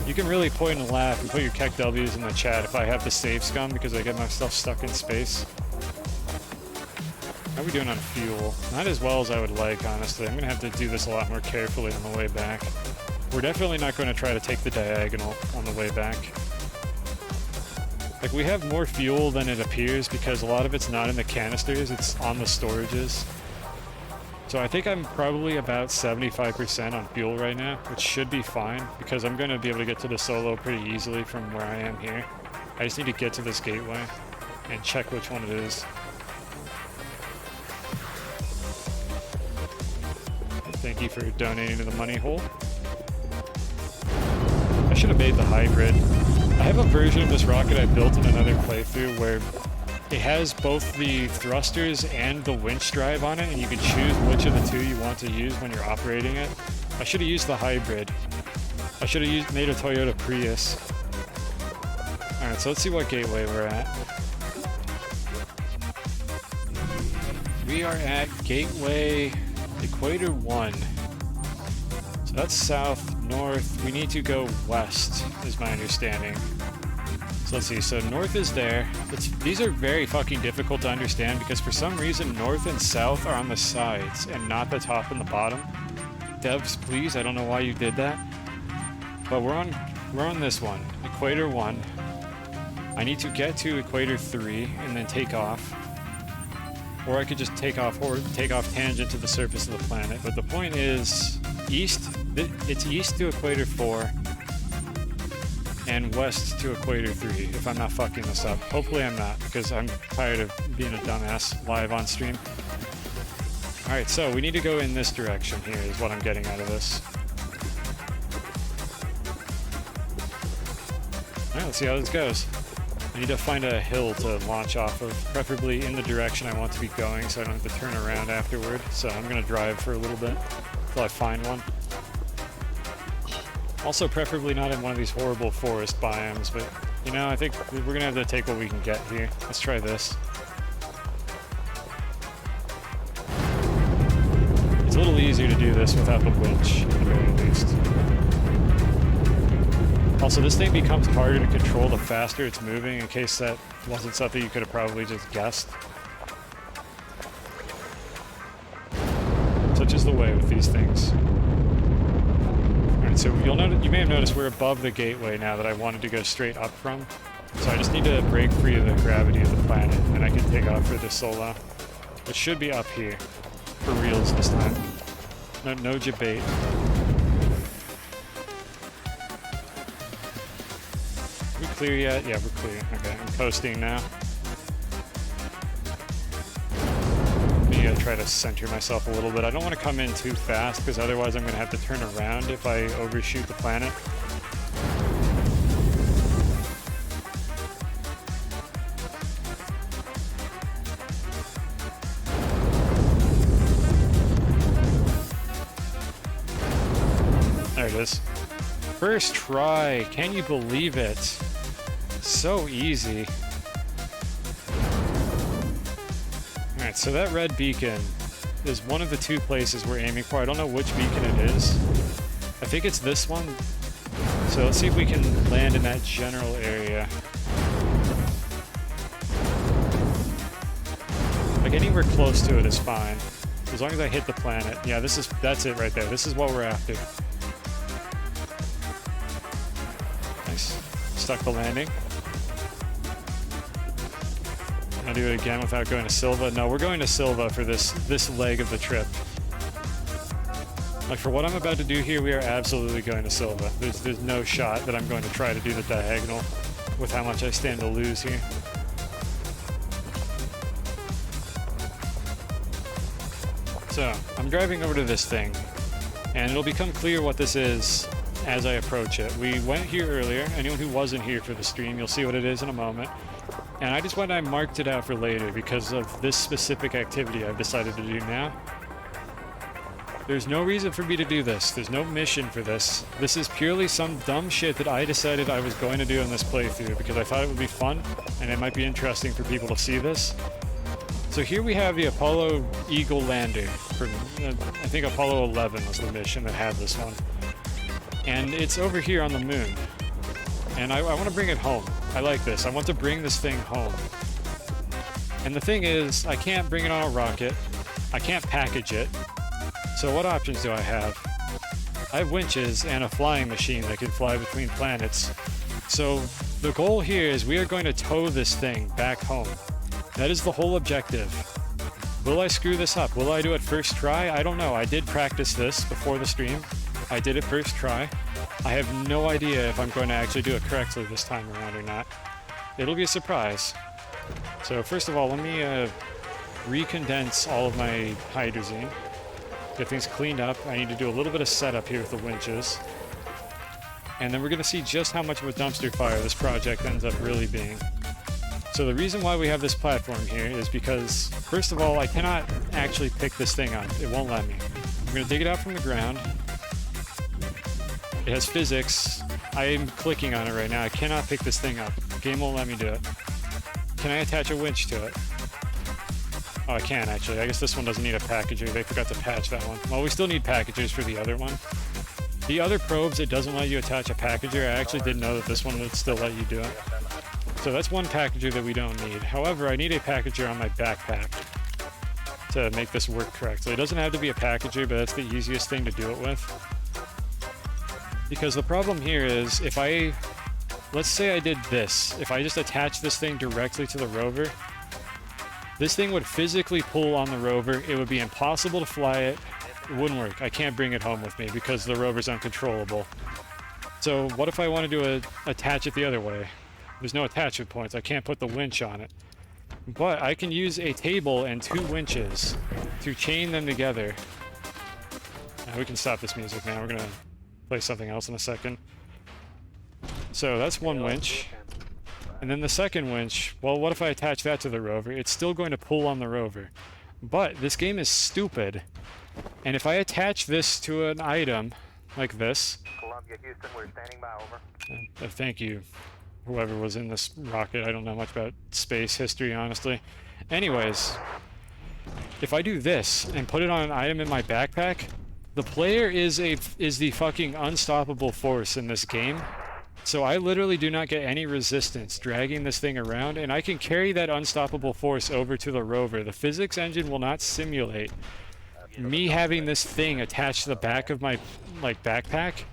Speaker 1: You can really point and laugh and put your Keck W's in the chat if I have to save scum because I get myself stuck in space. How are we doing on fuel? Not as well as I would like, honestly. I'm going to have to do this a lot more carefully on the way back. We're definitely not going to try to take the diagonal on the way back. Like, we have more fuel than it appears because a lot of it's not in the canisters, it's on the storages. So I think I'm probably about 75% on fuel right now, which should be fine because I'm going to be able to get to the Solo pretty easily from where I am here. I just need to get to this gateway and check which one it is. Thank you for donating to the money hole. I should have made the hybrid. I have a version of this rocket I built in another playthrough where it has both the thrusters and the winch drive on it, and you can choose which of the two you want to use when you're operating it. I should have used the hybrid. I should have made a Toyota Prius. Alright, so let's see what gateway we're at. We are at Gateway Equator 1. So that's south, north. We need to go west, is my understanding. So let's see, so north is there. These are very fucking difficult to understand because for some reason north and south are on the sides and not the top and the bottom. Devs, please, I don't know why you did that. But we're on this one, Equator 1. I need to get to Equator 3 and then take off. Or I could just take off tangent to the surface of the planet. But the point is, it's east to Equator 4. And west to Equator 3, if I'm not fucking this up. Hopefully I'm not, because I'm tired of being a dumbass live on stream. Alright, so we need to go in this direction here, is what I'm getting out of this. Alright, let's see how this goes. I need to find a hill to launch off of, preferably in the direction I want to be going so I don't have to turn around afterward. So I'm going to drive for a little bit until I find one. Also, preferably not in one of these horrible forest biomes, but, you know, I think we're going to have to take what we can get here. Let's try this. It's a little easier to do this without the winch, at the very least. Also, this thing becomes harder to control the faster it's moving, in case that wasn't something you could have probably just guessed. Such is the way with these things. Alright, so you may have noticed we're above the gateway now that I wanted to go straight up from. So I just need to break free of the gravity of the planet, and I can take off for this solo. It should be up here. For reals this time. No debate. Are we clear yet? Yeah, we're clear. Okay, I'm coasting now. I'm gonna try to center myself a little bit. I don't want to come in too fast, because otherwise I'm going to have to turn around if I overshoot the planet. There it is. First try. Can you believe it? So easy. Alright, so that red beacon is one of the two places we're aiming for. I don't know which beacon it is. I think it's this one. So let's see if we can land in that general area. Like anywhere close to it is fine. As long as I hit the planet. Yeah, that's it right there. This is what we're after. Nice. Stuck the landing. I'll do it again without going to Silva. No, we're going to Silva for this leg of the trip. Like for what I'm about to do here, we are absolutely going to Silva. There's no shot that I'm going to try to do the diagonal with how much I stand to lose here. So, I'm driving over to this thing, and it'll become clear what this is as I approach it. We went here earlier. Anyone who wasn't here for the stream, you'll see what it is in a moment. And I just went and I marked it out for later because of this specific activity I've decided to do now. There's no reason for me to do this. There's no mission for this. This is purely some dumb shit that I decided I was going to do in this playthrough because I thought it would be fun and it might be interesting for people to see this. So here we have the Apollo Eagle lander. I think Apollo 11 was the mission that had this one. And it's over here on the moon. And I want to bring it home. I like this. I want to bring this thing home. And the thing is, I can't bring it on a rocket. I can't package it. So what options do I have? I have winches and a flying machine that can fly between planets. So the goal here is we are going to tow this thing back home. That is the whole objective. Will I screw this up? Will I do it first try? I don't know. I did practice this before the stream. I did it first try. I have no idea if I'm going to actually do it correctly this time around or not. It'll be a surprise. So first of all, let me recondense all of my hydrazine. Get things cleaned up. I need to do a little bit of setup here with the winches. And then we're going to see just how much of a dumpster fire this project ends up really being. So the reason why we have this platform here is because, first of all, I cannot actually pick this thing up. It won't let me. I'm going to dig it out from the ground. It has physics. I am clicking on it right now. I cannot pick this thing up. The game won't let me do it. Can I attach a winch to it? Oh, I can actually. I guess this one doesn't need a packager. They forgot to patch that one. Well, we still need packagers for the other one. The other probes, it doesn't let you attach a packager. I actually didn't know that this one would still let you do it. So that's one packager that we don't need. However, I need a packager on my backpack to make this work correctly. It doesn't have to be a packager, but that's the easiest thing to do it with. Because the problem here is, if I, let's say I did this, if I just attach this thing directly to the rover, this thing would physically pull on the rover. It would be impossible to fly it. It wouldn't work. I can't bring it home with me because the rover's uncontrollable. So what if I wanted to attach it the other way? There's no attachment points. I can't put the winch on it. But I can use a table and 2 winches to chain them together. We can stop this music now. We're going to play something else in a second. So that's one winch. And then the second winch, well, what if I attach that to the rover? It's still going to pull on the rover. But this game is stupid. And if I attach this to an item like this...
Speaker 3: Columbia, Houston, we're standing by, over.
Speaker 1: Thank you, whoever was in this rocket. I don't know much about space history, honestly. Anyways, if I do this and put it on an item in my backpack, the player is the fucking unstoppable force in this game. So I literally do not get any resistance dragging this thing around, and I can carry that unstoppable force over to the rover. The physics engine will not simulate me having this thing attached to the back of my backpack.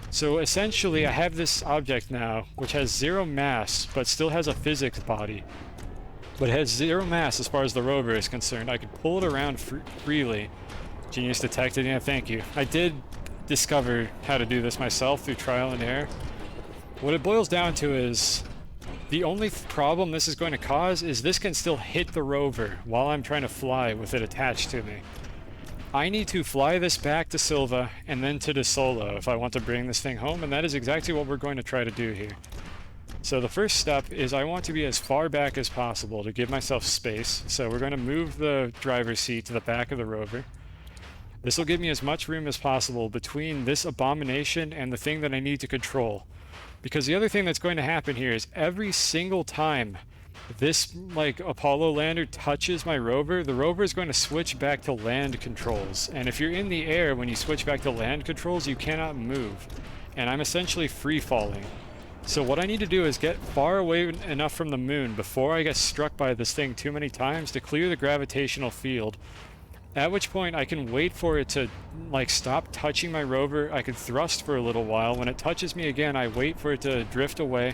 Speaker 1: So essentially I have this object now which has 0 mass but still has a physics body, but it has 0 mass as far as the rover is concerned. I can pull it around freely. Genius detected. Yeah, thank you. I did discover how to do this myself through trial and error. What it boils down to is the only problem this is going to cause is this can still hit the rover while I'm trying to fly with it attached to me. I need to fly this back to Silva and then to De Solo if I want to bring this thing home, and that is exactly what we're going to try to do here. So the first step is I want to be as far back as possible to give myself space. So we're going to move the driver's seat to the back of the rover. This will give me as much room as possible between this abomination and the thing that I need to control. Because the other thing that's going to happen here is every single time this Apollo lander touches my rover, the rover is going to switch back to land controls. And if you're in the air when you switch back to land controls, you cannot move. And I'm essentially free falling. So what I need to do is get far away enough from the moon before I get struck by this thing too many times to clear the gravitational field. At which point I can wait for it to stop touching my rover. I can thrust for a little while. When it touches me again, I wait for it to drift away,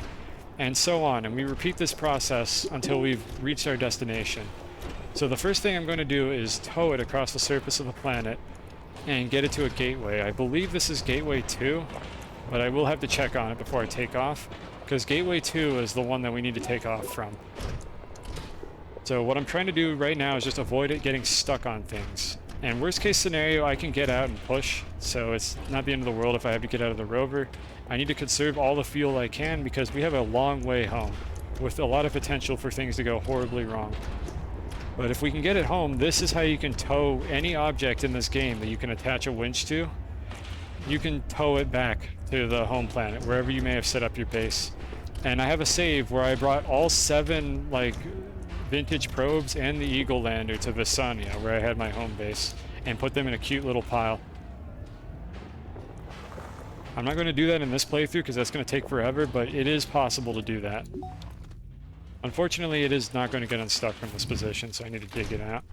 Speaker 1: and so on. And we repeat this process until we've reached our destination. So the first thing I'm going to do is tow it across the surface of the planet and get it to a gateway. I believe this is Gateway 2, but I will have to check on it before I take off, because Gateway 2 is the one that we need to take off from. So what I'm trying to do right now is just avoid it getting stuck on things. And worst case scenario, I can get out and push, so it's not the end of the world if I have to get out of the rover. I need to conserve all the fuel I can because we have a long way home, with a lot of potential for things to go horribly wrong. But if we can get it home, this is how you can tow any object in this game that you can attach a winch to. You can tow it back to the home planet, wherever you may have set up your base. And I have a save where I brought all 7, vintage probes and the Eagle lander to Visania, where I had my home base, and put them in a cute little pile. I'm not going to do that in this playthrough because that's going to take forever, but it is possible to do that. Unfortunately, it is not going to get unstuck from this position, so I need to dig it out.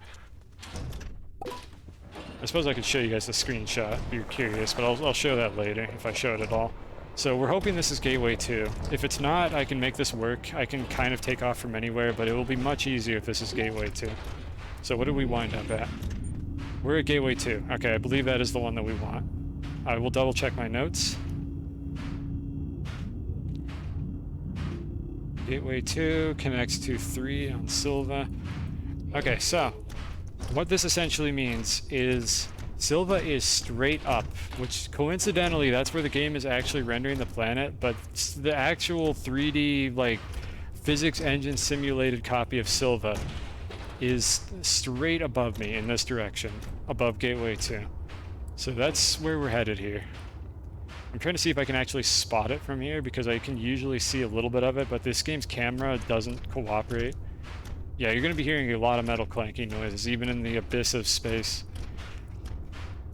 Speaker 1: I suppose I could show you guys the screenshot if you're curious, but I'll show that later if I show it at all. So we're hoping this is Gateway 2. If it's not, I can make this work. I can kind of take off from anywhere, but it will be much easier if this is Gateway 2. So what did we wind up at? We're at Gateway 2. Okay, I believe that is the one that we want. I will double check my notes. Gateway 2 connects to 3 on Silva. Okay, so what this essentially means is Silva is straight up, which coincidentally that's where the game is actually rendering the planet, but the actual 3D physics engine simulated copy of Silva is straight above me in this direction, above Gateway 2. So that's where we're headed here. I'm trying to see if I can actually spot it from here because I can usually see a little bit of it, but this game's camera doesn't cooperate. Yeah, you're going to be hearing a lot of metal clanking noises, even in the abyss of space.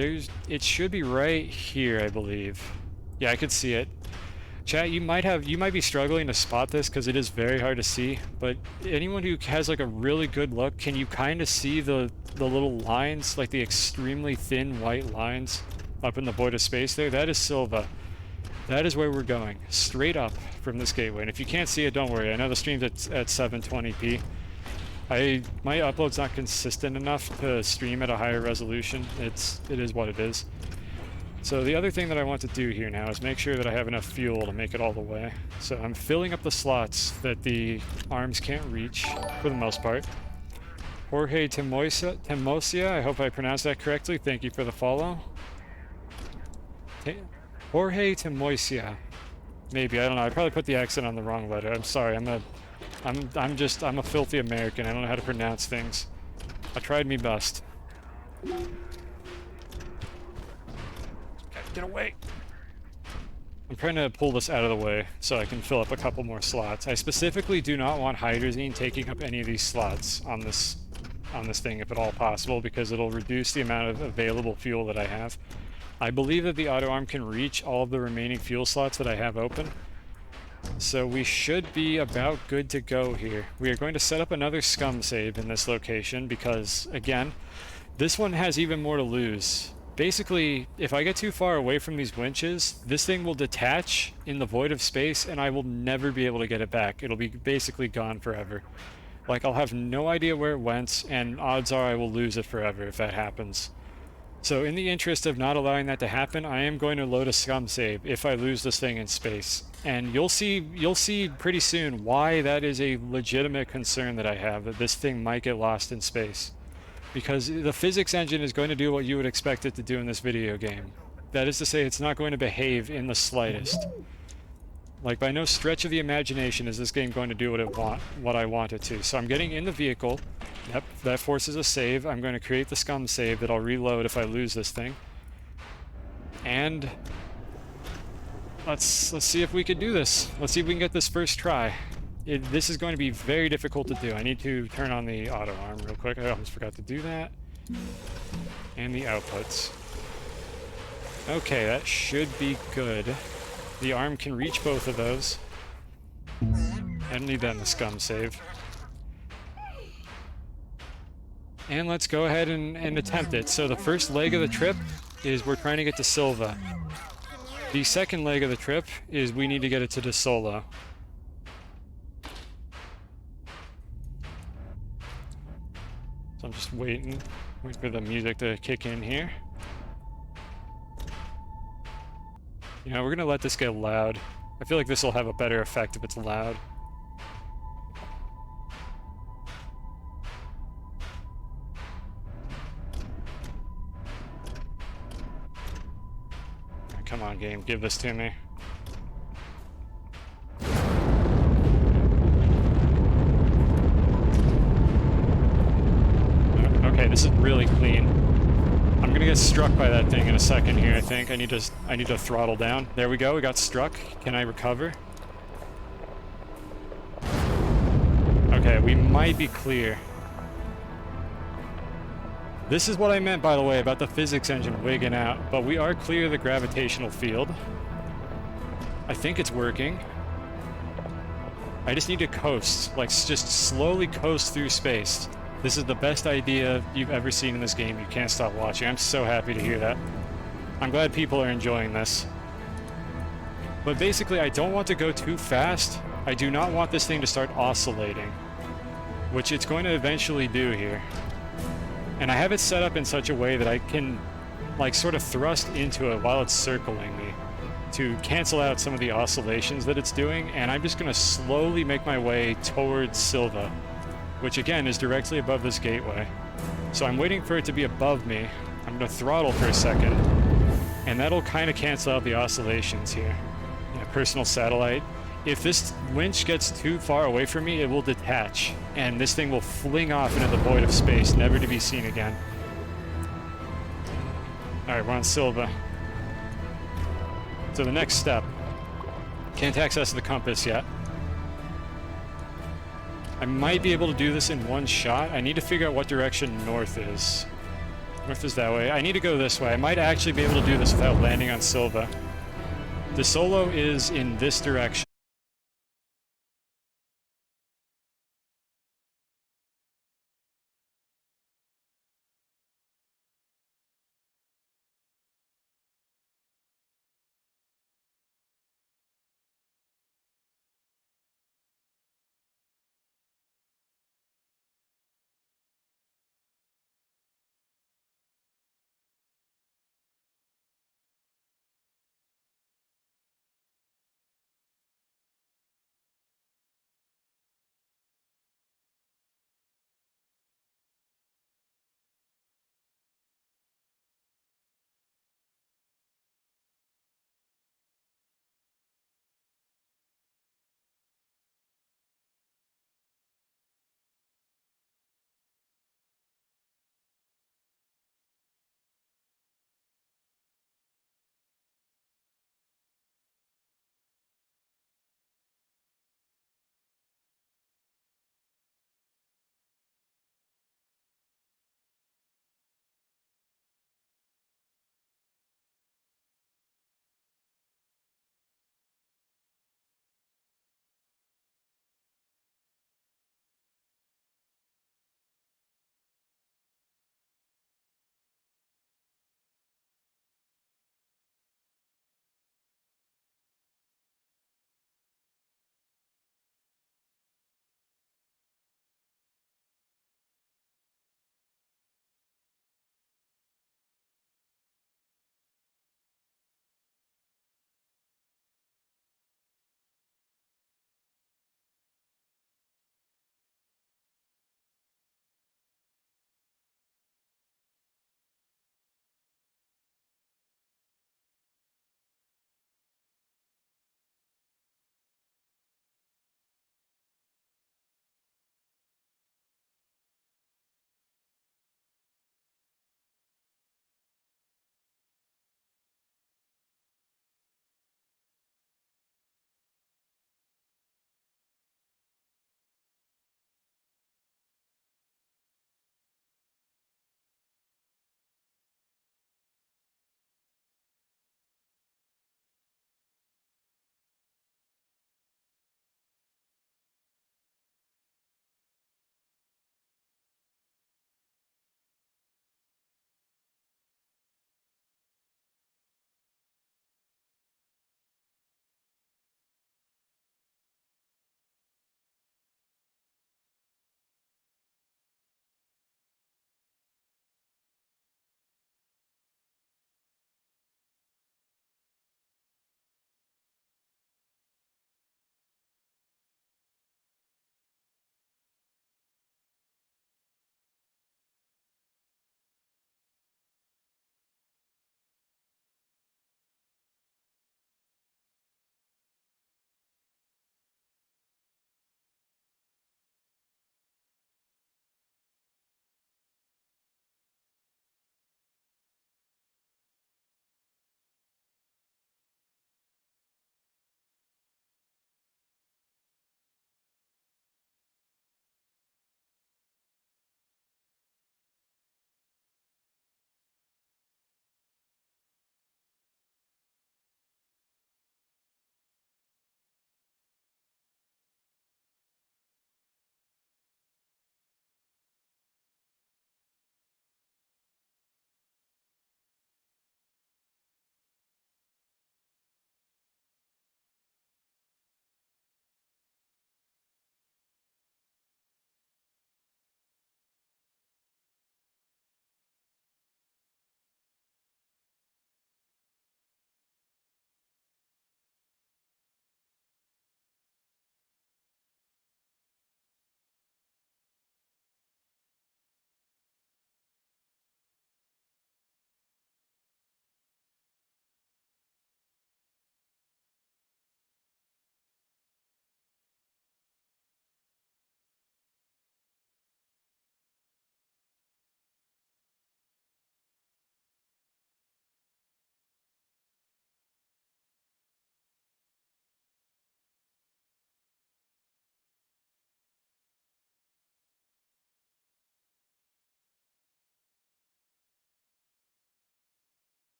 Speaker 1: It should be right here, I believe. Yeah, I could see it. Chat, you might be struggling to spot this because it is very hard to see, but anyone who has a really good look, can you kind of see the little lines, the extremely thin white lines up in the void of space there? That is Silva. That is where we're going, straight up from this gateway. And if you can't see it, don't worry. I know the stream's at 720p. My upload's not consistent enough to stream at a higher resolution. It is what it is. So the other thing that I want to do here now is make sure that I have enough fuel to make it all the way. So I'm filling up the slots that the arms can't reach, for the most part. Jorge Temosia, I hope I pronounced that correctly. Thank you for the follow. Jorge Temoisia. Maybe, I don't know. I probably put the accent on the wrong letter. I'm sorry. I'm a filthy American. I don't know how to pronounce things. I tried me best. Okay, get away. I'm trying to pull this out of the way so I can fill up a couple more slots. I specifically do not want hydrazine taking up any of these slots on this thing if at all possible, because it'll reduce the amount of available fuel that I have. I believe that the auto arm can reach all of the remaining fuel slots that I have open. So we should be about good to go here. We are going to set up another scum save in this location because, again, this one has even more to lose. Basically, if I get too far away from these winches, this thing will detach in the void of space and I will never be able to get it back. It'll be basically gone forever. Like, I'll have no idea where it went, and odds are I will lose it forever if that happens. So in the interest of not allowing that to happen, I am going to load a scum save if I lose this thing in space. And you'll see pretty soon why that is a legitimate concern that I have, that this thing might get lost in space. Because the physics engine is going to do what you would expect it to do in this video game. That is to say, it's not going to behave in the slightest. Like, by no stretch of the imagination is this game going to do what I want it to. So I'm getting in the vehicle. Yep, that forces a save. I'm going to create the scum save that I'll reload if I lose this thing. And let's see if we can do this. Let's see if we can get this first try. This is going to be very difficult to do. I need to turn on the auto arm real quick. I almost forgot to do that. And the outputs. Okay, that should be good. The arm can reach both of those. I don't need that in the scum save. And let's go ahead and attempt it. So the first leg of the trip is we're trying to get to Silva. The second leg of the trip is we need to get it to De Solo. So I'm just waiting for the music to kick in here. You know, we're gonna let this get loud. I feel like this will have a better effect if it's loud. Come on, game, give this to me. Okay, this is really clean. I'm gonna get struck by that thing in a second here, I think. I need to throttle down. There we go, we got struck. Can I recover? Okay, we might be clear. This is what I meant, by the way, about the physics engine wigging out, but we are clear of the gravitational field. I think it's working. I just need to coast, like just slowly coast through space. This is the best idea you've ever seen in this game. You can't stop watching. I'm so happy to hear that. I'm glad people are enjoying this. But basically, I don't want to go too fast. I do not want this thing to start oscillating, which it's going to eventually do here. And I have it set up in such a way that I can, like, sort of thrust into it while it's circling me to cancel out some of the oscillations that it's doing, and I'm just going to slowly make my way towards Silva, which again is directly above this gateway. So I'm waiting for it to be above me. I'm going to throttle for a second, and that'll kind of cancel out the oscillations here. Yeah, personal satellite. If this winch gets too far away from me, it will detach, and this thing will fling off into the void of space, never to be seen again. Alright, we're on Silva. So the next step. Can't access the compass yet. I might be able to do this in one shot. I need to figure out what direction north is. North is that way. I need to go this way. I might actually be able to do this without landing on Silva. De Solo is in this direction.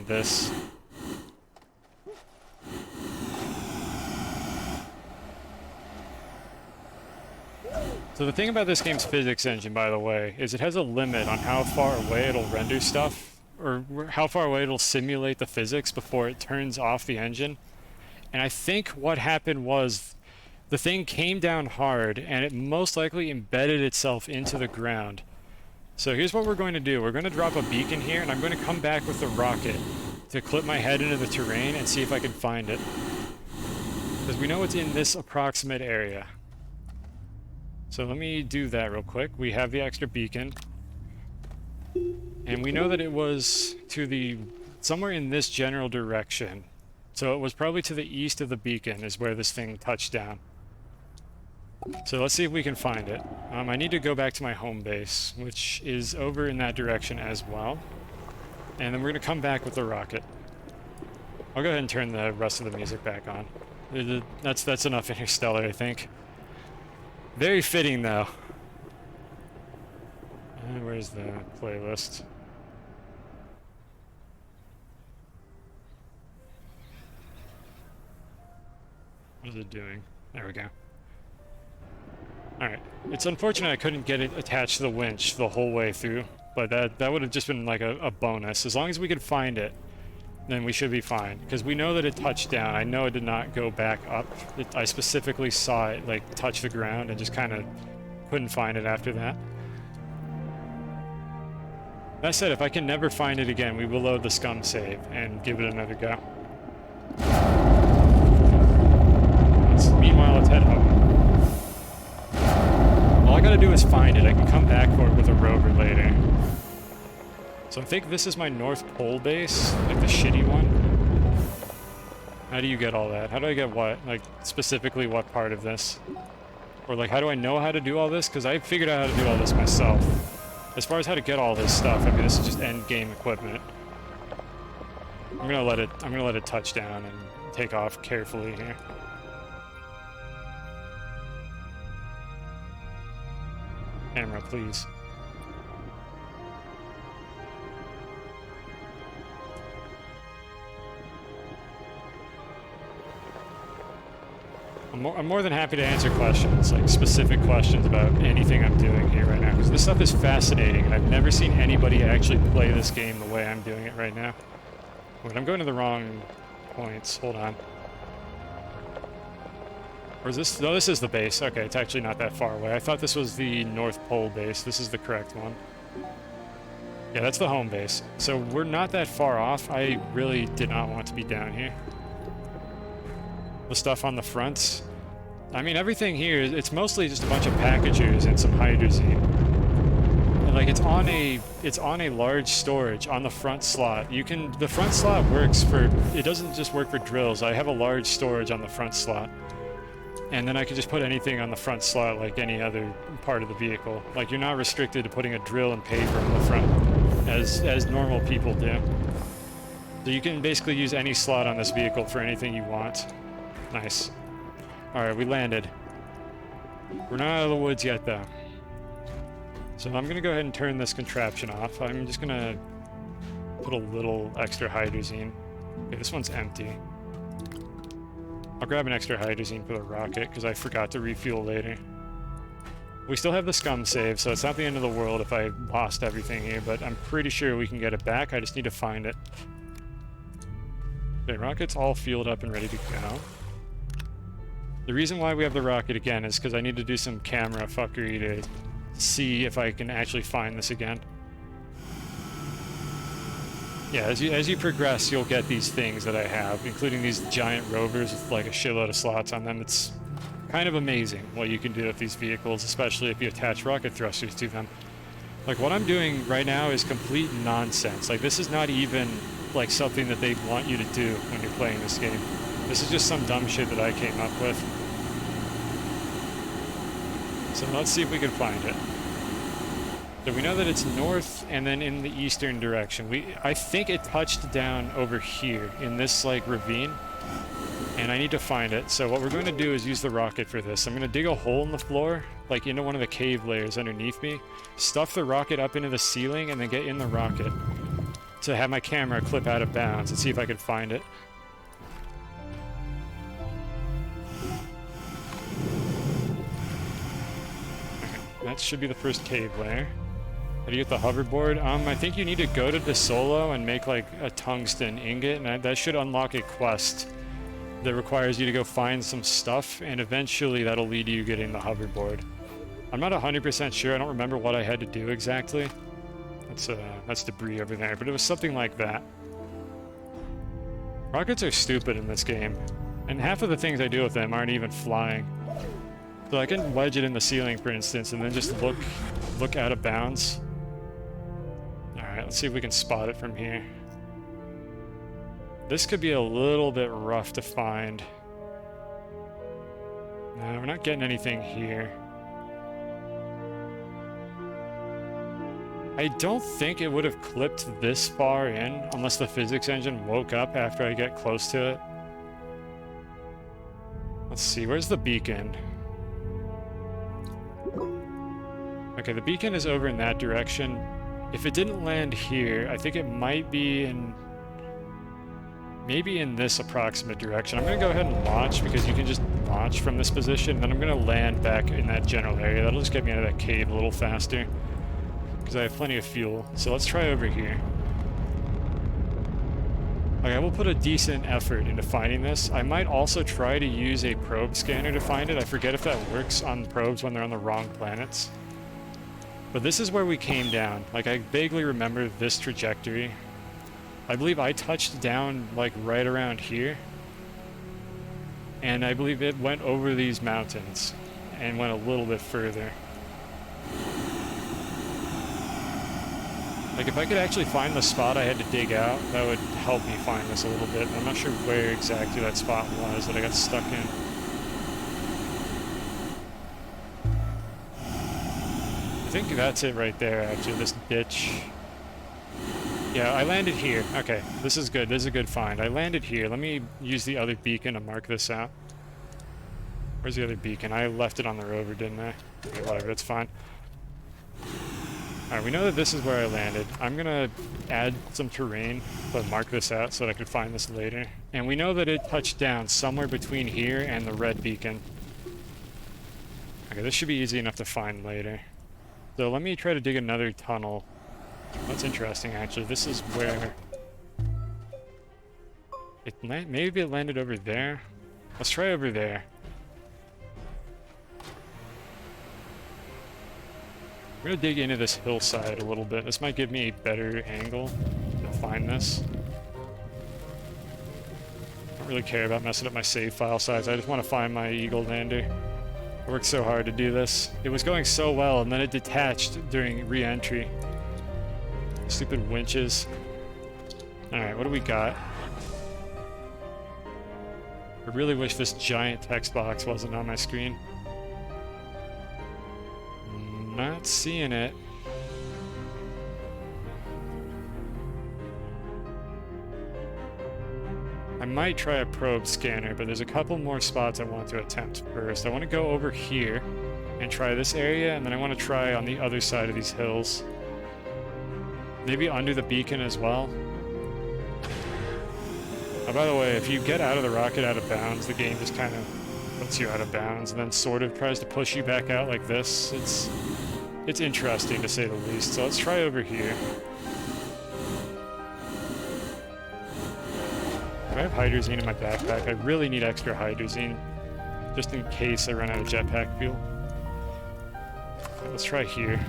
Speaker 1: this. So the thing about this game's physics engine, by the way, is it has a limit on how far away it'll render stuff, or how far away it'll simulate the physics before it turns off the engine. And I think what happened was the thing came down hard, and it most likely embedded itself into the ground. So here's what we're going to do. We're going to drop a beacon here, and I'm going to come back with the rocket to clip my head into the terrain and see if I can find it. Because we know it's in this approximate area. So let me do that real quick. We have the extra beacon. And we know that it was to the... somewhere in this general direction. So it was probably to the east of the beacon is where this thing touched down. So let's see if we can find it. I need to go back to my home base, which is over in that direction as well. And then we're going to come back with the rocket. I'll go ahead and turn the rest of the music back on. That's enough Interstellar, I think. Very fitting, though. Where's the playlist? What is it doing? There we go. Alright. It's unfortunate I couldn't get it attached to the winch the whole way through, but that would have just been like a bonus. As long as we could find it, then we should be fine. Because we know that it touched down. I know it did not go back up. I specifically saw it like touch the ground and just kind of couldn't find it after that. That said, if I can never find it again, we will load the scum save and give it another go. Meanwhile, let's head home. All I gotta do is find it. I can come back for it with a rover later. So I think this is my North Pole base, like the shitty one. How do you get all that? How do I get what? Like, specifically what part of this? Or like, how do I know how to do all this? Because I figured out how to do all this myself. As far as how to get all this stuff, I mean, this is just end game equipment. I'm gonna let it touch down and take off carefully here. Camera, please. I'm more than happy to answer questions, like specific questions about anything I'm doing here right now, because this stuff is fascinating, and I've never seen anybody actually play this game the way I'm doing it right now. Wait, I'm going to the wrong points. Hold on. Or is this... No, this is the base. Okay, it's actually not that far away. I thought this was the North Pole base. This is the correct one. Yeah, that's the home base. So we're not that far off. I really did not want to be down here. The stuff on the front... I mean, everything here, it's mostly just a bunch of packagers and some hydrazine. And like, it's on a large storage on the front slot. The front slot works for... It doesn't just work for drills. I have a large storage on the front slot. And then I can just put anything on the front slot like any other part of the vehicle. Like, you're not restricted to putting a drill and paper on the front, as normal people do. So you can basically use any slot on this vehicle for anything you want. Nice. Alright, we landed. We're not out of the woods yet, though. So I'm going to go ahead and turn this contraption off. I'm just going to put a little extra hydrazine. Okay, this one's empty. I'll grab an extra hydrazine for the rocket, because I forgot to refuel later. We still have the scum save, so it's not the end of the world if I lost everything here, but I'm pretty sure we can get it back. I just need to find it. Okay, rocket's all fueled up and ready to go. The reason why we have the rocket again is because I need to do some camera fuckery to see if I can actually find this again. Yeah, as you progress, you'll get these things that I have, including these giant rovers with like a shitload of slots on them. It's kind of amazing what you can do with these vehicles, especially if you attach rocket thrusters to them. Like, what I'm doing right now is complete nonsense. Like, this is not even like something that they want you to do when you're playing this game. This is just some dumb shit that I came up with. So let's see if we can find it. So we know that it's north and then in the eastern direction. I think it touched down over here in this like ravine, and I need to find it. So what we're going to do is use the rocket for this. I'm going to dig a hole in the floor, like into one of the cave layers underneath me, stuff the rocket up into the ceiling, and then get in the rocket. to have my camera clip out of bounds and see if I can find it. That should be the first cave layer. How do you get the hoverboard? I think you need to go to the solo and make like a tungsten ingot, and that should unlock a quest that requires you to go find some stuff, and eventually that'll lead to you getting the hoverboard. I'm not 100% sure, I don't remember what I had to do exactly. That's debris over there, but it was something like that. Rockets are stupid in this game, and half of the things I do with them aren't even flying. So I can wedge it in the ceiling, for instance, and then just look out of bounds. Alright, let's see if we can spot it from here. This could be a little bit rough to find. No, we're not getting anything here. I don't think it would have clipped this far in unless the physics engine woke up after I get close to it. Let's see, where's the beacon? Okay, the beacon is over in that direction. If it didn't land here, I think it might be in... maybe in this approximate direction. I'm going to go ahead and launch because you can just launch from this position. Then I'm going to land back in that general area. That'll just get me out of that cave a little faster because I have plenty of fuel. So let's try over here. Okay, we'll put a decent effort into finding this. I might also try to use a probe scanner to find it. I forget if that works on probes when they're on the wrong planets. But this is where we came down. Like, I vaguely remember this trajectory. I believe I touched down, like, right around here. And I believe it went over these mountains and went a little bit further. Like, if I could actually find the spot I had to dig out, that would help me find this a little bit. I'm not sure where exactly that spot was that I got stuck in. I think that's it right there, actually, this ditch. Yeah, I landed here. Okay, this is good. This is a good find. I landed here. Let me use the other beacon to mark this out. Where's the other beacon? I left it on the rover, didn't I? Okay, whatever, that's fine. Alright, we know that this is where I landed. I'm gonna add some terrain to mark this out so that I can find this later. And we know that it touched down somewhere between here and the red beacon. Okay, this should be easy enough to find later. So let me try to dig another tunnel. That's interesting, actually. This is where... maybe it landed over there? Let's try over there. I'm gonna dig into this hillside a little bit. This might give me a better angle to find this. I don't really care about messing up my save file size. I just want to find my Eagle lander. I worked so hard to do this. It was going so well, and then it detached during re-entry. Stupid winches. Alright, what do we got? I really wish this giant text box wasn't on my screen. Not seeing it. I might try a probe scanner, but there's a couple more spots I want to attempt first. I want to go over here and try this area, and then I want to try on the other side of these hills. Maybe under the beacon as well. Oh, by the way, if you get out of the rocket out of bounds, the game just kind of puts you out of bounds and then sort of tries to push you back out like this. It's interesting to say the least. So let's try over here. Do I have hydrazine in my backpack? I really need extra hydrazine, just in case I run out of jetpack fuel. Let's try here.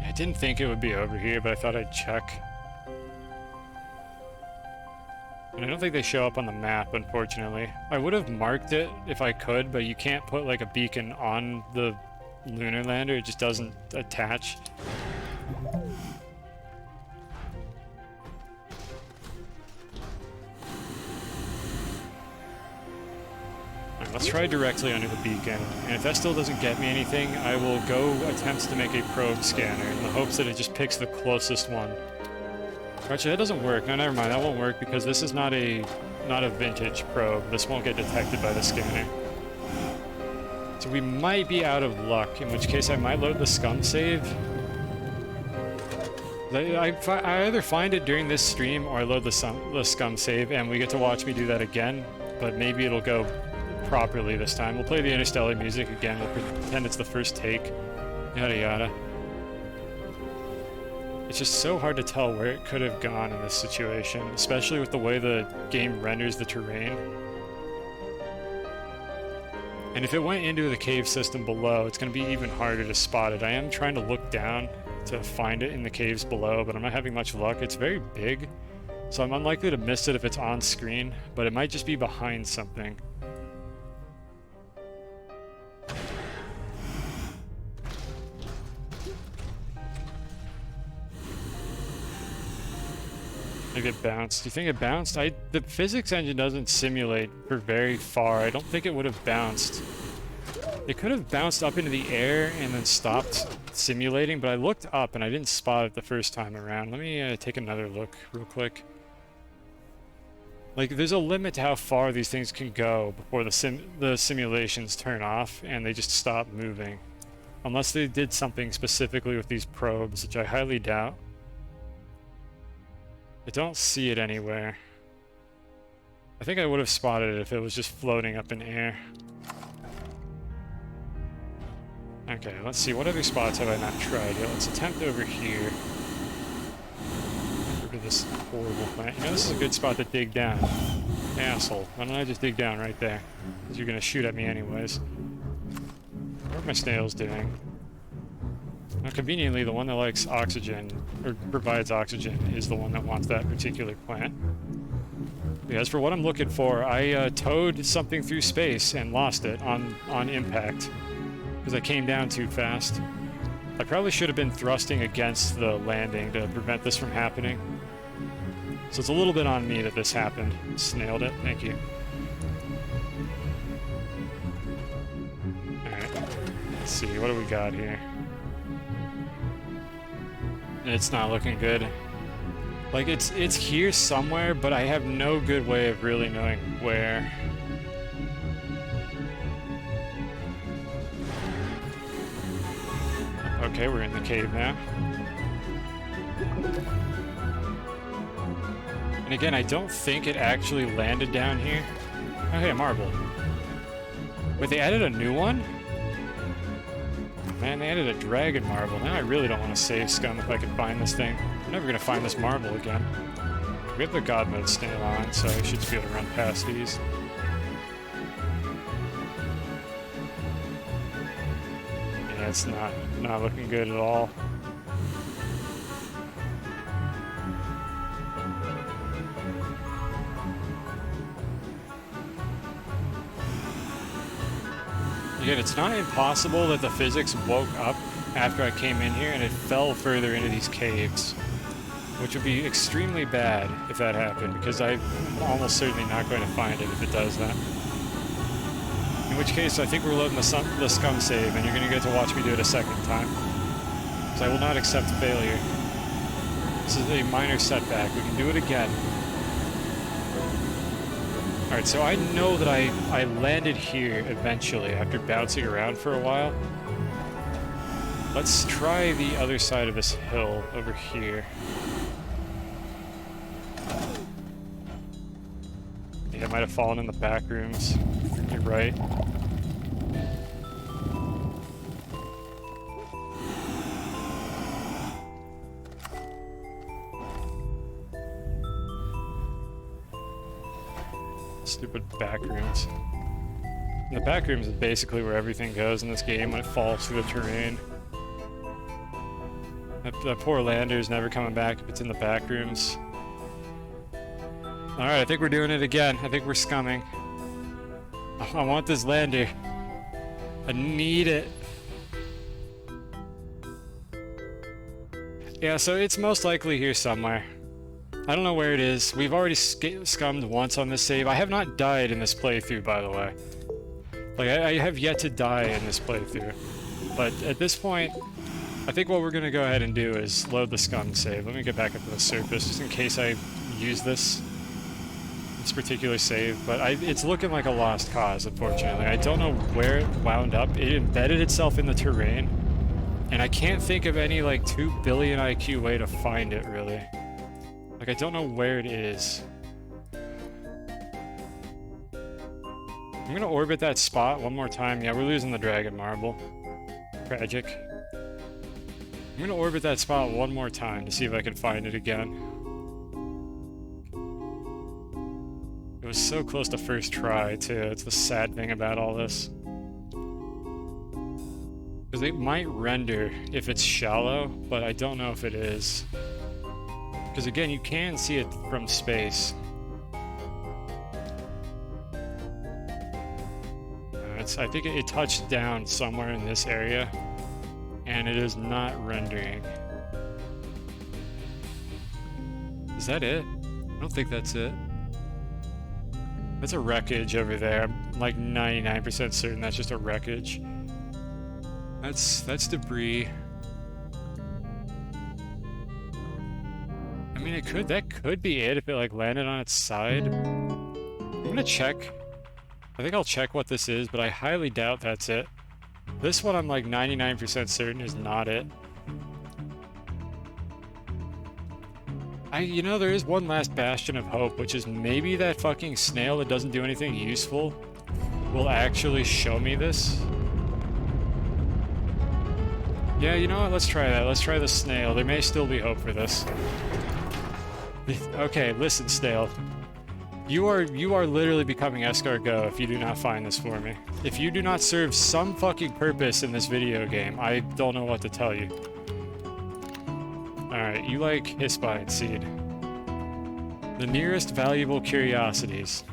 Speaker 1: I didn't think it would be over here, but I thought I'd check. And I don't think they show up on the map, unfortunately. I would have marked it if I could, but you can't put like a beacon on the lunar lander. It just doesn't attach. Alright, let's try directly under the beacon. And if that still doesn't get me anything, I will go attempt to make a probe scanner in the hopes that it just picks the closest one. Actually, that doesn't work. No, never mind. That won't work because this is not a vintage probe. This won't get detected by the scanner. So we might be out of luck, in which case I might load the scum save. I either find it during this stream or I load the scum save and we get to watch me do that again, but maybe it'll go properly this time. We'll play the Interstellar music again, we'll pretend it's the first take, yada yada. It's just so hard to tell where it could have gone in this situation, especially with the way the game renders the terrain. And if it went into the cave system below, it's going to be even harder to spot it. I am trying to look down to find it in the caves below, but I'm not having much luck. It's very big, so I'm unlikely to miss it if it's on screen, but it might just be behind something. Maybe it bounced. Do you think it bounced? The physics engine doesn't simulate for very far. I don't think it would have bounced. It could have bounced up into the air and then stopped simulating, but I looked up and I didn't spot it the first time around. Let me take another look real quick. Like, there's a limit to how far these things can go before the simulations turn off and they just stop moving. Unless they did something specifically with these probes, which I highly doubt. I don't see it anywhere. I think I would have spotted it if it was just floating up in air. Okay, let's see. What other spots have I not tried yet? Let's attempt over here. Over to this horrible plant. You know, this is a good spot to dig down. Asshole. Why don't I just dig down right there? Because you're going to shoot at me anyways. What are my snails doing? Now, conveniently, the one that likes oxygen, or provides oxygen, is the one that wants that particular plant. Yeah, as for what I'm looking for, I towed something through space and lost it on impact. Because I came down too fast. I probably should have been thrusting against the landing to prevent this from happening. So it's a little bit on me that this happened. Snailed it, thank you. Alright, let's see, what do we got here? It's not looking good. Like, it's here somewhere, but I have no good way of really knowing where. Okay, we're in the cave now. And again, I don't think it actually landed down here. Oh, hey, a marble. Wait, they added a new one? Man, they added a dragon marble. Now I really don't want to save scum if I can find this thing. I'm never going to find this marble again. We have the God mode snail on, so I should just be able to run past these. Yeah, it's not looking good at all. Again, it's not impossible that the physics woke up after I came in here and it fell further into these caves, which would be extremely bad if that happened, because I'm almost certainly not going to find it if it does that. In which case, I think we're loading the scum save, and you're going to get to watch me do it a second time. Because I will not accept failure. This is a minor setback. We can do it again. Alright, so I know that I landed here eventually after bouncing around for a while. Let's try the other side of this hill over here. Yeah, it might have fallen in the back rooms. You're right. Stupid back rooms. And the back rooms is basically where everything goes in this game when it falls through the terrain. That poor lander's never coming back if it's in the back rooms. Alright, I think we're doing it again. I think we're scumming. I want this lander. I need it. Yeah, so it's most likely here somewhere. I don't know where it is. We've already scummed once on this save. I have not died in this playthrough, by the way. Like, I have yet to die in this playthrough. But at this point, I think what we're gonna go ahead and do is load the scum save. Let me get back up to the surface, just in case I use this particular save, but it's looking like a lost cause, unfortunately. I don't know where it wound up. It embedded itself in the terrain, and I can't think of any, like, 2 billion IQ way to find it, really. Like, I don't know where it is. I'm gonna orbit that spot one more time. Yeah, we're losing the dragon marble. Tragic. I'm gonna orbit that spot one more time to see if I can find it again. It was so close to first try, too. It's the sad thing about all this. Because it might render if it's shallow, but I don't know if it is. Because again, you can see it from space. I think it touched down somewhere in this area, and it is not rendering. Is that it? I don't think that's it. That's a wreckage over there. I'm like 99% certain that's just a wreckage. That's debris. I mean, that could be it if it like landed on its side. I'm gonna check. I think I'll check what this is, but I highly doubt that's it. This one I'm like 99% certain is not it. You know, there is one last bastion of hope, which is maybe that fucking snail that doesn't do anything useful will actually show me this. Yeah, you know what? Let's try that. Let's try the snail. There may still be hope for this. Okay, listen, snail. You are literally becoming escargot if you do not find this for me. If you do not serve some fucking purpose in this video game, I don't know what to tell you. Alright, you like Hispine Seed. The nearest valuable curiosities.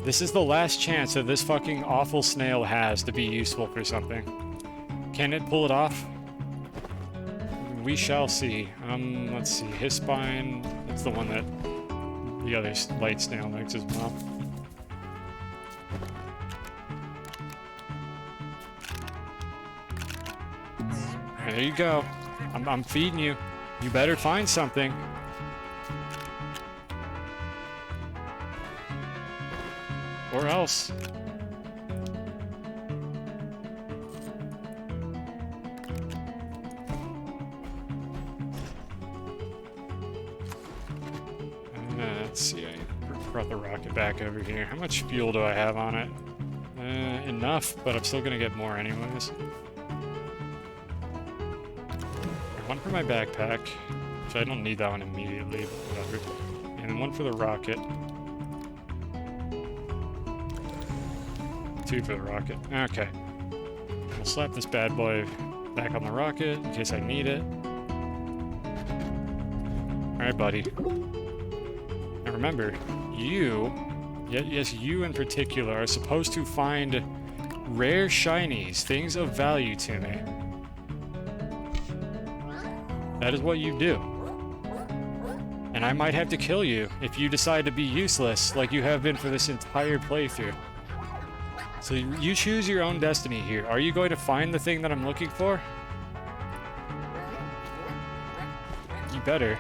Speaker 1: This is the last chance that this fucking awful snail has to be useful for something. Can it pull it off? We shall see. Let's see. Hispine. That's the one that the other light snail makes as well. There you go. I'm feeding you. You better find something. Or else. Let's see, I brought the rocket back over here. How much fuel do I have on it? Enough, but I'm still gonna get more anyways. One for my backpack, which I don't need that one immediately, but whatever. And then one for the rocket. 2 for the rocket. Okay. We'll slap this bad boy back on the rocket in case I need it. Alright, buddy. Now remember, yes, you in particular, are supposed to find rare shinies, things of value to me. That is what you do. And I might have to kill you if you decide to be useless like you have been for this entire playthrough. So you choose your own destiny here. Are you going to find the thing that I'm looking for? You better.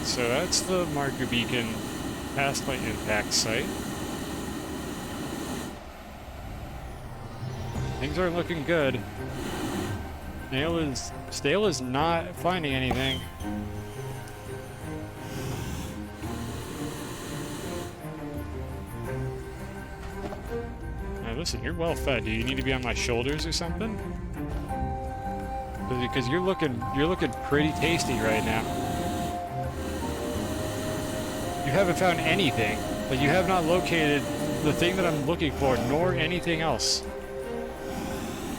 Speaker 1: So that's the marker beacon past my impact site. Things are looking good. Stale is not finding anything. Now listen, you're well fed. Do you need to be on my shoulders or something? Because you're looking pretty tasty right now. You haven't found anything, but you have not located the thing that I'm looking for, nor anything else.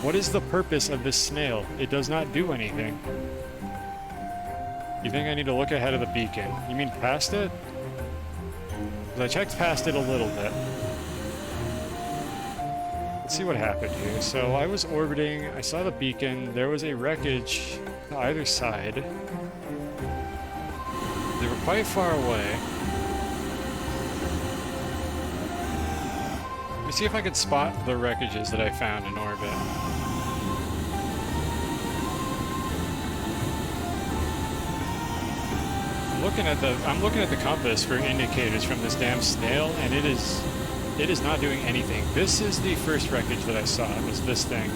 Speaker 1: What is the purpose of this snail? It does not do anything. You think I need to look ahead of the beacon? You mean past it? 'Cause I checked past it a little bit. Let's see what happened here. So I was orbiting, I saw the beacon, there was a wreckage to either side. They were quite far away. Let me see if I can spot the wreckages that I found in orbit. I'm looking at the compass for indicators from this damn snail, and it is not doing anything. This is the first wreckage that I saw. It was this thing.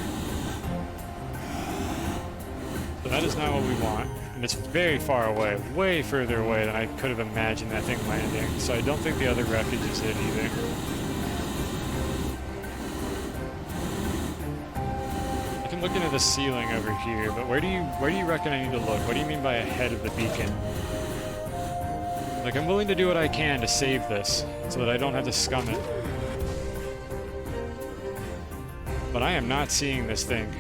Speaker 1: So that is not what we want. And it's very far away, way further away than I could have imagined that thing landing. So I don't think the other wreckage is it either. I can look into the ceiling over here, but where do you reckon I need to look? What do you mean by ahead of the beacon? Like, I'm willing to do what I can to save this, so that I don't have to scum it. But I am not seeing this thing.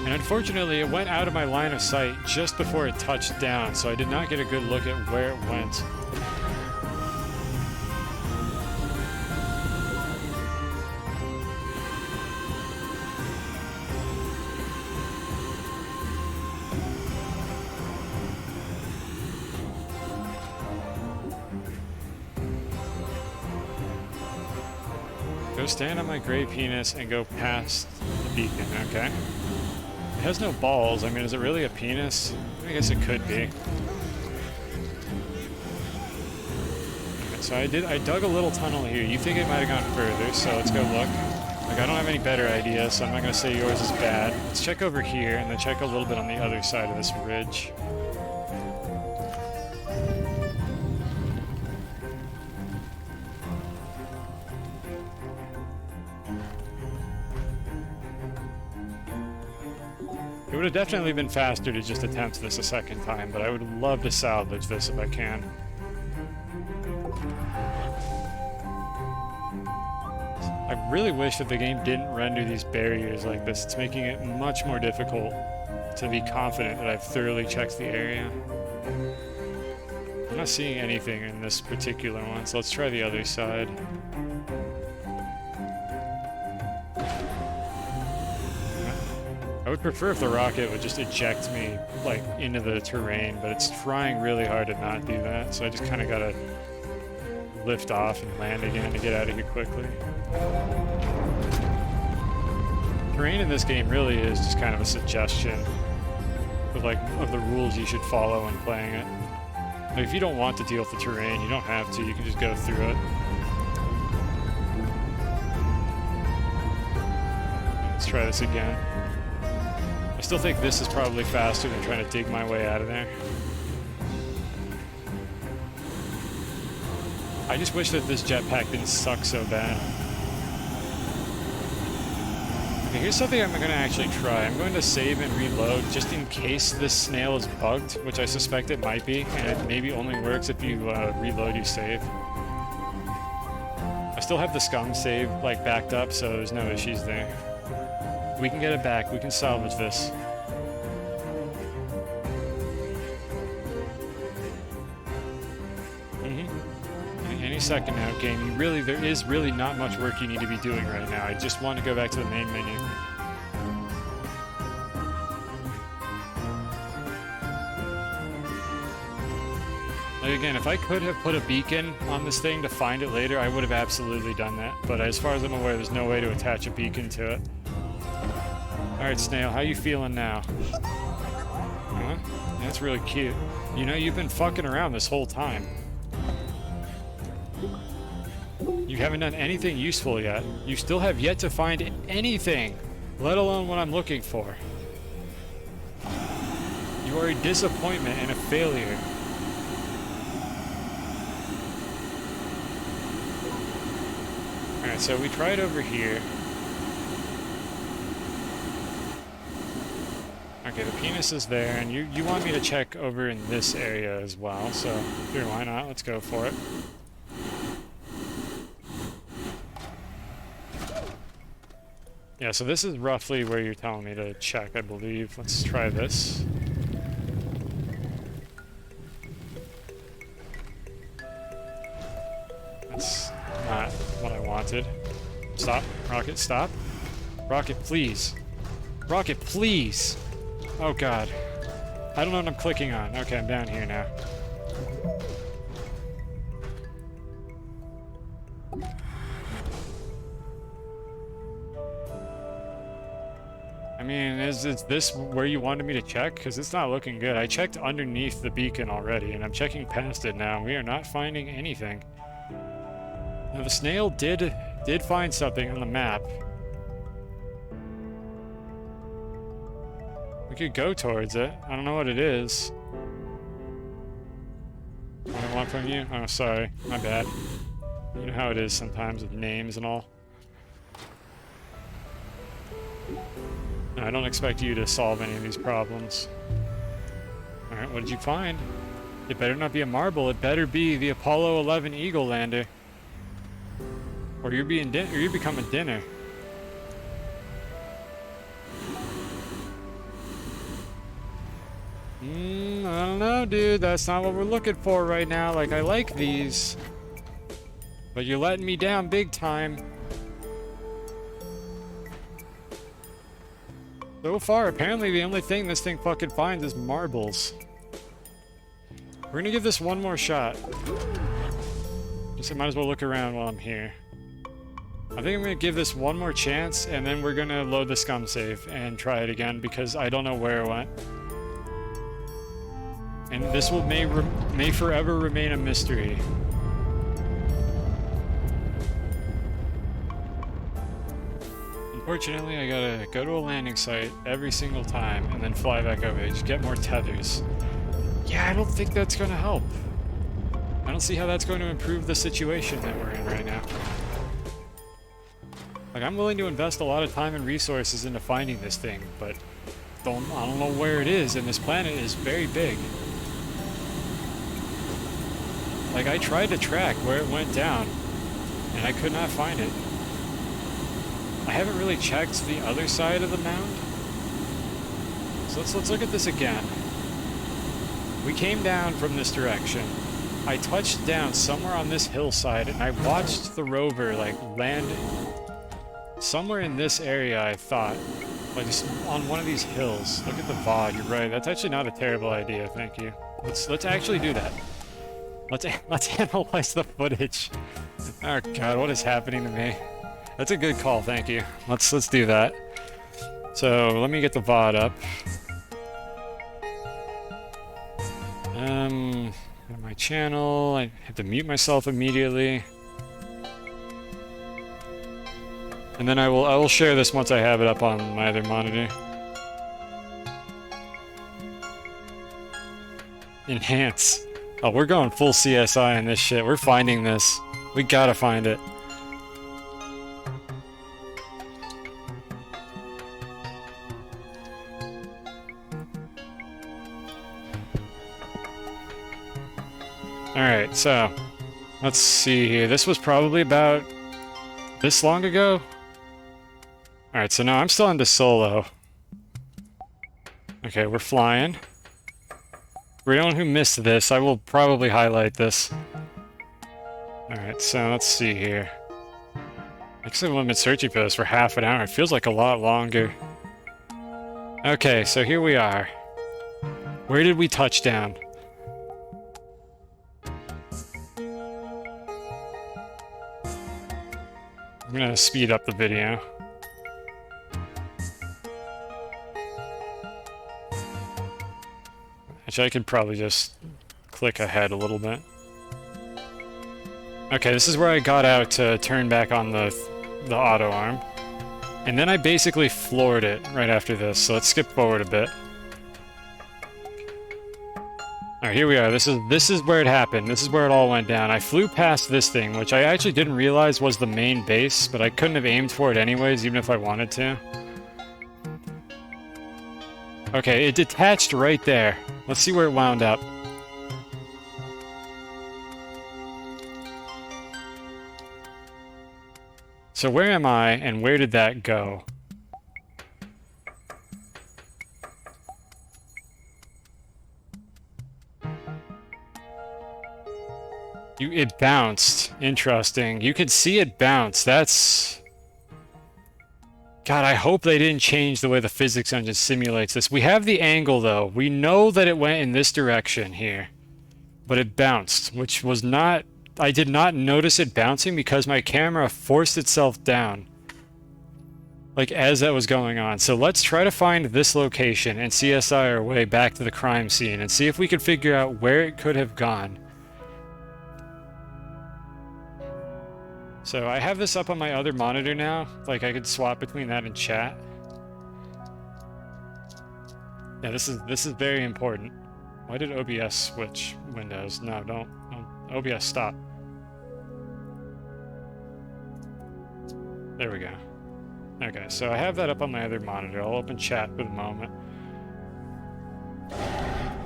Speaker 1: And unfortunately, it went out of my line of sight just before it touched down, so I did not get a good look at where it went. Go stand on my gray penis and go past the beacon, okay? It has no balls. I mean, is it really a penis? I guess it could be. Okay, so I dug a little tunnel here. You think it might have gone further, so let's go look. Like, I don't have any better idea, so I'm not gonna say yours is bad. Let's check over here, and then check a little bit on the other side of this ridge. It would have definitely been faster to just attempt this a second time, but I would love to salvage this if I can. I really wish that the game didn't render these barriers like this. It's making it much more difficult to be confident that I've thoroughly checked the area. I'm not seeing anything in this particular one, so let's try the other side. I would prefer if the rocket would just eject me, like, into the terrain, but it's trying really hard to not do that, so I just kind of gotta lift off and land again to get out of here quickly. Terrain in this game really is just kind of a suggestion of the rules you should follow when playing it. Like, if you don't want to deal with the terrain, you don't have to, you can just go through it. Let's try this again. I still think this is probably faster than trying to dig my way out of there. I just wish that this jetpack didn't suck so bad. Okay, here's something I'm going to actually try. I'm going to save and reload just in case this snail is bugged, which I suspect it might be, and it maybe only works if you reload your save. I still have the scum save like backed up, so there's no issues there. We can get it back. We can salvage this. Any second now, game. There is really not much work you need to be doing right now. I just want to go back to the main menu. Like, again, if I could have put a beacon on this thing to find it later, I would have absolutely done that. But as far as I'm aware, there's no way to attach a beacon to it. Alright, Snail, how you feeling now? Huh? That's really cute. You know, you've been fucking around this whole time. You haven't done anything useful yet. You still have yet to find anything, let alone what I'm looking for. You are a disappointment and a failure. Alright, so we tried over here. Okay, the penis is there, and you want me to check over in this area as well, so sure, why not? Let's go for it. Yeah, so this is roughly where you're telling me to check, I believe. Let's try this. That's not what I wanted. Stop. Rocket, stop. Rocket, please. Rocket, please! Oh god. I don't know what I'm clicking on. Okay, I'm down here now. I mean, is this where you wanted me to check? Because it's not looking good. I checked underneath the beacon already, and I'm checking past it now. We are not finding anything. Now, the snail did find something on the map. We could go towards it. I don't know what it is. What I want from you? Oh, sorry. My bad. You know how it is sometimes with names and all. No, I don't expect you to solve any of these problems. Alright, what did you find? It better not be a marble. It better be the Apollo 11 Eagle lander. Or you're becoming dinner. I don't know, dude. That's not what we're looking for right now. Like, I like these. But you're letting me down big time. So far, apparently the only thing this thing fucking finds is marbles. We're gonna give this one more shot. Just I might as well look around while I'm here. I think I'm gonna give this one more chance, and then we're gonna load the scum save and try it again, because I don't know where it went. And this may forever remain a mystery. Unfortunately, I gotta go to a landing site every single time and then fly back over. Just get more tethers. Yeah, I don't think that's gonna help. I don't see how that's going to improve the situation that we're in right now. Like, I'm willing to invest a lot of time and resources into finding this thing, but I don't know where it is, and this planet is very big. Like, I tried to track where it went down, and I could not find it. I haven't really checked the other side of the mound. So let's look at this again. We came down from this direction. I touched down somewhere on this hillside, and I watched the rover, like, land somewhere in this area, I thought. Like, just on one of these hills. Look at the VOD, you're right. That's actually not a terrible idea, thank you. Let's actually do that. Let's analyze the footage. Oh god, what is happening to me? That's a good call, thank you. Let's do that. So let me get the VOD up. My channel. I have to mute myself immediately. And then I will share this once I have it up on my other monitor. Enhance. Oh, we're going full CSI in this shit. We're finding this. We gotta find it. Alright, so let's see here. This was probably about this long ago. Alright, so now I'm still into solo. Okay, we're flying. For anyone who missed this, I will probably highlight this. Alright, so let's see here. Actually, I've been searching for this for half an hour. It feels like a lot longer. Okay, so here we are. Where did we touch down? I'm gonna speed up the video. Actually, I could probably just click ahead a little bit. Okay, this is where I got out to turn back on the auto arm. And then I basically floored it right after this, so let's skip forward a bit. Alright, here we are. This is where it happened. This is where it all went down. I flew past this thing, which I actually didn't realize was the main base, but I couldn't have aimed for it anyways, even if I wanted to. Okay, it detached right there. Let's see where it wound up. So where am I, and where did that go? It bounced. Interesting. You could see it bounce. That's... God, I hope they didn't change the way the physics engine simulates this. We have the angle, though. We know that it went in this direction here. But it bounced, which was not... I did not notice it bouncing because my camera forced itself down. Like, as that was going on. So let's try to find this location and CSI our way back to the crime scene and see if we can figure out where it could have gone. So I have this up on my other monitor now. Like, I could swap between that and chat. Yeah, this is very important. Why did OBS switch windows? No, don't. OBS, stop. There we go. Okay, so I have that up on my other monitor. I'll open chat for the moment.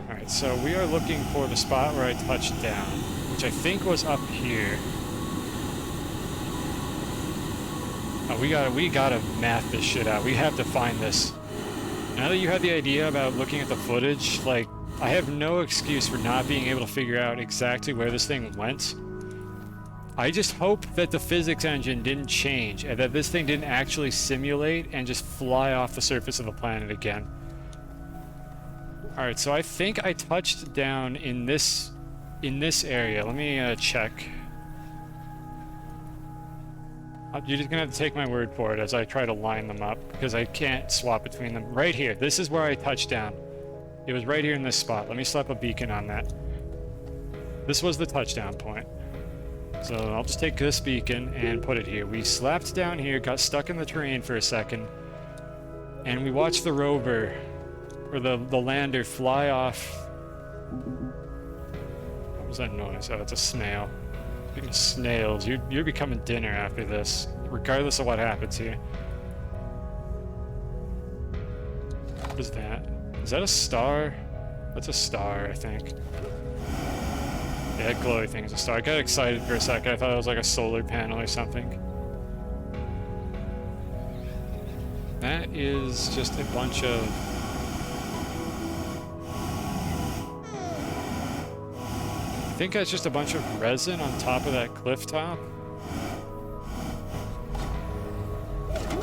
Speaker 1: Alright, so we are looking for the spot where I touched down, which I think was up here. Oh, we gotta math this shit out. We have to find this. Now that you have the idea about looking at the footage, like, I have no excuse for not being able to figure out exactly where this thing went. I just hope that the physics engine didn't change and that this thing didn't actually simulate and just fly off the surface of the planet again. Alright, so I think I touched down in this area. Let me check. You're just gonna have to take my word for it as I try to line them up because I can't swap between them. Right here, this is where I touched down. It was right here in this spot. Let me slap a beacon on that. This was the touchdown point. So I'll just take this beacon and put it here. We slapped down here, got stuck in the terrain for a second, and we watched the rover, or the lander, fly off. What was that noise? Oh, it's a snail. Speaking of snails, you're becoming dinner after this, regardless of what happens here. What is that? Is that a star? That's a star, I think. Yeah, that glowy thing is a star. I got excited for a second. I thought it was like a solar panel or something. That is just a bunch of... I think that's just a bunch of resin on top of that cliff top.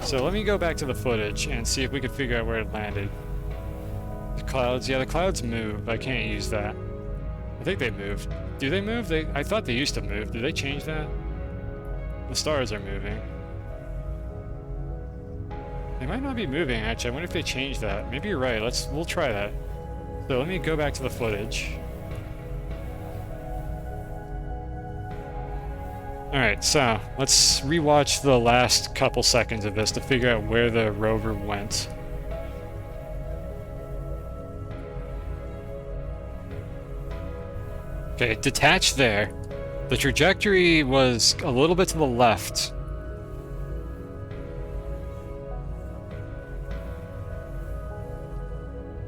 Speaker 1: So let me go back to the footage and see if we can figure out where it landed. The clouds, yeah, the clouds move. I can't use that. I think they moved. Do they move? I thought they used to move. Did they change that? The stars are moving. They might not be moving, actually. I wonder if they changed that. Maybe you're right. We'll try that. So let me go back to the footage. Alright, so let's rewatch the last couple seconds of this to figure out where the rover went. Okay, detached there. The trajectory was a little bit to the left.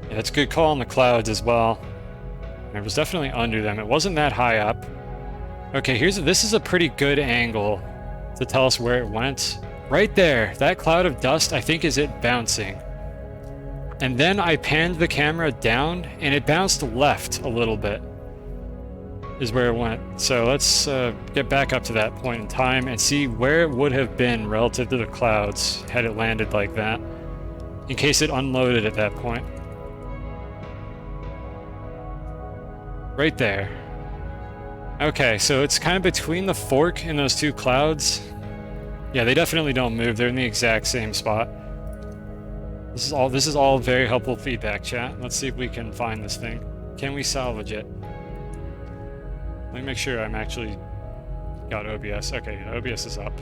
Speaker 1: Yeah, that's a good call on the clouds as well. It was definitely under them. It wasn't that high up. Okay, this is a pretty good angle to tell us where it went. Right there, that cloud of dust, I think, is it bouncing. And then I panned the camera down, and it bounced left a little bit, is where it went. So let's get back up to that point in time and see where it would have been relative to the clouds had it landed like that, in case it unloaded at that point. Right there. Okay, so it's kind of between the fork and those two clouds. Yeah, they definitely don't move. They're in the exact same spot. This is all very helpful feedback, chat. Let's see if we can find this thing. Can we salvage it? Let me make sure I'm actually got OBS. Okay, OBS is up.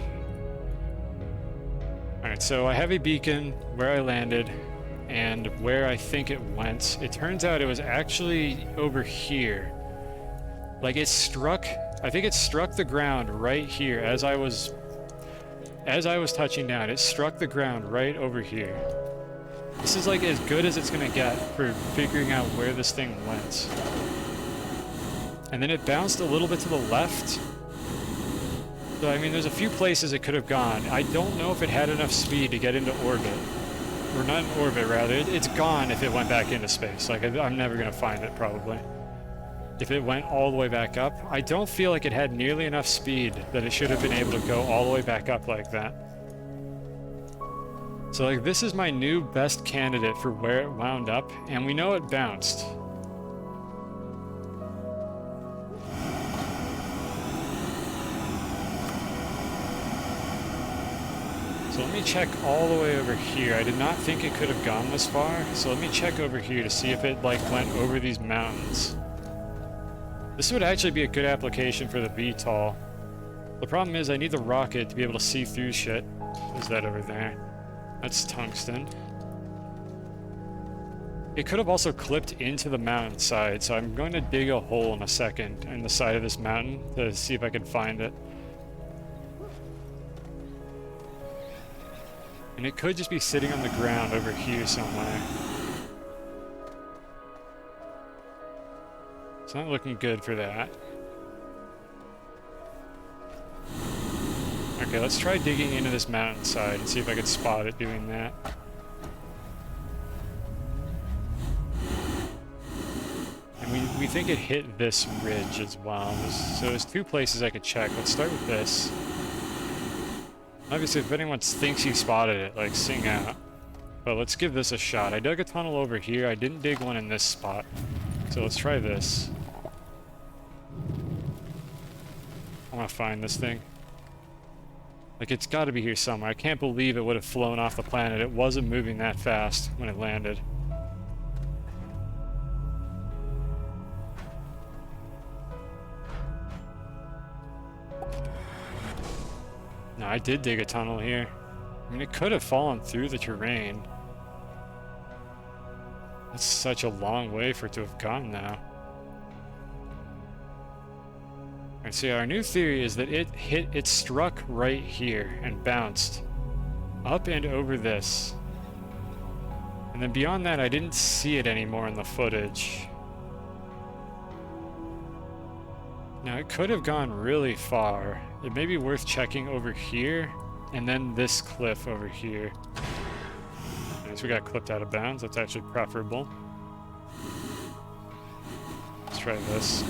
Speaker 1: Alright, so I have a beacon where I landed and where I think it went. It turns out it was actually over here. Like, it struck, I think it struck the ground right here as I was touching down. It struck the ground right over here. This is like as good as it's gonna get for figuring out where this thing went. And then it bounced a little bit to the left. So, I mean, there's a few places it could have gone. I don't know if it had enough speed to get into orbit. Or not in orbit, rather. It's gone if it went back into space. Like, I'm never gonna find it, probably. if it went all the way back up. I don't feel like it had nearly enough speed that it should have been able to go all the way back up like that. So like this is my new best candidate for where it wound up, and we know it bounced. So let me check all the way over here. I did not think it could have gone this far, so let me check over here to see if it like went over these mountains. This would actually be a good application for the VTOL. The problem is I need the rocket to be able to see through shit. Is that over there? That's tungsten. It could have also clipped into the mountainside, so I'm going to dig a hole in a second in the side of this mountain to see if I can find it. And it could just be sitting on the ground over here somewhere. It's not looking good for that. Okay, let's try digging into this mountainside and see if I can spot it doing that. And we think it hit this ridge as well. So there's two places I could check. Let's start with this. Obviously, if anyone thinks he spotted it, like, sing out. But let's give this a shot. I dug a tunnel over here. I didn't dig one in this spot. So let's try this. I want to find this thing. Like, it's got to be here somewhere. I can't believe it would have flown off the planet. It wasn't moving that fast when it landed. No, I did dig a tunnel here. I mean, it could have fallen through the terrain. That's such a long way for it to have gone now. Alright, so our new theory is that it struck right here and bounced up and over this. And then beyond that, I didn't see it anymore in the footage. Now, it could have gone really far. It may be worth checking over here, and then this cliff over here. Nice, we got clipped out of bounds. That's actually preferable. Let's try this.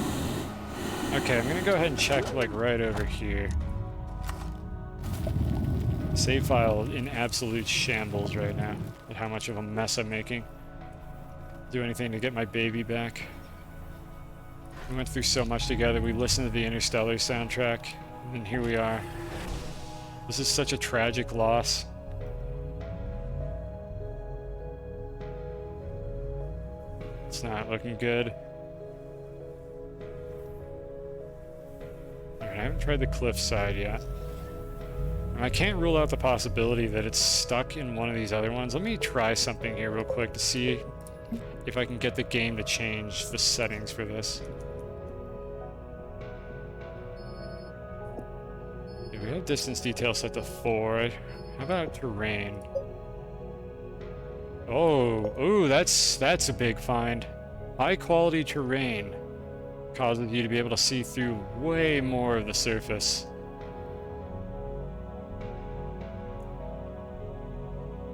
Speaker 1: Okay, I'm gonna go ahead and check, like, right over here. Save file in absolute shambles right now, at how much of a mess I'm making. Do anything to get my baby back. We went through so much together. We listened to the Interstellar soundtrack, and here we are. This is such a tragic loss. It's not looking good. Alright, I haven't tried the cliff side yet. And I can't rule out the possibility that it's stuck in one of these other ones. Let me try something here real quick to see if I can get the game to change the settings for this. We have distance detail set to 4. How about terrain? Oh, that's a big find. High quality terrain causes you to be able to see through way more of the surface.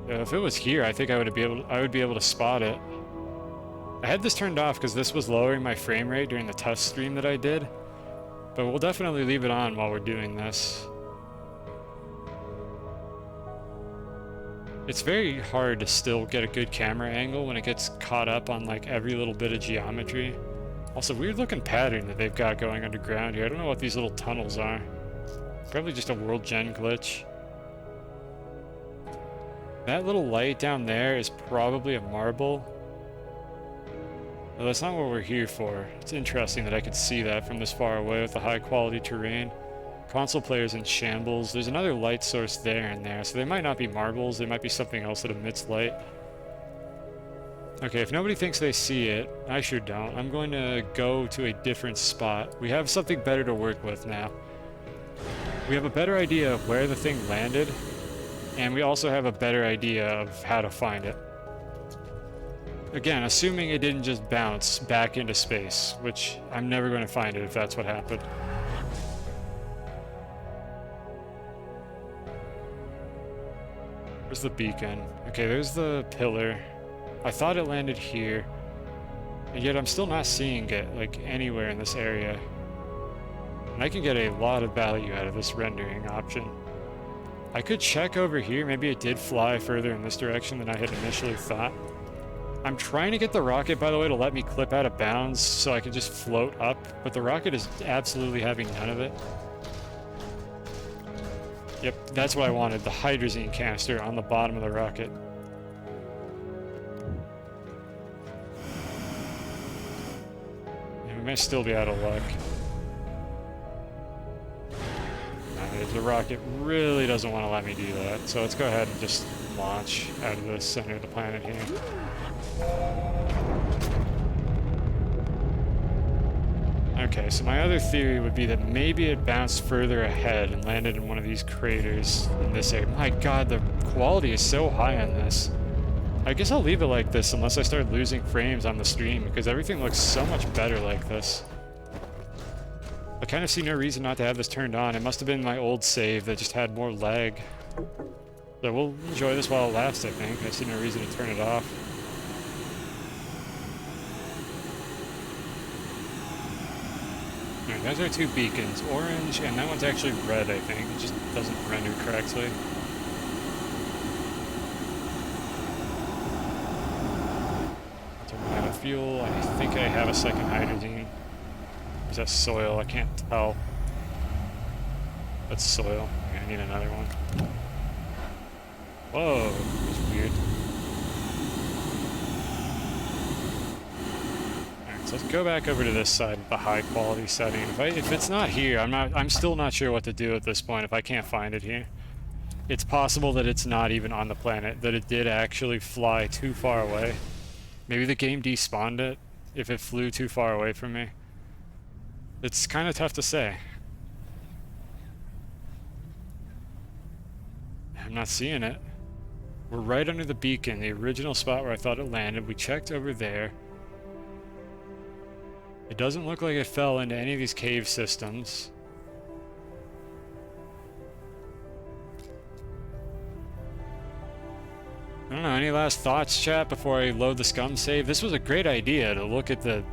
Speaker 1: If it was here, I think I would be able to spot it. I had this turned off because this was lowering my frame rate during the test stream that I did, but we'll definitely leave it on while we're doing this. It's very hard to still get a good camera angle when it gets caught up on like every little bit of geometry. Also, weird looking pattern that they've got going underground here. I don't know what these little tunnels are. Probably just a world gen glitch. That little light down there is probably a marble. Well, that's not what we're here for. It's interesting that I could see that from this far away with the high quality terrain. Console players in shambles. There's another light source there and there, so they might not be marbles. They might be something else that emits light. Okay, if nobody thinks they see it, I sure don't. I'm going to go to a different spot. We have something better to work with now. We have a better idea of where the thing landed, and we also have a better idea of how to find it. Again, assuming it didn't just bounce back into space, which I'm never going to find it if that's what happened. Where's the beacon? Okay, there's the pillar. I thought it landed here. And yet I'm still not seeing it, like, anywhere in this area. And I can get a lot of value out of this rendering option. I could check over here, maybe it did fly further in this direction than I had initially thought. I'm trying to get the rocket, by the way, to let me clip out of bounds so I can just float up, but the rocket is absolutely having none of it. Yep, that's what I wanted, the hydrazine canister on the bottom of the rocket. And we may still be out of luck. The rocket really doesn't want to let me do that, so let's go ahead and just launch out of the center of the planet here. Okay, so my other theory would be that maybe it bounced further ahead and landed in one of these craters in this area. My god, the quality is so high on this. I guess I'll leave it like this unless I start losing frames on the stream, because everything looks so much better like this. I kind of see no reason not to have this turned on. It must have been my old save that just had more lag. So we'll enjoy this while it lasts, I think. I see no reason to turn it off. Alright, those are two beacons. Orange, and that one's actually red, I think. It just doesn't render correctly. Turn out of fuel. I think I have a second hydrazine. Is that soil? I can't tell. That's soil. Okay, I need another one. Whoa, that's weird. Alright, so let's go back over to this side with the high quality setting. If it's not here, I'm still not sure what to do at this point if I can't find it here. It's possible that it's not even on the planet, that it did actually fly too far away. Maybe the game despawned it if it flew too far away from me. It's kind of tough to say. I'm not seeing it. We're right under the beacon, the original spot where I thought it landed. We checked over there. It doesn't look like it fell into any of these cave systems. I don't know, any last thoughts, chat, before I load the scum save? This was a great idea to look at the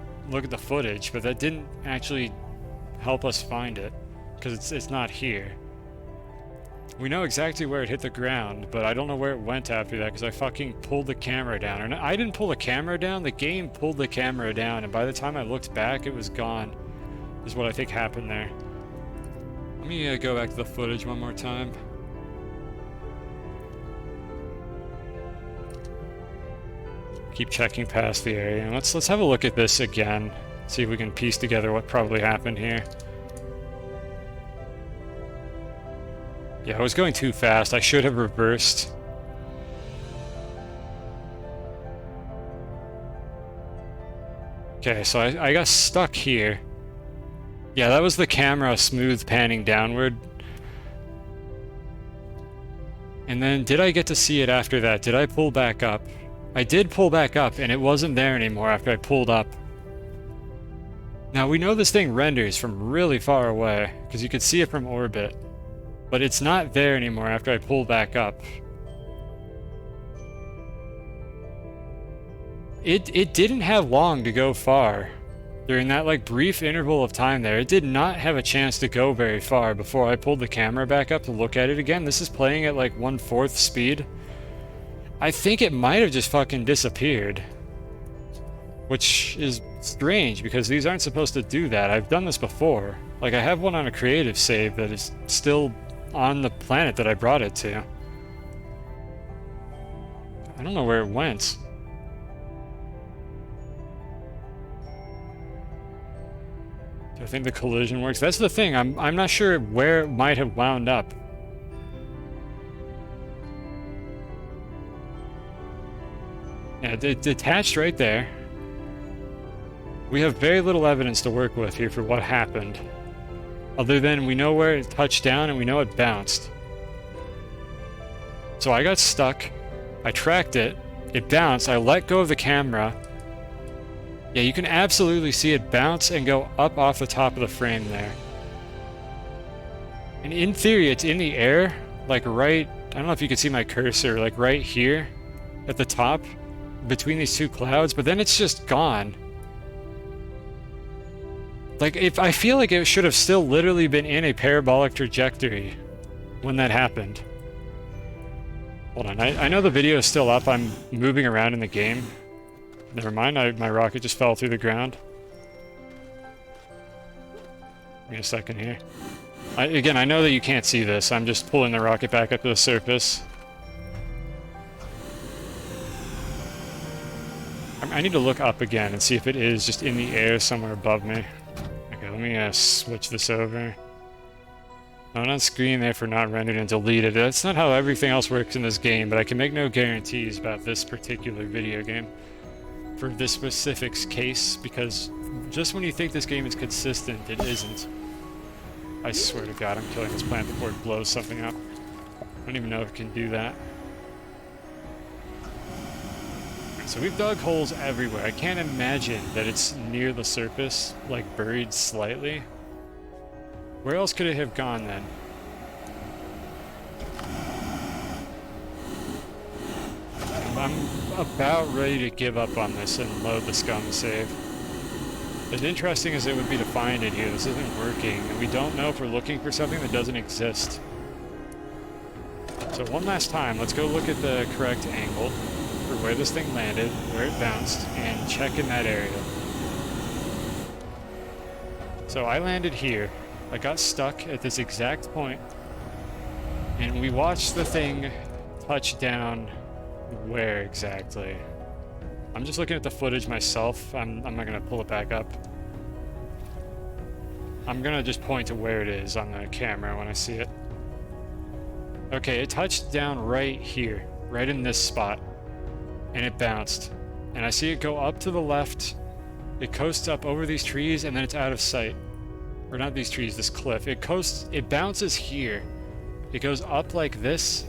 Speaker 1: footage, but that didn't actually help us find it, because it's not here. We know exactly where it hit the ground, but I don't know where it went after that, because I fucking pulled the camera down. And I didn't pull the camera down, the game pulled the camera down, and by the time I looked back, it was gone, is what I think happened there. Let me go back to the footage one more time. Keep checking past the area, and let's have a look at this again. See if we can piece together what probably happened here. Yeah, I was going too fast. I should have reversed. Okay, so I got stuck here. Yeah, that was the camera smooth panning downward. And then, did I get to see it after that? Did I pull back up? I did pull back up, and it wasn't there anymore after I pulled up. Now, we know this thing renders from really far away, because you could see it from orbit. But it's not there anymore after I pull back up. It didn't have long to go far. During that, like, brief interval of time there, it did not have a chance to go very far before I pulled the camera back up to look at it again. This is playing at, like, 1/4 speed. I think it might have just fucking disappeared. Which is strange, because these aren't supposed to do that. I've done this before. Like, I have one on a creative save that is still on the planet that I brought it to. I don't know where it went. Do I think the collision works? That's the thing. I'm not sure where it might have wound up. Yeah, it detached right there. We have very little evidence to work with here for what happened. Other than we know where it touched down and we know it bounced. So I got stuck. I tracked it. It bounced. I let go of the camera. Yeah, you can absolutely see it bounce and go up off the top of the frame there. And in theory, it's in the air, like right... I don't know if you can see my cursor, like right here at the top, between these two clouds, but then it's just gone. Like, if I feel like it should have still literally been in a parabolic trajectory when that happened. Hold on, I know the video is still up. I'm moving around in the game. Never mind, my rocket just fell through the ground. Give me a second here. Again, I know that you can't see this. I'm just pulling the rocket back up to the surface. I need to look up again and see if it is just in the air somewhere above me. Okay, let me switch this over. Not on screen there for not rendered and deleted. That's not how everything else works in this game, but I can make no guarantees about this particular video game for this specific case, because just when you think this game is consistent, it isn't. I swear to God, I'm killing this plant before it blows something up. I don't even know if it can do that. So we've dug holes everywhere. I can't imagine that it's near the surface, like buried slightly. Where else could it have gone then? I'm about ready to give up on this and load the scum save. As interesting as it would be to find it here, this isn't working, and we don't know if we're looking for something that doesn't exist. So one last time, let's go look at the correct angle for where this thing landed, where it bounced, and check in that area. So I landed here. I got stuck at this exact point, and we watched the thing touch down where exactly? I'm just looking at the footage myself. I'm not gonna pull it back up. I'm gonna just point to where it is on the camera when I see it. Okay, it touched down right here, right in this spot, and it bounced. And I see it go up to the left, it coasts up over these trees, and then it's out of sight. Or not these trees, this cliff. It bounces here. It goes up like this,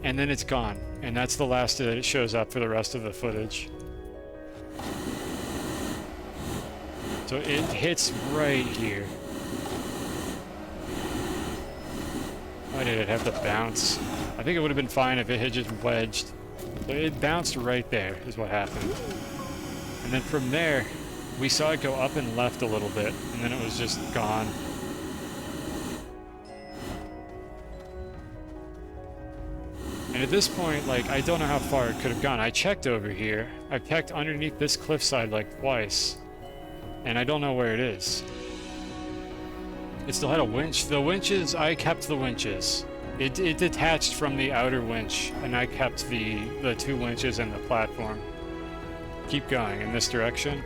Speaker 1: and then it's gone. And that's the last that it shows up for the rest of the footage. So it hits right here. Why did it have to bounce? I think it would have been fine if it had just wedged. So it bounced right there, is what happened. And then from there, we saw it go up and left a little bit, and then it was just gone. And at this point, like, I don't know how far it could have gone. I checked over here. I checked underneath this cliffside like twice, and I don't know where it is. It still had a winch. The winches, I kept the winches. It detached from the outer winch, and I kept the two winches and the platform. Keep going in this direction.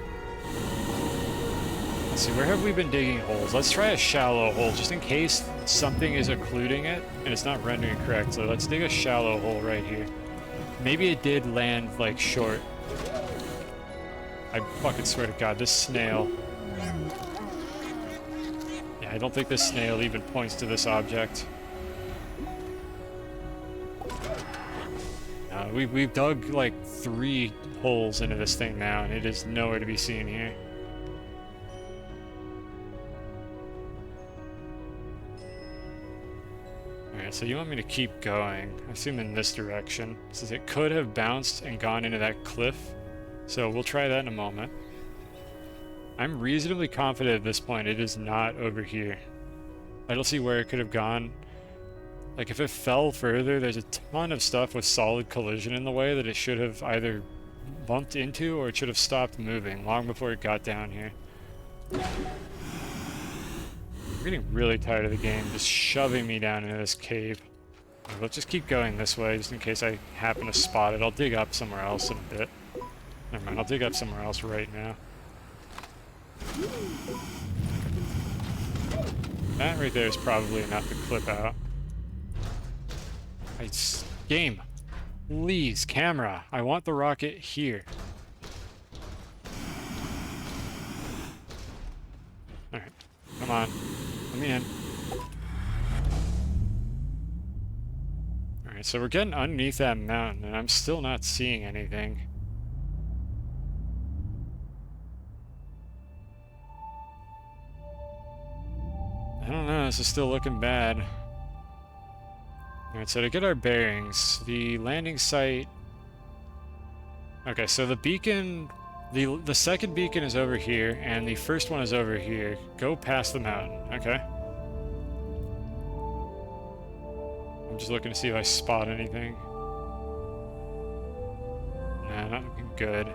Speaker 1: Let's see, where have we been digging holes? Let's try a shallow hole, just in case something is occluding it and it's not rendering correctly. Let's dig a shallow hole right here. Maybe it did land, like, short. I fucking swear to God, this snail. Yeah, I don't think this snail even points to this object. We've dug, like, 3 holes into this thing now, and it is nowhere to be seen here. Alright, so you want me to keep going. I assume in this direction. Since it could have bounced and gone into that cliff. So we'll try that in a moment. I'm reasonably confident at this point it is not over here. I don't see where it could have gone. Like, if it fell further, there's a ton of stuff with solid collision in the way that it should have either bumped into or it should have stopped moving long before it got down here. I'm getting really tired of the game just shoving me down into this cave. Let's just keep going this way just in case I happen to spot it. I'll dig up somewhere else in a bit. Never mind, I'll dig up somewhere else right now. That right there is probably enough to clip out. Game, please, camera. I want the rocket here. Alright, come on. Let me in. Alright, so we're getting underneath that mountain, and I'm still not seeing anything. I don't know, this is still looking bad. Alright, so to get our bearings, the landing site... Okay, so the beacon The second beacon is over here, and the first one is over here. Go past the mountain, okay? I'm just looking to see if I spot anything. Nah, not looking good.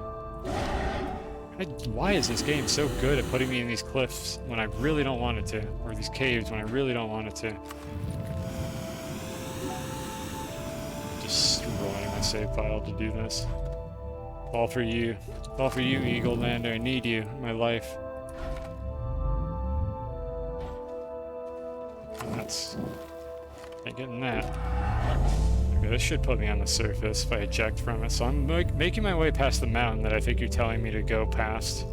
Speaker 1: Why is this game so good at putting me in these cliffs when I really don't want it to? Or these caves when I really don't want it to? Destroying my save file to do this. All for you. All for you, Eagle Lander. I need you in my life. And that's... Ain't getting that. Okay, this should put me on the surface if I eject from it. So I'm making my way past the mountain that I think you're telling me to go past.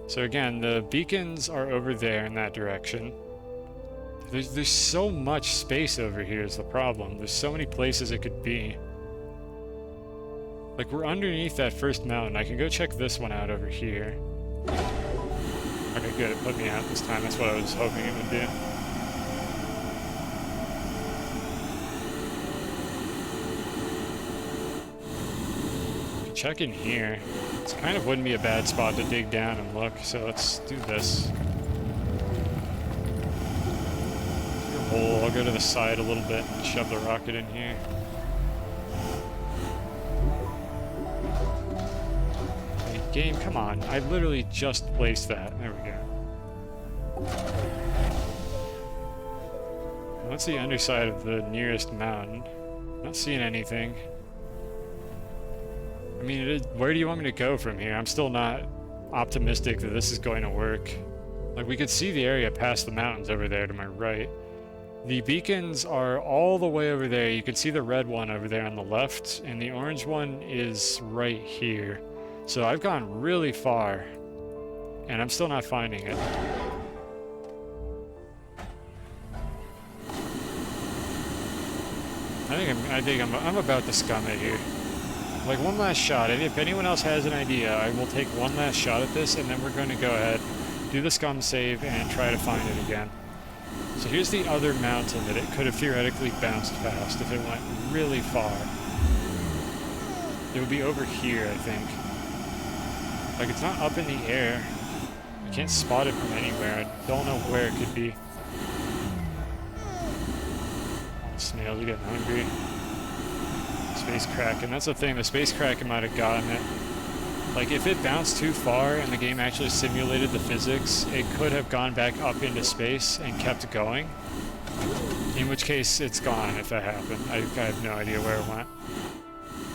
Speaker 1: So again, the beacons are over there in that direction. There's so much space over here is the problem. There's so many places it could be. Like, we're underneath that first mountain. I can go check this one out over here. Okay, good. It put me out this time. That's what I was hoping it would do. Check in here. This kind of wouldn't be a bad spot to dig down and look, so let's do this. Hole. I'll go to the side a little bit and shove the rocket in here. Hey, game, come on. I literally just placed that. There we go. What's the underside of the nearest mountain? Not seeing anything. I mean, where do you want me to go from here? I'm still not optimistic that this is going to work. Like, we could see the area past the mountains over there to my right. The beacons are all the way over there. You can see the red one over there on the left, and the orange one is right here. So I've gone really far, and I'm still not finding it. I think I'm about to scum it here. Like, one last shot, and if anyone else has an idea, I will take one last shot at this, and then we're going to go ahead, do the scum save, and try to find it again. So here's the other mountain that it could have theoretically bounced past if it went really far. It would be over here, I think. Like, it's not up in the air. I can't spot it from anywhere. I don't know where it could be. Oh, snails are getting hungry. Space Kraken. That's the thing. The Space Kraken might have gotten it. Like, if it bounced too far and the game actually simulated the physics, it could have gone back up into space and kept going. In which case, it's gone if that happened. I have no idea where it went.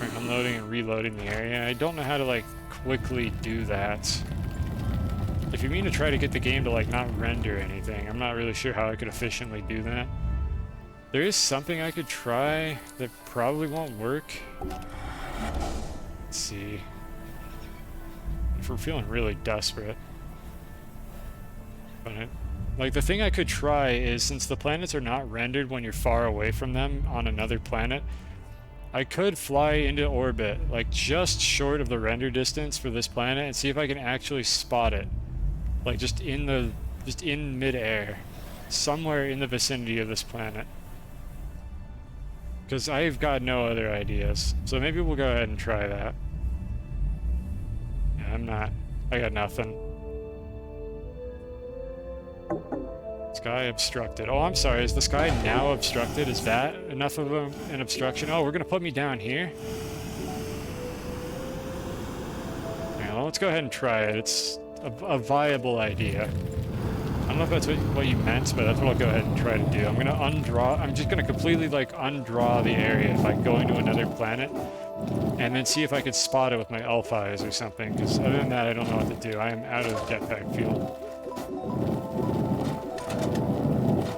Speaker 1: We're unloading and reloading the area. I don't know how to, like, quickly do that. If you mean to try to get the game to, like, not render anything, I'm not really sure how I could efficiently do that. There is something I could try that probably won't work. Let's see. If we're feeling really desperate. But like, the thing I could try is, since the planets are not rendered when you're far away from them on another planet, I could fly into orbit, like just short of the render distance for this planet, and see if I can actually spot it. Like, just in mid-air, somewhere in the vicinity of this planet. Because I've got no other ideas. So maybe we'll go ahead and try that. I got nothing. Sky obstructed. Oh, I'm sorry. Is the sky now obstructed? Is that enough of an obstruction? Oh, we're going to put me down here? Yeah, well, let's go ahead and try it. It's a viable idea. I don't know if that's what you meant, but that's what I'll go ahead and try to do. I'm going to undraw. I'm just going to completely, like, undraw the area by going to another planet. And then see if I could spot it with my elf eyes or something, because other than that, I don't know what to do. I am out of jetpack fuel.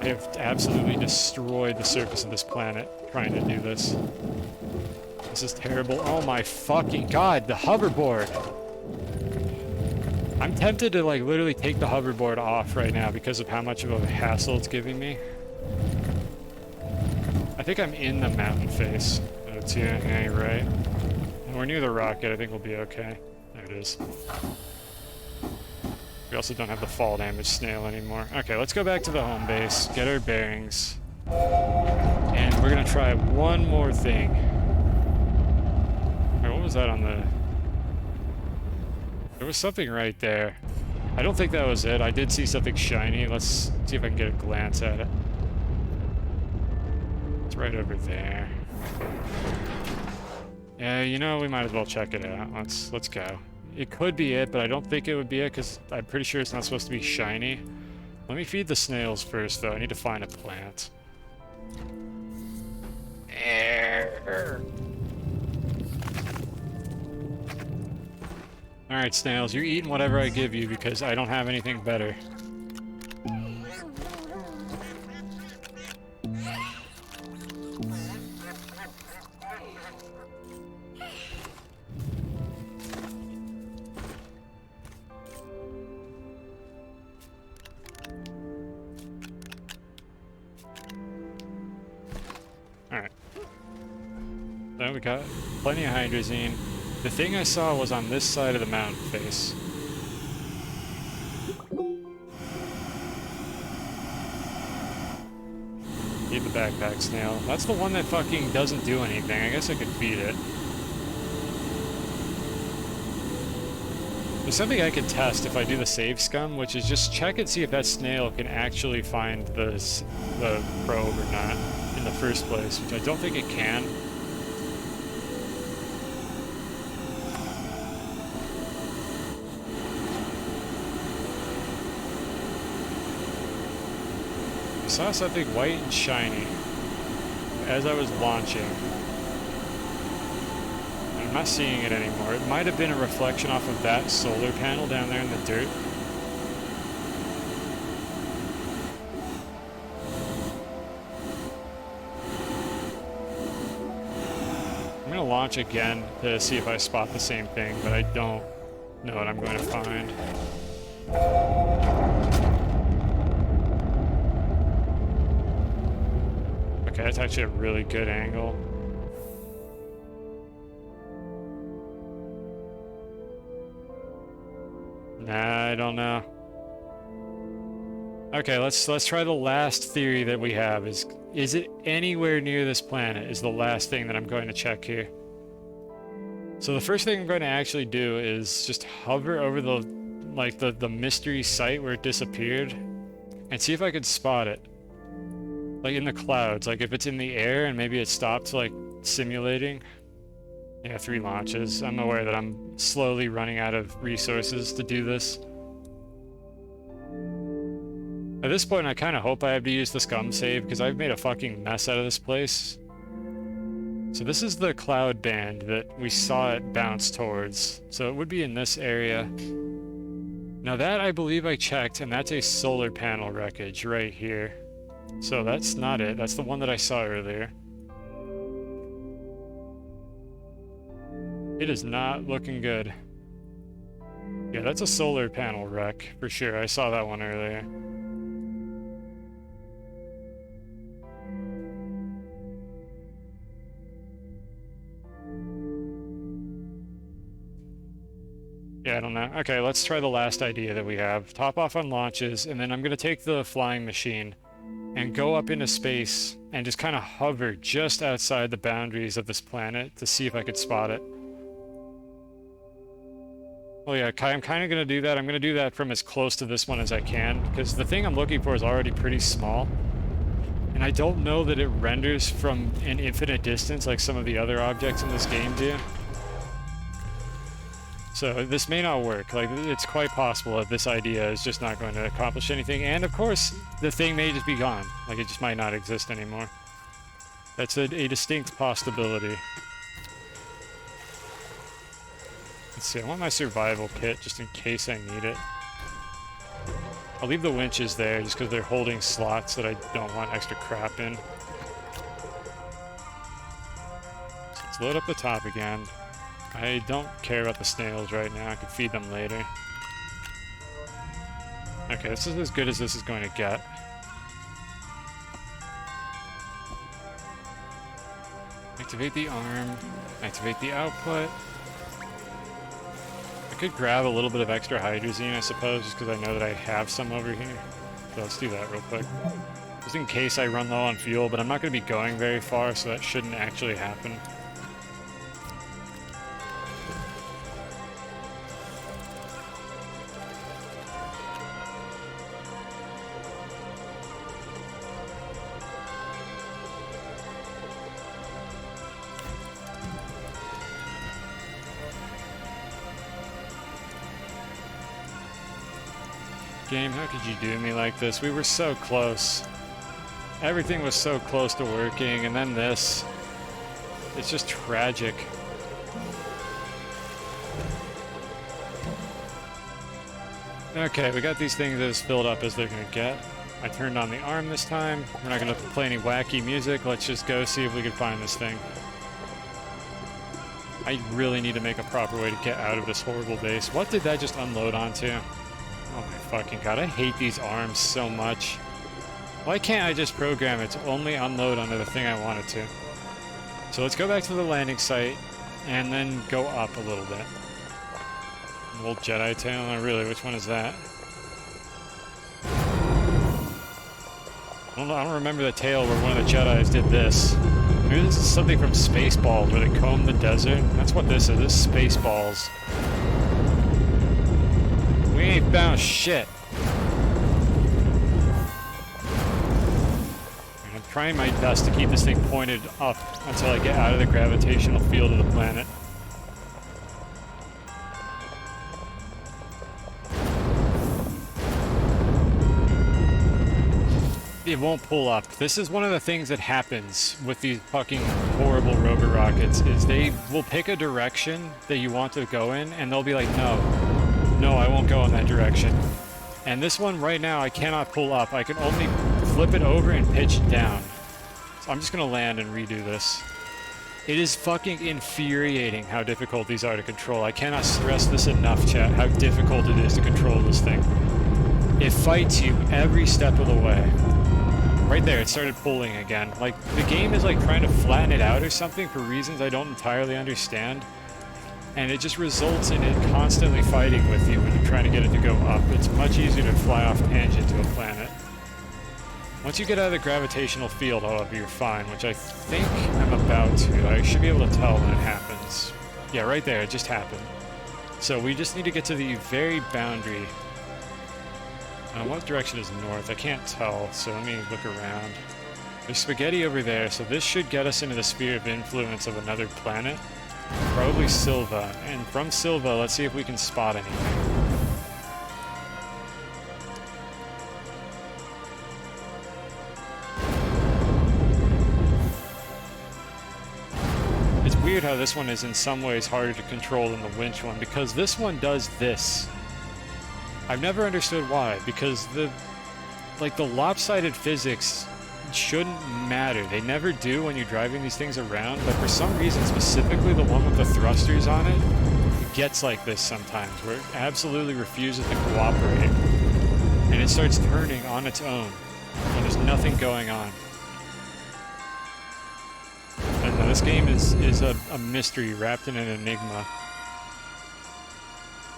Speaker 1: I have absolutely destroyed the surface of this planet trying to do this. This is terrible. Oh my fucking god, the hoverboard! I'm tempted to, like, literally take the hoverboard off right now because of how much of a hassle it's giving me. I think I'm in the mountain face. Yeah, you're right. And we're near the rocket. I think we'll be okay. There it is. We also don't have the fall damage snail anymore. Okay, let's go back to the home base, get our bearings, and we're gonna try one more thing. Wait, what was that on the... There was something right there. I don't think that was it. I did see something shiny. Let's see if I can get a glance at it. It's right over there. Yeah, you know, we might as well check it out. Let's go. It could be it, but I don't think it would be it because I'm pretty sure it's not supposed to be shiny. Let me feed the snails first, though. I need to find a plant. Alright, snails, you're eating whatever I give you because I don't have anything better. Alright. So we got plenty of hydrazine. The thing I saw was on this side of the mountain face. Eat the backpack snail. That's the one that fucking doesn't do anything. I guess I could feed it. There's something I can test if I do the save scum, which is just check and see if that snail can actually find the probe or not in the first place, which I don't think it can. I saw something white and shiny as I was launching. I'm not seeing it anymore. It might have been a reflection off of that solar panel down there in the dirt. I'm gonna launch again to see if I spot the same thing, but I don't know what I'm going to find. Okay, that's actually a really good angle. Nah, I don't know. Okay, let's try the last theory that we have. Is it anywhere near this planet? Is the last thing that I'm going to check here. So the first thing I'm going to actually do is just hover over the mystery site where it disappeared and see if I could spot it. Like in the clouds, like if it's in the air and maybe it stopped like simulating. Yeah, 3 launches. I'm aware that I'm slowly running out of resources to do this. At this point, I kind of hope I have to use the scum save because I've made a fucking mess out of this place. So this is the cloud band that we saw it bounce towards. So it would be in this area. Now that I believe I checked, and that's a solar panel wreckage right here. So that's not it. That's the one that I saw earlier. It is not looking good. Yeah, that's a solar panel wreck, for sure. I saw that one earlier. Yeah, I don't know. Okay, let's try the last idea that we have. Top off on launches, and then I'm going to take the flying machine and go up into space and just kind of hover just outside the boundaries of this planet to see if I could spot it. Well, yeah, I'm kind of going to do that. I'm going to do that from as close to this one as I can, because the thing I'm looking for is already pretty small. And I don't know that it renders from an infinite distance like some of the other objects in this game do. So this may not work. Like, it's quite possible that this idea is just not going to accomplish anything. And of course, the thing may just be gone. Like, it just might not exist anymore. That's a distinct possibility. Let's see, I want my survival kit just in case I need it. I'll leave the winches there just because they're holding slots that I don't want extra crap in. So let's load up the top again. I don't care about the snails right now. I can feed them later. Okay, this is as good as this is going to get. Activate the arm. Activate the output. I could grab a little bit of extra hydrazine, I suppose, just because I know that I have some over here. So let's do that real quick. Just in case I run low on fuel, but I'm not going to be going very far, so that shouldn't actually happen. Game, how could you do me like this? We were so close. Everything was so close to working, and then this. It's just tragic. Okay, we got these things as filled up as they're gonna get. I turned on the arm this time. We're not gonna play any wacky music. Let's just go see if we can find this thing. I really need to make a proper way to get out of this horrible base. What did that just unload onto? Oh my fucking god, I hate these arms so much. Why can't I just program it to only unload onto the thing I want it to? So let's go back to the landing site and then go up a little bit. An old Jedi tail? Not really, which one is that? I don't remember the tale where one of the Jedis did this. Maybe this is something from Spaceballs where they comb the desert. That's what this is. This is Spaceballs. We ain't found shit. I'm trying my best to keep this thing pointed up until I get out of the gravitational field of the planet. It won't pull up. This is one of the things that happens with these fucking horrible rover rockets, is they will pick a direction that you want to go in, and they'll be like, no, I won't go in that direction. And this one right now, I cannot pull up. I can only flip it over and pitch down. So I'm just gonna land and redo this. It is fucking infuriating how difficult these are to control. I cannot stress this enough, chat, how difficult it is to control this thing. It fights you every step of the way. Right there, it started pulling again. Like, the game is like trying to flatten it out or something for reasons I don't entirely understand. And it just results in it constantly fighting with you when you're trying to get it to go up. It's much easier to fly off tangent to a planet. Once you get out of the gravitational field, however, you're fine, which I think I'm about to. I should be able to tell when it happens. Yeah, right there, it just happened. So we just need to get to the very boundary. What direction is north? I can't tell, so let me look around. There's spaghetti over there, so this should get us into the sphere of influence of another planet. Probably Silva. And from Silva, let's see if we can spot anything. It's weird how this one is in some ways harder to control than the winch one, because this one does this. I've never understood why, because the lopsided physics shouldn't matter. They never do when you're driving these things around, but for some reason, specifically the one with the thrusters on it, gets like this sometimes, where it absolutely refuses to cooperate. And it starts turning on its own when there's nothing going on. And this game is a mystery wrapped in an enigma.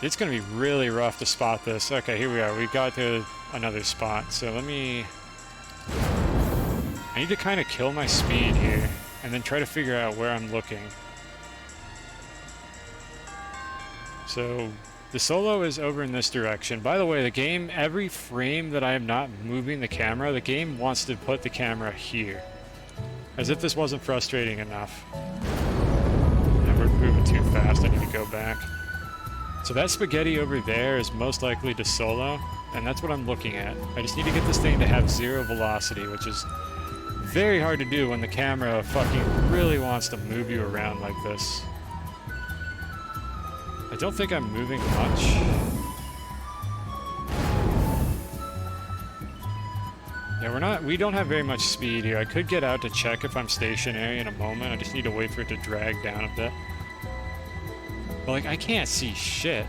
Speaker 1: It's going to be really rough to spot this. Okay, here we are. We got to another spot. So I need to kind of kill my speed here and then try to figure out where I'm looking. So the solo is over in this direction. By the way, the game, every frame that I am not moving the camera, the game wants to put the camera here. As if this wasn't frustrating enough. And we're moving too fast. I need to go back. So that spaghetti over there is most likely to solo, and that's what I'm looking at. I just need to get this thing to have 0 velocity, which is very hard to do when the camera fucking really wants to move you around like this. I don't think I'm moving much. Yeah, we don't have very much speed here. I could get out to check if I'm stationary in a moment. I just need to wait for it to drag down a bit. But, like, I can't see shit.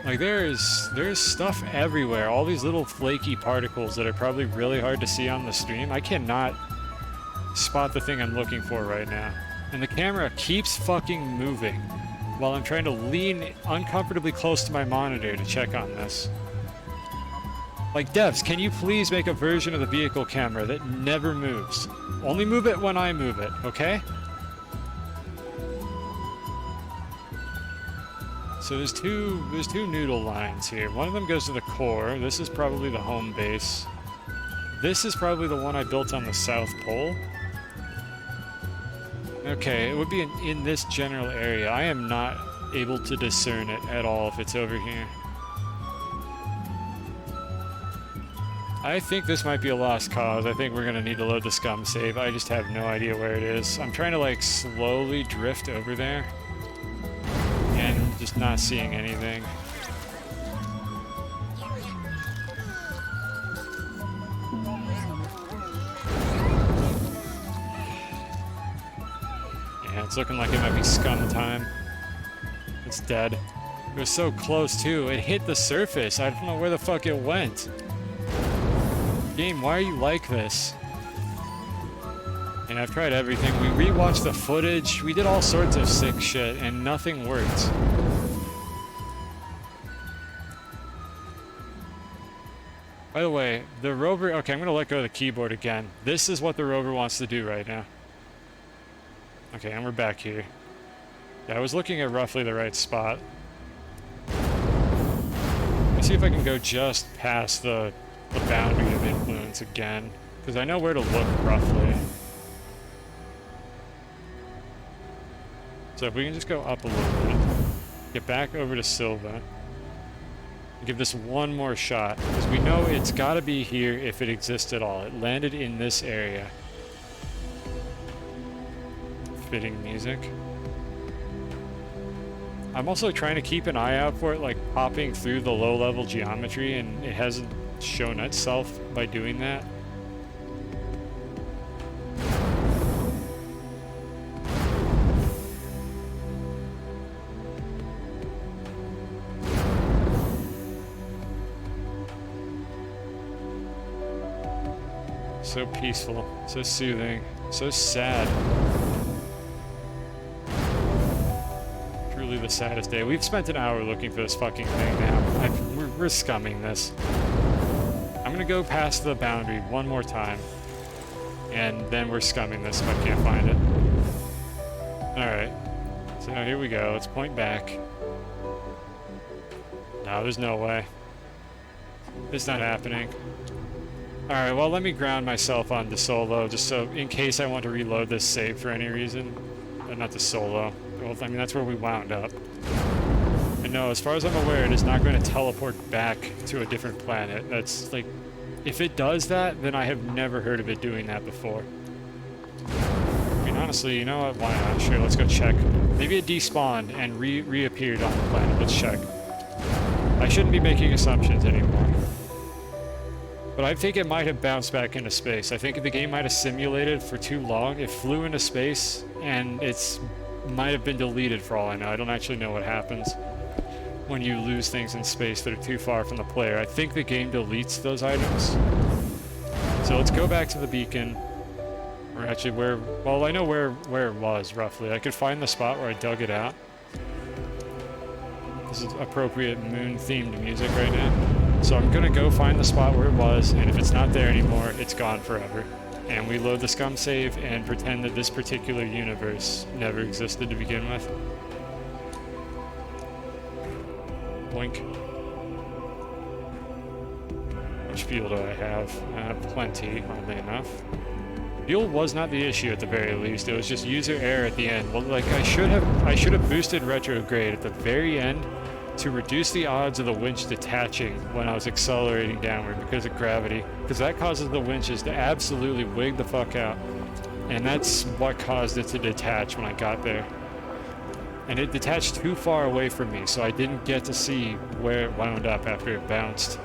Speaker 1: Like, there's stuff everywhere. All these little flaky particles that are probably really hard to see on the stream. I cannot spot the thing I'm looking for right now. And the camera keeps fucking moving while I'm trying to lean uncomfortably close to my monitor to check on this. Like, devs, can you please make a version of the vehicle camera that never moves? Only move it when I move it, okay? So there's two noodle lines here. One of them goes to the core. This is probably the home base. This is probably the one I built on the South Pole. Okay, it would be in this general area. I am not able to discern it at all if it's over here. I think this might be a lost cause. I think we're gonna need to load the scum save. I just have no idea where it is. I'm trying to like slowly drift over there and just not seeing anything. Yeah, it's looking like it might be scum time. It's dead. It was so close too. It hit the surface. I don't know where the fuck it went. Game, why are you like this? And I've tried everything. We rewatched the footage. We did all sorts of sick shit, and nothing worked. By the way, the rover... Okay, I'm gonna let go of the keyboard again. This is what the rover wants to do right now. Okay, and we're back here. Yeah, I was looking at roughly the right spot. Let me see if I can go just past the boundary of influence again, because I know where to look roughly. So if we can just go up a little bit, get back over to Silva, give this one more shot, because we know it's got to be here if it exists at all. It landed in this area. Fitting music. I'm also trying to keep an eye out for it, like popping through the low-level geometry, and it hasn't shown itself by doing that. So peaceful, so soothing, so sad. Truly the saddest day. We've spent an hour looking for this fucking thing now. We're scumming this. I'm gonna go past the boundary one more time, and then we're scumming this if I can't find it. Alright, so here we go. Let's point back. No, there's no way. It's not happening. Alright, well, let me ground myself on the solo, just so in case I want to reload this save for any reason. Not the solo. Well, I mean, that's where we wound up. And no, as far as I'm aware, it is not going to teleport back to a different planet. That's like, if it does that, then I have never heard of it doing that before. I mean, honestly, you know what? Why not? Sure, let's go check. Maybe it despawned and reappeared on the planet. Let's check. I shouldn't be making assumptions anymore. But I think it might have bounced back into space. I think the game might have simulated for too long. It flew into space, and it's might have been deleted for all I know. I don't actually know what happens when you lose things in space that are too far from the player. I think the game deletes those items. So let's go back to the beacon. Or actually where... Well, I know where it was, roughly. I could find the spot where I dug it out. This is appropriate moon-themed music right now. So I'm gonna go find the spot where it was, and if it's not there anymore, it's gone forever. And we load the scum save and pretend that this particular universe never existed to begin with. Blink. Which fuel do I have? Plenty, oddly enough. Fuel was not the issue at the very least. It was just user error at the end. Well, like I should have boosted retrograde at the very end to reduce the odds of the winch detaching when I was accelerating downward because of gravity, because that causes the winches to absolutely wig the fuck out, and that's what caused it to detach when I got there. And it detached too far away from me, so I didn't get to see where it wound up after it bounced.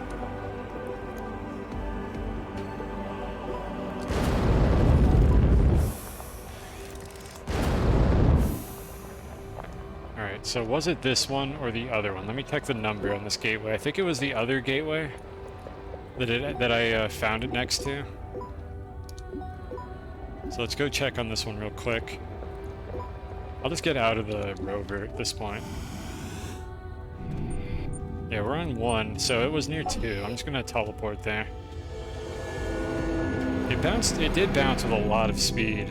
Speaker 1: So was it this one or the other one? Let me check the number on this gateway. I think it was the other gateway that I found it next to. So let's go check on this one real quick. I'll just get out of the rover at this point. Yeah, we're on 1, so it was near 2. I'm just gonna teleport there. It did bounce with a lot of speed.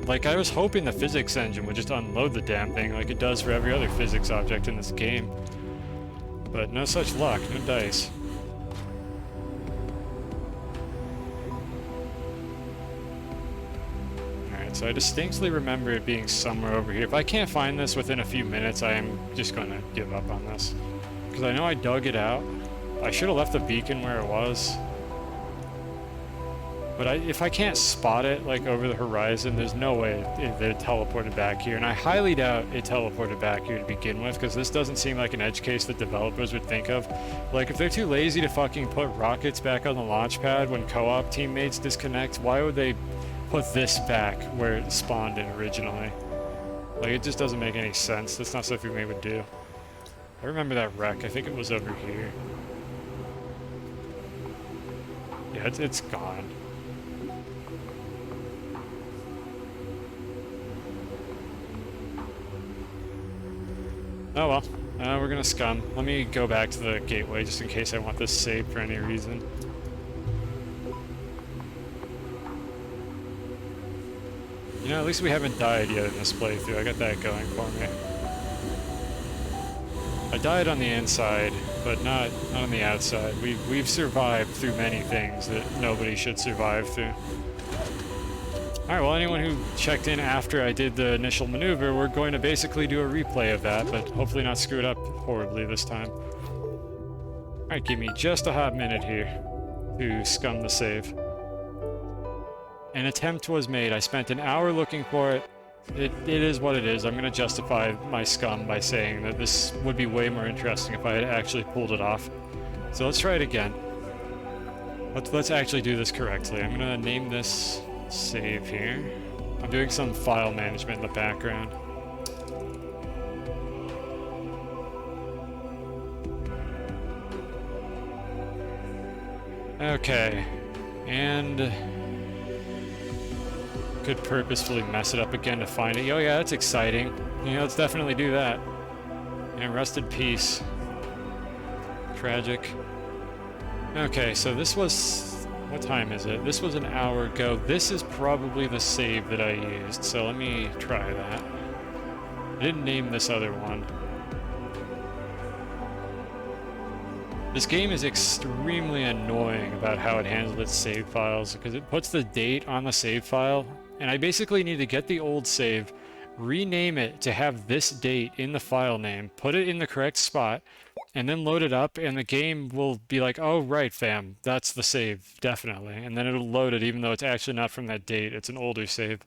Speaker 1: Like, I was hoping the physics engine would just unload the damn thing like it does for every other physics object in this game. But no such luck, no dice. Alright, So I distinctly remember it being somewhere over here. If I can't find this within a few minutes, I am just going to give up on this. Because I know I dug it out. I should have left the beacon where it was. But if I can't spot it, like, over the horizon, there's no way that it teleported back here. And I highly doubt it teleported back here to begin with, because this doesn't seem like an edge case that developers would think of. Like, if they're too lazy to fucking put rockets back on the launch pad when co-op teammates disconnect, why would they put this back where it spawned in originally? Like, it just doesn't make any sense. That's not something they would do. I remember that wreck. I think it was over here. Yeah, it's gone. Oh well, we're gonna scum. Let me go back to the gateway just in case I want this saved for any reason. You know, at least we haven't died yet in this playthrough. I got that going for me. I died on the inside, but not on the outside. We've survived through many things that nobody should survive through. Alright, well, anyone who checked in after I did the initial maneuver, we're going to basically do a replay of that, but hopefully not screw it up horribly this time. Alright, give me just a hot minute here to scum the save. An attempt was made. I spent an hour looking for it. It is what it is. I'm going to justify my scum by saying that this would be way more interesting if I had actually pulled it off. So let's try it again. Let's actually do this correctly. I'm going to name this save here. I'm doing some file management in the background. Okay, and could purposefully mess it up again to find it. Oh yeah, that's exciting. Yeah, let's definitely do that. And rest in peace. Tragic. Okay, so this was... What time is it? This was an hour ago. This is probably the save that I used, so let me try that. I didn't name this other one. This game is extremely annoying about how it handles its save files, because it puts the date on the save file, and I basically need to get the old save, rename it to have this date in the file name, put it in the correct spot, and then load it up, and the game will be like, oh, right, fam, that's the save, definitely. And then it'll load it, even though it's actually not from that date. It's an older save.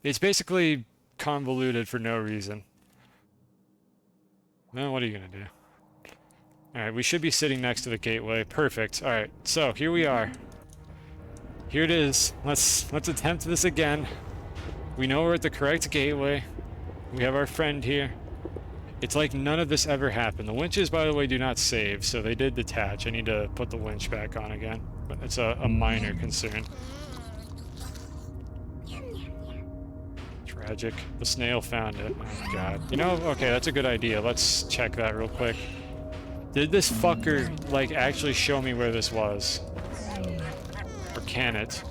Speaker 1: It's basically convoluted for no reason. Well, what are you going to do? Alright, we should be sitting next to the gateway. Perfect. Alright, so here we are. Here it is. Let's attempt this again. We know we're at the correct gateway. We have our friend here. It's like none of this ever happened. The winches, by the way, do not save, so they did detach. I need to put the winch back on again. But it's a minor concern. Tragic. The snail found it. Oh, God. You know, okay, that's a good idea. Let's check that real quick. Did this fucker, like, actually show me where this was? Or can it?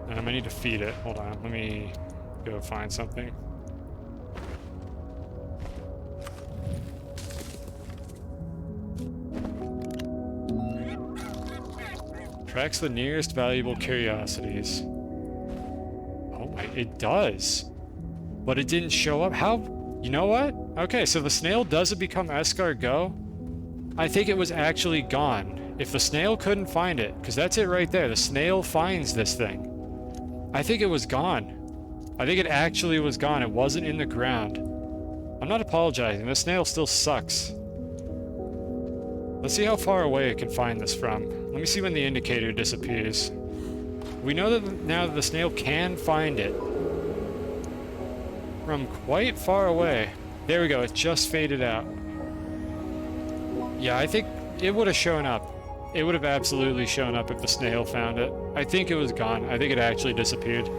Speaker 1: I need to feed it. Hold on, let me go find something. Tracks the nearest valuable curiosities. Oh my, it does. But it didn't show up. How? You know what? Okay, so the snail doesn't become escargot. I think it was actually gone. If the snail couldn't find it, because that's it right there. The snail finds this thing. I think it was gone. I think it actually was gone. It wasn't in the ground. I'm not apologizing. The snail still sucks. Let's see how far away it can find this from. Let me see when the indicator disappears. We know that now that the snail can find it from quite far away. There we go. It just faded out. Yeah, I think it would have shown up. It would have absolutely shown up if the snail found it. I think it was gone. I think it actually disappeared.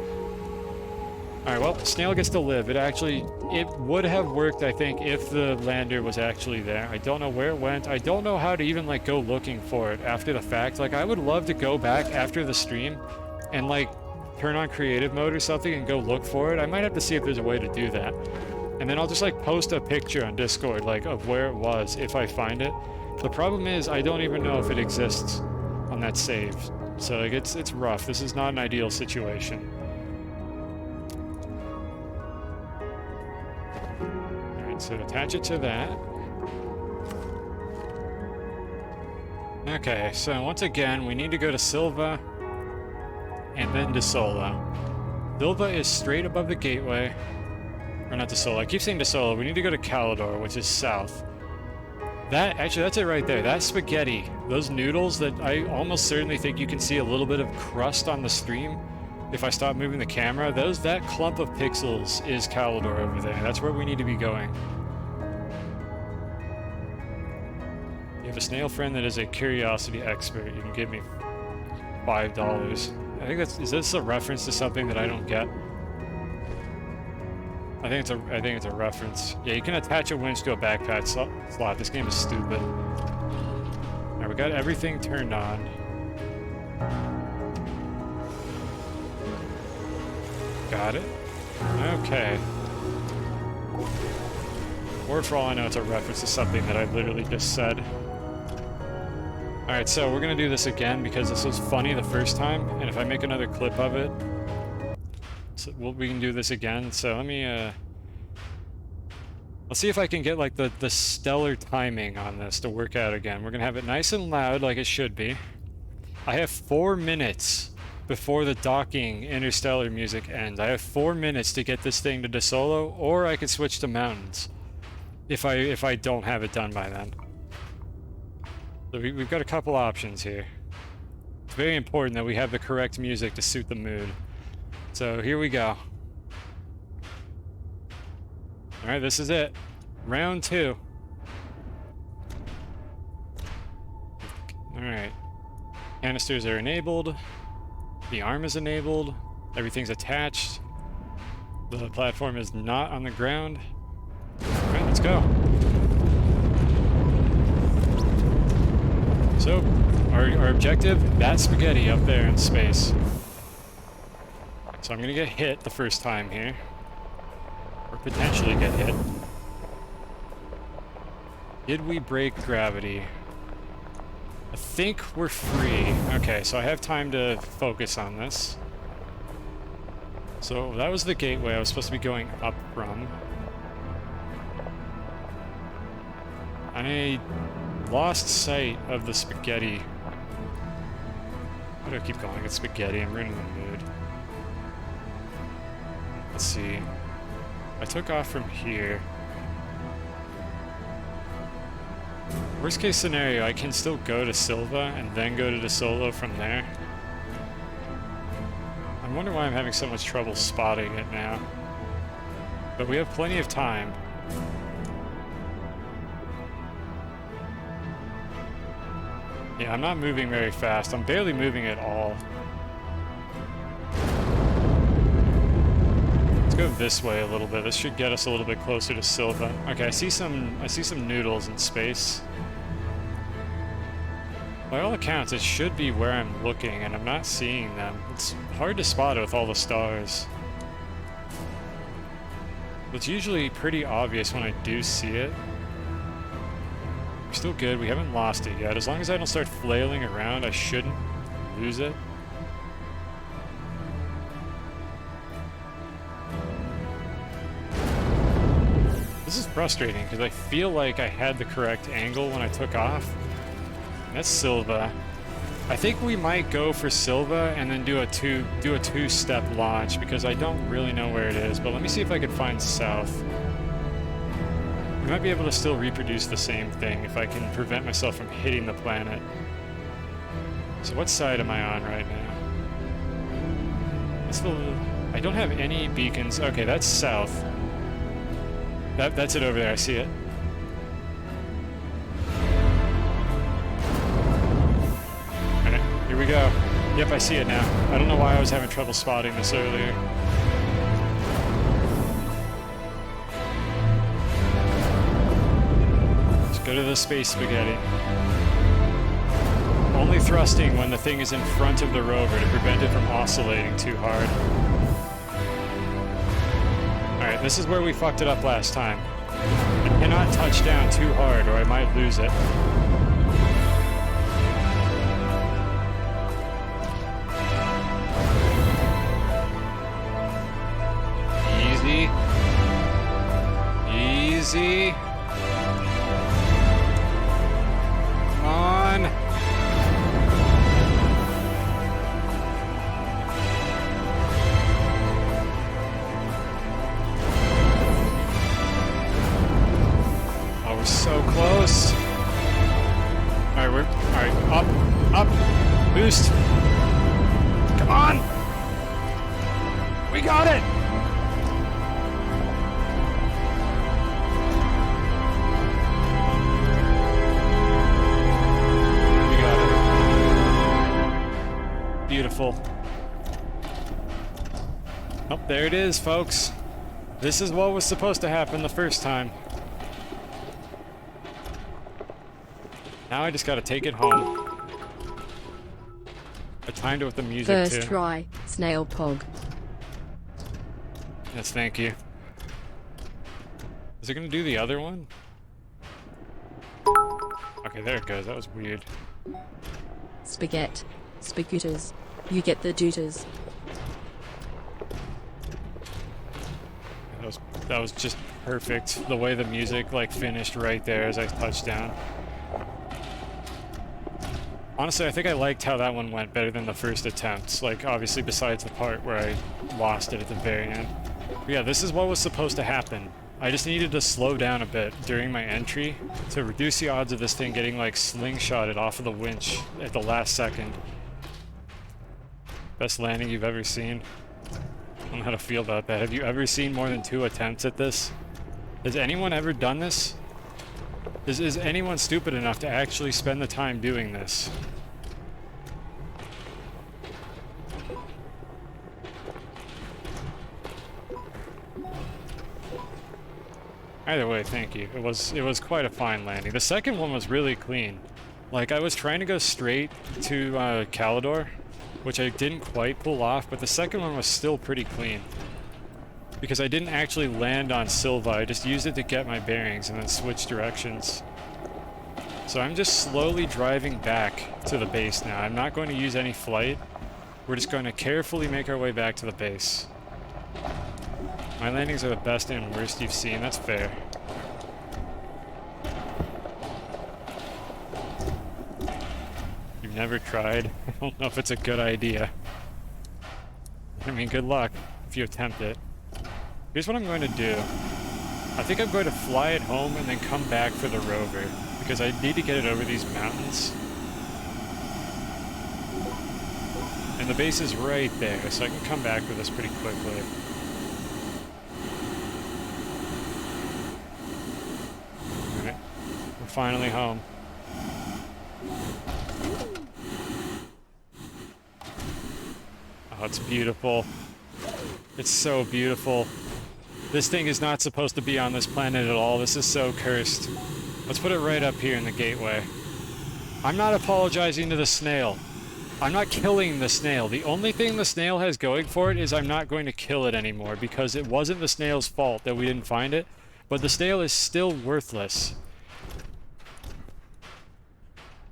Speaker 1: Alright, well, snail gets to live. It would have worked, I think, if the lander was actually there. I don't know where it went. I don't know how to even, like, go looking for it after the fact. Like, I would love to go back after the stream and, like, turn on creative mode or something and go look for it. I might have to see if there's a way to do that. And then I'll just, like, post a picture on Discord, like, of where it was if I find it. The problem is, I don't even know if it exists on that save. So, like, it's rough. This is not an ideal situation. So attach it to that. Okay, so once again, we need to go to Silva and then to Solo. Silva is straight above the gateway. Or not to Solo. I keep saying to Solo. We need to go to Calidor, which is south. Actually, that's it right there. That spaghetti, those noodles that I almost certainly think you can see a little bit of crust on the stream if I stop moving the camera. That clump of pixels is Calidor over there. That's where we need to be going. You have a snail friend that is a curiosity expert. You can give me $5. I think is this a reference to something that I don't get? I think it's a reference. Yeah, you can attach a winch to a backpack slot. This game is stupid. Alright, we got everything turned on. Got it. Okay. Or for all I know, it's a reference to something that I literally just said. Alright, so we're gonna do this again because this was funny the first time, and if I make another clip of it, so we can do this again. So let me, let's see if I can get like the stellar timing on this to work out again. We're gonna have it nice and loud like it should be. I have 4 minutes before the docking Interstellar music ends. I have 4 minutes to get this thing to De Solo, or I could switch to mountains if I don't have it done by then. So we've got a couple options here. It's very important that we have the correct music to suit the mood. So here we go. Alright, this is it. Round 2. Alright. Canisters are enabled. The arm is enabled. Everything's attached. The platform is not on the ground. Alright, let's go. So, our objective, that spaghetti up there in space. So I'm gonna get hit the first time here. Or potentially get hit. Did we break gravity? I think we're free. Okay, so I have time to focus on this. So that was the gateway I was supposed to be going up from. I lost sight of the spaghetti. Why do I keep calling it spaghetti? I'm ruining the mood. Let's see. I took off from here. Worst case scenario, I can still go to Silva and then go to De Solo from there. I wonder why I'm having so much trouble spotting it now. But we have plenty of time. Yeah, I'm not moving very fast. I'm barely moving at all. Let's go this way a little bit. This should get us a little bit closer to Silva. Okay, I see some noodles in space. By all accounts, it should be where I'm looking, and I'm not seeing them. It's hard to spot it with all the stars. It's usually pretty obvious when I do see it. We're still good. We haven't lost it yet. As long as I don't start flailing around, I shouldn't lose it. This is frustrating because I feel like I had the correct angle when I took off. That's Silva. I think we might go for Silva and then do a two-step launch because I don't really know where it is. But let me see if I can find south. We might be able to still reproduce the same thing if I can prevent myself from hitting the planet. So what side am I on right now? I don't have any beacons. Okay, that's south. That's it over there. I see it. Alright, here we go. Yep, I see it now. I don't know why I was having trouble spotting this earlier. Go to the space spaghetti. Only thrusting when the thing is in front of the rover to prevent it from oscillating too hard. Alright, this is where we fucked it up last time. I cannot touch down too hard or I might lose it. Easy. Easy. Alright, up, boost. Come on! We got it! We got it. Beautiful. Oh, there it is, folks. This is what was supposed to happen the first time. Now I just gotta take it home. I timed it with the music
Speaker 2: First
Speaker 1: too.
Speaker 2: try, snail pog.
Speaker 1: Yes, thank you. Is it gonna do the other one? Okay, there it goes. That was weird.
Speaker 2: Spaghetti. Spagooters. You get the dooters.
Speaker 1: That was just perfect. The way the music like finished right there as I touched down. Honestly, I think I liked how that one went better than the first attempt. Like, obviously, besides the part where I lost it at the very end. But yeah, this is what was supposed to happen. I just needed to slow down a bit during my entry to reduce the odds of this thing getting, like, slingshotted off of the winch at the last second. Best landing you've ever seen. I don't know how to feel about that. Have you ever seen more than 2 attempts at this? Has anyone ever done this? Is anyone stupid enough to actually spend the time doing this? Either way, thank you. It was quite a fine landing. The second one was really clean. Like, I was trying to go straight to Calidor, which I didn't quite pull off, but the second one was still pretty clean. Because I didn't actually land on Silva, I just used it to get my bearings and then switch directions. So I'm just slowly driving back to the base now. I'm not going to use any flight. We're just going to carefully make our way back to the base. My landings are the best and worst you've seen, that's fair. You've never tried? I don't know if it's a good idea. I mean, good luck if you attempt it. Here's what I'm going to do. I think I'm going to fly it home and then come back for the rover, because I need to get it over these mountains. And the base is right there, so I can come back with this pretty quickly. Alright, we're finally home. Oh, it's beautiful. It's so beautiful. This thing is not supposed to be on this planet at all. This is so cursed. Let's put it right up here in the gateway. I'm not apologizing to the snail. I'm not killing the snail. The only thing the snail has going for it is I'm not going to kill it anymore, because it wasn't the snail's fault that we didn't find it, but the snail is still worthless.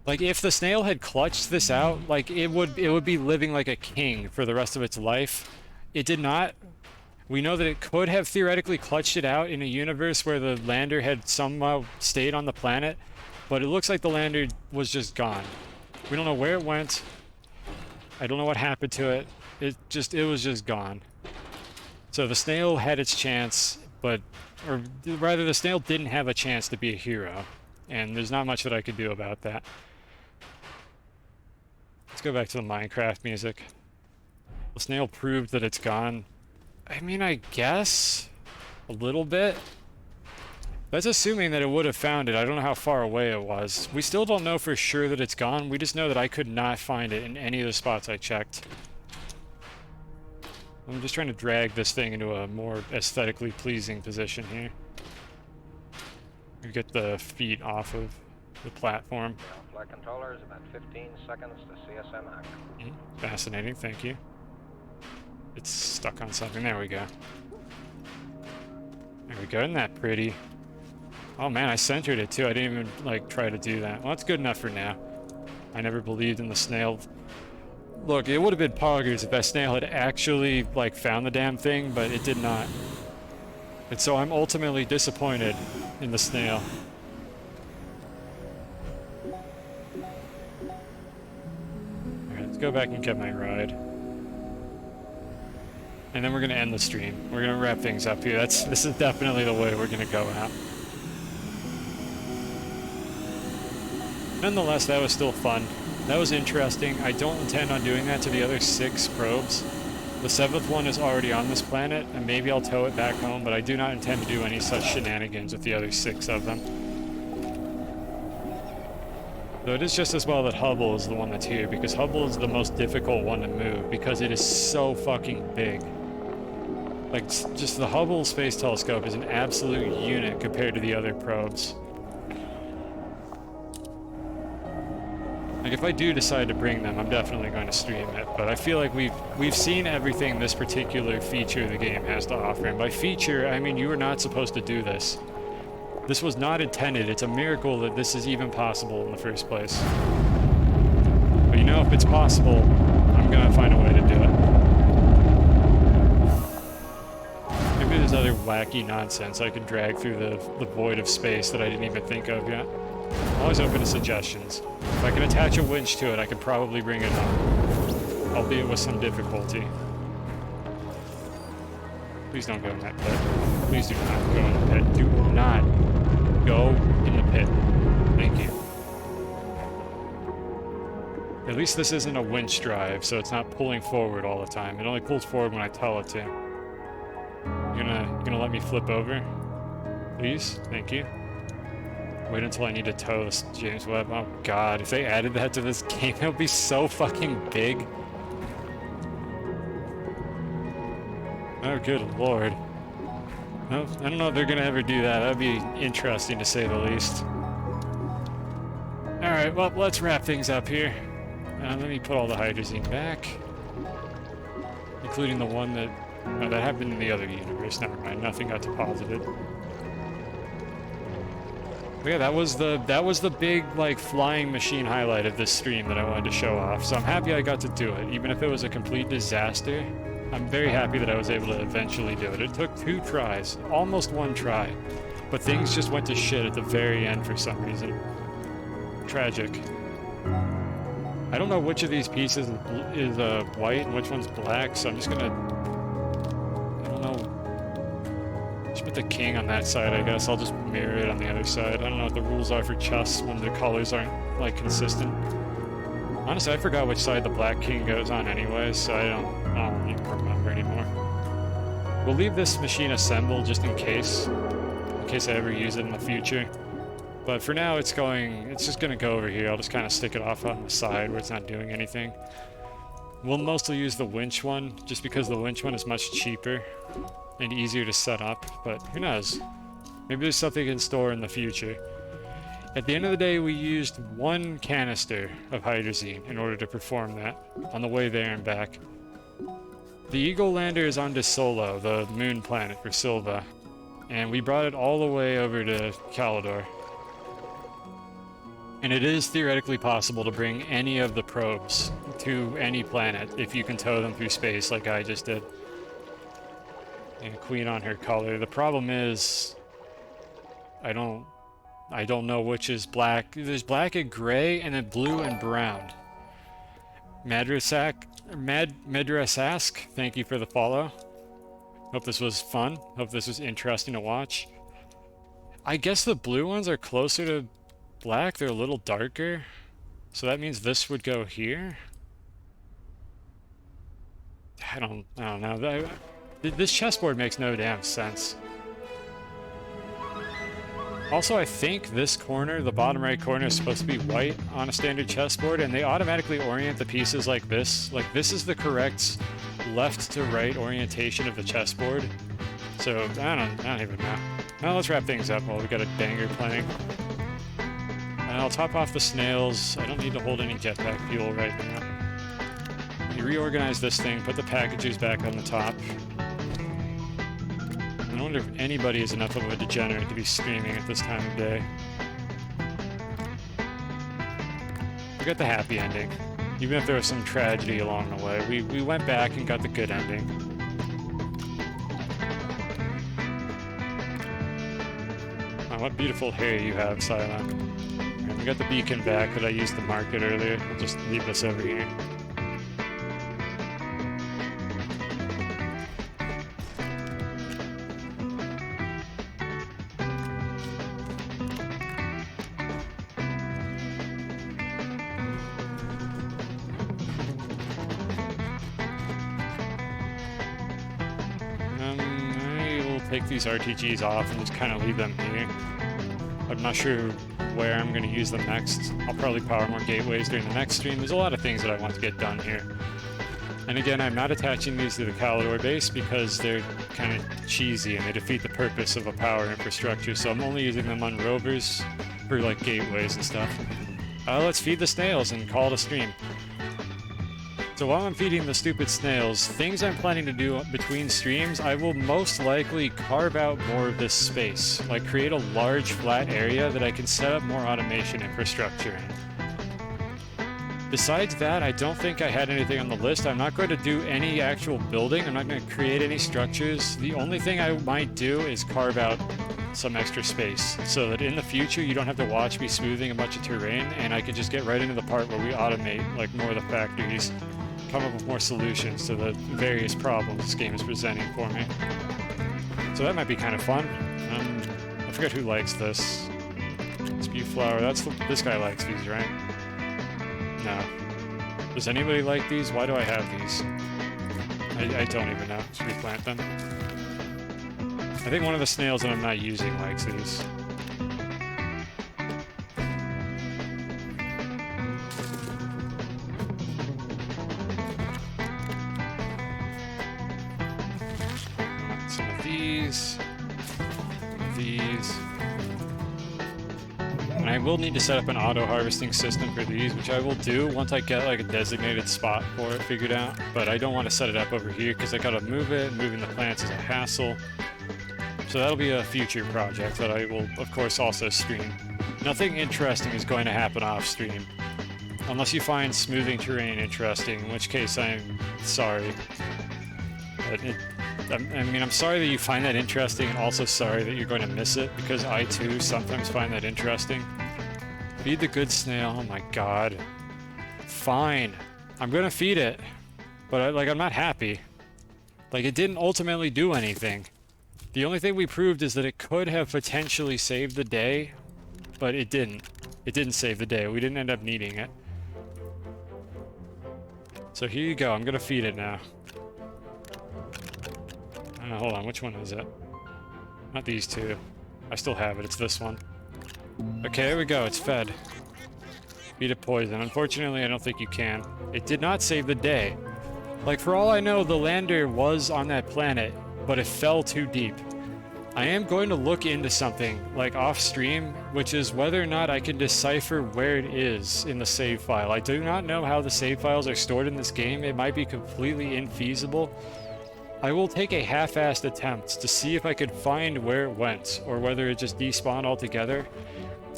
Speaker 1: Like, if the snail had clutched this out, like, it would be living like a king for the rest of its life. It did not. We know that it could have theoretically clutched it out in a universe where the lander had somehow stayed on the planet, but it looks like the lander was just gone. We don't know where it went. I don't know what happened to it. It was just gone. So the snail had its chance, but, or rather the snail didn't have a chance to be a hero, and there's not much that I could do about that. Let's go back to the Minecraft music. The snail proved that it's gone. I mean, I guess a little bit. That's assuming that it would have found it. I don't know how far away it was. We still don't know for sure that it's gone. We just know that I could not find it in any of the spots I checked. I'm just trying to drag this thing into a more aesthetically pleasing position here. We get the feet off of the platform.
Speaker 3: Flight controllers, about 15 seconds to CSM act.
Speaker 1: Fascinating, thank you. It's stuck on something. There we go. There we go. Isn't that pretty? Oh man, I centered it too. I didn't even like try to do that. Well, that's good enough for now. I never believed in the snail. Look, it would have been poggers if that snail had actually like found the damn thing, but it did not. And so I'm ultimately disappointed in the snail. Alright, let's go back and get my ride. And then we're gonna end the stream. We're gonna wrap things up here. This is definitely the way we're gonna go out. Nonetheless, that was still fun. That was interesting. I don't intend on doing that to the other 6 probes. The 7th one is already on this planet, and maybe I'll tow it back home, but I do not intend to do any such shenanigans with the other 6 of them. Though it is just as well that Hubble is the one that's here, because Hubble is the most difficult one to move, because it is so fucking big. Like, just the Hubble Space Telescope is an absolute unit compared to the other probes. Like, if I do decide to bring them, I'm definitely going to stream it, but I feel like we've seen everything this particular feature the game has to offer, and by feature, I mean you were not supposed to do this. This was not intended. It's a miracle that this is even possible in the first place. But you know, if it's possible, I'm gonna find a way to do it. Maybe there's other wacky nonsense I could drag through the void of space that I didn't even think of yet. I'm always open to suggestions. If I can attach a winch to it, I could probably bring it up, albeit with some difficulty. Please don't go in that pit. Please do not go in the pit. Do not go in the pit. Thank you. At least this isn't a winch drive, so it's not pulling forward all the time. It only pulls forward when I tell it to. You gonna let me flip over? Please? Thank you. Wait until I need to tow this James Webb. Oh god, if they added that to this game, it would be so fucking big. Oh, good lord. Well, I don't know if they're gonna ever do that. That'd be interesting to say the least. Alright, well, let's wrap things up here. Let me put all the hydrazine back. Including the one that... Oh, that happened in the other universe. Never mind, nothing got deposited. But yeah, that was the big, like, flying machine highlight of this stream that I wanted to show off. So I'm happy I got to do it, even if it was a complete disaster. I'm very happy that I was able to eventually do it. It took 2 tries, almost 1 try, but things just went to shit at the very end for some reason. Tragic. I don't know which of these pieces is white and which one's black, so I'm just gonna... I don't know. Just put the king on that side, I guess. I'll just mirror it on the other side. I don't know what the rules are for chess when the colors aren't, like, consistent. Honestly, I forgot which side the black king goes on anyway, so I don't even remember anymore. We'll leave this machine assembled just in case I ever use it in the future. But for now, it's just gonna go over here. I'll just kind of stick it off on the side where it's not doing anything. We'll mostly use the winch one, just because the winch one is much cheaper and easier to set up, but who knows? Maybe there's something in store in the future. At the end of the day, we used 1 canister of hydrazine in order to perform that on the way there and back. The Eagle lander is on Solo, the moon planet for Silva, and we brought it all the way over to Calidor. And it is theoretically possible to bring any of the probes to any planet if you can tow them through space like I just did. And Queen on her color. The problem is, I don't know which is black. There's black and gray, and then blue and brown. Madrasask, thank you for the follow. Hope this was fun. Hope this was interesting to watch. I guess the blue ones are closer to black. They're a little darker. So that means this would go here? I don't know. This chessboard makes no damn sense. Also, I think this corner, the bottom right corner, is supposed to be white on a standard chessboard, and they automatically orient the pieces like this. Like, this is the correct left to right orientation of the chessboard. So, I don't even know. Now let's wrap things up while we got a banger playing. And I'll top off the snails. I don't need to hold any jetpack fuel right now. You reorganize this thing, put the packages back on the top. I wonder if anybody is enough of a degenerate to be streaming at this time of day. We got the happy ending. Even if there was some tragedy along the way, we went back and got the good ending. Oh, what beautiful hair you have, Silent. And we got the beacon back that I used to mark it earlier. I'll just leave this over here. take these RTGs off and just kind of leave them here. I'm not sure where I'm going to use them next. I'll probably power more gateways during the next stream. There's a lot of things that I want to get done here. And again, I'm not attaching these to the Calidor base because they're kind of cheesy and they defeat the purpose of a power infrastructure, so I'm only using them on rovers for like gateways and stuff. Let's feed the snails and call it a stream. So while I'm feeding the stupid snails, things I'm planning to do between streams, I will most likely carve out more of this space. Like create a large flat area that I can set up more automation infrastructure in. Besides that, I don't think I had anything on the list. I'm not going to do any actual building. I'm not going to create any structures. The only thing I might do is carve out some extra space so that in the future you don't have to watch me smoothing a bunch of terrain and I can just get right into the part where we automate like more of the factories, come up with more solutions to the various problems this game is presenting for me. So that might be kind of fun. I forget who likes this. Spew flower, this guy likes these, right? No. Does anybody like these? Why do I have these? I don't even know. Let's replant them. I think one of the snails that I'm not using likes these. Some of these. These. And I will need to set up an auto-harvesting system for these, which I will do once I get like a designated spot for it figured out. But I don't want to set it up over here because I gotta move it, and moving the plants is a hassle. So that'll be a future project that I will, of course, also stream. Nothing interesting is going to happen off-stream. Unless you find smoothing terrain interesting, in which case I'm sorry. But I'm sorry that you find that interesting, and also sorry that you're going to miss it, because I too sometimes find that interesting. Feed the good snail, oh my god. Fine. I'm gonna feed it. But I'm not happy. Like, it didn't ultimately do anything. The only thing we proved is that it could have potentially saved the day, but it didn't. It didn't save the day. We didn't end up needing it. So here you go. I'm gonna feed it now. Hold on, which one is it? Not these two. I still have it. It's this one. Okay, there we go. It's fed. Feed it poison. Unfortunately, I don't think you can. It did not save the day. Like, for all I know, the lander was on that planet, but it fell too deep. I am going to look into something, like off-stream, which is whether or not I can decipher where it is in the save file. I do not know how the save files are stored in this game. It might be completely infeasible. I will take a half-assed attempt to see if I could find where it went, or whether it just despawned altogether.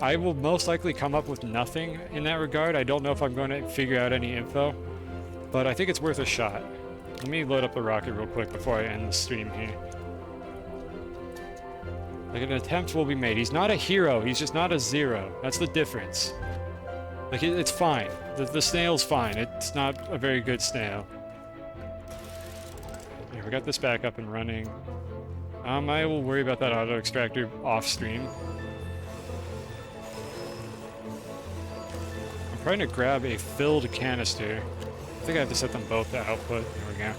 Speaker 1: I will most likely come up with nothing in that regard. I don't know if I'm going to figure out any info, but I think it's worth a shot. Let me load up the rocket real quick before I end the stream here. Like, an attempt will be made. He's not a hero, he's just not a zero. That's the difference. Like, it's fine. The snail's fine. It's not a very good snail. Yeah, we got this back up and running. I will worry about that auto extractor off stream. I'm trying to grab a filled canister. I think I have to set them both to output. There we go.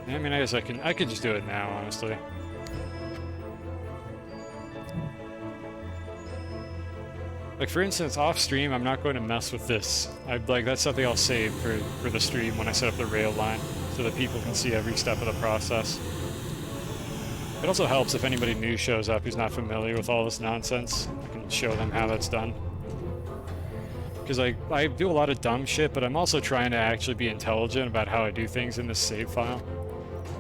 Speaker 1: Yeah, I mean, I guess I could just do it now, honestly. Like, for instance, off stream, I'm not going to mess with this. That's something I'll save for the stream when I set up the rail line, so that people can see every step of the process. It also helps if anybody new shows up who's not familiar with all this nonsense. I can show them how that's done. Because I do a lot of dumb shit, but I'm also trying to actually be intelligent about how I do things in this save file.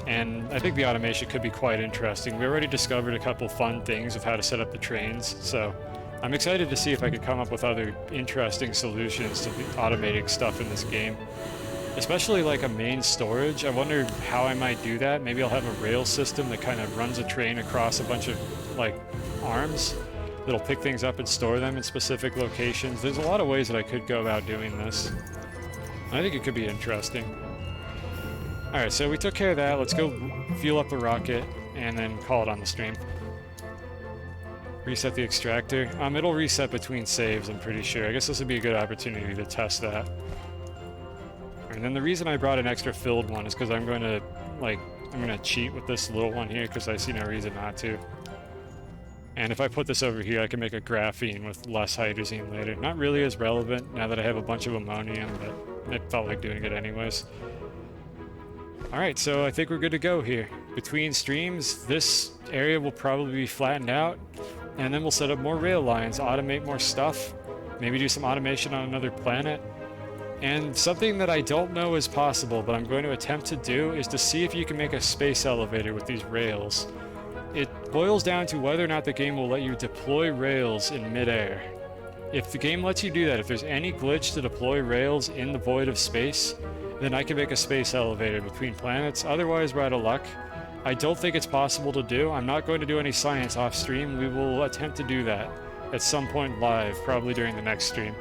Speaker 1: And I think the automation could be quite interesting. We already discovered a couple fun things of how to set up the trains, so I'm excited to see if I could come up with other interesting solutions to automating stuff in this game. Especially like a main storage. I wonder how I might do that. Maybe I'll have a rail system that kind of runs a train across a bunch of like arms that'll pick things up and store them in specific locations. There's a lot of ways that I could go about doing this. I think it could be interesting. Alright, so we took care of that. Let's go fuel up the rocket and then call it on the stream. Reset the extractor. It'll reset between saves, I'm pretty sure. I guess this would be a good opportunity to test that. Alright, And then the reason I brought an extra filled one is because I'm going to, like, I'm going to cheat with this little one here because I see no reason not to. And if I put this over here, I can make a graphene with less hydrazine later. Not really as relevant now that I have a bunch of ammonium, but I felt like doing it anyways. Alright, so I think we're good to go here. Between streams, this area will probably be flattened out, and then we'll set up more rail lines, automate more stuff, maybe do some automation on another planet. And something that I don't know is possible, but I'm going to attempt to do, is to see if you can make a space elevator with these rails. It boils down to whether or not the game will let you deploy rails in midair. If the game lets you do that, if there's any glitch to deploy rails in the void of space, then I can make a space elevator between planets. Otherwise, we're out of luck. I don't think it's possible to do. I'm not going to do any science off stream. We will attempt to do that at some point live, probably during the next stream.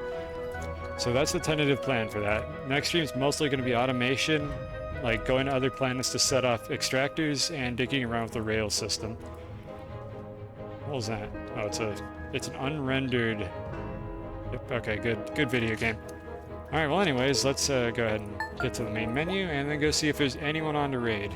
Speaker 1: So that's the tentative plan for that. Next stream is mostly going to be automation, like going to other planets to set off extractors and digging around with the rail system. What was that? Oh, it's an unrendered. Yep, okay, good video game. All right, well, anyways, let's go ahead and get to the main menu and then go see if there's anyone on to raid.